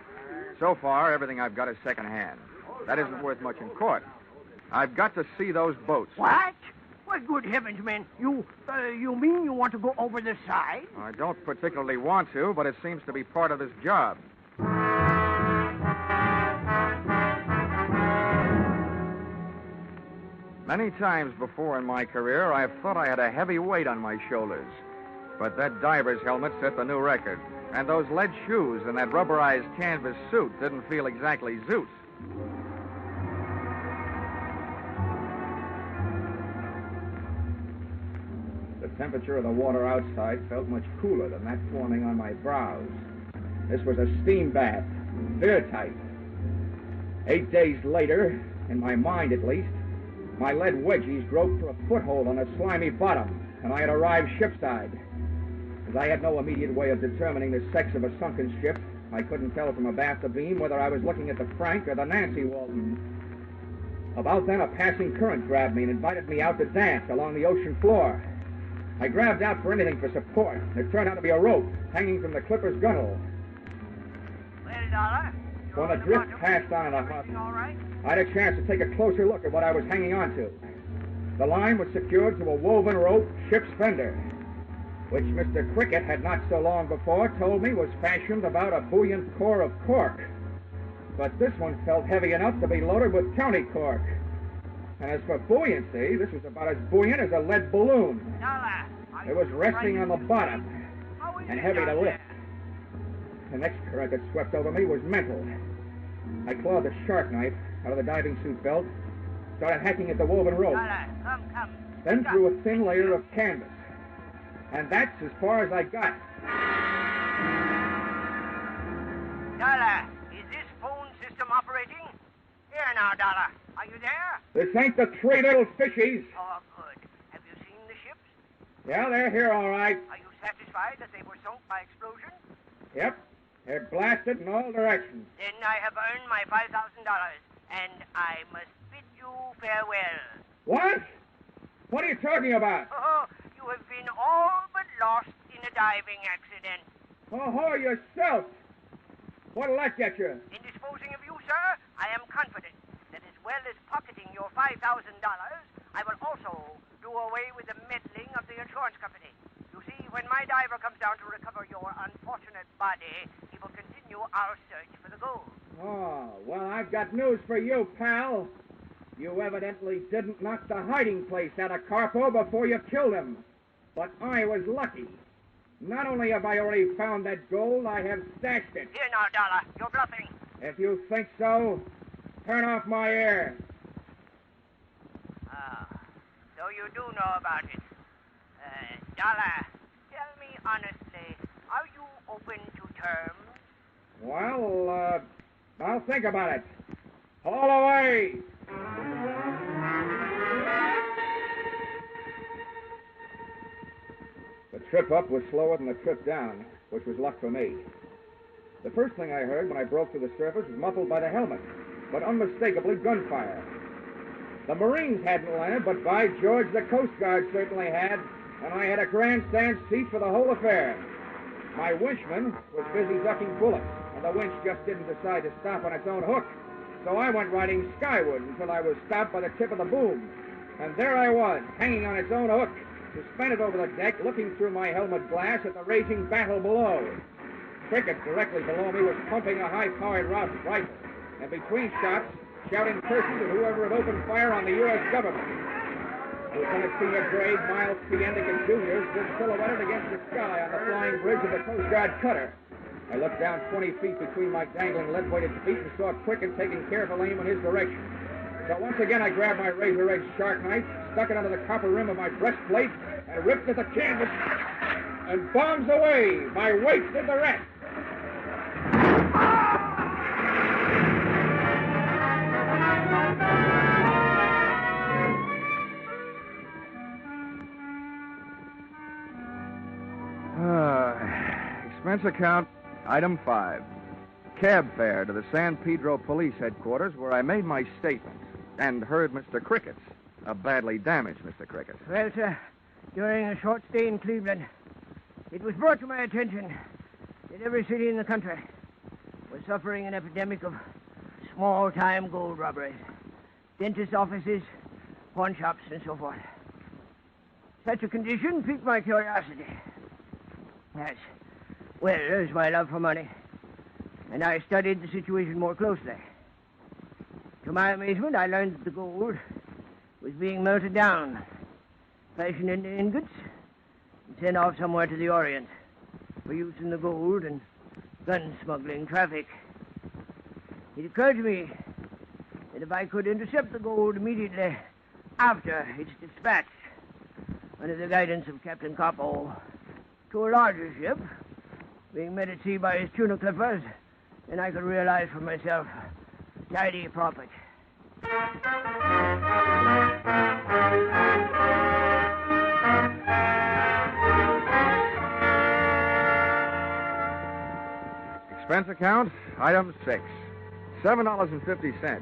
Speaker 2: So far, everything I've got is secondhand. That isn't worth much in court.
Speaker 3: I've got to see those boats.
Speaker 16: What? Why, good heavens, man. You mean you want to go over the side?
Speaker 3: I don't particularly want to, but it seems to be part of this job. Many times before in my career, I've thought I had a heavy weight on my shoulders. But that diver's helmet set the new record. And those lead shoes and that rubberized canvas suit didn't feel exactly zoot. The temperature of the water outside felt much cooler than that forming on my brows. This was a steam bath, airtight. 8 days later, in my mind at least, my lead wedgies groped for a foothold on a slimy bottom, and I had arrived shipside. As I had no immediate way of determining the sex of a sunken ship, I couldn't tell from abaft the beam whether I was looking at the Frank or the Nancy Walton. About then, a passing current grabbed me and invited me out to dance along the ocean floor. I grabbed out for anything for support, and it turned out to be a rope hanging from the clipper's gunwale.
Speaker 16: Well, Dollar.
Speaker 3: When the drift passed on enough,
Speaker 16: All right?
Speaker 3: I had a chance to take a closer look at what I was hanging on to. The line was secured to a woven rope ship's fender, which Mr. Cricket had not so long before told me was fashioned about a buoyant core of cork. But this one felt heavy enough to be loaded with county cork. And as for buoyancy, this was about as buoyant as a lead balloon. It was resting on the bottom and heavy to lift. The next current that swept over me was mental. I clawed the shark knife out of the diving suit belt, started hacking at the woven rope, then through a thin layer of canvas. And that's as far as I got.
Speaker 16: Dollar, is this phone system operating? Here now, Dollar. Are you there?
Speaker 3: This ain't the three little fishies.
Speaker 16: Oh, good. Have you seen the ships?
Speaker 3: Yeah, they're here all right.
Speaker 16: Are you satisfied that they were sunk by explosion?
Speaker 3: Yep. They're blasted in all directions.
Speaker 16: Then I have earned my $5,000, and I must bid you farewell.
Speaker 3: What? What are you talking about?
Speaker 16: Oh, you have been all but lost in a diving accident.
Speaker 3: Oh, yourself. What'll that get you?
Speaker 16: In disposing of you, sir, I am confident that as well as pocketing your $5,000, I will also do away with the meddling of the insurance company. You see, when my diver comes down to recover your unfortunate body, he will continue our search for the gold.
Speaker 3: Oh, well, I've got news for you, pal. You evidently didn't knock the hiding place out of Carpo before you killed him. But I was lucky. Not only have I already found that gold, I have stashed it.
Speaker 16: Here now, Dollar. You're bluffing.
Speaker 3: If you think so, turn off my air.
Speaker 16: Ah, so you do know about it. Dollar, tell me honestly, are you open to terms?
Speaker 3: Well, I'll think about it. Haul away! The trip up was slower than the trip down, which was luck for me. The first thing I heard when I broke through the surface was muffled by the helmet, but unmistakably gunfire. The Marines hadn't landed, but by George, the Coast Guard certainly had, and I had a grandstand seat for the whole affair. My winchman was busy ducking bullets, and the winch just didn't decide to stop on its own hook, so I went riding skyward until I was stopped by the tip of the boom. And there I was, hanging on its own hook, suspended over the deck, looking through my helmet glass at the raging battle below. Cricket, directly below me, was pumping a high-powered rifle, and between shots, shouting curses at whoever had opened fire on the U.S. government. Lieutenant Senior Grade Miles P. Endicott Jr. stood silhouetted against the sky on the flying bridge of the Coast Guard cutter. I looked down 20 feet between my dangling lead-weighted feet and saw Cricket taking careful aim in his direction. So once again, I grabbed my razor-edged shark knife, stuck it under the copper rim of my breastplate, and ripped at the canvas, and bombs away. My weight did the rest. Expense account, item 5. Cab fare to the San Pedro Police Headquarters, where I made my statement and heard Mr. Crickett's. A badly damaged Mr. Cricket.
Speaker 16: Well, sir, during a short stay in Cleveland, it was brought to my attention that every city in the country was suffering an epidemic of small-time gold robberies. dentist offices, pawn shops, and so forth. Such a condition piqued my curiosity. Yes. Well, there's my love for money. And I studied the situation more closely. To my amazement, I learned that the gold was being melted down, fashioned into ingots, and sent off somewhere to the Orient for use in the gold and gun smuggling traffic. It occurred to me that if I could intercept the gold immediately after its dispatch, under the guidance of Captain Coppo, to a larger ship, being met at sea by his tuna clippers, then I could realize for myself a tidy profit.
Speaker 2: Expense account, item 6. $7.50. A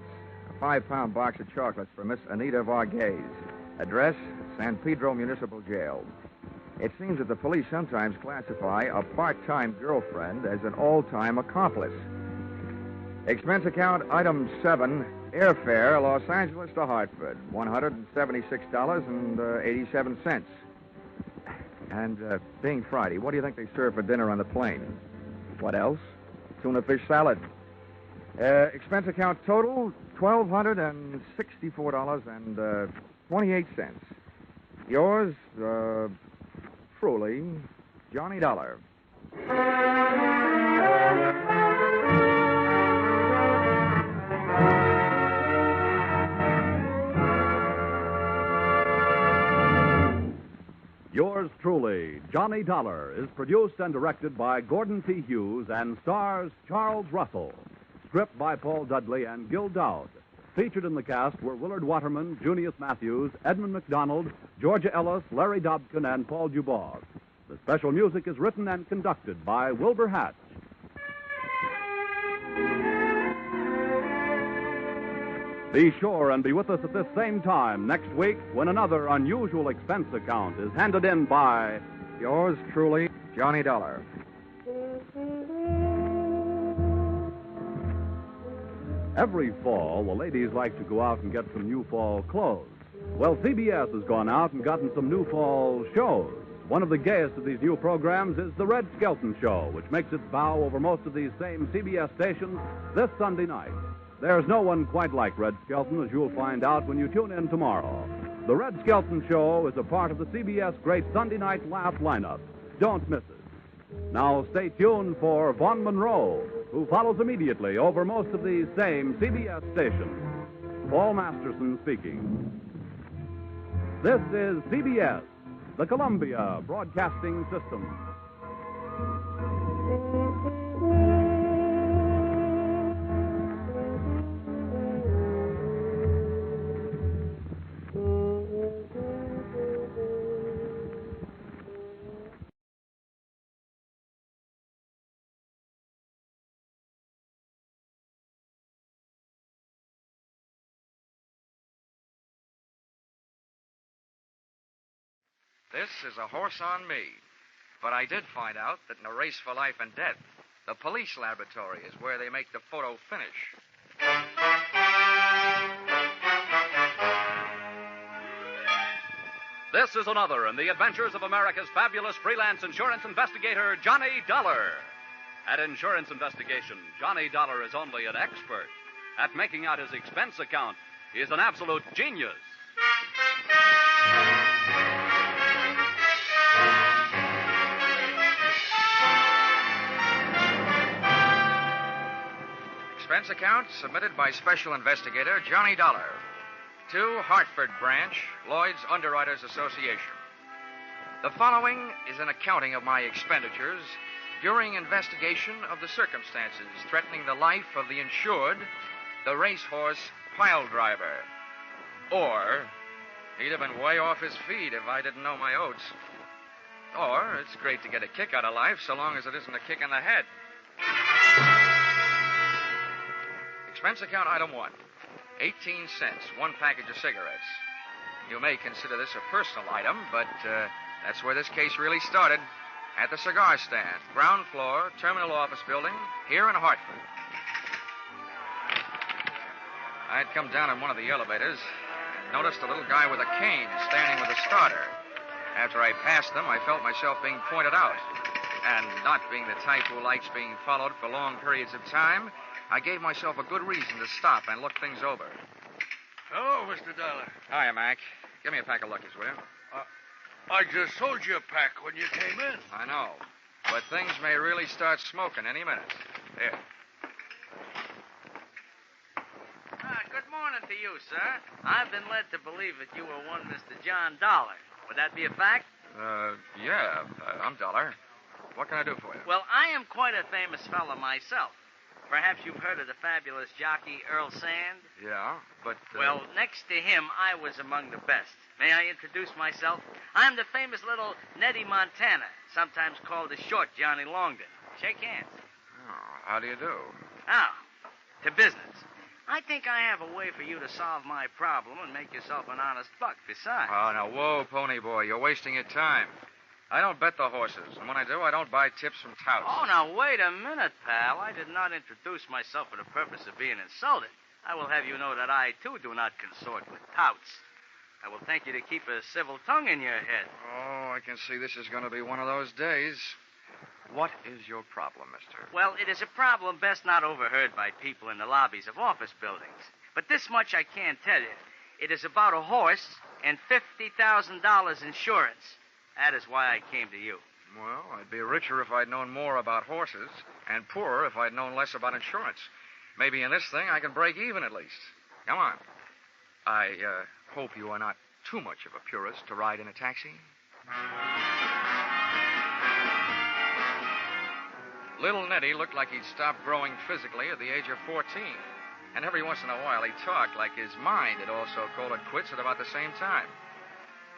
Speaker 2: 5-pound box of chocolates for Miss Anita Varghese. Address, San Pedro Municipal Jail. It seems that the police sometimes classify a part-time girlfriend as an all-time accomplice. Expense account, item 7. Airfare, Los Angeles to Hartford. $176.87. And being Friday, what do you think they serve for dinner on the plane? What else? Tuna fish salad. Expense account total, $1,264.28. Yours, truly, Johnny Dollar.
Speaker 17: Yours truly, Johnny Dollar, is produced and directed by Gordon P. Hughes and stars Charles Russell. Script by Paul Dudley and Gil Dowd. Featured in the cast were Willard Waterman, Junius Matthews, Edmund McDonald, Georgia Ellis, Larry Dobkin, and Paul Dubois. The special music is written and conducted by Wilbur Hatch. Be sure and be with us at this same time next week when another unusual expense account is handed in by
Speaker 2: yours truly, Johnny Dollar.
Speaker 17: Every fall, the ladies like to go out and get some new fall clothes. Well, CBS has gone out and gotten some new fall shows. One of the gayest of these new programs is The Red Skelton Show, which makes its bow over most of these same CBS stations this Sunday night. There's no one quite like Red Skelton, as you'll find out when you tune in tomorrow. The Red Skelton Show is a part of the CBS Great Sunday Night Laugh lineup. Don't miss it. Now stay tuned for Vaughn Monroe, who follows immediately over most of these same CBS stations. Paul Masterson speaking. This is CBS, the Columbia Broadcasting System.
Speaker 2: This is a horse on me. But I did find out that in a race for life and death, the police laboratory is where they make the photo finish.
Speaker 17: This is another in the adventures of America's fabulous freelance insurance investigator, Johnny Dollar. At Insurance Investigation, Johnny Dollar is only an expert. At making out his expense account, he is an absolute genius.
Speaker 2: Expense account submitted by Special Investigator Johnny Dollar to Hartford Branch, Lloyd's Underwriters Association. The following is an accounting of my expenditures during investigation of the circumstances threatening the life of the insured, the racehorse Piledriver. Or, he'd have been way off his feet if I didn't know my oats. Or, it's great to get a kick out of life so long as it isn't a kick in the head. Expense account item 1, 18 cents, one package of cigarettes. You may consider this a personal item, but that's where this case really started. At the cigar stand, ground floor, terminal office building, here in Hartford. I'd come down in one of the elevators, noticed a little guy with a cane standing with a starter. After I passed them, I felt myself being pointed out. And not being the type who likes being followed for long periods of time, I gave myself a good reason to stop and look things over.
Speaker 4: Hello, Mr. Dollar.
Speaker 2: Hiya, Mac. Give me a pack of Luckies, will you?
Speaker 4: I just sold you a pack when you came in.
Speaker 2: I know. But things may really start smoking any minute. Here.
Speaker 21: Good morning to you, sir. I've been led to believe that you were one Mr. John Dollar. Would that be a fact?
Speaker 2: Yeah. I'm Dollar. What can I do for you?
Speaker 21: Well, I am quite a famous fellow myself. Perhaps you've heard of the fabulous jockey Earl Sand?
Speaker 2: Yeah, but...
Speaker 21: Well, next to him, I was among the best. May I introduce myself? I'm the famous little Nettie Montana, sometimes called the short Johnny Longden. Shake hands.
Speaker 2: Oh, how do you do?
Speaker 21: Now, to business. I think I have a way for you to solve my problem and make yourself an honest buck besides.
Speaker 2: Oh, now, whoa, pony boy. You're wasting your time. I don't bet the horses, and when I do, I don't buy tips from touts.
Speaker 21: Oh, now, wait a minute, pal. I did not introduce myself for the purpose of being insulted. I will have you know that I, too, do not consort with touts. I will thank you to keep a civil tongue in your head.
Speaker 2: Oh, I can see this is going to be one of those days. What is your problem, mister?
Speaker 21: Well, it is a problem best not overheard by people in the lobbies of office buildings. But this much I can tell you. It is about a horse and $50,000 insurance. That is why I came to you.
Speaker 2: Well, I'd be richer if I'd known more about horses, and poorer if I'd known less about insurance. Maybe in this thing I can break even at least. Come on. I hope you are not too much of a purist to ride in a taxi. Little Nettie looked like he'd stopped growing physically at the age of 14. And every once in a while he talked like his mind had also called it quits at about the same time.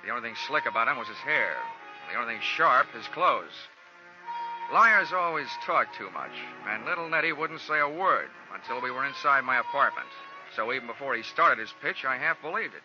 Speaker 2: The only thing slick about him was his hair. The only thing sharp, his clothes. Liars always talk too much, and little Nettie wouldn't say a word until we were inside my apartment. So even before he started his pitch, I half believed it.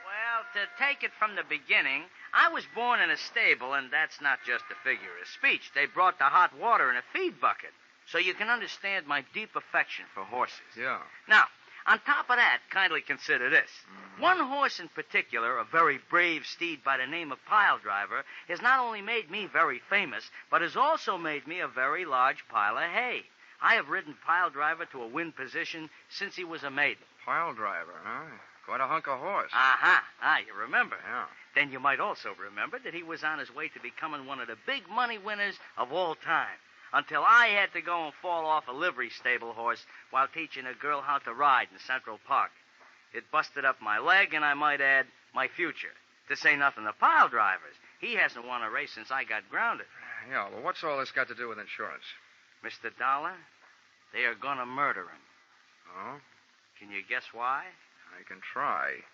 Speaker 21: Well, to take it from the beginning, I was born in a stable, and that's not just a figure of speech. They brought the hot water in a feed bucket, so you can understand my deep affection for horses.
Speaker 2: Yeah.
Speaker 21: Now, on top of that, kindly consider this. One horse in particular, a very brave steed by the name of Piledriver, has not only made me very famous, but has also made me a very large pile of hay. I have ridden Piledriver to a win position since he was a maiden.
Speaker 2: Piledriver, huh? Quite a hunk of horse.
Speaker 21: Uh-huh. You remember.
Speaker 2: Yeah.
Speaker 21: Then you might also remember that he was on his way to becoming one of the big money winners of all time. Until I had to go and fall off a livery stable horse while teaching a girl how to ride in Central Park. It busted up my leg, and I might add, my future. To say nothing of Piledriver's. He hasn't won a race since I got grounded.
Speaker 2: Yeah, well, what's all this got to do with insurance?
Speaker 21: Mr. Dollar, they are going to murder him.
Speaker 2: Oh?
Speaker 21: Can you guess why?
Speaker 2: I can try.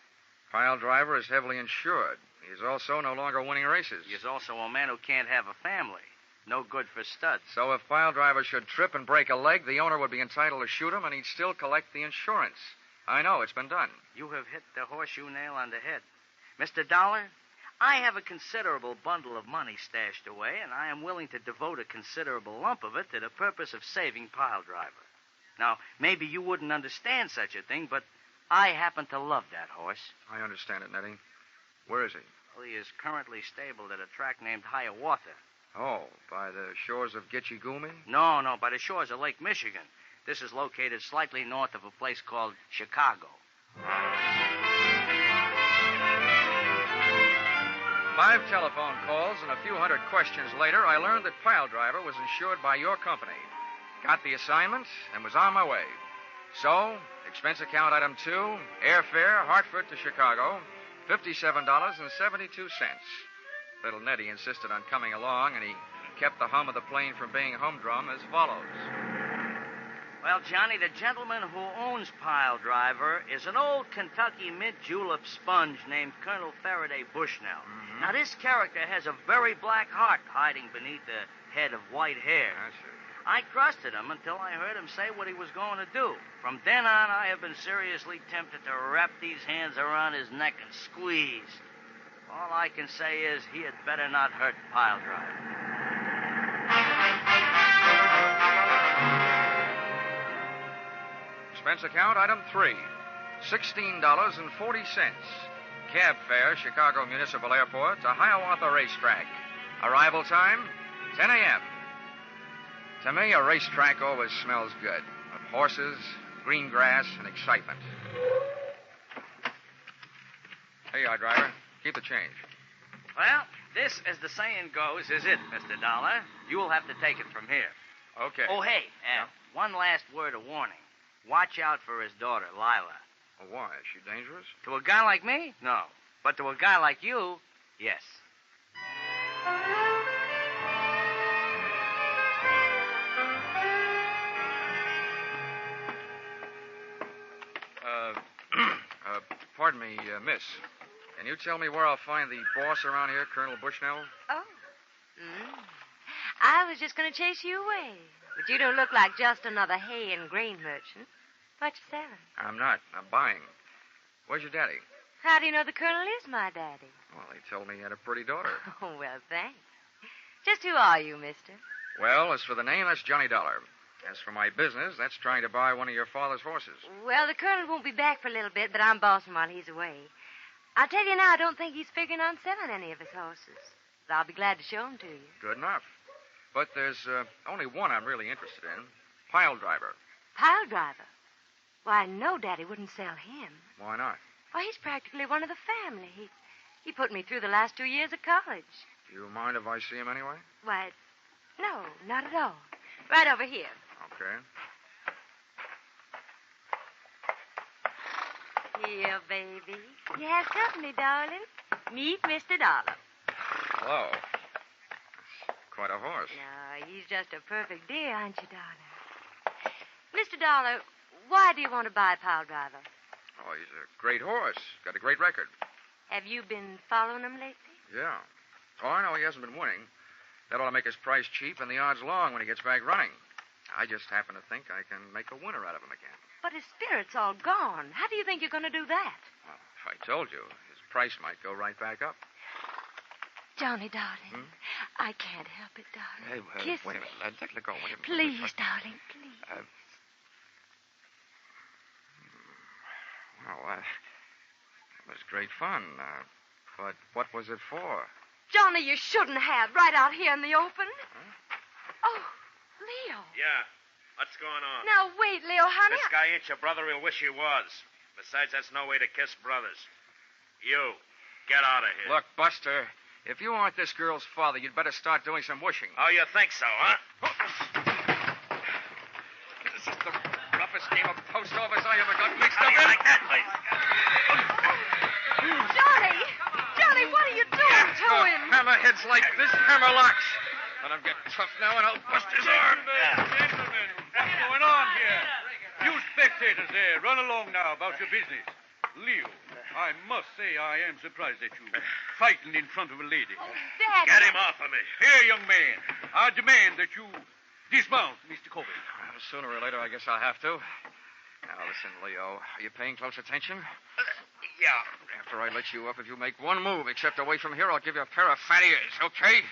Speaker 2: Piledriver is heavily insured. He's also no longer winning races.
Speaker 21: He's also a man who can't have a family. No good for studs.
Speaker 2: So if Piledriver should trip and break a leg, the owner would be entitled to shoot him, and he'd still collect the insurance. I know, it's been done.
Speaker 21: You have hit the horseshoe nail on the head. Mr. Dollar, I have a considerable bundle of money stashed away, and I am willing to devote a considerable lump of it to the purpose of saving Piledriver. Now, maybe you wouldn't understand such a thing, but I happen to love that horse.
Speaker 2: I understand it, Nettie. Where is he?
Speaker 21: Well, he is currently stabled at a track named Hiawatha.
Speaker 2: Oh, by the shores of Gitchigumi?
Speaker 21: No, by the shores of Lake Michigan. This is located slightly north of a place called Chicago.
Speaker 2: 5 telephone calls and a few hundred questions later, I learned that Piledriver was insured by your company. Got the assignment and was on my way. So, expense account item 2, airfare, Hartford to Chicago, $57.72. Little Nettie insisted on coming along, and he kept the hum of the plane from being humdrum as follows.
Speaker 21: Well, Johnny, the gentleman who owns Piledriver is an old Kentucky mint-julep sponge named Colonel Faraday Bushnell. Mm-hmm. Now, this character has a very black heart hiding beneath a head of white hair. I trusted him until I heard him say what he was going to do. From then on, I have been seriously tempted to wrap these hands around his neck and squeeze. All I can say is he had better not hurt Piledriver.
Speaker 2: Expense account, item 3, $16.40. Cab fare, Chicago Municipal Airport to Hiawatha Racetrack. Arrival time, 10 a.m. To me, a racetrack always smells good, of horses, green grass, and excitement. Here you are, driver. Keep the change.
Speaker 21: Well, this, as the saying goes, is it, Mr. Dollar. You'll have to take it from here.
Speaker 2: Okay.
Speaker 21: Oh, hey, one last word of warning. Watch out for his daughter, Lila.
Speaker 2: Oh, why? Is she dangerous?
Speaker 21: To a guy like me? No. But to a guy like you, yes.
Speaker 2: Pardon me, miss. Can you tell me where I'll find the boss around here, Colonel Bushnell?
Speaker 1: Oh. I was just going to chase you away. But you don't look like just another hay and grain merchant. What you selling?
Speaker 2: I'm not. I'm buying. Where's your daddy?
Speaker 1: How do you know the colonel is my daddy?
Speaker 2: Well, he told me he had a pretty daughter.
Speaker 1: Oh, well, thanks. Just who are you, mister?
Speaker 2: Well, as for the name, that's Johnny Dollar. As for my business, that's trying to buy one of your father's horses.
Speaker 1: Well, the colonel won't be back for a little bit, but I'm bossing while he's away. I'll tell you now, I don't think he's figuring on selling any of his horses. But I'll be glad to show them to you.
Speaker 2: Good enough. But there's only one I'm really interested in. PILEDRIVER.
Speaker 1: PILEDRIVER? Why, no, Daddy wouldn't sell him.
Speaker 2: Why not?
Speaker 1: Why, he's practically one of the family. He put me through the last 2 years of college.
Speaker 2: Do you mind if I see him anyway?
Speaker 1: Why, no, not at all. Right over here.
Speaker 2: Okay.
Speaker 1: Here, baby. You have company, darling. Meet Mr. Dollar.
Speaker 2: Hello. Quite a horse.
Speaker 1: No, he's just a perfect dear, aren't you, Dollar? Mr. Dollar, why do you want to buy PILEDRIVER?
Speaker 2: Oh, he's a great horse. Got a great record.
Speaker 1: Have you been following him lately?
Speaker 2: Yeah. Oh, I know he hasn't been winning. That ought to make his price cheap and the odds long when he gets back running. I just happen to think I can make a winner out of him again.
Speaker 1: But his spirit's all gone. How do you think you're going to do that?
Speaker 2: Well, if I told you, his price might go right back up.
Speaker 1: Johnny, darling, I can't help it, darling.
Speaker 2: Hey,
Speaker 1: Kiss
Speaker 2: wait a
Speaker 1: me.
Speaker 2: minute. Let go. Wait a minute.
Speaker 1: Please, darling, please.
Speaker 2: Well, it was great fun. But what was it for?
Speaker 1: Johnny, you shouldn't have. Right out here in the open. Oh, Leo.
Speaker 11: Yeah. What's going on?
Speaker 1: Now, wait, Leo, honey.
Speaker 11: This guy ain't your brother. He'll wish he was. Besides, that's no way to kiss brothers. You, get out of here.
Speaker 2: Look, Buster, if you aren't this girl's father, you'd better start doing some wishing.
Speaker 11: Oh, you think so, huh?
Speaker 2: This is the roughest game of post office I ever got mixed up in.
Speaker 11: Like that, please?
Speaker 1: Johnny! Johnny, what are you doing to him?
Speaker 2: Hammerheads like this hammerlocks. Let him get tough now, and I'll bust his arm.
Speaker 4: Gentlemen, what's going on here? You spectators there, run along now about your business. Leo, I must say I am surprised at you. Fighting in front of a lady.
Speaker 1: Oh, Dad.
Speaker 11: Get him off of me.
Speaker 4: Here, young man, I demand that you dismount Mr. Corbett.
Speaker 2: Well, sooner or later, I guess I'll have to. Now, listen, Leo, are you paying close attention?
Speaker 11: Yeah.
Speaker 2: After I let you up, if you make one move except away from here, I'll give you a pair of fat ears, okay?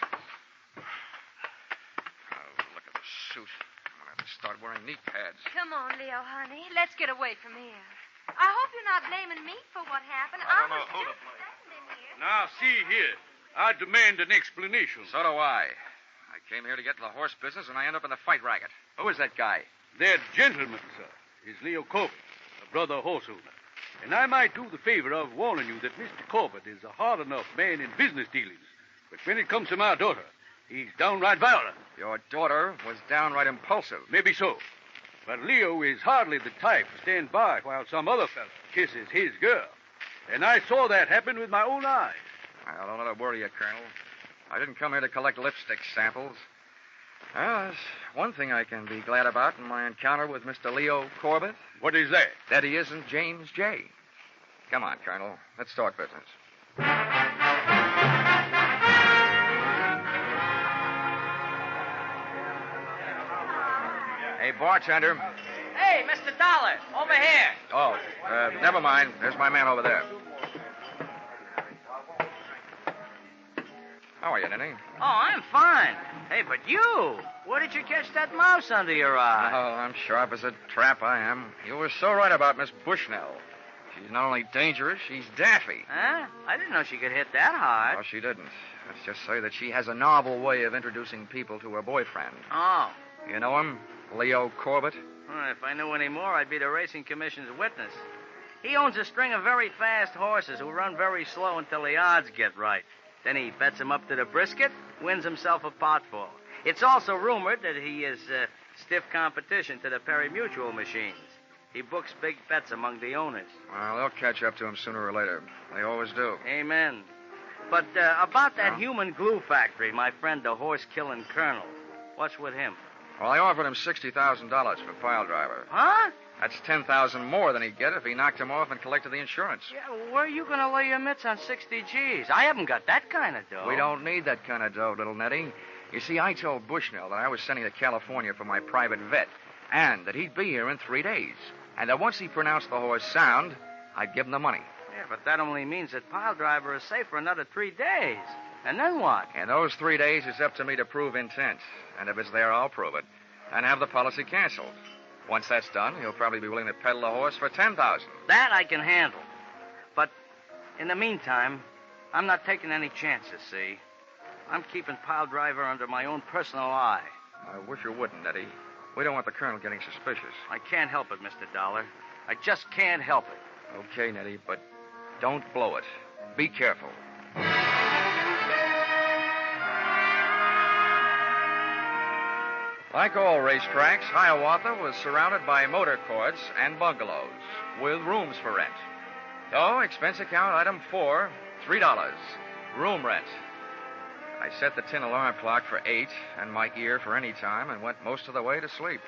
Speaker 2: Oh, look at the suit. I'm going to have to start wearing knee pads.
Speaker 1: Come on, Leo, honey. Let's get away from here. I hope you're not blaming me for what happened.
Speaker 4: I don't know who to blame. Now, see here. I demand an explanation.
Speaker 2: So do I. I came here to get to the horse business, and I end up in the fight racket. Who is that guy?
Speaker 4: That gentleman, sir, is Leo Corbett, a brother horse owner. And I might do the favor of warning you that Mr. Corbett is a hard enough man in business dealings. But when it comes to my daughter, he's downright violent.
Speaker 2: Your daughter was downright impulsive.
Speaker 4: Maybe so. But Leo is hardly the type to stand by while some other fellow kisses his girl. And I saw that happen with my own eyes.
Speaker 2: Well, don't let it worry you, Colonel. I didn't come here to collect lipstick samples. Well, there's one thing I can be glad about in my encounter with Mr. Leo Corbett.
Speaker 4: What is that?
Speaker 2: That he isn't James J. Come on, Colonel. Let's start business. Hey, bartender.
Speaker 21: Hey, Mr. Dollar, over here.
Speaker 2: Oh, never mind. There's my man over there. How are you, Nenny?
Speaker 21: Oh, I'm fine. Hey, but you, where did you catch that mouse under your eye?
Speaker 2: Oh, I'm sharp as a trap, I am. You were so right about Miss Bushnell. She's not only dangerous, she's daffy.
Speaker 21: Huh? I didn't know she could hit that hard.
Speaker 2: Oh, she didn't. Let's just say that she has a novel way of introducing people to her boyfriend.
Speaker 21: Oh.
Speaker 2: You know him? Leo Corbett?
Speaker 21: Well, if I knew any more, I'd be the racing commission's witness. He owns a string of very fast horses who run very slow until the odds get right. Then he bets them up to the brisket, wins himself a potful. It's also rumored that he is stiff competition to the Perry Mutual machines. He books big bets among the owners.
Speaker 2: Well, they'll catch up to him sooner or later. They always do.
Speaker 21: Amen. But about that human glue factory, my friend, the horse-killing colonel, what's with him?
Speaker 2: Well, I offered him $60,000 for PILEDRIVER.
Speaker 21: Huh?
Speaker 2: That's $10,000 more than he'd get if he knocked him off and collected the insurance.
Speaker 21: Yeah, where are you going to lay your mitts on 60 G's? I haven't got that kind of dough.
Speaker 2: We don't need that kind of dough, little Nettie. You see, I told Bushnell that I was sending to California for my private vet, and that he'd be here in 3 days. And that once he pronounced the horse sound, I'd give him the money.
Speaker 21: Yeah, but that only means that PILEDRIVER is safe for another 3 days. And then what?
Speaker 2: And those 3 days is up to me to prove intent. And if it's there, I'll prove it. And have the policy canceled. Once that's done, he'll probably be willing to peddle the horse for $10,000.
Speaker 21: That I can handle. But in the meantime, I'm not taking any chances, see? I'm keeping PILEDRIVER under my own personal eye.
Speaker 2: I wish you wouldn't, Eddie. We don't want the colonel getting suspicious.
Speaker 21: I can't help it, Mr. Dollar. I just can't help it.
Speaker 2: Okay, Nettie, but don't blow it. Be careful. Like all racetracks, Hiawatha was surrounded by motor courts and bungalows with rooms for rent. So, expense account item 4, $3, room rent. I set the tin alarm clock for 8 and my ear for any time and went most of the way to sleep.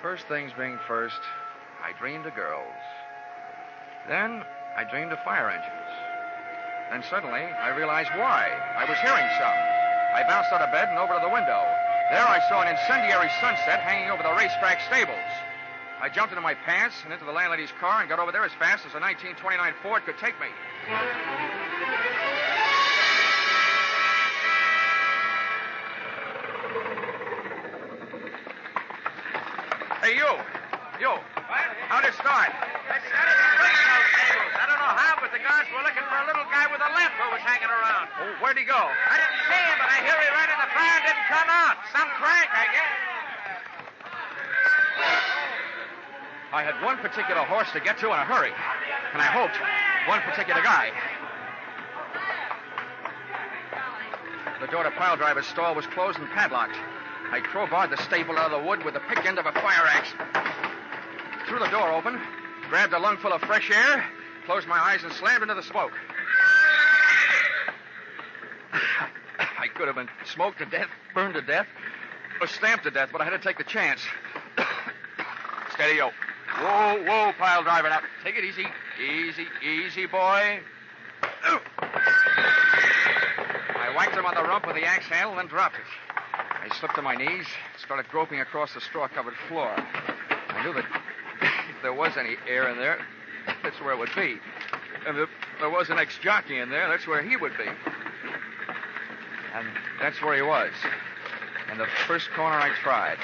Speaker 2: First things being first, I dreamed of girls. Then I dreamed of fire engines. Then suddenly I realized why. I was hearing something. I bounced out of bed and over to the window. There I saw an incendiary sunset hanging over the racetrack stables. I jumped into my pants and into the landlady's car and got over there as fast as a 1929 Ford could take me. Hey, you. What? How'd it start?
Speaker 15: I started to break those tables. I don't know how, but the guards were looking for a little guy with a limp who was hanging around.
Speaker 2: Oh, where'd he go?
Speaker 15: I didn't see him, but I hear he ran in the fire and didn't come out. Some crank, I guess.
Speaker 2: I had one particular horse to get to in a hurry, and I hoped one particular guy. The door to PILEDRIVER's stall was closed and padlocked. I crowbarred the stable out of the wood with the pick end of a fire axe. Threw the door open, grabbed a lungful of fresh air, closed my eyes, and slammed into the smoke. I could have been smoked to death, burned to death, or stamped to death, but I had to take the chance. Steady, yo. Whoa, PILEDRIVER. Now, take it easy. Easy, boy. I whacked him on the rump with the axe handle and then dropped it. I slipped to my knees, started groping across the straw-covered floor. I knew that if there was any air in there, that's where it would be. And if there was an ex-jockey in there, that's where he would be. And that's where he was. In the first corner I tried.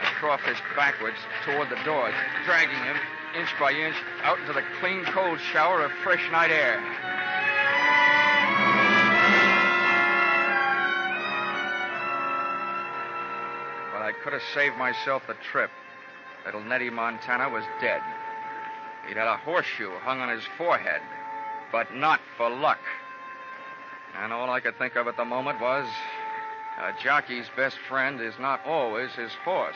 Speaker 2: I crawfished backwards toward the door, dragging him, inch by inch, out into the clean, cold shower of fresh night air. But I could have saved myself the trip. Little Nettie Montana was dead. He'd had a horseshoe hung on his forehead, but not for luck. And all I could think of at the moment was, a jockey's best friend is not always his horse.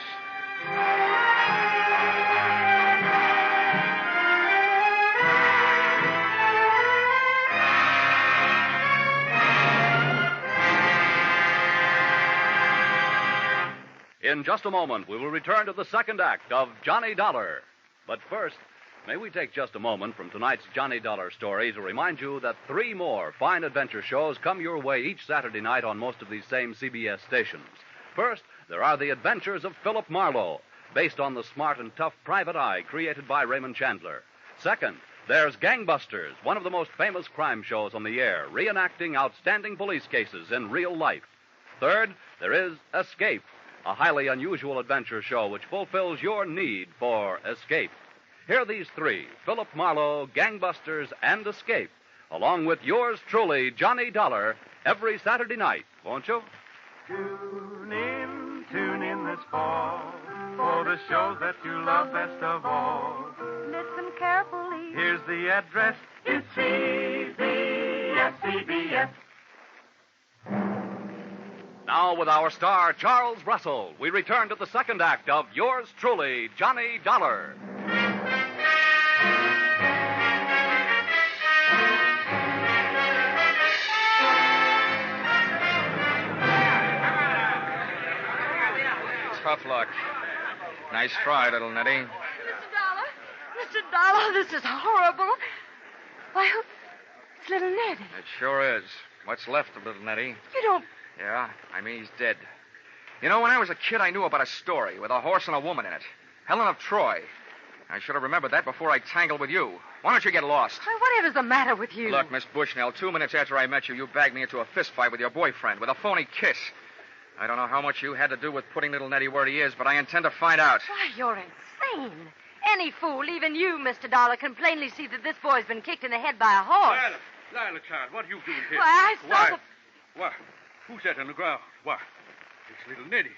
Speaker 17: In just a moment, we will return to the second act of Johnny Dollar. But first, may we take just a moment from tonight's Johnny Dollar story to remind you that 3 more fine adventure shows come your way each Saturday night on most of these same CBS stations. First, there are The Adventures of Philip Marlowe, based on the smart and tough private eye created by Raymond Chandler. Second, There's Gangbusters, one of the most famous crime shows on the air, reenacting outstanding police cases in real life. Third, there is Escape, a highly unusual adventure show which fulfills your need for escape. Hear these three, Philip Marlowe, Gangbusters, and Escape, along with yours truly, Johnny Dollar, every Saturday night, won't you?
Speaker 18: Tune in this fall for the shows that you love best of all.
Speaker 12: Listen carefully.
Speaker 18: Here's the address. It's CBS, CBS.
Speaker 17: Now, with our star, Charles Russell, we return to the second act of yours truly, Johnny Dollar.
Speaker 2: Tough luck. Nice try, little Nettie.
Speaker 1: Mr. Dollar, this is horrible. Why, it's little Nettie.
Speaker 2: It sure is. What's left of little Nettie?
Speaker 1: You don't...
Speaker 2: Yeah, I mean, he's dead. You know, when I was a kid, I knew about a story with a horse and a woman in it. Helen of Troy. I should have remembered that before I tangled with you. Why don't you get lost?
Speaker 1: Why, whatever's the matter with you?
Speaker 2: Look, Miss Bushnell, 2 minutes after I met you, you bagged me into a fist fight with your boyfriend, with a phony kiss. I don't know how much you had to do with putting little Nettie where he is, but I intend to find out.
Speaker 1: Why, you're insane. Any fool, even you, Mr. Dollar, can plainly see that this boy's been kicked in the head by a horse.
Speaker 4: Lila, child, what are you doing here?
Speaker 1: Why, I saw
Speaker 4: Why? Who's that on the ground? Why? It's little Nettie.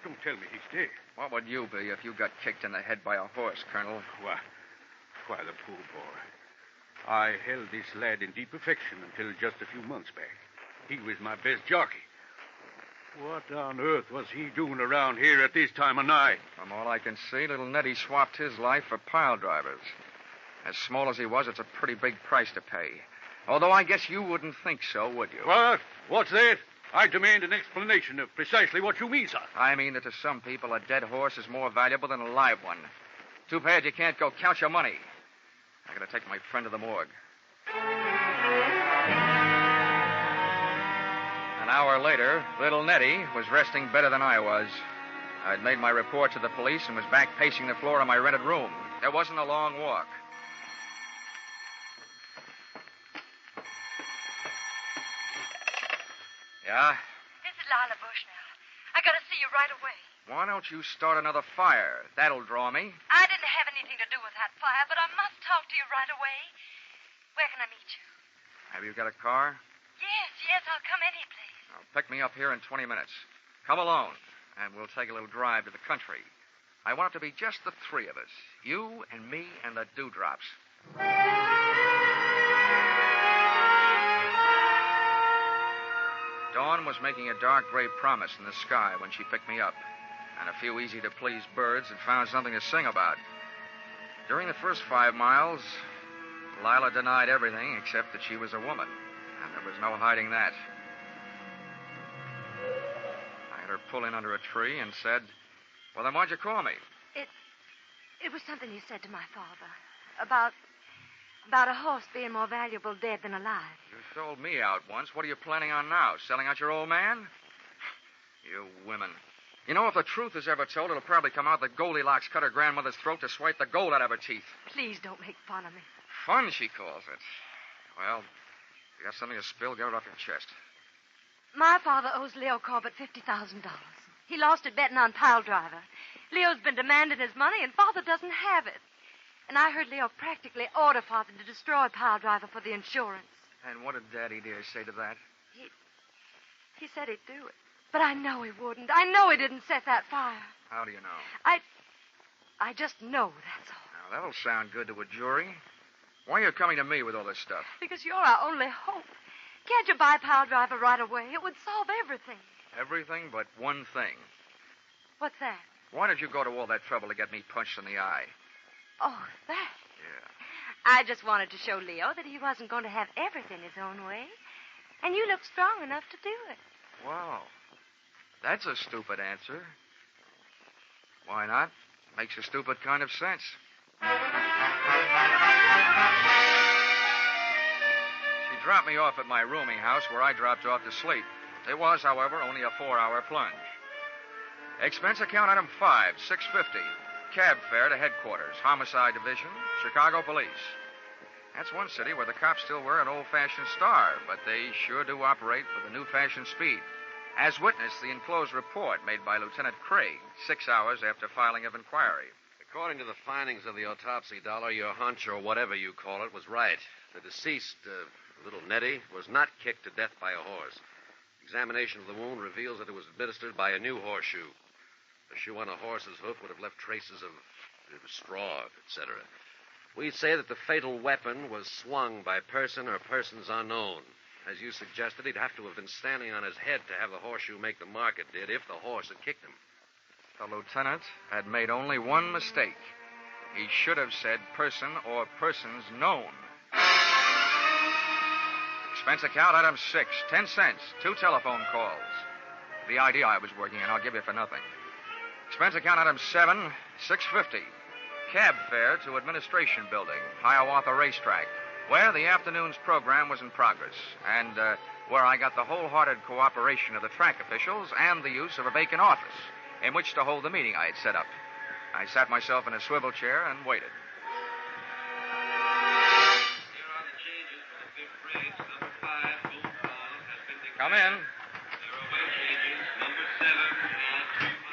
Speaker 4: Don't tell me he's dead.
Speaker 2: What would you be if you got kicked in the head by a horse, Colonel?
Speaker 4: Why, the poor boy. I held this lad in deep affection until just a few months back. He was my best jockey. What on earth was he doing around here at this time of night?
Speaker 2: From all I can see, little Nettie swapped his life for pile drivers. As small as he was, it's a pretty big price to pay. Although I guess you wouldn't think so, would you?
Speaker 4: What? What's that? I demand an explanation of precisely what you mean, sir.
Speaker 2: I mean that to some people, a dead horse is more valuable than a live one. Too bad you can't go count your money. I gotta take my friend to the morgue. An hour later, little Nettie was resting better than I was. I'd made my report to the police and was back pacing the floor of my rented room. There wasn't a long walk. Yeah?
Speaker 1: This is Lila Bushnell. I gotta see you right away.
Speaker 2: Why don't you start another fire? That'll draw me.
Speaker 1: I didn't have anything to do with that fire, but I must talk to you right away. Where can I meet you?
Speaker 2: Have you got a car?
Speaker 1: Yes, I'll come any place.
Speaker 2: Now, pick me up here in 20 minutes. Come alone, and we'll take a little drive to the country. I want it to be just the three of us. You and me and the dewdrops. Dawn was making a dark gray promise in the sky when she picked me up, and a few easy-to-please birds had found something to sing about. During the first 5 miles, Lila denied everything except that she was a woman, and there was no hiding that. I had her pull in under a tree and said, "Well, then why'd you call me?"
Speaker 1: It was something you said to my father about a horse being more valuable dead than alive.
Speaker 2: You sold me out once. What are you planning on now? Selling out your old man? You women. You know, if the truth is ever told, it'll probably come out that Goldilocks cut her grandmother's throat to swipe the gold out of her teeth.
Speaker 1: Please don't make fun of me.
Speaker 2: Fun, she calls it. Well, you got something to spill, get it off your chest.
Speaker 1: My father owes Leo Corbett $50,000. He lost it betting on Piledriver. Leo's been demanding his money, and Father doesn't have it. And I heard Leo practically order Father to destroy Piledriver for the insurance.
Speaker 2: And what did Daddy dear say to that?
Speaker 1: He said he'd do it. But I know he wouldn't. I know he didn't set that fire.
Speaker 2: How do you know?
Speaker 1: I just know, that's all.
Speaker 2: Now, that'll sound good to a jury. Why are you coming to me with all this stuff?
Speaker 1: Because you're our only hope. Can't you buy Piledriver right away? It would solve everything.
Speaker 2: Everything but one thing.
Speaker 1: What's that?
Speaker 2: Why did you go to all that trouble to get me punched in the eye?
Speaker 1: Oh, that?
Speaker 2: Yeah.
Speaker 1: I just wanted to show Leo that he wasn't going to have everything his own way. And you look strong enough to do it.
Speaker 2: Wow. That's a stupid answer. Why not? Makes a stupid kind of sense. She dropped me off at my rooming house where I dropped off to sleep. It was, however, only a 4-hour plunge. Expense account item 5, $650. Cab fare to headquarters, Homicide Division, Chicago Police. That's one city where the cops still wear an old-fashioned star, but they sure do operate with a new-fashioned speed. As witness the enclosed report made by Lieutenant Craig 6 hours after filing of inquiry.
Speaker 19: According to the findings of the autopsy, Dollar, your hunch, or whatever you call it, was right. The deceased, little Nettie, was not kicked to death by a horse. Examination of the wound reveals that it was administered by a new horseshoe. A shoe on a horse's hoof would have left traces of straw, etc. We say that the fatal weapon was swung by person or persons unknown. As you suggested, he'd have to have been standing on his head to have the horseshoe make the mark it did if the horse had kicked him.
Speaker 2: The lieutenant had made only one mistake. He should have said person or persons known. Expense account, item 6, 10 cents, 2 telephone calls. The idea I was working in, I'll give you for nothing. Expense account, item 7, $6.50. Cab fare to Administration Building, Hiawatha Racetrack, where the afternoon's program was in progress, and where I got the wholehearted cooperation of the track officials and the use of a vacant office in which to hold the meeting I had set up. I sat myself in a swivel chair and waited. Come in.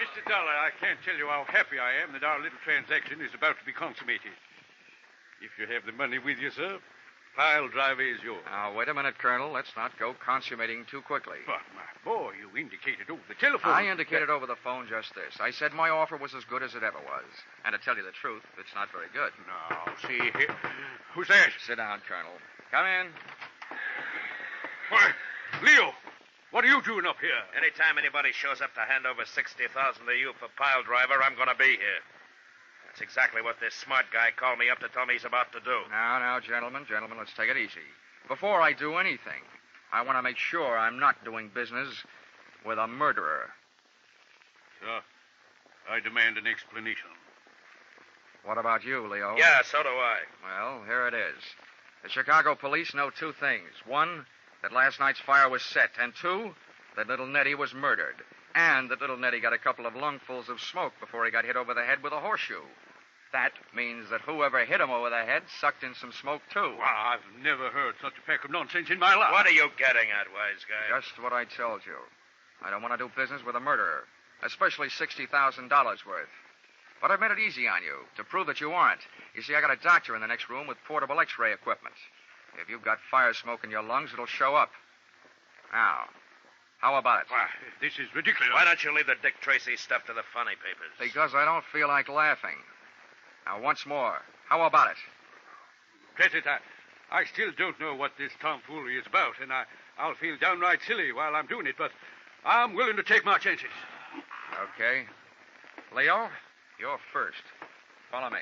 Speaker 4: Mr. Dollar, I can't tell you how happy I am that our little transaction is about to be consummated. If you have the money with you, sir, PILEDRIVER is yours.
Speaker 2: Now, wait a minute, Colonel. Let's not go consummating too quickly.
Speaker 4: But, my boy, you indicated over the telephone.
Speaker 2: I indicated over the phone just this. I said my offer was as good as it ever was. And to tell you the truth, it's not very good.
Speaker 4: Now, see here. Who's that?
Speaker 2: Sit down, Colonel. Come in.
Speaker 4: Why, Leo, what are you doing up here?
Speaker 15: Anytime anybody shows up to hand over $60,000 to you for PILEDRIVER, I'm going to be here. That's exactly what this smart guy called me up to tell me he's about to do.
Speaker 2: Now, gentlemen, let's take it easy. Before I do anything, I want to make sure I'm not doing business with a murderer.
Speaker 4: Sir, I demand an explanation.
Speaker 2: What about you, Leo?
Speaker 15: Yeah, so do I.
Speaker 2: Well, here it is. The Chicago police know 2 things. 1, that last night's fire was set, and 2, that little Nettie was murdered, and that little Nettie got a couple of lungfuls of smoke before he got hit over the head with a horseshoe. That means that whoever hit him over the head sucked in some smoke, too.
Speaker 4: Well, I've never heard such a pack of nonsense in my life.
Speaker 15: What are you getting at, wise guy?
Speaker 2: Just what I told you. I don't want to do business with a murderer, especially $60,000 worth. But I've made it easy on you to prove that you aren't. You see, I got a doctor in the next room with portable X-ray equipment. If you've got fire smoke in your lungs, it'll show up. Now, how about it?
Speaker 4: Why, this is ridiculous.
Speaker 15: Why don't you leave the Dick Tracy stuff to the funny papers?
Speaker 2: Because I don't feel like laughing. Now, once more, how about it?
Speaker 4: Credit, I still don't know what this tomfoolery is about, and I'll feel downright silly while I'm doing it, but I'm willing to take my chances.
Speaker 2: Okay. Leo, you're first. Follow me.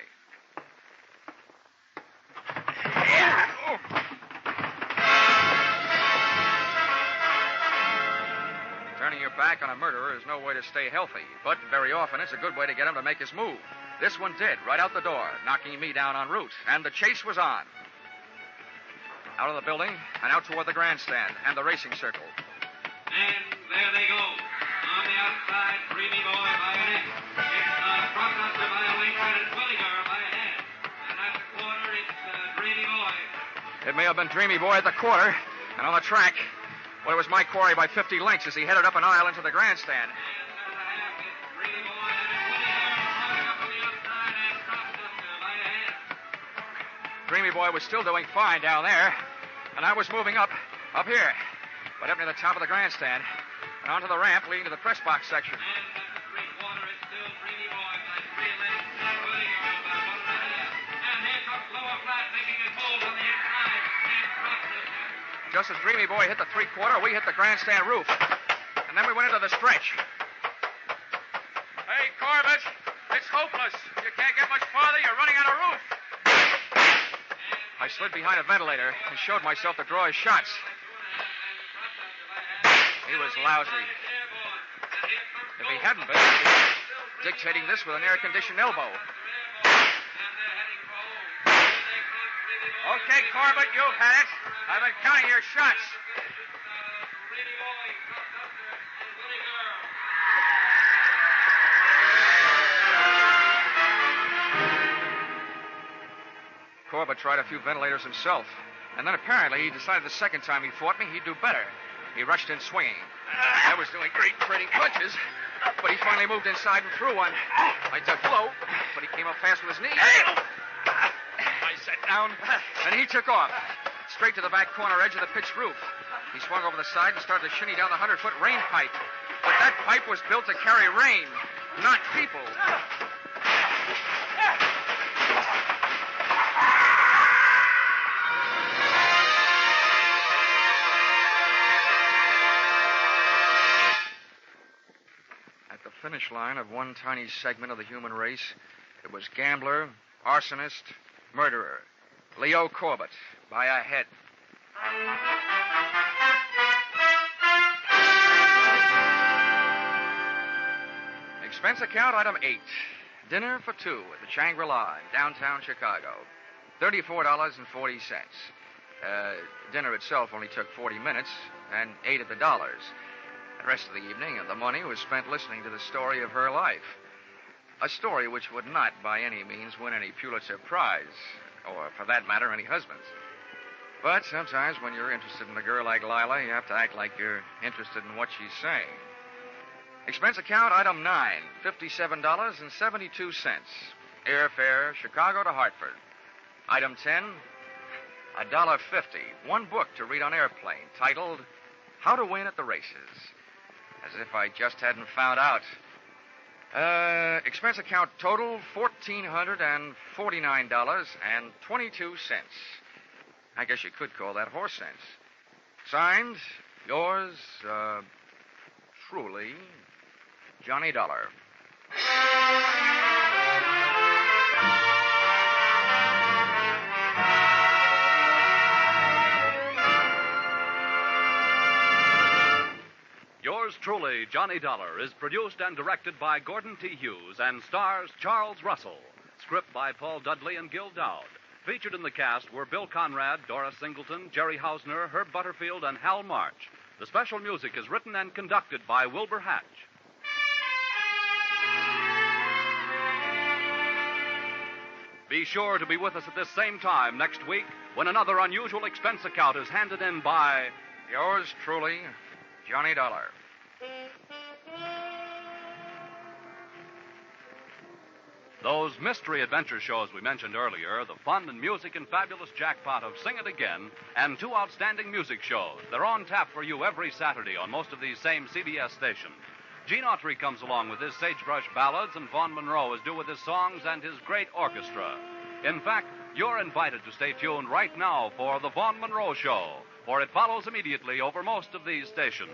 Speaker 2: Turning your back on a murderer is no way to stay healthy, but very often it's a good way to get him to make his move. This one did, right out the door, knocking me down en route, and the chase was on. Out of the building and out toward the grandstand and the racing circle.
Speaker 20: And there they go. On the outside, Dreamy Boy by a neck. It's Broadcaster by a wing, and it's Williger by a head. And at the corner, it's Dreamy Boy.
Speaker 2: It may have been Dreamy Boy at the quarter, and on the track, well, it was my quarry by 50 lengths as he headed up an aisle into the grandstand. Dreamy Boy was still doing fine down there, and I was moving up here, but up near the top of the grandstand and onto the ramp leading to the press box section. Just as Dreamy Boy hit the 3/4, we hit the grandstand roof, and then we went into the stretch.
Speaker 4: Hey, Corbett, it's hopeless. You can't get much farther. You're running on a roof.
Speaker 2: I slid behind a ventilator and showed myself to draw his shots. He was lousy. If he hadn't been, he'd be dictating this with an air-conditioned elbow.
Speaker 4: Okay, Corbett, you've had it. I've been counting your shots.
Speaker 2: Corbett tried a few ventilators himself. And then apparently he decided the second time he fought me, he'd do better. He rushed in swinging. I was doing great trading punches, but he finally moved inside and threw one. I ducked low, but he came up fast with his knee. I sat down, and he took off, straight to the back corner edge of the pitched roof. He swung over the side and started to shinny down the 100-foot rain pipe. But that pipe was built to carry rain, not people. At the finish line of one tiny segment of the human race, it was gambler, arsonist, murderer, Leo Corbett, by a head. Expense account item 8. Dinner for 2 at the Shangri-La in downtown Chicago. $34.40. Dinner itself only took 40 minutes and 8 of the dollars. The rest of the evening and the money was spent listening to the story of her life. A story which would not by any means win any Pulitzer Prize, or for that matter, any husbands. But sometimes when you're interested in a girl like Lila, you have to act like you're interested in what she's saying. Expense account item 9, $57.72. Airfare, Chicago to Hartford. Item 10, $1.50. One book to read on airplane, titled How to Win at the Races. As if I just hadn't found out. Expense account total, $1,449.22. I guess you could call that horse sense. Signed, yours, truly, Johnny Dollar.
Speaker 17: Yours truly, Johnny Dollar, is produced and directed by Gordon T. Hughes and stars Charles Russell. Script by Paul Dudley and Gil Dowd. Featured in the cast were Bill Conrad, Doris Singleton, Jerry Hausner, Herb Butterfield, and Hal March. The special music is written and conducted by Wilbur Hatch. Be sure to be with us at this same time next week when another unusual expense account is handed in by
Speaker 2: yours truly, Johnny Dollar.
Speaker 17: Those mystery adventure shows we mentioned earlier, the fun and music and fabulous jackpot of Sing It Again, and 2 outstanding music shows. They're on tap for you every Saturday on most of these same CBS stations. Gene Autry comes along with his Sagebrush Ballads, and Vaughn Monroe is due with his songs and his great orchestra. In fact, you're invited to stay tuned right now for the Vaughn Monroe Show, for it follows immediately over most of these stations.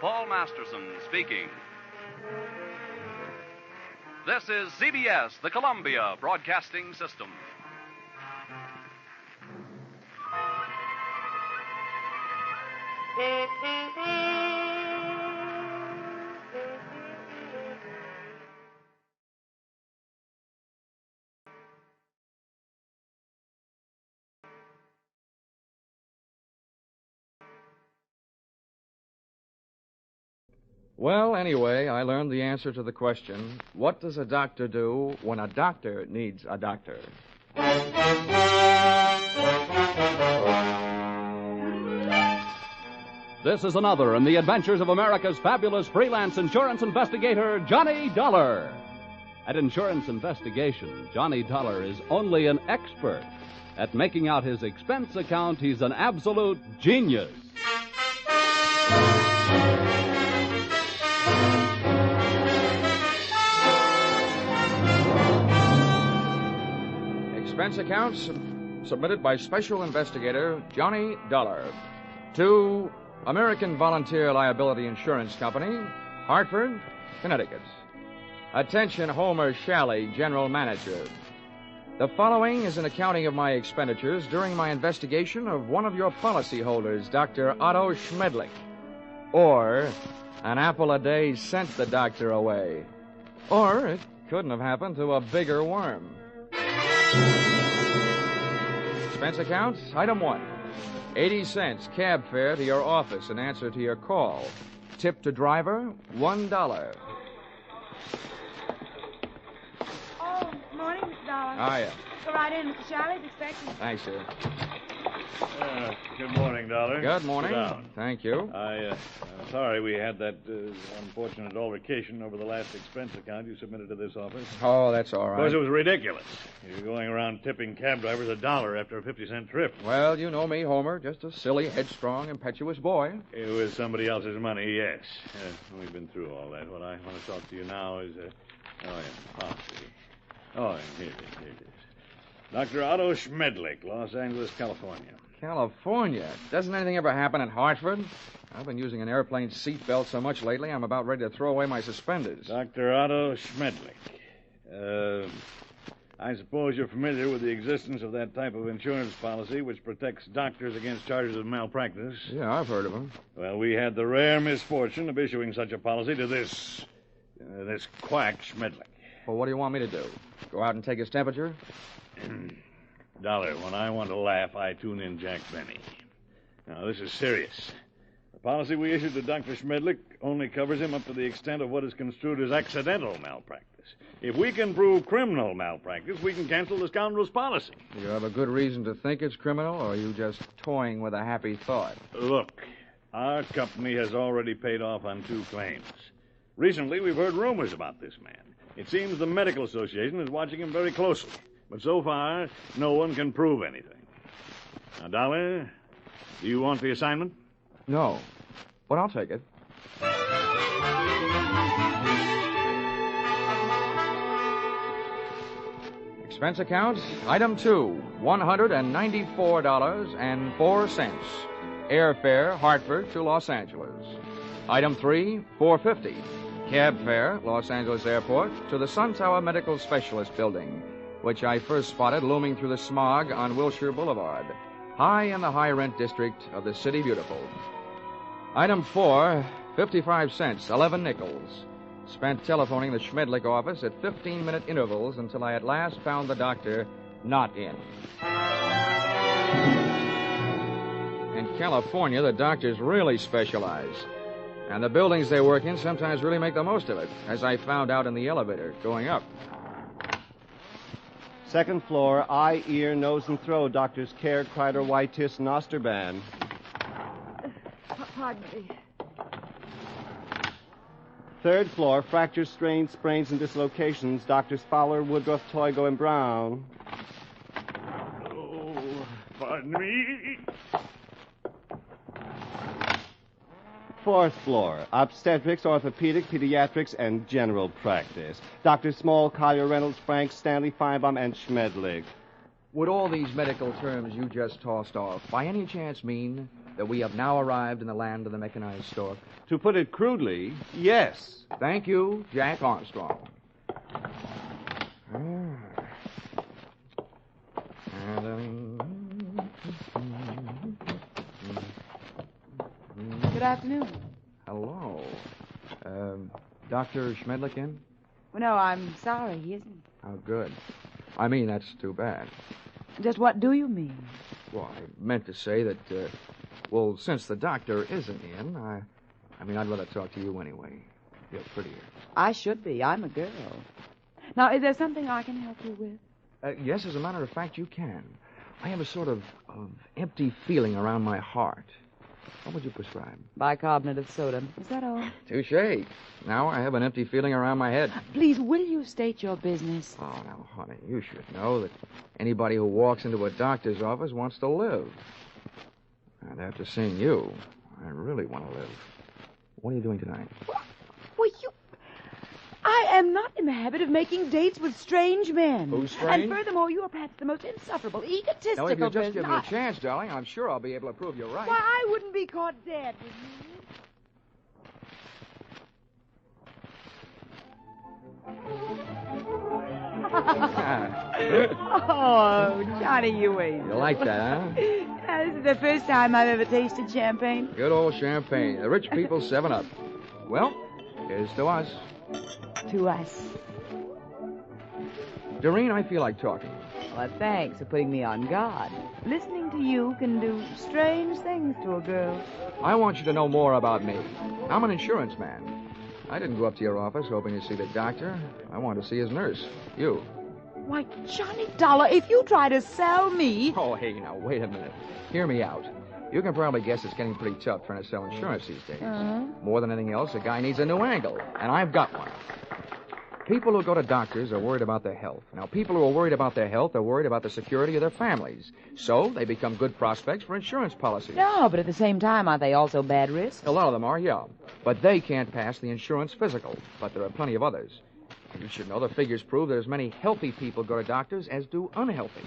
Speaker 17: Paul Masterson speaking. This is CBS, the Columbia Broadcasting System.
Speaker 2: Well, anyway, I learned the answer to the question, what does a doctor do when a doctor needs a doctor?
Speaker 17: This is another in the adventures of America's fabulous freelance insurance investigator, Johnny Dollar. At Insurance Investigation, Johnny Dollar is only an expert. At making out his expense account, he's an absolute genius.
Speaker 2: Expense accounts submitted by Special Investigator Johnny Dollar to American Volunteer Liability Insurance Company, Hartford, Connecticut. Attention, Homer Shalley, General Manager. The following is an accounting of my expenditures during my investigation of one of your policyholders, Dr. Otto Schmedlich. Or, an apple a day sent the doctor away. Or, it couldn't have happened to a bigger worm. Expense accounts, item 1. 80 cents cab fare to your office in answer to your call. Tip to driver, $1.
Speaker 12: Oh, morning, Mr. Dollar.
Speaker 2: Ah, yeah.
Speaker 9: Go right in, Mr. Charlie's expecting.
Speaker 2: Thanks, sir.
Speaker 7: Good morning, Dollar.
Speaker 2: Good morning.
Speaker 7: Sit down.
Speaker 2: Thank you.
Speaker 7: I'm sorry we had that unfortunate altercation over the last expense account you submitted to this office.
Speaker 2: Oh, that's all
Speaker 7: Of
Speaker 2: right.
Speaker 7: course, it was ridiculous. You're going around tipping cab drivers $1 after a 50-cent trip.
Speaker 2: Well, you know me, Homer. Just a silly, headstrong, impetuous boy.
Speaker 7: It was somebody else's money, yes. We've been through all that. What I want to talk to you now is... policy. Here it is. Dr. Otto Schmedlich, Los Angeles, California.
Speaker 2: California? Doesn't anything ever happen in Hartford? I've been using an airplane seatbelt so much lately, I'm about ready to throw away my suspenders.
Speaker 7: Dr. Otto Schmedlich. I suppose you're familiar with the existence of that type of insurance policy which protects doctors against charges of malpractice.
Speaker 2: Yeah, I've heard of them.
Speaker 7: Well, we had the rare misfortune of issuing such a policy to this quack Schmedlich.
Speaker 2: Well, what do you want me to do? Go out and take his temperature?
Speaker 7: Dollar, when I want to laugh, I tune in Jack Benny. Now, this is serious. The policy we issued to Dr. Schmedlich only covers him up to the extent of what is construed as accidental malpractice. If we can prove criminal malpractice, we can cancel the scoundrel's policy.
Speaker 2: You have a good reason to think it's criminal, or are you just toying with a happy thought?
Speaker 7: Look, our company has already paid off on 2 claims. Recently, we've heard rumors about this man. It seems the Medical Association is watching him very closely. But so far, no one can prove anything. Now, Dollar, do you want the assignment?
Speaker 2: No, but I'll take it. Expense account, item 2, $194.04. Airfare, Hartford to Los Angeles. Item 3, $4.50. Cab fare, Los Angeles Airport to the Sun Tower Medical Specialist Building, which I first spotted looming through the smog on Wilshire Boulevard, high in the high-rent district of the City Beautiful. Item 4, 55 cents, 11 nickels. Spent telephoning the Schmedlich office at 15-minute intervals until I at last found the doctor not in. In California, the doctors really specialize. And the buildings they work in sometimes really make the most of it, as I found out in the elevator going up.
Speaker 10: Second floor, eye, ear, nose, and throat. Doctors Care, Kreider, Whitetis, and Osterban.
Speaker 9: Pardon me.
Speaker 10: Third floor, fractures, strains, sprains, and dislocations. Doctors Fowler, Woodruff, Toigo, and Brown.
Speaker 7: Oh, pardon me.
Speaker 10: Fourth floor, obstetrics, orthopedic, pediatrics, and general practice. Dr. Small, Collier, Reynolds, Frank, Stanley, Feinbaum, and Schmedlich.
Speaker 2: Would all these medical terms you just tossed off by any chance mean that we have now arrived in the land of the mechanized stork?
Speaker 10: To put it crudely, yes.
Speaker 2: Thank you, Jack Armstrong.
Speaker 9: Good afternoon.
Speaker 2: Hello. Dr. Schmedlich in?
Speaker 9: Well, no, I'm sorry, he isn't.
Speaker 2: Oh, good. I mean, that's too bad.
Speaker 9: Just what do you mean?
Speaker 2: Well, I meant to say that, since the doctor isn't in, I'd rather talk to you anyway. You're prettier.
Speaker 9: I should be. I'm a girl. Now, is there something I can help you with?
Speaker 2: Yes, as a matter of fact, you can. I have a sort of empty feeling around my heart. What would you prescribe?
Speaker 9: Bicarbonate of soda. Is that all?
Speaker 2: Touche. Now I have an empty feeling around my head.
Speaker 9: Please, will you state your business?
Speaker 2: Oh, now, honey, you should know that anybody who walks into a doctor's office wants to live. And after seeing you, I really want to live. What are you doing tonight?
Speaker 9: Well, I am not in the habit of making dates with strange men.
Speaker 2: Who's strange?
Speaker 9: And furthermore, you are perhaps the most insufferable, egotistical
Speaker 2: Now, if you just
Speaker 9: person.
Speaker 2: give me a chance, darling, I'm sure I'll be able to prove you're right.
Speaker 9: Why, I wouldn't be caught dead with you. Oh, Johnny, you ain't.
Speaker 2: You like that, huh?
Speaker 9: This is the first time I've ever tasted champagne.
Speaker 2: Good old champagne. The rich people 7-Up. Well, here's to us.
Speaker 9: To us.
Speaker 2: Doreen, I feel like talking.
Speaker 9: Well, thanks for putting me on guard. Listening to you can do strange things to a girl.
Speaker 2: I want you to know more about me. I'm an insurance man. I didn't go up to your office hoping to see the doctor. I wanted to see his nurse. You.
Speaker 9: Why, Johnny Dollar, if you try to sell me...
Speaker 13: Oh, hey, now, wait a minute. Hear me out. You can probably guess it's getting pretty tough trying to sell insurance these days. More than anything else, a guy needs a new angle, and I've got one. People who go to doctors are worried about their health. Now, people who are worried about their health are worried about the security of their families. So they become good prospects for insurance policies.
Speaker 9: No, but at the same time, aren't they also bad risks?
Speaker 13: A lot of them are, yeah. But they can't pass the insurance physical. But there are plenty of others. You should know the figures prove that as many healthy people go to doctors as do unhealthy.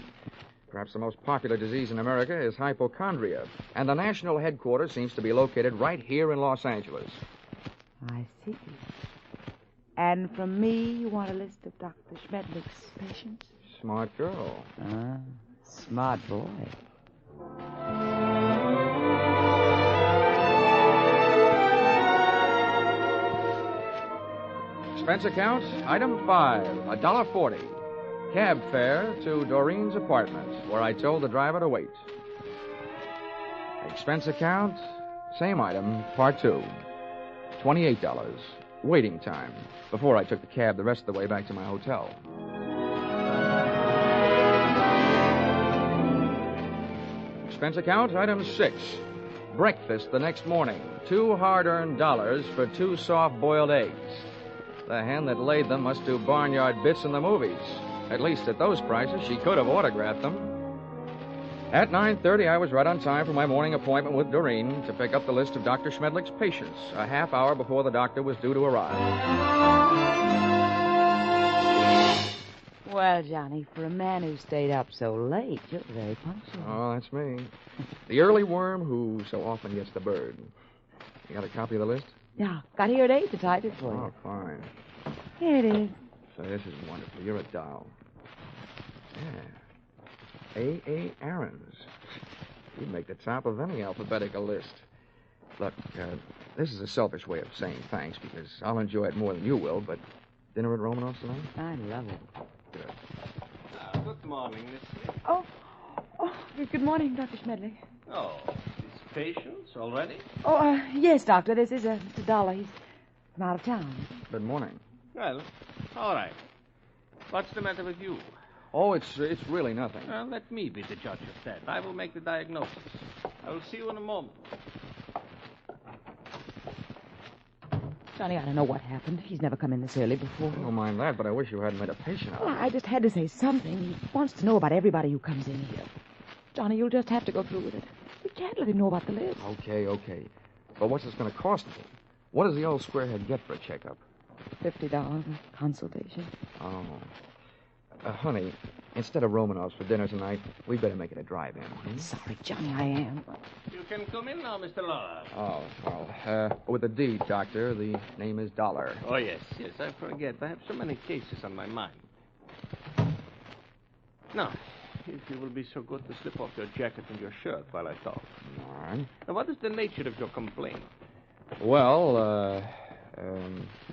Speaker 13: Perhaps the most popular disease in America is hypochondria, and the national headquarters seems to be located right here in Los Angeles.
Speaker 9: I see. And from me, you want a list of Dr. Schmedlich's patients?
Speaker 13: Smart girl.
Speaker 9: Smart boy.
Speaker 13: Expense account, item 5, $1.40. Cab fare to Doreen's apartment, where I told the driver to wait. Expense account, same item, part 2, $28. Waiting time, before I took the cab the rest of the way back to my hotel. Expense account, item 6. Breakfast the next morning, 2 hard-earned dollars for 2 soft-boiled eggs. The hen that laid them must do barnyard bits in the movies. At least at those prices, she could have autographed them. At 9:30, I was right on time for my morning appointment with Doreen to pick up the list of Dr. Schmedlich's patients, a half hour before the doctor was due to arrive.
Speaker 9: Well, Johnny, for a man who stayed up so late, you're very punctual.
Speaker 13: Oh, that's me. The early worm who so often gets the bird. You got a copy of the list?
Speaker 9: Yeah, got here at 8 to type it for you.
Speaker 13: Oh, fine.
Speaker 9: Here it is.
Speaker 13: So this is wonderful. You're a doll. Yeah. A. Aarons. You'd make the top of any alphabetical list. Look, this is a selfish way of saying thanks because I'll enjoy it more than you will, but dinner at Romanoff's tonight?
Speaker 9: I love it.
Speaker 13: Good.
Speaker 10: Good morning, Miss Smith.
Speaker 9: Oh, good morning, Dr. Schmedlich.
Speaker 10: Oh, these patients already?
Speaker 9: Oh, yes, Doctor. This is Mr. Dollar. He's from out of town.
Speaker 13: Good morning.
Speaker 10: Well, all right. What's the matter with you?
Speaker 13: Oh, it's really nothing.
Speaker 10: Well, let me be the judge of that. I will make the diagnosis. I will see you in a moment.
Speaker 9: Johnny, I don't know what happened. He's never come in this early before.
Speaker 13: I don't mind that, but I wish you hadn't made a patient out of
Speaker 9: Well,
Speaker 13: it.
Speaker 9: I just had to say something. He wants to know about everybody who comes in here. Johnny, you'll just have to go through with it. We can't let him know about the list.
Speaker 13: Okay. But what's this going to cost me? What does the old squarehead get for a checkup?
Speaker 9: $50 a consultation.
Speaker 13: Oh. Honey, instead of Romanoff's for dinner tonight, we better make it a drive-in.
Speaker 9: Sorry, Johnny, I am.
Speaker 10: You can come in now, Mr. Law.
Speaker 13: Oh, well, with a D, Doctor. The name is Dollar.
Speaker 10: Oh, yes, I forget. I have so many cases on my mind. Now, if you will be so good to slip off your jacket and your shirt while I talk.
Speaker 13: All right.
Speaker 10: Now, what is the nature of your complaint?
Speaker 13: Well,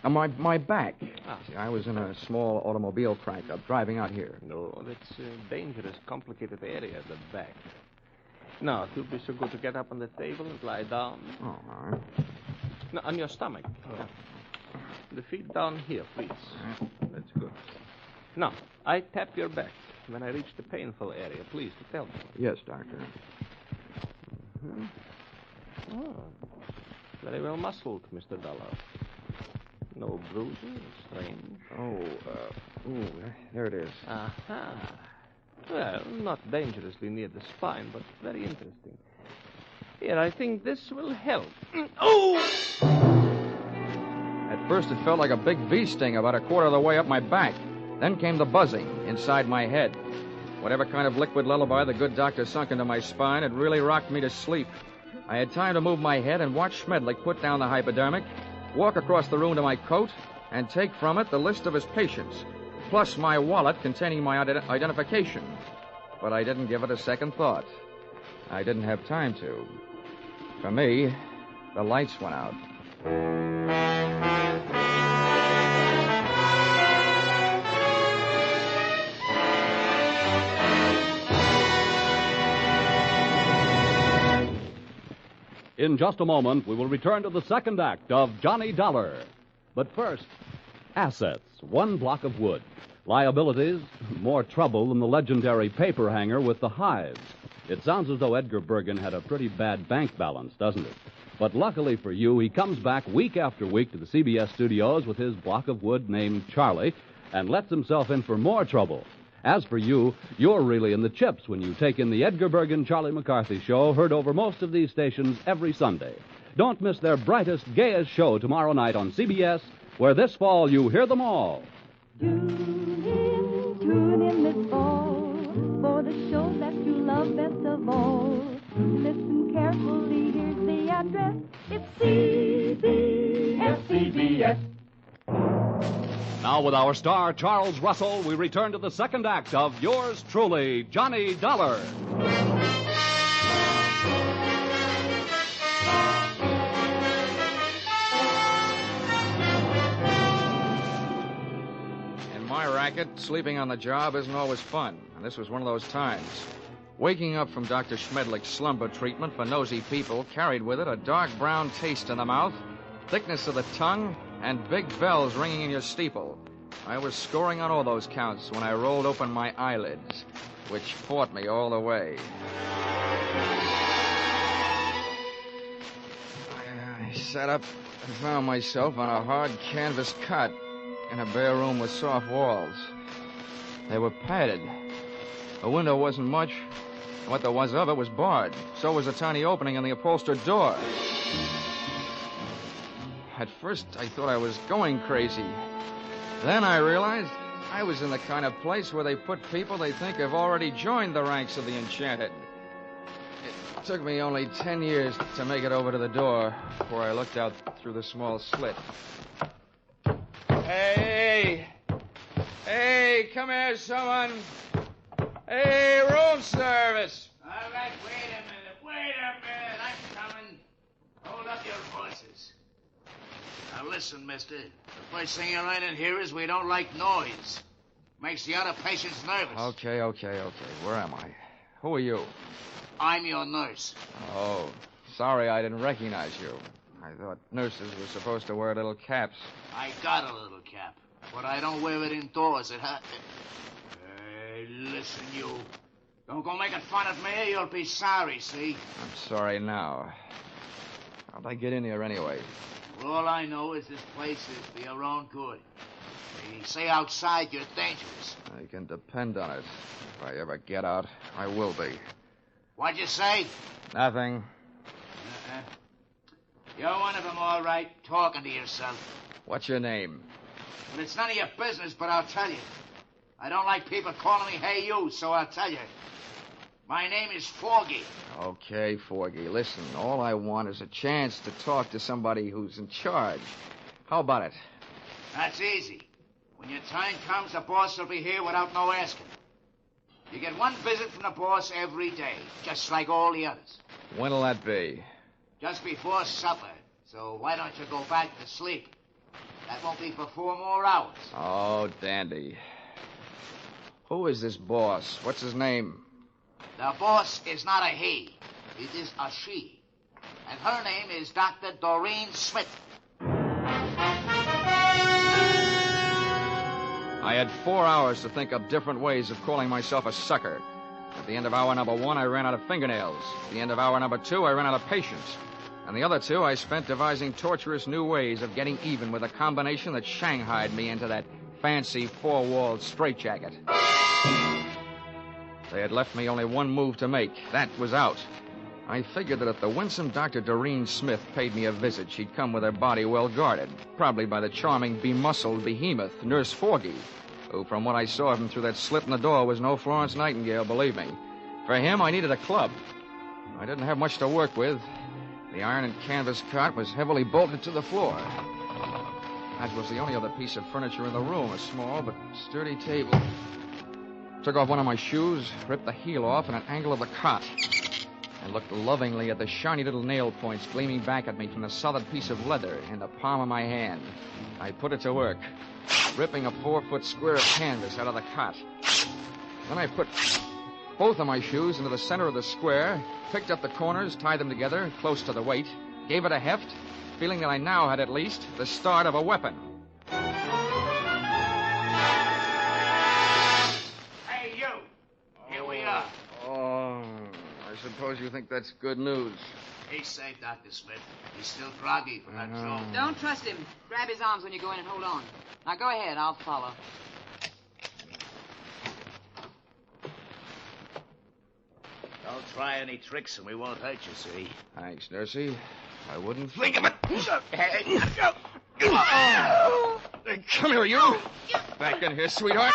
Speaker 13: my back. See, I was in a small automobile crank-up driving out here.
Speaker 10: No, that's a dangerous, complicated area, the back. Now, if you'll be so good to get up on the table and lie down.
Speaker 13: Oh, all right.
Speaker 10: Now, on your stomach. The feet down here, please. That's good. Now, I tap your back. When I reach the painful area, please to tell me.
Speaker 13: Yes, Doctor.
Speaker 10: Mm-hmm. Oh, very well muscled, Mr. Dollar. No bruises, strange.
Speaker 13: Oh, there it is.
Speaker 10: Aha. Well, not dangerously near the spine, but very interesting. Here, I think this will help. Oh!
Speaker 13: At first, it felt like a big bee sting about a quarter of the way up my back. Then came the buzzing inside my head. Whatever kind of liquid lullaby the good doctor sunk into my spine, it really rocked me to sleep. I had time to move my head and watch Schmedlich put down the hypodermic, walk across the room to my coat, and take from it the list of his patients, plus my wallet containing my identification. But I didn't give it a second thought. I didn't have time to. For me, the lights went out.
Speaker 17: In just a moment, we will return to the second act of Johnny Dollar. But first, assets, one block of wood. Liabilities? More trouble than the legendary paper hanger with the hives. It sounds as though Edgar Bergen had a pretty bad bank balance, doesn't it? But luckily for you, he comes back week after week to the CBS studios with his block of wood named Charlie and lets himself in for more trouble. As for you, you're really in the chips when you take in the Edgar Bergen Charlie McCarthy show, heard over most of these stations every Sunday. Don't miss their brightest, gayest show tomorrow night on CBS, where this fall you hear them all.
Speaker 5: Tune in this fall for the show that you love best of all. Listen carefully, here's the address. It's CBS.
Speaker 17: Now, with our star, Charles Russell, we return to the second act of yours truly, Johnny Dollar.
Speaker 13: In my racket, sleeping on the job isn't always fun, and this was one of those times. Waking up from Dr. Schmedlich's slumber treatment for nosy people carried with it a dark brown taste in the mouth, thickness of the tongue, and big bells ringing in your steeple. I was scoring on all those counts when I rolled open my eyelids, which fought me all the way. I sat up and found myself on a hard canvas cot in a bare room with soft walls. They were padded. The window wasn't much. What there was of it was barred. So was a tiny opening in the upholstered door. At first, I thought I was going crazy. Then I realized I was in the kind of place where they put people they think have already joined the ranks of the enchanted. It took me only 10 years to make it over to the door before I looked out through the small slit. Hey! Hey, come here, someone! Hey, room service!
Speaker 22: All right, wait a minute. I'm coming. Hold up your horses. Now listen, mister. The first thing you learn in here is we don't like noise. Makes the other patients nervous.
Speaker 13: Okay. Where am I? Who are you?
Speaker 22: I'm your nurse.
Speaker 13: Oh, sorry I didn't recognize you. I thought nurses were supposed to wear little caps.
Speaker 22: I got a little cap, but I don't wear it indoors. Hey, listen, you. Don't go making fun of me. You'll be sorry, see?
Speaker 13: I'm sorry now. How'd I get in here anyway?
Speaker 22: All I know is this place is for your own good. They say outside you're dangerous.
Speaker 13: You can depend on it. If I ever get out, I will be.
Speaker 22: What'd you say?
Speaker 13: Nothing.
Speaker 22: You're one of them, all right, talking to yourself.
Speaker 13: What's your name?
Speaker 22: Well, it's none of your business, but I'll tell you. I don't like people calling me hey you, so I'll tell you. My name is Foggy.
Speaker 13: Okay, Foggy. Listen, all I want is a chance to talk to somebody who's in charge. How about it?
Speaker 22: That's easy. When your time comes, the boss will be here without no asking. You get one visit from the boss every day, just like all the others.
Speaker 13: When'll that be?
Speaker 22: Just before supper. So why don't you go back to sleep? That won't be for 4 more hours.
Speaker 13: Oh, dandy. Who is this boss? What's his name?
Speaker 22: The boss is not a he. It is a she. And her name is Dr. Doreen Smith.
Speaker 13: I had 4 hours to think up different ways of calling myself a sucker. At the end of hour number 1, I ran out of fingernails. At the end of hour number 2, I ran out of patience. And the other 2, I spent devising torturous new ways of getting even with a combination that shanghaied me into that fancy 4-walled straitjacket. They had left me only one move to make. That was out. I figured that if the winsome Dr. Doreen Smith paid me a visit, she'd come with her body well guarded, probably by the charming, bemuscled behemoth, Nurse Foggy, who, from what I saw of him through that slit in the door, was no Florence Nightingale, believe me. For him, I needed a club. I didn't have much to work with. The iron and canvas cot was heavily bolted to the floor. That was the only other piece of furniture in the room, a small but sturdy table. Took off one of my shoes, ripped the heel off at an angle of the cot, and looked lovingly at the shiny little nail points gleaming back at me from the solid piece of leather in the palm of my hand. I put it to work, ripping a 4-foot square of canvas out of the cot. Then I put both of my shoes into the center of the square, picked up the corners, tied them together close to the weight, gave it a heft, feeling that I now had at least the start of a weapon. suppose you think that's good news.
Speaker 22: He's safe, Dr. Smith. He's still groggy from that throw.
Speaker 9: Don't trust him. Grab his arms when you go in and hold on. Now go ahead. I'll follow.
Speaker 22: Don't try any tricks and we won't hurt you, see?
Speaker 13: Thanks, Nursey. I wouldn't
Speaker 22: Think of it. Hey, go.
Speaker 13: Come here, you. Back in here, sweetheart.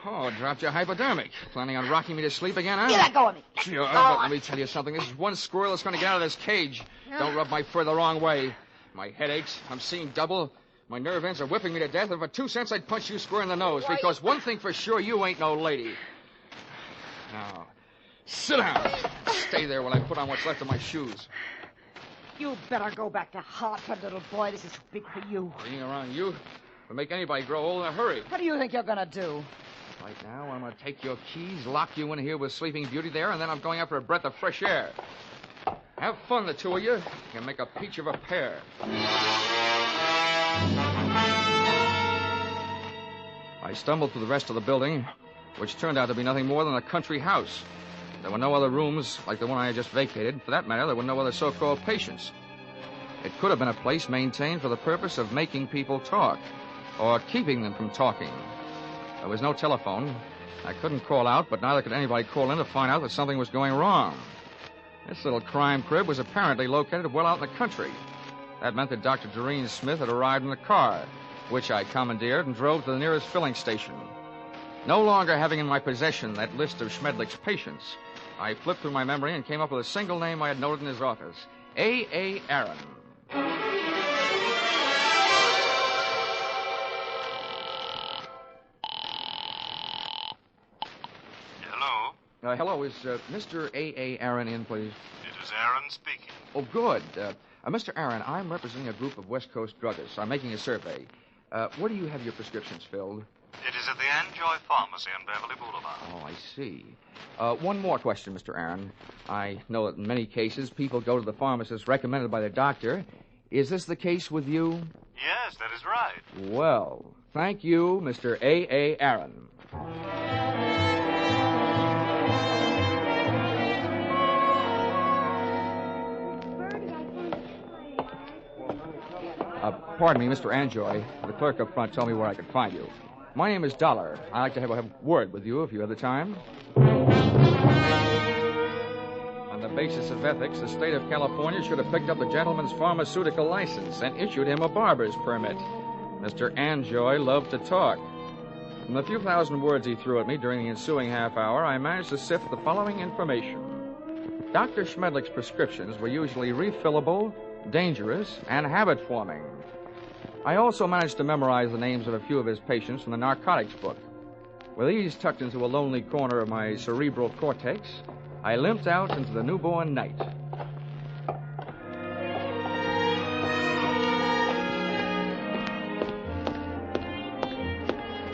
Speaker 13: Oh, dropped your hypodermic. Planning on rocking me to sleep again, huh?
Speaker 9: Let go of me.
Speaker 13: Sure, but let me tell you something. This is one squirrel that's going to get out of this cage. Don't rub my fur the wrong way. My head aches. I'm seeing double. My nerve ends are whipping me to death. And for 2 cents, I'd punch you square in the nose. Because one thing for sure, you ain't no lady. Now, sit down. Stay there while I put on what's left of my shoes.
Speaker 9: You better go back to Hartford, little boy. This is too big for you.
Speaker 13: Being around you will make anybody grow old in a hurry.
Speaker 9: What do you think you're going to do?
Speaker 13: Right now, I'm going to take your keys, lock you in here with Sleeping Beauty there, and then I'm going out for a breath of fresh air. Have fun, the two of you. You can make a peach of a pair. I stumbled through the rest of the building, which turned out to be nothing more than a country house. There were no other rooms like the one I had just vacated. For that matter, there were no other so-called patients. It could have been a place maintained for the purpose of making people talk, or keeping them from talking. There was no telephone. I couldn't call out, but neither could anybody call in to find out that something was going wrong. This little crime crib was apparently located well out in the country. That meant that Dr. Doreen Smith had arrived in a car, which I commandeered and drove to the nearest filling station. No longer having in my possession that list of Schmedlich's patients, I flipped through my memory and came up with a single name I had noted in his office, A.A. Aaron. Hello, is Mr. A.A. Aaron in, please?
Speaker 6: It is Aaron speaking.
Speaker 13: Oh, good. Mr. Aaron, I'm representing a group of West Coast druggists. I'm making a survey. Where do you have your prescriptions filled?
Speaker 6: It is at the Enjoy Pharmacy on Beverly Boulevard.
Speaker 13: Oh, I see. One more question, Mr. Aaron. I know that in many cases people go to the pharmacist recommended by their doctor. Is this the case with you?
Speaker 6: Yes, that is right.
Speaker 13: Well, thank you, Mr. A.A. Aaron. Pardon me, Mr. Anjoy. The clerk up front told me where I could find you. My name is Dollar. I'd like to have a word with you if you have the time. On the basis of ethics, the state of California should have picked up the gentleman's pharmaceutical license and issued him a barber's permit. Mr. Anjoy loved to talk. From the few thousand words he threw at me during the ensuing half hour, I managed to sift the following information. Dr. Schmedlich's prescriptions were usually refillable, dangerous, and habit-forming. I also managed to memorize the names of a few of his patients from the narcotics book. With these tucked into a lonely corner of my cerebral cortex, I limped out into the newborn night.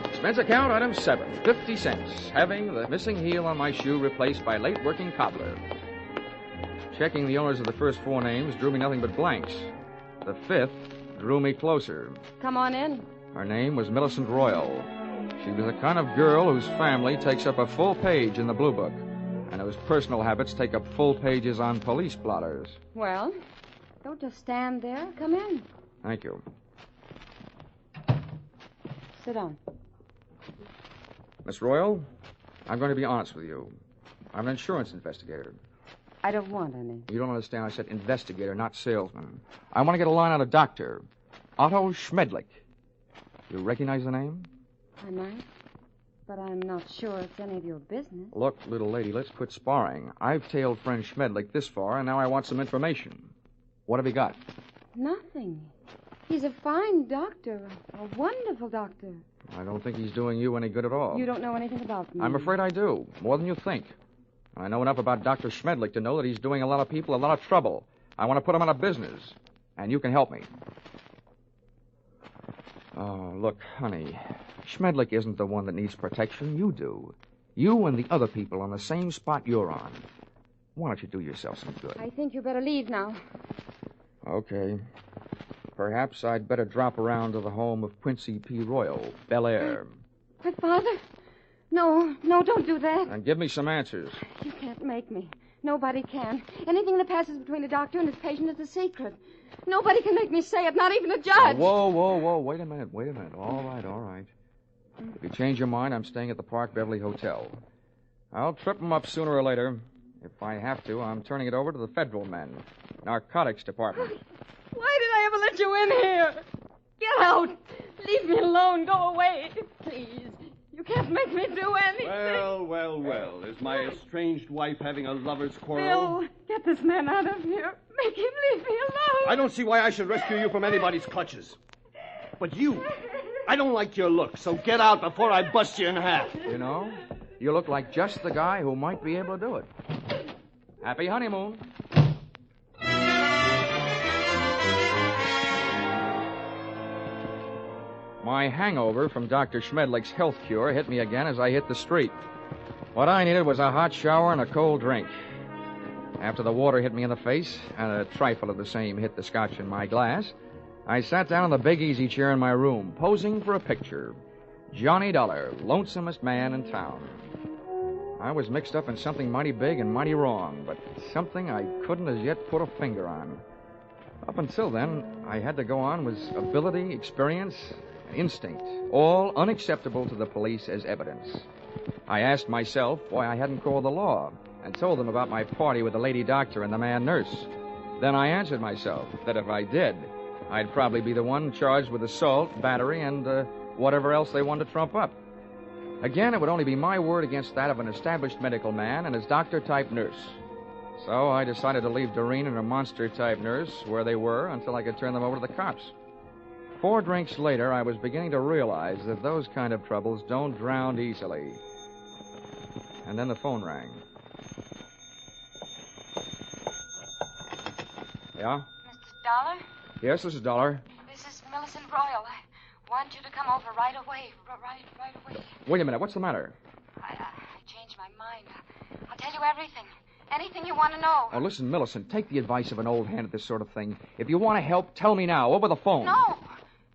Speaker 13: Expense account, item 7, 50 cents, having the missing heel on my shoe replaced by late working cobbler. Checking the owners of the first 4 names drew me nothing but blanks. The 5th drew me closer.
Speaker 12: Come on in.
Speaker 13: Her name was Millicent Royal. She was the kind of girl whose family takes up a full page in the Blue Book, and whose personal habits take up full pages on police blotters.
Speaker 12: Well, don't just stand there. Come in.
Speaker 13: Thank you.
Speaker 12: Sit down.
Speaker 13: Miss Royal, I'm going to be honest with you. I'm an insurance investigator.
Speaker 12: I don't want any.
Speaker 13: You don't understand. I said investigator, not salesman. I want to get a line out of Dr. Otto Schmedlich. You recognize the name?
Speaker 12: I might, but I'm not sure it's any of your business.
Speaker 13: Look, little lady, let's quit sparring. I've tailed friend Schmedlich this far, and now I want some information. What have you got?
Speaker 12: Nothing. He's a fine doctor, a wonderful doctor.
Speaker 13: I don't think he's doing you any good at all.
Speaker 12: You don't know anything about me.
Speaker 13: I'm afraid I do, more than you think. I know enough about Dr. Schmedlich to know that he's doing a lot of people a lot of trouble. I want to put him out of business, and you can help me. Oh, look, honey, Schmedlich isn't the one that needs protection. You do. You and the other people on the same spot you're on. Why don't you do yourself some good?
Speaker 12: I think you better leave now.
Speaker 13: Okay. Perhaps I'd better drop around to the home of Quincy P. Royal, Bel Air.
Speaker 12: My father?
Speaker 8: No, don't do that.
Speaker 13: And give me some answers.
Speaker 8: You can't make me. Nobody can. Anything that passes between a doctor and his patient is a secret. Nobody can make me say it, not even a judge.
Speaker 13: Whoa. Wait a minute. All right. If you change your mind, I'm staying at the Park Beverly Hotel. I'll trip them up sooner or later. If I have to, I'm turning it over to the federal men. Narcotics department.
Speaker 8: Why did I ever let you in here? Get out. Leave me alone. Go away. Please. You can't make me do anything.
Speaker 11: Well. Is my estranged wife having a lover's quarrel?
Speaker 8: Bill, get this man out of here. Make him leave me alone.
Speaker 11: I don't see why I should rescue you from anybody's clutches. But you, I don't like your look, so get out before I bust you in half.
Speaker 13: You know, you look like just the guy who might be able to do it. Happy honeymoon. My hangover from Dr. Schmedlich's health cure hit me again as I hit the street. What I needed was a hot shower and a cold drink. After the water hit me in the face, and a trifle of the same hit the scotch in my glass, I sat down in the big easy chair in my room, posing for a picture. Johnny Dollar, lonesomest man in town. I was mixed up in something mighty big and mighty wrong, but something I couldn't as yet put a finger on. Up until then, I had to go on with ability, experience, instinct, all unacceptable to the police as evidence. I asked myself why I hadn't called the law and told them about my party with the lady doctor and the man nurse. Then I answered myself that if I did, I'd probably be the one charged with assault, battery, and whatever else they wanted to trump up. Again, it would only be my word against that of an established medical man and his doctor-type nurse. So I decided to leave Doreen and her monster-type nurse where they were until I could turn them over to the cops. 4 drinks later, I was beginning to realize that those kind of troubles don't drown easily. And then the phone rang. Yeah?
Speaker 1: Mr. Dollar?
Speaker 13: Yes, this is Dollar.
Speaker 1: This is Millicent Royal. I want you to come over right away. Right away.
Speaker 13: Wait a minute. What's the matter?
Speaker 1: I changed my mind. I'll tell you everything. Anything you want to know.
Speaker 13: Oh, listen, Millicent, take the advice of an old hand at this sort of thing. If you want to help, tell me now, over the phone.
Speaker 1: No.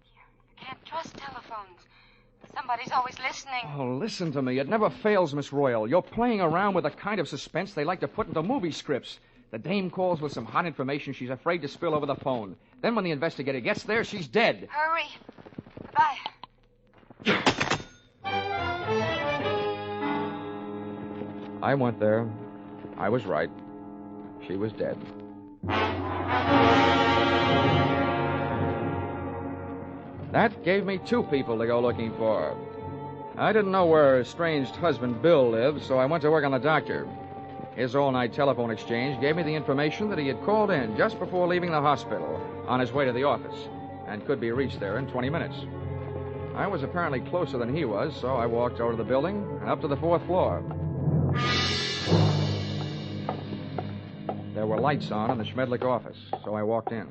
Speaker 1: You can't trust telephones. Somebody's always listening.
Speaker 13: Oh, listen to me. It never fails, Miss Royal. You're playing around with the kind of suspense they like to put into movie scripts. The dame calls with some hot information she's afraid to spill over the phone. Then when the investigator gets there, she's dead.
Speaker 1: Hurry. Goodbye.
Speaker 13: I went there. I was right. She was dead. That gave me 2 people to go looking for. I didn't know where her estranged husband Bill lived, so I went to work on the doctor. His all-night telephone exchange gave me the information that he had called in just before leaving the hospital on his way to the office and could be reached there in 20 minutes. I was apparently closer than he was, so I walked over to the building and up to the 4th floor. There were lights on in the Schmedlich office, so I walked in.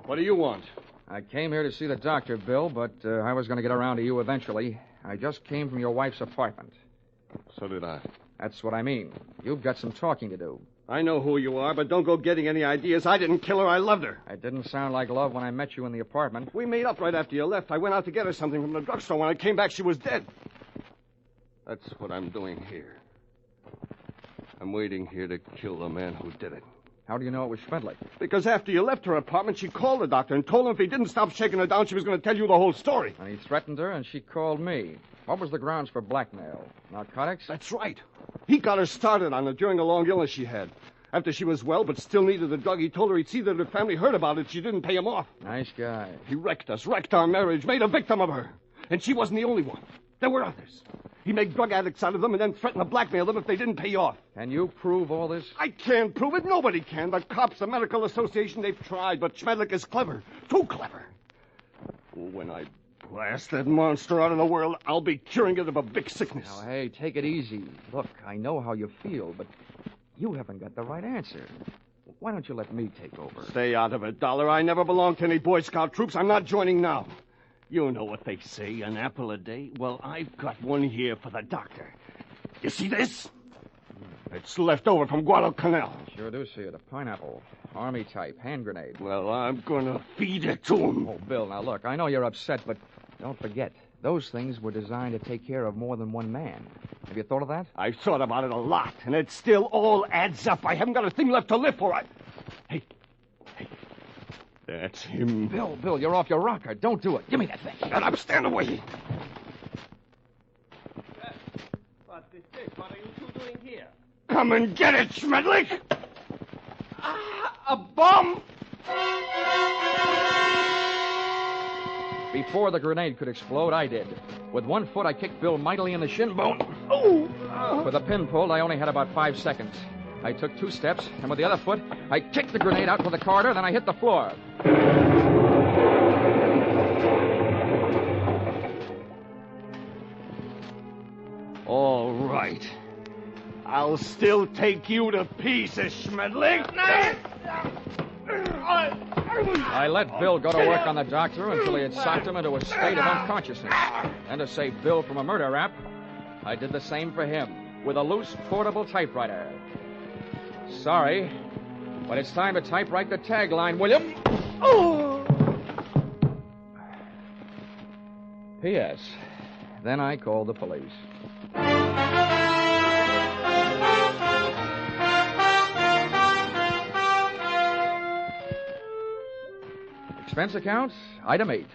Speaker 11: What do you want?
Speaker 13: I came here to see the doctor, Bill, but I was going to get around to you eventually. I just came from your wife's apartment.
Speaker 11: So did I.
Speaker 13: That's what I mean. You've got some talking to do.
Speaker 11: I know who you are, but don't go getting any ideas. I didn't kill her. I loved her.
Speaker 13: It didn't sound like love when I met you in the apartment.
Speaker 11: We made up right after you left. I went out to get her something from the drugstore. When I came back, she was dead. That's what I'm doing here. I'm waiting here to kill the man who did it.
Speaker 13: How do you know it was Schmedlich?
Speaker 11: Because after you left her apartment, she called the doctor and told him if he didn't stop shaking her down, she was going to tell you the whole story.
Speaker 13: And he threatened her, and she called me. What was the grounds for blackmail? Narcotics?
Speaker 11: That's right. He got her started on it during a long illness she had. After she was well but still needed the drug, he told her he'd see that her family heard about it. She didn't pay him off.
Speaker 13: Nice guy.
Speaker 11: He wrecked us, wrecked our marriage, made a victim of her. And she wasn't the only one. There were others. He made drug addicts out of them and then threatened to blackmail them if they didn't pay off.
Speaker 13: Can you prove all this?
Speaker 11: I can't prove it. Nobody can. The cops, the medical association, they've tried. But Schmedlich is clever. Too clever. When I blast that monster out of the world, I'll be curing it of a big sickness.
Speaker 13: Now, hey, take it easy. Look, I know how you feel, but you haven't got the right answer. Why don't you let me take over?
Speaker 11: Stay out of it, Dollar. I never belonged to any Boy Scout troops. I'm not joining now. You know what they say, an apple a day? Well, I've got one here for the doctor. You see this? It's left over from Guadalcanal.
Speaker 13: Sure do see it. A pineapple. Army type. Hand grenade.
Speaker 11: Well, I'm going to feed it to him.
Speaker 13: Oh, Bill, now look, I know you're upset, but don't forget, Those things were designed to take care of more than one man. Have you thought of that?
Speaker 11: I've thought about it a lot, and it still all adds up. I haven't got a thing left to live for. Hey. That's him.
Speaker 13: Bill, you're off your rocker. Don't do it. Give me that thing.
Speaker 11: Shut up. Stand away.
Speaker 10: What is this? What are you two doing here?
Speaker 11: Come and get it, Schmedlich! A bomb!
Speaker 13: Before the grenade could explode, I did. With one foot, I kicked Bill mightily in the shin bone. With the pin pulled, I only had about 5 seconds. I took 2 steps, and with the other foot, I kicked the grenade out to the corridor, then I hit the floor.
Speaker 11: All right. I'll still take you to pieces, Schmedlich.
Speaker 13: I let Bill go to work on the doctor until he had socked him into a state of unconsciousness. And to save Bill from a murder rap, I did the same for him with a loose portable typewriter. Sorry, but it's time to typewrite the tagline, William. P.S. Then I called the police. Expense account, item 8.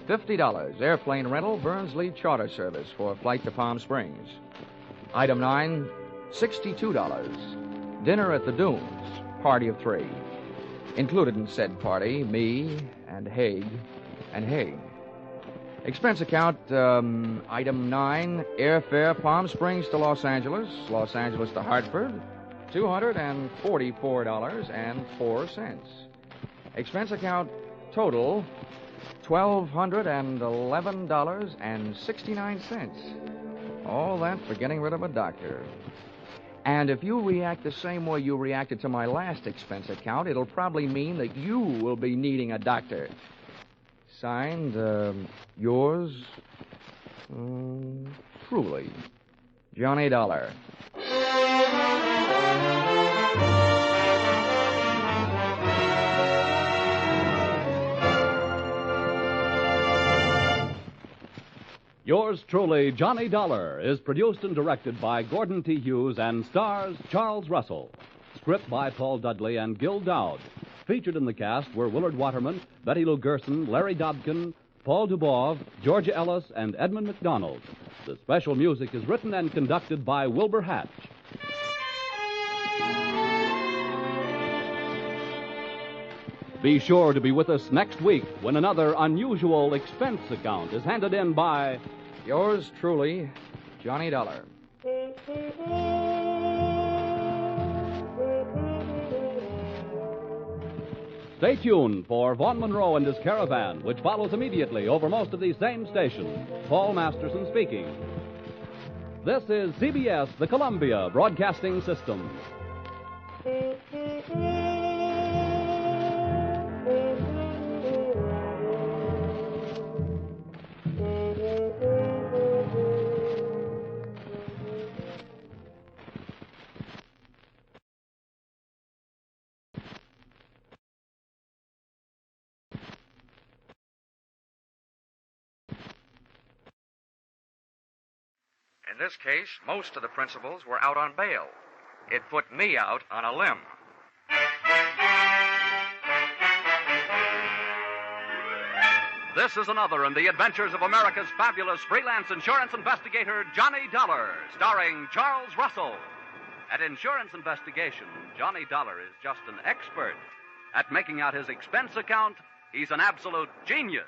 Speaker 13: $50, airplane rental, Burnsley Charter Service for a flight to Palm Springs. Item 9, $62. Dinner at the Dunes, party of 3. Included in said party, me and Haig and Haig. Expense account, item 9, airfare Palm Springs to Los Angeles to Hartford, $244.04. Expense account, total, $1,211.69. All that for getting rid of a doctor. And if you react the same way you reacted to my last expense account, it'll probably mean that you will be needing a doctor. Signed, yours, truly, Johnny Dollar.
Speaker 17: Yours truly, Johnny Dollar, is produced and directed by Gordon T. Hughes and stars Charles Russell. Script by Paul Dudley and Gil Dowd. Featured in the cast were Willard Waterman, Betty Lou Gerson, Larry Dobkin, Paul Dubov, Georgia Ellis, and Edmund McDonald. The special music is written and conducted by Wilbur Hatch. Be sure to be with us next week when another unusual expense account is handed in by...
Speaker 13: Yours truly, Johnny Dollar.
Speaker 17: Stay tuned for Vaughn Monroe and his Caravan, which follows immediately over most of these same stations. Paul Masterson speaking. This is CBS, the Columbia Broadcasting System.
Speaker 2: In this case, most of the principals were out on bail. It put me out on a limb.
Speaker 17: This is another in the adventures of America's fabulous freelance insurance investigator, Johnny Dollar, starring Charles Russell. At Insurance Investigation, Johnny Dollar is just an expert. At making out his expense account, he's an absolute genius.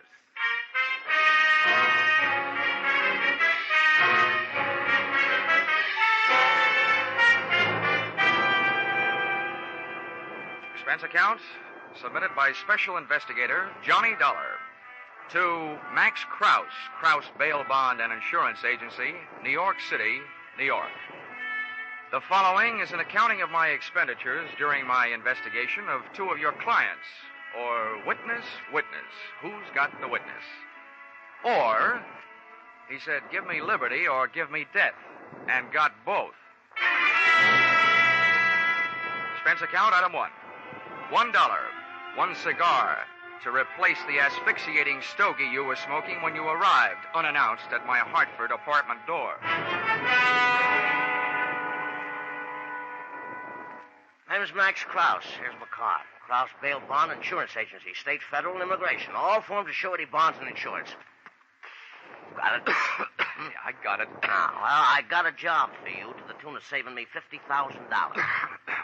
Speaker 2: Expense account submitted by Special Investigator Johnny Dollar to Max Krause, Krause Bail Bond and Insurance Agency, New York City, New York. The following is an accounting of my expenditures during my investigation of 2 of your clients, or witness, who's got the witness? Or, he said, give me liberty or give me death, and got both. Expense account, item 1. $1, 1 cigar, to replace the asphyxiating stogie you were smoking when you arrived, unannounced, at my Hartford apartment door.
Speaker 3: Name's Max Krause. Here's my card. Krause Bail Bond Insurance Agency, State, Federal, and Immigration. All forms of surety bonds and insurance. Got it?
Speaker 2: Yeah, I got it.
Speaker 3: Well, I got a job for you to the tune of saving me $50,000.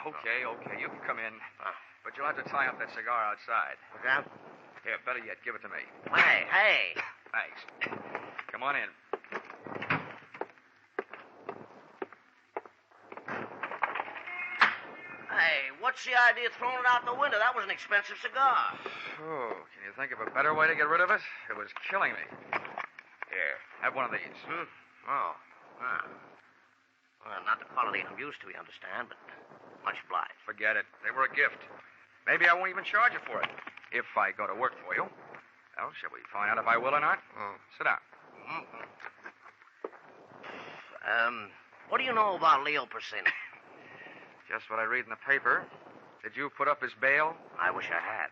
Speaker 2: Okay, you can come in. But you'll have to tie up that cigar outside.
Speaker 3: Okay?
Speaker 2: Here, better yet, give it to me.
Speaker 3: Hey.
Speaker 2: Thanks. Come on in.
Speaker 3: Hey, what's the idea of throwing it out the window? That was an expensive cigar.
Speaker 2: Oh, can you think of a better way to get rid of it? It was killing me. Here, have one of these.
Speaker 3: Oh. Well, not the quality I'm used to, you understand, but much obliged.
Speaker 2: Forget it. They were a gift. Maybe I won't even charge you for it, if I go to work for you. Well, shall we find out if I will or not? Sit down.
Speaker 3: What do you know about Leo Persino?
Speaker 2: Just what I read in the paper. Did you put up his bail?
Speaker 3: I wish I had.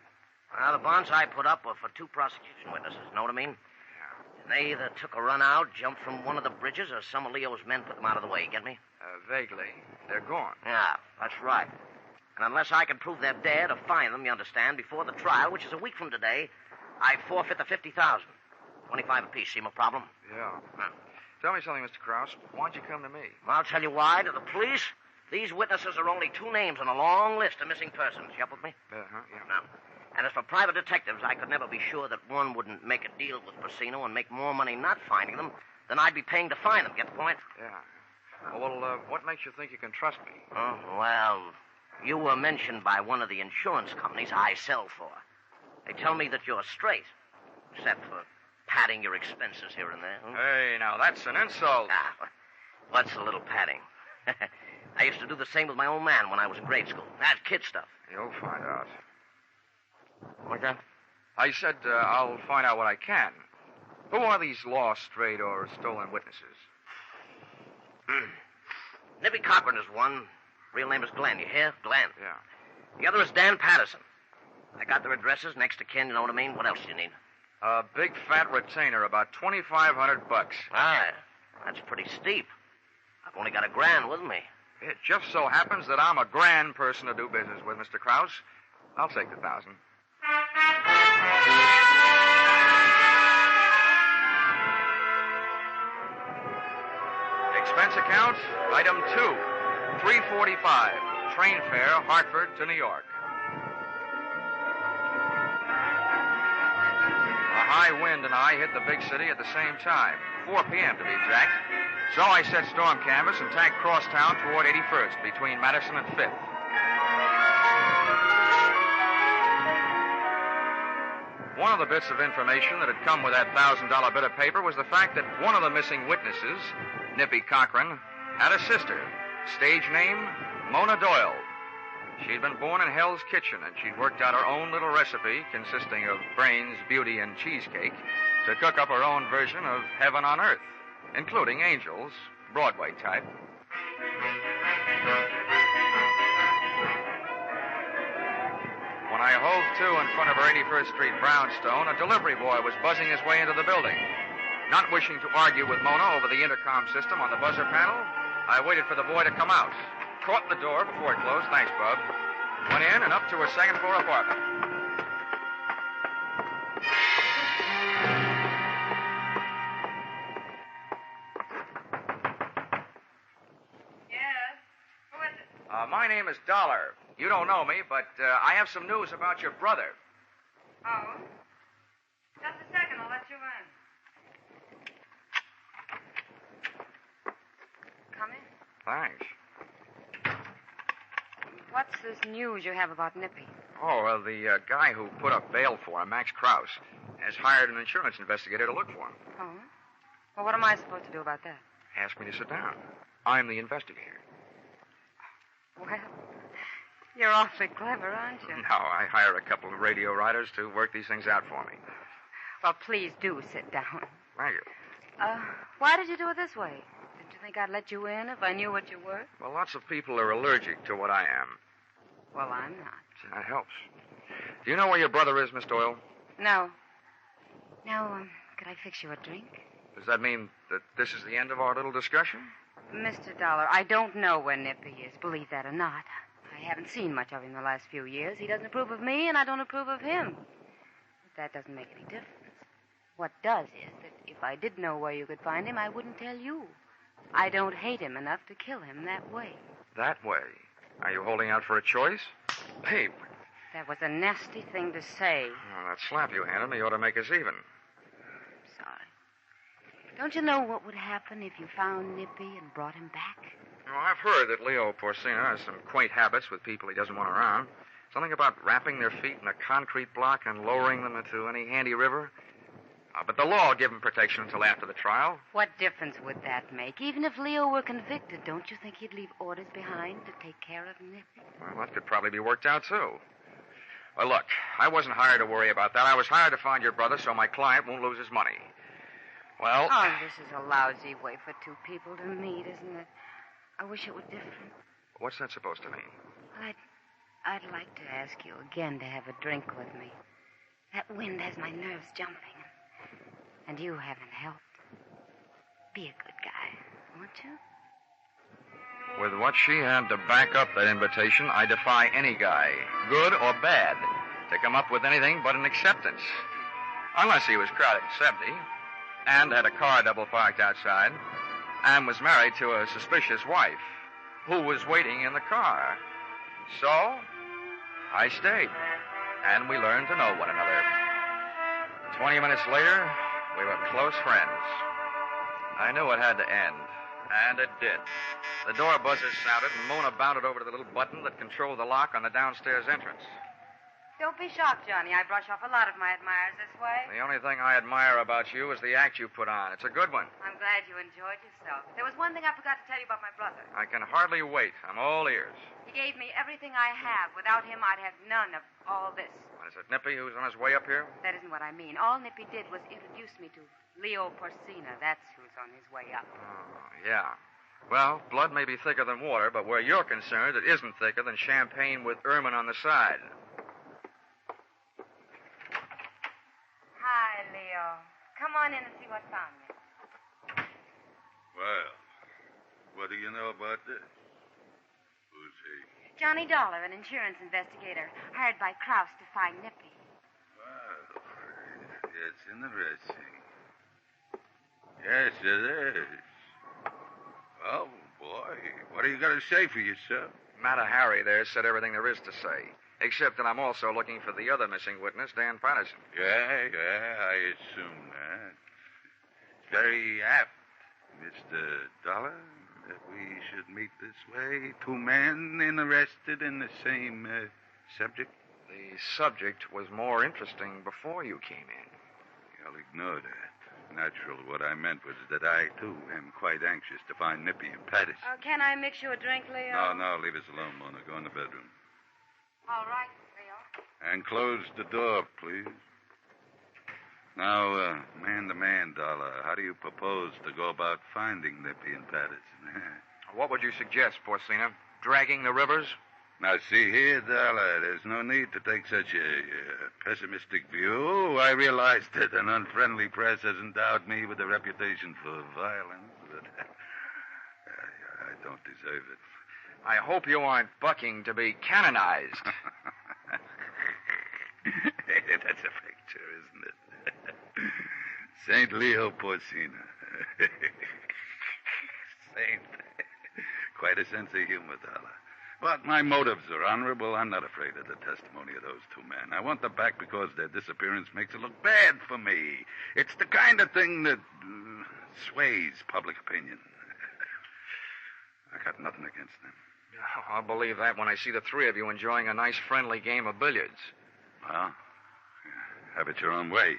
Speaker 3: Well, the bonds I put up were for 2 prosecution witnesses, know what I mean? Yeah. And they either took a run out, jumped from one of the bridges, or some of Leo's men put them out of the way, get me?
Speaker 2: Vaguely. They're gone.
Speaker 3: Yeah, that's right. And unless I can prove they're dead or find them, you understand, before the trial, which is a week from today, I forfeit the $50,000. 25 apiece, see my problem?
Speaker 2: Yeah. Tell me something, Mr. Krause. Why'd you come to me?
Speaker 3: Well, I'll tell you why. To the police, these witnesses are only 2 names on a long list of missing persons. You up with me?
Speaker 2: Yeah.
Speaker 3: Now, and as for private detectives, I could never be sure that one wouldn't make a deal with Persino and make more money not finding them than I'd be paying to find them. Get the point?
Speaker 2: Yeah. Well, what makes you think you can trust me?
Speaker 3: Oh, well, you were mentioned by one of the insurance companies I sell for. They tell me that you're straight, except for padding your expenses here and there.
Speaker 2: Hey, now, that's an insult.
Speaker 3: What's a little padding? I used to do the same with my old man when I was in grade school. That kid stuff.
Speaker 2: You'll find out.
Speaker 3: What's that?
Speaker 2: I said I'll find out what I can. Who are these lost, strayed, or stolen witnesses?
Speaker 3: Nippy Cochran is one. Real name is Glenn. You hear? Glenn.
Speaker 2: Yeah.
Speaker 3: The other is Dan Patterson. I got their addresses, next to kin, you know what I mean? What else do you need?
Speaker 2: A big fat retainer, about $2,500.
Speaker 3: That's pretty steep. I've only got $1,000 with me.
Speaker 2: It just so happens that I'm a grand person to do business with, Mr. Krause. I'll take the 1,000. Expense account, item 2, $345, train fare, Hartford to New York. A high wind and I hit the big city at the same time, 4 p.m. to be exact. So I set storm canvas and tacked crosstown toward 81st, between Madison and 5th. One of the bits of information that had come with that $1,000 bit of paper was the fact that one of the missing witnesses, Nippy Cochran, had a sister, stage name, Mona Doyle. She'd been born in Hell's Kitchen, and she'd worked out her own little recipe consisting of brains, beauty, and cheesecake to cook up her own version of heaven on earth, including angels, Broadway type. When I hove to in front of her 81st Street brownstone, a delivery boy was buzzing his way into the building. Not wishing to argue with Mona over the intercom system on the buzzer panel, I waited for the boy to come out. Caught the door before it closed. Thanks, Bub. Went in and up to her second-floor apartment.
Speaker 1: Yes? Who is it?
Speaker 2: My name is Dollar. You don't know me, but I have some news about your brother.
Speaker 1: Oh? Just a second, I'll let you in. Come in.
Speaker 2: Thanks.
Speaker 1: What's this news you have about Nippy?
Speaker 2: Oh, well, the guy who put up bail for him, Max Krause, has hired an insurance investigator to look for him.
Speaker 1: Oh? Well, what am I supposed to do about that?
Speaker 2: Ask me to sit down. I'm the investigator.
Speaker 1: Well, you're awfully clever, aren't you?
Speaker 2: No, I hire a couple of radio writers to work these things out for me.
Speaker 1: Well, please do sit down.
Speaker 2: Thank you.
Speaker 1: Why did you do it this way? Didn't you think I'd let you in if I knew what you were?
Speaker 2: Well, lots of people are allergic to what I am.
Speaker 1: Well, I'm not.
Speaker 2: That helps. Do you know where your brother is, Miss Doyle?
Speaker 1: No. Now, could I fix you a drink?
Speaker 2: Does that mean that this is the end of our little discussion?
Speaker 1: Mr. Dollar, I don't know where Nippy is, believe that or not. I haven't seen much of him the last few years. He doesn't approve of me, and I don't approve of him. But that doesn't make any difference. What does is that if I did know where you could find him, I wouldn't tell you. I don't hate him enough to kill him that way.
Speaker 2: That way? Are you holding out for a choice? Hey.
Speaker 1: That was a nasty thing to say.
Speaker 2: Oh, that slap you handed me ought to make us even.
Speaker 1: Sorry. Don't you know what would happen if you found Nippy and brought him back?
Speaker 2: Well, I've heard that Leo Porcina has some quaint habits with people he doesn't want around. Something about wrapping their feet in a concrete block and lowering them into any handy river. But the law will give him protection until after the trial.
Speaker 1: What difference would that make? Even if Leo were convicted, don't you think he'd leave orders behind to take care of Nippy?
Speaker 2: Well, that could probably be worked out, too. Well, look, I wasn't hired to worry about that. I was hired to find your brother so my client won't lose his money. Well...
Speaker 1: Oh, this is a lousy way for two people to meet, isn't it? I wish it were different.
Speaker 2: What's that supposed to mean?
Speaker 1: Well, I'd like to ask you again to have a drink with me. That wind has my nerves jumping. And you haven't helped. Be a good guy, won't you?
Speaker 2: With what she had to back up that invitation, I defy any guy, good or bad, to come up with anything but an acceptance. Unless he was crowded in 70, and had a car double parked outside, and was married to a suspicious wife, who was waiting in the car. So, I stayed, and we learned to know one another. 20 minutes later, we were close friends. I knew it had to end, and it did. The door buzzer sounded, and Mona bounded over to the little button that controlled the lock on the downstairs entrance.
Speaker 1: Don't be shocked, Johnny. I brush off a lot of my admirers this way.
Speaker 2: The only thing I admire about you is the act you put on. It's a good one.
Speaker 1: I'm glad you enjoyed yourself. There was one thing I forgot to tell you about my brother.
Speaker 2: I can hardly wait. I'm all ears.
Speaker 1: He gave me everything I have. Without him, I'd have none of all this.
Speaker 2: Is it Nippy who's on his way up here?
Speaker 1: That isn't what I mean. All Nippy did was introduce me to Leo Porcina. That's who's on his way up.
Speaker 2: Oh, yeah. Well, blood may be thicker than water, but where you're concerned, it isn't thicker than champagne with ermine on the side.
Speaker 1: Hi, Leo. Come on in and see what found me.
Speaker 4: Well, what do you know about this? Who's he?
Speaker 1: Johnny Dollar, an insurance investigator, hired by Klaus to find Nippy.
Speaker 4: Well, it's interesting. Yes, it is. Oh, boy, what are you going to say for yourself?
Speaker 2: Matter Harry there said everything there is to say, except that I'm also looking for the other missing witness, Dan Patterson.
Speaker 4: Yeah, I assume that. It's very apt, Mr. Dollar, that we should meet this way. Two men interested in the same subject.
Speaker 2: The subject was more interesting before you came in.
Speaker 4: I'll ignore that. Natural, what I meant was that I, too, am quite anxious to find Nippy and Patterson.
Speaker 1: Can I mix you a drink, Leo?
Speaker 4: No, leave us alone, Mona. Go in the bedroom.
Speaker 1: All right, Leo.
Speaker 4: And close the door, please. Now, man to man, Dollar, how do you propose to go about finding Nippy and Patterson?
Speaker 2: What would you suggest, Porcina? Dragging the rivers?
Speaker 4: Now, see here, Dollar, there's no need to take such a pessimistic view. I realize that an unfriendly press has endowed me with a reputation for violence, but I don't deserve it.
Speaker 2: I hope you aren't bucking to be canonized.
Speaker 4: That's a picture, isn't it? Saint Leo Porcina. Saint. Quite a sense of humor, Dollar. But my motives are honorable. I'm not afraid of the testimony of those two men. I want them back because their disappearance makes it look bad for me. It's the kind of thing that sways public opinion. I got nothing against them.
Speaker 2: I'll believe that when I see the three of you enjoying a nice friendly game of billiards.
Speaker 4: Well, have it your own way.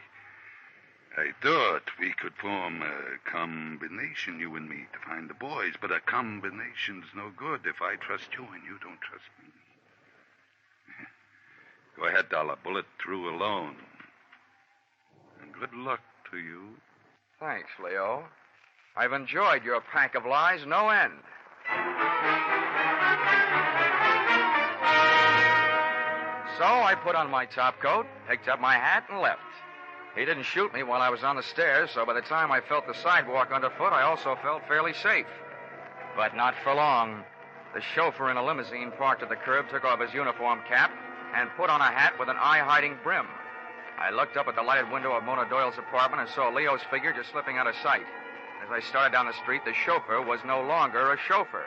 Speaker 4: I thought we could form a combination, you and me, to find the boys, but a combination's no good if I trust you and you don't trust me. Go ahead, Dollar. Bullet through alone. And good luck to you.
Speaker 2: Thanks, Leo. I've enjoyed your pack of lies no end. So I put on my top coat, picked up my hat, and left. He didn't shoot me while I was on the stairs, so by the time I felt the sidewalk underfoot, I also felt fairly safe. But not for long. The chauffeur in a limousine parked at the curb took off his uniform cap and put on a hat with an eye-hiding brim. I looked up at the lighted window of Mona Doyle's apartment and saw Leo's figure just slipping out of sight. As I started down the street, the chauffeur was no longer a chauffeur.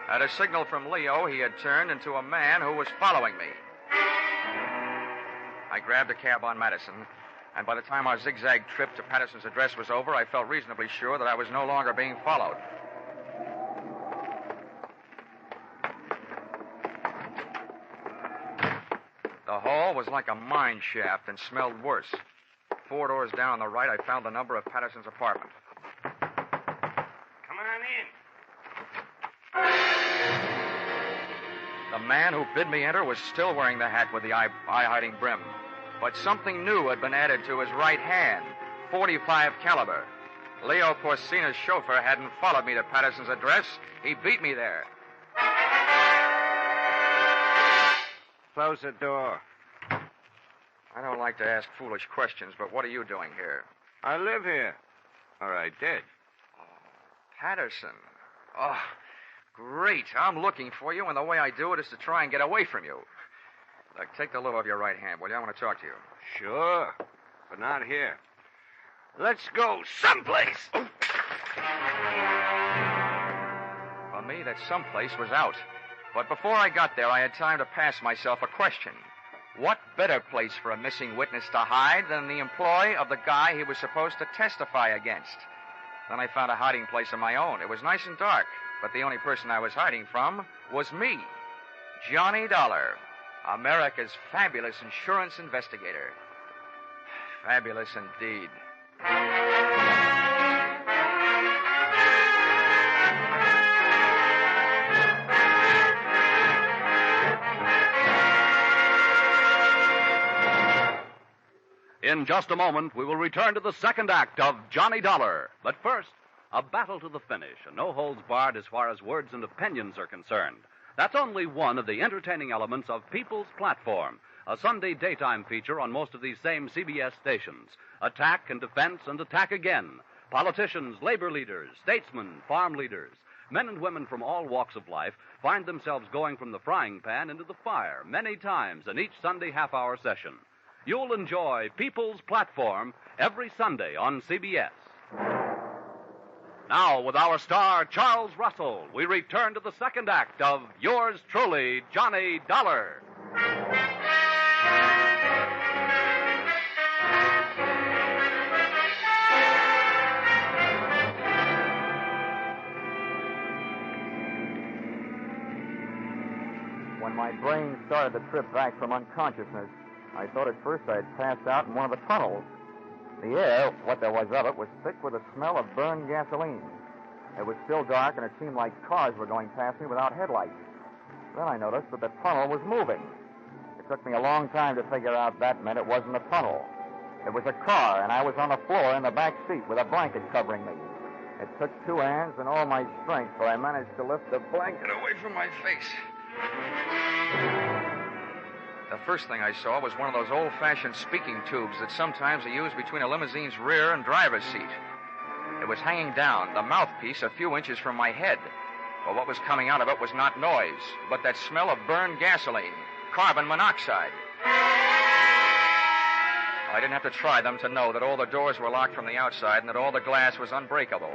Speaker 2: At a signal from Leo, he had turned into a man who was following me. I grabbed a cab on Madison, and by the time our zigzag trip to Patterson's address was over, I felt reasonably sure that I was no longer being followed. The hall was like a mine shaft and smelled worse. 4 doors down on the right, I found the number of Patterson's apartment.
Speaker 11: Come on in.
Speaker 2: The man who bid me enter was still wearing the hat with the eye-hiding brim. But something new had been added to his right hand, .45 caliber. Leo Porcina's chauffeur hadn't followed me to Patterson's address. He beat me there.
Speaker 11: Close the door.
Speaker 2: I don't like to ask foolish questions, but what are you doing here?
Speaker 11: I live here. Or I did.
Speaker 2: Patterson. Oh, great. I'm looking for you, and the way I do it is to try and get away from you. Look, take the loop off your right hand, will you? I want to talk to you.
Speaker 11: Sure, but not here. Let's go someplace.
Speaker 2: For me, that someplace was out. But before I got there, I had time to pass myself a question. What better place for a missing witness to hide than the employ of the guy he was supposed to testify against? Then I found a hiding place of my own. It was nice and dark, but the only person I was hiding from was me, Johnny Dollar, America's fabulous insurance investigator. Fabulous indeed.
Speaker 17: In just a moment, we will return to the second act of Johnny Dollar. But first, a battle to the finish, and no holds barred as far as words and opinions are concerned. That's only one of the entertaining elements of People's Platform, a Sunday daytime feature on most of these same CBS stations. Attack and defense and attack again. Politicians, labor leaders, statesmen, farm leaders, men and women from all walks of life find themselves going from the frying pan into the fire many times in each Sunday half-hour session. You'll enjoy People's Platform every Sunday on CBS. Now, with our star, Charles Russell, we return to the second act of Yours Truly, Johnny Dollar.
Speaker 2: When my brain started the trip back from unconsciousness, I thought at first I had passed out in one of the tunnels. The air, what there was of it, was thick with the smell of burned gasoline. It was still dark, and it seemed like cars were going past me without headlights. Then I noticed that the tunnel was moving. It took me a long time to figure out that meant it wasn't a tunnel. It was a car, and I was on the floor in the back seat with a blanket covering me. It took 2 hands and all my strength, but I managed to lift the blanket away from my face. The first thing I saw was one of those old-fashioned speaking tubes that sometimes are used between a limousine's rear and driver's seat. It was hanging down, the mouthpiece a few inches from my head. But what was coming out of it was not noise, but that smell of burned gasoline, carbon monoxide. I didn't have to try them to know that all the doors were locked from the outside and that all the glass was unbreakable.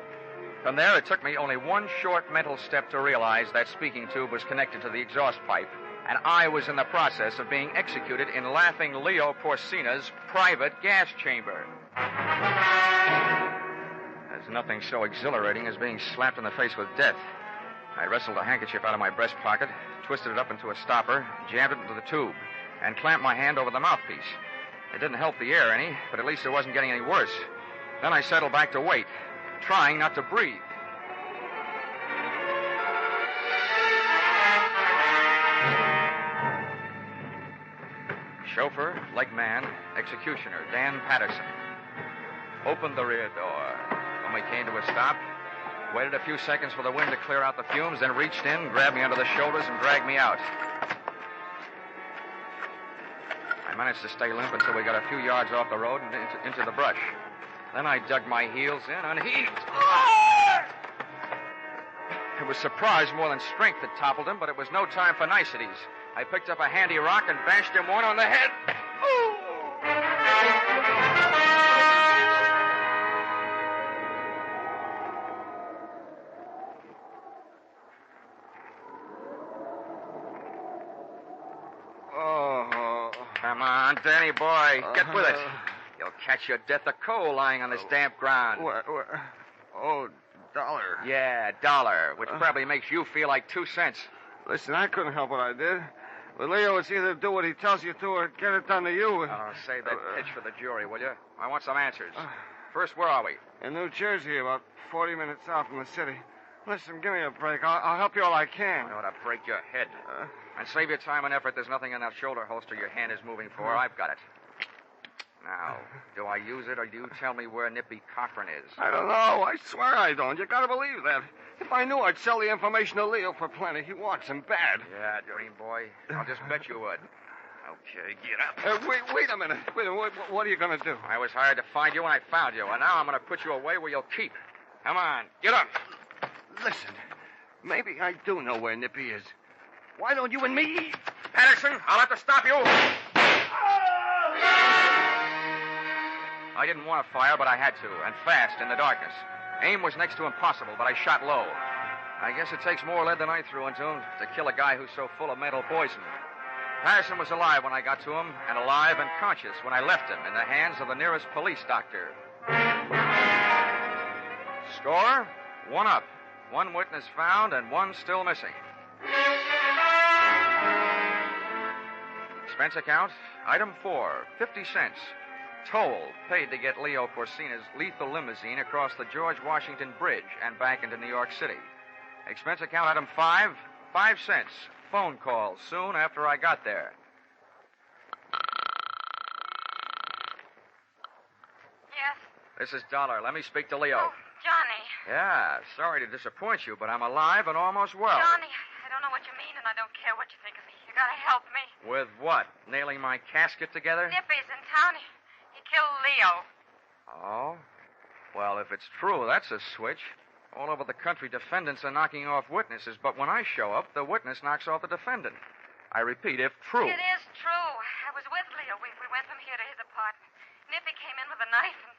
Speaker 2: From there, it took me only one short mental step to realize that speaking tube was connected to the exhaust pipe, and I was in the process of being executed in laughing Leo Porcina's private gas chamber. There's nothing so exhilarating as being slapped in the face with death. I wrestled a handkerchief out of my breast pocket, twisted it up into a stopper, jammed it into the tube, and clamped my hand over the mouthpiece. It didn't help the air any, but at least it wasn't getting any worse. Then I settled back to wait, trying not to breathe. Chauffeur, leg man, executioner, Dan Patterson. Opened the rear door. When we came to a stop, waited a few seconds for the wind to clear out the fumes, then reached in, grabbed me under the shoulders, and dragged me out. I I managed to stay limp until we got a few yards off the road and into the brush. Then I dug my heels in and heaved. It was surprise more than strength that toppled him, but it was no time for niceties. I picked up a handy rock and bashed him one on the head. Come on, Danny boy. Get with it. You'll catch your death of cold lying on this damp ground.
Speaker 11: Oh, $1.
Speaker 2: Yeah, $1, which probably makes you feel like 2 cents.
Speaker 11: Listen, I couldn't help what I did. But Leo, it's either do what he tells you to or get it done to you.
Speaker 2: Oh, save that pitch for the jury, will you? I want some answers. First, where are we?
Speaker 11: In New Jersey, about 40 minutes out from the city. Listen, give me a break. I'll help you all I can.
Speaker 2: I ought to break your head. And save your time and effort. There's nothing in that shoulder holster your hand is moving for. I've got it. Now, do I use it or do you tell me where Nippy Cochran is?
Speaker 11: I don't know. I swear I don't. You gotta believe that. If I knew, I'd sell the information to Leo for plenty. He wants him bad.
Speaker 2: Yeah, dream boy. I'll just bet you would. Okay, get up.
Speaker 11: Wait a minute. What are you gonna do?
Speaker 2: I was hired to find you and I found you, and now I'm gonna put you away where you'll keep. Come on, get up.
Speaker 11: Listen, maybe I do know where Nippy is. Why don't you and me?
Speaker 2: Patterson, I'll have to stop you. I didn't want to fire, but I had to, and fast in the darkness. Aim was next to impossible, but I shot low. I guess it takes more lead than I threw into him to kill a guy who's so full of mental poison. Patterson was alive when I got to him, and alive and conscious when I left him in the hands of the nearest police doctor. Score, 1 up. 1 witness found and 1 still missing. Expense account, item 4, 50 cents. Toll paid to get Leo Corsina's lethal limousine across the George Washington Bridge and back into New York City. Expense account, item 5, 5 cents. Phone call soon after I got there.
Speaker 1: Yes?
Speaker 2: This is Dollar. Let me speak to Leo.
Speaker 1: Oh, Johnny.
Speaker 2: Yeah, sorry to disappoint you, but I'm alive and almost well.
Speaker 1: Johnny, I don't know what you mean, and I don't care what you think of me. You gotta help me.
Speaker 2: With what? Nailing my casket together?
Speaker 1: Nippy's in town. He killed Leo.
Speaker 2: Oh? Well, if it's true, that's a switch. All over the country, defendants are knocking off witnesses, but when I show up, the witness knocks off the defendant. I repeat, if true.
Speaker 1: It is true. I was with Leo. We went from here to his apartment. Nippy came in with a knife, and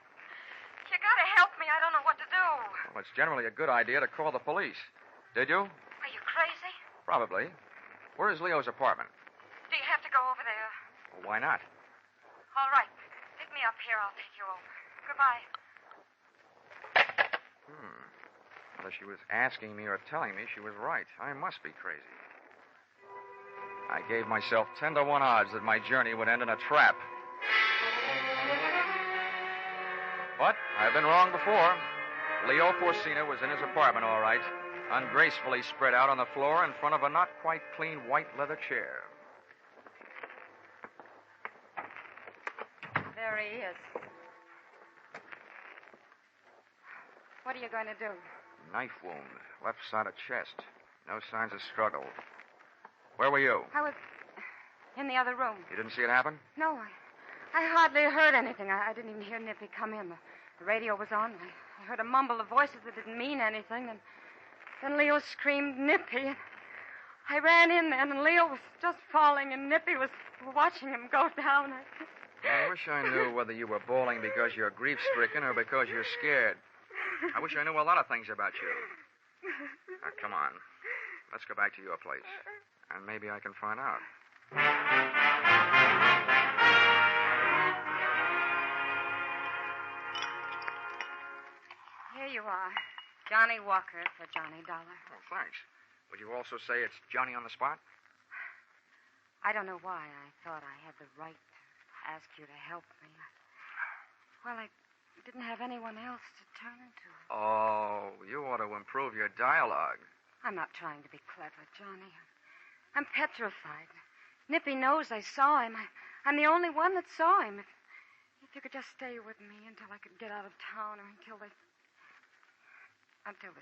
Speaker 1: you gotta help me. I don't know what to do.
Speaker 2: Well, it's generally a good idea to call the police. Did you?
Speaker 1: Are you crazy?
Speaker 2: Probably. Where is Leo's apartment?
Speaker 1: Do you have to go over there?
Speaker 2: Well, why not?
Speaker 1: All right. Pick me up here. I'll take you over. Goodbye.
Speaker 2: Whether she was asking me or telling me, she was right. I must be crazy. I gave myself 10 to 1 odds that my journey would end in a trap. But I've been wrong before. Leo Corsina was in his apartment, all right, ungracefully spread out on the floor in front of a not quite clean white leather chair.
Speaker 1: There he is. What are you going to do?
Speaker 2: Knife wound, left side of chest. No signs of struggle. Where were you?
Speaker 1: I was in the other room.
Speaker 2: You didn't see it happen?
Speaker 1: No, I hardly heard anything. I didn't even hear Nippy come in. The radio was on. I heard a mumble of voices that didn't mean anything. Then Leo screamed, Nippy. I ran in then, and Leo was just falling, and Nippy was watching him go down.
Speaker 2: I wish I knew whether you were bawling because you're grief-stricken or because you're scared. I wish I knew a lot of things about you. Now, come on. Let's go back to your place. And maybe I can find out.
Speaker 1: Here you are. Johnny Walker for Johnny Dollar.
Speaker 2: Oh, thanks. Would you also say it's Johnny on the spot?
Speaker 1: I don't know why I thought I had the right to ask you to help me. Well, I didn't have anyone else to turn to.
Speaker 2: Oh, you ought to improve your dialogue.
Speaker 1: I'm not trying to be clever, Johnny. I'm petrified. Nippy knows I saw him. I'm the only one that saw him. If you could just stay with me until I could get out of town or until this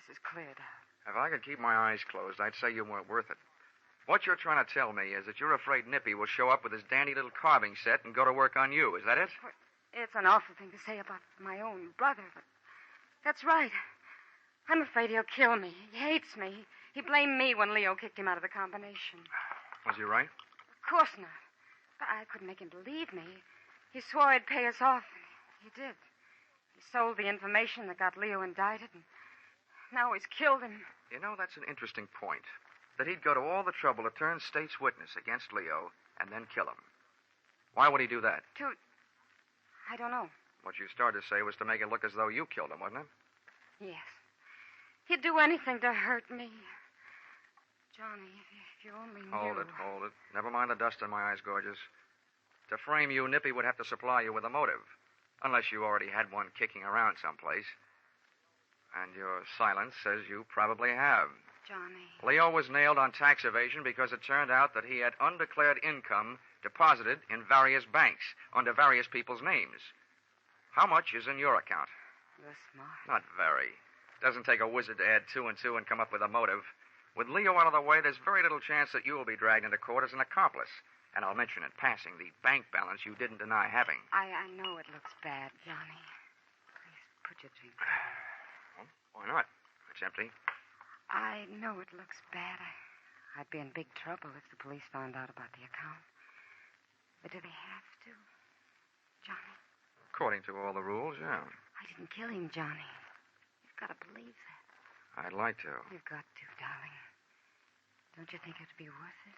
Speaker 1: is cleared up.
Speaker 2: If I could keep my eyes closed, I'd say you weren't worth it. What you're trying to tell me is that you're afraid Nippy will show up with his dandy little carving set and go to work on you. Is that it?
Speaker 12: It's an awful thing to say about my own brother, but that's right. I'm afraid he'll kill me. He hates me. He blamed me when Leo kicked him out of the combination.
Speaker 2: Was he right?
Speaker 12: Of course not. But I couldn't make him believe me. He swore he'd pay us off, and he did. He sold the information that got Leo indicted, and now he's killed him.
Speaker 2: You know, that's an interesting point. That he'd go to all the trouble to turn state's witness against Leo and then kill him. Why would he do that?
Speaker 12: I don't know.
Speaker 2: What you started to say was to make it look as though you killed him, wasn't it?
Speaker 12: Yes. He'd do anything to hurt me. Johnny, if you only knew.
Speaker 2: Hold it. Never mind the dust in my eyes, gorgeous. To frame you, Nippy would have to supply you with a motive. Unless you already had one kicking around someplace. And your silence says you probably have.
Speaker 12: Johnny.
Speaker 2: Leo was nailed on tax evasion because it turned out that he had undeclared income deposited in various banks under various people's names. How much is in your account?
Speaker 12: You're smart.
Speaker 2: Not very. Doesn't take a wizard to add 2 and 2 and come up with a motive. With Leo out of the way, there's very little chance that you will be dragged into court as an accomplice. And I'll mention in passing the bank balance you didn't deny having.
Speaker 12: I know it looks bad, Johnny. Please put your drink down.
Speaker 2: Well, why not? It's empty.
Speaker 12: I know it looks bad. I'd be in big trouble if the police found out about the account. But do they have to? Johnny?
Speaker 2: According to all the rules, yeah.
Speaker 12: I didn't kill him, Johnny. You've got to believe that.
Speaker 2: I'd like to.
Speaker 12: You've got to, darling. Don't you think it'd be worth it?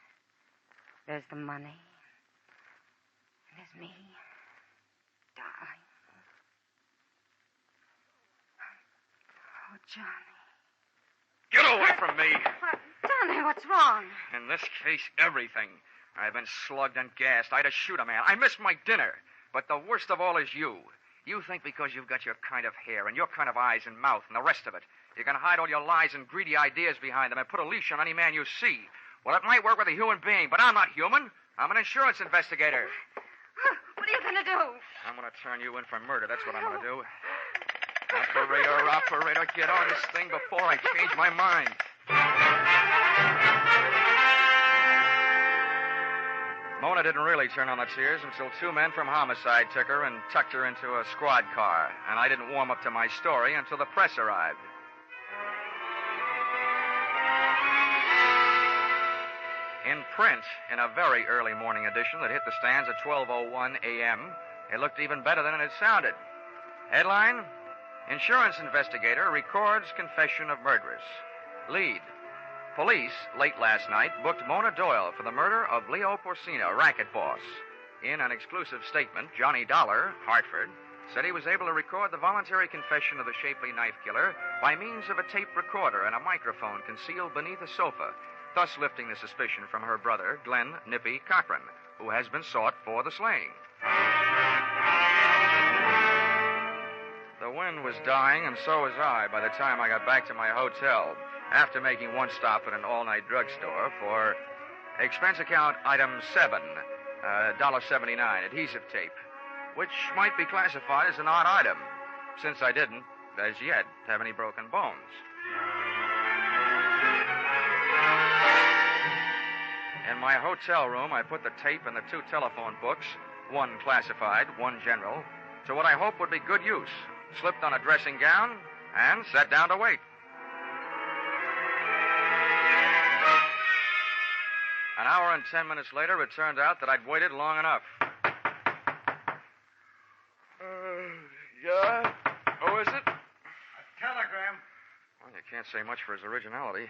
Speaker 12: There's the money. And there's me. Darling. Oh, Johnny.
Speaker 2: Get away from me!
Speaker 12: Johnny, what's wrong?
Speaker 2: In this case, everything. I've been slugged and gassed. I had to shoot a man. I missed my dinner. But the worst of all is you. You think because you've got your kind of hair and your kind of eyes and mouth and the rest of it, you can hide all your lies and greedy ideas behind them and put a leash on any man you see. Well, it might work with a human being, but I'm not human. I'm an insurance investigator.
Speaker 12: What are you going to do?
Speaker 2: I'm going to turn you in for murder. That's what I'm going to do. Operator, get on this thing before I change my mind. Mona didn't really turn on the tears until 2 men from homicide took her and tucked her into a squad car. And I didn't warm up to my story until the press arrived. In print, in a very early morning edition that hit the stands at 12:01 a.m., it looked even better than it had sounded. Headline, Insurance Investigator Records Confession of Murderess. Lead, Police, late last night, booked Mona Doyle for the murder of Leo Porcino, racket boss. In an exclusive statement, Johnny Dollar, Hartford, said he was able to record the voluntary confession of the shapely knife killer by means of a tape recorder and a microphone concealed beneath a sofa, thus lifting the suspicion from her brother, Glenn Nippy Cochran, who has been sought for the slaying. The wind was dying, and so was I by the time I got back to my hotel, after making one stop at an all-night drugstore for expense account item 7, $1.79, adhesive tape, which might be classified as an odd item, since I didn't, as yet, have any broken bones. In my hotel room, I put the tape and the 2 telephone books, one classified, one general, to what I hoped would be good use, slipped on a dressing gown, and sat down to wait. An hour and 10 minutes later, it turned out that I'd waited long enough.
Speaker 11: Yeah? Who is it?
Speaker 2: Telegram. Well, you can't say much for his originality.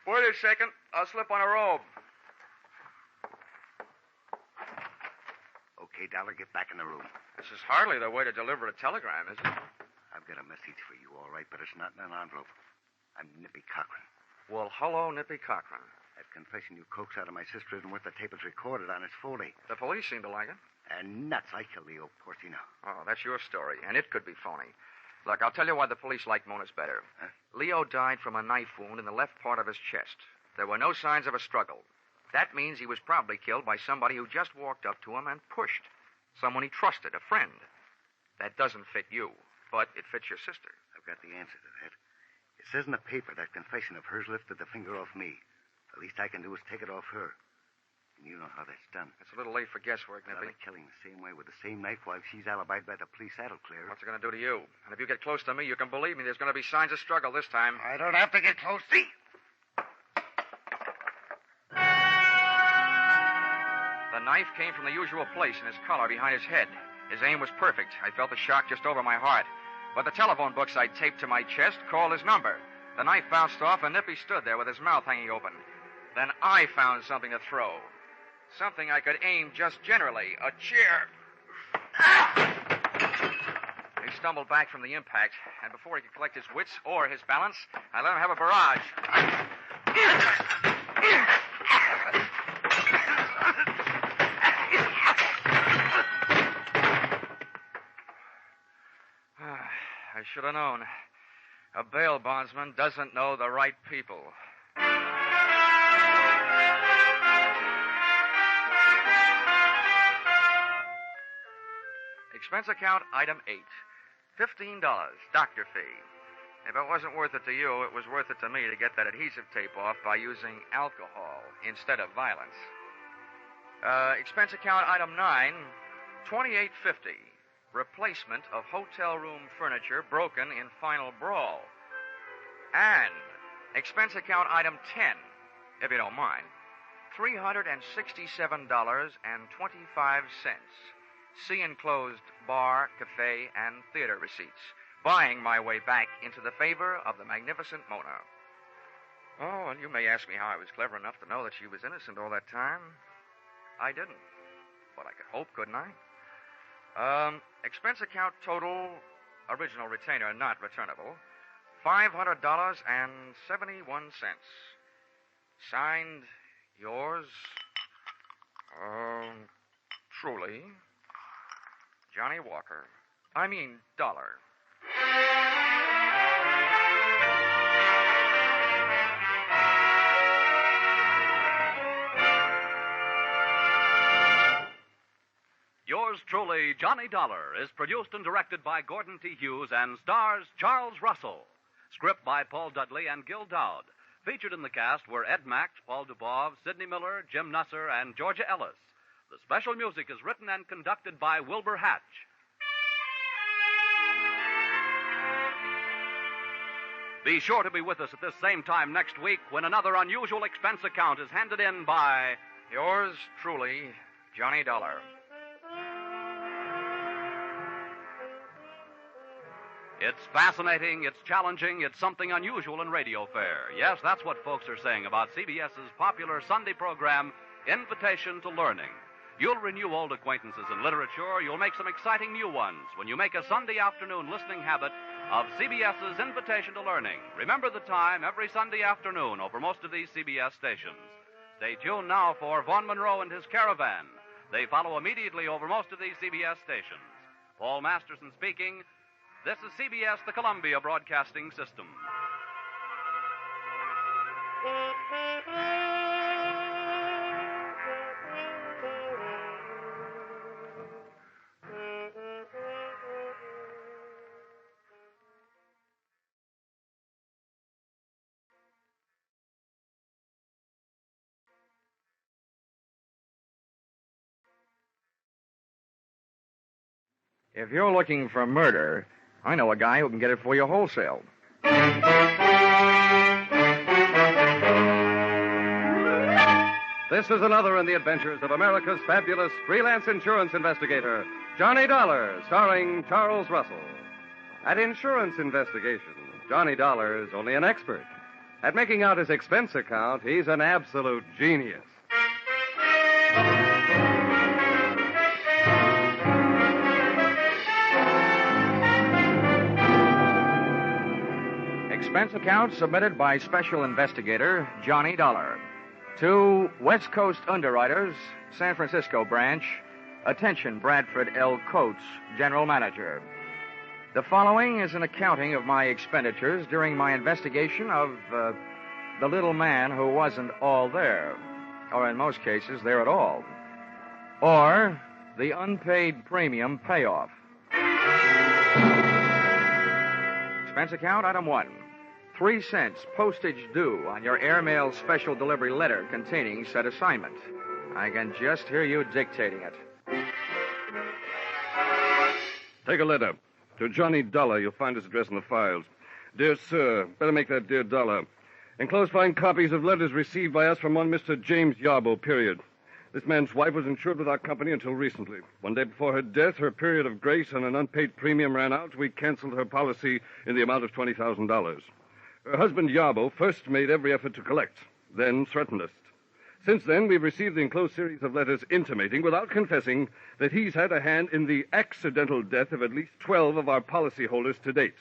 Speaker 2: Wait a second. I'll slip on a robe.
Speaker 11: Okay, Dollar, get back in the room.
Speaker 2: This is hardly the way to deliver a telegram, is it?
Speaker 11: I've got a message for you, all right, but it's not in an envelope. I'm Nippy Cochran.
Speaker 2: Well, hello, Nippy Cochran.
Speaker 11: That confession you coaxed out of my sister isn't what the tape is recorded on. It's phony.
Speaker 2: The police seem to like it.
Speaker 11: And nuts, I killed Leo Porcino.
Speaker 2: Oh, that's your story, and it could be phony. Look, I'll tell you why the police like Mona's better.
Speaker 11: Huh?
Speaker 2: Leo died from a knife wound in the left part of his chest. There were no signs of a struggle. That means he was probably killed by somebody who just walked up to him and pushed. Someone he trusted, a friend. That doesn't fit you, but it fits your sister.
Speaker 11: I've got the answer to that. It says in the paper that confession of hers lifted the finger off me.
Speaker 14: The least I can do is take it off her. And you know how that's done.
Speaker 2: It's a little late for guesswork,
Speaker 14: Well,
Speaker 2: Nippy.
Speaker 14: like killing the same way with the same knife while she's alibied by the police, that'll clear her.
Speaker 2: What's it going to do to you? And if you get close to me, you can believe me, there's going to be signs of struggle this time.
Speaker 14: I don't have to get close. See?
Speaker 2: The knife came from the usual place in his collar behind his head. His aim was perfect. I felt the shock just over my heart. But the telephone books I'd taped to my chest called his number. The knife bounced off, and Nippy stood there with his mouth hanging open. Then I found something to throw. Something I could aim just generally. A chair. He stumbled back from the impact, and before he could collect his wits or his balance, I let him have a barrage. I should have known. A bail bondsman doesn't know the right people. Expense account item 8. $15, doctor fee. If it wasn't worth it to you, it was worth it to me to get that adhesive tape off by using alcohol instead of violence. Expense account item 9, $28.50. Replacement of hotel room furniture broken in final brawl. And expense account item 10, if you don't mind, $367.25. See enclosed bar, cafe, and theater receipts. Buying my way back into the favor of the magnificent Mona. Oh, and you may ask me how I was clever enough to know that she was innocent all that time. I didn't. But I could hope, couldn't I? Expense account total, original retainer not returnable, $500.71. Signed, yours, truly, Johnny Walker. I mean, Dollar.
Speaker 17: Yours truly, Johnny Dollar, is produced and directed by Gordon T. Hughes and stars Charles Russell. Script by Paul Dudley and Gil Dowd. Featured in the cast were Ed Mack, Paul Dubov, Sidney Miller, Jim Nusser, and Georgia Ellis. The special music is written and conducted by Wilbur Hatch. Be sure to be with us at this same time next week when another unusual expense account is handed in by...
Speaker 2: Yours truly, Johnny Dollar.
Speaker 17: It's fascinating, it's challenging, it's something unusual in radio fare. Yes, that's what folks are saying about CBS's popular Sunday program, Invitation to Learning. You'll renew old acquaintances in literature. You'll make some exciting new ones when you make a Sunday afternoon listening habit of CBS's Invitation to Learning. Remember the time every Sunday afternoon over most of these CBS stations. Stay tuned now for Vaughn Monroe and his Caravan. They follow immediately over most of these CBS stations. Paul Masterson speaking. This is CBS, the Columbia Broadcasting System.
Speaker 2: If you're looking for murder, I know a guy who can get it for you wholesale.
Speaker 17: This is another in the adventures of America's fabulous freelance insurance investigator, Johnny Dollar, starring Charles Russell. At insurance investigation, Johnny Dollar is only an expert. At making out his expense account, he's an absolute genius.
Speaker 2: Expense account submitted by Special Investigator Johnny Dollar. To West Coast Underwriters, San Francisco Branch. Attention, Bradford L. Coates, General Manager. The following is an accounting of my expenditures during my investigation of the little man who wasn't all there, or in most cases, there at all, or the unpaid premium payoff. Expense account, item 1. 3 cents postage due on your airmail special delivery letter containing said assignment. I can just hear you dictating it.
Speaker 11: Take a letter. To Johnny Dollar. You'll find his address in the files. Dear Sir, better make that Dear Dollar. Enclosed find copies of letters received by us from one Mr. James Yarbo, period. This man's wife was insured with our company until recently. One day before her death, her period of grace on an unpaid premium ran out. We canceled her policy in the amount of $20,000. Her husband, Yarbo, first made every effort to collect, then threatened us. Since then, we've received the enclosed series of letters intimating, without confessing, that he's had a hand in the accidental death of at least 12 of our policyholders to date.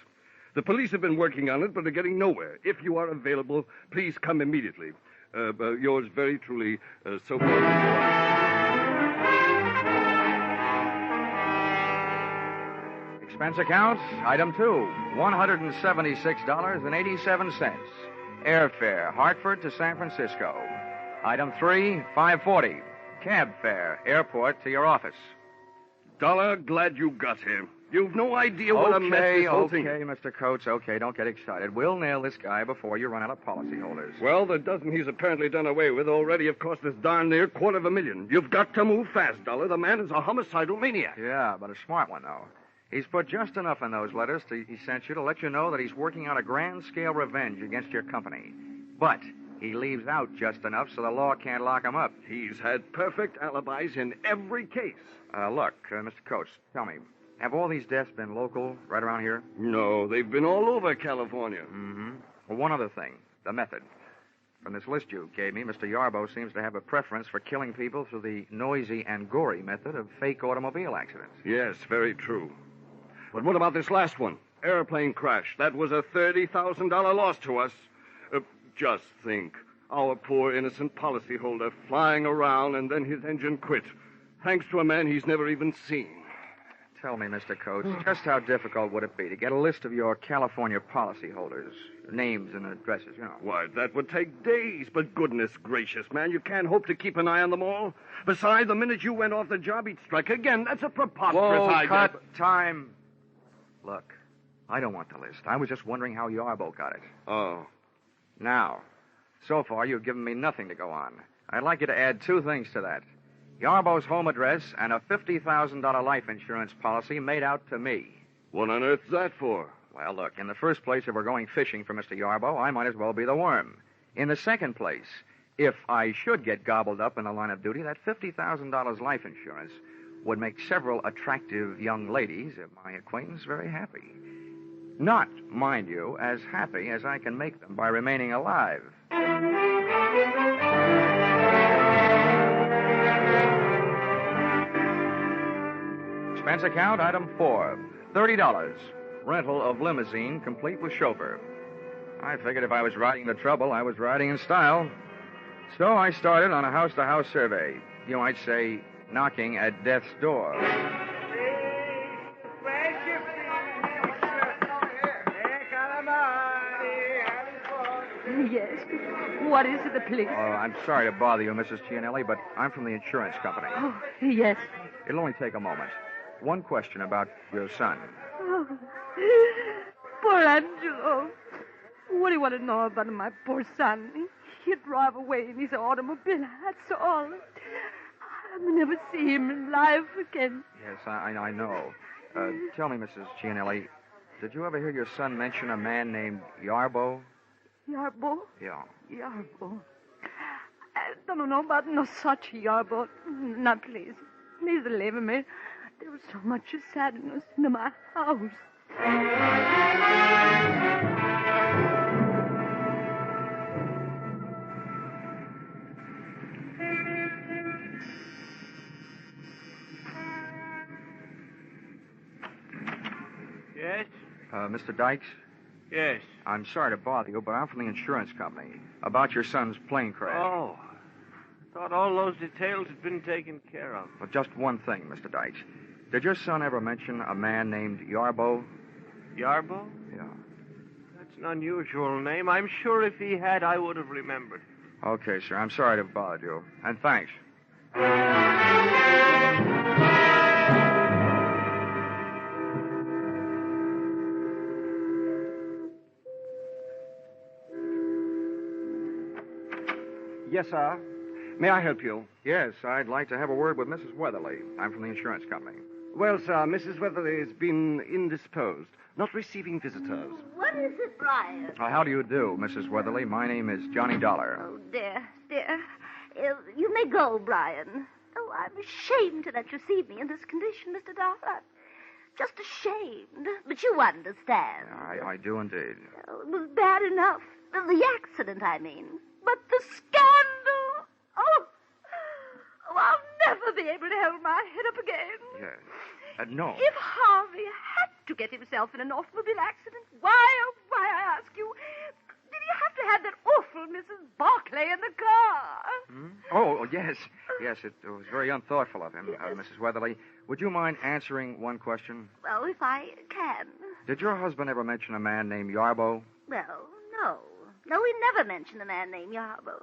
Speaker 11: The police have been working on it, but are getting nowhere. If you are available, please come immediately. Yours very truly, Sophie.
Speaker 2: Expense account, item 2, $176.87. Airfare, Hartford to San Francisco. Item 3, $5.40. Cab fare, airport to your office.
Speaker 11: Dollar, glad you got here. You've no idea what a mess this whole thing is.
Speaker 2: Okay, Mr. Coates, okay, don't get excited. We'll nail this guy before you run out of policyholders.
Speaker 11: Well, the dozen he's apparently done away with already have cost us darn near $250,000. You've got to move fast, Dollar. The man is a homicidal maniac.
Speaker 2: Yeah, but a smart one, though. He's put just enough in those letters he sent you to let you know that he's working out a grand-scale revenge against your company. But he leaves out just enough so the law can't lock him up.
Speaker 11: He's had perfect alibis in every case.
Speaker 2: Look, Mr. Coates, tell me, have all these deaths been local, right around here?
Speaker 11: No, they've been all over California.
Speaker 2: Mm-hmm. Well, one other thing, the method. From this list you gave me, Mr. Yarbo seems to have a preference for killing people through the noisy and gory method of fake automobile accidents.
Speaker 11: Yes, very true. But what about this last one? Airplane crash. That was a $30,000 loss to us. Just think. Our poor innocent policyholder flying around and then his engine quit. Thanks to a man he's never even seen.
Speaker 2: Tell me, Mr. Coates, just how difficult would it be to get a list of your California policyholders? Names and addresses, you know.
Speaker 11: Why, that would take days. But goodness gracious, man, you can't hope to keep an eye on them all. Besides, the minute you went off the job, he'd strike again. That's a preposterous idea.
Speaker 2: Cut. Time. Look, I don't want the list. I was just wondering how Yarbo got it.
Speaker 11: Oh.
Speaker 2: Now, so far you've given me nothing to go on. I'd like you to add 2 things to that. Yarbo's home address and a $50,000 life insurance policy made out to me.
Speaker 11: What on earth's that for?
Speaker 2: Well, look, in the first place, if we're going fishing for Mr. Yarbo, I might as well be the worm. In the second place, if I should get gobbled up in the line of duty, that $50,000 life insurance would make several attractive young ladies of my acquaintance very happy. Not, mind you, as happy as I can make them by remaining alive. Expense account, item 4, $30. Rental of limousine, complete with chauffeur. I figured if I was riding the trouble, I was riding in style. So I started on a house-to-house survey. You might say, knocking at death's door.
Speaker 8: Yes. What is it, please?
Speaker 2: I'm sorry to bother you, Mrs. Ciannelli, but I'm from the insurance company.
Speaker 8: Oh, yes.
Speaker 2: It'll only take a moment. One question about your son.
Speaker 8: Oh, poor Angelo. What do you want to know about my poor son? He'd drive away in his automobile, that's all. I'll never see him alive again.
Speaker 2: Yes, I know. Tell me, Mrs. Ciannelli, did you ever hear your son mention a man named Yarbo?
Speaker 8: Yarbo?
Speaker 2: Yeah.
Speaker 8: Yarbo. I don't know about no such Yarbo. Now, please. Please leave me. There was so much sadness in my house.
Speaker 10: Yes?
Speaker 2: Mr. Dykes?
Speaker 10: Yes.
Speaker 2: I'm sorry to bother you, but I'm from the insurance company. About your son's plane crash.
Speaker 10: Oh. I thought all those details had been taken care of.
Speaker 2: Well, just one thing, Mr. Dykes. Did your son ever mention a man named Yarbo?
Speaker 10: Yarbo?
Speaker 2: Yeah.
Speaker 10: That's an unusual name. I'm sure if he had, I would have remembered.
Speaker 2: Okay, sir. I'm sorry to have bothered you. And thanks.
Speaker 11: Yes, sir. May I help you?
Speaker 2: Yes, I'd like to have a word with Mrs. Weatherly. I'm from the insurance company.
Speaker 11: Well, sir, Mrs. Weatherly has been indisposed, not receiving visitors.
Speaker 16: What is it, Brian?
Speaker 2: How do you do, Mrs. Weatherly? My name is Johnny Dollar.
Speaker 16: Oh, dear. You may go, Brian. Oh, I'm ashamed to let you see me in this condition, Mr. Dollar. I'm just ashamed. But you understand.
Speaker 2: I do indeed.
Speaker 16: Oh, it was bad enough. The accident, I mean. But the scandal! Oh, I'll never be able to hold my head up again.
Speaker 2: Yes. No.
Speaker 16: If Harvey had to get himself in an automobile accident, why, I ask you, did he have to have that awful Mrs. Barclay in the car?
Speaker 2: Oh, yes. Yes, it was very unthoughtful of him, Mrs. Weatherly. Would you mind answering one question?
Speaker 16: Well, if I can.
Speaker 2: Did your husband ever mention a man named Yarbo?
Speaker 16: Well, no. No, he never mentioned a man named Yarbo.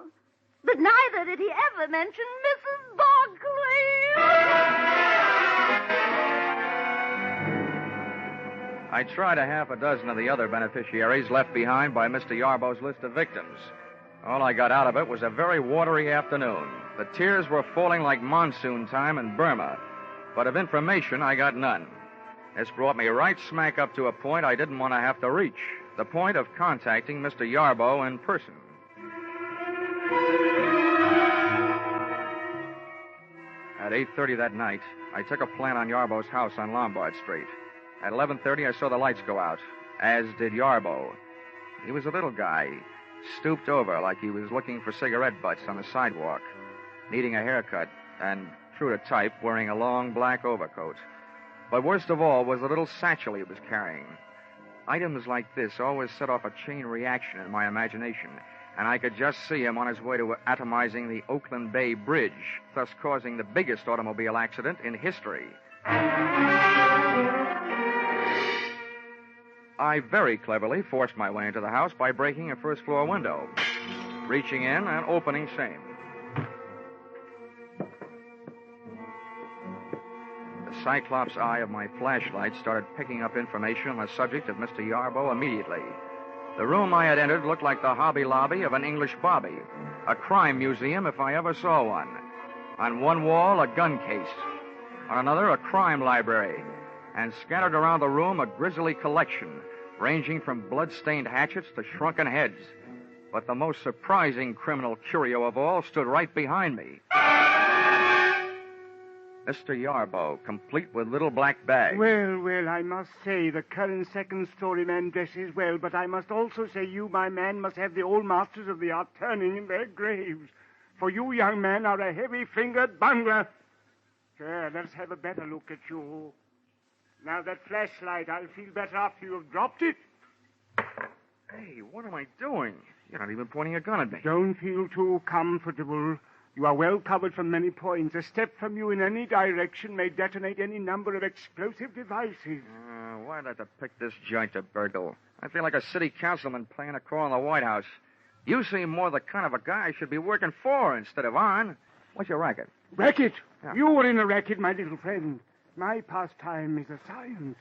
Speaker 16: But neither did he ever mention Mrs. Barclay.
Speaker 2: I tried a half a dozen of the other beneficiaries left behind by Mr. Yarbo's list of victims. All I got out of it was a very watery afternoon. The tears were falling like monsoon time in Burma, but of information I got none. This brought me right smack up to a point I didn't want to have to reach, the point of contacting Mr. Yarbo in person. At 8:30 that night, I took a plant on Yarbo's house on Lombard Street. At 11:30, I saw the lights go out, as did Yarbo. He was a little guy, stooped over like he was looking for cigarette butts on the sidewalk, needing a haircut, and, true to type, wearing a long black overcoat. But worst of all was the little satchel he was carrying. Items like this always set off a chain reaction in my imagination, and I could just see him on his way to atomizing the Oakland Bay Bridge, thus causing the biggest automobile accident in history. I very cleverly forced my way into the house by breaking a first-floor window, reaching in and opening same. The cyclops eye of my flashlight started picking up information on the subject of Mr. Yarbo immediately. The room I had entered looked like the Hobby Lobby of an English bobby, a crime museum if I ever saw one. On one wall, a gun case. On another, a crime library. And scattered around the room, a grisly collection, ranging from blood-stained hatchets to shrunken heads. But the most surprising criminal curio of all stood right behind me. Mr. Yarbo, complete with little black bags.
Speaker 21: Well, I must say the current second-story man dresses well, but I must also say you, my man, must have the old masters of the art turning in their graves. For you, young man, are a heavy-fingered bungler. There, let's have a better look at you. Now, that flashlight, I'll feel better after you've dropped it.
Speaker 2: Hey, what am I doing? You're not even pointing a gun at me.
Speaker 21: Don't feel too comfortable. You are well covered from many points. A step from you in any direction may detonate any number of explosive devices.
Speaker 2: Why'd I have to pick this joint to burgle? I feel like a city councilman playing a call in the White House. You seem more the kind of a guy I should be working for instead of on. What's your racket?
Speaker 21: Racket?
Speaker 2: Yeah.
Speaker 21: You were in a racket, my little friend. My pastime is a science.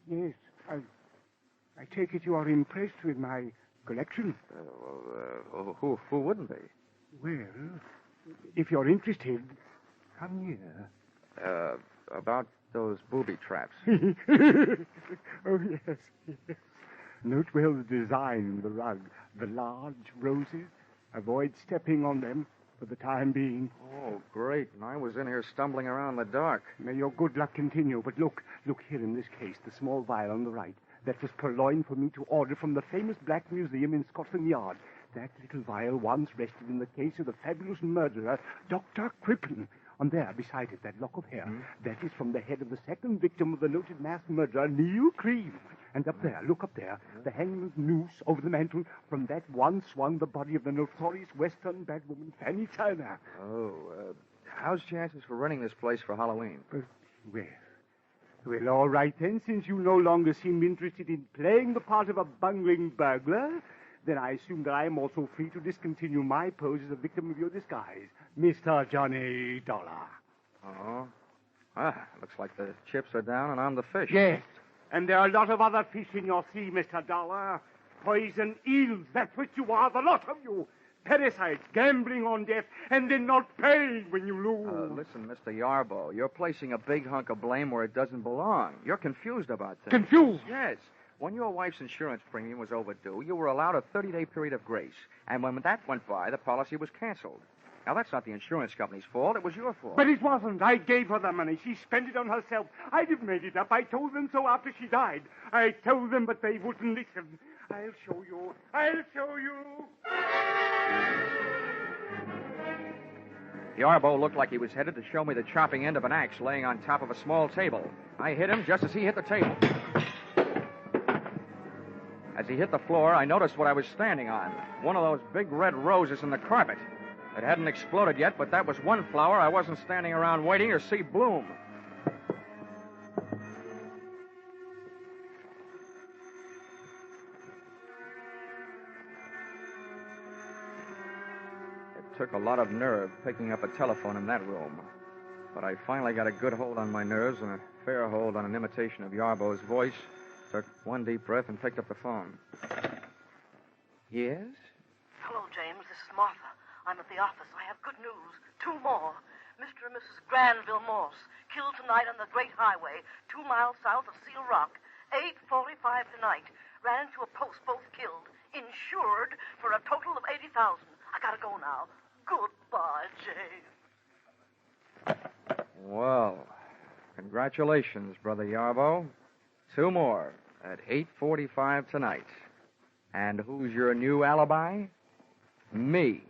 Speaker 21: Yes, I take it you are impressed with my collection.
Speaker 2: Who wouldn't be?
Speaker 21: Well, if you're interested, come here.
Speaker 2: About those booby traps.
Speaker 21: Oh, yes. Note well the design of the rug. The large roses. Avoid stepping on them for the time being.
Speaker 2: Oh, great. And I was in here stumbling around in the dark.
Speaker 21: May your good luck continue. But look here in this case, the small vial on the right. That was purloined for me to order from the famous Black Museum in Scotland Yard. That little vial once rested in the case of the fabulous murderer, Dr. Crippen. On there, beside it, that lock of hair. That is from the head of the second victim of the noted mass murderer, Neil Cream. And up there, look up there, the hangman's noose over the mantel. From that one swung the body of the notorious Western bad woman, Fanny Turner.
Speaker 2: How's chances for running this place for Halloween?
Speaker 21: Well, all right then, since you no longer seem interested in playing the part of a bungling burglar, then I assume that I am also free to discontinue my pose as a victim of your disguise, Mr. Johnny Dollar.
Speaker 2: Oh? Looks like the chips are down and I'm the fish.
Speaker 21: Yes, and there are a lot of other fish in your sea, Mr. Dollar. Poison eels, that's what you are, the lot of you. Parasites, gambling on death, and then not paying when you lose.
Speaker 2: Listen, Mr. Yarbo, you're placing a big hunk of blame where it doesn't belong. You're confused about things.
Speaker 21: Confused?
Speaker 2: Yes. When your wife's insurance premium was overdue, you were allowed a 30-day period of grace. And when that went by, the policy was canceled. Now, that's not the insurance company's fault. It was your fault.
Speaker 21: But it wasn't. I gave her the money. She spent it on herself. I'd have made it up. I told them so after she died. I told them, but they wouldn't listen. I'll show you. I'll show you.
Speaker 2: Yarbo looked like he was headed to show me the chopping end of an axe laying on top of a small table. I hit him just as he hit the table. As he hit the floor, I noticed what I was standing on. One of those big red roses in the carpet. It hadn't exploded yet, but that was one flower I wasn't standing around waiting to see bloom. It took a lot of nerve picking up a telephone in that room. But I finally got a good hold on my nerves and a fair hold on an imitation of Yarbo's voice, took one deep breath and picked up the phone. Yes?
Speaker 18: Hello, James. This is Martha. I'm at the office. I have good news. 2 more. Mr. and Mrs. Granville Morse, killed tonight on the Great Highway, 2 miles south of Seal Rock. 8:45 tonight. Ran into a post, both killed. Insured for a total of $80,000. I gotta go now. Goodbye, James.
Speaker 2: Well, congratulations, Brother Yarbo. 2 more at 8:45 tonight. And who's your new alibi? Me.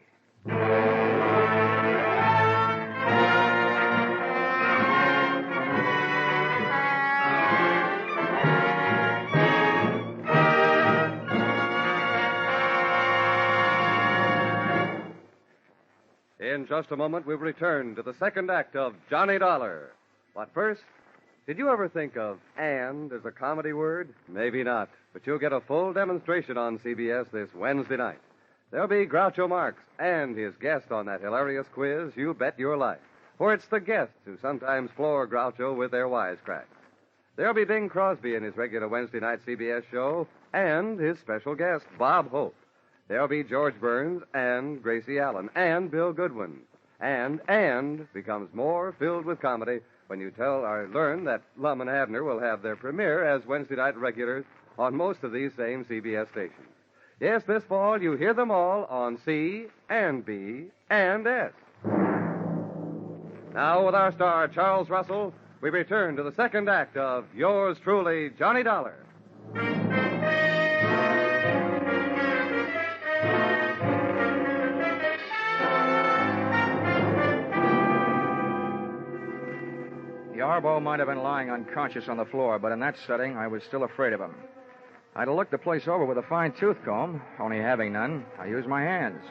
Speaker 17: In just a moment, we'll return to the second act of Johnny Dollar. But first, did you ever think of "and" as a comedy word? Maybe not, but you'll get a full demonstration on CBS this Wednesday night. There'll be Groucho Marx and his guest on that hilarious quiz, You Bet Your Life. For it's the guests who sometimes floor Groucho with their wisecracks. There'll be Bing Crosby in his regular Wednesday night CBS show and his special guest, Bob Hope. There'll be George Burns and Gracie Allen and Bill Goodwin. And becomes more filled with comedy when you learn that Lum and Abner will have their premiere as Wednesday night regulars on most of these same CBS stations. Yes, this fall you hear them all on C and B and S. Now, with our star, Charles Russell, we return to the second act of Yours Truly, Johnny Dollar.
Speaker 2: Yarbo might have been lying unconscious on the floor, but in that setting, I was still afraid of him. I'd have looked the place over with a fine tooth comb. Only having none, I used my hands.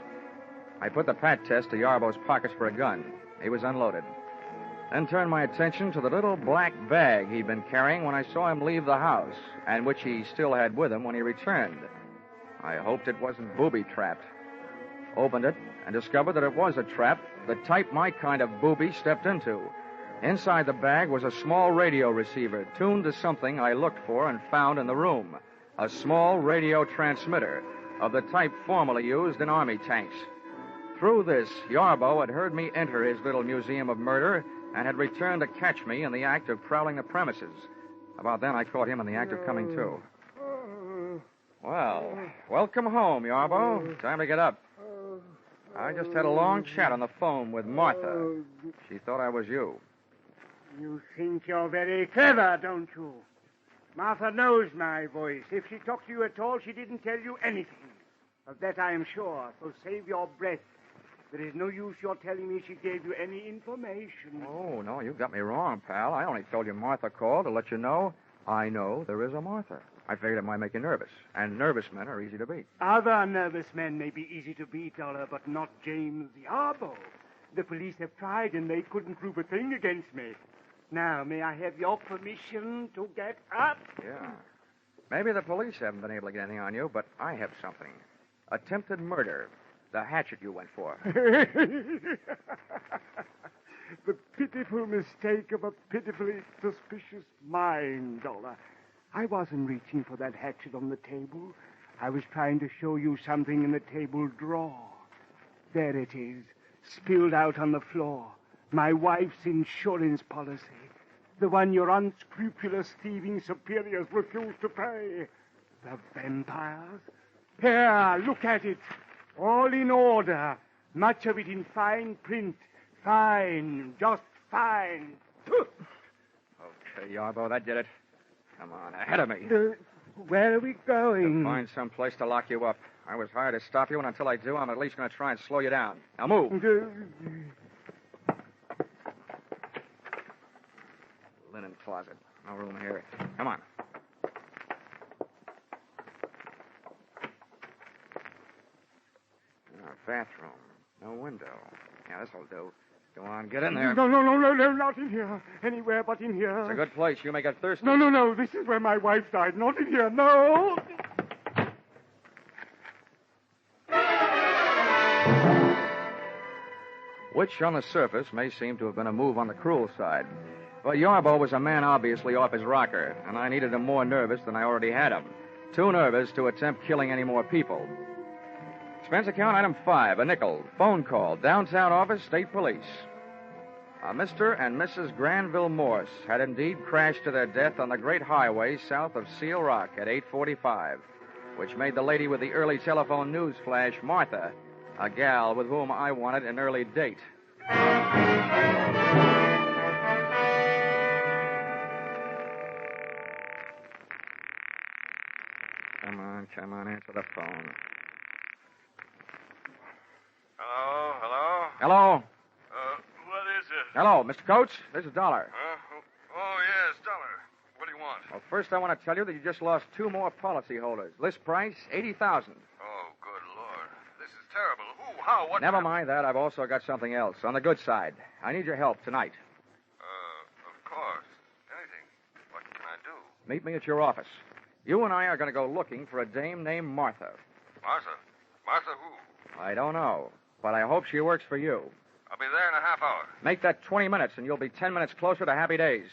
Speaker 2: I put the pat test to Yarbo's pockets for a gun. He was unloaded. Then turned my attention to the little black bag he'd been carrying when I saw him leave the house, and which he still had with him when he returned. I hoped it wasn't booby-trapped. Opened it and discovered that it was a trap, the type my kind of booby stepped into. Inside the bag was a small radio receiver tuned to something I looked for and found in the room. A small radio transmitter of the type formerly used in army tanks. Through this, Yarbo had heard me enter his little museum of murder and had returned to catch me in the act of prowling the premises. About then, I caught him in the act of coming to. Well, welcome home, Yarbo. Time to get up. I just had a long chat on the phone with Martha. She thought I was you.
Speaker 21: You think you're very clever, don't you? Martha knows my voice. If she talked to you at all, she didn't tell you anything. Of that I am sure, so save your breath. There is no use your telling me she gave you any information.
Speaker 2: Oh, no, you got me wrong, pal. I only told you Martha called to let you know I know there is a Martha. I figured it might make you nervous, and nervous men are easy to beat.
Speaker 21: Other nervous men may be easy to beat, Dollar, but not James Yarbo. The police have tried, and they couldn't prove a thing against me. Now, may I have your permission to get up?
Speaker 2: Yeah. Maybe the police haven't been able to get anything on you, but I have something. Attempted murder. The hatchet you went for.
Speaker 21: The pitiful mistake of a pitifully suspicious mind, Dollar. I wasn't reaching for that hatchet on the table. I was trying to show you something in the table drawer. There it is, spilled out on the floor. My wife's insurance policy. The one your unscrupulous thieving superiors refused to pay. The vampires? Here, look at it. All in order. Much of it in fine print. Fine, just fine.
Speaker 13: Okay, Yarbo, that did it. Come on, ahead of me.
Speaker 21: Where are we going?
Speaker 13: Find some place to lock you up. I was hired to stop you, and until I do, I'm at least going to try and slow you down. Now move. Linen closet. No room here. Come on. Bathroom. No window. Yeah, this'll do. Go on, get in there.
Speaker 21: No, not in here. Anywhere but in here.
Speaker 13: It's a good place. You may get thirsty.
Speaker 21: No. This is where my wife died. Not in here. No.
Speaker 13: Which, on the surface, may seem to have been a move on the cruel side. But Yarbo was a man obviously off his rocker, and I needed him more nervous than I already had him. Too nervous to attempt killing any more people. Expense account item 5, a nickel. Phone call, downtown office, state police. Mr. and Mrs. Granville Morse had indeed crashed to their death on the great highway south of Seal Rock at 8:45, which made the lady with the early telephone news flash Martha, a gal with whom I wanted an early date. Come on, answer the phone.
Speaker 11: Hello?
Speaker 6: What is it?
Speaker 13: Hello, Mr. Coates. This is Dollar.
Speaker 6: Oh, yes, Dollar. What do you want?
Speaker 13: Well, first I want to tell you that you just lost 2 more policyholders. List price, $80,000.
Speaker 6: Oh, good Lord. This is terrible. Who? How? What?
Speaker 13: Never mind that. I've also got something else. On the good side. I need your help tonight.
Speaker 6: Of course. Anything. What can I do?
Speaker 13: Meet me at your office. You and I are going to go looking for a dame named Martha.
Speaker 6: Martha? Martha who?
Speaker 13: I don't know, but I hope she works for you.
Speaker 6: I'll be there in a half hour.
Speaker 13: Make that 20 minutes, and you'll be 10 minutes closer to happy days.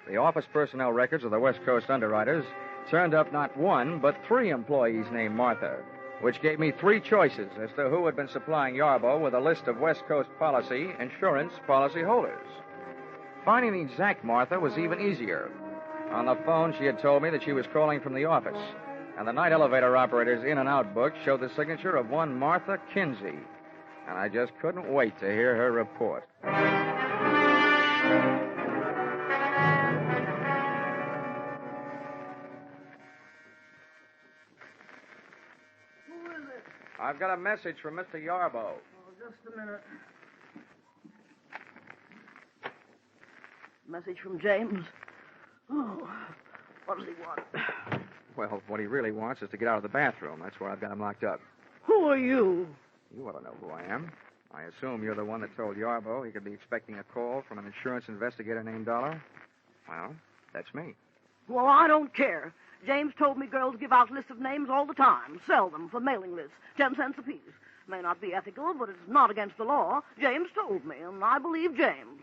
Speaker 13: The office personnel records of the West Coast underwriters turned up not 1, but 3 employees named Martha, which gave me 3 choices as to who had been supplying Yarbo with a list of West Coast insurance policy holders. Finding the exact Martha was even easier. On the phone, she had told me that she was calling from the office, and the night elevator operator's in and out book showed the signature of one Martha Kinsey, and I just couldn't wait to hear her report.
Speaker 18: Who is it?
Speaker 13: I've got a message from Mr. Yarbo.
Speaker 18: Oh, just a minute. Message from James. Oh, what does he want?
Speaker 13: Well, what he really wants is to get out of the bathroom. That's where I've got him locked up.
Speaker 18: Who are you?
Speaker 13: You ought to know who I am. I assume you're the one that told Yarbo he could be expecting a call from an insurance investigator named Dollar. Well, that's me.
Speaker 18: Well, I don't care. James told me girls give out lists of names all the time. Sell them for mailing lists. 10 cents apiece. May not be ethical, but it's not against the law. James told me, and I believe James.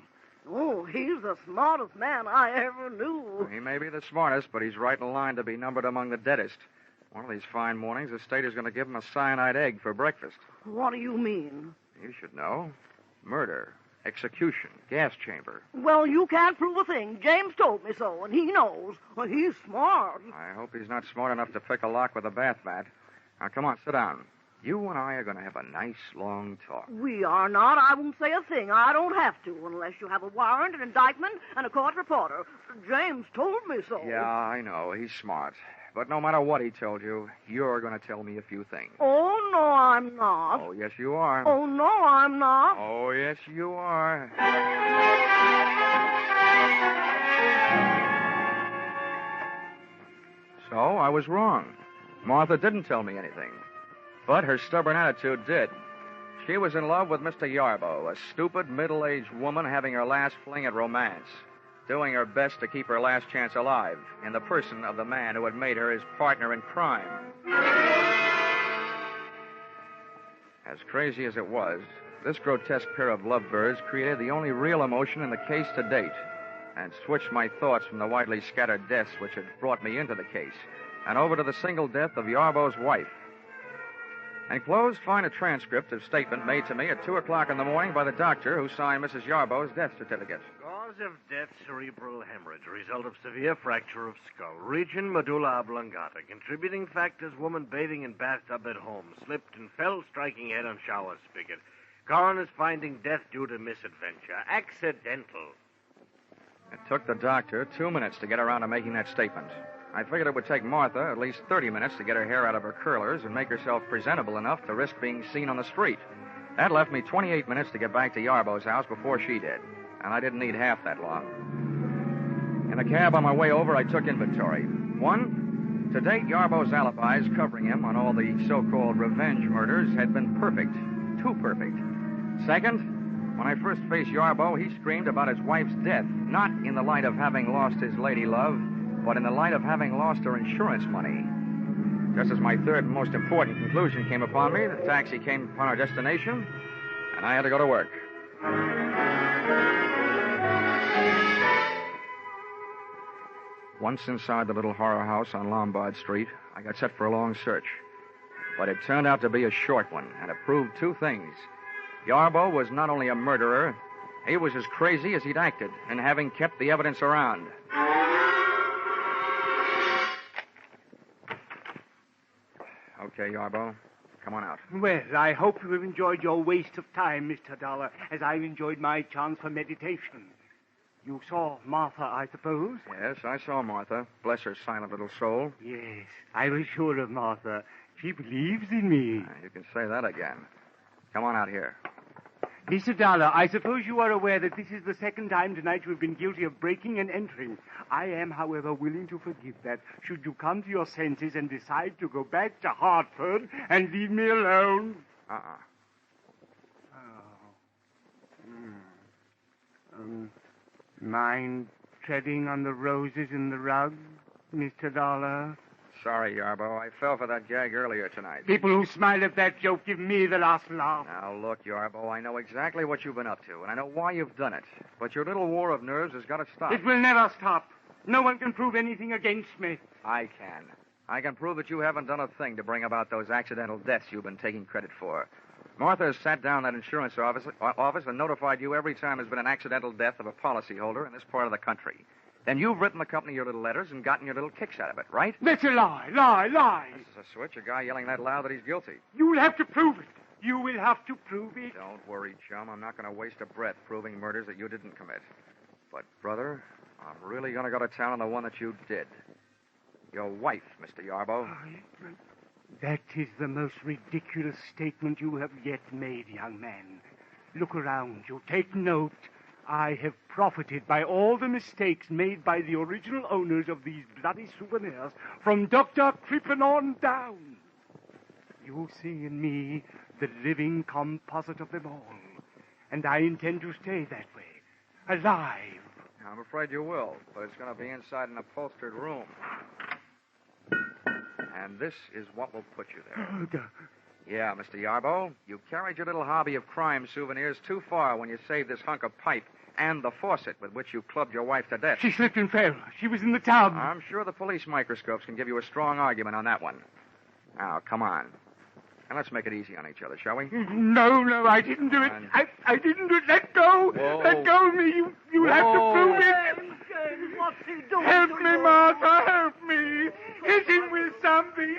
Speaker 18: Oh, he's the smartest man I ever knew.
Speaker 13: Well, he may be the smartest, but he's right in line to be numbered among the deadest. One of these fine mornings, the state is going to give him a cyanide egg for breakfast.
Speaker 18: What do you mean?
Speaker 13: You should know. Murder, execution, gas chamber.
Speaker 18: Well, you can't prove a thing. James told me so, and he knows. Well, he's smart.
Speaker 13: I hope he's not smart enough to pick a lock with a bath mat. Now, come on, sit down. You and I are going to have a nice, long talk.
Speaker 18: We are not. I won't say a thing. I don't have to, unless you have a warrant, an indictment, and a court reporter. James told me so.
Speaker 13: Yeah, I know. He's smart. But no matter what he told you, you're going to tell me a few things.
Speaker 18: Oh, no, I'm not.
Speaker 13: Oh, yes, you are.
Speaker 18: Oh, no, I'm not.
Speaker 13: Oh, yes, you are. So, I was wrong. Martha didn't tell me anything. But her stubborn attitude did. She was in love with Mr. Yarbo, a stupid, middle-aged woman having her last fling at romance, doing her best to keep her last chance alive in the person of the man who had made her his partner in crime. As crazy as it was, this grotesque pair of lovebirds created the only real emotion in the case to date and switched my thoughts from the widely scattered deaths which had brought me into the case
Speaker 2: and over to the single death of Yarbo's wife. Enclosed, find a transcript of statement made to me at 2 o'clock in the morning by the doctor who signed Mrs. Yarbo's death certificate.
Speaker 15: Cause of death, cerebral hemorrhage. Result of severe fracture of skull. Region, medulla oblongata. Contributing factors, woman bathing in bathtub at home. Slipped and fell, striking head on shower spigot. Coroner's finding death due to misadventure. Accidental.
Speaker 2: It took the doctor 2 minutes to get around to making that statement. I figured it would take Martha at least 30 minutes to get her hair out of her curlers and make herself presentable enough to risk being seen on the street. That left me 28 minutes to get back to Yarbo's house before she did, and I didn't need half that long. In a cab on my way over, I took inventory. 1, to date, Yarbo's alibis covering him on all the so-called revenge murders had been perfect. Too perfect. 2nd, when I first faced Yarbo, he screamed about his wife's death, not in the light of having lost his lady love, but in the light of having lost her insurance money. Just as my third and most important conclusion came upon me, the taxi came upon our destination, and I had to go to work. Once inside the little horror house on Lombard Street, I got set for a long search. But it turned out to be a short one, and it proved 2 things. Yarbo was not only a murderer, he was as crazy as he'd acted, and having kept the evidence around. Okay, Yarbo, come on out.
Speaker 21: Well, I hope you have enjoyed your waste of time, Mr. Dollar, as I've enjoyed my chance for meditation. You saw Martha, I suppose?
Speaker 2: Yes, I saw Martha. Bless her silent little soul.
Speaker 21: Yes, I was sure of Martha. She believes in me.
Speaker 2: You can say that again. Come on out here.
Speaker 21: Mr. Dollar, I suppose you are aware that this is the 2nd time tonight you have been guilty of breaking and entering. I am, however, willing to forgive that, should you come to your senses and decide to go back to Hartford and leave me alone. Mind treading on the roses in the rug, Mr. Dollar?
Speaker 2: Sorry, Yarbo. I fell for that gag earlier tonight.
Speaker 21: People who smile at that joke give me the last laugh.
Speaker 2: Now, look, Yarbo, I know exactly what you've been up to, and I know why you've done it. But your little war of nerves has got to stop.
Speaker 21: It will never stop. No one can prove anything against me.
Speaker 2: I can. I can prove that you haven't done a thing to bring about those accidental deaths you've been taking credit for. Martha has sat down that insurance office and notified you every time there's been an accidental death of a policyholder in this part of the country. Then you've written the company your little letters and gotten your little kicks out of it, right?
Speaker 21: That's a lie, lie.
Speaker 2: This is a switch, a guy yelling that loud that he's guilty.
Speaker 21: You'll have to prove it. You will have to prove it.
Speaker 2: Don't worry, chum. I'm not going to waste a breath proving murders that you didn't commit. But, brother, I'm really going to go to town on the one that you did. Your wife, Mr. Yarbo.
Speaker 21: That is the most ridiculous statement you have yet made, young man. Look around you. Take note. I have profited by all the mistakes made by the original owners of these bloody souvenirs from Dr. Crippen on down. You see in me the living composite of them all. And I intend to stay that way, alive.
Speaker 2: I'm afraid you will, but it's going to be inside an upholstered room. And this is what will put you there. Yeah, Mr. Yarbo, you carried your little hobby of crime souvenirs too far when you saved this hunk of pipe and the faucet with which you clubbed your wife to death.
Speaker 21: She slipped and fell. She was in the tub.
Speaker 2: I'm sure the police microscopes can give you a strong argument on that one. Now, come on. And let's make it easy on each other, shall we?
Speaker 21: No, I didn't do it. I didn't do it. Let go.
Speaker 2: Whoa.
Speaker 21: Let go of me. You have to prove it.
Speaker 18: What's he doing?
Speaker 21: Help me, Martha. Help me. Hit him with something.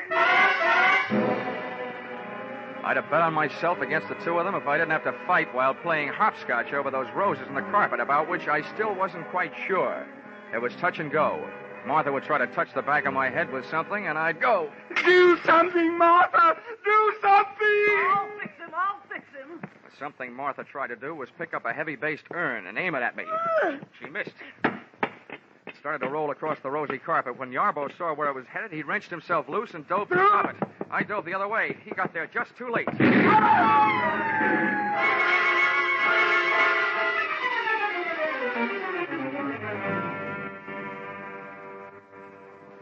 Speaker 2: I'd have bet on myself against the two of them if I didn't have to fight while playing hopscotch over those roses in the carpet, about which I still wasn't quite sure. It was touch and go. Martha would try to touch the back of my head with something, and I'd go.
Speaker 21: Do something, Martha. Do something.
Speaker 18: I'll fix him.
Speaker 2: The something Martha tried to do was pick up a heavy-based urn and aim it at me. She missed. It started to roll across the rosy carpet. When Yarbo saw where it was headed, he wrenched himself loose and dove to stop it. I dove the other way. He got there just too late.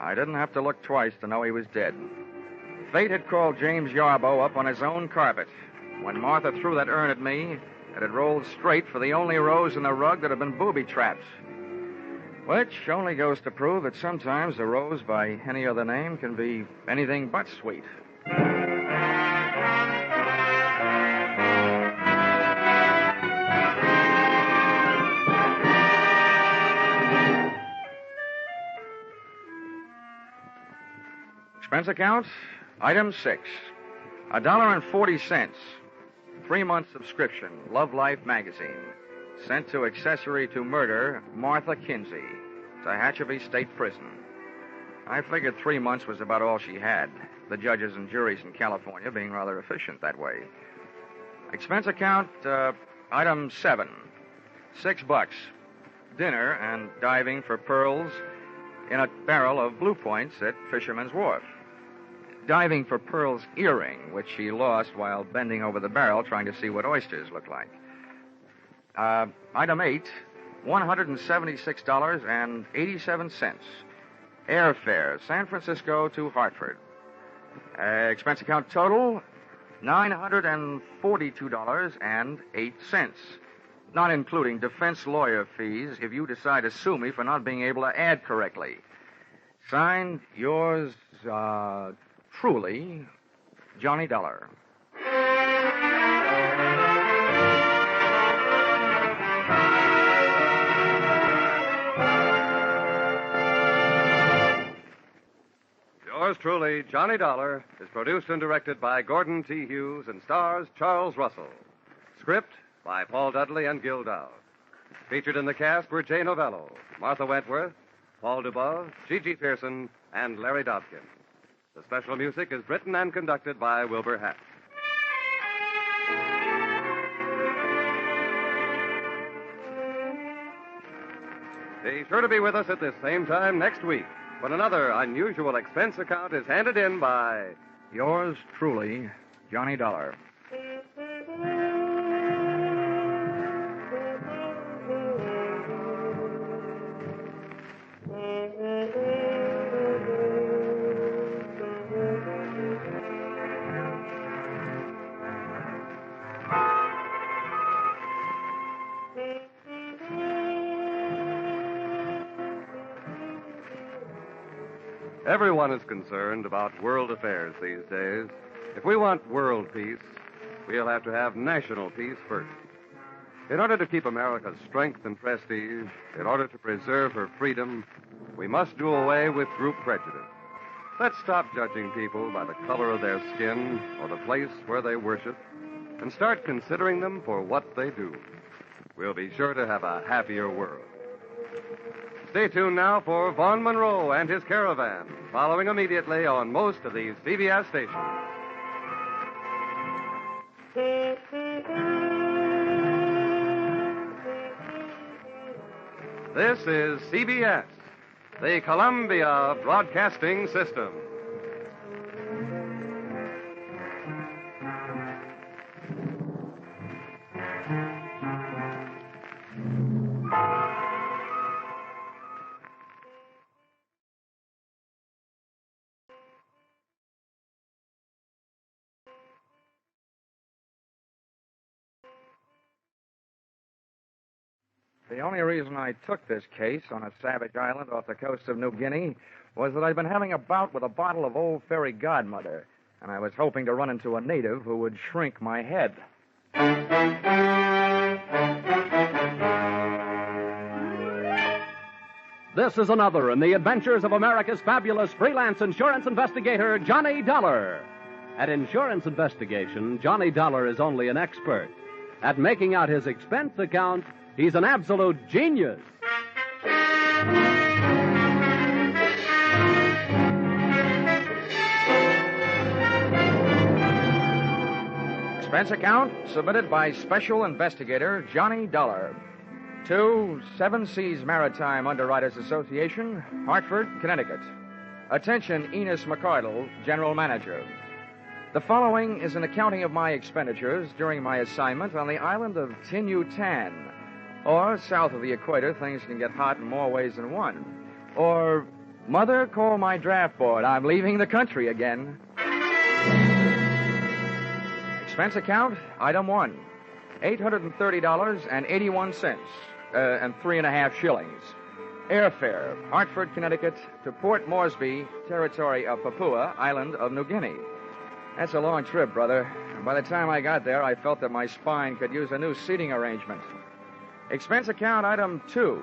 Speaker 2: I didn't have to look twice to know he was dead. Fate had called James Yarbo up on his own carpet. When Martha threw that urn at me, it had rolled straight for the only rose in the rug that had been booby-trapped. Which only goes to prove that sometimes a rose by any other name can be anything but sweet. Expense account, item 6. $1.40. 3-month subscription, Love Life magazine. Sent to accessory to murder, Martha Kinsey, Tehachapi State Prison. I figured 3 months was about all she had, the judges and juries in California being rather efficient that way. Expense account, item 7. $6. Dinner and diving for pearls in a barrel of Blue Points at Fisherman's Wharf. Diving for Pearl's earring, which she lost while bending over the barrel trying to see what oysters look like. Item 8, $176.87. Airfare, San Francisco to Hartford. Expense account total, $942.08. Not including defense lawyer fees if you decide to sue me for not being able to add correctly. Signed, yours, truly, Johnny Dollar.
Speaker 17: Yours truly, Johnny Dollar, is produced and directed by Gordon T. Hughes and stars Charles Russell. Script by Paul Dudley and Gil Dowd. Featured in the cast were Jay Novello, Martha Wentworth, Paul Dubov, Gigi Pearson, and Larry Dobkin. The special music is written and conducted by Wilbur Hatch. Be sure to be with us at this same time next week when another unusual expense account is handed in by
Speaker 2: Yours truly, Johnny Dollar.
Speaker 17: Everyone is concerned about world affairs these days. If we want world peace, we'll have to have national peace first. In order to keep America's strength and prestige, in order to preserve her freedom, we must do away with group prejudice. Let's stop judging people by the color of their skin or the place where they worship and start considering them for what they do. We'll be sure to have a happier world. Stay tuned now for Vaughn Monroe and his caravan, following immediately on most of these CBS stations. This is CBS, the Columbia Broadcasting System.
Speaker 2: The only reason I took this case on a savage island off the coast of New Guinea was that I'd been having a bout with a bottle of Old Fairy Godmother, and I was hoping to run into a native who would shrink my head.
Speaker 17: This is another in the adventures of America's fabulous freelance insurance investigator, Johnny Dollar. At insurance investigation, Johnny Dollar is only an expert. At making out his expense account, he's an absolute genius.
Speaker 2: Expense account submitted by Special Investigator Johnny Dollar to Seven Seas Maritime Underwriters Association, Hartford, Connecticut. Attention, Enos McCardle, General Manager. The following is an accounting of my expenditures during my assignment on the island of YUTAN. Or, south of the equator, things can get hot in more ways than one. Or, Mother, call my draft board. I'm leaving the country again. Expense account, item 1. $830.81, and 3.5 shillings. Airfare, Hartford, Connecticut, to Port Moresby, territory of Papua, island of New Guinea. That's a long trip, brother. And by the time I got there, I felt that my spine could use a new seating arrangement. Expense account item 2,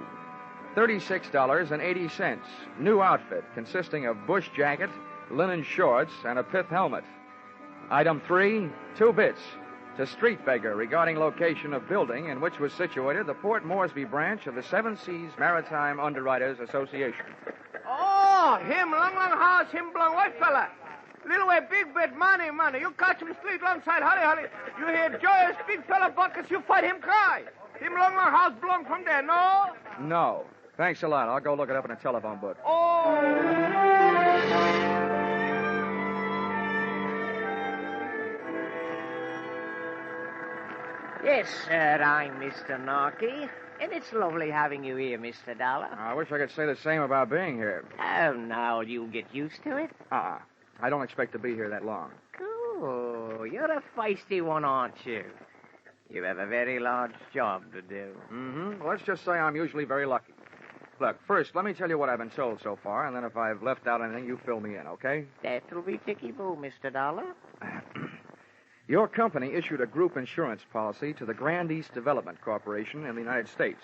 Speaker 2: $36.80. New outfit consisting of bush jacket, linen shorts, and a pith helmet. Item 3, 2 bits to street beggar regarding location of building in which was situated the Port Moresby branch of the Seven Seas Maritime Underwriters Association.
Speaker 19: Oh, him, long house, him belong white fella. Little way, big bit, money. You catch him street long side, hurry. You hear joyous big fella buckets, you fight him cry. Him long house belong from there, no?
Speaker 2: No. Thanks a lot. I'll go look it up in a telephone book.
Speaker 19: Oh.
Speaker 20: Yes, sir, I'm Mr. Narky, and it's lovely having you here, Mr. Dollar.
Speaker 2: I wish I could say the same about being here.
Speaker 20: Oh, now you'll get used to it.
Speaker 2: I don't expect to be here that long.
Speaker 20: Cool. You're a feisty one, aren't you? You have a very large job to do.
Speaker 2: Mm-hmm. Let's just say I'm usually very lucky. Look, first, let me tell you what I've been told so far, and then if I've left out anything, you fill me in, okay?
Speaker 20: That'll be ticky-boo, Mr. Dollar.
Speaker 2: Your company issued a group insurance policy to the Grand East Development Corporation in the United States.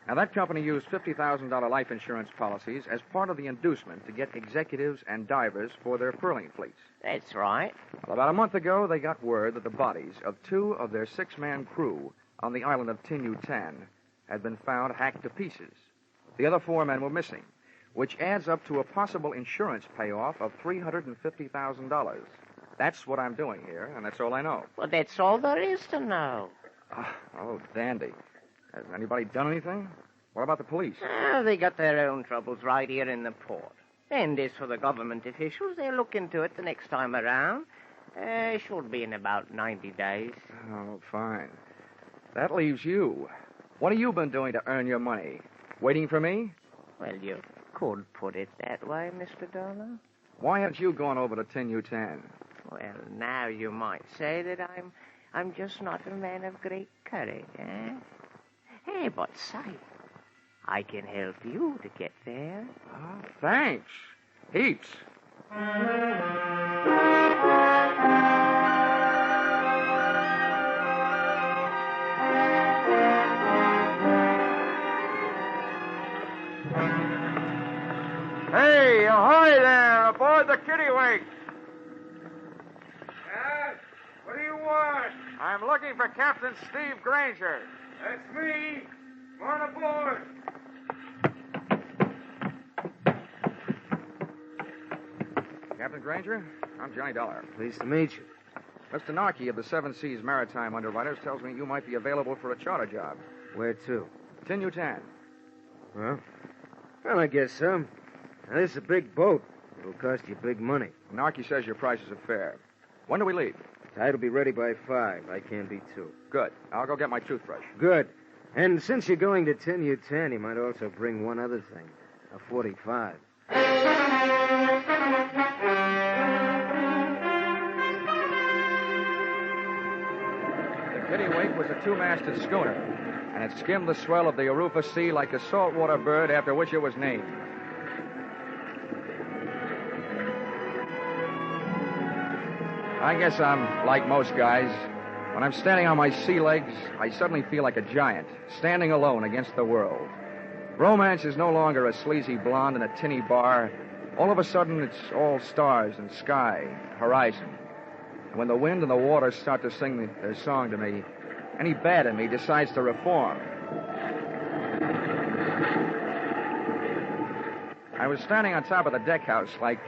Speaker 2: Now, that company used $50,000 life insurance policies as part of the inducement to get executives and divers for their pearling fleets.
Speaker 20: That's right.
Speaker 2: Well, about a month ago, they got word that the bodies of 2 of their 6-man crew on the island of Yutan had been found hacked to pieces. The other 4 men were missing, which adds up to a possible insurance payoff of $350,000. That's what I'm doing here, and that's all I know.
Speaker 20: Well, that's all there is to know.
Speaker 2: Oh, dandy. Has anybody done anything? What about the police?
Speaker 20: They got their own troubles right here in the port. And as for the government officials, they'll look into it the next time around. Should be in about 90 days.
Speaker 2: Oh, fine. That leaves you. What have you been doing to earn your money? Waiting for me?
Speaker 20: Well, you could put it that way, Mr. Dollar.
Speaker 2: Why haven't you gone over to Yutan?
Speaker 20: Well, now you might say that I'm just not a man of great courage, eh? Hey, but say, I can help you to get there.
Speaker 2: Oh, thanks. Heaps.
Speaker 19: Hey, ahoy there, aboard the Kittiwake. What do you want?
Speaker 2: I'm looking for Captain Steve Granger.
Speaker 19: That's me. Come on aboard.
Speaker 2: Captain Granger, I'm Johnny Dollar.
Speaker 19: Pleased to meet you.
Speaker 2: Mr. Narky of the Seven Seas Maritime Underwriters tells me you might be available for a charter job.
Speaker 19: Where to?
Speaker 2: Yutan.
Speaker 19: Well, I guess so. Now, this is a big boat. It'll cost you big money.
Speaker 2: Narky says your prices are fair. When do we leave?
Speaker 19: Tide'll be ready by 5. I can't be 2.
Speaker 2: Good. I'll go get my toothbrush.
Speaker 19: Good. And since you're going to Yutan, you might also bring one other thing. A 45.
Speaker 2: The Kittiwake was a 2-masted schooner, and it skimmed the swell of the Arufa Sea like a saltwater bird after which it was named. I guess I'm like most guys. When I'm standing on my sea legs, I suddenly feel like a giant, standing alone against the world. Romance is no longer a sleazy blonde in a tinny bar. All of a sudden, it's all stars and sky, horizon. And when the wind and the water start to sing their song to me, any bad in me decides to reform. I was standing on top of the deck house like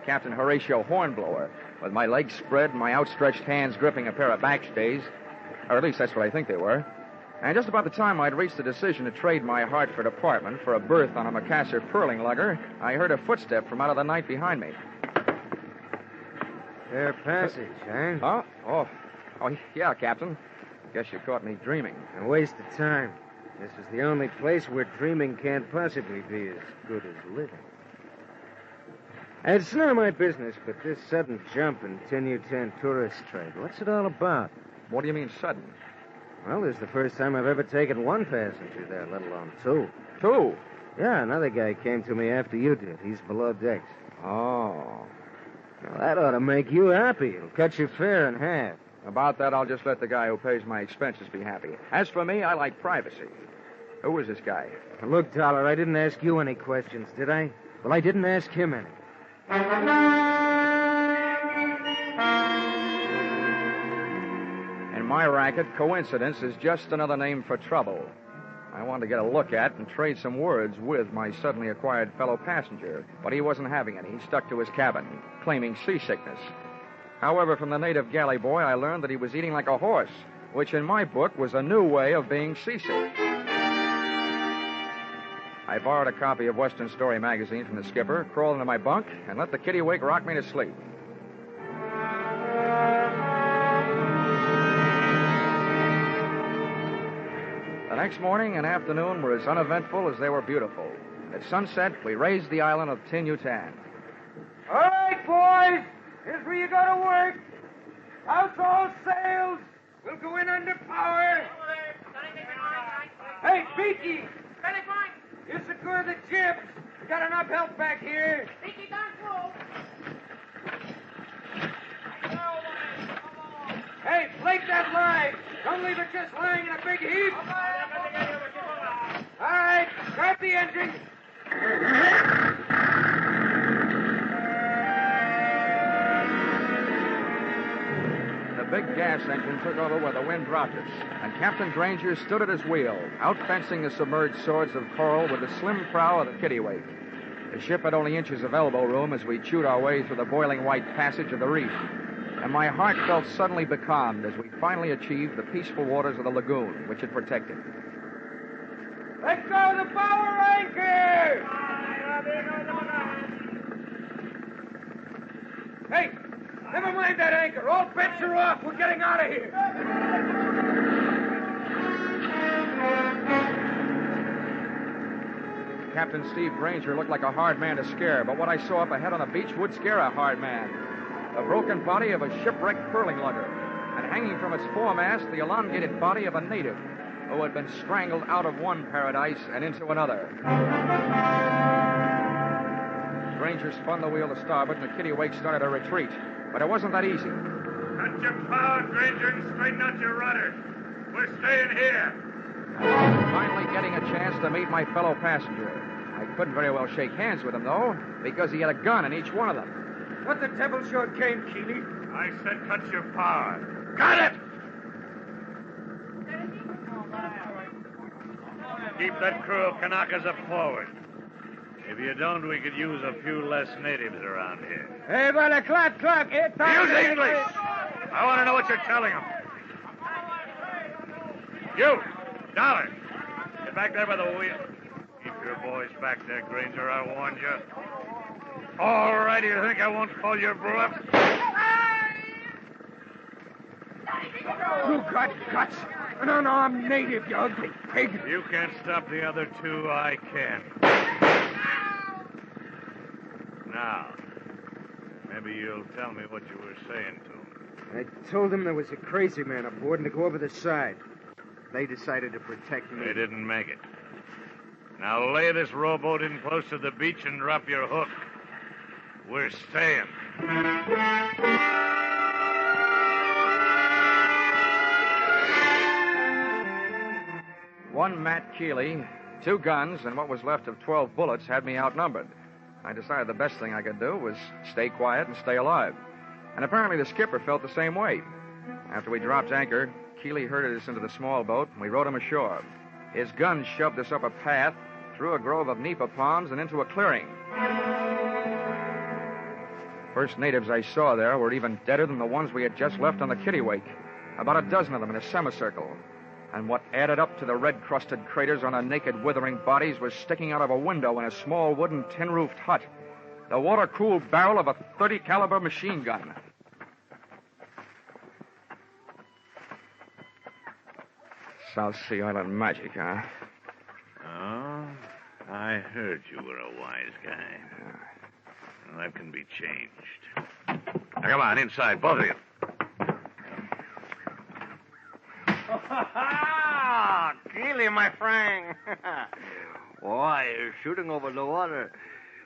Speaker 2: Captain Horatio Hornblower, with my legs spread and my outstretched hands gripping a pair of backstays. Or at least that's what I think they were. And just about the time I'd reached the decision to trade my Hartford apartment for a berth on a Macassar pearling lugger, I heard a footstep from out of the night behind me.
Speaker 19: Fair passage, eh?
Speaker 2: Huh? Oh, yeah, Captain. Guess you caught me dreaming.
Speaker 19: A waste of time. This is the only place where dreaming can't possibly be as good as living. It's none of my business, but this sudden jump in Yutan tourist trade, what's it all about?
Speaker 2: What do you mean sudden?
Speaker 19: Well, this is the first time I've ever taken one passenger there, let alone 2.
Speaker 2: 2?
Speaker 5: Yeah, another guy came to me after you did. He's below decks.
Speaker 13: Oh.
Speaker 5: Well, that ought to make you happy. It'll cut your fare in half.
Speaker 13: About that, I'll just let the guy who pays my expenses be happy. As for me, I like privacy. Who is this guy?
Speaker 5: Look, Dollar, I didn't ask you any questions, did I? Well, I didn't ask him any.
Speaker 13: In my racket, coincidence is just another name for trouble. I wanted to get a look at and trade some words with my suddenly acquired fellow passenger, but he wasn't having any. He stuck to his cabin, claiming seasickness. However, from the native galley boy, I learned that he was eating like a horse, which in my book was a new way of being seasick. I borrowed a copy of Western Story magazine from the skipper, crawled into my bunk, and let the kitty-wake rock me to sleep. The next morning and afternoon were as uneventful as they were beautiful. At sunset, we raised the island of YUTAN.
Speaker 19: All right, boys. Here's where you go to work. House all sails. We'll go in under power. Hey, Beaky. You secure the jibs. Got enough help back here. Beaky, down full. Hey, flake that line. Don't leave it just lying in a big heap. All right, start the engine.
Speaker 13: The big gas engine took over where the wind dropped us, and Captain Granger stood at his wheel, outfencing the submerged swords of coral with the slim prow of the kittiwake. The ship had only inches of elbow room as we chewed our way through the boiling white passage of the reef, and my heart felt suddenly becalmed as we finally achieved the peaceful waters of the lagoon, which it protected.
Speaker 19: Let go the power anchor! Hey, never mind that anchor. All bets are off. We're getting out of here.
Speaker 13: Captain Steve Granger looked like a hard man to scare, but what I saw up ahead on the beach would scare a hard man. The broken body of a shipwrecked curling lugger, and hanging from its foremast, the elongated body of a native who had been strangled out of one paradise and into another. Granger spun the wheel to starboard, and the kittiwake started a retreat. But it wasn't that easy.
Speaker 7: Cut your power, Granger, and straighten out your rudder. We're staying here.
Speaker 13: Finally getting a chance to meet my fellow passenger. I couldn't very well shake hands with him, though, because he had a gun in each one of them.
Speaker 19: What the devil's your game, Keeley?
Speaker 7: I said cut your power. Got it! Keep that crew of Kanakas up forward. If you don't, we could use a few less natives around here.
Speaker 19: Hey, brother, clock.
Speaker 7: Use English! I want to know what you're telling them. You, Dollar, get back there by the wheel. Keep your boys back there, Granger, I warned you. All right, you think I won't call your bluff?
Speaker 19: You got guts. An unarmed native, you ugly pig.
Speaker 7: You can't stop the other two, I can. Now, maybe you'll tell me what you were saying to him.
Speaker 5: I told him there was a crazy man aboard and to go over the side. They decided to protect me.
Speaker 7: They didn't make it. Now lay this rowboat in close to the beach and drop your hook. We're staying.
Speaker 13: One Matt Keeley, 2 guns, and what was left of 12 bullets had me outnumbered. I decided the best thing I could do was stay quiet and stay alive. And apparently the skipper felt the same way. After we dropped anchor, Keeley herded us into the small boat, and we rowed him ashore. His gun shoved us up a path, through a grove of nipa palms, and into a clearing. First natives I saw there were even deader than the ones we had just left on the kittiwake. About a dozen of them in a semicircle. And what added up to the red-crusted craters on their naked, withering bodies was sticking out of a window in a small wooden tin-roofed hut. The water-cooled barrel of a .30 caliber machine gun. South Sea Island magic, huh?
Speaker 7: Oh, I heard you were a wise guy. Well, that can be changed. Now, come on, inside, both of you.
Speaker 15: Ah, Keely, my friend. Why, you're shooting over the water.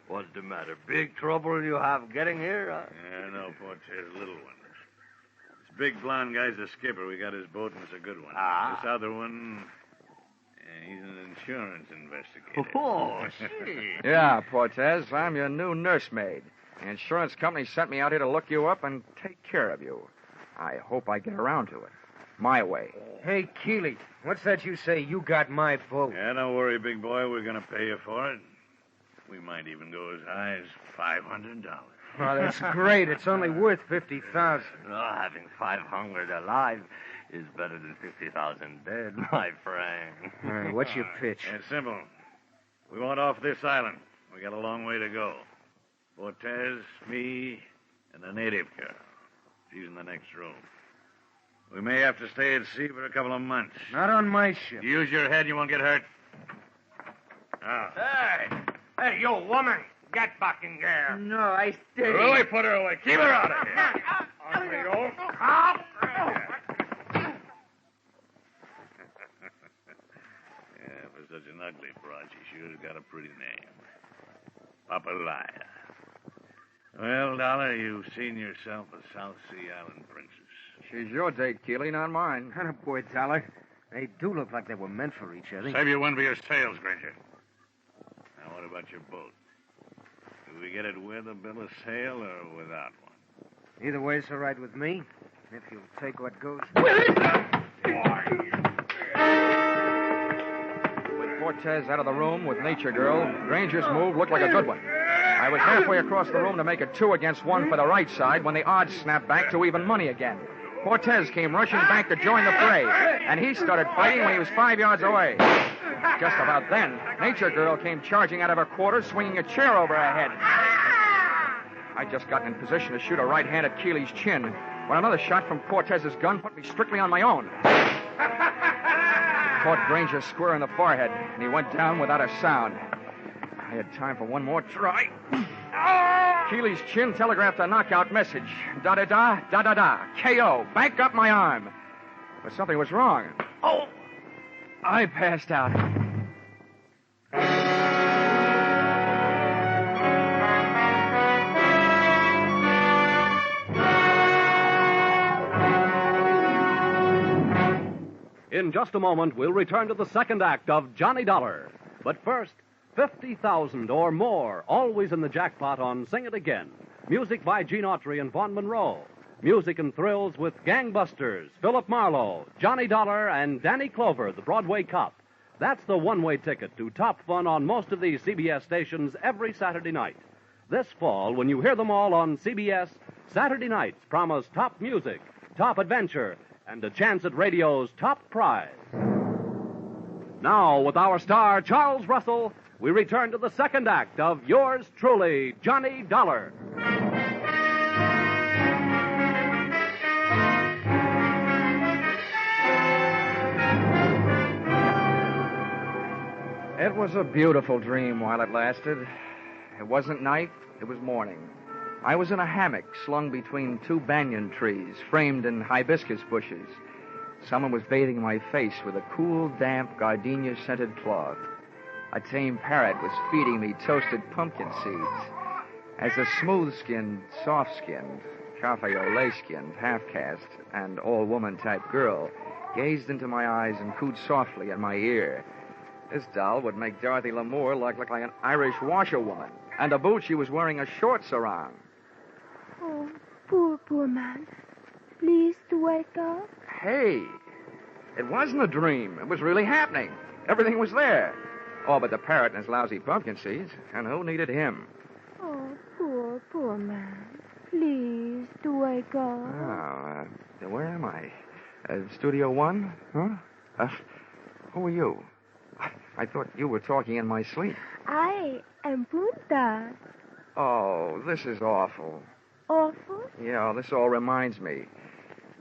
Speaker 15: What's the matter? Big trouble you have getting here? Huh?
Speaker 7: Yeah, no, Portez, little one. This big blonde guy's the skipper. We got his boat, and it's a good one.
Speaker 15: Ah.
Speaker 7: This other one, he's an insurance investigator.
Speaker 15: Oh, gee.
Speaker 2: Yeah, Portez, I'm your new nursemaid. The insurance company sent me out here to look you up and take care of you. I hope I get around to it. My way.
Speaker 5: Hey, Keely, what's that you say? You got my boat.
Speaker 7: Yeah, don't worry, big boy. We're going to pay you for it. We might even go as high as $500.
Speaker 5: Oh, that's great. It's only worth $50,000.
Speaker 15: Oh, having 500 alive is better than 50,000 dead, my friend.
Speaker 5: What's your pitch?
Speaker 7: It's simple. We want off this island. We got a long way to go. Cortez, me, and a native girl. She's in the next room. We may have to stay at sea for a couple of months.
Speaker 5: Not on my ship.
Speaker 7: Use your head, you won't get hurt. Now.
Speaker 19: Hey, you woman. Get back in there.
Speaker 5: No, I stay.
Speaker 7: Really, put her away. Keep her out of here. On we go. Yeah, for such an ugly broad, she sure has got a pretty name. Papalaya. Well, Dollar, you've seen yourself a South Sea Island princess.
Speaker 2: She's your date, Keely, not mine.
Speaker 5: Boy, Dollar. They do look like they were meant for each other.
Speaker 7: Save your wind for your sails, Granger. Now, what about your boat? Do we get it with a bill of sale or without one?
Speaker 5: Either way's all right with me, if you'll take what goes.
Speaker 2: With Cortez out of the room with Nature Girl, Granger's move looked like a good one. I was halfway across the room to make it 2 against 1 for the right side when the odds snapped back to even money again. Cortez came rushing back to join the fray, and he started fighting when he was 5 yards away. Just about then, Nature Girl came charging out of her quarters, swinging a chair over her head. I'd just gotten in position to shoot a right hand at Keely's chin when another shot from Cortez's gun put me strictly on my own. Caught Granger square in the forehead, and he went down without a sound. I had time for one more try. Keely's chin telegraphed a knockout message. Da-da-da, da-da-da, KO, back up my arm. But something was wrong. Oh! I passed out.
Speaker 17: In just a moment, we'll return to the second act of Johnny Dollar. But first, 50,000 or more, always in the jackpot on Sing It Again. Music by Gene Autry and Vaughn Monroe. Music and thrills with Gangbusters, Philip Marlowe, Johnny Dollar, and Danny Clover, the Broadway cop. That's the one-way ticket to top fun on most of these CBS stations every Saturday night. This fall, when you hear them all on CBS, Saturday nights promise top music, top adventure, and a chance at radio's top prize. Now, with our star, Charles Russell, we return to the second act of yours truly, Johnny Dollar.
Speaker 2: It was a beautiful dream while it lasted. It wasn't night, it was morning. I was in a hammock slung between 2 banyan trees, framed in hibiscus bushes. Someone was bathing my face with a cool, damp, gardenia-scented cloth. A tame parrot was feeding me toasted pumpkin seeds. As a smooth-skinned, soft-skinned, cafe au lait-skinned, half-caste, and all-woman-type girl gazed into my eyes and cooed softly in my ear. This doll would make Dorothy Lamour look like an Irish washerwoman, and the boot she was wearing a short sarong.
Speaker 8: Oh, poor man. Please to wake up.
Speaker 2: Hey, it wasn't a dream. It was really happening. Everything was there. Oh, but the parrot and his lousy pumpkin seeds, and who needed him?
Speaker 8: Oh, poor man. Please to wake up.
Speaker 2: Oh, where am I? Studio 1? Huh? Who are you? I thought you were talking in my sleep.
Speaker 8: I am Punta.
Speaker 2: Oh, this is awful.
Speaker 8: Awful?
Speaker 2: Yeah, this all reminds me.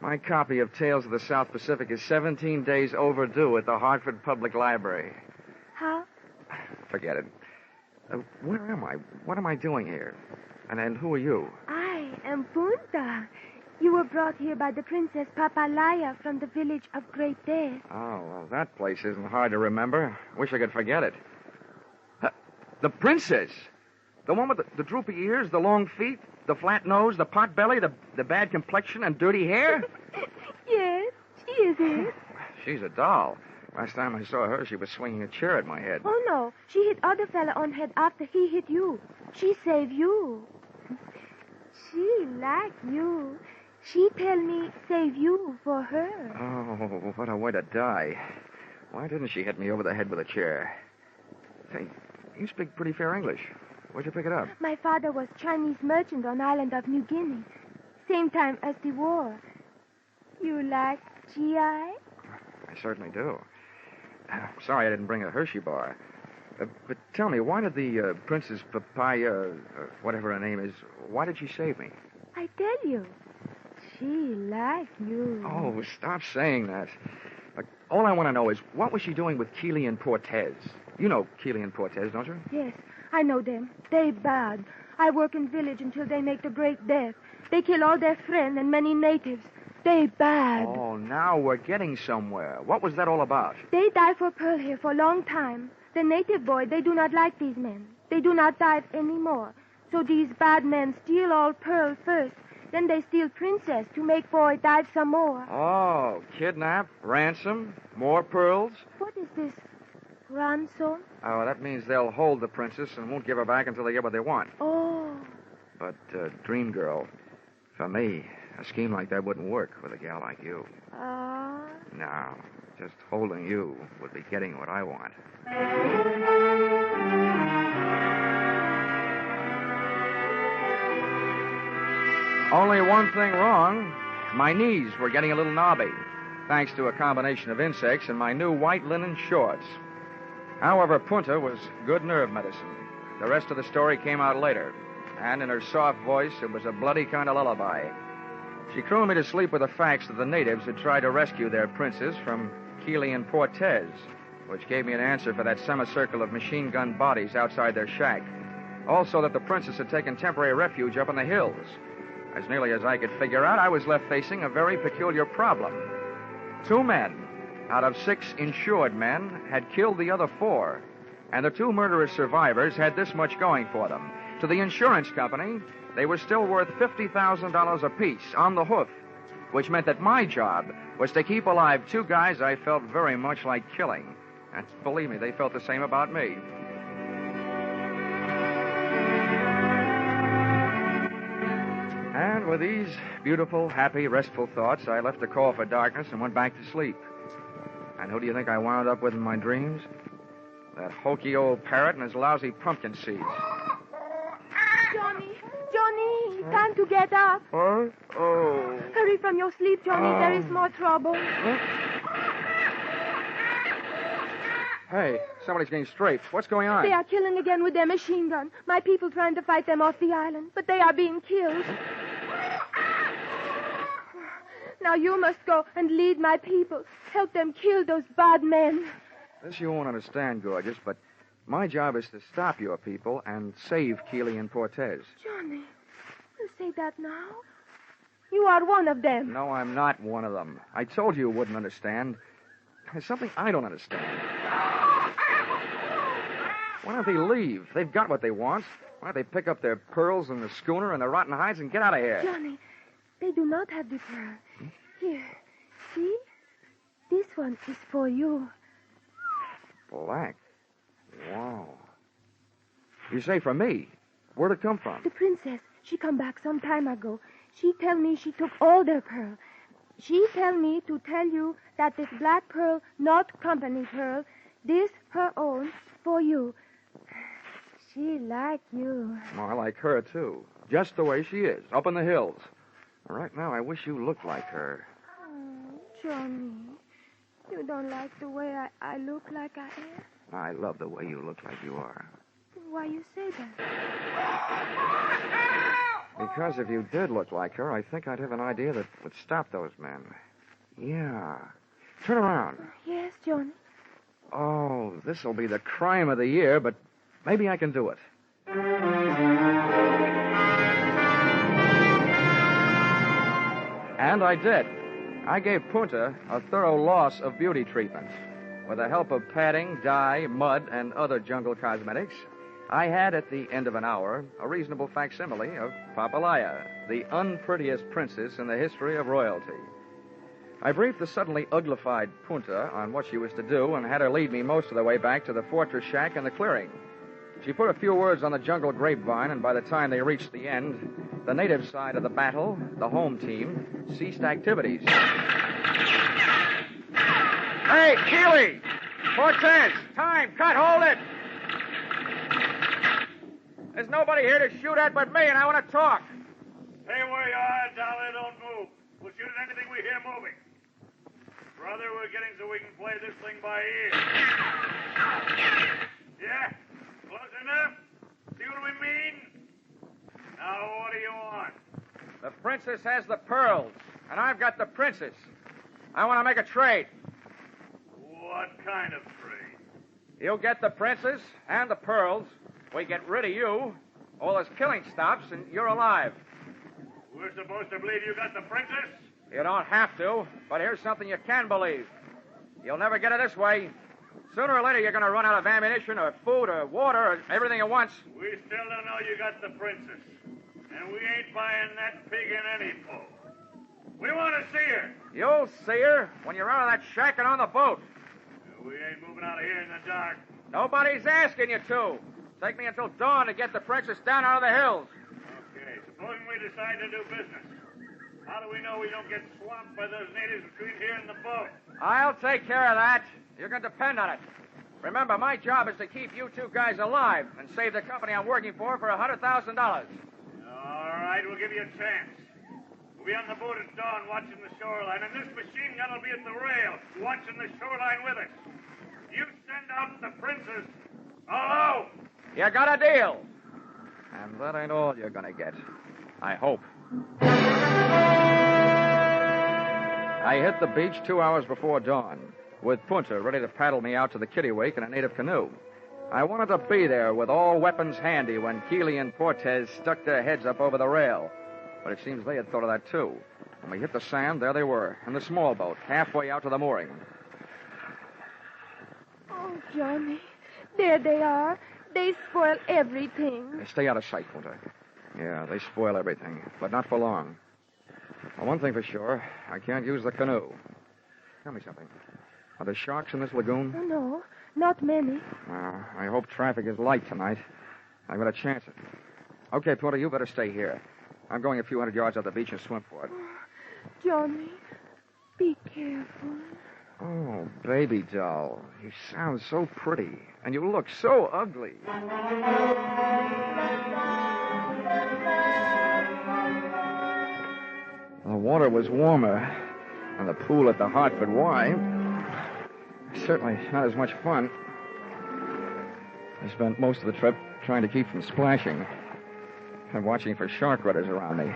Speaker 2: My copy of Tales of the South Pacific is 17 days overdue at the Hartford Public Library.
Speaker 8: How?
Speaker 2: Forget it. Where am I? What am I doing here? And who are you?
Speaker 8: I am Punta. You were brought here by the Princess Papalaya from the village of Great Death.
Speaker 13: Oh, well, that place isn't hard to remember. Wish I could forget it. The princess. The one with the droopy ears, the long feet, the flat nose, the pot belly, the bad complexion, and dirty hair?
Speaker 8: Yes, she is it.
Speaker 13: She's a doll. Last time I saw her, she was swinging a chair at my head.
Speaker 8: Oh, no. She hit other fella on head after he hit you. She saved you. She like you. She tell me save you for her.
Speaker 13: Oh, what a way to die. Why didn't she hit me over the head with a chair? Say, you speak pretty fair English. Where'd you pick it up?
Speaker 8: My father was Chinese merchant on island of New Guinea. Same time as the war. You like GI?
Speaker 13: I certainly do. Sorry I didn't bring a Hershey bar. But tell me, why did the Princess Papaya, whatever her name is, why did she save me?
Speaker 8: I tell you. She like you.
Speaker 13: Oh, stop saying that. All I want to know is, what was she doing with Keeley and Portez? You know Keeley and Portez, don't you?
Speaker 8: Yes, I know them. They bad. I work in village until they make the Great Death. They kill all their friends and many natives. They bad.
Speaker 13: Oh, now we're getting somewhere. What was that all about?
Speaker 8: They die for pearl here for a long time. The native boy, they do not like these men. They do not dive anymore. So these bad men steal all pearl first. Then they steal princess to make boy dive some more.
Speaker 13: Oh, kidnap, ransom, more pearls?
Speaker 8: What is this? Ransom?
Speaker 13: Oh, that means they'll hold the princess and won't give her back until they get what they want.
Speaker 8: Oh.
Speaker 13: But, Dream Girl, for me, a scheme like that wouldn't work with a gal like you. No, just holding you would be getting what I want. Only one thing wrong. My knees were getting a little knobby, thanks to a combination of insects and my new white linen shorts. However, Punta was good nerve medicine. The rest of the story came out later, and in her soft voice, it was a bloody kind of lullaby. She crooned me to sleep with the facts that the natives had tried to rescue their princess from Keeley and Portez, which gave me an answer for that semicircle of machine gun bodies outside their shack. Also that the princess had taken temporary refuge up in the hills. As nearly as I could figure out, I was left facing a very peculiar problem. 2 men out of 6 insured men had killed the other 4, and the 2 murderous survivors had this much going for them. To the insurance company, they were still worth $50,000 apiece on the hoof, which meant that my job was to keep alive 2 guys I felt very much like killing. And believe me, they felt the same about me. And with these beautiful, happy, restful thoughts, I left the call for darkness and went back to sleep. And who do you think I wound up with in my dreams? That hokey old parrot and his lousy pumpkin seeds.
Speaker 8: Johnny, time to get up.
Speaker 13: Huh? Oh.
Speaker 8: Hurry from your sleep, Johnny. There is more trouble.
Speaker 13: Hey, somebody's getting straight. What's going on?
Speaker 8: They are killing again with their machine gun. My people trying to fight them off the island, but they are being killed. Now you must go and lead my people. Help them kill those bad men.
Speaker 13: This you won't understand, gorgeous, but my job is to stop your people and save Keeley and Portez.
Speaker 8: Johnny, you say that now? You are one of them.
Speaker 13: No, I'm not one of them. I told you wouldn't understand. There's something I don't understand. Why don't they leave? They've got what they want. Why don't they pick up their pearls and the schooner and the rotten hides and get out of here?
Speaker 8: Johnny, they do not have the pearl. Here, see? This one is for you.
Speaker 13: Black. Wow. You say for me? Where'd it come from?
Speaker 8: The princess, she come back some time ago. She tell me she took all their pearl. She tell me to tell you that this black pearl, not company pearl, this her own for you. She like you.
Speaker 13: Oh, I like her, too. Just the way she is, up in the hills. Right now, I wish you looked like her.
Speaker 8: Oh, Johnny, you don't like the way I look like I am?
Speaker 13: I love the way you look like you are.
Speaker 8: Why you say that?
Speaker 13: Because if you did look like her, I think I'd have an idea that would stop those men. Yeah. Turn around.
Speaker 8: Yes, Johnny.
Speaker 13: Oh, this'll be the crime of the year, but maybe I can do it. And I did. I gave Punta a thorough loss of beauty treatment. With the help of padding, dye, mud, and other jungle cosmetics, I had, at the end of an hour, a reasonable facsimile of Papalaya, the unprettiest princess in the history of royalty. I briefed the suddenly uglified Punta on what she was to do and had her lead me most of the way back to the fortress shack and the clearing. She put a few words on the jungle grapevine, and by the time they reached the end, the native side of the battle, the home team, ceased activities.
Speaker 5: Hey, Keeley! Cortez! Time! Cut! Hold it! There's nobody here to shoot at but me, and I want to talk.
Speaker 7: Stay where you are, Dollar. Don't move. We'll shoot at anything we hear moving. Brother, we're getting so we can play this thing by ear. Yeah? Close enough? See what we mean? Now, what do you want?
Speaker 5: The princess has the pearls, and I've got the princess. I want to make a trade.
Speaker 7: What kind of trade?
Speaker 5: You get the princess and the pearls. We get rid of you. All this killing stops, and you're alive.
Speaker 7: We're supposed to believe you got the princess?
Speaker 5: You don't have to, but here's something you can believe. You'll never get it this way. Sooner or later, you're going to run out of ammunition or food or water or everything at once.
Speaker 7: We still don't know you got the princess. And we ain't buying that pig in any po. We want to see her.
Speaker 5: You'll see her when you're out of that shack and on the boat.
Speaker 7: We ain't moving out of here in the dark.
Speaker 5: Nobody's asking you to. Take me until dawn to get the princess down out of the hills.
Speaker 7: Okay, supposing we decide to do business. How do we know we don't get swamped by those natives between here and the boat?
Speaker 5: I'll take care of that. You can depend on it. Remember, my job is to keep you two guys alive and save the company I'm working for $100,000.
Speaker 7: All right, we'll give you a chance. We'll be on the boat at dawn watching the shoreline, and this machine gun will be at the rail watching the shoreline with us. You send out the princess. Hello?
Speaker 5: You got a deal. And that ain't all you're going to get. I hope. I hit the beach 2 hours before dawn, with Punta ready to paddle me out to the kittiwake in a native canoe. I wanted to be there with all weapons handy when Keeley and Cortez stuck their heads up over the rail. But it seems they had thought of that, too. When we hit the sand, there they were, in the small boat, halfway out to the mooring.
Speaker 8: Oh, Johnny. There they are. They spoil everything.
Speaker 13: Stay out of sight, Punta. Yeah, they spoil everything, but not for long. Well, one thing for sure, I can't use the canoe. Tell me something. Are there sharks in this lagoon?
Speaker 8: Oh, no, not many.
Speaker 13: I hope traffic is light tonight. I've got a chance at it. Okay, Punta, you better stay here. I'm going a few hundred yards up the beach and swim for it.
Speaker 8: Johnny, be careful.
Speaker 13: Oh, baby doll, you sound so pretty, and you look so ugly. The water was warmer, and the pool at the Hartford Y, certainly not as much fun. I spent most of the trip trying to keep from splashing and watching for shark rudders around me.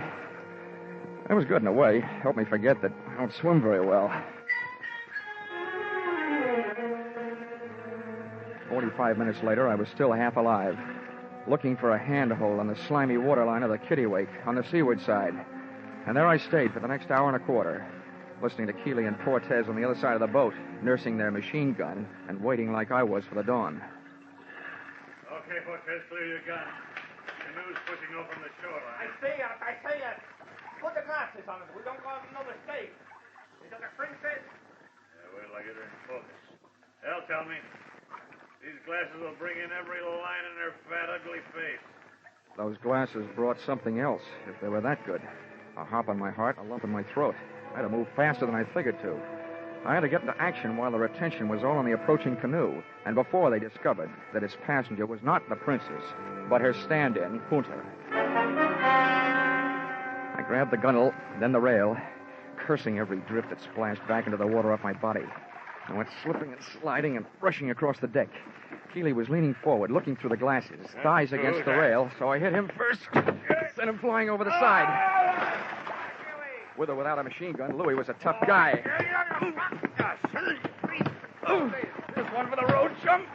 Speaker 13: That was good in a way. Helped me forget that I don't swim very well. 45 minutes later, I was still half alive, looking for a handhold on the slimy waterline of the kittiwake on the seaward side. And there I stayed for the next hour and a quarter, listening to Keeley and Cortez on the other side of the boat, nursing their machine gun and waiting like I was for the dawn.
Speaker 7: Okay, Cortez, clear your gun. Canoe's pushing over from the shoreline.
Speaker 19: I say it. Put the glasses on it. We don't go another mistake. Is that a princess?
Speaker 7: Yeah, wait till I get her in focus. They'll tell me. These glasses will bring in every line in her fat, ugly face.
Speaker 13: Those glasses brought something else, if they were that good. A hop in my heart, a lump in my throat. I had to move faster than I figured to. I had to get into action while their attention was all on the approaching canoe, and before they discovered that its passenger was not the princess, but her stand-in, Punta. I grabbed the gunwale, then the rail, cursing every drift that splashed back into the water off my body. I went slipping and sliding and rushing across the deck. Keeley was leaning forward, looking through the glasses, thighs against the rail, so I hit him first, sent him flying over the side. With or without a machine gun, Louis was a tough guy.
Speaker 19: This one for the road, chump.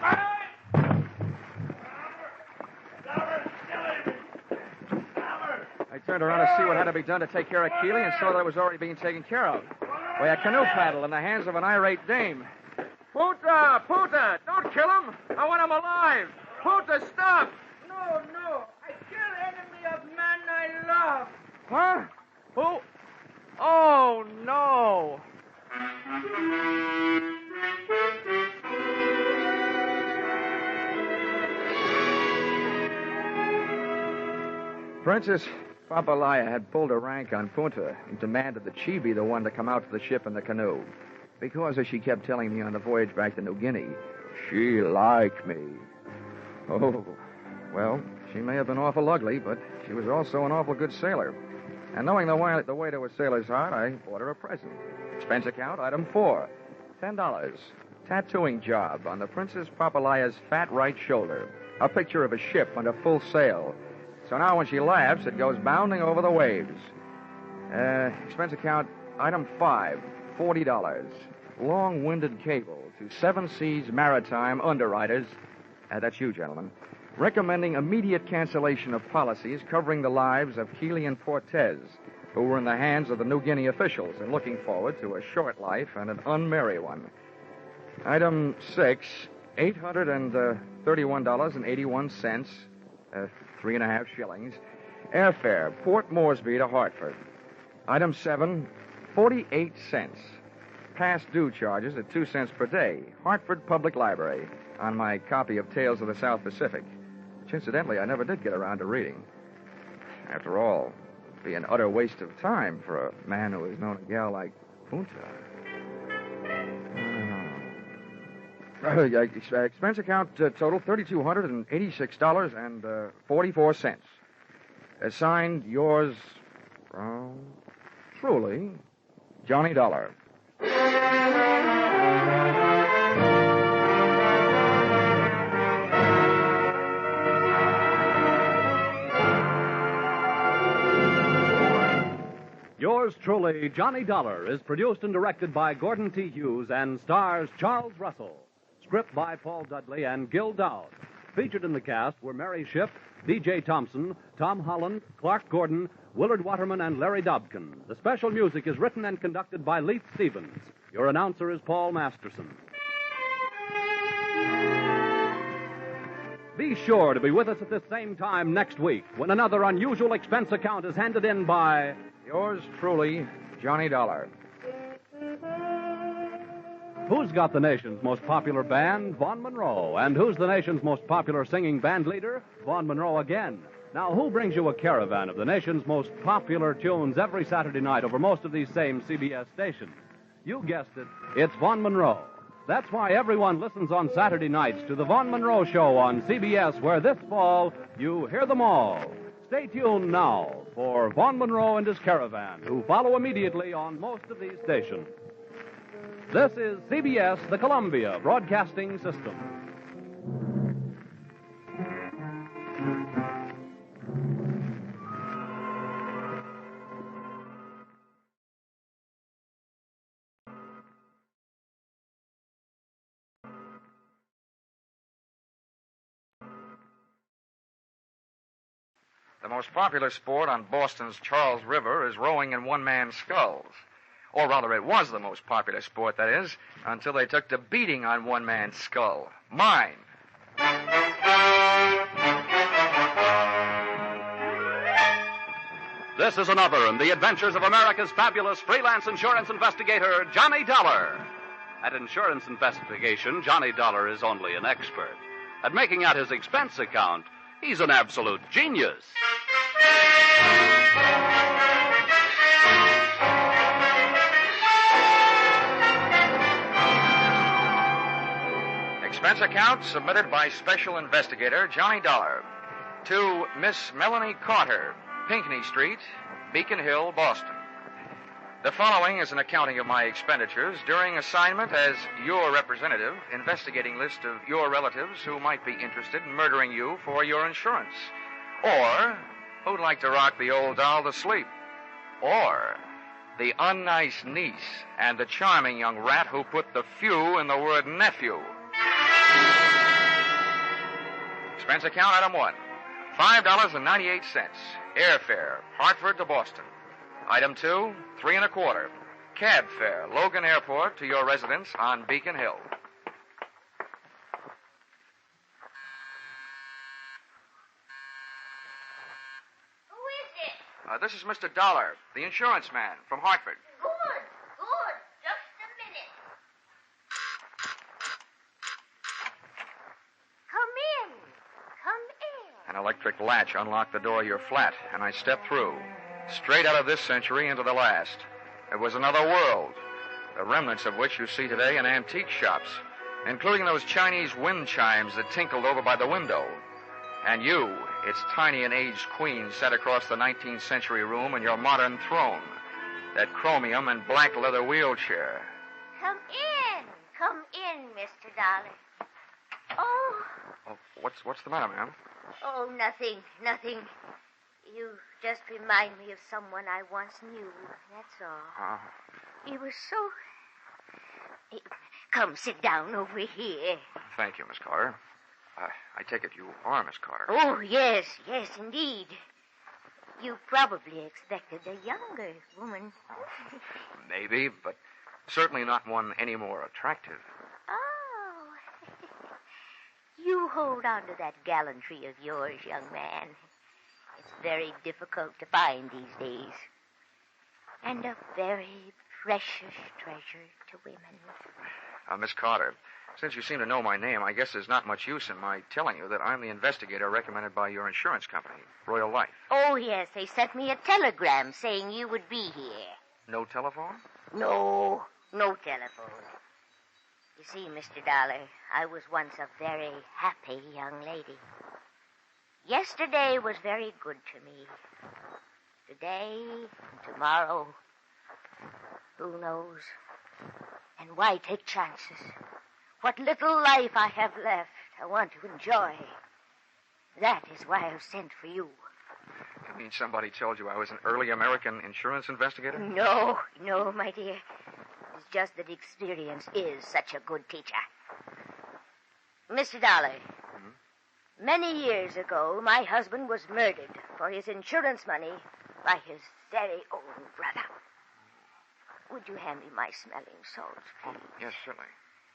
Speaker 13: I
Speaker 5: turned around to see what had to be done to take care of Keeley and saw that it was already being taken care of. By a canoe paddle in the hands of an irate dame.
Speaker 19: Punta! Punta! Don't kill him! I want him alive! Punta, stop! No, no! I kill enemy of man I love!
Speaker 5: Huh? Who? Oh, no! Princess Papalaya had pulled a rank on Punta and demanded that she be the one to come out to the ship in the canoe. Because, as she kept telling me on the voyage back to New Guinea, she liked me. Oh, well, she may have been awful ugly, but she was also an awful good sailor. And knowing the way to a sailor's heart, I bought her a present. Expense account, item 4, $10. Tattooing job on the Princess Papalaya's fat right shoulder. A picture of a ship under full sail. So now when she laughs, it goes bounding over the waves. Expense account, item 5, $40. Long-winded cable to 7 Seas Maritime underwriters. That's you, gentlemen. Recommending immediate cancellation of policies covering the lives of Keeley and Portez, who were in the hands of the New Guinea officials and looking forward to a short life and an unmerry one. Item 6, $831.81, 3.5 shillings. Airfare, Port Moresby to Hartford. Item 7, 48 cents. Past due charges at 2 cents per day. Hartford Public Library, on my copy of Tales of the South Pacific, which incidentally I never did get around to reading. After all, it'd be an utter waste of time for a man who has known a gal like Punta. Expense account total $3,286.44. Signed, yours, truly, Johnny Dollar.
Speaker 17: Yours truly, Johnny Dollar, is produced and directed by Gordon T. Hughes and stars Charles Russell. Script by Paul Dudley and Gil Dowd. Featured in the cast were Mary Shipp, D.J. Thompson, Tom Holland, Clark Gordon, Willard Waterman, and Larry Dobkin. The special music is written and conducted by Leith Stevens. Your announcer is Paul Masterson. Be sure to be with us at this same time next week when another unusual expense account is handed in by...
Speaker 5: Yours truly, Johnny Dollar.
Speaker 17: Who's got the nation's most popular band? Vaughn Monroe. And who's the nation's most popular singing band leader? Vaughn Monroe again. Now, who brings you a caravan of the nation's most popular tunes every Saturday night over most of these same CBS stations? You guessed it, it's Vaughn Monroe. That's why everyone listens on Saturday nights to the Vaughn Monroe Show on CBS, where this fall you hear them all. Stay tuned now for Vaughn Monroe and his caravan, who follow immediately on most of these stations. This is CBS, the Columbia Broadcasting System.
Speaker 5: The most popular sport on Boston's Charles River is rowing in one-man sculls. Or rather, it was the most popular sport, that is, until they took to beating on one man's skull. Mine.
Speaker 17: This is another in the adventures of America's fabulous freelance insurance investigator, Johnny Dollar. At insurance investigation, Johnny Dollar is only an expert. At making out his expense account, he's an absolute genius.
Speaker 5: Expense account submitted by Special Investigator Johnny Dollar to Miss Melanie Carter, Pinckney Street, Beacon Hill, Boston. The following is an accounting of my expenditures during assignment as your representative, investigating list of your relatives who might be interested in murdering you for your insurance, or who'd like to rock the old doll to sleep, or the unnice niece and the charming young rat who put the few in the word nephew. Expense account item 1, $5.98. Airfare, Hartford to Boston. Item 2, 3 1/4. Cab fare, Logan Airport to your residence on Beacon Hill.
Speaker 16: Who is it?
Speaker 5: This is Mr. Dollar, the insurance man from Hartford.
Speaker 16: Good. Just a minute. Come in.
Speaker 5: An electric latch unlocked the door of your flat, and I stepped through, straight out of this century into the last. It was another world, the remnants of which you see today in antique shops, including those Chinese wind chimes that tinkled over by the window. And you, its tiny and aged queen, sat across the 19th century room in your modern throne, that chromium and black leather wheelchair.
Speaker 16: Come in, Mr. Dollar. Oh,
Speaker 5: What's the matter, ma'am?
Speaker 16: oh, nothing. You just remind me of someone I once knew, that's all. He was so... Come, sit down over here.
Speaker 5: Thank you, Miss Carter. I take it you are Miss Carter.
Speaker 16: Oh, yes, indeed. You probably expected a younger woman.
Speaker 5: Maybe, but certainly not one any more attractive.
Speaker 16: Oh. You hold on to that gallantry of yours, young man. It's very difficult to find these days. And a very precious treasure to women.
Speaker 5: Miss Carter, since you seem to know my name, I guess there's not much use in my telling you that I'm the investigator recommended by your insurance company, Royal Life.
Speaker 16: Oh, yes, they sent me a telegram saying you would be here.
Speaker 5: No telephone?
Speaker 16: No telephone. You see, Mr. Dollar, I was once a very happy young lady. Yesterday was very good to me. Today and tomorrow, who knows? And why take chances? What little life I have left, I want to enjoy. That is why I've sent for you.
Speaker 5: You mean somebody told you I was an early American insurance investigator?
Speaker 16: No, my dear. It's just that experience is such a good teacher. Mr. Dollar, many years ago, my husband was murdered for his insurance money by his very own brother. Would you hand me my smelling salts, please?
Speaker 5: Yes, certainly.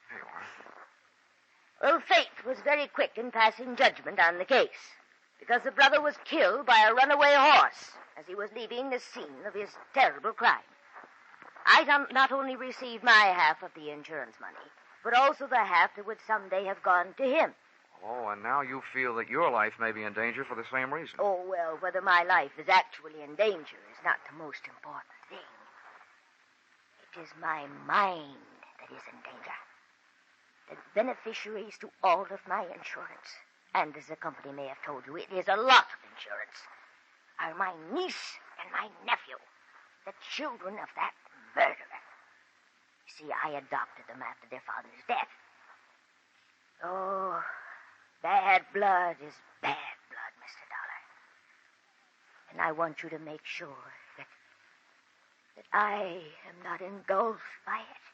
Speaker 5: Here you are.
Speaker 16: Well, fate was very quick in passing judgment on the case, because the brother was killed by a runaway horse as he was leaving the scene of his terrible crime. I not only received my half of the insurance money, but also the half that would someday have gone to him.
Speaker 5: Oh, and now you feel that your life may be in danger for the same reason.
Speaker 16: Oh, well, whether my life is actually in danger is not the most important thing. It is my mind that is in danger. The beneficiaries to all of my insurance, and as the company may have told you, it is a lot of insurance, are my niece and my nephew, the children of that murderer. You see, I adopted them after their father's death. Oh, bad blood is bad blood, Mr. Dollar. And I want you to make sure that I am not engulfed by it.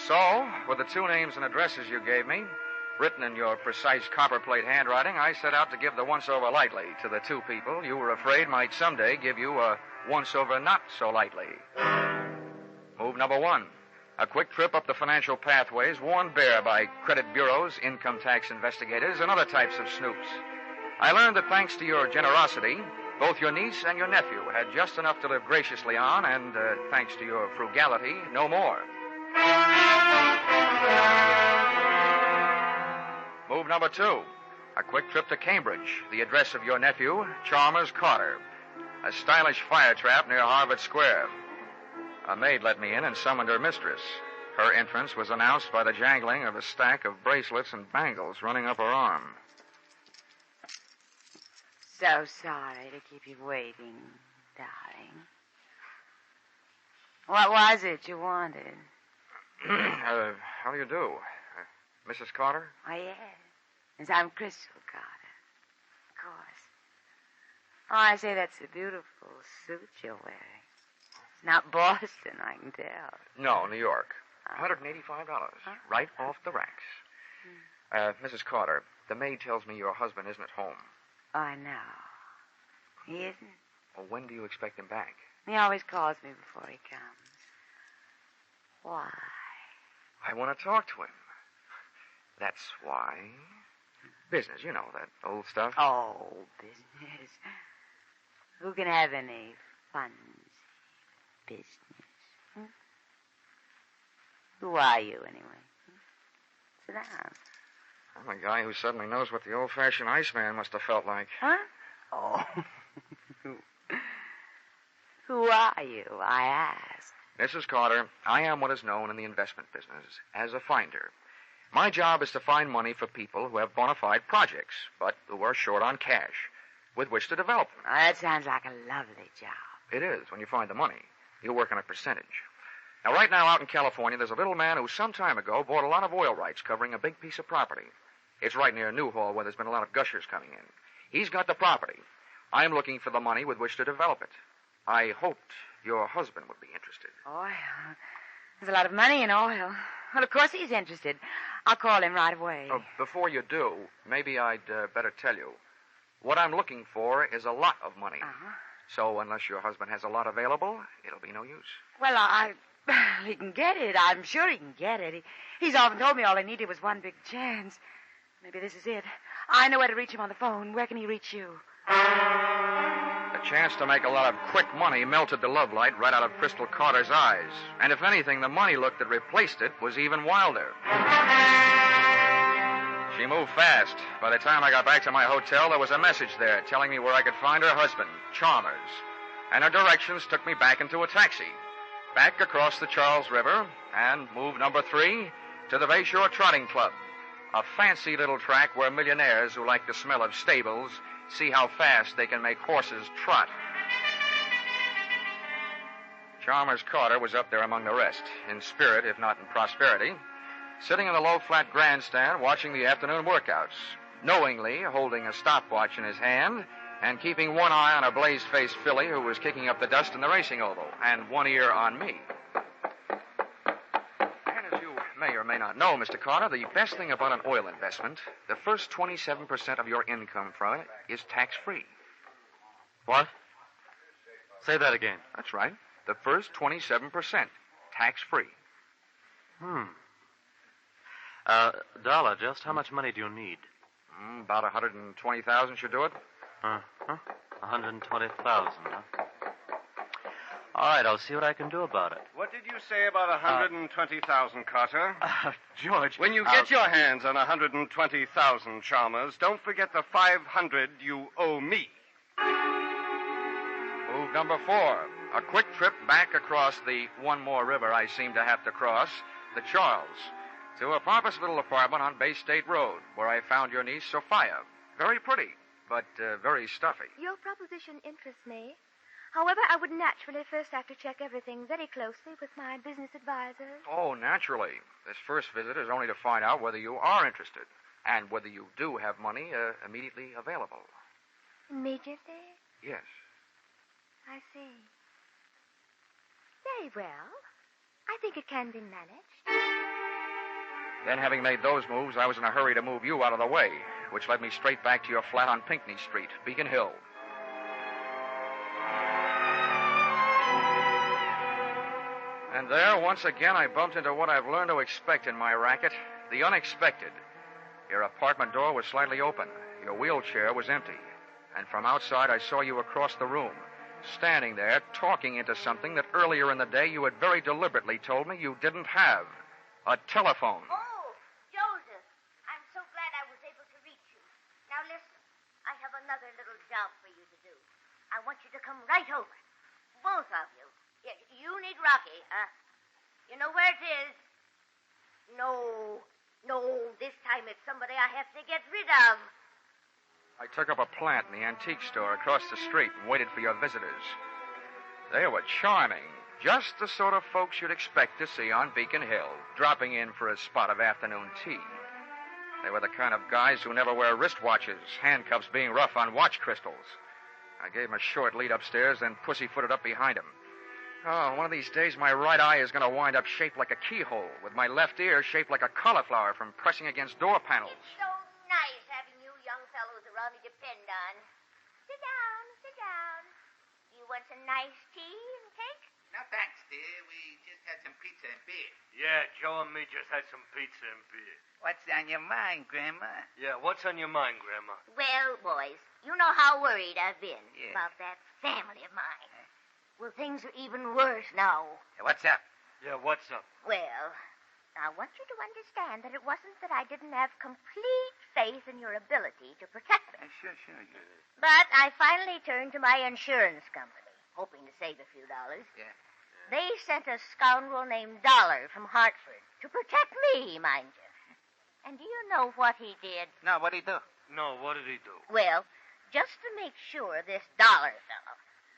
Speaker 5: So, with the two names and addresses you gave me, written in your precise copperplate handwriting, I set out to give the once-over lightly to the two people you were afraid might someday give you a once-over not so lightly. Move number 1. A quick trip up the financial pathways worn bare by credit bureaus, income tax investigators, and other types of snoops. I learned that thanks to your generosity, both your niece and your nephew had just enough to live graciously on, and thanks to your frugality, no more. Move number 2. A quick trip to Cambridge, the address of your nephew, Chalmers Carter. A stylish fire trap near Harvard Square. A maid let me in and summoned her mistress. Her entrance was announced by the jangling of a stack of bracelets and bangles running up her arm.
Speaker 9: So sorry to keep you waiting, darling. What was it you wanted?
Speaker 5: How do you do? Mrs. Carter?
Speaker 9: Oh, yes. Yes, I'm Crystal Carter. Of course. Oh, I say, that's a beautiful suit you're wearing. It's not Boston, I can tell.
Speaker 5: No, New York. $185. Right off the racks. Mrs. Carter, the maid tells me your husband isn't at home.
Speaker 9: I know. He isn't.
Speaker 5: Well, when do you expect him back?
Speaker 9: He always calls me before he comes. Why?
Speaker 5: I want to talk to him. That's why. Business, you know, that old stuff.
Speaker 9: Oh, business. Who can have any fun business? Hmm? Who are you, anyway? Sit down.
Speaker 5: I'm a guy who suddenly knows what the old-fashioned Iceman must have felt like.
Speaker 9: Huh? Oh. Who are you, I ask?
Speaker 5: Mrs. Carter, I am what is known in the investment business as a finder. My job is to find money for people who have bona fide projects, but who are short on cash, with which to develop them.
Speaker 9: Oh, that sounds like a lovely job.
Speaker 5: It is, when you find the money. You work on a percentage. Now, right now, out in California, there's a little man who some time ago bought a lot of oil rights covering a big piece of property. It's right near Newhall, where there's been a lot of gushers coming in. He's got the property. I'm looking for the money with which to develop it. I hoped your husband would be interested.
Speaker 9: Oil? There's a lot of money in oil. Well, of course he's interested. I'll call him right away.
Speaker 5: Before you do, maybe I'd better tell you. What I'm looking for is a lot of money.
Speaker 9: Uh-huh.
Speaker 5: So unless your husband has a lot available, it'll be no use.
Speaker 9: Well, he can get it. I'm sure he can get it. He's often told me all I needed was one big chance. Maybe this is it. I know where to reach him on the phone. Where can he reach you?
Speaker 5: The chance to make a lot of quick money melted the love light right out of Crystal Carter's eyes. And if anything, the money look that replaced it was even wilder. She moved fast. By the time I got back to my hotel, there was a message there telling me where I could find her husband, Chalmers. And her directions took me back into a taxi, back across the Charles River, and move number 3 to the Bayshore Trotting Club, a fancy little track where millionaires who like the smell of stables see how fast they can make horses trot. Chalmers Carter was up there among the rest, in spirit if not in prosperity, sitting in the low-flat grandstand watching the afternoon workouts, knowingly holding a stopwatch in his hand and keeping one eye on a blaze-faced filly who was kicking up the dust in the racing oval, and one ear on me. And as you may or may not know, Mr. Carter, the best thing about an oil investment, the first 27% of your income from it is tax-free.
Speaker 3: What? Say that again.
Speaker 5: That's right. The first 27%, tax-free.
Speaker 3: Dollar, just how much money do you need?
Speaker 5: About $120,000 should do it.
Speaker 3: 120,000, huh? All right, I'll see what I can do about it.
Speaker 11: What did you say about 120,000, Carter?
Speaker 3: George.
Speaker 11: When you get your hands on 120,000, Chalmers, don't forget the 500 you owe me.
Speaker 5: Move number 4. A quick trip back across the one more river I seem to have to cross, the Charles, to a pompous little apartment on Bay State Road, where I found your niece, Sophia. Very pretty, but very stuffy.
Speaker 22: Your proposition interests me. However, I would naturally first have to check everything very closely with my business advisors.
Speaker 5: Oh, naturally. This first visit is only to find out whether you are interested and whether you do have money immediately available.
Speaker 22: Immediately?
Speaker 5: Yes.
Speaker 22: I see. Very well. I think it can be managed.
Speaker 5: Then, having made those moves, I was in a hurry to move you out of the way, which led me straight back to your flat on Pinckney Street, Beacon Hill. And there, once again, I bumped into what I've learned to expect in my racket, the unexpected. Your apartment door was slightly open. Your wheelchair was empty. And from outside, I saw you across the room, standing there, talking into something that earlier in the day you had very deliberately told me you didn't have. A telephone.
Speaker 16: Oh, Joseph, I'm so glad I was able to reach you. Now listen, I have another little job for you to do. I want you to come right over. Both of you. You need Rocky, huh? You know where it is? No, this time it's somebody I have to get rid of.
Speaker 5: I took up a plant in the antique store across the street and waited for your visitors. They were charming. Just the sort of folks you'd expect to see on Beacon Hill, dropping in for a spot of afternoon tea. They were the kind of guys who never wear wristwatches, handcuffs being rough on watch crystals. I gave them a short lead upstairs, then pussyfooted up behind them. Oh, one of these days my right eye is going to wind up shaped like a keyhole, with my left ear shaped like a cauliflower from pressing against door panels.
Speaker 16: It's so nice having you young fellows around to depend on. Sit down, sit down. Do you want some nice tea and cake?
Speaker 1: No, thanks, dear. We just had some pizza and beer.
Speaker 15: Yeah, Joe and me just had some pizza and beer.
Speaker 1: What's on your mind, Grandma?
Speaker 15: Yeah, what's on your mind, Grandma?
Speaker 16: Well, boys, you know how worried I've been
Speaker 1: Yeah.
Speaker 16: about that family of mine. Well, things are even worse now.
Speaker 1: What's up?
Speaker 15: Yeah, what's up?
Speaker 16: Well, I want you to understand that it wasn't that I didn't have complete faith in your ability to protect them.
Speaker 1: Sure.
Speaker 16: But I finally turned to my insurance company, hoping to save a few dollars.
Speaker 1: Yeah.
Speaker 16: They sent a scoundrel named Dollar from Hartford to protect me, mind you. And do you know what he did?
Speaker 1: No, what'd he do?
Speaker 15: No, what did he do?
Speaker 16: Well, just to make sure this Dollar fellow,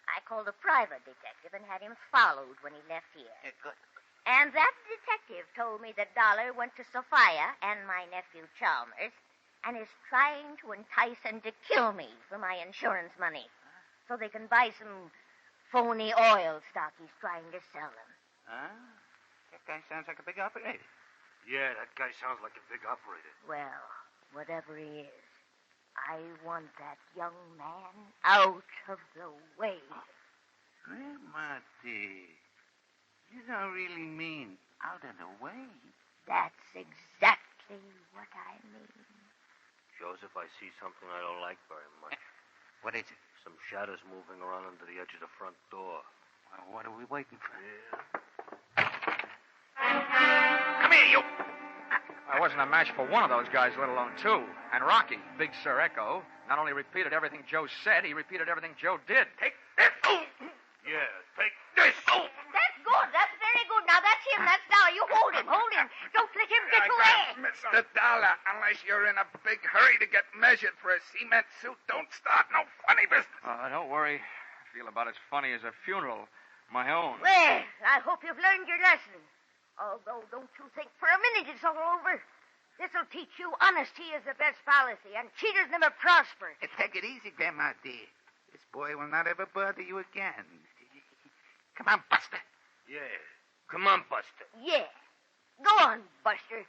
Speaker 16: I called a private detective and had him followed when he left here.
Speaker 1: Yeah, good.
Speaker 16: And that detective told me that Dollar went to Sophia and my nephew Chalmers and is trying to entice them to kill me for my insurance money so they can buy some phony oil stock he's trying to sell them.
Speaker 1: That guy sounds like a big operator.
Speaker 15: Yeah, that guy sounds like a big operator.
Speaker 16: Well, whatever he is, I want that young man out of the way.
Speaker 1: Grandma, dear, you don't really mean out of the way.
Speaker 16: That's exactly what I mean.
Speaker 15: Joseph, I see something I don't like very much.
Speaker 1: What is it?
Speaker 15: Some shadows moving around under the edge of the front door.
Speaker 1: Well, what are we waiting for?
Speaker 15: Yeah.
Speaker 1: Come here, you!
Speaker 5: I wasn't a match for one of those guys, let alone two. And Rocky, Big Sir Echo, not only repeated everything Joe said, he repeated everything Joe did.
Speaker 1: Take this!
Speaker 15: Yeah, take
Speaker 1: this!
Speaker 16: That's good. That's very good. Now, that's him. That's Dollar. You hold him. Hold him. Don't let him get away.
Speaker 1: Mr. Dollar, unless you're in a big hurry to get measured for a cement suit, don't start no funny business.
Speaker 5: Don't worry. I feel about as funny as a funeral. My own.
Speaker 16: Well, I hope you've learned your lesson. Although, don't you think for a minute it's all over. This'll teach you honesty is the best policy, and cheaters never prosper.
Speaker 1: Take it easy, Grandma, dear. This boy will not ever bother you again. Come on, Buster.
Speaker 15: Yeah. Come on, Buster.
Speaker 16: Yeah. Go on, Buster.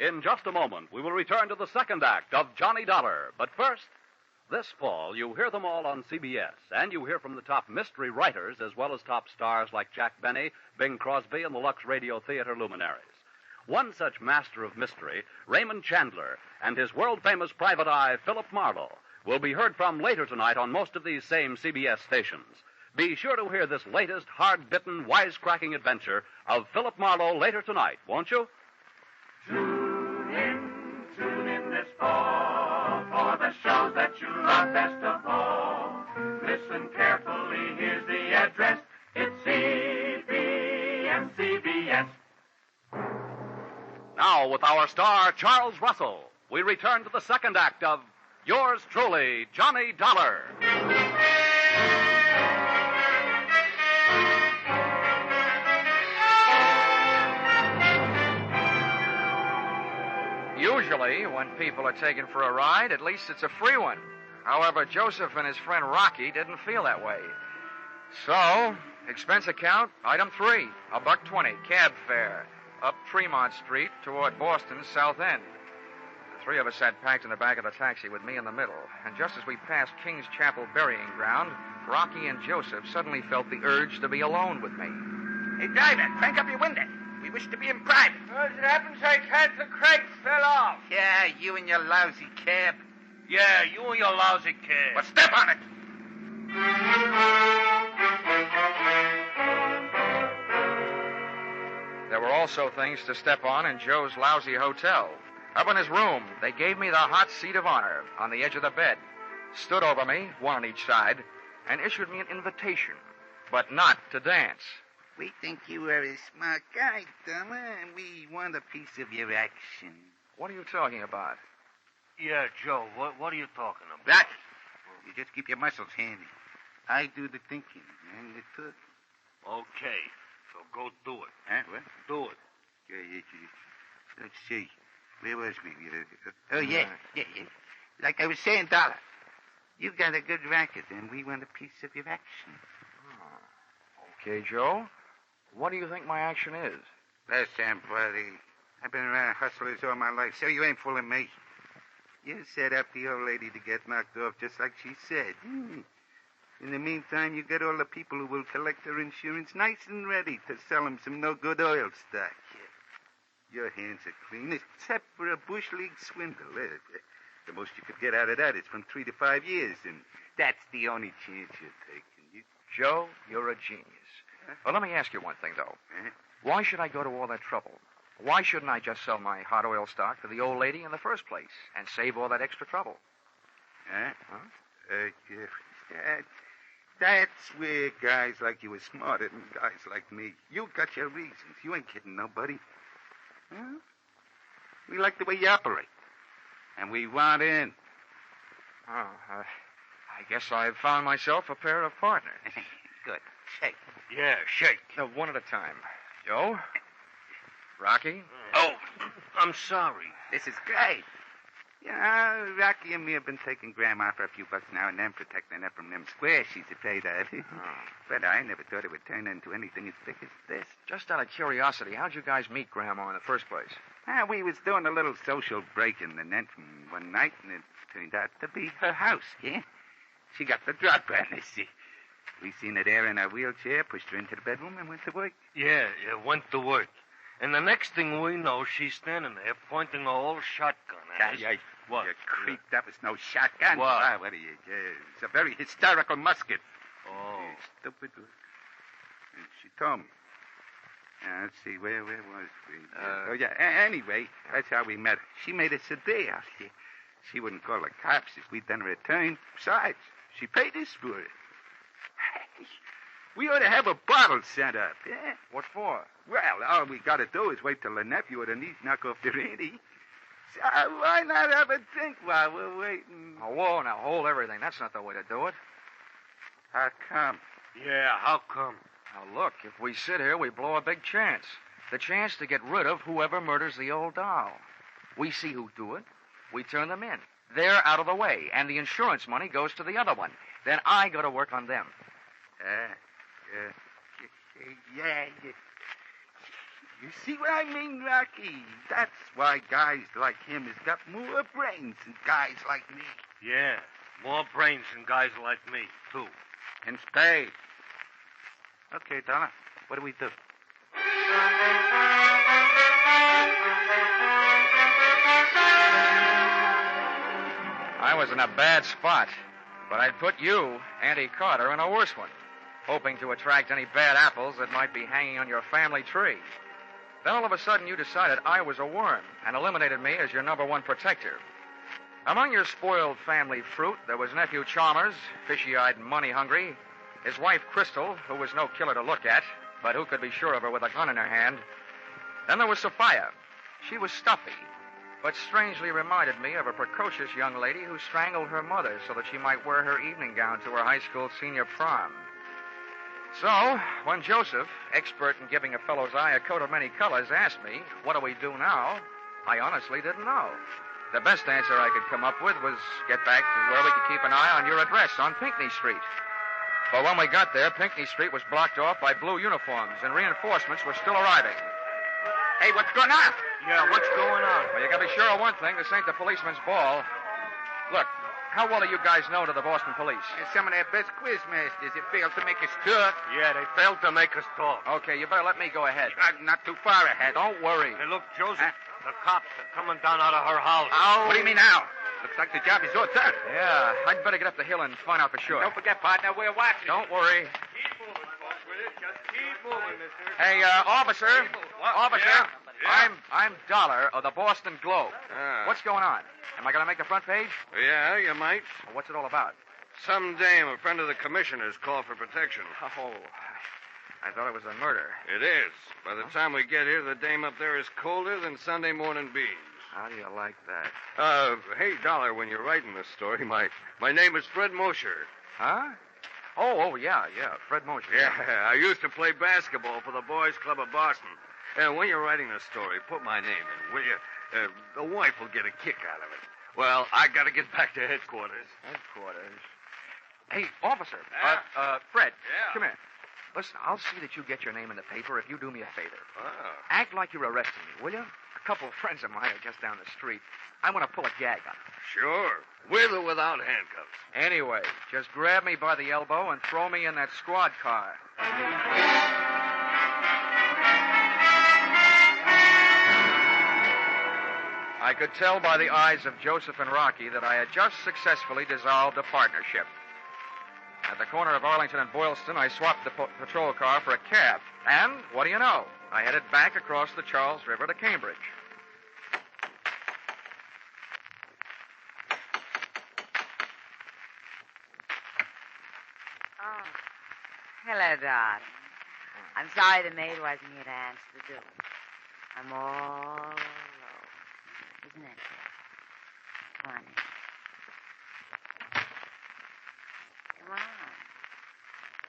Speaker 17: In just a moment, we will return to the second act of Johnny Dollar. But first, this fall, you hear them all on CBS, and you hear from the top mystery writers as well as top stars like Jack Benny, Bing Crosby, and the Lux Radio Theater luminaries. One such master of mystery, Raymond Chandler, and his world-famous private eye, Philip Marlowe, will be heard from later tonight on most of these same CBS stations. Be sure to hear this latest, hard-bitten, wisecracking adventure of Philip Marlowe later tonight, won't you?
Speaker 4: Tune in this fall for the shows that you love best of all. Listen carefully, here's the address. It's CBS.
Speaker 17: Now, with our star, Charles Russell, we return to the second act of Yours Truly, Johnny Dollar.
Speaker 5: Usually, when people are taken for a ride, at least it's a free one. However, Joseph and his friend Rocky didn't feel that way. So, expense account, item 3, $1.20, cab fare, up Tremont Street toward Boston's South End. The three of us sat packed in the back of the taxi with me in the middle. And just as we passed King's Chapel burying ground, Rocky and Joseph suddenly felt the urge to be alone with me.
Speaker 1: Hey, driver, crank up your window. We wish to be in private.
Speaker 19: As it happens, I can't. The crank fell off.
Speaker 1: Yeah, you and your lousy cab.
Speaker 15: Yeah, you and your lousy kid.
Speaker 1: But step on it.
Speaker 5: There were also things to step on in Joe's lousy hotel. Up in his room, they gave me the hot seat of honor on the edge of the bed, stood over me, one on each side, and issued me an invitation, but not to dance.
Speaker 1: We think you are a smart guy, Dollar, and we want a piece of your action.
Speaker 5: What are you talking about?
Speaker 15: Yeah, Joe, what are you talking about?
Speaker 1: That. You just keep your muscles handy. I do the thinking and the talking.
Speaker 15: Okay, so go do it.
Speaker 1: Huh? What?
Speaker 15: Do it.
Speaker 1: Let's see. Where was we? Oh, yeah. Like I was saying, Dollar, you got a good racket, and we want a piece of your action.
Speaker 2: Okay, Joe. What do you think my action is?
Speaker 1: Listen, buddy, I've been around hustlers all my life, so you ain't fooling me. You set up the old lady to get knocked off just like she said. In the meantime, you get all the people who will collect her insurance nice and ready to sell them some no-good oil stock. Your hands are clean, except for a bush league swindle. The most you could get out of that is from 3 to 5 years, and that's the only chance you're taking.
Speaker 2: Joe, you're a genius. Well, let me ask you one thing, though. Why should I go to all that trouble? Why shouldn't I just sell my hot oil stock to the old lady in the first place and save all that extra trouble?
Speaker 1: That's where guys like you are smarter than guys like me. You got your reasons. You ain't kidding nobody. We like the way you operate. And we want in.
Speaker 2: I guess I've found myself a pair of partners.
Speaker 1: Good. Shake.
Speaker 2: Yeah, shake. One at a time. Joe? Rocky?
Speaker 11: Oh, I'm sorry.
Speaker 1: This is great. Rocky and me have been taking Grandma for a few bucks now and then, protecting her from them squares she's afraid of. But I never thought it would turn into anything as big as this.
Speaker 2: Just out of curiosity, how'd you guys meet Grandma in the first place?
Speaker 1: We was doing a little social break-in and then one night, and it turned out to be her house, yeah? She got the drop on us. We seen her there in her wheelchair, pushed her into the bedroom, and went to work.
Speaker 15: Yeah, went to work. And the next thing we know, she's standing there pointing a old shotgun at us. What?
Speaker 1: You creep, that was no shotgun.
Speaker 15: What?
Speaker 1: What are you? It's a very historical musket.
Speaker 15: Oh.
Speaker 1: Stupid. And she told me. Let's see, where was we? Anyway, that's how we met her. She made us a deal. She wouldn't call the cops if we'd done her a turn. Besides, she paid us for it. We ought to have a bottle sent up, yeah?
Speaker 2: What for?
Speaker 1: Well, all we got to do is wait till the nephew or the niece knock off the ante. So why not have a drink while we're waiting?
Speaker 2: Oh, whoa, now hold everything. That's not the way to do it.
Speaker 1: How come?
Speaker 15: Yeah, how come?
Speaker 2: Now, look, if we sit here, we blow a big chance. The chance to get rid of whoever murders the old doll. We see who do it. We turn them in. They're out of the way, and the insurance money goes to the other one. Then I go to work on them.
Speaker 1: You see what I mean, Rocky? That's why guys like him has got more brains than guys like me.
Speaker 15: Yeah, more brains than guys like me, too.
Speaker 1: In spades. Okay, Dollar, what do we do?
Speaker 2: I was in a bad spot, but I'd put you, Auntie Carter, in a worse one, hoping to attract any bad apples that might be hanging on your family tree. Then all of a sudden you decided I was a worm and eliminated me as your number one protector. Among your spoiled family fruit, there was nephew Chalmers, fishy-eyed and money-hungry, his wife Crystal, who was no killer to look at, but who could be sure of her with a gun in her hand. Then there was Sophia. She was stuffy, but strangely reminded me of a precocious young lady who strangled her mother so that she might wear her evening gown to her high school senior prom. So, when Joseph, expert in giving a fellow's eye a coat of many colors, asked me, what do we do now, I honestly didn't know. The best answer I could come up with was get back to where we could keep an eye on your address on Pinckney Street. But when we got there, Pinckney Street was blocked off by blue uniforms, and reinforcements were still arriving. Hey, what's going on?
Speaker 15: Yeah, what's going on?
Speaker 2: Well, you gotta be sure of one thing. This ain't the policeman's ball. Look, how well are you guys known to the Boston police?
Speaker 1: Some of their best quiz masters have failed to make us talk.
Speaker 15: Yeah, they failed to make us talk.
Speaker 2: Okay, you better let me go ahead.
Speaker 1: Not too far ahead.
Speaker 2: Don't worry.
Speaker 15: Hey, look, Joseph, the cops are coming down out of her house.
Speaker 1: Oh. What do you mean now? Looks like the job is all done.
Speaker 2: Yeah, I'd better get up the hill and find out for sure.
Speaker 1: Don't forget, partner, we're watching.
Speaker 2: Don't worry.
Speaker 15: Keep moving, folks, will you? Just keep moving, mister.
Speaker 2: Hey, officer. Officer.
Speaker 11: Yeah.
Speaker 2: I'm Dollar of the Boston Globe. What's going on? Am I going to make the front page?
Speaker 11: Yeah, you might.
Speaker 2: Well, what's it all about?
Speaker 11: Some dame, a friend of the commissioner's, called for protection.
Speaker 2: Oh, I thought it was a murder.
Speaker 11: It is. By the time we get here, the dame up there is colder than Sunday morning beans.
Speaker 2: How do you like that?
Speaker 11: Hey, Dollar, when you're writing this story, my name is Fred Mosher.
Speaker 2: Huh? Oh, yeah, Fred Mosher.
Speaker 11: Yeah, I used to play basketball for the Boys Club of Boston. When you're writing a story, put my name in, will you? The wife will get a kick out of it. Well, I got to get back to headquarters.
Speaker 5: Headquarters? Hey, officer. Fred. Yeah? Come here. Listen, I'll see that you get your name in the paper if you do me a favor.
Speaker 11: Oh.
Speaker 5: Act like you're arresting me, will you? A couple of friends of mine are just down the street. I want to pull a gag on them.
Speaker 11: Sure. With or without handcuffs.
Speaker 5: Anyway, just grab me by the elbow and throw me in that squad car. I could tell by the eyes of Joseph and Rocky that I had just successfully dissolved a partnership. At the corner of Arlington and Boylston, I swapped the patrol car for a cab. And, what do you know? I headed back across the Charles River to Cambridge.
Speaker 9: Oh. Hello, darling. I'm sorry the maid wasn't here to answer the door. I'm all alone. Isn't that so? Come on in. Come on.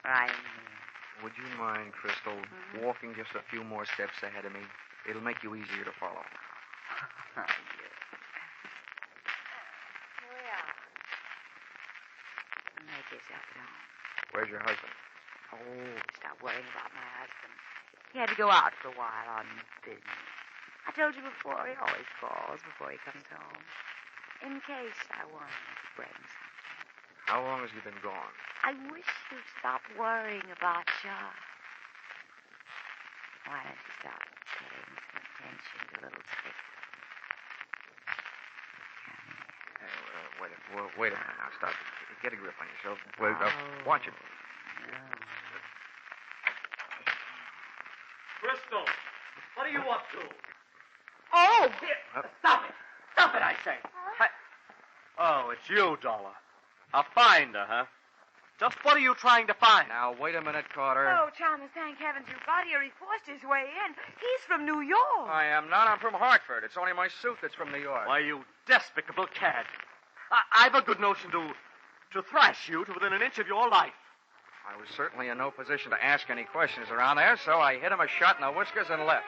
Speaker 9: Right in here.
Speaker 5: Would you mind, Crystal, walking just a few more steps ahead of me? It'll make you easier to follow.
Speaker 9: Here we are. Make yourself at home.
Speaker 5: Where's your husband?
Speaker 9: Oh, stop worrying about my husband. He had to go out for a while on business. I told you before, he always calls before he comes home. In case I wanted to bring something.
Speaker 5: How long has he been gone?
Speaker 9: I wish you'd stop worrying about John. Why don't you stop paying some attention to little Stick?
Speaker 5: Wait a minute now. Stop. Get a grip on yourself. Wait, watch it.
Speaker 12: Crystal, what are you up to?
Speaker 8: Oh!
Speaker 12: Stop it! Stop it, I say! Oh, it's you, Dollar. A finder, huh? Just what are you trying to find?
Speaker 5: Now, wait a minute, Carter.
Speaker 8: Oh, Chalmers, thank heavens you got here. He forced his way in. He's from New York.
Speaker 5: I am not. I'm from Hartford. It's only my suit that's from New York.
Speaker 12: Why, you despicable cad. I've a good notion to thrash you to within an inch of your life.
Speaker 5: I was certainly in no position to ask any questions around there, so I hit him a shot in the whiskers and left.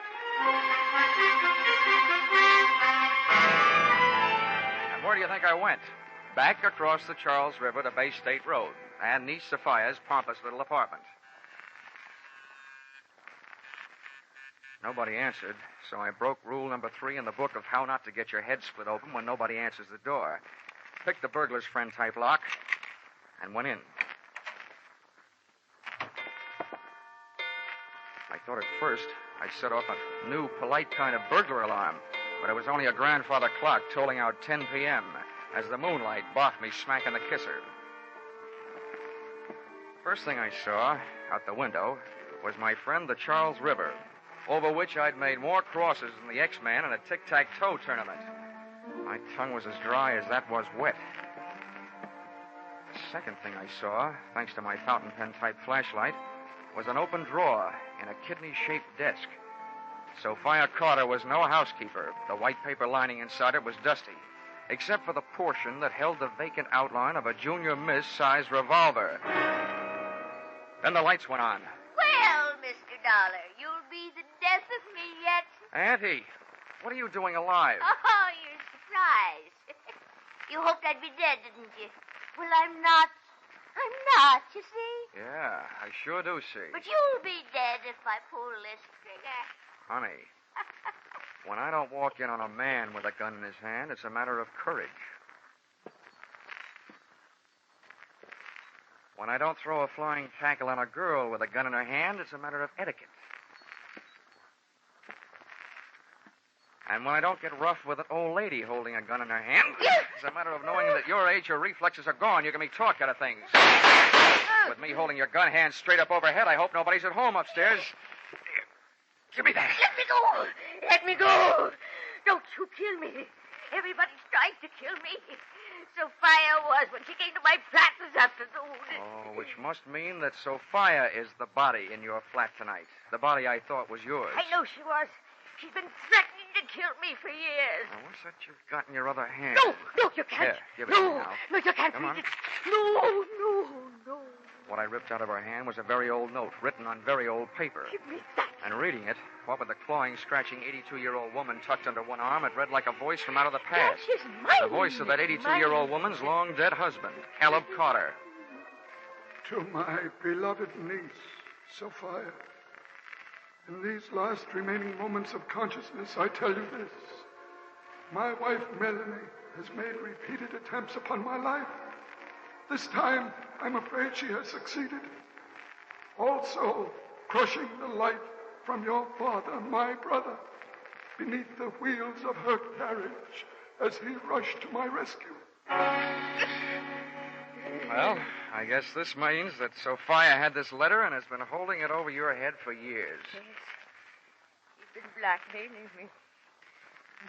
Speaker 5: And where do you think I went? Back across the Charles River to Bay State Road and Niece Sophia's pompous little apartment. Nobody answered, so I broke rule number 3 in the book of how not to get your head split open when nobody answers the door. Picked the burglar's friend type lock and went in. I thought at first I'd set off a new, polite kind of burglar alarm, but it was only a grandfather clock tolling out 10 p.m. as the moonlight barked me smack in the kisser. First thing I saw out the window was my friend the Charles River, over which I'd made more crosses than the X-Man in a tic-tac-toe tournament. My tongue was as dry as that was wet. The second thing I saw, thanks to my fountain pen-type flashlight, was an open drawer in a kidney-shaped desk. Sophia Carter was no housekeeper. The white paper lining inside it was dusty, except for the portion that held the vacant outline of a junior miss-sized revolver. Then the lights went on.
Speaker 16: Well, Mr. Dollar, you'll be the death of me yet.
Speaker 5: Auntie, what are you doing alive?
Speaker 16: Oh, you're surprised. You hoped I'd be dead, didn't you? Well, I'm not. I'm not, you see?
Speaker 5: Yeah, I sure do see.
Speaker 16: But you'll be dead if I pull this trigger.
Speaker 5: Honey, when I don't walk in on a man with a gun in his hand, it's a matter of courage. When I don't throw a flying tackle on a girl with a gun in her hand, it's a matter of etiquette. And when I don't get rough with an old lady holding a gun in her hand, it's a matter of knowing that your age, your reflexes are gone. You can be taught kind of things. With me holding your gun hand straight up overhead, I hope nobody's at home upstairs. Give me that.
Speaker 16: Let me go. Let me go. Don't you kill me. Everybody's trying to kill me. Sophia was when she came to my flat this afternoon.
Speaker 5: Oh, which must mean that Sophia is the body in your flat tonight. The body I thought was yours.
Speaker 16: I know she was. She's been threatening to kill me for years.
Speaker 5: Now, what's that you've got in your other hand?
Speaker 16: No, you can't.
Speaker 5: Here, give it to me now.
Speaker 16: No, you can't.
Speaker 5: Come on.
Speaker 16: No.
Speaker 5: What I ripped out of her hand was a very old note written on very old paper.
Speaker 16: Give me that.
Speaker 5: And reading it, what with the clawing, scratching 82-year-old woman tucked under one arm, it read like a voice from out of the past. The voice of that 82-year-old woman's long-dead husband, Caleb Carter.
Speaker 10: To my beloved niece, Sophia, in these last remaining moments of consciousness, I tell you this. My wife, Melanie, has made repeated attempts upon my life. This time, I'm afraid she has succeeded. Also, crushing the life from your father, my brother, beneath the wheels of her carriage as he rushed to my rescue.
Speaker 5: Well, I guess this means that Sophia had this letter and has been holding it over your head for years.
Speaker 8: Yes. You've been blackmailing me.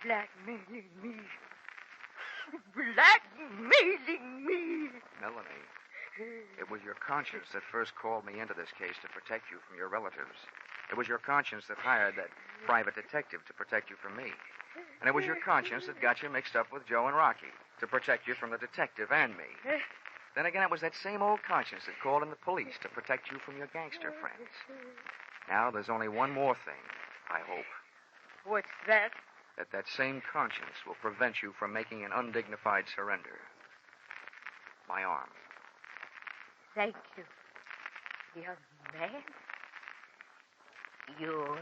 Speaker 8: Blackmailing me. Blackmailing me.
Speaker 5: Melanie, it was your conscience that first called me into this case to protect you from your relatives. It was your conscience that hired that private detective to protect you from me. And it was your conscience that got you mixed up with Joe and Rocky to protect you from the detective and me. Then again, it was that same old conscience that called in the police to protect you from your gangster friends. Now, there's only one more thing, I hope.
Speaker 8: What's that?
Speaker 5: That same conscience will prevent you from making an undignified surrender. My arm.
Speaker 8: Thank you, young man. Your arm.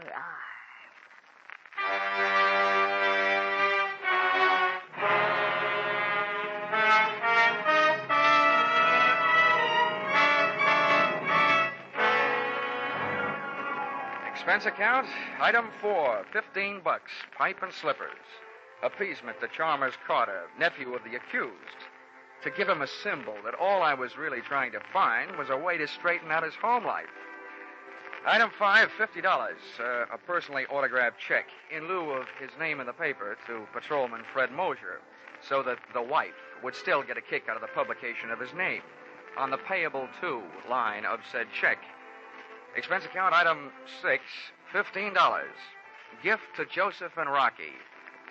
Speaker 5: Expense account, item 4, $15, pipe and slippers. Appeasement to Chalmers Carter, nephew of the accused. To give him a symbol that all I was really trying to find was a way to straighten out his home life. Item 5, $50, a personally autographed check in lieu of his name in the paper to Patrolman Fred Mosier, so that the wife would still get a kick out of the publication of his name on the payable to line of said check. Expense account, item 6, $15. Gift to Joseph and Rocky.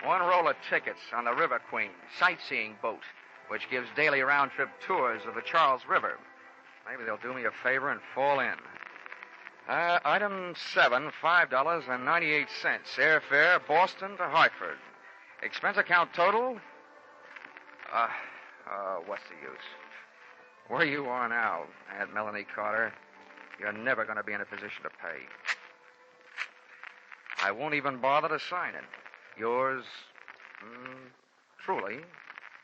Speaker 5: 1 roll of tickets on the River Queen sightseeing boat, which gives daily round-trip tours of the Charles River. Maybe they'll do me a favor and fall in. Item 7, $5.98. Airfare, Boston to Hartford. Expense account total? What's the use? Where you are now, Aunt Melanie Carter, you're never going to be in a position to pay. I won't even bother to sign it. Yours, truly,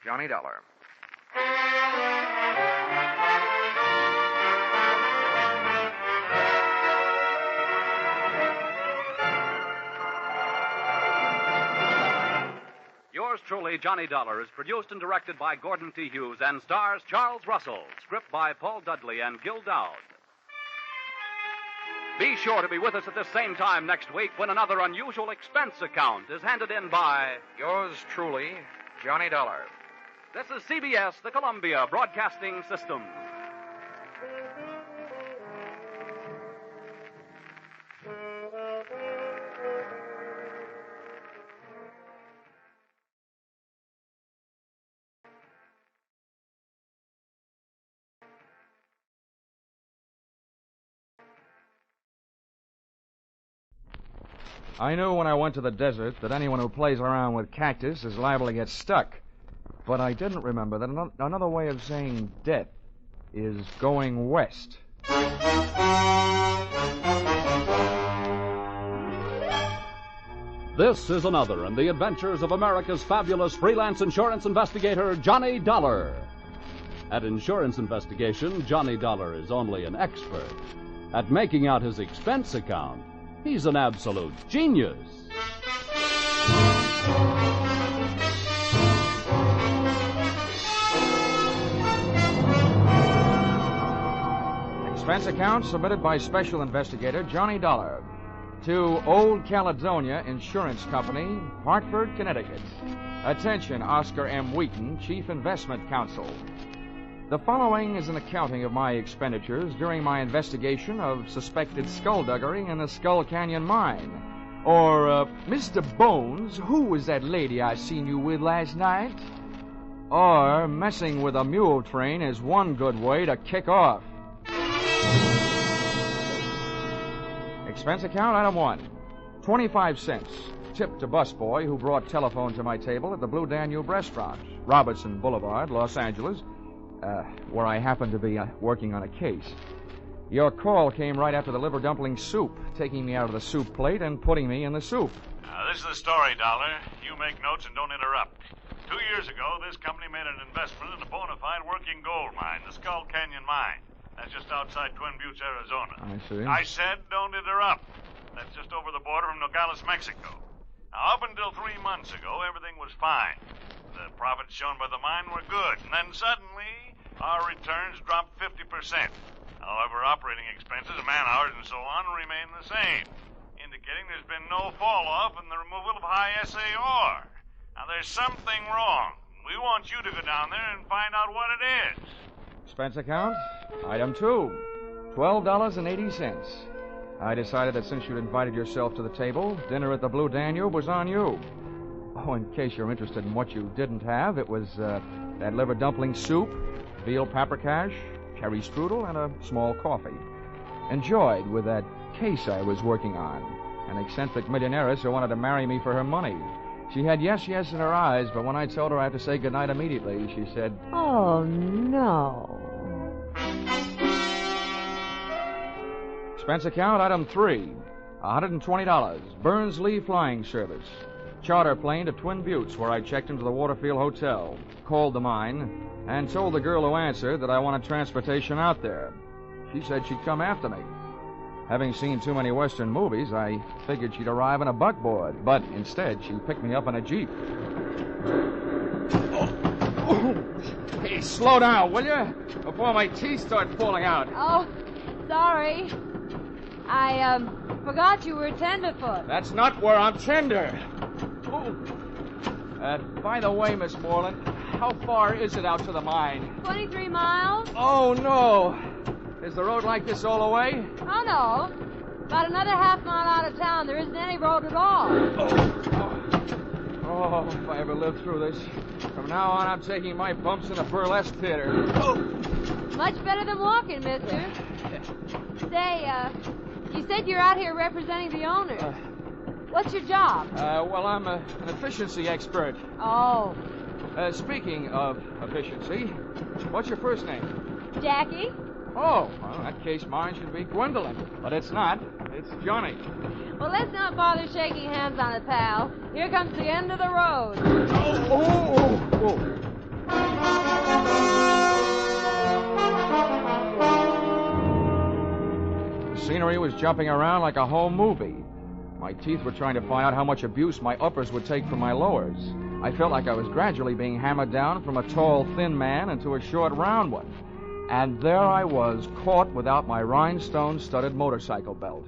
Speaker 5: Johnny Dollar.
Speaker 17: Yours truly, Johnny Dollar, is produced and directed by Gordon T. Hughes and stars Charles Russell. Script by Paul Dudley and Gil Dowd. Be sure to be with us at this same time next week when another unusual expense account is handed in by...
Speaker 5: Yours truly, Johnny Dollar.
Speaker 17: This is CBS, the Columbia Broadcasting System.
Speaker 13: I knew when I went to the desert that anyone who plays around with cactus is liable to get stuck. But I didn't remember that another way of saying death is going west.
Speaker 17: This is another in the adventures of America's fabulous freelance insurance investigator, Johnny Dollar. At insurance investigation, Johnny Dollar is only an expert. At making out his expense account, he's an absolute genius.
Speaker 13: Expense account submitted by Special Investigator Johnny Dollar to Old Caledonia Insurance Company, Hartford, Connecticut. Attention, Oscar M. Wheaton, Chief Investment Counsel. The following is an accounting of my expenditures during my investigation of suspected skullduggery in the Skull Canyon mine. Or, Mr. Bones, who was that lady I seen you with last night? Or, messing with a mule train is one good way to kick off.
Speaker 5: Expense account, item 1. 25 cents. Tip to busboy who brought telephone to my table at the Blue Danube restaurant, Robertson Boulevard, Los Angeles, where I happen to be working on a case. Your call came right after the liver dumpling soup, taking me out of the soup plate and putting me in the soup.
Speaker 7: This is the story, Dollar. You make notes and don't interrupt. 2 years ago, this company made an investment in a bona fide working gold mine, the Skull Canyon Mine. That's just outside Twin Buttes, Arizona.
Speaker 5: I see.
Speaker 7: I said don't interrupt. That's just over the border from Nogales, Mexico. Now, up until 3 months ago, everything was fine. The profits shown by the mine were good. And then suddenly, our returns dropped 50%. However, operating expenses, man-hours, and so on remain the same, indicating there's been no fall-off in the removal of high SAR. Now, there's something wrong. We want you to go down there and find out what it is.
Speaker 5: Expense account, item 2. $12.80. I decided that since you'd invited yourself to the table, dinner at the Blue Danube was on you. Oh, in case you're interested in what you didn't have, it was that liver dumpling soup, veal paprikash, cherry strudel, and a small coffee. Enjoyed with that case I was working on. An eccentric millionairess who wanted to marry me for her money. She had yes in her eyes, but when I told her I had to say goodnight immediately, she said,
Speaker 8: Oh, no.
Speaker 5: Expense account, item 3. $120. Burns Lee Flying Service. Charter plane to Twin Buttes, where I checked into the Waterfield Hotel, called the mine, and told the girl who answered that I wanted transportation out there. She said she'd come after me. Having seen too many Western movies, I figured she'd arrive in a buckboard, but instead she picked me up in a Jeep. Hey, slow down, will you? Before my teeth start falling out.
Speaker 8: Oh, sorry. I forgot you were tenderfoot.
Speaker 5: That's not where I'm tender. By the way, Miss Moreland, how far is it out to the mine?
Speaker 8: 23 miles?
Speaker 5: Oh, no. Is the road like this all the way?
Speaker 8: Oh, no. About another half mile out of town, there isn't any road at all.
Speaker 5: Oh, if I ever live through this. From now on, I'm taking my bumps in a burlesque theater.
Speaker 8: Much better than walking, mister. Say, you said you're out here representing the owner. What's your job?
Speaker 5: Well, I'm an efficiency expert.
Speaker 8: Oh.
Speaker 5: Speaking of efficiency, what's your first name?
Speaker 8: Jackie?
Speaker 5: Oh, well, in that case, mine should be Gwendolyn. But it's not. It's Johnny.
Speaker 8: Well, let's not bother shaking hands on it, pal. Here comes the end of the road. The
Speaker 5: scenery was jumping around like a home movie. My teeth were trying to find out how much abuse my uppers would take from my lowers. I felt like I was gradually being hammered down from a tall, thin man into a short, round one. And there I was, caught without my rhinestone-studded motorcycle belt.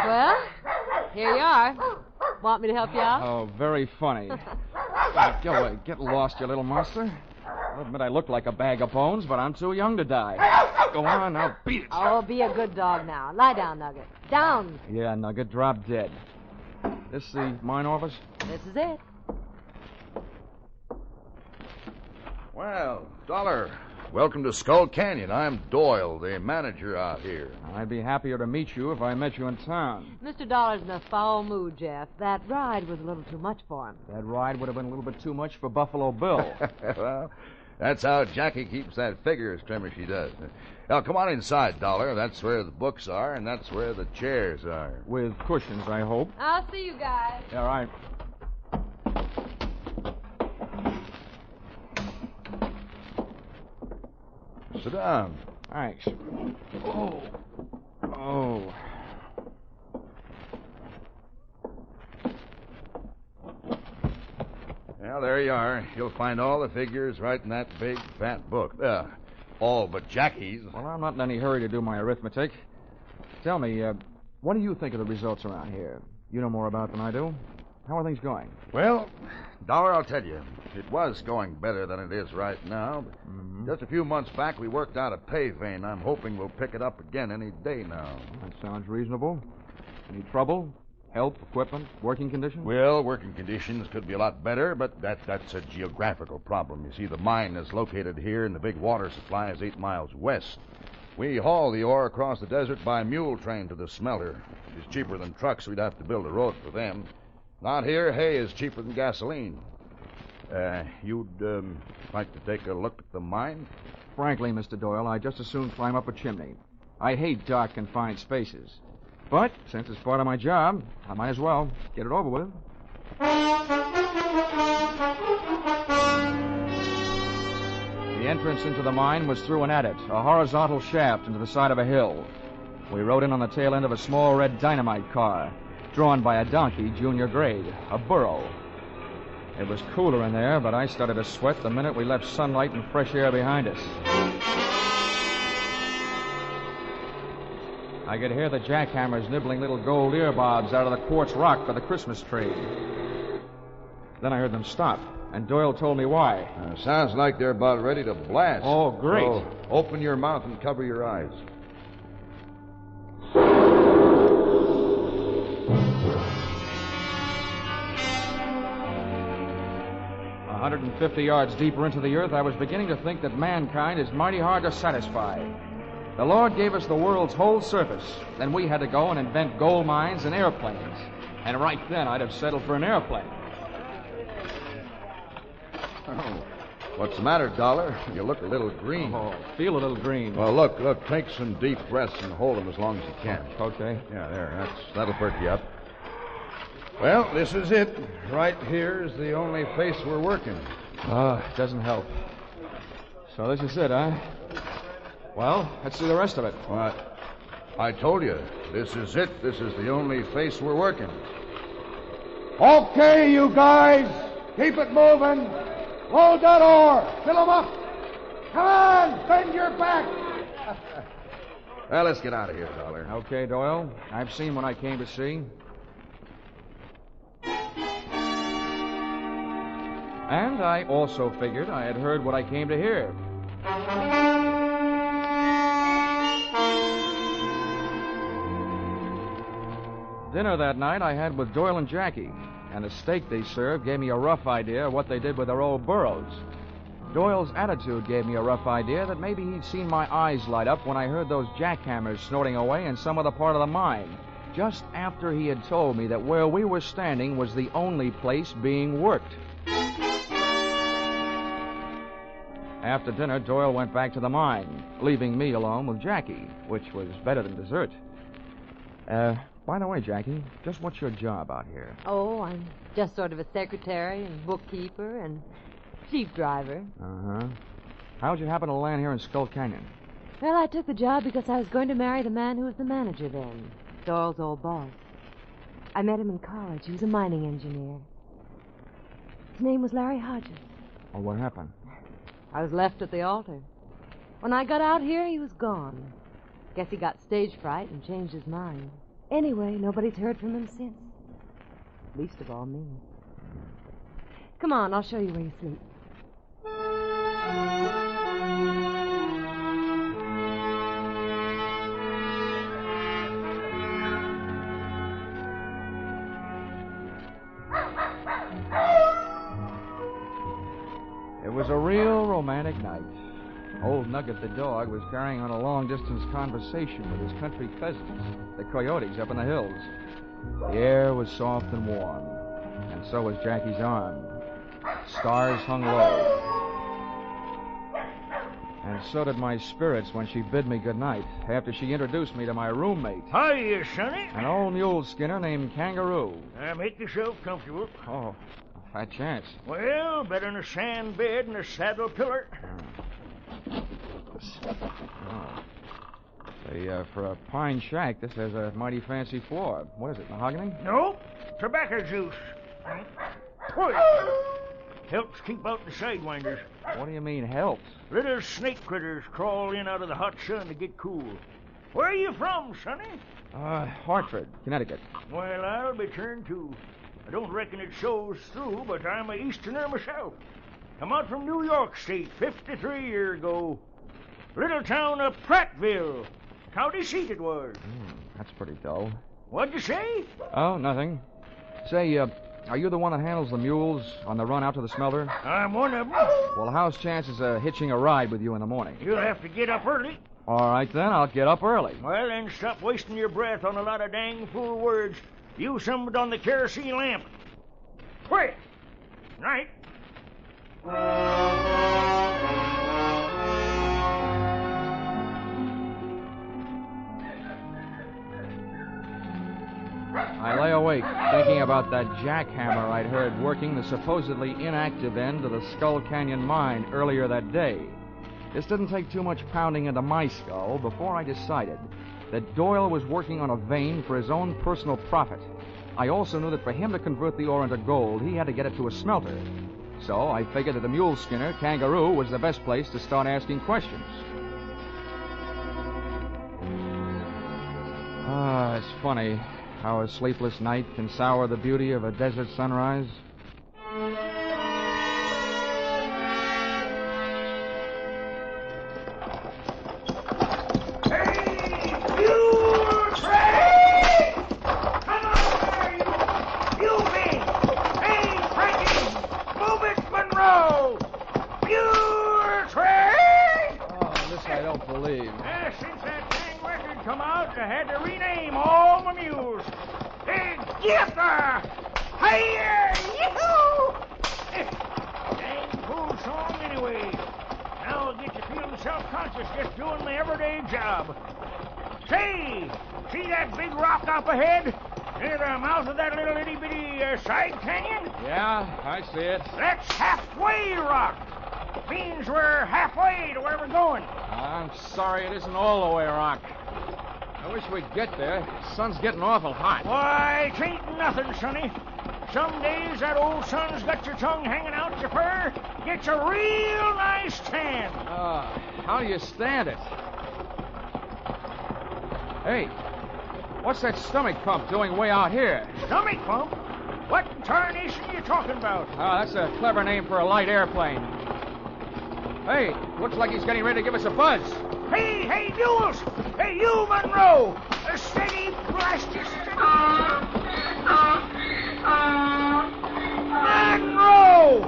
Speaker 8: Well, here you are. Want me to help you out?
Speaker 5: Oh, very funny. Go away. Get lost, you little monster. I'll admit I look like a bag of bones, but I'm too young to die. Go on, now beat it.
Speaker 8: Oh, be a good dog now. Lie down, Nugget. Down.
Speaker 5: Yeah, Nugget, drop dead. This the mine office?
Speaker 8: This is it.
Speaker 6: Well, Dollar, welcome to Skull Canyon. I'm Doyle, the manager out here.
Speaker 5: I'd be happier to meet you if I met you in town.
Speaker 8: Mr. Dollar's in a foul mood, Jeff. That ride was a little too much for him.
Speaker 5: That ride would have been a little bit too much for Buffalo Bill.
Speaker 6: Well, that's how Jackie keeps that figure as trim as she does. Now, come on inside, Dollar. That's where the books are, and that's where the chairs are.
Speaker 5: With cushions, I hope.
Speaker 8: I'll see you guys.
Speaker 5: All right.
Speaker 6: Sit down.
Speaker 5: Thanks. Oh.
Speaker 6: Well, there you are. You'll find all the figures right in that big, fat book. All but Jackie's.
Speaker 5: Well, I'm not in any hurry to do my arithmetic. Tell me, what do you think of the results around here? You know more about it than I do. How are things going?
Speaker 6: Well, Dollar, I'll tell you. It was going better than it is right now. But just a few months back, we worked out a pay vein. I'm hoping we'll pick it up again any day now.
Speaker 5: That sounds reasonable. Any trouble? Help, equipment, working conditions?
Speaker 6: Well, working conditions could be a lot better, but that's a geographical problem. You see, the mine is located here, and the big water supply is 8 miles west. We haul the ore across the desert by mule train to the smelter. It's cheaper than trucks. We'd have to build a road for them. Not here, hay is cheaper than gasoline. You'd like to take a look at the mine?
Speaker 5: Frankly, Mr. Doyle, I'd just as soon climb up a chimney. I hate dark, confined spaces. But since it's part of my job, I might as well get it over with. The entrance into the mine was through an adit, a horizontal shaft into the side of a hill. We rode in on the tail end of a small red dynamite car, drawn by a donkey, junior grade, a burro. It was cooler in there, but I started to sweat the minute we left sunlight and fresh air behind us. I could hear the jackhammers nibbling little gold ear bobs out of the quartz rock for the Christmas tree. Then I heard them stop, and Doyle told me why.
Speaker 6: Sounds like they're about ready to blast.
Speaker 5: Oh, great.
Speaker 6: So open your mouth and cover your eyes.
Speaker 5: 150 yards deeper into the earth, I was beginning to think that mankind is mighty hard to satisfy. The Lord gave us the world's whole surface. Then we had to go and invent gold mines and airplanes. And right then, I'd have settled for an airplane.
Speaker 6: Oh, what's the matter, Dollar? You look a little green.
Speaker 5: Oh, feel a little green.
Speaker 6: Well, look. Take some deep breaths and hold them as long as you can.
Speaker 5: Okay.
Speaker 6: Yeah, there. That'll perk you up. Well, this is it. Right here is the only face we're working.
Speaker 5: It doesn't help. So this is it, huh? Well, let's see the rest of it.
Speaker 6: What? I told you, this is it. This is the only face we're working.
Speaker 19: Okay, you guys. Keep it moving. Load that ore. Fill them up. Come on, bend your back.
Speaker 6: Well, let's get out of here, Dollar.
Speaker 5: Okay, Doyle. I've seen what I came to see. And I also figured I had heard what I came to hear. Dinner that night I had with Doyle and Jackie, and the steak they served gave me a rough idea of what they did with their old burros. Doyle's attitude gave me a rough idea that maybe he'd seen my eyes light up when I heard those jackhammers snorting away in some other part of the mine, just after he had told me that where we were standing was the only place being worked. After dinner, Doyle went back to the mine, leaving me alone with Jackie, which was better than dessert. By the way, Jackie, just what's your job out here?
Speaker 14: Oh, I'm just sort of a secretary and bookkeeper and jeep driver.
Speaker 5: Uh-huh. How'd you happen to land here in Skull Canyon?
Speaker 14: Well, I took the job because I was going to marry the man who was the manager then, Doyle's old boss. I met him in college. He was a mining engineer. His name was Larry Hodges.
Speaker 5: Oh, what happened?
Speaker 14: I was left at the altar. When I got out here, he was gone. Guess he got stage fright and changed his mind. Anyway, nobody's heard from him since. Least of all me. Come on, I'll show you where you sleep.
Speaker 5: It was a real romantic night. Old Nugget the dog was carrying on a long-distance conversation with his country cousins, the coyotes up in the hills. The air was soft and warm, and so was Jackie's arm. Stars hung low. And so did my spirits when she bid me goodnight, after she introduced me to my roommate.
Speaker 21: Hiya, Sonny.
Speaker 5: An old mule skinner named Kangaroo.
Speaker 21: Make yourself comfortable.
Speaker 5: Oh, a fat chance.
Speaker 21: Well, better than a sand bed and a saddle pillar.
Speaker 5: Oh. Say, for a pine shack, this has a mighty fancy floor. What is it, mahogany?
Speaker 21: No, tobacco juice. Helps keep out the sidewinders.
Speaker 5: What do you mean, helps?
Speaker 21: Little snake critters crawl in out of the hot sun to get cool. Where are you from, Sonny?
Speaker 5: Hartford, Connecticut.
Speaker 21: Well, I'll be turned too. I don't reckon it shows through, but I'm a Easterner myself. Come out from New York State 53 years ago. Little town of Prattville. County seat it was.
Speaker 5: That's pretty dull.
Speaker 21: What'd you say?
Speaker 13: Oh, nothing. Say, are you the one that handles the mules on the run out to the smelter?
Speaker 21: I'm one of them.
Speaker 13: Well, how's chances of hitching a ride with you in the morning?
Speaker 21: You'll have to get up early.
Speaker 13: All right, then. I'll get up early.
Speaker 21: Well, then stop wasting your breath on a lot of dang fool words. Use some of it on the kerosene lamp. Quick! Night.
Speaker 13: I lay awake, thinking about that jackhammer I'd heard working the supposedly inactive end of the Skull Canyon mine earlier that day. This didn't take too much pounding into my skull before I decided that Doyle was working on a vein for his own personal profit. I also knew that for him to convert the ore into gold, he had to get it to a smelter. So I figured that the mule skinner, Kangaroo, was the best place to start asking questions. Ah, it's funny how a sleepless night can sour the beauty of a desert sunrise.
Speaker 21: See that big rock up ahead? Near the mouth of that little itty-bitty side canyon?
Speaker 13: Yeah, I see it.
Speaker 21: That's Halfway Rock. Means we're halfway to where we're going.
Speaker 13: I'm sorry it isn't all the way, Rock. I wish we'd get there. The sun's getting awful hot.
Speaker 21: Why, it ain't nothing, Sonny. Some days that old sun's got your tongue hanging out your fur. Gets a real nice tan.
Speaker 13: How do you stand it? Hey, what's that stomach pump doing way out here?
Speaker 21: Stomach pump? What in tarnation are you talking about?
Speaker 13: That's a clever name for a light airplane. Hey, looks like he's getting ready to give us a buzz.
Speaker 21: Hey, Mules! Hey, you, Monroe! A steady blast is... Monroe!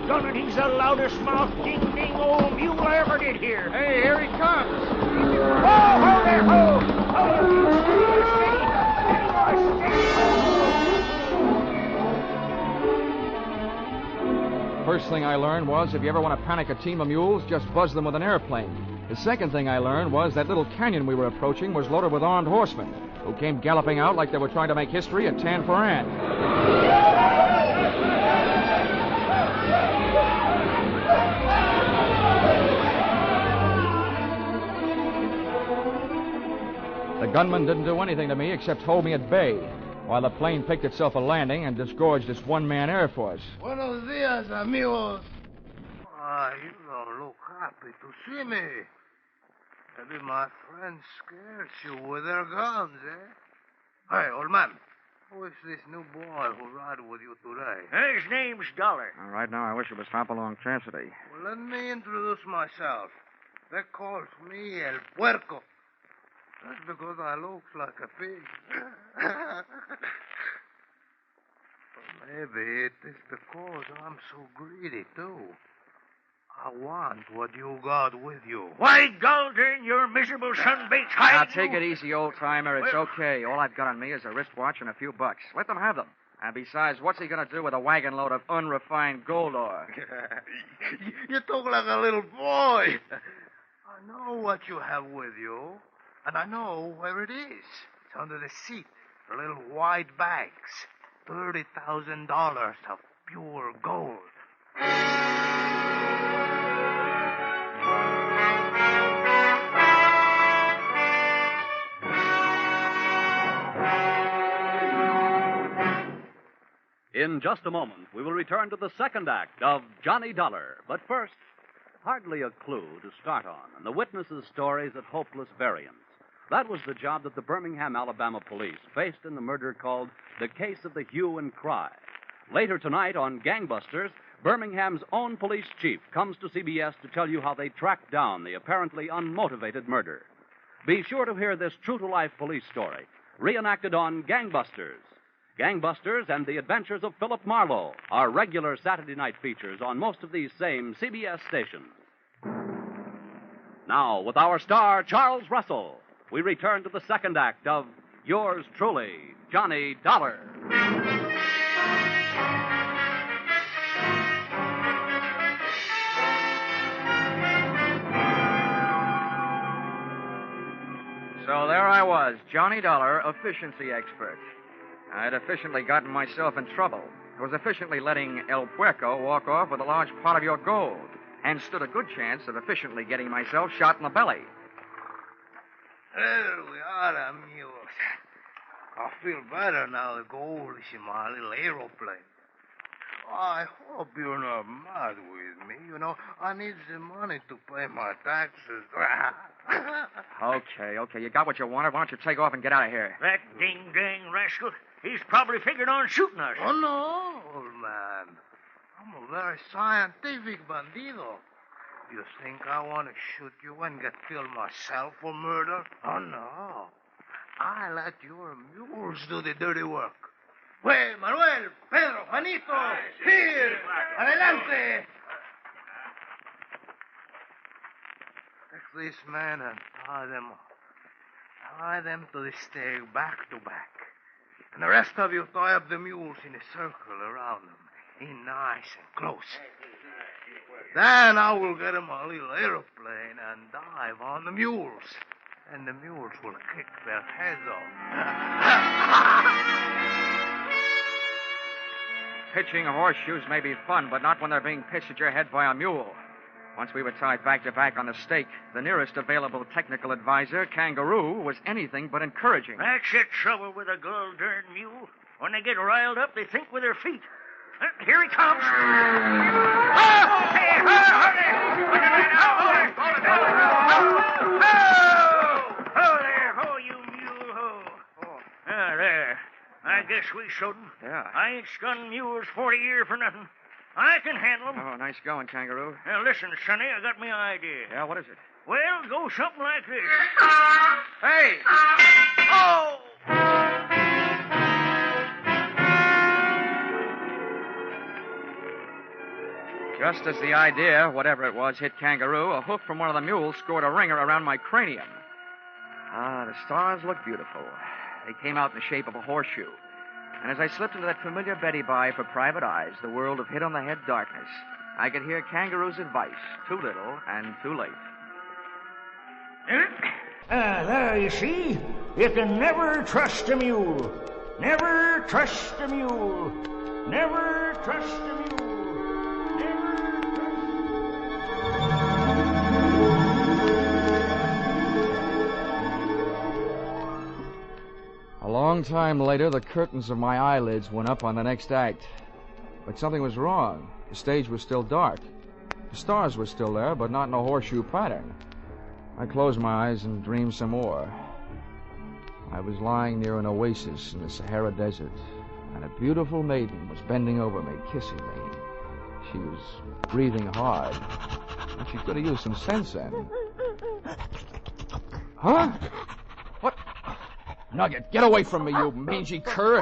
Speaker 21: Doggone it, he's the loudest mouth ding-ding old mule I ever did hear.
Speaker 13: Hey, here he comes.
Speaker 21: Ho there, ho!
Speaker 13: First thing I learned was if you ever want to panic a team of mules, just buzz them with an airplane. The second thing I learned was that little canyon we were approaching was loaded with armed horsemen who came galloping out like they were trying to make history at Tan Foran. The gunman didn't do anything to me except hold me at bay, while the plane picked itself a landing and disgorged its one-man air force.
Speaker 18: Buenos dias, amigos.
Speaker 19: You don't look happy to see me. Maybe my friends scared you with their guns, eh? Hey, old man, who is this new boy who ride with you today?
Speaker 21: His name's Dollar.
Speaker 13: Right now, I wish it was Hopalong Cassidy.
Speaker 19: Well, let me introduce myself. They call me El Puerco. That's because I look like a pig. Maybe it is because I'm so greedy, too. I want what you got with you.
Speaker 21: Why, Galdern, your miserable sunbait's hiding.
Speaker 5: Now, take it easy, old-timer. It's okay. All I've got on me is a wristwatch and a few bucks. Let them have them. And besides, what's he going to do with a wagon load of unrefined gold ore?
Speaker 19: You talk like a little boy. I know what you have with you, and I know where it is. It's under the seat, the little white bags. $30,000 of pure gold.
Speaker 17: In just a moment, we will return to the second act of Johnny Dollar. But first, hardly a clue to start on, and the witnesses' stories at hopeless variance. That was the job that the Birmingham, Alabama police faced in the murder called the Case of the Hue and Cry. Later tonight on Gangbusters, Birmingham's own police chief comes to CBS to tell you how they tracked down the apparently unmotivated murder. Be sure to hear this true-to-life police story reenacted on Gangbusters. Gangbusters and the Adventures of Philip Marlowe are regular Saturday night features on most of these same CBS stations. Now, with our star, Charles Russell, we return to the second act of Yours Truly, Johnny Dollar.
Speaker 5: So there I was, Johnny Dollar, efficiency expert. I'd efficiently gotten myself in trouble. I was efficiently letting El Puerco walk off with a large part of your gold, and stood a good chance of efficiently getting myself shot in the belly.
Speaker 3: There we are, amigos. I feel better now the gold is in my little aeroplane. I hope you're not mad with me. You know, I need the money to pay my taxes.
Speaker 5: Okay, you got what you wanted. Why don't you take off and get out of here?
Speaker 21: That ding-dang rascal, he's probably figured on shooting us.
Speaker 3: Oh, no, old man. I'm a very scientific bandido. You think I want to shoot you and get killed myself for murder? Oh, no. I let your mules do the dirty work. Well, Manuel, Pedro, Juanito, here, adelante. Take these men and tie them up. Tie them to the stake back to back. And the rest of you tie up the mules in a circle around them, in nice and close. Then I will get in my little aeroplane and dive on the mules. And the mules will kick their heads off.
Speaker 5: Pitching horseshoes may be fun, but not when they're being pitched at your head by a mule. Once we were tied back to back on the stake, the nearest available technical advisor, Kangaroo, was anything but encouraging.
Speaker 21: That's the trouble with a gol-darn mule. When they get riled up, they think with their feet. Here he comes. Ho, you mule, ho. There. I guess we showed 'em.
Speaker 5: Yeah.
Speaker 21: I ain't skunned mules 40 years for nothing. I can handle 'em.
Speaker 5: Oh, nice going, Kangaroo.
Speaker 21: Now, listen, Sonny, I got my idea.
Speaker 5: Yeah, what is it?
Speaker 21: Well, go something like this.
Speaker 3: Hey! Oh!
Speaker 5: Just as the idea, whatever it was, hit Kangaroo, a hoof from one of the mules scored a ringer around my cranium. The stars looked beautiful. They came out in the shape of a horseshoe. And as I slipped into that familiar Betty Bye for private eyes, the world of hit-on-the-head darkness, I could hear Kangaroo's advice, too little and too late.
Speaker 21: There, you see? You can never trust a mule. Never trust a mule. Never trust a mule.
Speaker 5: A long time later, the curtains of my eyelids went up on the next act. But something was wrong. The stage was still dark. The stars were still there, but not in a horseshoe pattern. I closed my eyes and dreamed some more. I was lying near an oasis in the Sahara Desert, and a beautiful maiden was bending over me, kissing me. She was breathing hard, and she could have used some sense then. Huh? What? Nugget, get away from me, you mangy cur.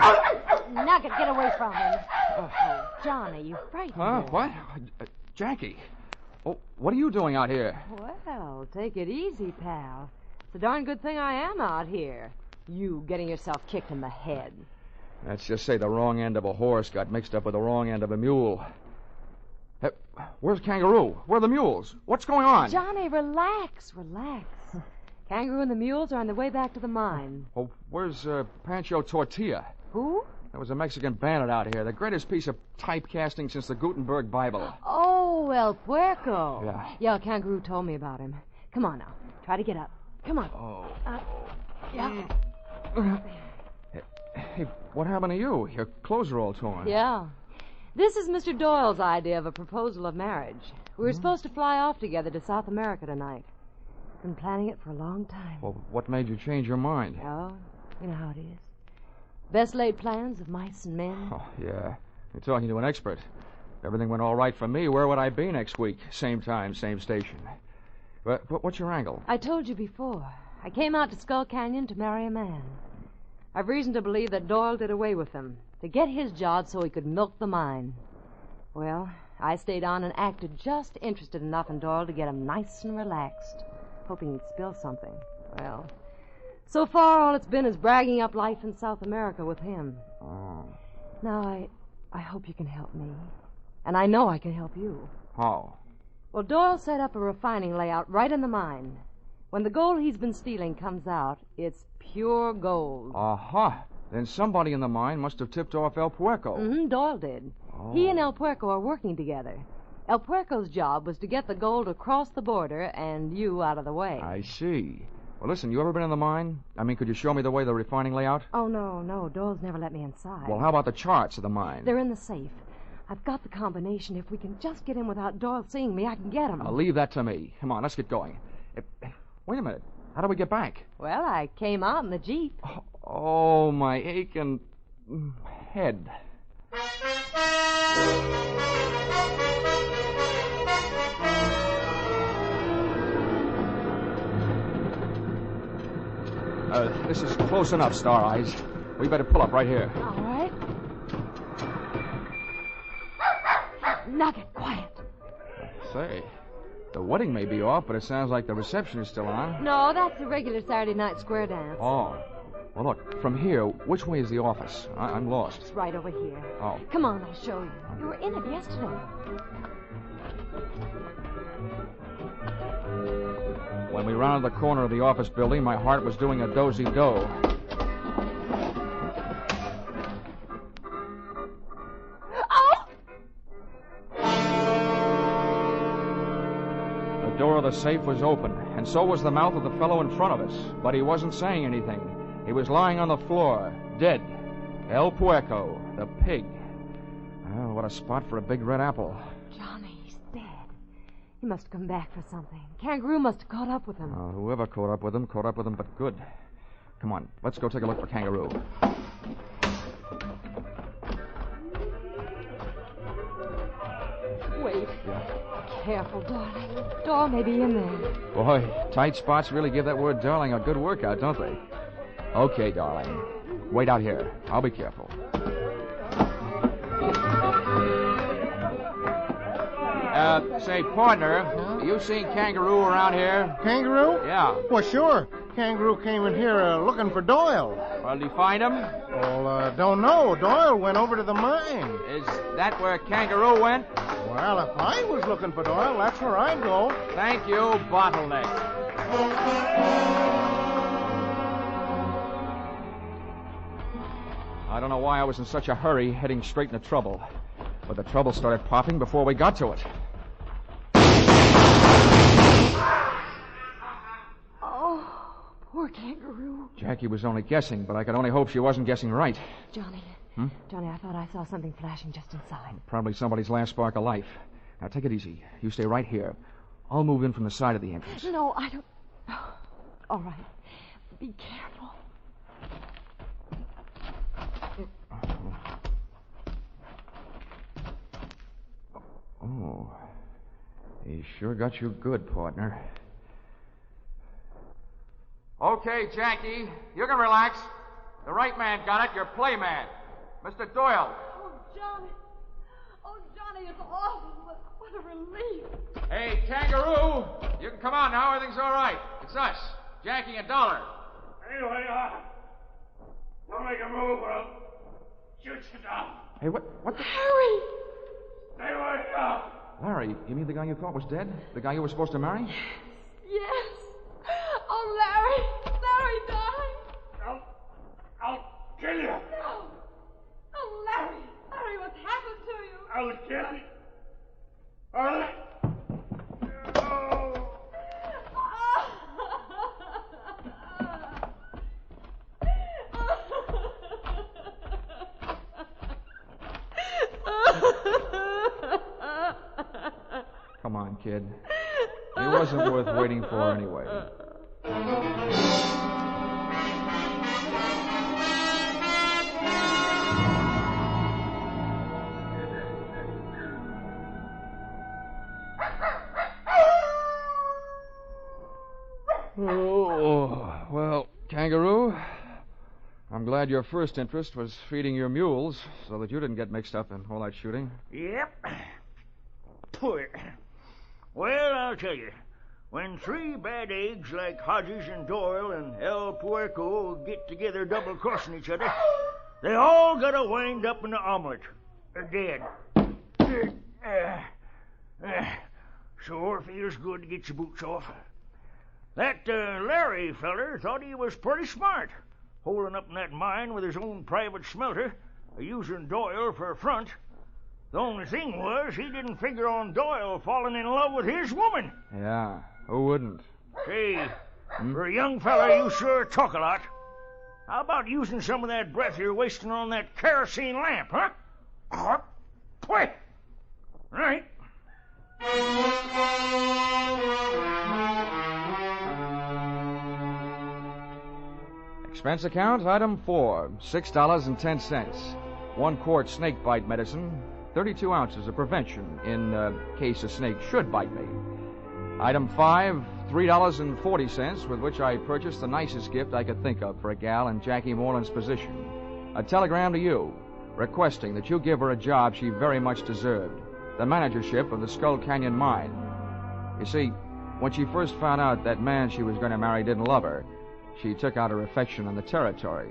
Speaker 14: Nugget, get away from him. Oh, Johnny, you frightened
Speaker 5: Huh?
Speaker 14: me.
Speaker 5: What? Jackie. Oh, what are you doing out here?
Speaker 14: Well, take it easy, pal. It's a darn good thing I am out here. You getting yourself kicked in the head.
Speaker 5: Let's just say the wrong end of a horse got mixed up with the wrong end of a mule. Hey, where's Kangaroo? Where are the mules? What's going on?
Speaker 14: Johnny, relax. Kangaroo and the mules are on their way back to the mine.
Speaker 5: Oh, where's Pancho Tortilla?
Speaker 14: Who?
Speaker 5: There was a Mexican bandit out here. The greatest piece of typecasting since the Gutenberg Bible.
Speaker 14: Oh, El Puerco.
Speaker 5: Yeah.
Speaker 14: Yeah, Kangaroo told me about him. Come on now. Try to get up. Come on.
Speaker 5: Oh.
Speaker 14: Yeah.
Speaker 5: Hey, what happened to you? Your clothes are all torn.
Speaker 14: Yeah. This is Mr. Doyle's idea of a proposal of marriage. We were supposed to fly off together to South America tonight. Been planning it for a long time.
Speaker 5: Well, what made you change your mind?
Speaker 14: Oh, you know how it is. Best laid plans of mice and men.
Speaker 5: Oh, yeah. You're talking to an expert. If everything went all right for me, where would I be next week? Same time, same station. But what's your angle?
Speaker 14: I told you before. I came out to Skull Canyon to marry a man. I've reason to believe that Doyle did away with them to get his job so he could milk the mine. Well, I stayed on and acted just interested enough in Doyle to get him nice and relaxed, hoping he'd spill something. Well, so far all it's been is bragging up life in South America with him.
Speaker 5: Oh.
Speaker 14: Now, I hope you can help me. And I know I can help you.
Speaker 5: How?
Speaker 14: Well, Doyle set up a refining layout right in the mine. When the gold he's been stealing comes out, it's pure gold.
Speaker 5: Aha. Then somebody in the mine must have tipped off El Puerco.
Speaker 14: Mm-hmm, Doyle did.
Speaker 5: Oh.
Speaker 14: He and El Puerco are working together. El Puerco's job was to get the gold across the border and you out of the way.
Speaker 5: I see. Well, listen, you ever been in the mine? I mean, could you show me the way the refining layout?
Speaker 14: Oh, no. Doyle's never let me inside.
Speaker 5: Well, how about the charts of the mine?
Speaker 14: They're in the safe. I've got the combination. If we can just get in without Doyle seeing me, I can get him.
Speaker 5: I'll leave that to me. Come on, let's get going. Wait a minute. How do we get back?
Speaker 14: Well, I came out in the Jeep.
Speaker 5: Oh, my aching head. This is close enough, Star Eyes. We better pull up right here.
Speaker 14: All right. Nugget, quiet.
Speaker 5: Say, the wedding may be off, but it sounds like the reception is still on.
Speaker 14: No, that's the regular Saturday night square dance.
Speaker 5: Oh. Well, look, from here, which way is the office? I'm lost.
Speaker 14: It's right over here.
Speaker 5: Oh.
Speaker 14: Come on, I'll show you. You were in it yesterday.
Speaker 5: When we rounded the corner of the office building, my heart was doing a dozy-do. The door of the safe was open, and so was the mouth of the fellow in front of us. But he wasn't saying anything. He was lying on the floor, dead. El Puerco, the pig. Oh, what a spot for a big red apple.
Speaker 14: Johnny's dead. He must have come back for something. Kangaroo must have caught up with him.
Speaker 5: Whoever caught up with him, but good. Come on, let's go take a look for Kangaroo.
Speaker 14: Wait.
Speaker 5: Yeah.
Speaker 14: Careful, darling. Doyle may be in there.
Speaker 5: Boy, tight spots really give that word darling a good workout, don't they? Okay, darling. Wait out here. I'll be careful. Say, partner, you seen Kangaroo around here?
Speaker 20: Kangaroo?
Speaker 5: Yeah.
Speaker 20: Well, sure. Kangaroo came in here looking for Doyle.
Speaker 5: Well, did you find him?
Speaker 20: Well, don't know. Doyle went over to the mine.
Speaker 5: Is that where Kangaroo went?
Speaker 20: Well, if I was looking for Doyle, that's where I'd go.
Speaker 5: Thank you, Bottleneck. I don't know why I was in such a hurry heading straight into trouble. But the trouble started popping before we got to it.
Speaker 14: Oh, poor Kangaroo.
Speaker 5: Jackie was only guessing, but I could only hope she wasn't guessing right.
Speaker 14: Johnny.
Speaker 5: Hmm?
Speaker 14: Johnny, I thought I saw something flashing just inside.
Speaker 5: Probably somebody's last spark of life. Now, take it easy. You stay right here. I'll move in from the side of the entrance.
Speaker 14: No, I don't... Oh, all right. Be careful.
Speaker 5: Oh, he sure got you good, partner. Okay, Jackie, you can relax. The right man got it, your play man. Mr. Doyle.
Speaker 8: Oh, Johnny. Oh, Johnny, it's awful. What a relief.
Speaker 5: Hey, Kangaroo, you can come on now. Everything's all right. It's us, Jackie and Dollar.
Speaker 21: Anyway, don't make a move or I'll shoot you down.
Speaker 5: Hey, what the...
Speaker 8: Harry!
Speaker 21: Stay away now.
Speaker 5: Larry, you mean the guy you thought was dead? The guy you were supposed to marry?
Speaker 8: Yes. Oh, Larry. Larry, darling.
Speaker 21: I'll kill you.
Speaker 8: No. Oh, Larry. Larry, what's happened to you?
Speaker 21: I'll kill you. All right. Oh.
Speaker 5: Come on, kid. It wasn't worth waiting for anyway. Oh, well, Kangaroo, I'm glad your first interest was feeding your mules so that you didn't get mixed up in all that shooting.
Speaker 21: Yep. Poor. Well, I'll tell you. When three bad eggs like Hodges and Doyle and El Puerco get together double-crossing each other, they all gotta wind up in the omelet. Dead. Sure feels good to get your boots off. That Larry feller thought he was pretty smart, holding up in that mine with his own private smelter, using Doyle for a front. The only thing was he didn't figure on Doyle falling in love with his woman.
Speaker 5: Yeah, who wouldn't?
Speaker 21: Say, for a young fella, you sure talk a lot. How about using some of that breath you're wasting on that kerosene lamp, huh? Right.
Speaker 5: Expense account, item 4, $6.10. 1 quart snake bite medicine, 32 ounces of prevention in case a snake should bite me. Item 5, $3.40, with which I purchased the nicest gift I could think of for a gal in Jackie Moreland's position. A telegram to you, requesting that you give her a job she very much deserved, the managership of the Skull Canyon Mine. You see, when she first found out that man she was going to marry didn't love her, she took out her affection in the territory,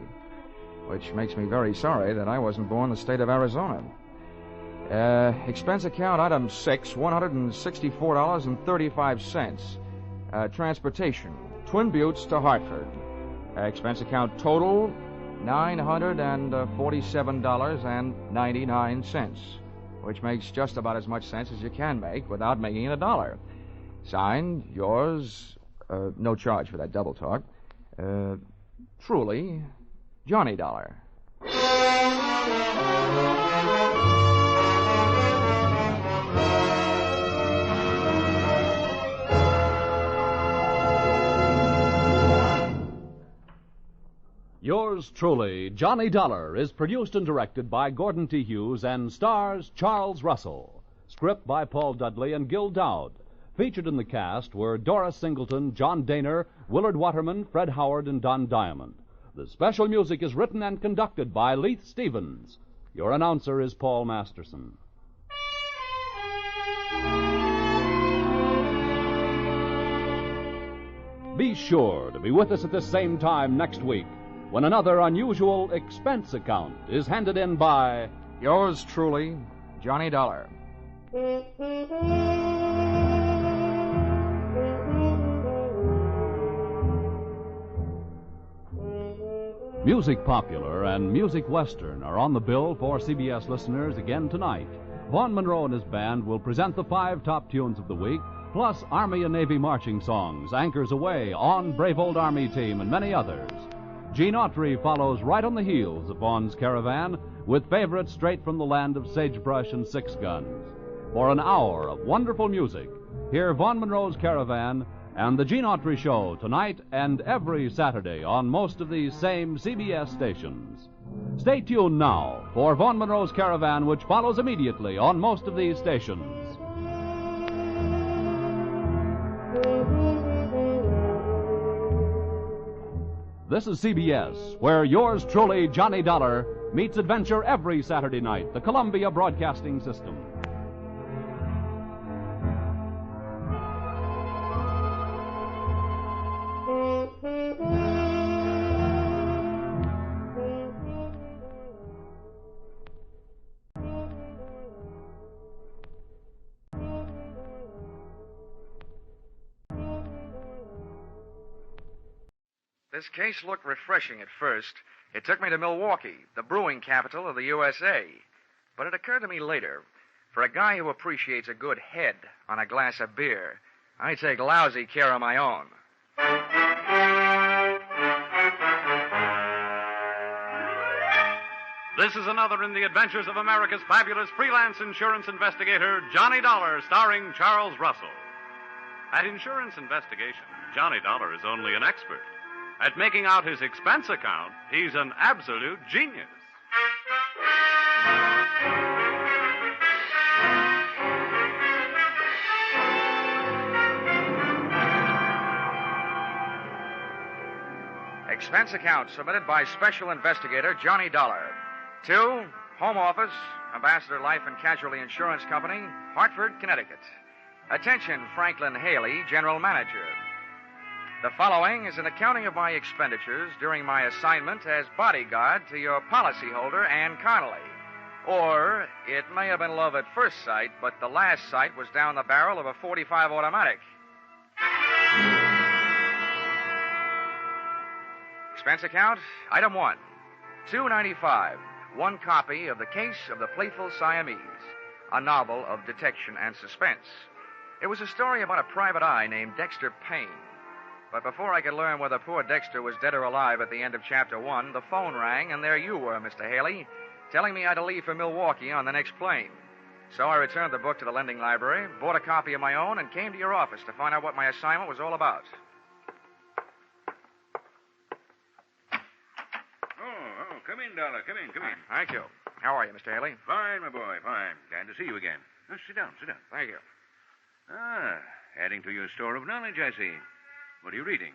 Speaker 5: which makes me very sorry that I wasn't born in the state of Arizona. Expense account, item 6, $164.35. Transportation, Twin Buttes to Hartford. Expense account total, $947.99, which makes just about as much sense as you can make without making it a dollar. Signed, yours, no charge for that double talk, truly, Johnny Dollar.
Speaker 17: Yours truly, Johnny Dollar, is produced and directed by Gordon T. Hughes and stars Charles Russell. Script by Paul Dudley and Gil Dowd. Featured in the cast were Doris Singleton, John Daner, Willard Waterman, Fred Howard, and Don Diamond. The special music is written and conducted by Leith Stevens. Your announcer is Paul Masterson. Be sure to be with us at the same time next week when another unusual expense account is handed in by
Speaker 5: yours truly, Johnny Dollar.
Speaker 17: Music Popular and Music Western are on the bill for CBS listeners again tonight. Vaughn Monroe and his band will present the 5 top tunes of the week, plus Army and Navy marching songs, Anchors Away, On Brave Old Army Team, and many others. Gene Autry follows right on the heels of Vaughn's Caravan with favorites straight from the land of sagebrush and 6 guns. For an hour of wonderful music, hear Vaughn Monroe's Caravan and the Gene Autry Show tonight and every Saturday on most of these same CBS stations. Stay tuned now for Vaughn Monroe's Caravan, which follows immediately on most of these stations. This is CBS, where yours truly, Johnny Dollar, meets adventure every Saturday night, the Columbia Broadcasting System.
Speaker 5: This case looked refreshing at first. It took me to Milwaukee, the brewing capital of the USA. But it occurred to me later, for a guy who appreciates a good head on a glass of beer, I take lousy care of my own.
Speaker 4: This is another in the adventures of America's fabulous freelance insurance investigator, Johnny Dollar, starring Charles Russell. At Insurance Investigation, Johnny Dollar is only an expert. At making out his expense account, he's an absolute genius.
Speaker 5: Expense
Speaker 2: Expense account submitted by Special Investigator Johnny Dollar. To Home Office, Ambassador Life and Casualty Insurance Company, Hartford, Connecticut. Attention, Franklin Haley, General Manager. The following is an accounting of my expenditures during my assignment as bodyguard to your policyholder, Ann Connelly. Or it may have been love at first sight, but the last sight was down the barrel of a .45 automatic. Expense account, item 1, $2.95. One copy of The Case of the Playful Siamese, a novel of detection and suspense. It was a story about a private eye named Dexter Payne. But before I could learn whether poor Dexter was dead or alive at the end of Chapter 1, the phone rang, and there you were, Mr. Haley, telling me I had to leave for Milwaukee on the next plane. So I returned the book to the lending library, bought a copy of my own, and came to your office to find out what my assignment was all about.
Speaker 7: Oh, come in, Dollar. Come in.
Speaker 2: Thank you. How are you, Mr. Haley?
Speaker 7: Fine, my boy, fine. Glad to see you again. Sit down.
Speaker 2: Thank you.
Speaker 7: Adding to your store of knowledge, I see. What are you reading?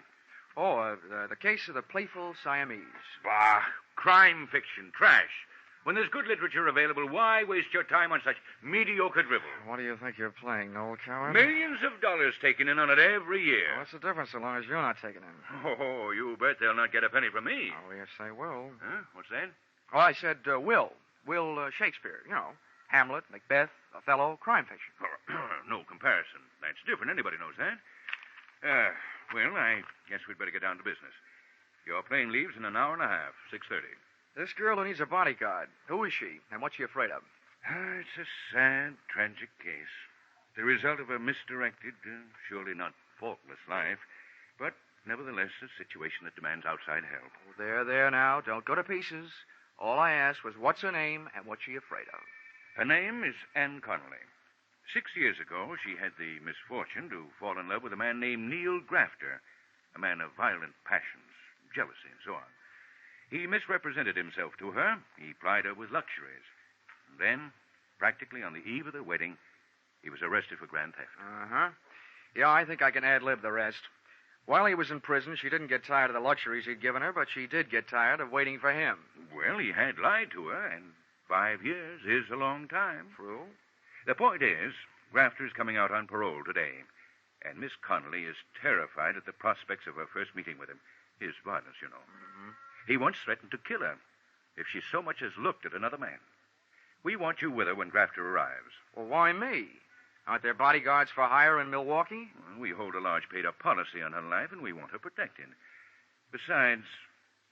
Speaker 2: Oh, The Case of the Playful Siamese.
Speaker 7: Bah, crime fiction, trash. When there's good literature available, why waste your time on such mediocre drivel?
Speaker 2: What do you think you're playing, old coward?
Speaker 7: Millions of dollars taken in on it every year.
Speaker 2: Well, what's the difference so long as you're not taking in?
Speaker 7: Oh, you bet they'll not get a penny from me.
Speaker 2: Oh, yes, they will.
Speaker 7: Huh? What's that?
Speaker 2: Oh, I said Will Shakespeare. You know, Hamlet, Macbeth, Othello, crime fiction.
Speaker 7: No comparison. That's different. Anybody knows that. Well, I guess we'd better get down to business. Your plane leaves in an hour and a half, 6:30.
Speaker 2: This girl who needs a bodyguard, who is she, and what's she afraid of?
Speaker 7: It's a sad, tragic case. The result of a misdirected, surely not faultless life, but nevertheless a situation that demands outside help.
Speaker 2: Oh, there now. Don't go to pieces. All I asked was what's her name and what's she afraid of.
Speaker 7: Her name is Ann Connelly. 6 years ago, she had the misfortune to fall in love with a man named Neil Grafter, a man of violent passions, jealousy, and so on. He misrepresented himself to her. He plied her with luxuries. And then, practically on the eve of their wedding, he was arrested for grand theft.
Speaker 2: Uh-huh. Yeah, I think I can ad-lib the rest. While he was in prison, she didn't get tired of the luxuries he'd given her, but she did get tired of waiting for him.
Speaker 7: Well, he had lied to her, and 5 years is a long time.
Speaker 2: True.
Speaker 7: The point is, Grafter's coming out on parole today, and Miss Connelly is terrified at the prospects of her first meeting with him. His violence, you know.
Speaker 2: Mm-hmm.
Speaker 7: He once threatened to kill her if she so much as looked at another man. We want you with her when Grafter arrives.
Speaker 2: Well, why me? Aren't there bodyguards for hire in Milwaukee?
Speaker 7: Well, we hold a large paid-up policy on her life, and we want her protected. Besides,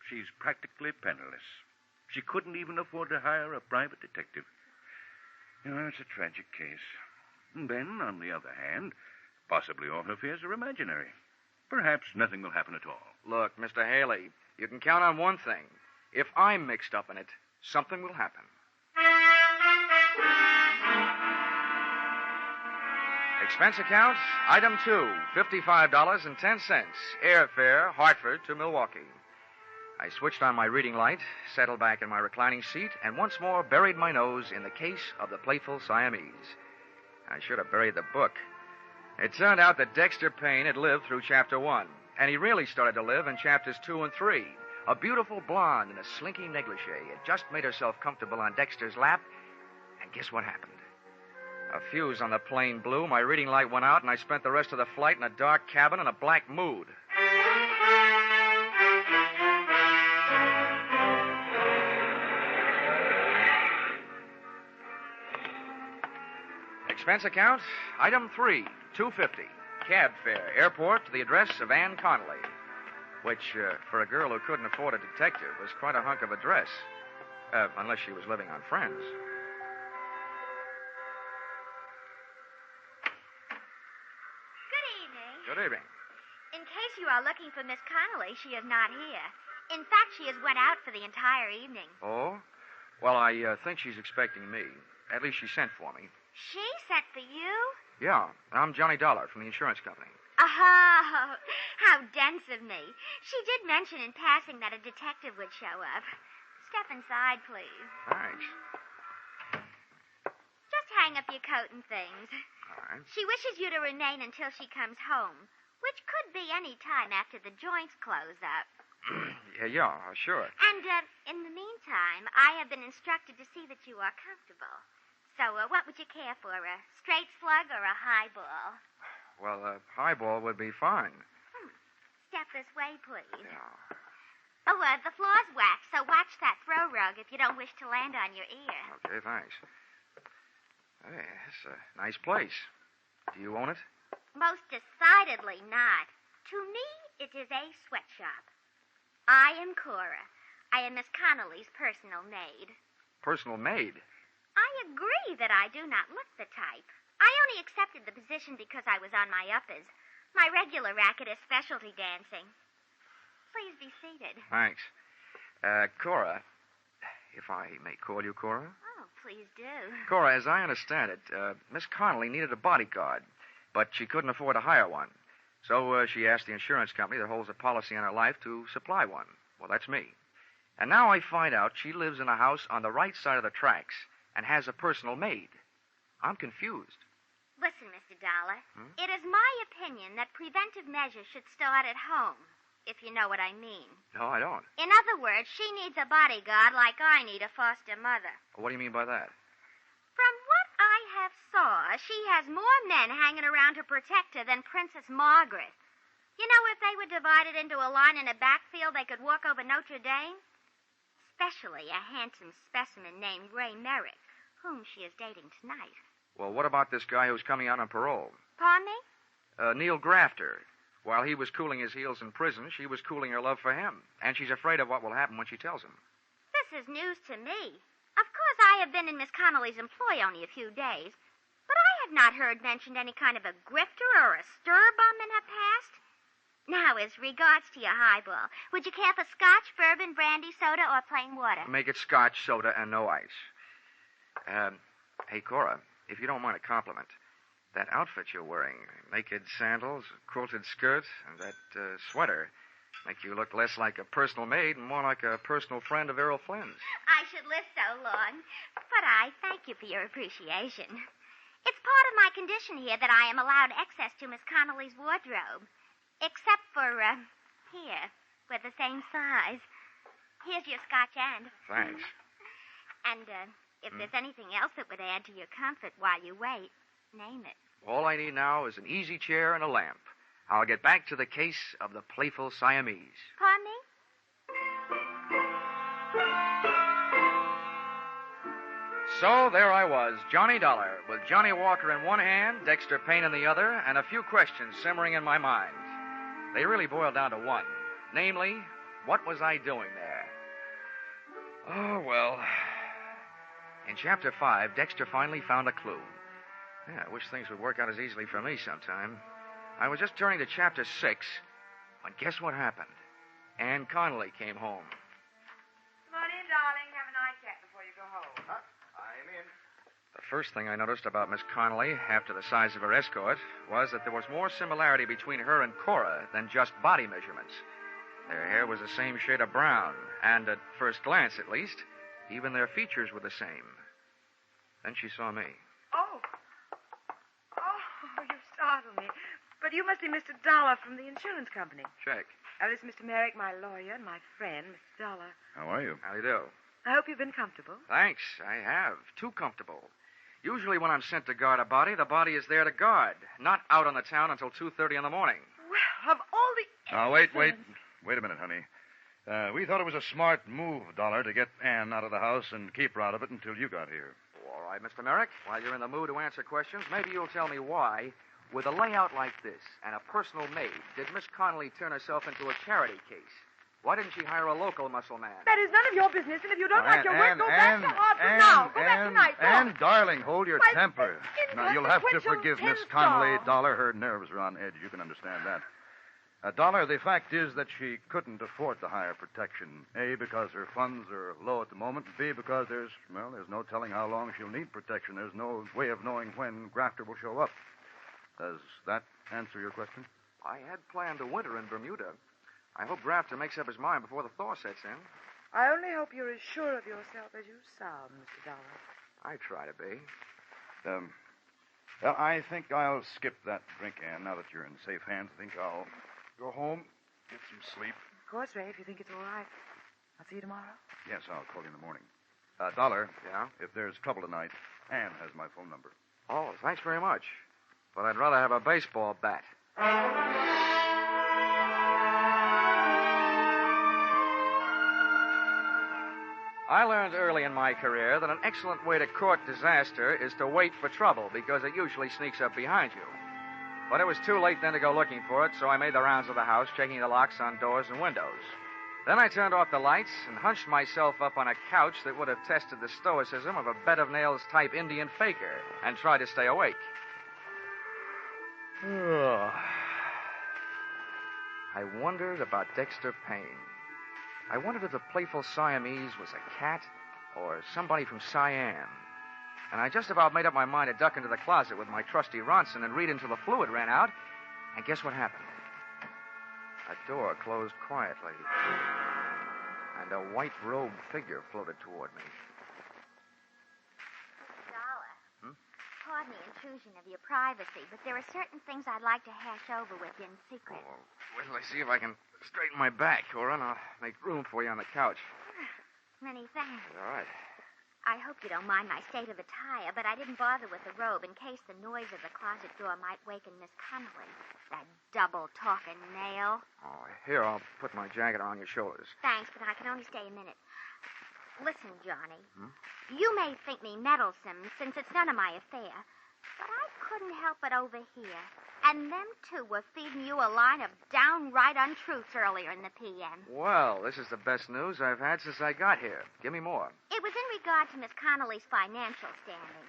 Speaker 7: she's practically penniless. She couldn't even afford to hire a private detective. You know, it's a tragic case. And then, on the other hand, possibly all her fears are imaginary. Perhaps nothing will happen at all.
Speaker 2: Look, Mr. Haley, you can count on one thing. If I'm mixed up in it, something will happen. Expense account, item 2, $55.10. Airfare, Hartford to Milwaukee. I switched on my reading light, settled back in my reclining seat, and once more buried my nose in the Case of the Playful Siamese. I should have buried the book. It turned out that Dexter Payne had lived through Chapter 1, and he really started to live in Chapters 2 and 3. A beautiful blonde in a slinky negligee had just made herself comfortable on Dexter's lap, and guess what happened? A fuse on the plane blew, my reading light went out, and I spent the rest of the flight in a dark cabin in a black mood. Expense account, item 3, $2.50. Cab fare, airport to the address of Ann Connelly. Which, for a girl who couldn't afford a detective, was quite a hunk of a dress. Unless she was living on Friends.
Speaker 1: Good evening.
Speaker 2: Good evening.
Speaker 1: In case you are looking for Miss Connelly, she is not here. In fact, she has went out for the entire evening.
Speaker 2: Oh? Well, I think she's expecting me. At least she sent for me.
Speaker 1: She sent for you?
Speaker 2: Yeah, I'm Johnny Dollar from the insurance company.
Speaker 1: Oh, how dense of me. She did mention in passing that a detective would show up. Step inside, please.
Speaker 2: Thanks.
Speaker 1: Just hang up your coat and things.
Speaker 2: All right.
Speaker 1: She wishes you to remain until she comes home, which could be any time after the joints close up.
Speaker 5: Yeah, sure.
Speaker 1: And in the meantime, I have been instructed to see that you are comfortable. So what would you care for, a straight slug or a highball?
Speaker 5: Well, a highball would be fine.
Speaker 1: Step this way, please.
Speaker 5: Yeah.
Speaker 1: Oh, the floor's waxed, so watch that throw rug if you don't wish to land on your ear.
Speaker 5: Okay, thanks. Hey, it's a nice place. Do you own it?
Speaker 1: Most decidedly not. To me, it is a sweatshop. I am Cora. I am Miss Connelly's personal maid.
Speaker 5: Personal maid?
Speaker 1: I agree that I do not look the type. I only accepted the position because I was on my uppers. My regular racket is specialty dancing. Please be seated.
Speaker 5: Thanks. Cora, if I may call you Cora?
Speaker 1: Oh, please do.
Speaker 5: Cora, as I understand it, Miss Connelly needed a bodyguard, but she couldn't afford to hire one. So she asked the insurance company that holds a policy on her life to supply one. Well, that's me. And now I find out she lives in a house on the right side of the tracks and has a personal maid. I'm confused.
Speaker 1: Listen, Mr. Dollar, It is my opinion that preventive measures should start at home, if you know what I mean.
Speaker 5: No, I don't.
Speaker 1: In other words, she needs a bodyguard like I need a foster mother.
Speaker 5: What do you mean by that?
Speaker 1: From what I have saw, she has more men hanging around to protect her than Princess Margaret. You know, if they were divided into a line in a backfield, they could walk over Notre Dame. Especially a handsome specimen named Ray Merrick, whom she is dating tonight.
Speaker 5: Well, what about this guy who's coming out on parole?
Speaker 1: Pardon me?
Speaker 5: Neil Grafter. While he was cooling his heels in prison, she was cooling her love for him. And she's afraid of what will happen when she tells him.
Speaker 1: This is news to me. Of course, I have been in Miss Connelly's employ only a few days, but I have not heard mentioned any kind of a grifter or a stir bum in her past. Now, as regards to your highball, would you care for scotch, bourbon, brandy, soda, or plain water?
Speaker 5: Make it scotch, soda, and no ice. Hey, Cora, if you don't mind a compliment, that outfit you're wearing, naked sandals, quilted skirt, and that sweater, make you look less like a personal maid and more like a personal friend of Errol Flynn's.
Speaker 1: I should live so long, but I thank you for your appreciation. It's part of my condition here that I am allowed access to Miss Connelly's wardrobe. Except for, here, we're the same size. Here's your scotch end.
Speaker 5: Thanks.
Speaker 1: And, if there's anything else that would add to your comfort while you wait, name it.
Speaker 5: All I need now is an easy chair and a lamp. I'll get back to the case of the playful Siamese.
Speaker 1: Pardon me?
Speaker 5: So there I was, Johnny Dollar, with Johnny Walker in one hand, Dexter Payne in the other, and a few questions simmering in my mind. They really boiled down to one. Namely, what was I doing there? Oh, well. In Chapter 5, Dexter finally found a clue. Yeah, I wish things would work out as easily for me sometime. I was just turning to Chapter 6, when guess what happened? Ann Connelly came home.
Speaker 9: Come on in, darling. Have a night chat before you go home.
Speaker 11: I'm in.
Speaker 5: The first thing I noticed about Miss Connelly, after the size of her escort, was that there was more similarity between her and Cora than just body measurements. Their hair was the same shade of brown, and at first glance, at least, even their features were the same. Then she saw me.
Speaker 9: Oh, you startled me. But you must be Mr. Dollar from the insurance company.
Speaker 5: Check.
Speaker 9: This is Mr. Merrick, my lawyer, and my friend, Mr. Dollar.
Speaker 6: How are you?
Speaker 5: How do you do?
Speaker 9: I hope you've been comfortable.
Speaker 5: Thanks, I have. Too comfortable. Usually when I'm sent to guard a body, the body is there to guard, not out on the town until 2:30 in the morning.
Speaker 9: Well, of all the...
Speaker 6: Now, wait a minute, honey. We thought it was a smart move, Dollar, to get Ann out of the house and keep her out of it until you got here.
Speaker 5: All right, Mr. Merrick, while you're in the mood to answer questions, maybe you'll tell me why, with a layout like this and a personal maid, did Miss Connelly turn herself into a charity case? Why didn't she hire a local muscle man?
Speaker 9: That is none of your business, and if you don't like your work, go back to Hartford now. Go back tonight.
Speaker 6: Ann, darling, hold your
Speaker 9: My
Speaker 6: temper. Now, you'll have to
Speaker 9: inconsequential
Speaker 6: forgive Miss
Speaker 9: tin
Speaker 6: Connelly,
Speaker 9: star.
Speaker 6: Dollar. Her nerves are on edge. You can understand that. Dollar, the fact is that she couldn't afford to hire protection. A, because her funds are low at the moment. B, because there's no telling how long she'll need protection. There's no way of knowing when Grafter will show up. Does that answer your question?
Speaker 5: I had planned a winter in Bermuda. I hope Grafter makes up his mind before the thaw sets in.
Speaker 9: I only hope you're as sure of yourself as you sound, Mr. Dollar.
Speaker 5: I try to be.
Speaker 6: Well, I think I'll skip that drink, Ann, now that you're in safe hands. I think I'll go home, get some sleep.
Speaker 9: course, Ray, if you think it's all right. I'll see you tomorrow.
Speaker 6: Yes, I'll call you in the morning. Dollar.
Speaker 5: Yeah?
Speaker 6: If there's trouble tonight, Ann has my phone number.
Speaker 5: Oh, thanks very much. But I'd rather have a baseball bat. I learned early in my career that an excellent way to court disaster is to wait for trouble because it usually sneaks up behind you. But it was too late then to go looking for it, so I made the rounds of the house, checking the locks on doors and windows. Then I turned off the lights and hunched myself up on a couch that would have tested the stoicism of a bed of nails type Indian faker and tried to stay awake. I wondered about Dexter Payne. I wondered if the playful Siamese was a cat or somebody from Siam. And I just about made up my mind to duck into the closet with my trusty Ronson and read until the fluid ran out. And guess what happened? A door closed quietly, and a white-robed figure floated toward me.
Speaker 1: Dollar. Pardon the intrusion of your privacy, but there are certain things I'd like to hash over with you in secret.
Speaker 5: Oh, wait till I see if I can straighten my back, Cora, and I'll make room for you on the couch.
Speaker 1: Many thanks.
Speaker 5: All right.
Speaker 1: I hope you don't mind my state of attire, but I didn't bother with the robe in case the noise of the closet door might waken Miss Connelly. That double-talking nail.
Speaker 5: Oh, here, I'll put my jacket around your shoulders.
Speaker 1: Thanks, but I can only stay a minute. Listen, Johnny. You may think me meddlesome, since it's none of my affair, but I couldn't help but overhear. And them two were feeding you a line of downright untruths earlier in the PM.
Speaker 5: Well, this is the best news I've had since I got here. Give me more.
Speaker 1: It was in regard to Miss Connelly's financial standing.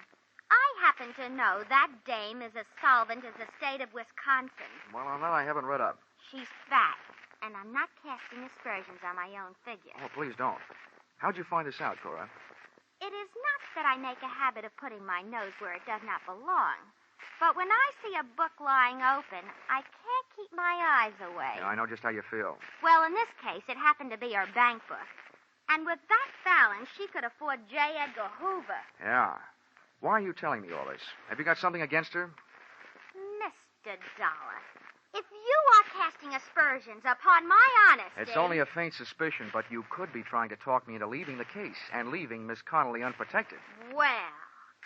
Speaker 1: I happen to know that dame is as solvent as the state of Wisconsin.
Speaker 5: Well, on that I haven't read up.
Speaker 1: She's fat, and I'm not casting aspersions on my own figure.
Speaker 5: Oh, please don't. How'd you find this out, Cora?
Speaker 1: It is not that I make a habit of putting my nose where it does not belong. But when I see a book lying open, I can't keep my eyes away.
Speaker 5: Yeah, I know just how you feel.
Speaker 1: Well, in this case, it happened to be her bank book. And with that balance, she could afford J. Edgar Hoover.
Speaker 5: Yeah. Why are you telling me all this? Have you got something against her?
Speaker 1: Mr. Dollar, if you are casting aspersions upon my honesty...
Speaker 5: It's only a faint suspicion, but you could be trying to talk me into leaving the case and leaving Miss Connelly unprotected.
Speaker 1: Well,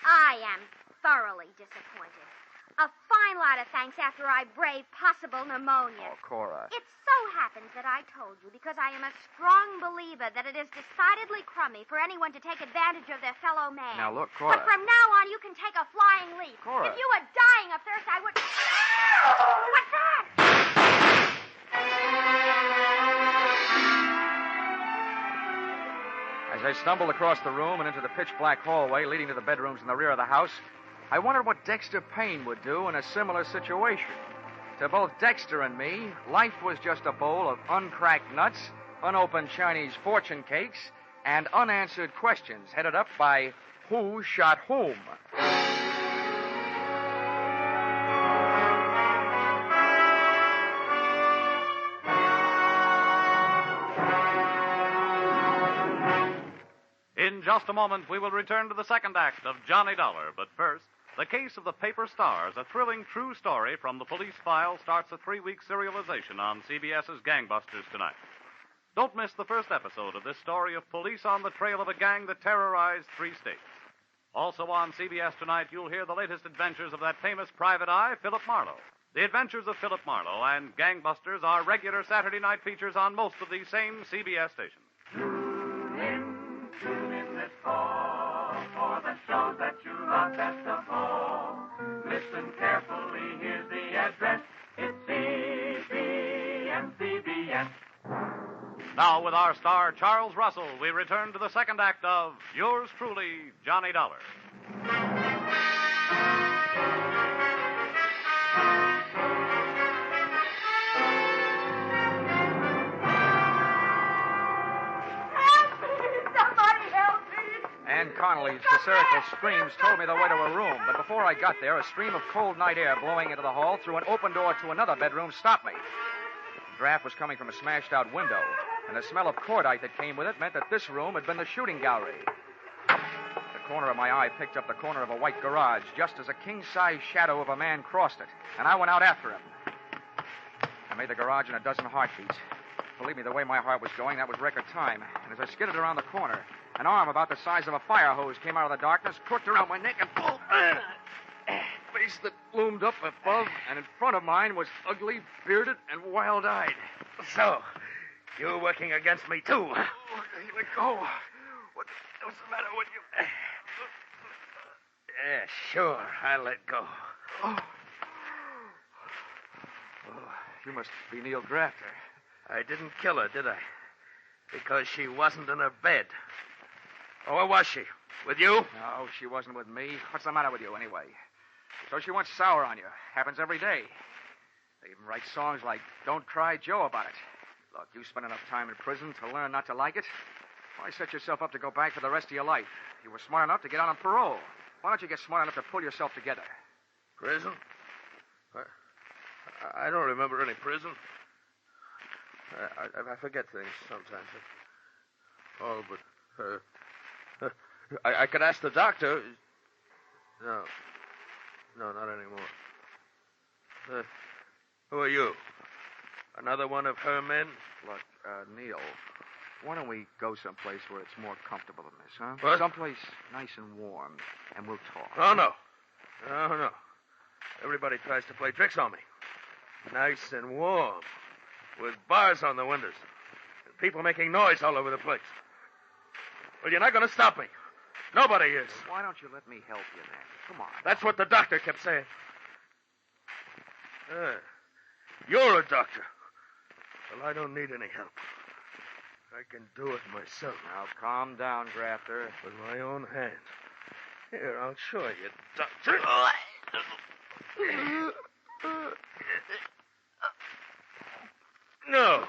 Speaker 1: I am thoroughly disappointed. A fine lot of thanks after I braved possible pneumonia.
Speaker 5: Oh, Cora.
Speaker 1: It so happens that I told you because I am a strong believer that it is decidedly crummy for anyone to take advantage of their fellow man.
Speaker 5: Now, look, Cora.
Speaker 1: But from now on, you can take a flying leap.
Speaker 5: Cora.
Speaker 1: If you were dying of thirst, I would... What's that?
Speaker 5: As I stumbled across the room and into the pitch-black hallway leading to the bedrooms in the rear of the house, I wondered what Dexter Payne would do in a similar situation. To both Dexter and me, life was just a bowl of uncracked nuts, unopened Chinese fortune cakes, and unanswered questions headed up by who shot whom.
Speaker 4: In just a moment, we will return to the second act of Johnny Dollar. But first, The Case of the Paper Stars, a thrilling true story from the police file, starts a 3-week serialization on CBS's Gangbusters tonight. Don't miss the first episode of this story of police on the trail of a gang that terrorized 3 states. Also on CBS tonight, you'll hear the latest adventures of that famous private eye, Philip Marlowe. The Adventures of Philip Marlowe and Gangbusters are regular Saturday night features on most of these same CBS stations.
Speaker 15: Tune in this fall for the shows that you love best of all. Listen carefully, here's the address. It's CBS.
Speaker 4: Now, with our star, Charles Russell, we return to the second act of Yours Truly, Johnny Dollar.
Speaker 5: Ann Connelly's hysterical screams told me the way to her room, but before I got there, a stream of cold night air blowing into the hall through an open door to another bedroom stopped me. The draft was coming from a smashed-out window, and the smell of cordite that came with it meant that this room had been the shooting gallery. The corner of my eye picked up the corner of a white garage just as a king-size shadow of a man crossed it, and I went out after him. I made the garage in a dozen heartbeats. Believe me, the way my heart was going, that was record time. And as I skidded around the corner, an arm about the size of a fire hose came out of the darkness, crooked around my neck, and pulled. Face that loomed up above and in front of mine was ugly, bearded, and wild-eyed.
Speaker 11: So, you're working against me, too.
Speaker 5: Let go. What's the matter with you?
Speaker 11: Yeah, sure. I'll let go.
Speaker 5: Oh, you must be Neil Grafter.
Speaker 11: I didn't kill her, did I? Because she wasn't in her bed. Oh, where was she? With you?
Speaker 5: No, she wasn't with me. What's the matter with you, anyway? So she went sour on you. Happens every day. They even write songs like Don't Cry Joe about it. Look, you spent enough time in prison to learn not to like it. Why set yourself up to go back for the rest of your life? You were smart enough to get out on parole. Why don't you get smart enough to pull yourself together?
Speaker 11: Prison? I don't remember any prison. I forget things sometimes. Oh, but I could ask the doctor. No, not anymore. Who are you? Another one of her men?
Speaker 5: Look, Neil, why don't we go someplace where it's more comfortable than this, huh?
Speaker 11: What?
Speaker 5: Someplace nice and warm, and we'll talk.
Speaker 11: Oh, no. No. Everybody tries to play tricks on me. Nice and warm, with bars on the windows, and people making noise all over the place. Well, you're not going to stop me. Nobody is.
Speaker 5: Why don't you let me help you then? Come on.
Speaker 11: That's what the doctor kept saying. You're a doctor. Well, I don't need any help. I can do it myself.
Speaker 5: Now, calm down, Grafter.
Speaker 11: With my own hands. Here, I'll show you, doctor. No.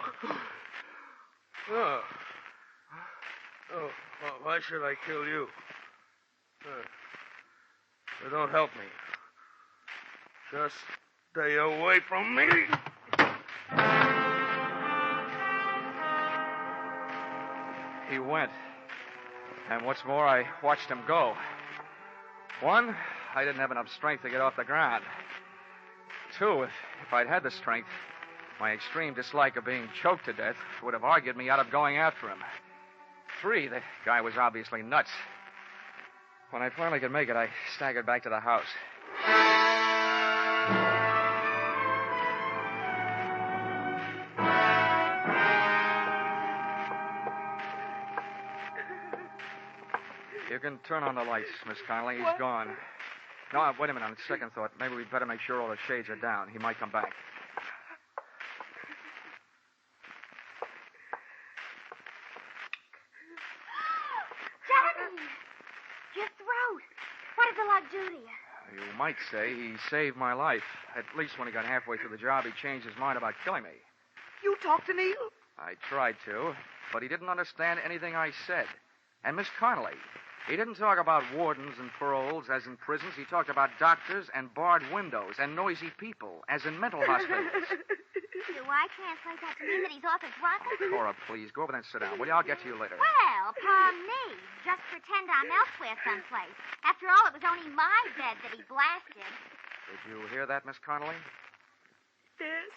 Speaker 11: Oh, why should I kill you? Don't help me. Just stay away from me.
Speaker 5: He went. And what's more, I watched him go. One, I didn't have enough strength to get off the ground. Two, if I'd had the strength, my extreme dislike of being choked to death would have argued me out of going after him. Three, the guy was obviously nuts. When I finally could make it, I staggered back to the house. You can turn on the lights, Miss Connelly. He's gone. No, wait a minute. On second thought, maybe we'd better make sure all the shades are down. He might come back.
Speaker 1: Johnny! Your throat. What did the lug do to you?
Speaker 5: You might say he saved my life. At least when he got halfway through the job, he changed his mind about killing me.
Speaker 8: You talked to Neil?
Speaker 5: I tried to, but he didn't understand anything I said. And Miss Connelly, he didn't talk about wardens and paroles, as in prisons. He talked about doctors and barred windows and noisy people, as in mental hospitals.
Speaker 1: Do I translate that to mean that he's off his rocker?
Speaker 5: Cora, please, go over there and sit down, will you? I'll get to you later.
Speaker 1: Well, palm me. Just pretend I'm elsewhere someplace. After all, it was only my bed that he blasted.
Speaker 5: Did you hear that, Miss Connelly?
Speaker 8: Yes.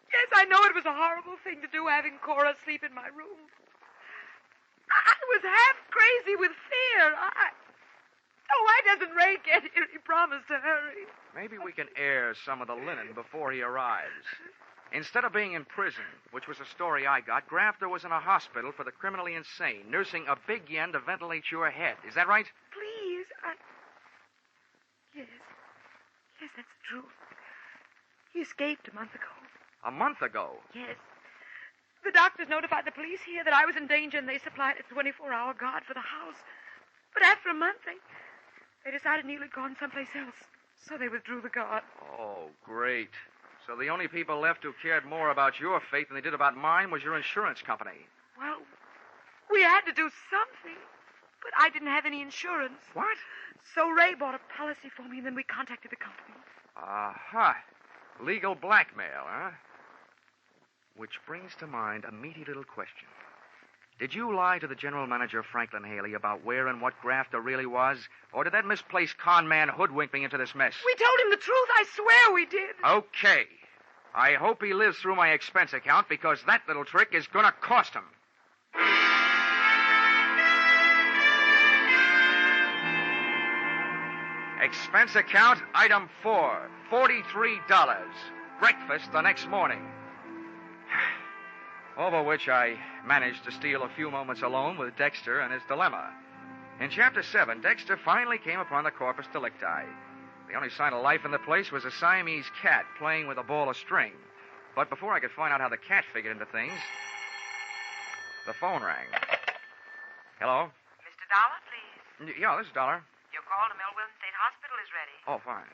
Speaker 8: Yes, I know it was a horrible thing to do, having Cora sleep in my room. I was half crazy with fear. Why doesn't Ray get here? He promised to hurry.
Speaker 5: Maybe we can air some of the linen before he arrives. Instead of being in prison, which was a story I got, Grafter was in a hospital for the criminally insane, nursing a big yen to ventilate your head. Is that right?
Speaker 8: Please, Yes. Yes, that's the truth. He escaped a month ago.
Speaker 5: A month ago?
Speaker 8: Yes. The doctors notified the police here that I was in danger, and they supplied a 24-hour guard for the house. But after a month, they decided Neil had gone someplace else, so they withdrew the guard.
Speaker 5: Oh, great. So the only people left who cared more about your fate than they did about mine was your insurance company.
Speaker 8: Well, we had to do something, but I didn't have any insurance.
Speaker 5: What?
Speaker 8: So Ray bought a policy for me, and then we contacted the company.
Speaker 5: Aha. Legal blackmail, huh? Which brings to mind a meaty little question. Did you lie to the general manager, Franklin Haley, about where and what Grafter really was? Or did that misplaced con man hoodwink me into this mess?
Speaker 8: We told him the truth. I swear we did.
Speaker 5: Okay. I hope he lives through my expense account because that little trick is going to cost him. Expense account, item 4, $43. Breakfast the next morning. Over which I managed to steal a few moments alone with Dexter and his dilemma. In Chapter 7, Dexter finally came upon the corpus delicti. The only sign of life in the place was a Siamese cat playing with a ball of string. But before I could find out how the cat figured into things, the phone rang. Hello?
Speaker 12: Mr. Dollar, please.
Speaker 5: Yeah, this is Dollar.
Speaker 12: Your call to Melville State Hospital is ready.
Speaker 5: Oh, fine.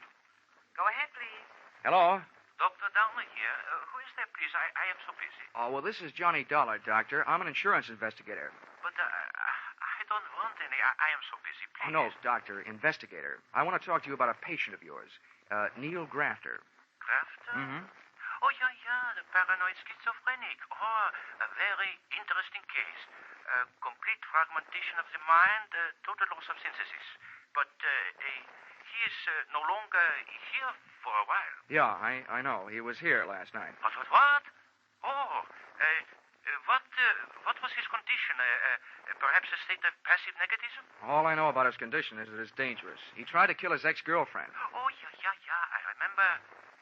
Speaker 12: Go ahead, please.
Speaker 5: Hello?
Speaker 22: Dr. Dollar here. Who is there, please? I am so busy.
Speaker 5: Oh, well, this is Johnny Dollar, Doctor. I'm an insurance investigator.
Speaker 22: But I don't want any. I am so busy, please.
Speaker 5: Oh, no, Doctor, investigator. I want to talk to you about a patient of yours, Neil Grafter.
Speaker 22: Grafter?
Speaker 5: Mm-hmm.
Speaker 22: Oh, yeah, the paranoid schizophrenic. Oh, a very interesting case. Complete fragmentation of the mind, total loss of synthesis. But he is no longer here for a while.
Speaker 5: Yeah, I know. He was here last night.
Speaker 22: What? Oh, what was his condition? Perhaps a state of passive negativism?
Speaker 5: All I know about his condition is that it's dangerous. He tried to kill his ex-girlfriend.
Speaker 22: Oh, yeah. I remember.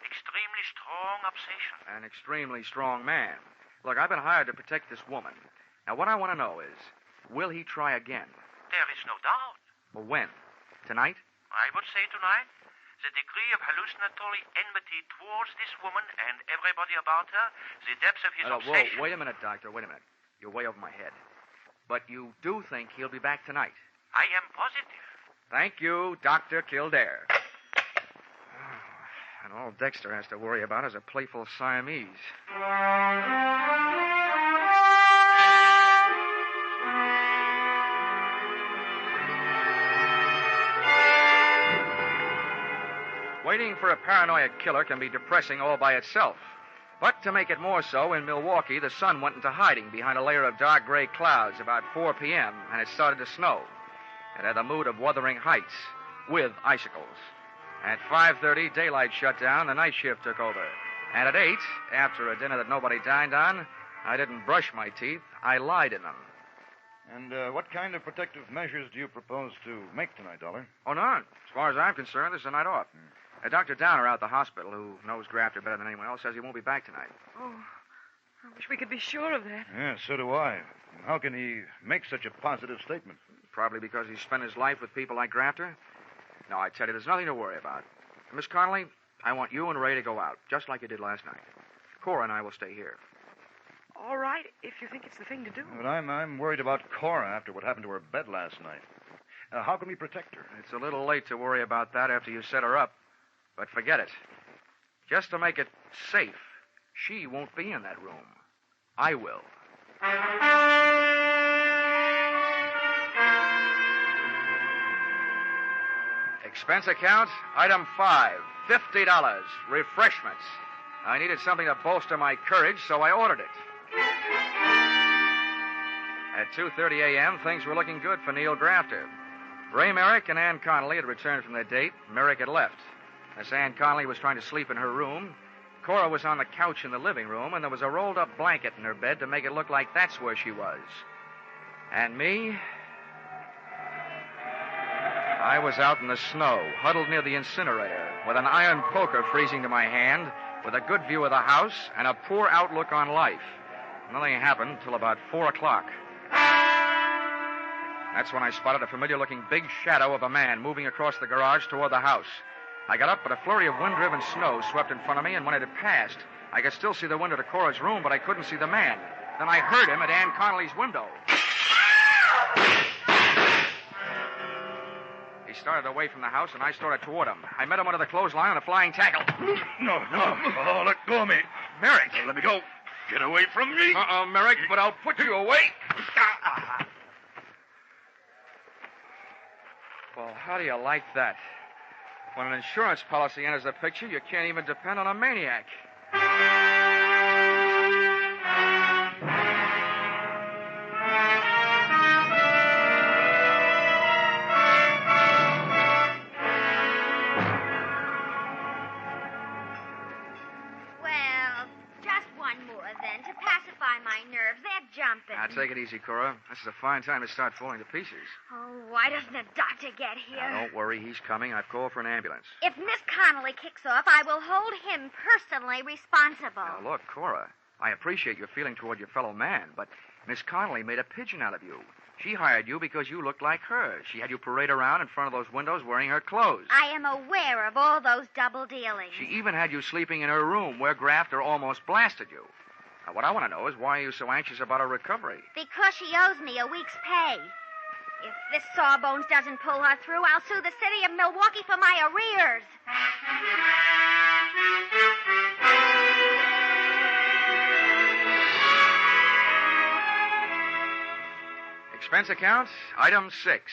Speaker 22: Extremely strong obsession.
Speaker 5: An extremely strong man. Look, I've been hired to protect this woman. Now, what I want to know is, will he try again?
Speaker 22: There is no doubt.
Speaker 5: Well, when? Tonight?
Speaker 22: I would say tonight. The degree of hallucinatory enmity towards this woman and everybody about her, the depths of his obsession...
Speaker 5: Whoa, wait a minute, Doctor, wait a minute. You're way over my head. But you do think he'll be back tonight?
Speaker 22: I am positive.
Speaker 5: Thank you, Dr. Kildare. And all Dexter has to worry about is a playful Siamese. Waiting for a paranoid killer can be depressing all by itself. But to make it more so, in Milwaukee, the sun went into hiding behind a layer of dark gray clouds about 4 p.m., and it started to snow. It had the mood of Wuthering Heights, with icicles. At 5:30, daylight shut down, the night shift took over. And at 8, after a dinner that nobody dined on, I didn't brush my teeth, I lied in them.
Speaker 6: And what kind of protective measures do you propose to make tonight, Dollar?
Speaker 5: Oh, none. As far as I'm concerned, this is a night off. Dr. Downer out at the hospital, who knows Grafter better than anyone else, says he won't be back tonight.
Speaker 8: Oh, I wish we could be sure of that.
Speaker 6: Yeah, so do I. How can he make such a positive statement?
Speaker 5: Probably because he's spent his life with people like Grafter. No, I tell you, there's nothing to worry about. Miss Connelly, I want you and Ray to go out, just like you did last night. Cora and I will stay here.
Speaker 8: All right, if you think it's the thing to do.
Speaker 6: But I'm worried about Cora after what happened to her bed last night. How can we protect her?
Speaker 5: It's a little late to worry about that after you set her up. But forget it. Just to make it safe, she won't be in that room. I will. Expense account, item 5, $50. Refreshments. I needed something to bolster my courage, so I ordered it. At 2:30 a.m., things were looking good for Neil Grafter. Ray Merrick and Ann Connelly had returned from their date. Merrick had left. Miss Ann Connelly was trying to sleep in her room. Cora was on the couch in the living room, and there was a rolled-up blanket in her bed to make it look like that's where she was. And me? I was out in the snow, huddled near the incinerator, with an iron poker freezing to my hand, with a good view of the house and a poor outlook on life. Nothing happened till about 4 o'clock. That's when I spotted a familiar-looking big shadow of a man moving across the garage toward the house. I got up, but a flurry of wind-driven snow swept in front of me, and when it had passed, I could still see the window to Cora's room, but I couldn't see the man. Then I heard him at Ann Connelly's window. He started away from the house, and I started toward him. I met him under the clothesline on a flying tackle.
Speaker 7: No. Oh, let go of me.
Speaker 5: Merrick.
Speaker 7: Let me go. Get away from me.
Speaker 5: Merrick, but I'll put you away. Well, how do you like that? When an insurance policy enters the picture, you can't even depend on a maniac.
Speaker 1: Well,
Speaker 5: take it easy, Cora. This is a fine time to start falling to pieces.
Speaker 1: Oh, why doesn't the doctor get here?
Speaker 5: Now, don't worry. He's coming. I've called for an ambulance.
Speaker 1: If Miss Connelly kicks off, I will hold him personally responsible.
Speaker 5: Now, look, Cora, I appreciate your feeling toward your fellow man, but Miss Connelly made a pigeon out of you. She hired you because you looked like her. She had you parade around in front of those windows wearing her clothes.
Speaker 1: I am aware of all those double dealings.
Speaker 5: She even had you sleeping in her room where Grafter almost blasted you. Now, what I want to know is why are you so anxious about her recovery?
Speaker 1: Because she owes me a week's pay. If this Sawbones doesn't pull her through, I'll sue the city of Milwaukee for my arrears.
Speaker 5: Expense account, item 6,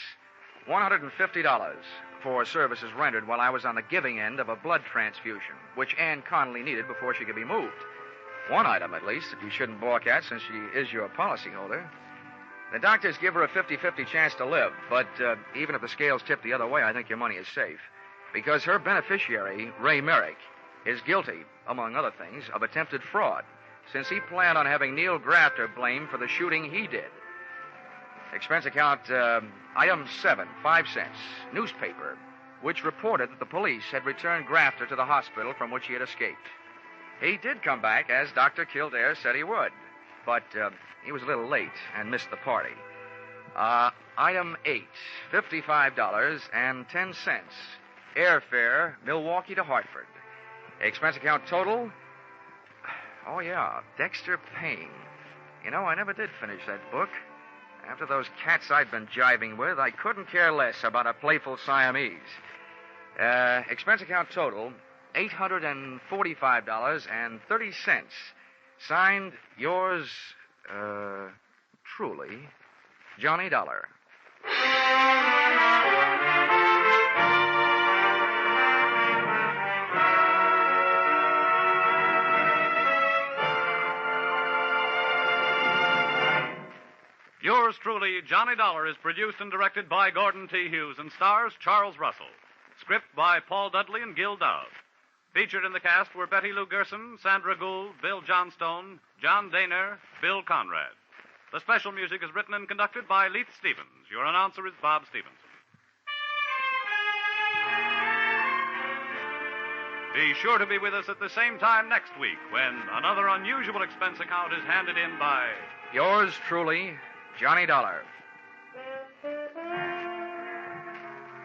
Speaker 5: $150 for services rendered while I was on the giving end of a blood transfusion, which Ann Connelly needed before she could be moved. One item, at least, that you shouldn't balk at since she is your policyholder. The doctors give her a 50-50 chance to live, but even if the scales tip the other way, I think your money is safe. Because her beneficiary, Ray Merrick, is guilty, among other things, of attempted fraud, since he planned on having Neil Grafter blamed for the shooting he did. Expense account, item 7, 5 cents, newspaper, which reported that the police had returned Grafter to the hospital from which he had escaped. He did come back, as Dr. Kildare said he would, but he was a little late and missed the party. Item 8, $55.10, airfare, Milwaukee to Hartford. Expense account total, oh yeah, Dexter Payne. You know, I never did finish that book. After those cats I'd been jiving with, I couldn't care less about a playful Siamese. Expense account total, $845.30. Signed, yours, truly, Johnny Dollar.
Speaker 4: Yours truly, Johnny Dollar, is produced and directed by Gordon T. Hughes and stars Charles Russell. Script by Paul Dudley and Gil Dowd. Featured in the cast were Betty Lou Gerson, Sandra Gould, Bill Johnstone, John Daner, Bill Conrad. The special music is written and conducted by Leith Stevens. Your announcer is Bob Stevenson. Be sure to be with us at the same time next week when another unusual expense account is handed in by...
Speaker 5: Yours truly, Johnny Dollar.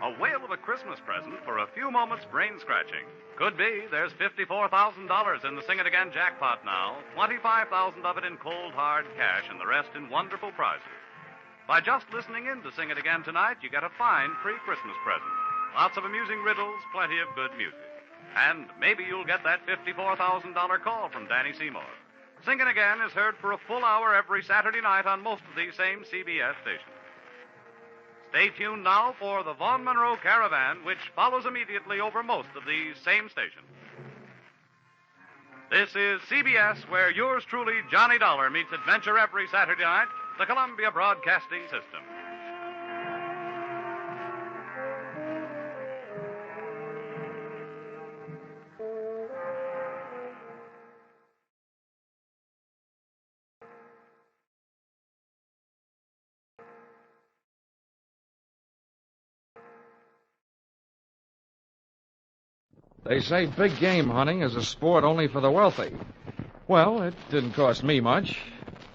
Speaker 4: A whale of a Christmas present for a few moments brain-scratching. Could be there's $54,000 in the Sing It Again jackpot now, 25,000 of it in cold, hard cash, and the rest in wonderful prizes. By just listening in to Sing It Again tonight, you get a fine pre-Christmas present. Lots of amusing riddles, plenty of good music. And maybe you'll get that $54,000 call from Danny Seymour. Sing It Again is heard for a full hour every Saturday night on most of these same CBS stations. Stay tuned now for the Vaughn Monroe Caravan, which follows immediately over most of these same stations. This is CBS, where yours truly, Johnny Dollar, meets adventure every Saturday night, the Columbia Broadcasting System.
Speaker 13: They say big game hunting is a sport only for the wealthy. Well, it didn't cost me much,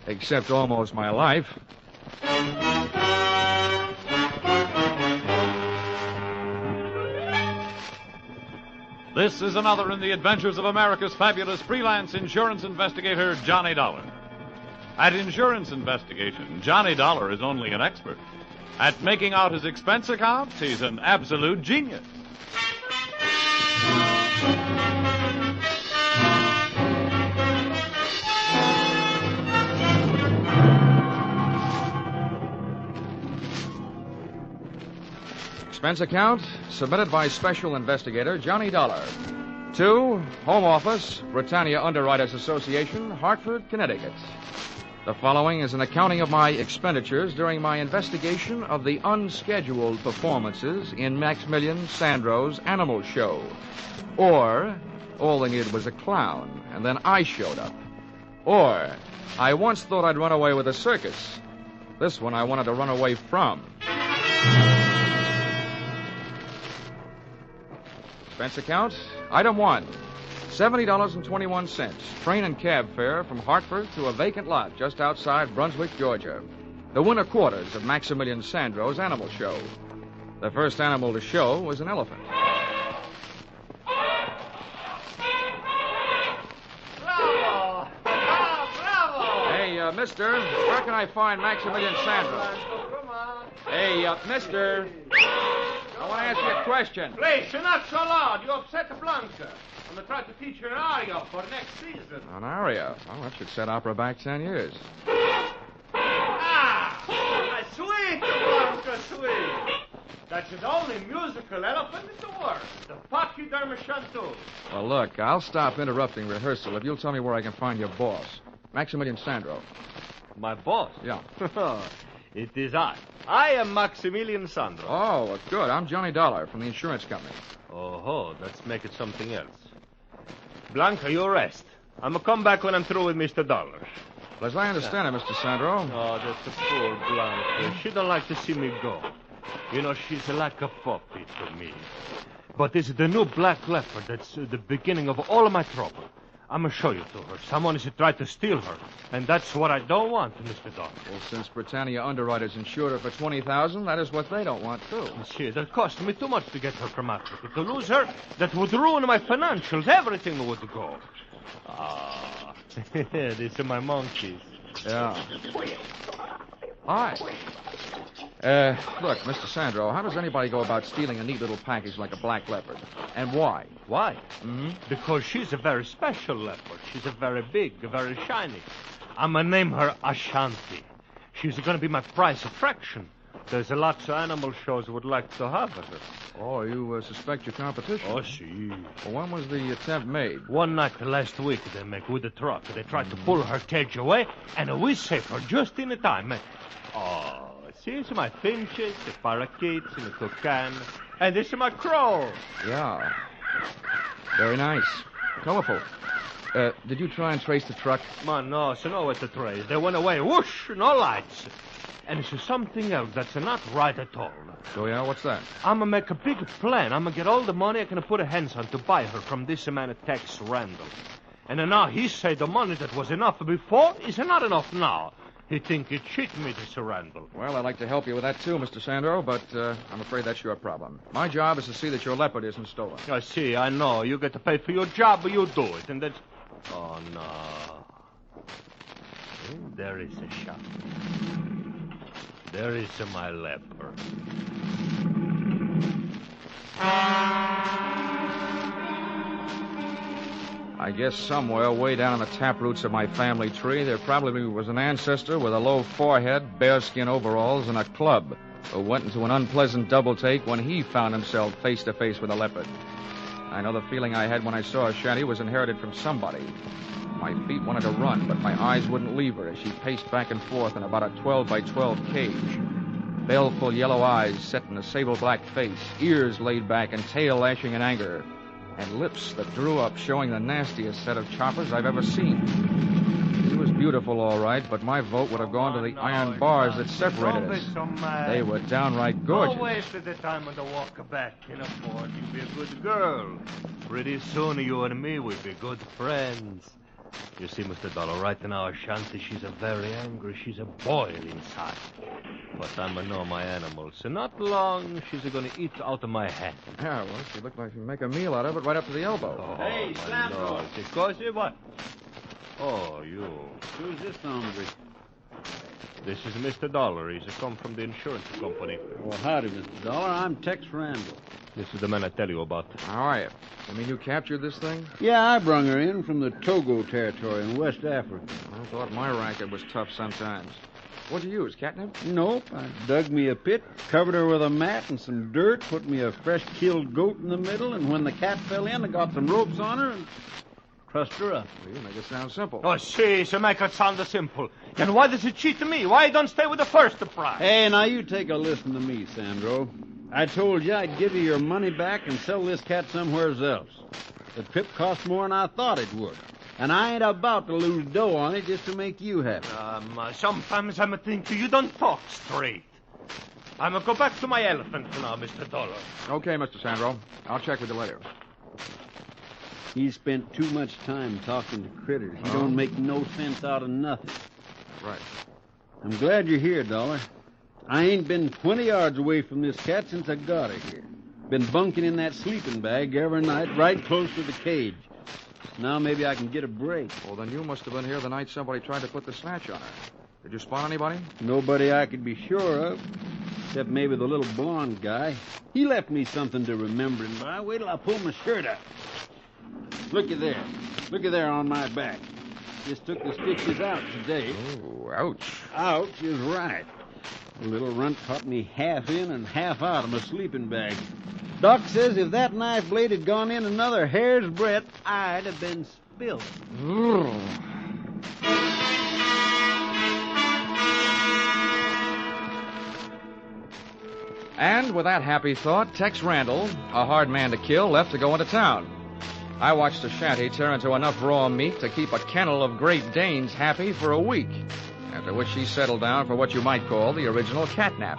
Speaker 13: except almost my life.
Speaker 4: This is another in the adventures of America's fabulous freelance insurance investigator, Johnny Dollar. At Insurance Investigation, Johnny Dollar is only an expert. At making out his expense accounts, he's an absolute genius.
Speaker 13: Expense account submitted by Special Investigator Johnny Dollar to Home Office, Britannia Underwriters Association, Hartford, Connecticut. The following is an accounting of my expenditures during my investigation of the unscheduled performances in Maximilian Sandro's Animal Show. Or, all they needed was a clown, and then I showed up. Or, I once thought I'd run away with a circus. This one I wanted to run away from. Expense account, item 1, $70.21. Train and cab fare from Hartford to a vacant lot just outside Brunswick, Georgia. The winter quarters of Maximilian Sandro's animal show. The first animal to show was an elephant.
Speaker 19: Bravo! Bravo!
Speaker 13: Hey, mister, where can I find Maximilian Sandro? Hey, mister, I want to ask you a question.
Speaker 19: Please, you're not so loud. You upset Blanca. I'm going to try to teach her an aria for next season.
Speaker 13: An aria? Well, that should set opera back 10 years.
Speaker 19: Ah! Sweet, Blanca, sweet. That's the only musical elephant in the world. The Pachyderma chanteuse.
Speaker 13: Well, look, I'll stop interrupting rehearsal if you'll tell me where I can find your boss. Maximilian Sandro.
Speaker 10: My boss?
Speaker 13: Yeah.
Speaker 10: It is I. I am Maximilian Sandro.
Speaker 13: Oh, well, good. I'm Johnny Dollar from the insurance company.
Speaker 10: Oh, let's make it something else. Blanca, you rest. I'm going to come back when I'm through with Mr. Dollar.
Speaker 13: Well, as I understand it, Mr. Sandro.
Speaker 10: Oh, that's a poor Blanca. She don't like to see me go. You know, she's like a puppy to me. But it's the new black leopard that's the beginning of all of my trouble. I'm going to show you to her. Someone is trying to steal her. And that's what I don't want, Mr. Dollar.
Speaker 13: Well, since Britannia Underwriters insured her for $20,000, that is what they don't want, too.
Speaker 10: Shit, it cost me too much to get her from Africa. To lose her, that would ruin my financials. Everything would go. Ah, these are my monkeys.
Speaker 13: Yeah. Hi. Look, Mr. Sandro, how does anybody go about stealing a neat little package like a black leopard? And why?
Speaker 10: Why?
Speaker 13: Mm-hmm.
Speaker 10: Because she's a very special leopard. She's a very big, very shiny. I'm going to name her Ashanti. She's going to be my prize attraction. There's a lot of animal shows would like to have her.
Speaker 13: Oh, you suspect your competition?
Speaker 10: Oh, see.
Speaker 13: Well, when was the attempt made?
Speaker 10: One night last week they make with the truck. They tried to pull her cage away, and we saved her just in the time. Oh, see, these are my finches, the parakeets, and the toucan. And this is my crow.
Speaker 13: Yeah. Very nice. Colorful. Did you try and trace the truck?
Speaker 10: Man, no, so no way to trace. They went away. Whoosh, no lights. And it's something else that's not right at all.
Speaker 13: So, yeah, what's that?
Speaker 10: I'm going to make a big plan. I'm going to get all the money I can put a hands on to buy her from this man at Tex Randall. And now he say the money that was enough before is not enough now. He think he cheat me, this Randall.
Speaker 13: Well, I'd like to help you with that, too, Mr. Sandro, but I'm afraid that's your problem. My job is to see that your leopard isn't stolen.
Speaker 10: I see, I know. You get to pay for your job, but you do it, and that's... Oh, no. There is a shot. There is my leopard.
Speaker 13: I guess somewhere way down in the taproots of my family tree, there probably was an ancestor with a low forehead, bearskin overalls, and a club who went into an unpleasant double take when he found himself face to face with a leopard. I know the feeling I had when I saw Ashanti was inherited from somebody. My feet wanted to run, but my eyes wouldn't leave her as she paced back and forth in about a 12-by-12 cage. Baleful yellow eyes set in a sable-black face, ears laid back and tail lashing in anger, and lips that drew up showing the nastiest set of choppers I've ever seen. She was beautiful, all right, but my vote would have gone to the iron bars that separated us. They were downright gorgeous.
Speaker 10: Don't waste the time on the walk back in a fort. You be a good girl. Pretty soon you and me will be good friends. You see, Mr. Dollar, right now, Ashanti, she's a very angry. She's a boil inside. But I'm going to know my animals. And not long, she's going to eat out of my hand.
Speaker 13: Yeah, well, she looked like she'd make a meal out of it right up to the elbow.
Speaker 10: Oh,
Speaker 19: hey, Sandro.
Speaker 10: Because what? Oh, you.
Speaker 16: Who's this hombre?
Speaker 10: This is Mr. Dollar. He's come from the insurance company.
Speaker 16: Well, howdy, Mr. Dollar. I'm Tex Randall.
Speaker 10: This is the man I tell you about.
Speaker 13: How are you? You mean you captured this thing?
Speaker 16: Yeah, I brung her in from the Togo territory in West Africa.
Speaker 13: I thought my racket was tough sometimes. What'd you use, catnip?
Speaker 16: Nope. I dug me a pit, covered her with a mat and some dirt, put me a fresh-killed goat in the middle, and when the cat fell in, I got some ropes on her and trussed her up.
Speaker 13: Well, you make it sound simple.
Speaker 10: Oh, see, so make it sound simple. And why does it cheat to me? Why you don't stay with the first prize?
Speaker 16: Hey, now you take a listen to me, Sandro. I told you I'd give you your money back and sell this cat somewhere else. The trip cost more than I thought it would. And I ain't about to lose dough on it just to make you happy.
Speaker 10: Sometimes I'm thinking you don't talk straight. I'm going to go back to my elephant now, Mr. Dollar.
Speaker 13: Okay, Mr. Sandro. I'll check with you later.
Speaker 16: He spent too much time talking to critters. He don't make no sense out of nothing.
Speaker 13: Right.
Speaker 16: I'm glad you're here, Dollar. I ain't been 20 yards away from this cat since I got her here. Been bunking in that sleeping bag every night right close to the cage. Now maybe I can get a break.
Speaker 13: Well, then you must have been here the night somebody tried to put the snatch on her. Did you spot anybody?
Speaker 16: Nobody I could be sure of, except maybe the little blonde guy. He left me something to remember him by. Wait till I pull my shirt up. Looky there. Looky there on my back. Just took the stitches out today.
Speaker 13: Oh, ouch.
Speaker 16: Ouch is right. The little runt caught me half in and half out of my sleeping bag. Doc says if that knife blade had gone in another hair's breadth, I'd have been spilled.
Speaker 13: And with that happy thought, Tex Randall, a hard man to kill, left to go into town. I watched the shanty tear into enough raw meat to keep a kennel of Great Danes happy for a week, after which she settled down for what you might call the original catnap.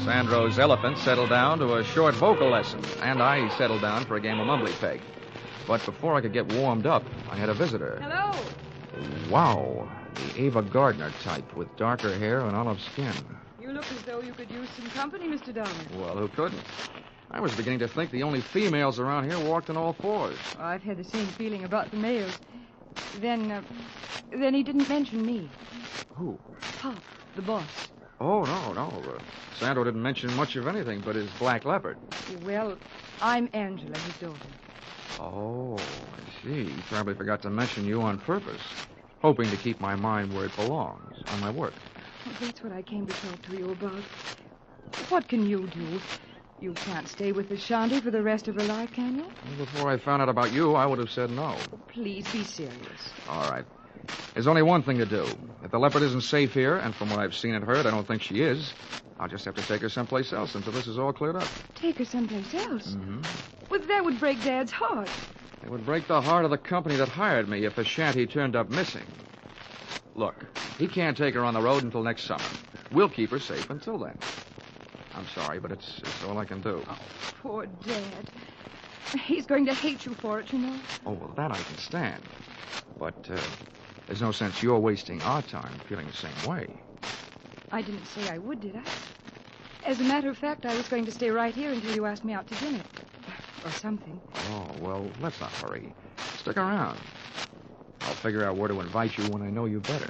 Speaker 13: Sandro's elephant settled down to a short vocal lesson, and I settled down for a game of mumbly peg. But before I could get warmed up, I had a visitor.
Speaker 8: Hello.
Speaker 13: Wow, the Ava Gardner type with darker hair and olive skin.
Speaker 8: You look as though you could use some company, Mr. Dollar.
Speaker 13: Well, who couldn't? I was beginning to think the only females around here walked on all fours.
Speaker 8: Oh, I've had the same feeling about the males. Then he didn't mention me.
Speaker 13: Who?
Speaker 8: Pop, the boss.
Speaker 13: Oh, no. Sandro didn't mention much of anything but his black leopard.
Speaker 8: Well, I'm Angela, his daughter.
Speaker 13: Oh, I see. He probably forgot to mention you on purpose, hoping to keep my mind where it belongs, on my work.
Speaker 8: Well, that's what I came to talk to you about. What can you do? You can't stay with the shanty for the rest of her life, can you?
Speaker 13: Well, before I found out about you, I would have said no.
Speaker 8: Please be serious.
Speaker 13: All right. There's only one thing to do. If the leopard isn't safe here, and from what I've seen and heard, I don't think she is, I'll just have to take her someplace else until this is all cleared up.
Speaker 8: Take her someplace else?
Speaker 13: Mm-hmm.
Speaker 8: Well, that would break Dad's heart.
Speaker 13: It would break the heart of the company that hired me if the shanty turned up missing. Look, he can't take her on the road until next summer. We'll keep her safe until then. I'm sorry, but it's all I can do.
Speaker 8: Oh, poor Dad. He's going to hate you for it, you know.
Speaker 13: Oh, well, that I can stand. But there's no sense you're wasting our time feeling the same way.
Speaker 8: I didn't say I would, did I? As a matter of fact, I was going to stay right here until you asked me out to dinner. Or something.
Speaker 13: Oh, well, let's not hurry. Stick around. I'll figure out where to invite you when I know you better.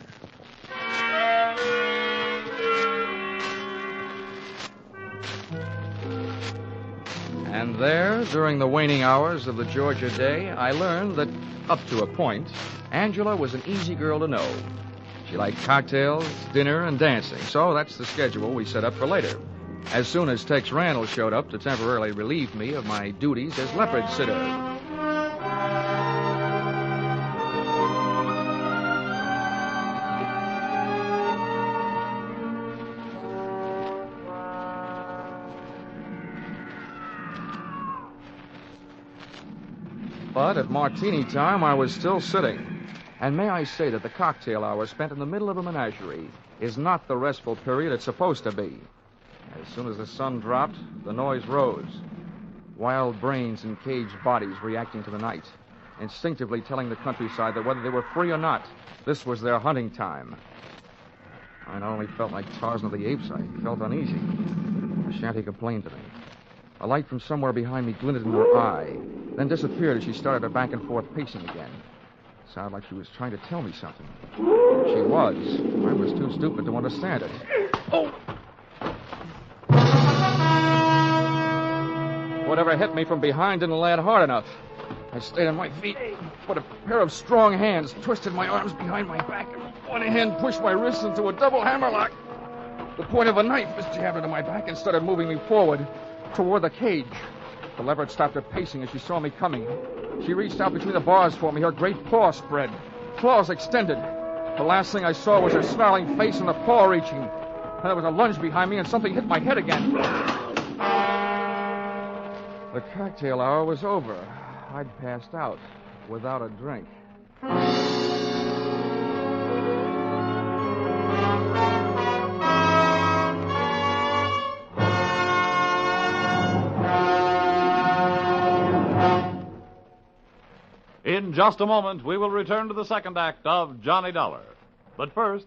Speaker 13: And there, during the waning hours of the Georgia day, I learned that, up to a point, Angela was an easy girl to know. She liked cocktails, dinner, and dancing, so that's the schedule we set up for later. As soon as Tex Randall showed up to temporarily relieve me of my duties as leopard sitter. But at martini time, I was still sitting. And may I say that the cocktail hour spent in the middle of a menagerie is not the restful period it's supposed to be. As soon as the sun dropped, the noise rose. Wild brains and caged bodies reacting to the night, instinctively telling the countryside that whether they were free or not, this was their hunting time. I not only felt like Tarzan of the Apes, I felt uneasy. The shanty complained to me. A light from somewhere behind me glinted in her eye, then disappeared as she started her back and forth pacing again. It sounded like she was trying to tell me something. She was. I was too stupid to understand it. Oh! Whatever hit me from behind didn't land hard enough. I stayed on my feet, but a pair of strong hands twisted my arms behind my back, and one hand pushed my wrists into a double hammerlock. The point of a knife was jabbed into my back and started moving me forward toward the cage. The leopard stopped her pacing as she saw me coming. She reached out between the bars for me, her great paw spread, claws extended. The last thing I saw was her snarling face and the paw reaching. And there was a lunge behind me and something hit my head again. The cocktail hour was over. I'd passed out without a drink.
Speaker 4: In just a moment, we will return to the second act of Johnny Dollar. But first,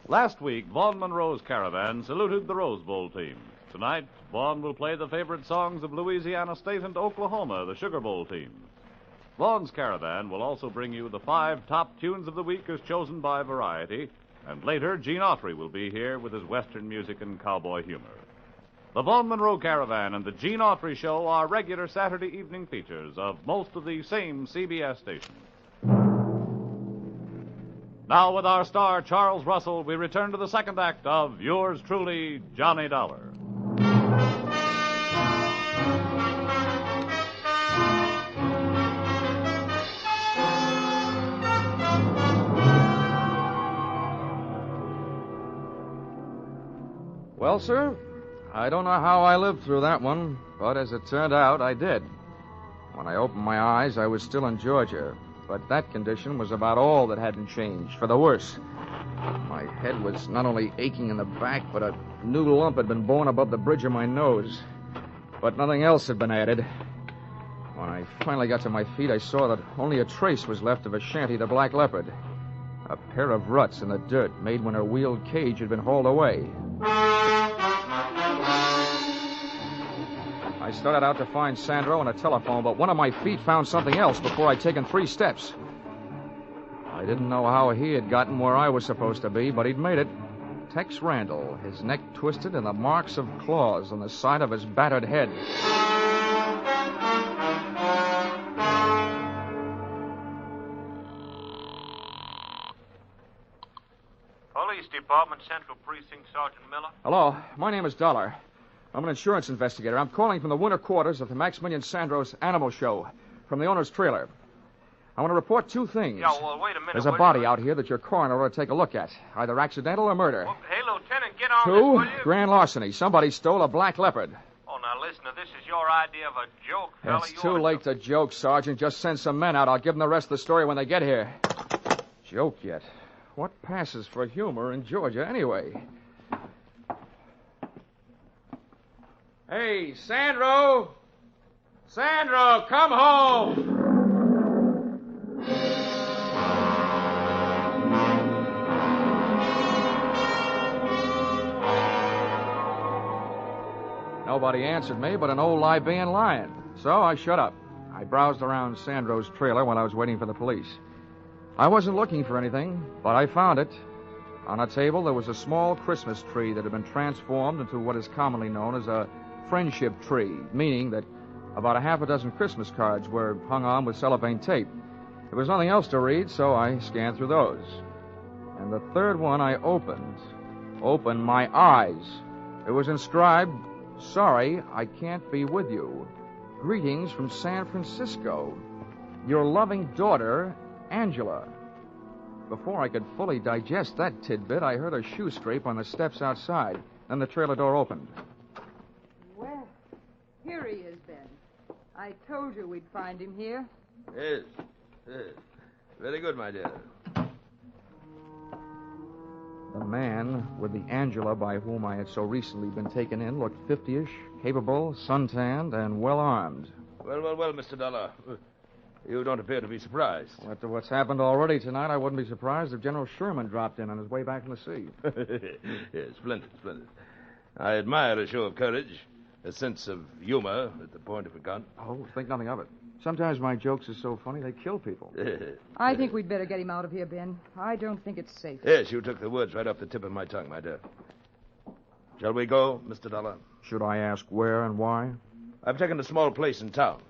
Speaker 4: last week, Vaughn Monroe's Caravan saluted the Rose Bowl team. Tonight, Vaughn will play the favorite songs of Louisiana State and Oklahoma, the Sugar Bowl teams. Vaughn's Caravan will also bring you the 5 top tunes of the week as chosen by Variety, and later, Gene Autry will be here with his Western music and cowboy humor. The Vaughn Monroe Caravan and the Gene Autry Show are regular Saturday evening features of most of the same CBS stations. Now, with our star, Charles Russell, we return to the second act of yours truly, Johnny Dollar.
Speaker 5: Well, sir, I don't know how I lived through that one, but as it turned out, I did. When I opened my eyes, I was still in Georgia, but that condition was about all that hadn't changed, for the worse. My head was not only aching in the back, but a new lump had been born above the bridge of my nose. But nothing else had been added. When I finally got to my feet, I saw that only a trace was left of a shanty, the Black Leopard. A pair of ruts in the dirt made when her wheeled cage had been hauled away. I started out to find Sandro and a telephone, but one of my feet found something else before I'd taken 3 steps. I didn't know how he had gotten where I was supposed to be, but he'd made it. Tex Randall, his neck twisted and the marks of claws on the side of his battered head.
Speaker 3: Police Department, Central Precinct, Sergeant Miller.
Speaker 5: Hello, my name is Dollar. I'm an insurance investigator. I'm calling from the winter quarters of the Maximilian Sandro's Animal Show, from the owner's trailer. I want to report 2 things.
Speaker 3: Yeah, well, wait a minute.
Speaker 5: There's a body out here that your coroner ought to take a look at, either accidental or murder.
Speaker 3: Well, hey, Lieutenant, get on
Speaker 5: 2,
Speaker 3: this, will you?
Speaker 5: grand larceny. Somebody stole a Black Leopard.
Speaker 3: Oh, now, listen, this is your idea of a joke, fella.
Speaker 5: It's too late to joke, Sergeant. Just send some men out. I'll give them the rest of the story when they get here. Joke yet? What passes for humor in Georgia, anyway? Hey, Sandro! Sandro, come home! Nobody answered me but an old Libyan lion. So I shut up. I browsed around Sandro's trailer while I was waiting for the police. I wasn't looking for anything, but I found it. On a table, there was a small Christmas tree that had been transformed into what is commonly known as a friendship tree, meaning that about 6 Christmas cards were hung on with cellophane tape. There was nothing else to read, so I scanned through those. And the third one I opened my eyes. It was inscribed, "Sorry, I can't be with you. Greetings from San Francisco. Your loving daughter, Angela." Before I could fully digest that tidbit, I heard a shoe scrape on the steps outside. Then the trailer door opened.
Speaker 8: Well, here he is, Ben. I told you we'd find him here.
Speaker 18: Yes. Very good, my dear.
Speaker 5: The man with the Angela by whom I had so recently been taken in looked 50-ish, capable, suntanned, and well-armed.
Speaker 18: Well, Mr. Dollar. You don't appear to be surprised.
Speaker 5: After what's happened already tonight, I wouldn't be surprised if General Sherman dropped in on his way back from the sea.
Speaker 18: Yes, splendid. I admire a show of courage, a sense of humor at the point of a gun.
Speaker 5: Oh, think nothing of it. Sometimes my jokes are so funny they kill people.
Speaker 8: I think we'd better get him out of here, Ben. I don't think it's safe.
Speaker 18: Yes, you took the words right off the tip of my tongue, my dear. Shall we go, Mr. Dollar?
Speaker 5: Should I ask where and why?
Speaker 18: I've taken a small place in town.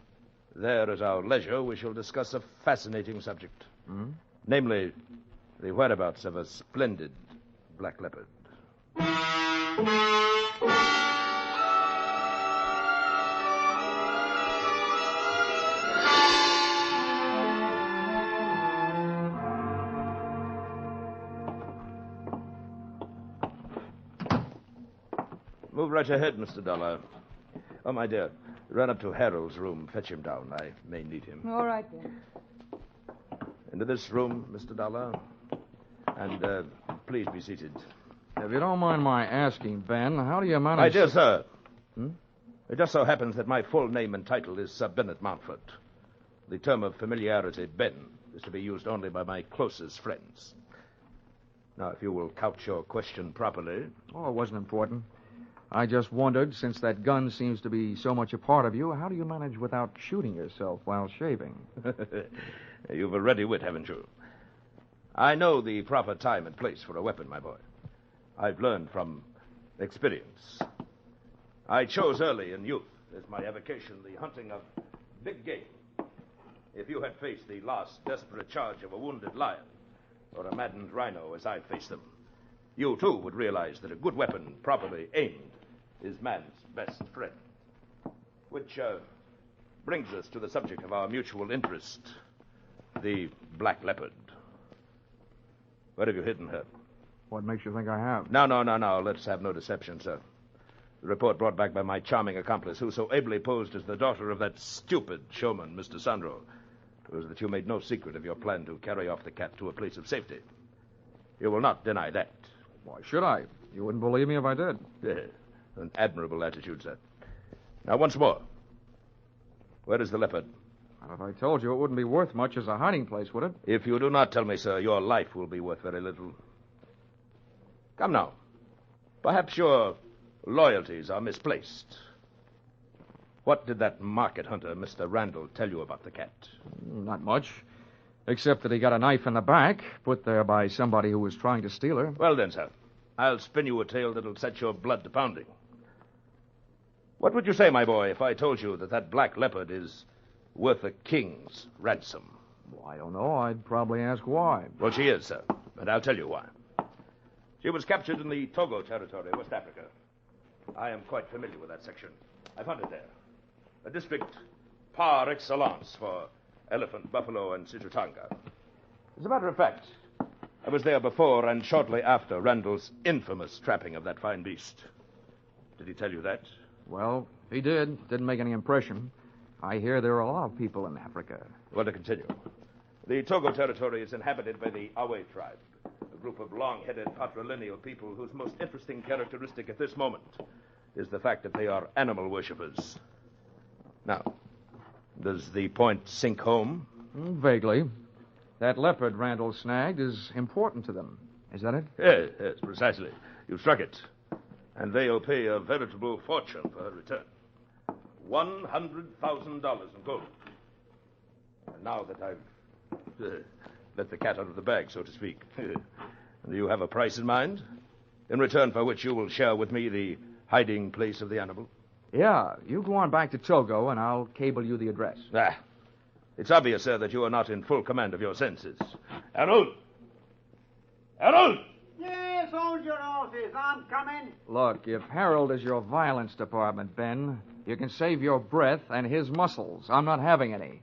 Speaker 18: There, at our leisure, we shall discuss a fascinating subject.
Speaker 5: Hmm?
Speaker 18: Namely, the whereabouts of a splendid Black Leopard. Move right ahead, Mr. Dollar. Oh, my dear, run up to Harold's room. Fetch him down. I may need him.
Speaker 8: All right, Ben.
Speaker 18: Into this room, Mr. Dollar. And please be seated.
Speaker 5: If you don't mind my asking, Ben, how do you manage...
Speaker 18: My dear sir, it just so happens that my full name and title is Sir Bennet Mountford. The term of familiarity, Ben, is to be used only by my closest friends. Now, if you will couch your question properly...
Speaker 5: Oh, it wasn't important. I just wondered, since that gun seems to be so much a part of you, how do you manage without shooting yourself while shaving?
Speaker 18: You've a ready wit, haven't you? I know the proper time and place for a weapon, my boy. I've learned from experience. I chose early in youth as my avocation the hunting of big game. If you had faced the last desperate charge of a wounded lion or a maddened rhino as I faced them, you, too, would realize that a good weapon, properly aimed, is man's best friend. Which brings us to the subject of our mutual interest, the black leopard. Where have you hidden her?
Speaker 5: What makes you think I have?
Speaker 18: No. Let's have no deception, sir. The report brought back by my charming accomplice, who so ably posed as the daughter of that stupid showman, Mr. Sandro, was that you made no secret of your plan to carry off the cat to a place of safety. You will not deny that.
Speaker 5: Why should I? You wouldn't believe me if I did.
Speaker 18: An admirable attitude, sir. Now, once more. Where is the leopard?
Speaker 5: And if I told you, it wouldn't be worth much as a hiding place, would it?
Speaker 18: If you do not tell me, sir, your life will be worth very little. Come now. Perhaps your loyalties are misplaced. What did that market hunter, Mr. Randall, tell you about the cat?
Speaker 5: Not much. Except that he got a knife in the back, put there by somebody who was trying to steal her.
Speaker 18: Well then, sir, I'll spin you a tale that'll set your blood to pounding. What would you say, my boy, if I told you that black leopard is worth a king's ransom?
Speaker 5: Well, I don't know. I'd probably ask why.
Speaker 18: Well, she is, sir, and I'll tell you why. She was captured in the Togo territory, West Africa. I am quite familiar with that section. I've hunted there. A district par excellence for elephant, buffalo, and Situtanga. As a matter of fact, I was there before and shortly after Randall's infamous trapping of that fine beast. Did he tell you that?
Speaker 5: Well, he did. Didn't make any impression. I hear there are a lot of people in Africa.
Speaker 18: Well, to continue. The Togo territory is inhabited by the Awe tribe, a group of long-headed patrilineal people whose most interesting characteristic at this moment is the fact that they are animal worshippers. Now, does the point sink home?
Speaker 5: Vaguely. That leopard Randall snagged is important to them. Is that it?
Speaker 18: Yes, precisely. You've struck it. And they'll pay a veritable fortune for her return. $100,000 in gold. And now that I've let the cat out of the bag, so to speak, do you have a price in mind? In return for which you will share with me the hiding place of the animal?
Speaker 5: Yeah, you go on back to Togo, and I'll cable you the address.
Speaker 18: It's obvious, sir, that you are not in full command of your senses. Harold! Harold!
Speaker 14: Yes, hold your horses. I'm coming.
Speaker 5: Look, if Harold is your violence department, Ben, you can save your breath and his muscles. I'm not having any.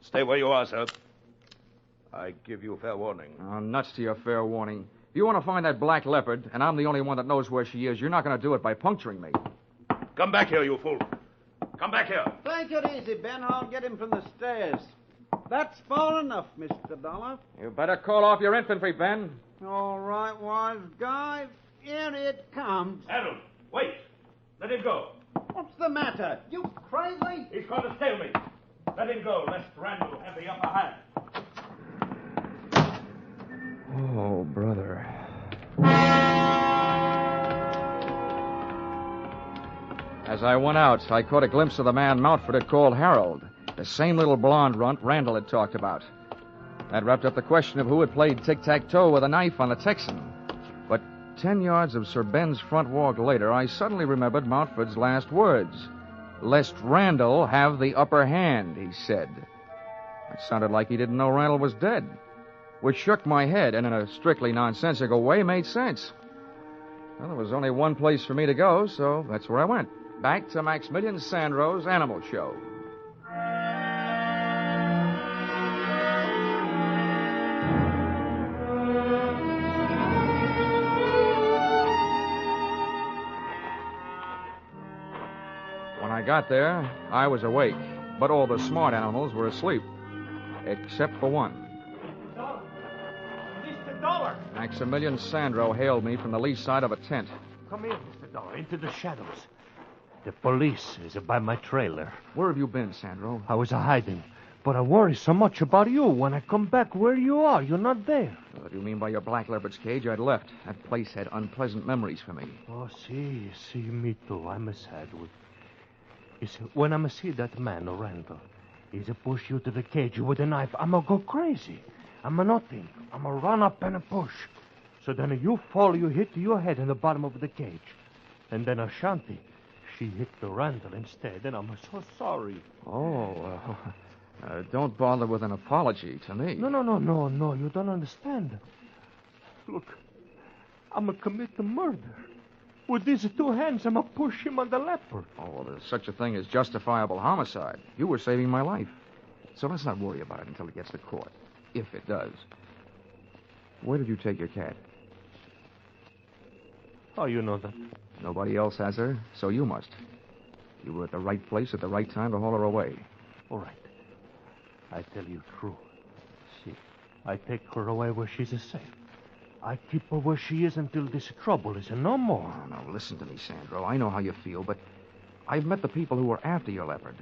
Speaker 18: Stay where you are, sir. I give you fair warning.
Speaker 5: Oh, nuts to your fair warning. If you want to find that black leopard, and I'm the only one that knows where she is, you're not going to do it by puncturing me.
Speaker 18: Come back here, you fool. Come back here.
Speaker 14: Take it easy, Ben. I'll get him from the stairs. That's far enough, Mr. Dollar.
Speaker 5: You better call off your infantry, Ben.
Speaker 14: All right, wise guy. Here it comes.
Speaker 18: Harold, wait. Let him go.
Speaker 14: What's the matter? You crazy?
Speaker 18: He's going to tail me. Let him go, lest Randall have the upper hand.
Speaker 5: Oh, brother. As I went out, I caught a glimpse of the man Mountford had called Harold, the same little blonde runt Randall had talked about. That wrapped up the question of who had played tic-tac-toe with a knife on the Texan. But 10 yards of Sir Ben's front walk later, I suddenly remembered Mountford's last words. Lest Randall have the upper hand, he said. It sounded like he didn't know Randall was dead, which shook my head and in a strictly nonsensical way made sense. Well, there was only one place for me to go, so that's where I went. Back to Maximilian Sandro's Animal Show. When I got there, I was awake, but all the smart animals were asleep, except for one.
Speaker 13: Maximilian Sandro hailed me from the lee side of a tent.
Speaker 10: Come here, Mr. Dollar, into the shadows. The police is by my trailer.
Speaker 13: Where have you been, Sandro?
Speaker 10: I was hiding, but I worry so much about you. When I come back, where you are? You're not there.
Speaker 13: What do you mean by your black leopard's cage? I'd left. That place had unpleasant memories for me.
Speaker 10: Oh, see, me too. I'm a sad one. You see, when I see that man, Randall, he's a push you to the cage with a knife, I'm a go crazy. I'm a nothing. I'm a run up and a push. So then you fall, you hit your head in the bottom of the cage. And then Ashanti, she hit the Randall instead, and I'm so sorry.
Speaker 13: Oh, don't bother with an apology to me.
Speaker 10: No, you don't understand. Look, I'm a commit the murder. With these two hands, I'm a push him on the leopard.
Speaker 13: Oh, well, there's such a thing as justifiable homicide. You were saving my life. So let's not worry about it until it gets to court. If it does. Where did you take your cat?
Speaker 10: How you know that?
Speaker 13: Nobody else has her, so you must. You were at the right place at the right time to haul her away.
Speaker 10: All right. I tell you true. See, I take her away where she's safe. I keep her where she is until this trouble is no more.
Speaker 13: Oh, now, listen to me, Sandro. I know how you feel, but I've met the people who were after your leopard.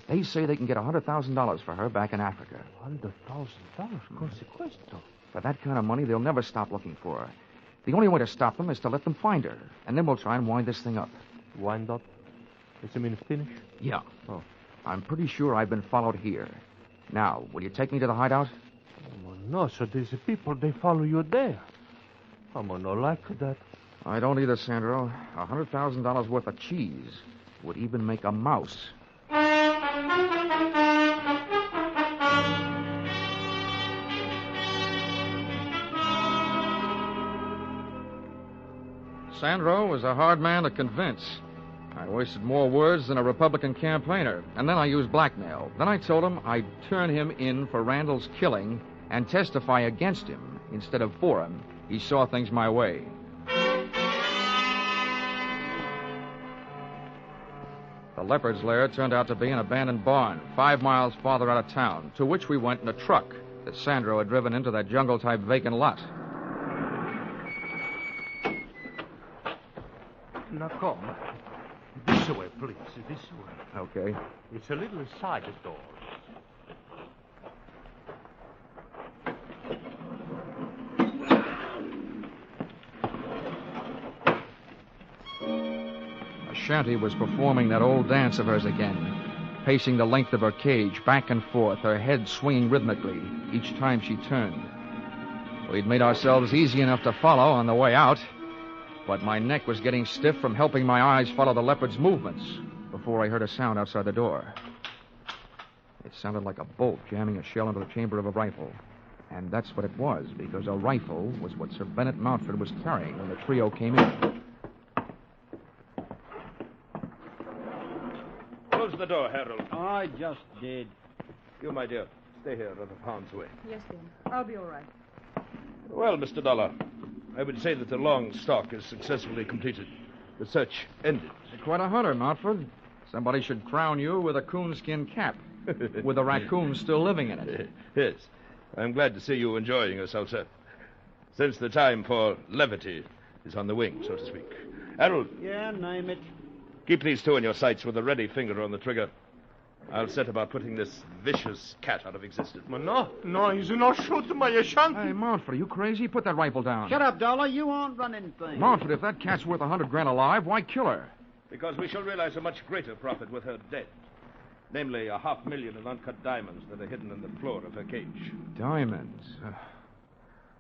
Speaker 13: They say they can get $100,000 for her back in Africa.
Speaker 10: $100,000? Consequesto.
Speaker 13: For that kind of money, they'll never stop looking for her. The only way to stop them is to let them find her, and then we'll try and wind this thing up.
Speaker 10: Wind up? Does it mean finish?
Speaker 13: Yeah.
Speaker 10: Oh.
Speaker 13: I'm pretty sure I've been followed here. Now, will you take me to the hideout?
Speaker 10: Oh, no, so these people, they follow you there. I'm not like that.
Speaker 13: I don't either, Sandro. $100,000 worth of cheese would even make a mouse. Sandro was a hard man to convince. I wasted more words than a Republican campaigner, and then I used blackmail. Then I told him I'd turn him in for Randall's killing and testify against him instead of for him. He saw things my way. The leopard's lair turned out to be an abandoned barn 5 miles farther out of town, to which we went in a truck that Sandro had driven into that jungle-type vacant lot.
Speaker 10: Now come. This way, please. This way.
Speaker 13: Okay.
Speaker 10: It's a little side door.
Speaker 13: Ashanti was performing that old dance of hers again, pacing the length of her cage, back and forth, her head swinging rhythmically each time she turned. We'd made ourselves easy enough to follow on the way out, but my neck was getting stiff from helping my eyes follow the leopard's movements before I heard a sound outside the door. It sounded like a bolt jamming a shell into the chamber of a rifle. And that's what it was, because a rifle was what Sir Bennett Mountford was carrying when the trio came in.
Speaker 18: Close the door, Harold.
Speaker 14: I just did.
Speaker 18: You, my dear, stay here out of harm's way.
Speaker 8: Yes, dear. I'll be all right.
Speaker 18: Well, Mr. Dollar, I would say that the long stalk is successfully completed. The search ended.
Speaker 13: You're quite a hunter, Mountford. Somebody should crown you with a coonskin cap, with a raccoon still living in it.
Speaker 18: Yes. I'm glad to see you enjoying yourself, sir. Since the time for levity is on the wing, so to speak. Harold.
Speaker 14: Yeah, name it.
Speaker 18: Keep these two in your sights with a ready finger on the trigger. I'll set about putting this vicious cat out of existence.
Speaker 10: No, he's not shooting my Ashanti.
Speaker 13: Hey, Mountford, are you crazy? Put that rifle down.
Speaker 14: Shut up, Dollar. You aren't running things.
Speaker 13: Mountford, if that cat's worth $100,000 alive, why kill her?
Speaker 18: Because we shall realize a much greater profit with her dead. Namely, $500,000 in uncut diamonds that are hidden in the floor of her cage.
Speaker 13: Diamonds?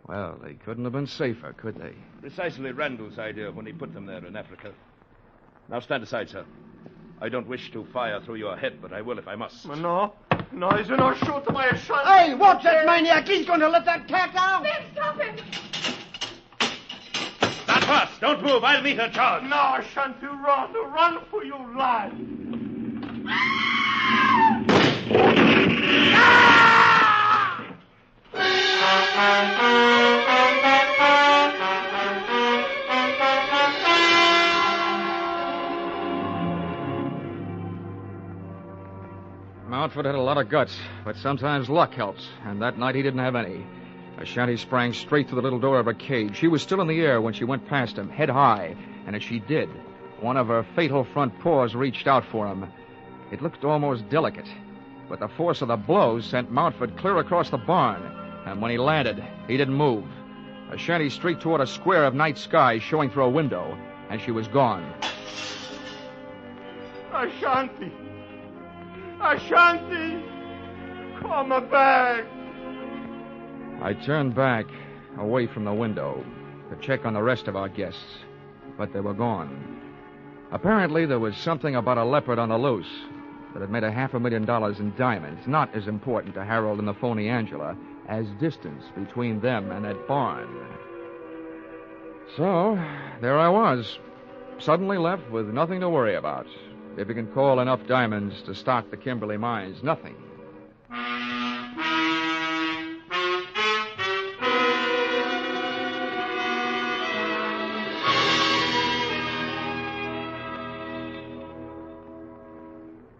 Speaker 13: Well, they couldn't have been safer, could they?
Speaker 18: Precisely Randall's idea when he put them there in Africa. Now stand aside, sir. I don't wish to fire through your head, but I will if I must.
Speaker 10: No, he's not shooting my Ashanti.
Speaker 14: Hey, watch that maniac. He's going to let that cat out.
Speaker 8: Ben, stop him.
Speaker 18: Not fast. Don't move. I'll meet her charge.
Speaker 10: No, Ashanti, run for your life.
Speaker 13: Mountford had a lot of guts, but sometimes luck helps, and that night he didn't have any. Ashanti sprang straight through the little door of her cage. She was still in the air when she went past him, head high. And as she did, one of her fatal front paws reached out for him. It looked almost delicate, but the force of the blows sent Mountford clear across the barn. And when he landed, he didn't move. Ashanti streaked toward a square of night sky showing through a window, and she was gone.
Speaker 19: Ashanti! Ashanti! Come back!
Speaker 13: I turned back, away from the window, to check on the rest of our guests, but they were gone. Apparently, there was something about a leopard on the loose that had made $500,000 in diamonds not as important to Harold and the phony Angela as distance between them and that barn. So, there I was, suddenly left with nothing to worry about. If you can call enough diamonds to stock the Kimberly mines, nothing.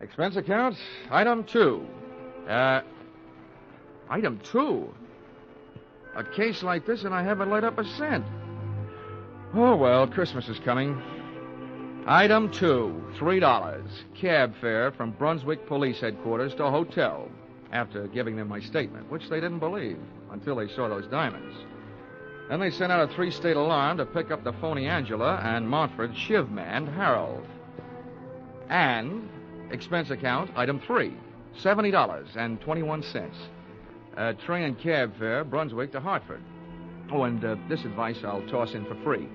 Speaker 13: Expense account, item 2. Item 2? A case like this and I haven't laid up a cent. Oh, well, Christmas is coming. Item 2, $3. Cab fare from Brunswick Police Headquarters to hotel, after giving them my statement, which they didn't believe until they saw those diamonds. Then they sent out a 3-state alarm to pick up the phony Angela and Montford's shiv man, Harold. And expense account, item 3, $70.21. Train and cab fare, Brunswick to Hartford. Oh, and this advice I'll toss in for free.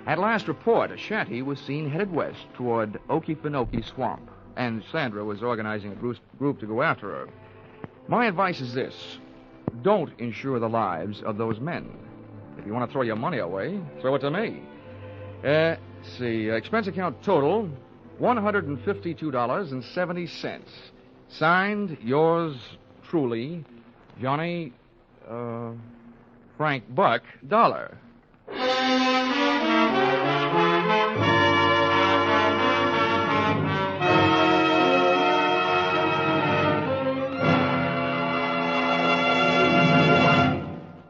Speaker 13: At last report, Ashanti was seen headed west toward Okefenokee Swamp, and Sandra was organizing a group to go after her. My advice is this: don't insure the lives of those men. If you want to throw your money away, throw it to me. Let's see, expense account total, $152.70. Signed, yours truly, Johnny, Frank Buck, Dollar.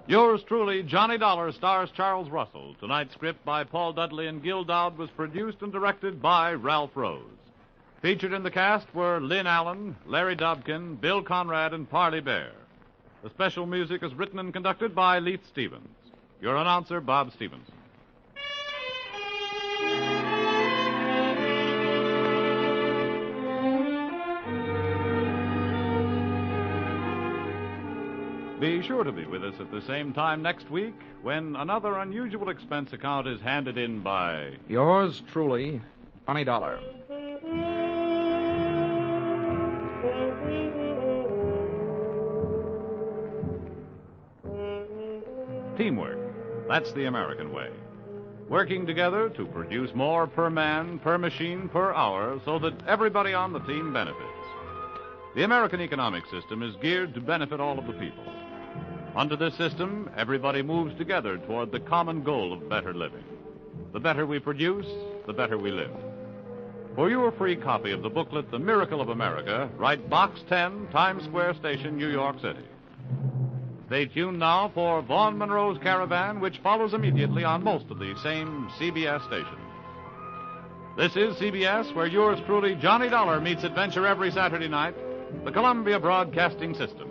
Speaker 4: Yours truly, Johnny Dollar, stars Charles Russell. Tonight's script by Paul Dudley and Gil Dowd was produced and directed by Ralph Rose. Featured in the cast were Lynn Allen, Larry Dobkin, Bill Conrad, and Parley Bear. The special music is written and conducted by Leith Stevens. Your announcer, Bob Stevenson. Be sure to be with us at the same time next week when another unusual expense account is handed in by...
Speaker 13: Yours truly, Johnny Dollar.
Speaker 4: Teamwork. That's the American way. Working together to produce more per man, per machine, per hour, so that everybody on the team benefits. The American economic system is geared to benefit all of the people. Under this system, everybody moves together toward the common goal of better living. The better we produce, the better we live. For your free copy of the booklet, The Miracle of America, write Box 10, Times Square Station, New York City. Stay tuned now for Vaughn Monroe's Caravan, which follows immediately on most of the same CBS stations. This is CBS, where yours truly, Johnny Dollar, meets adventure every Saturday night, the Columbia Broadcasting System.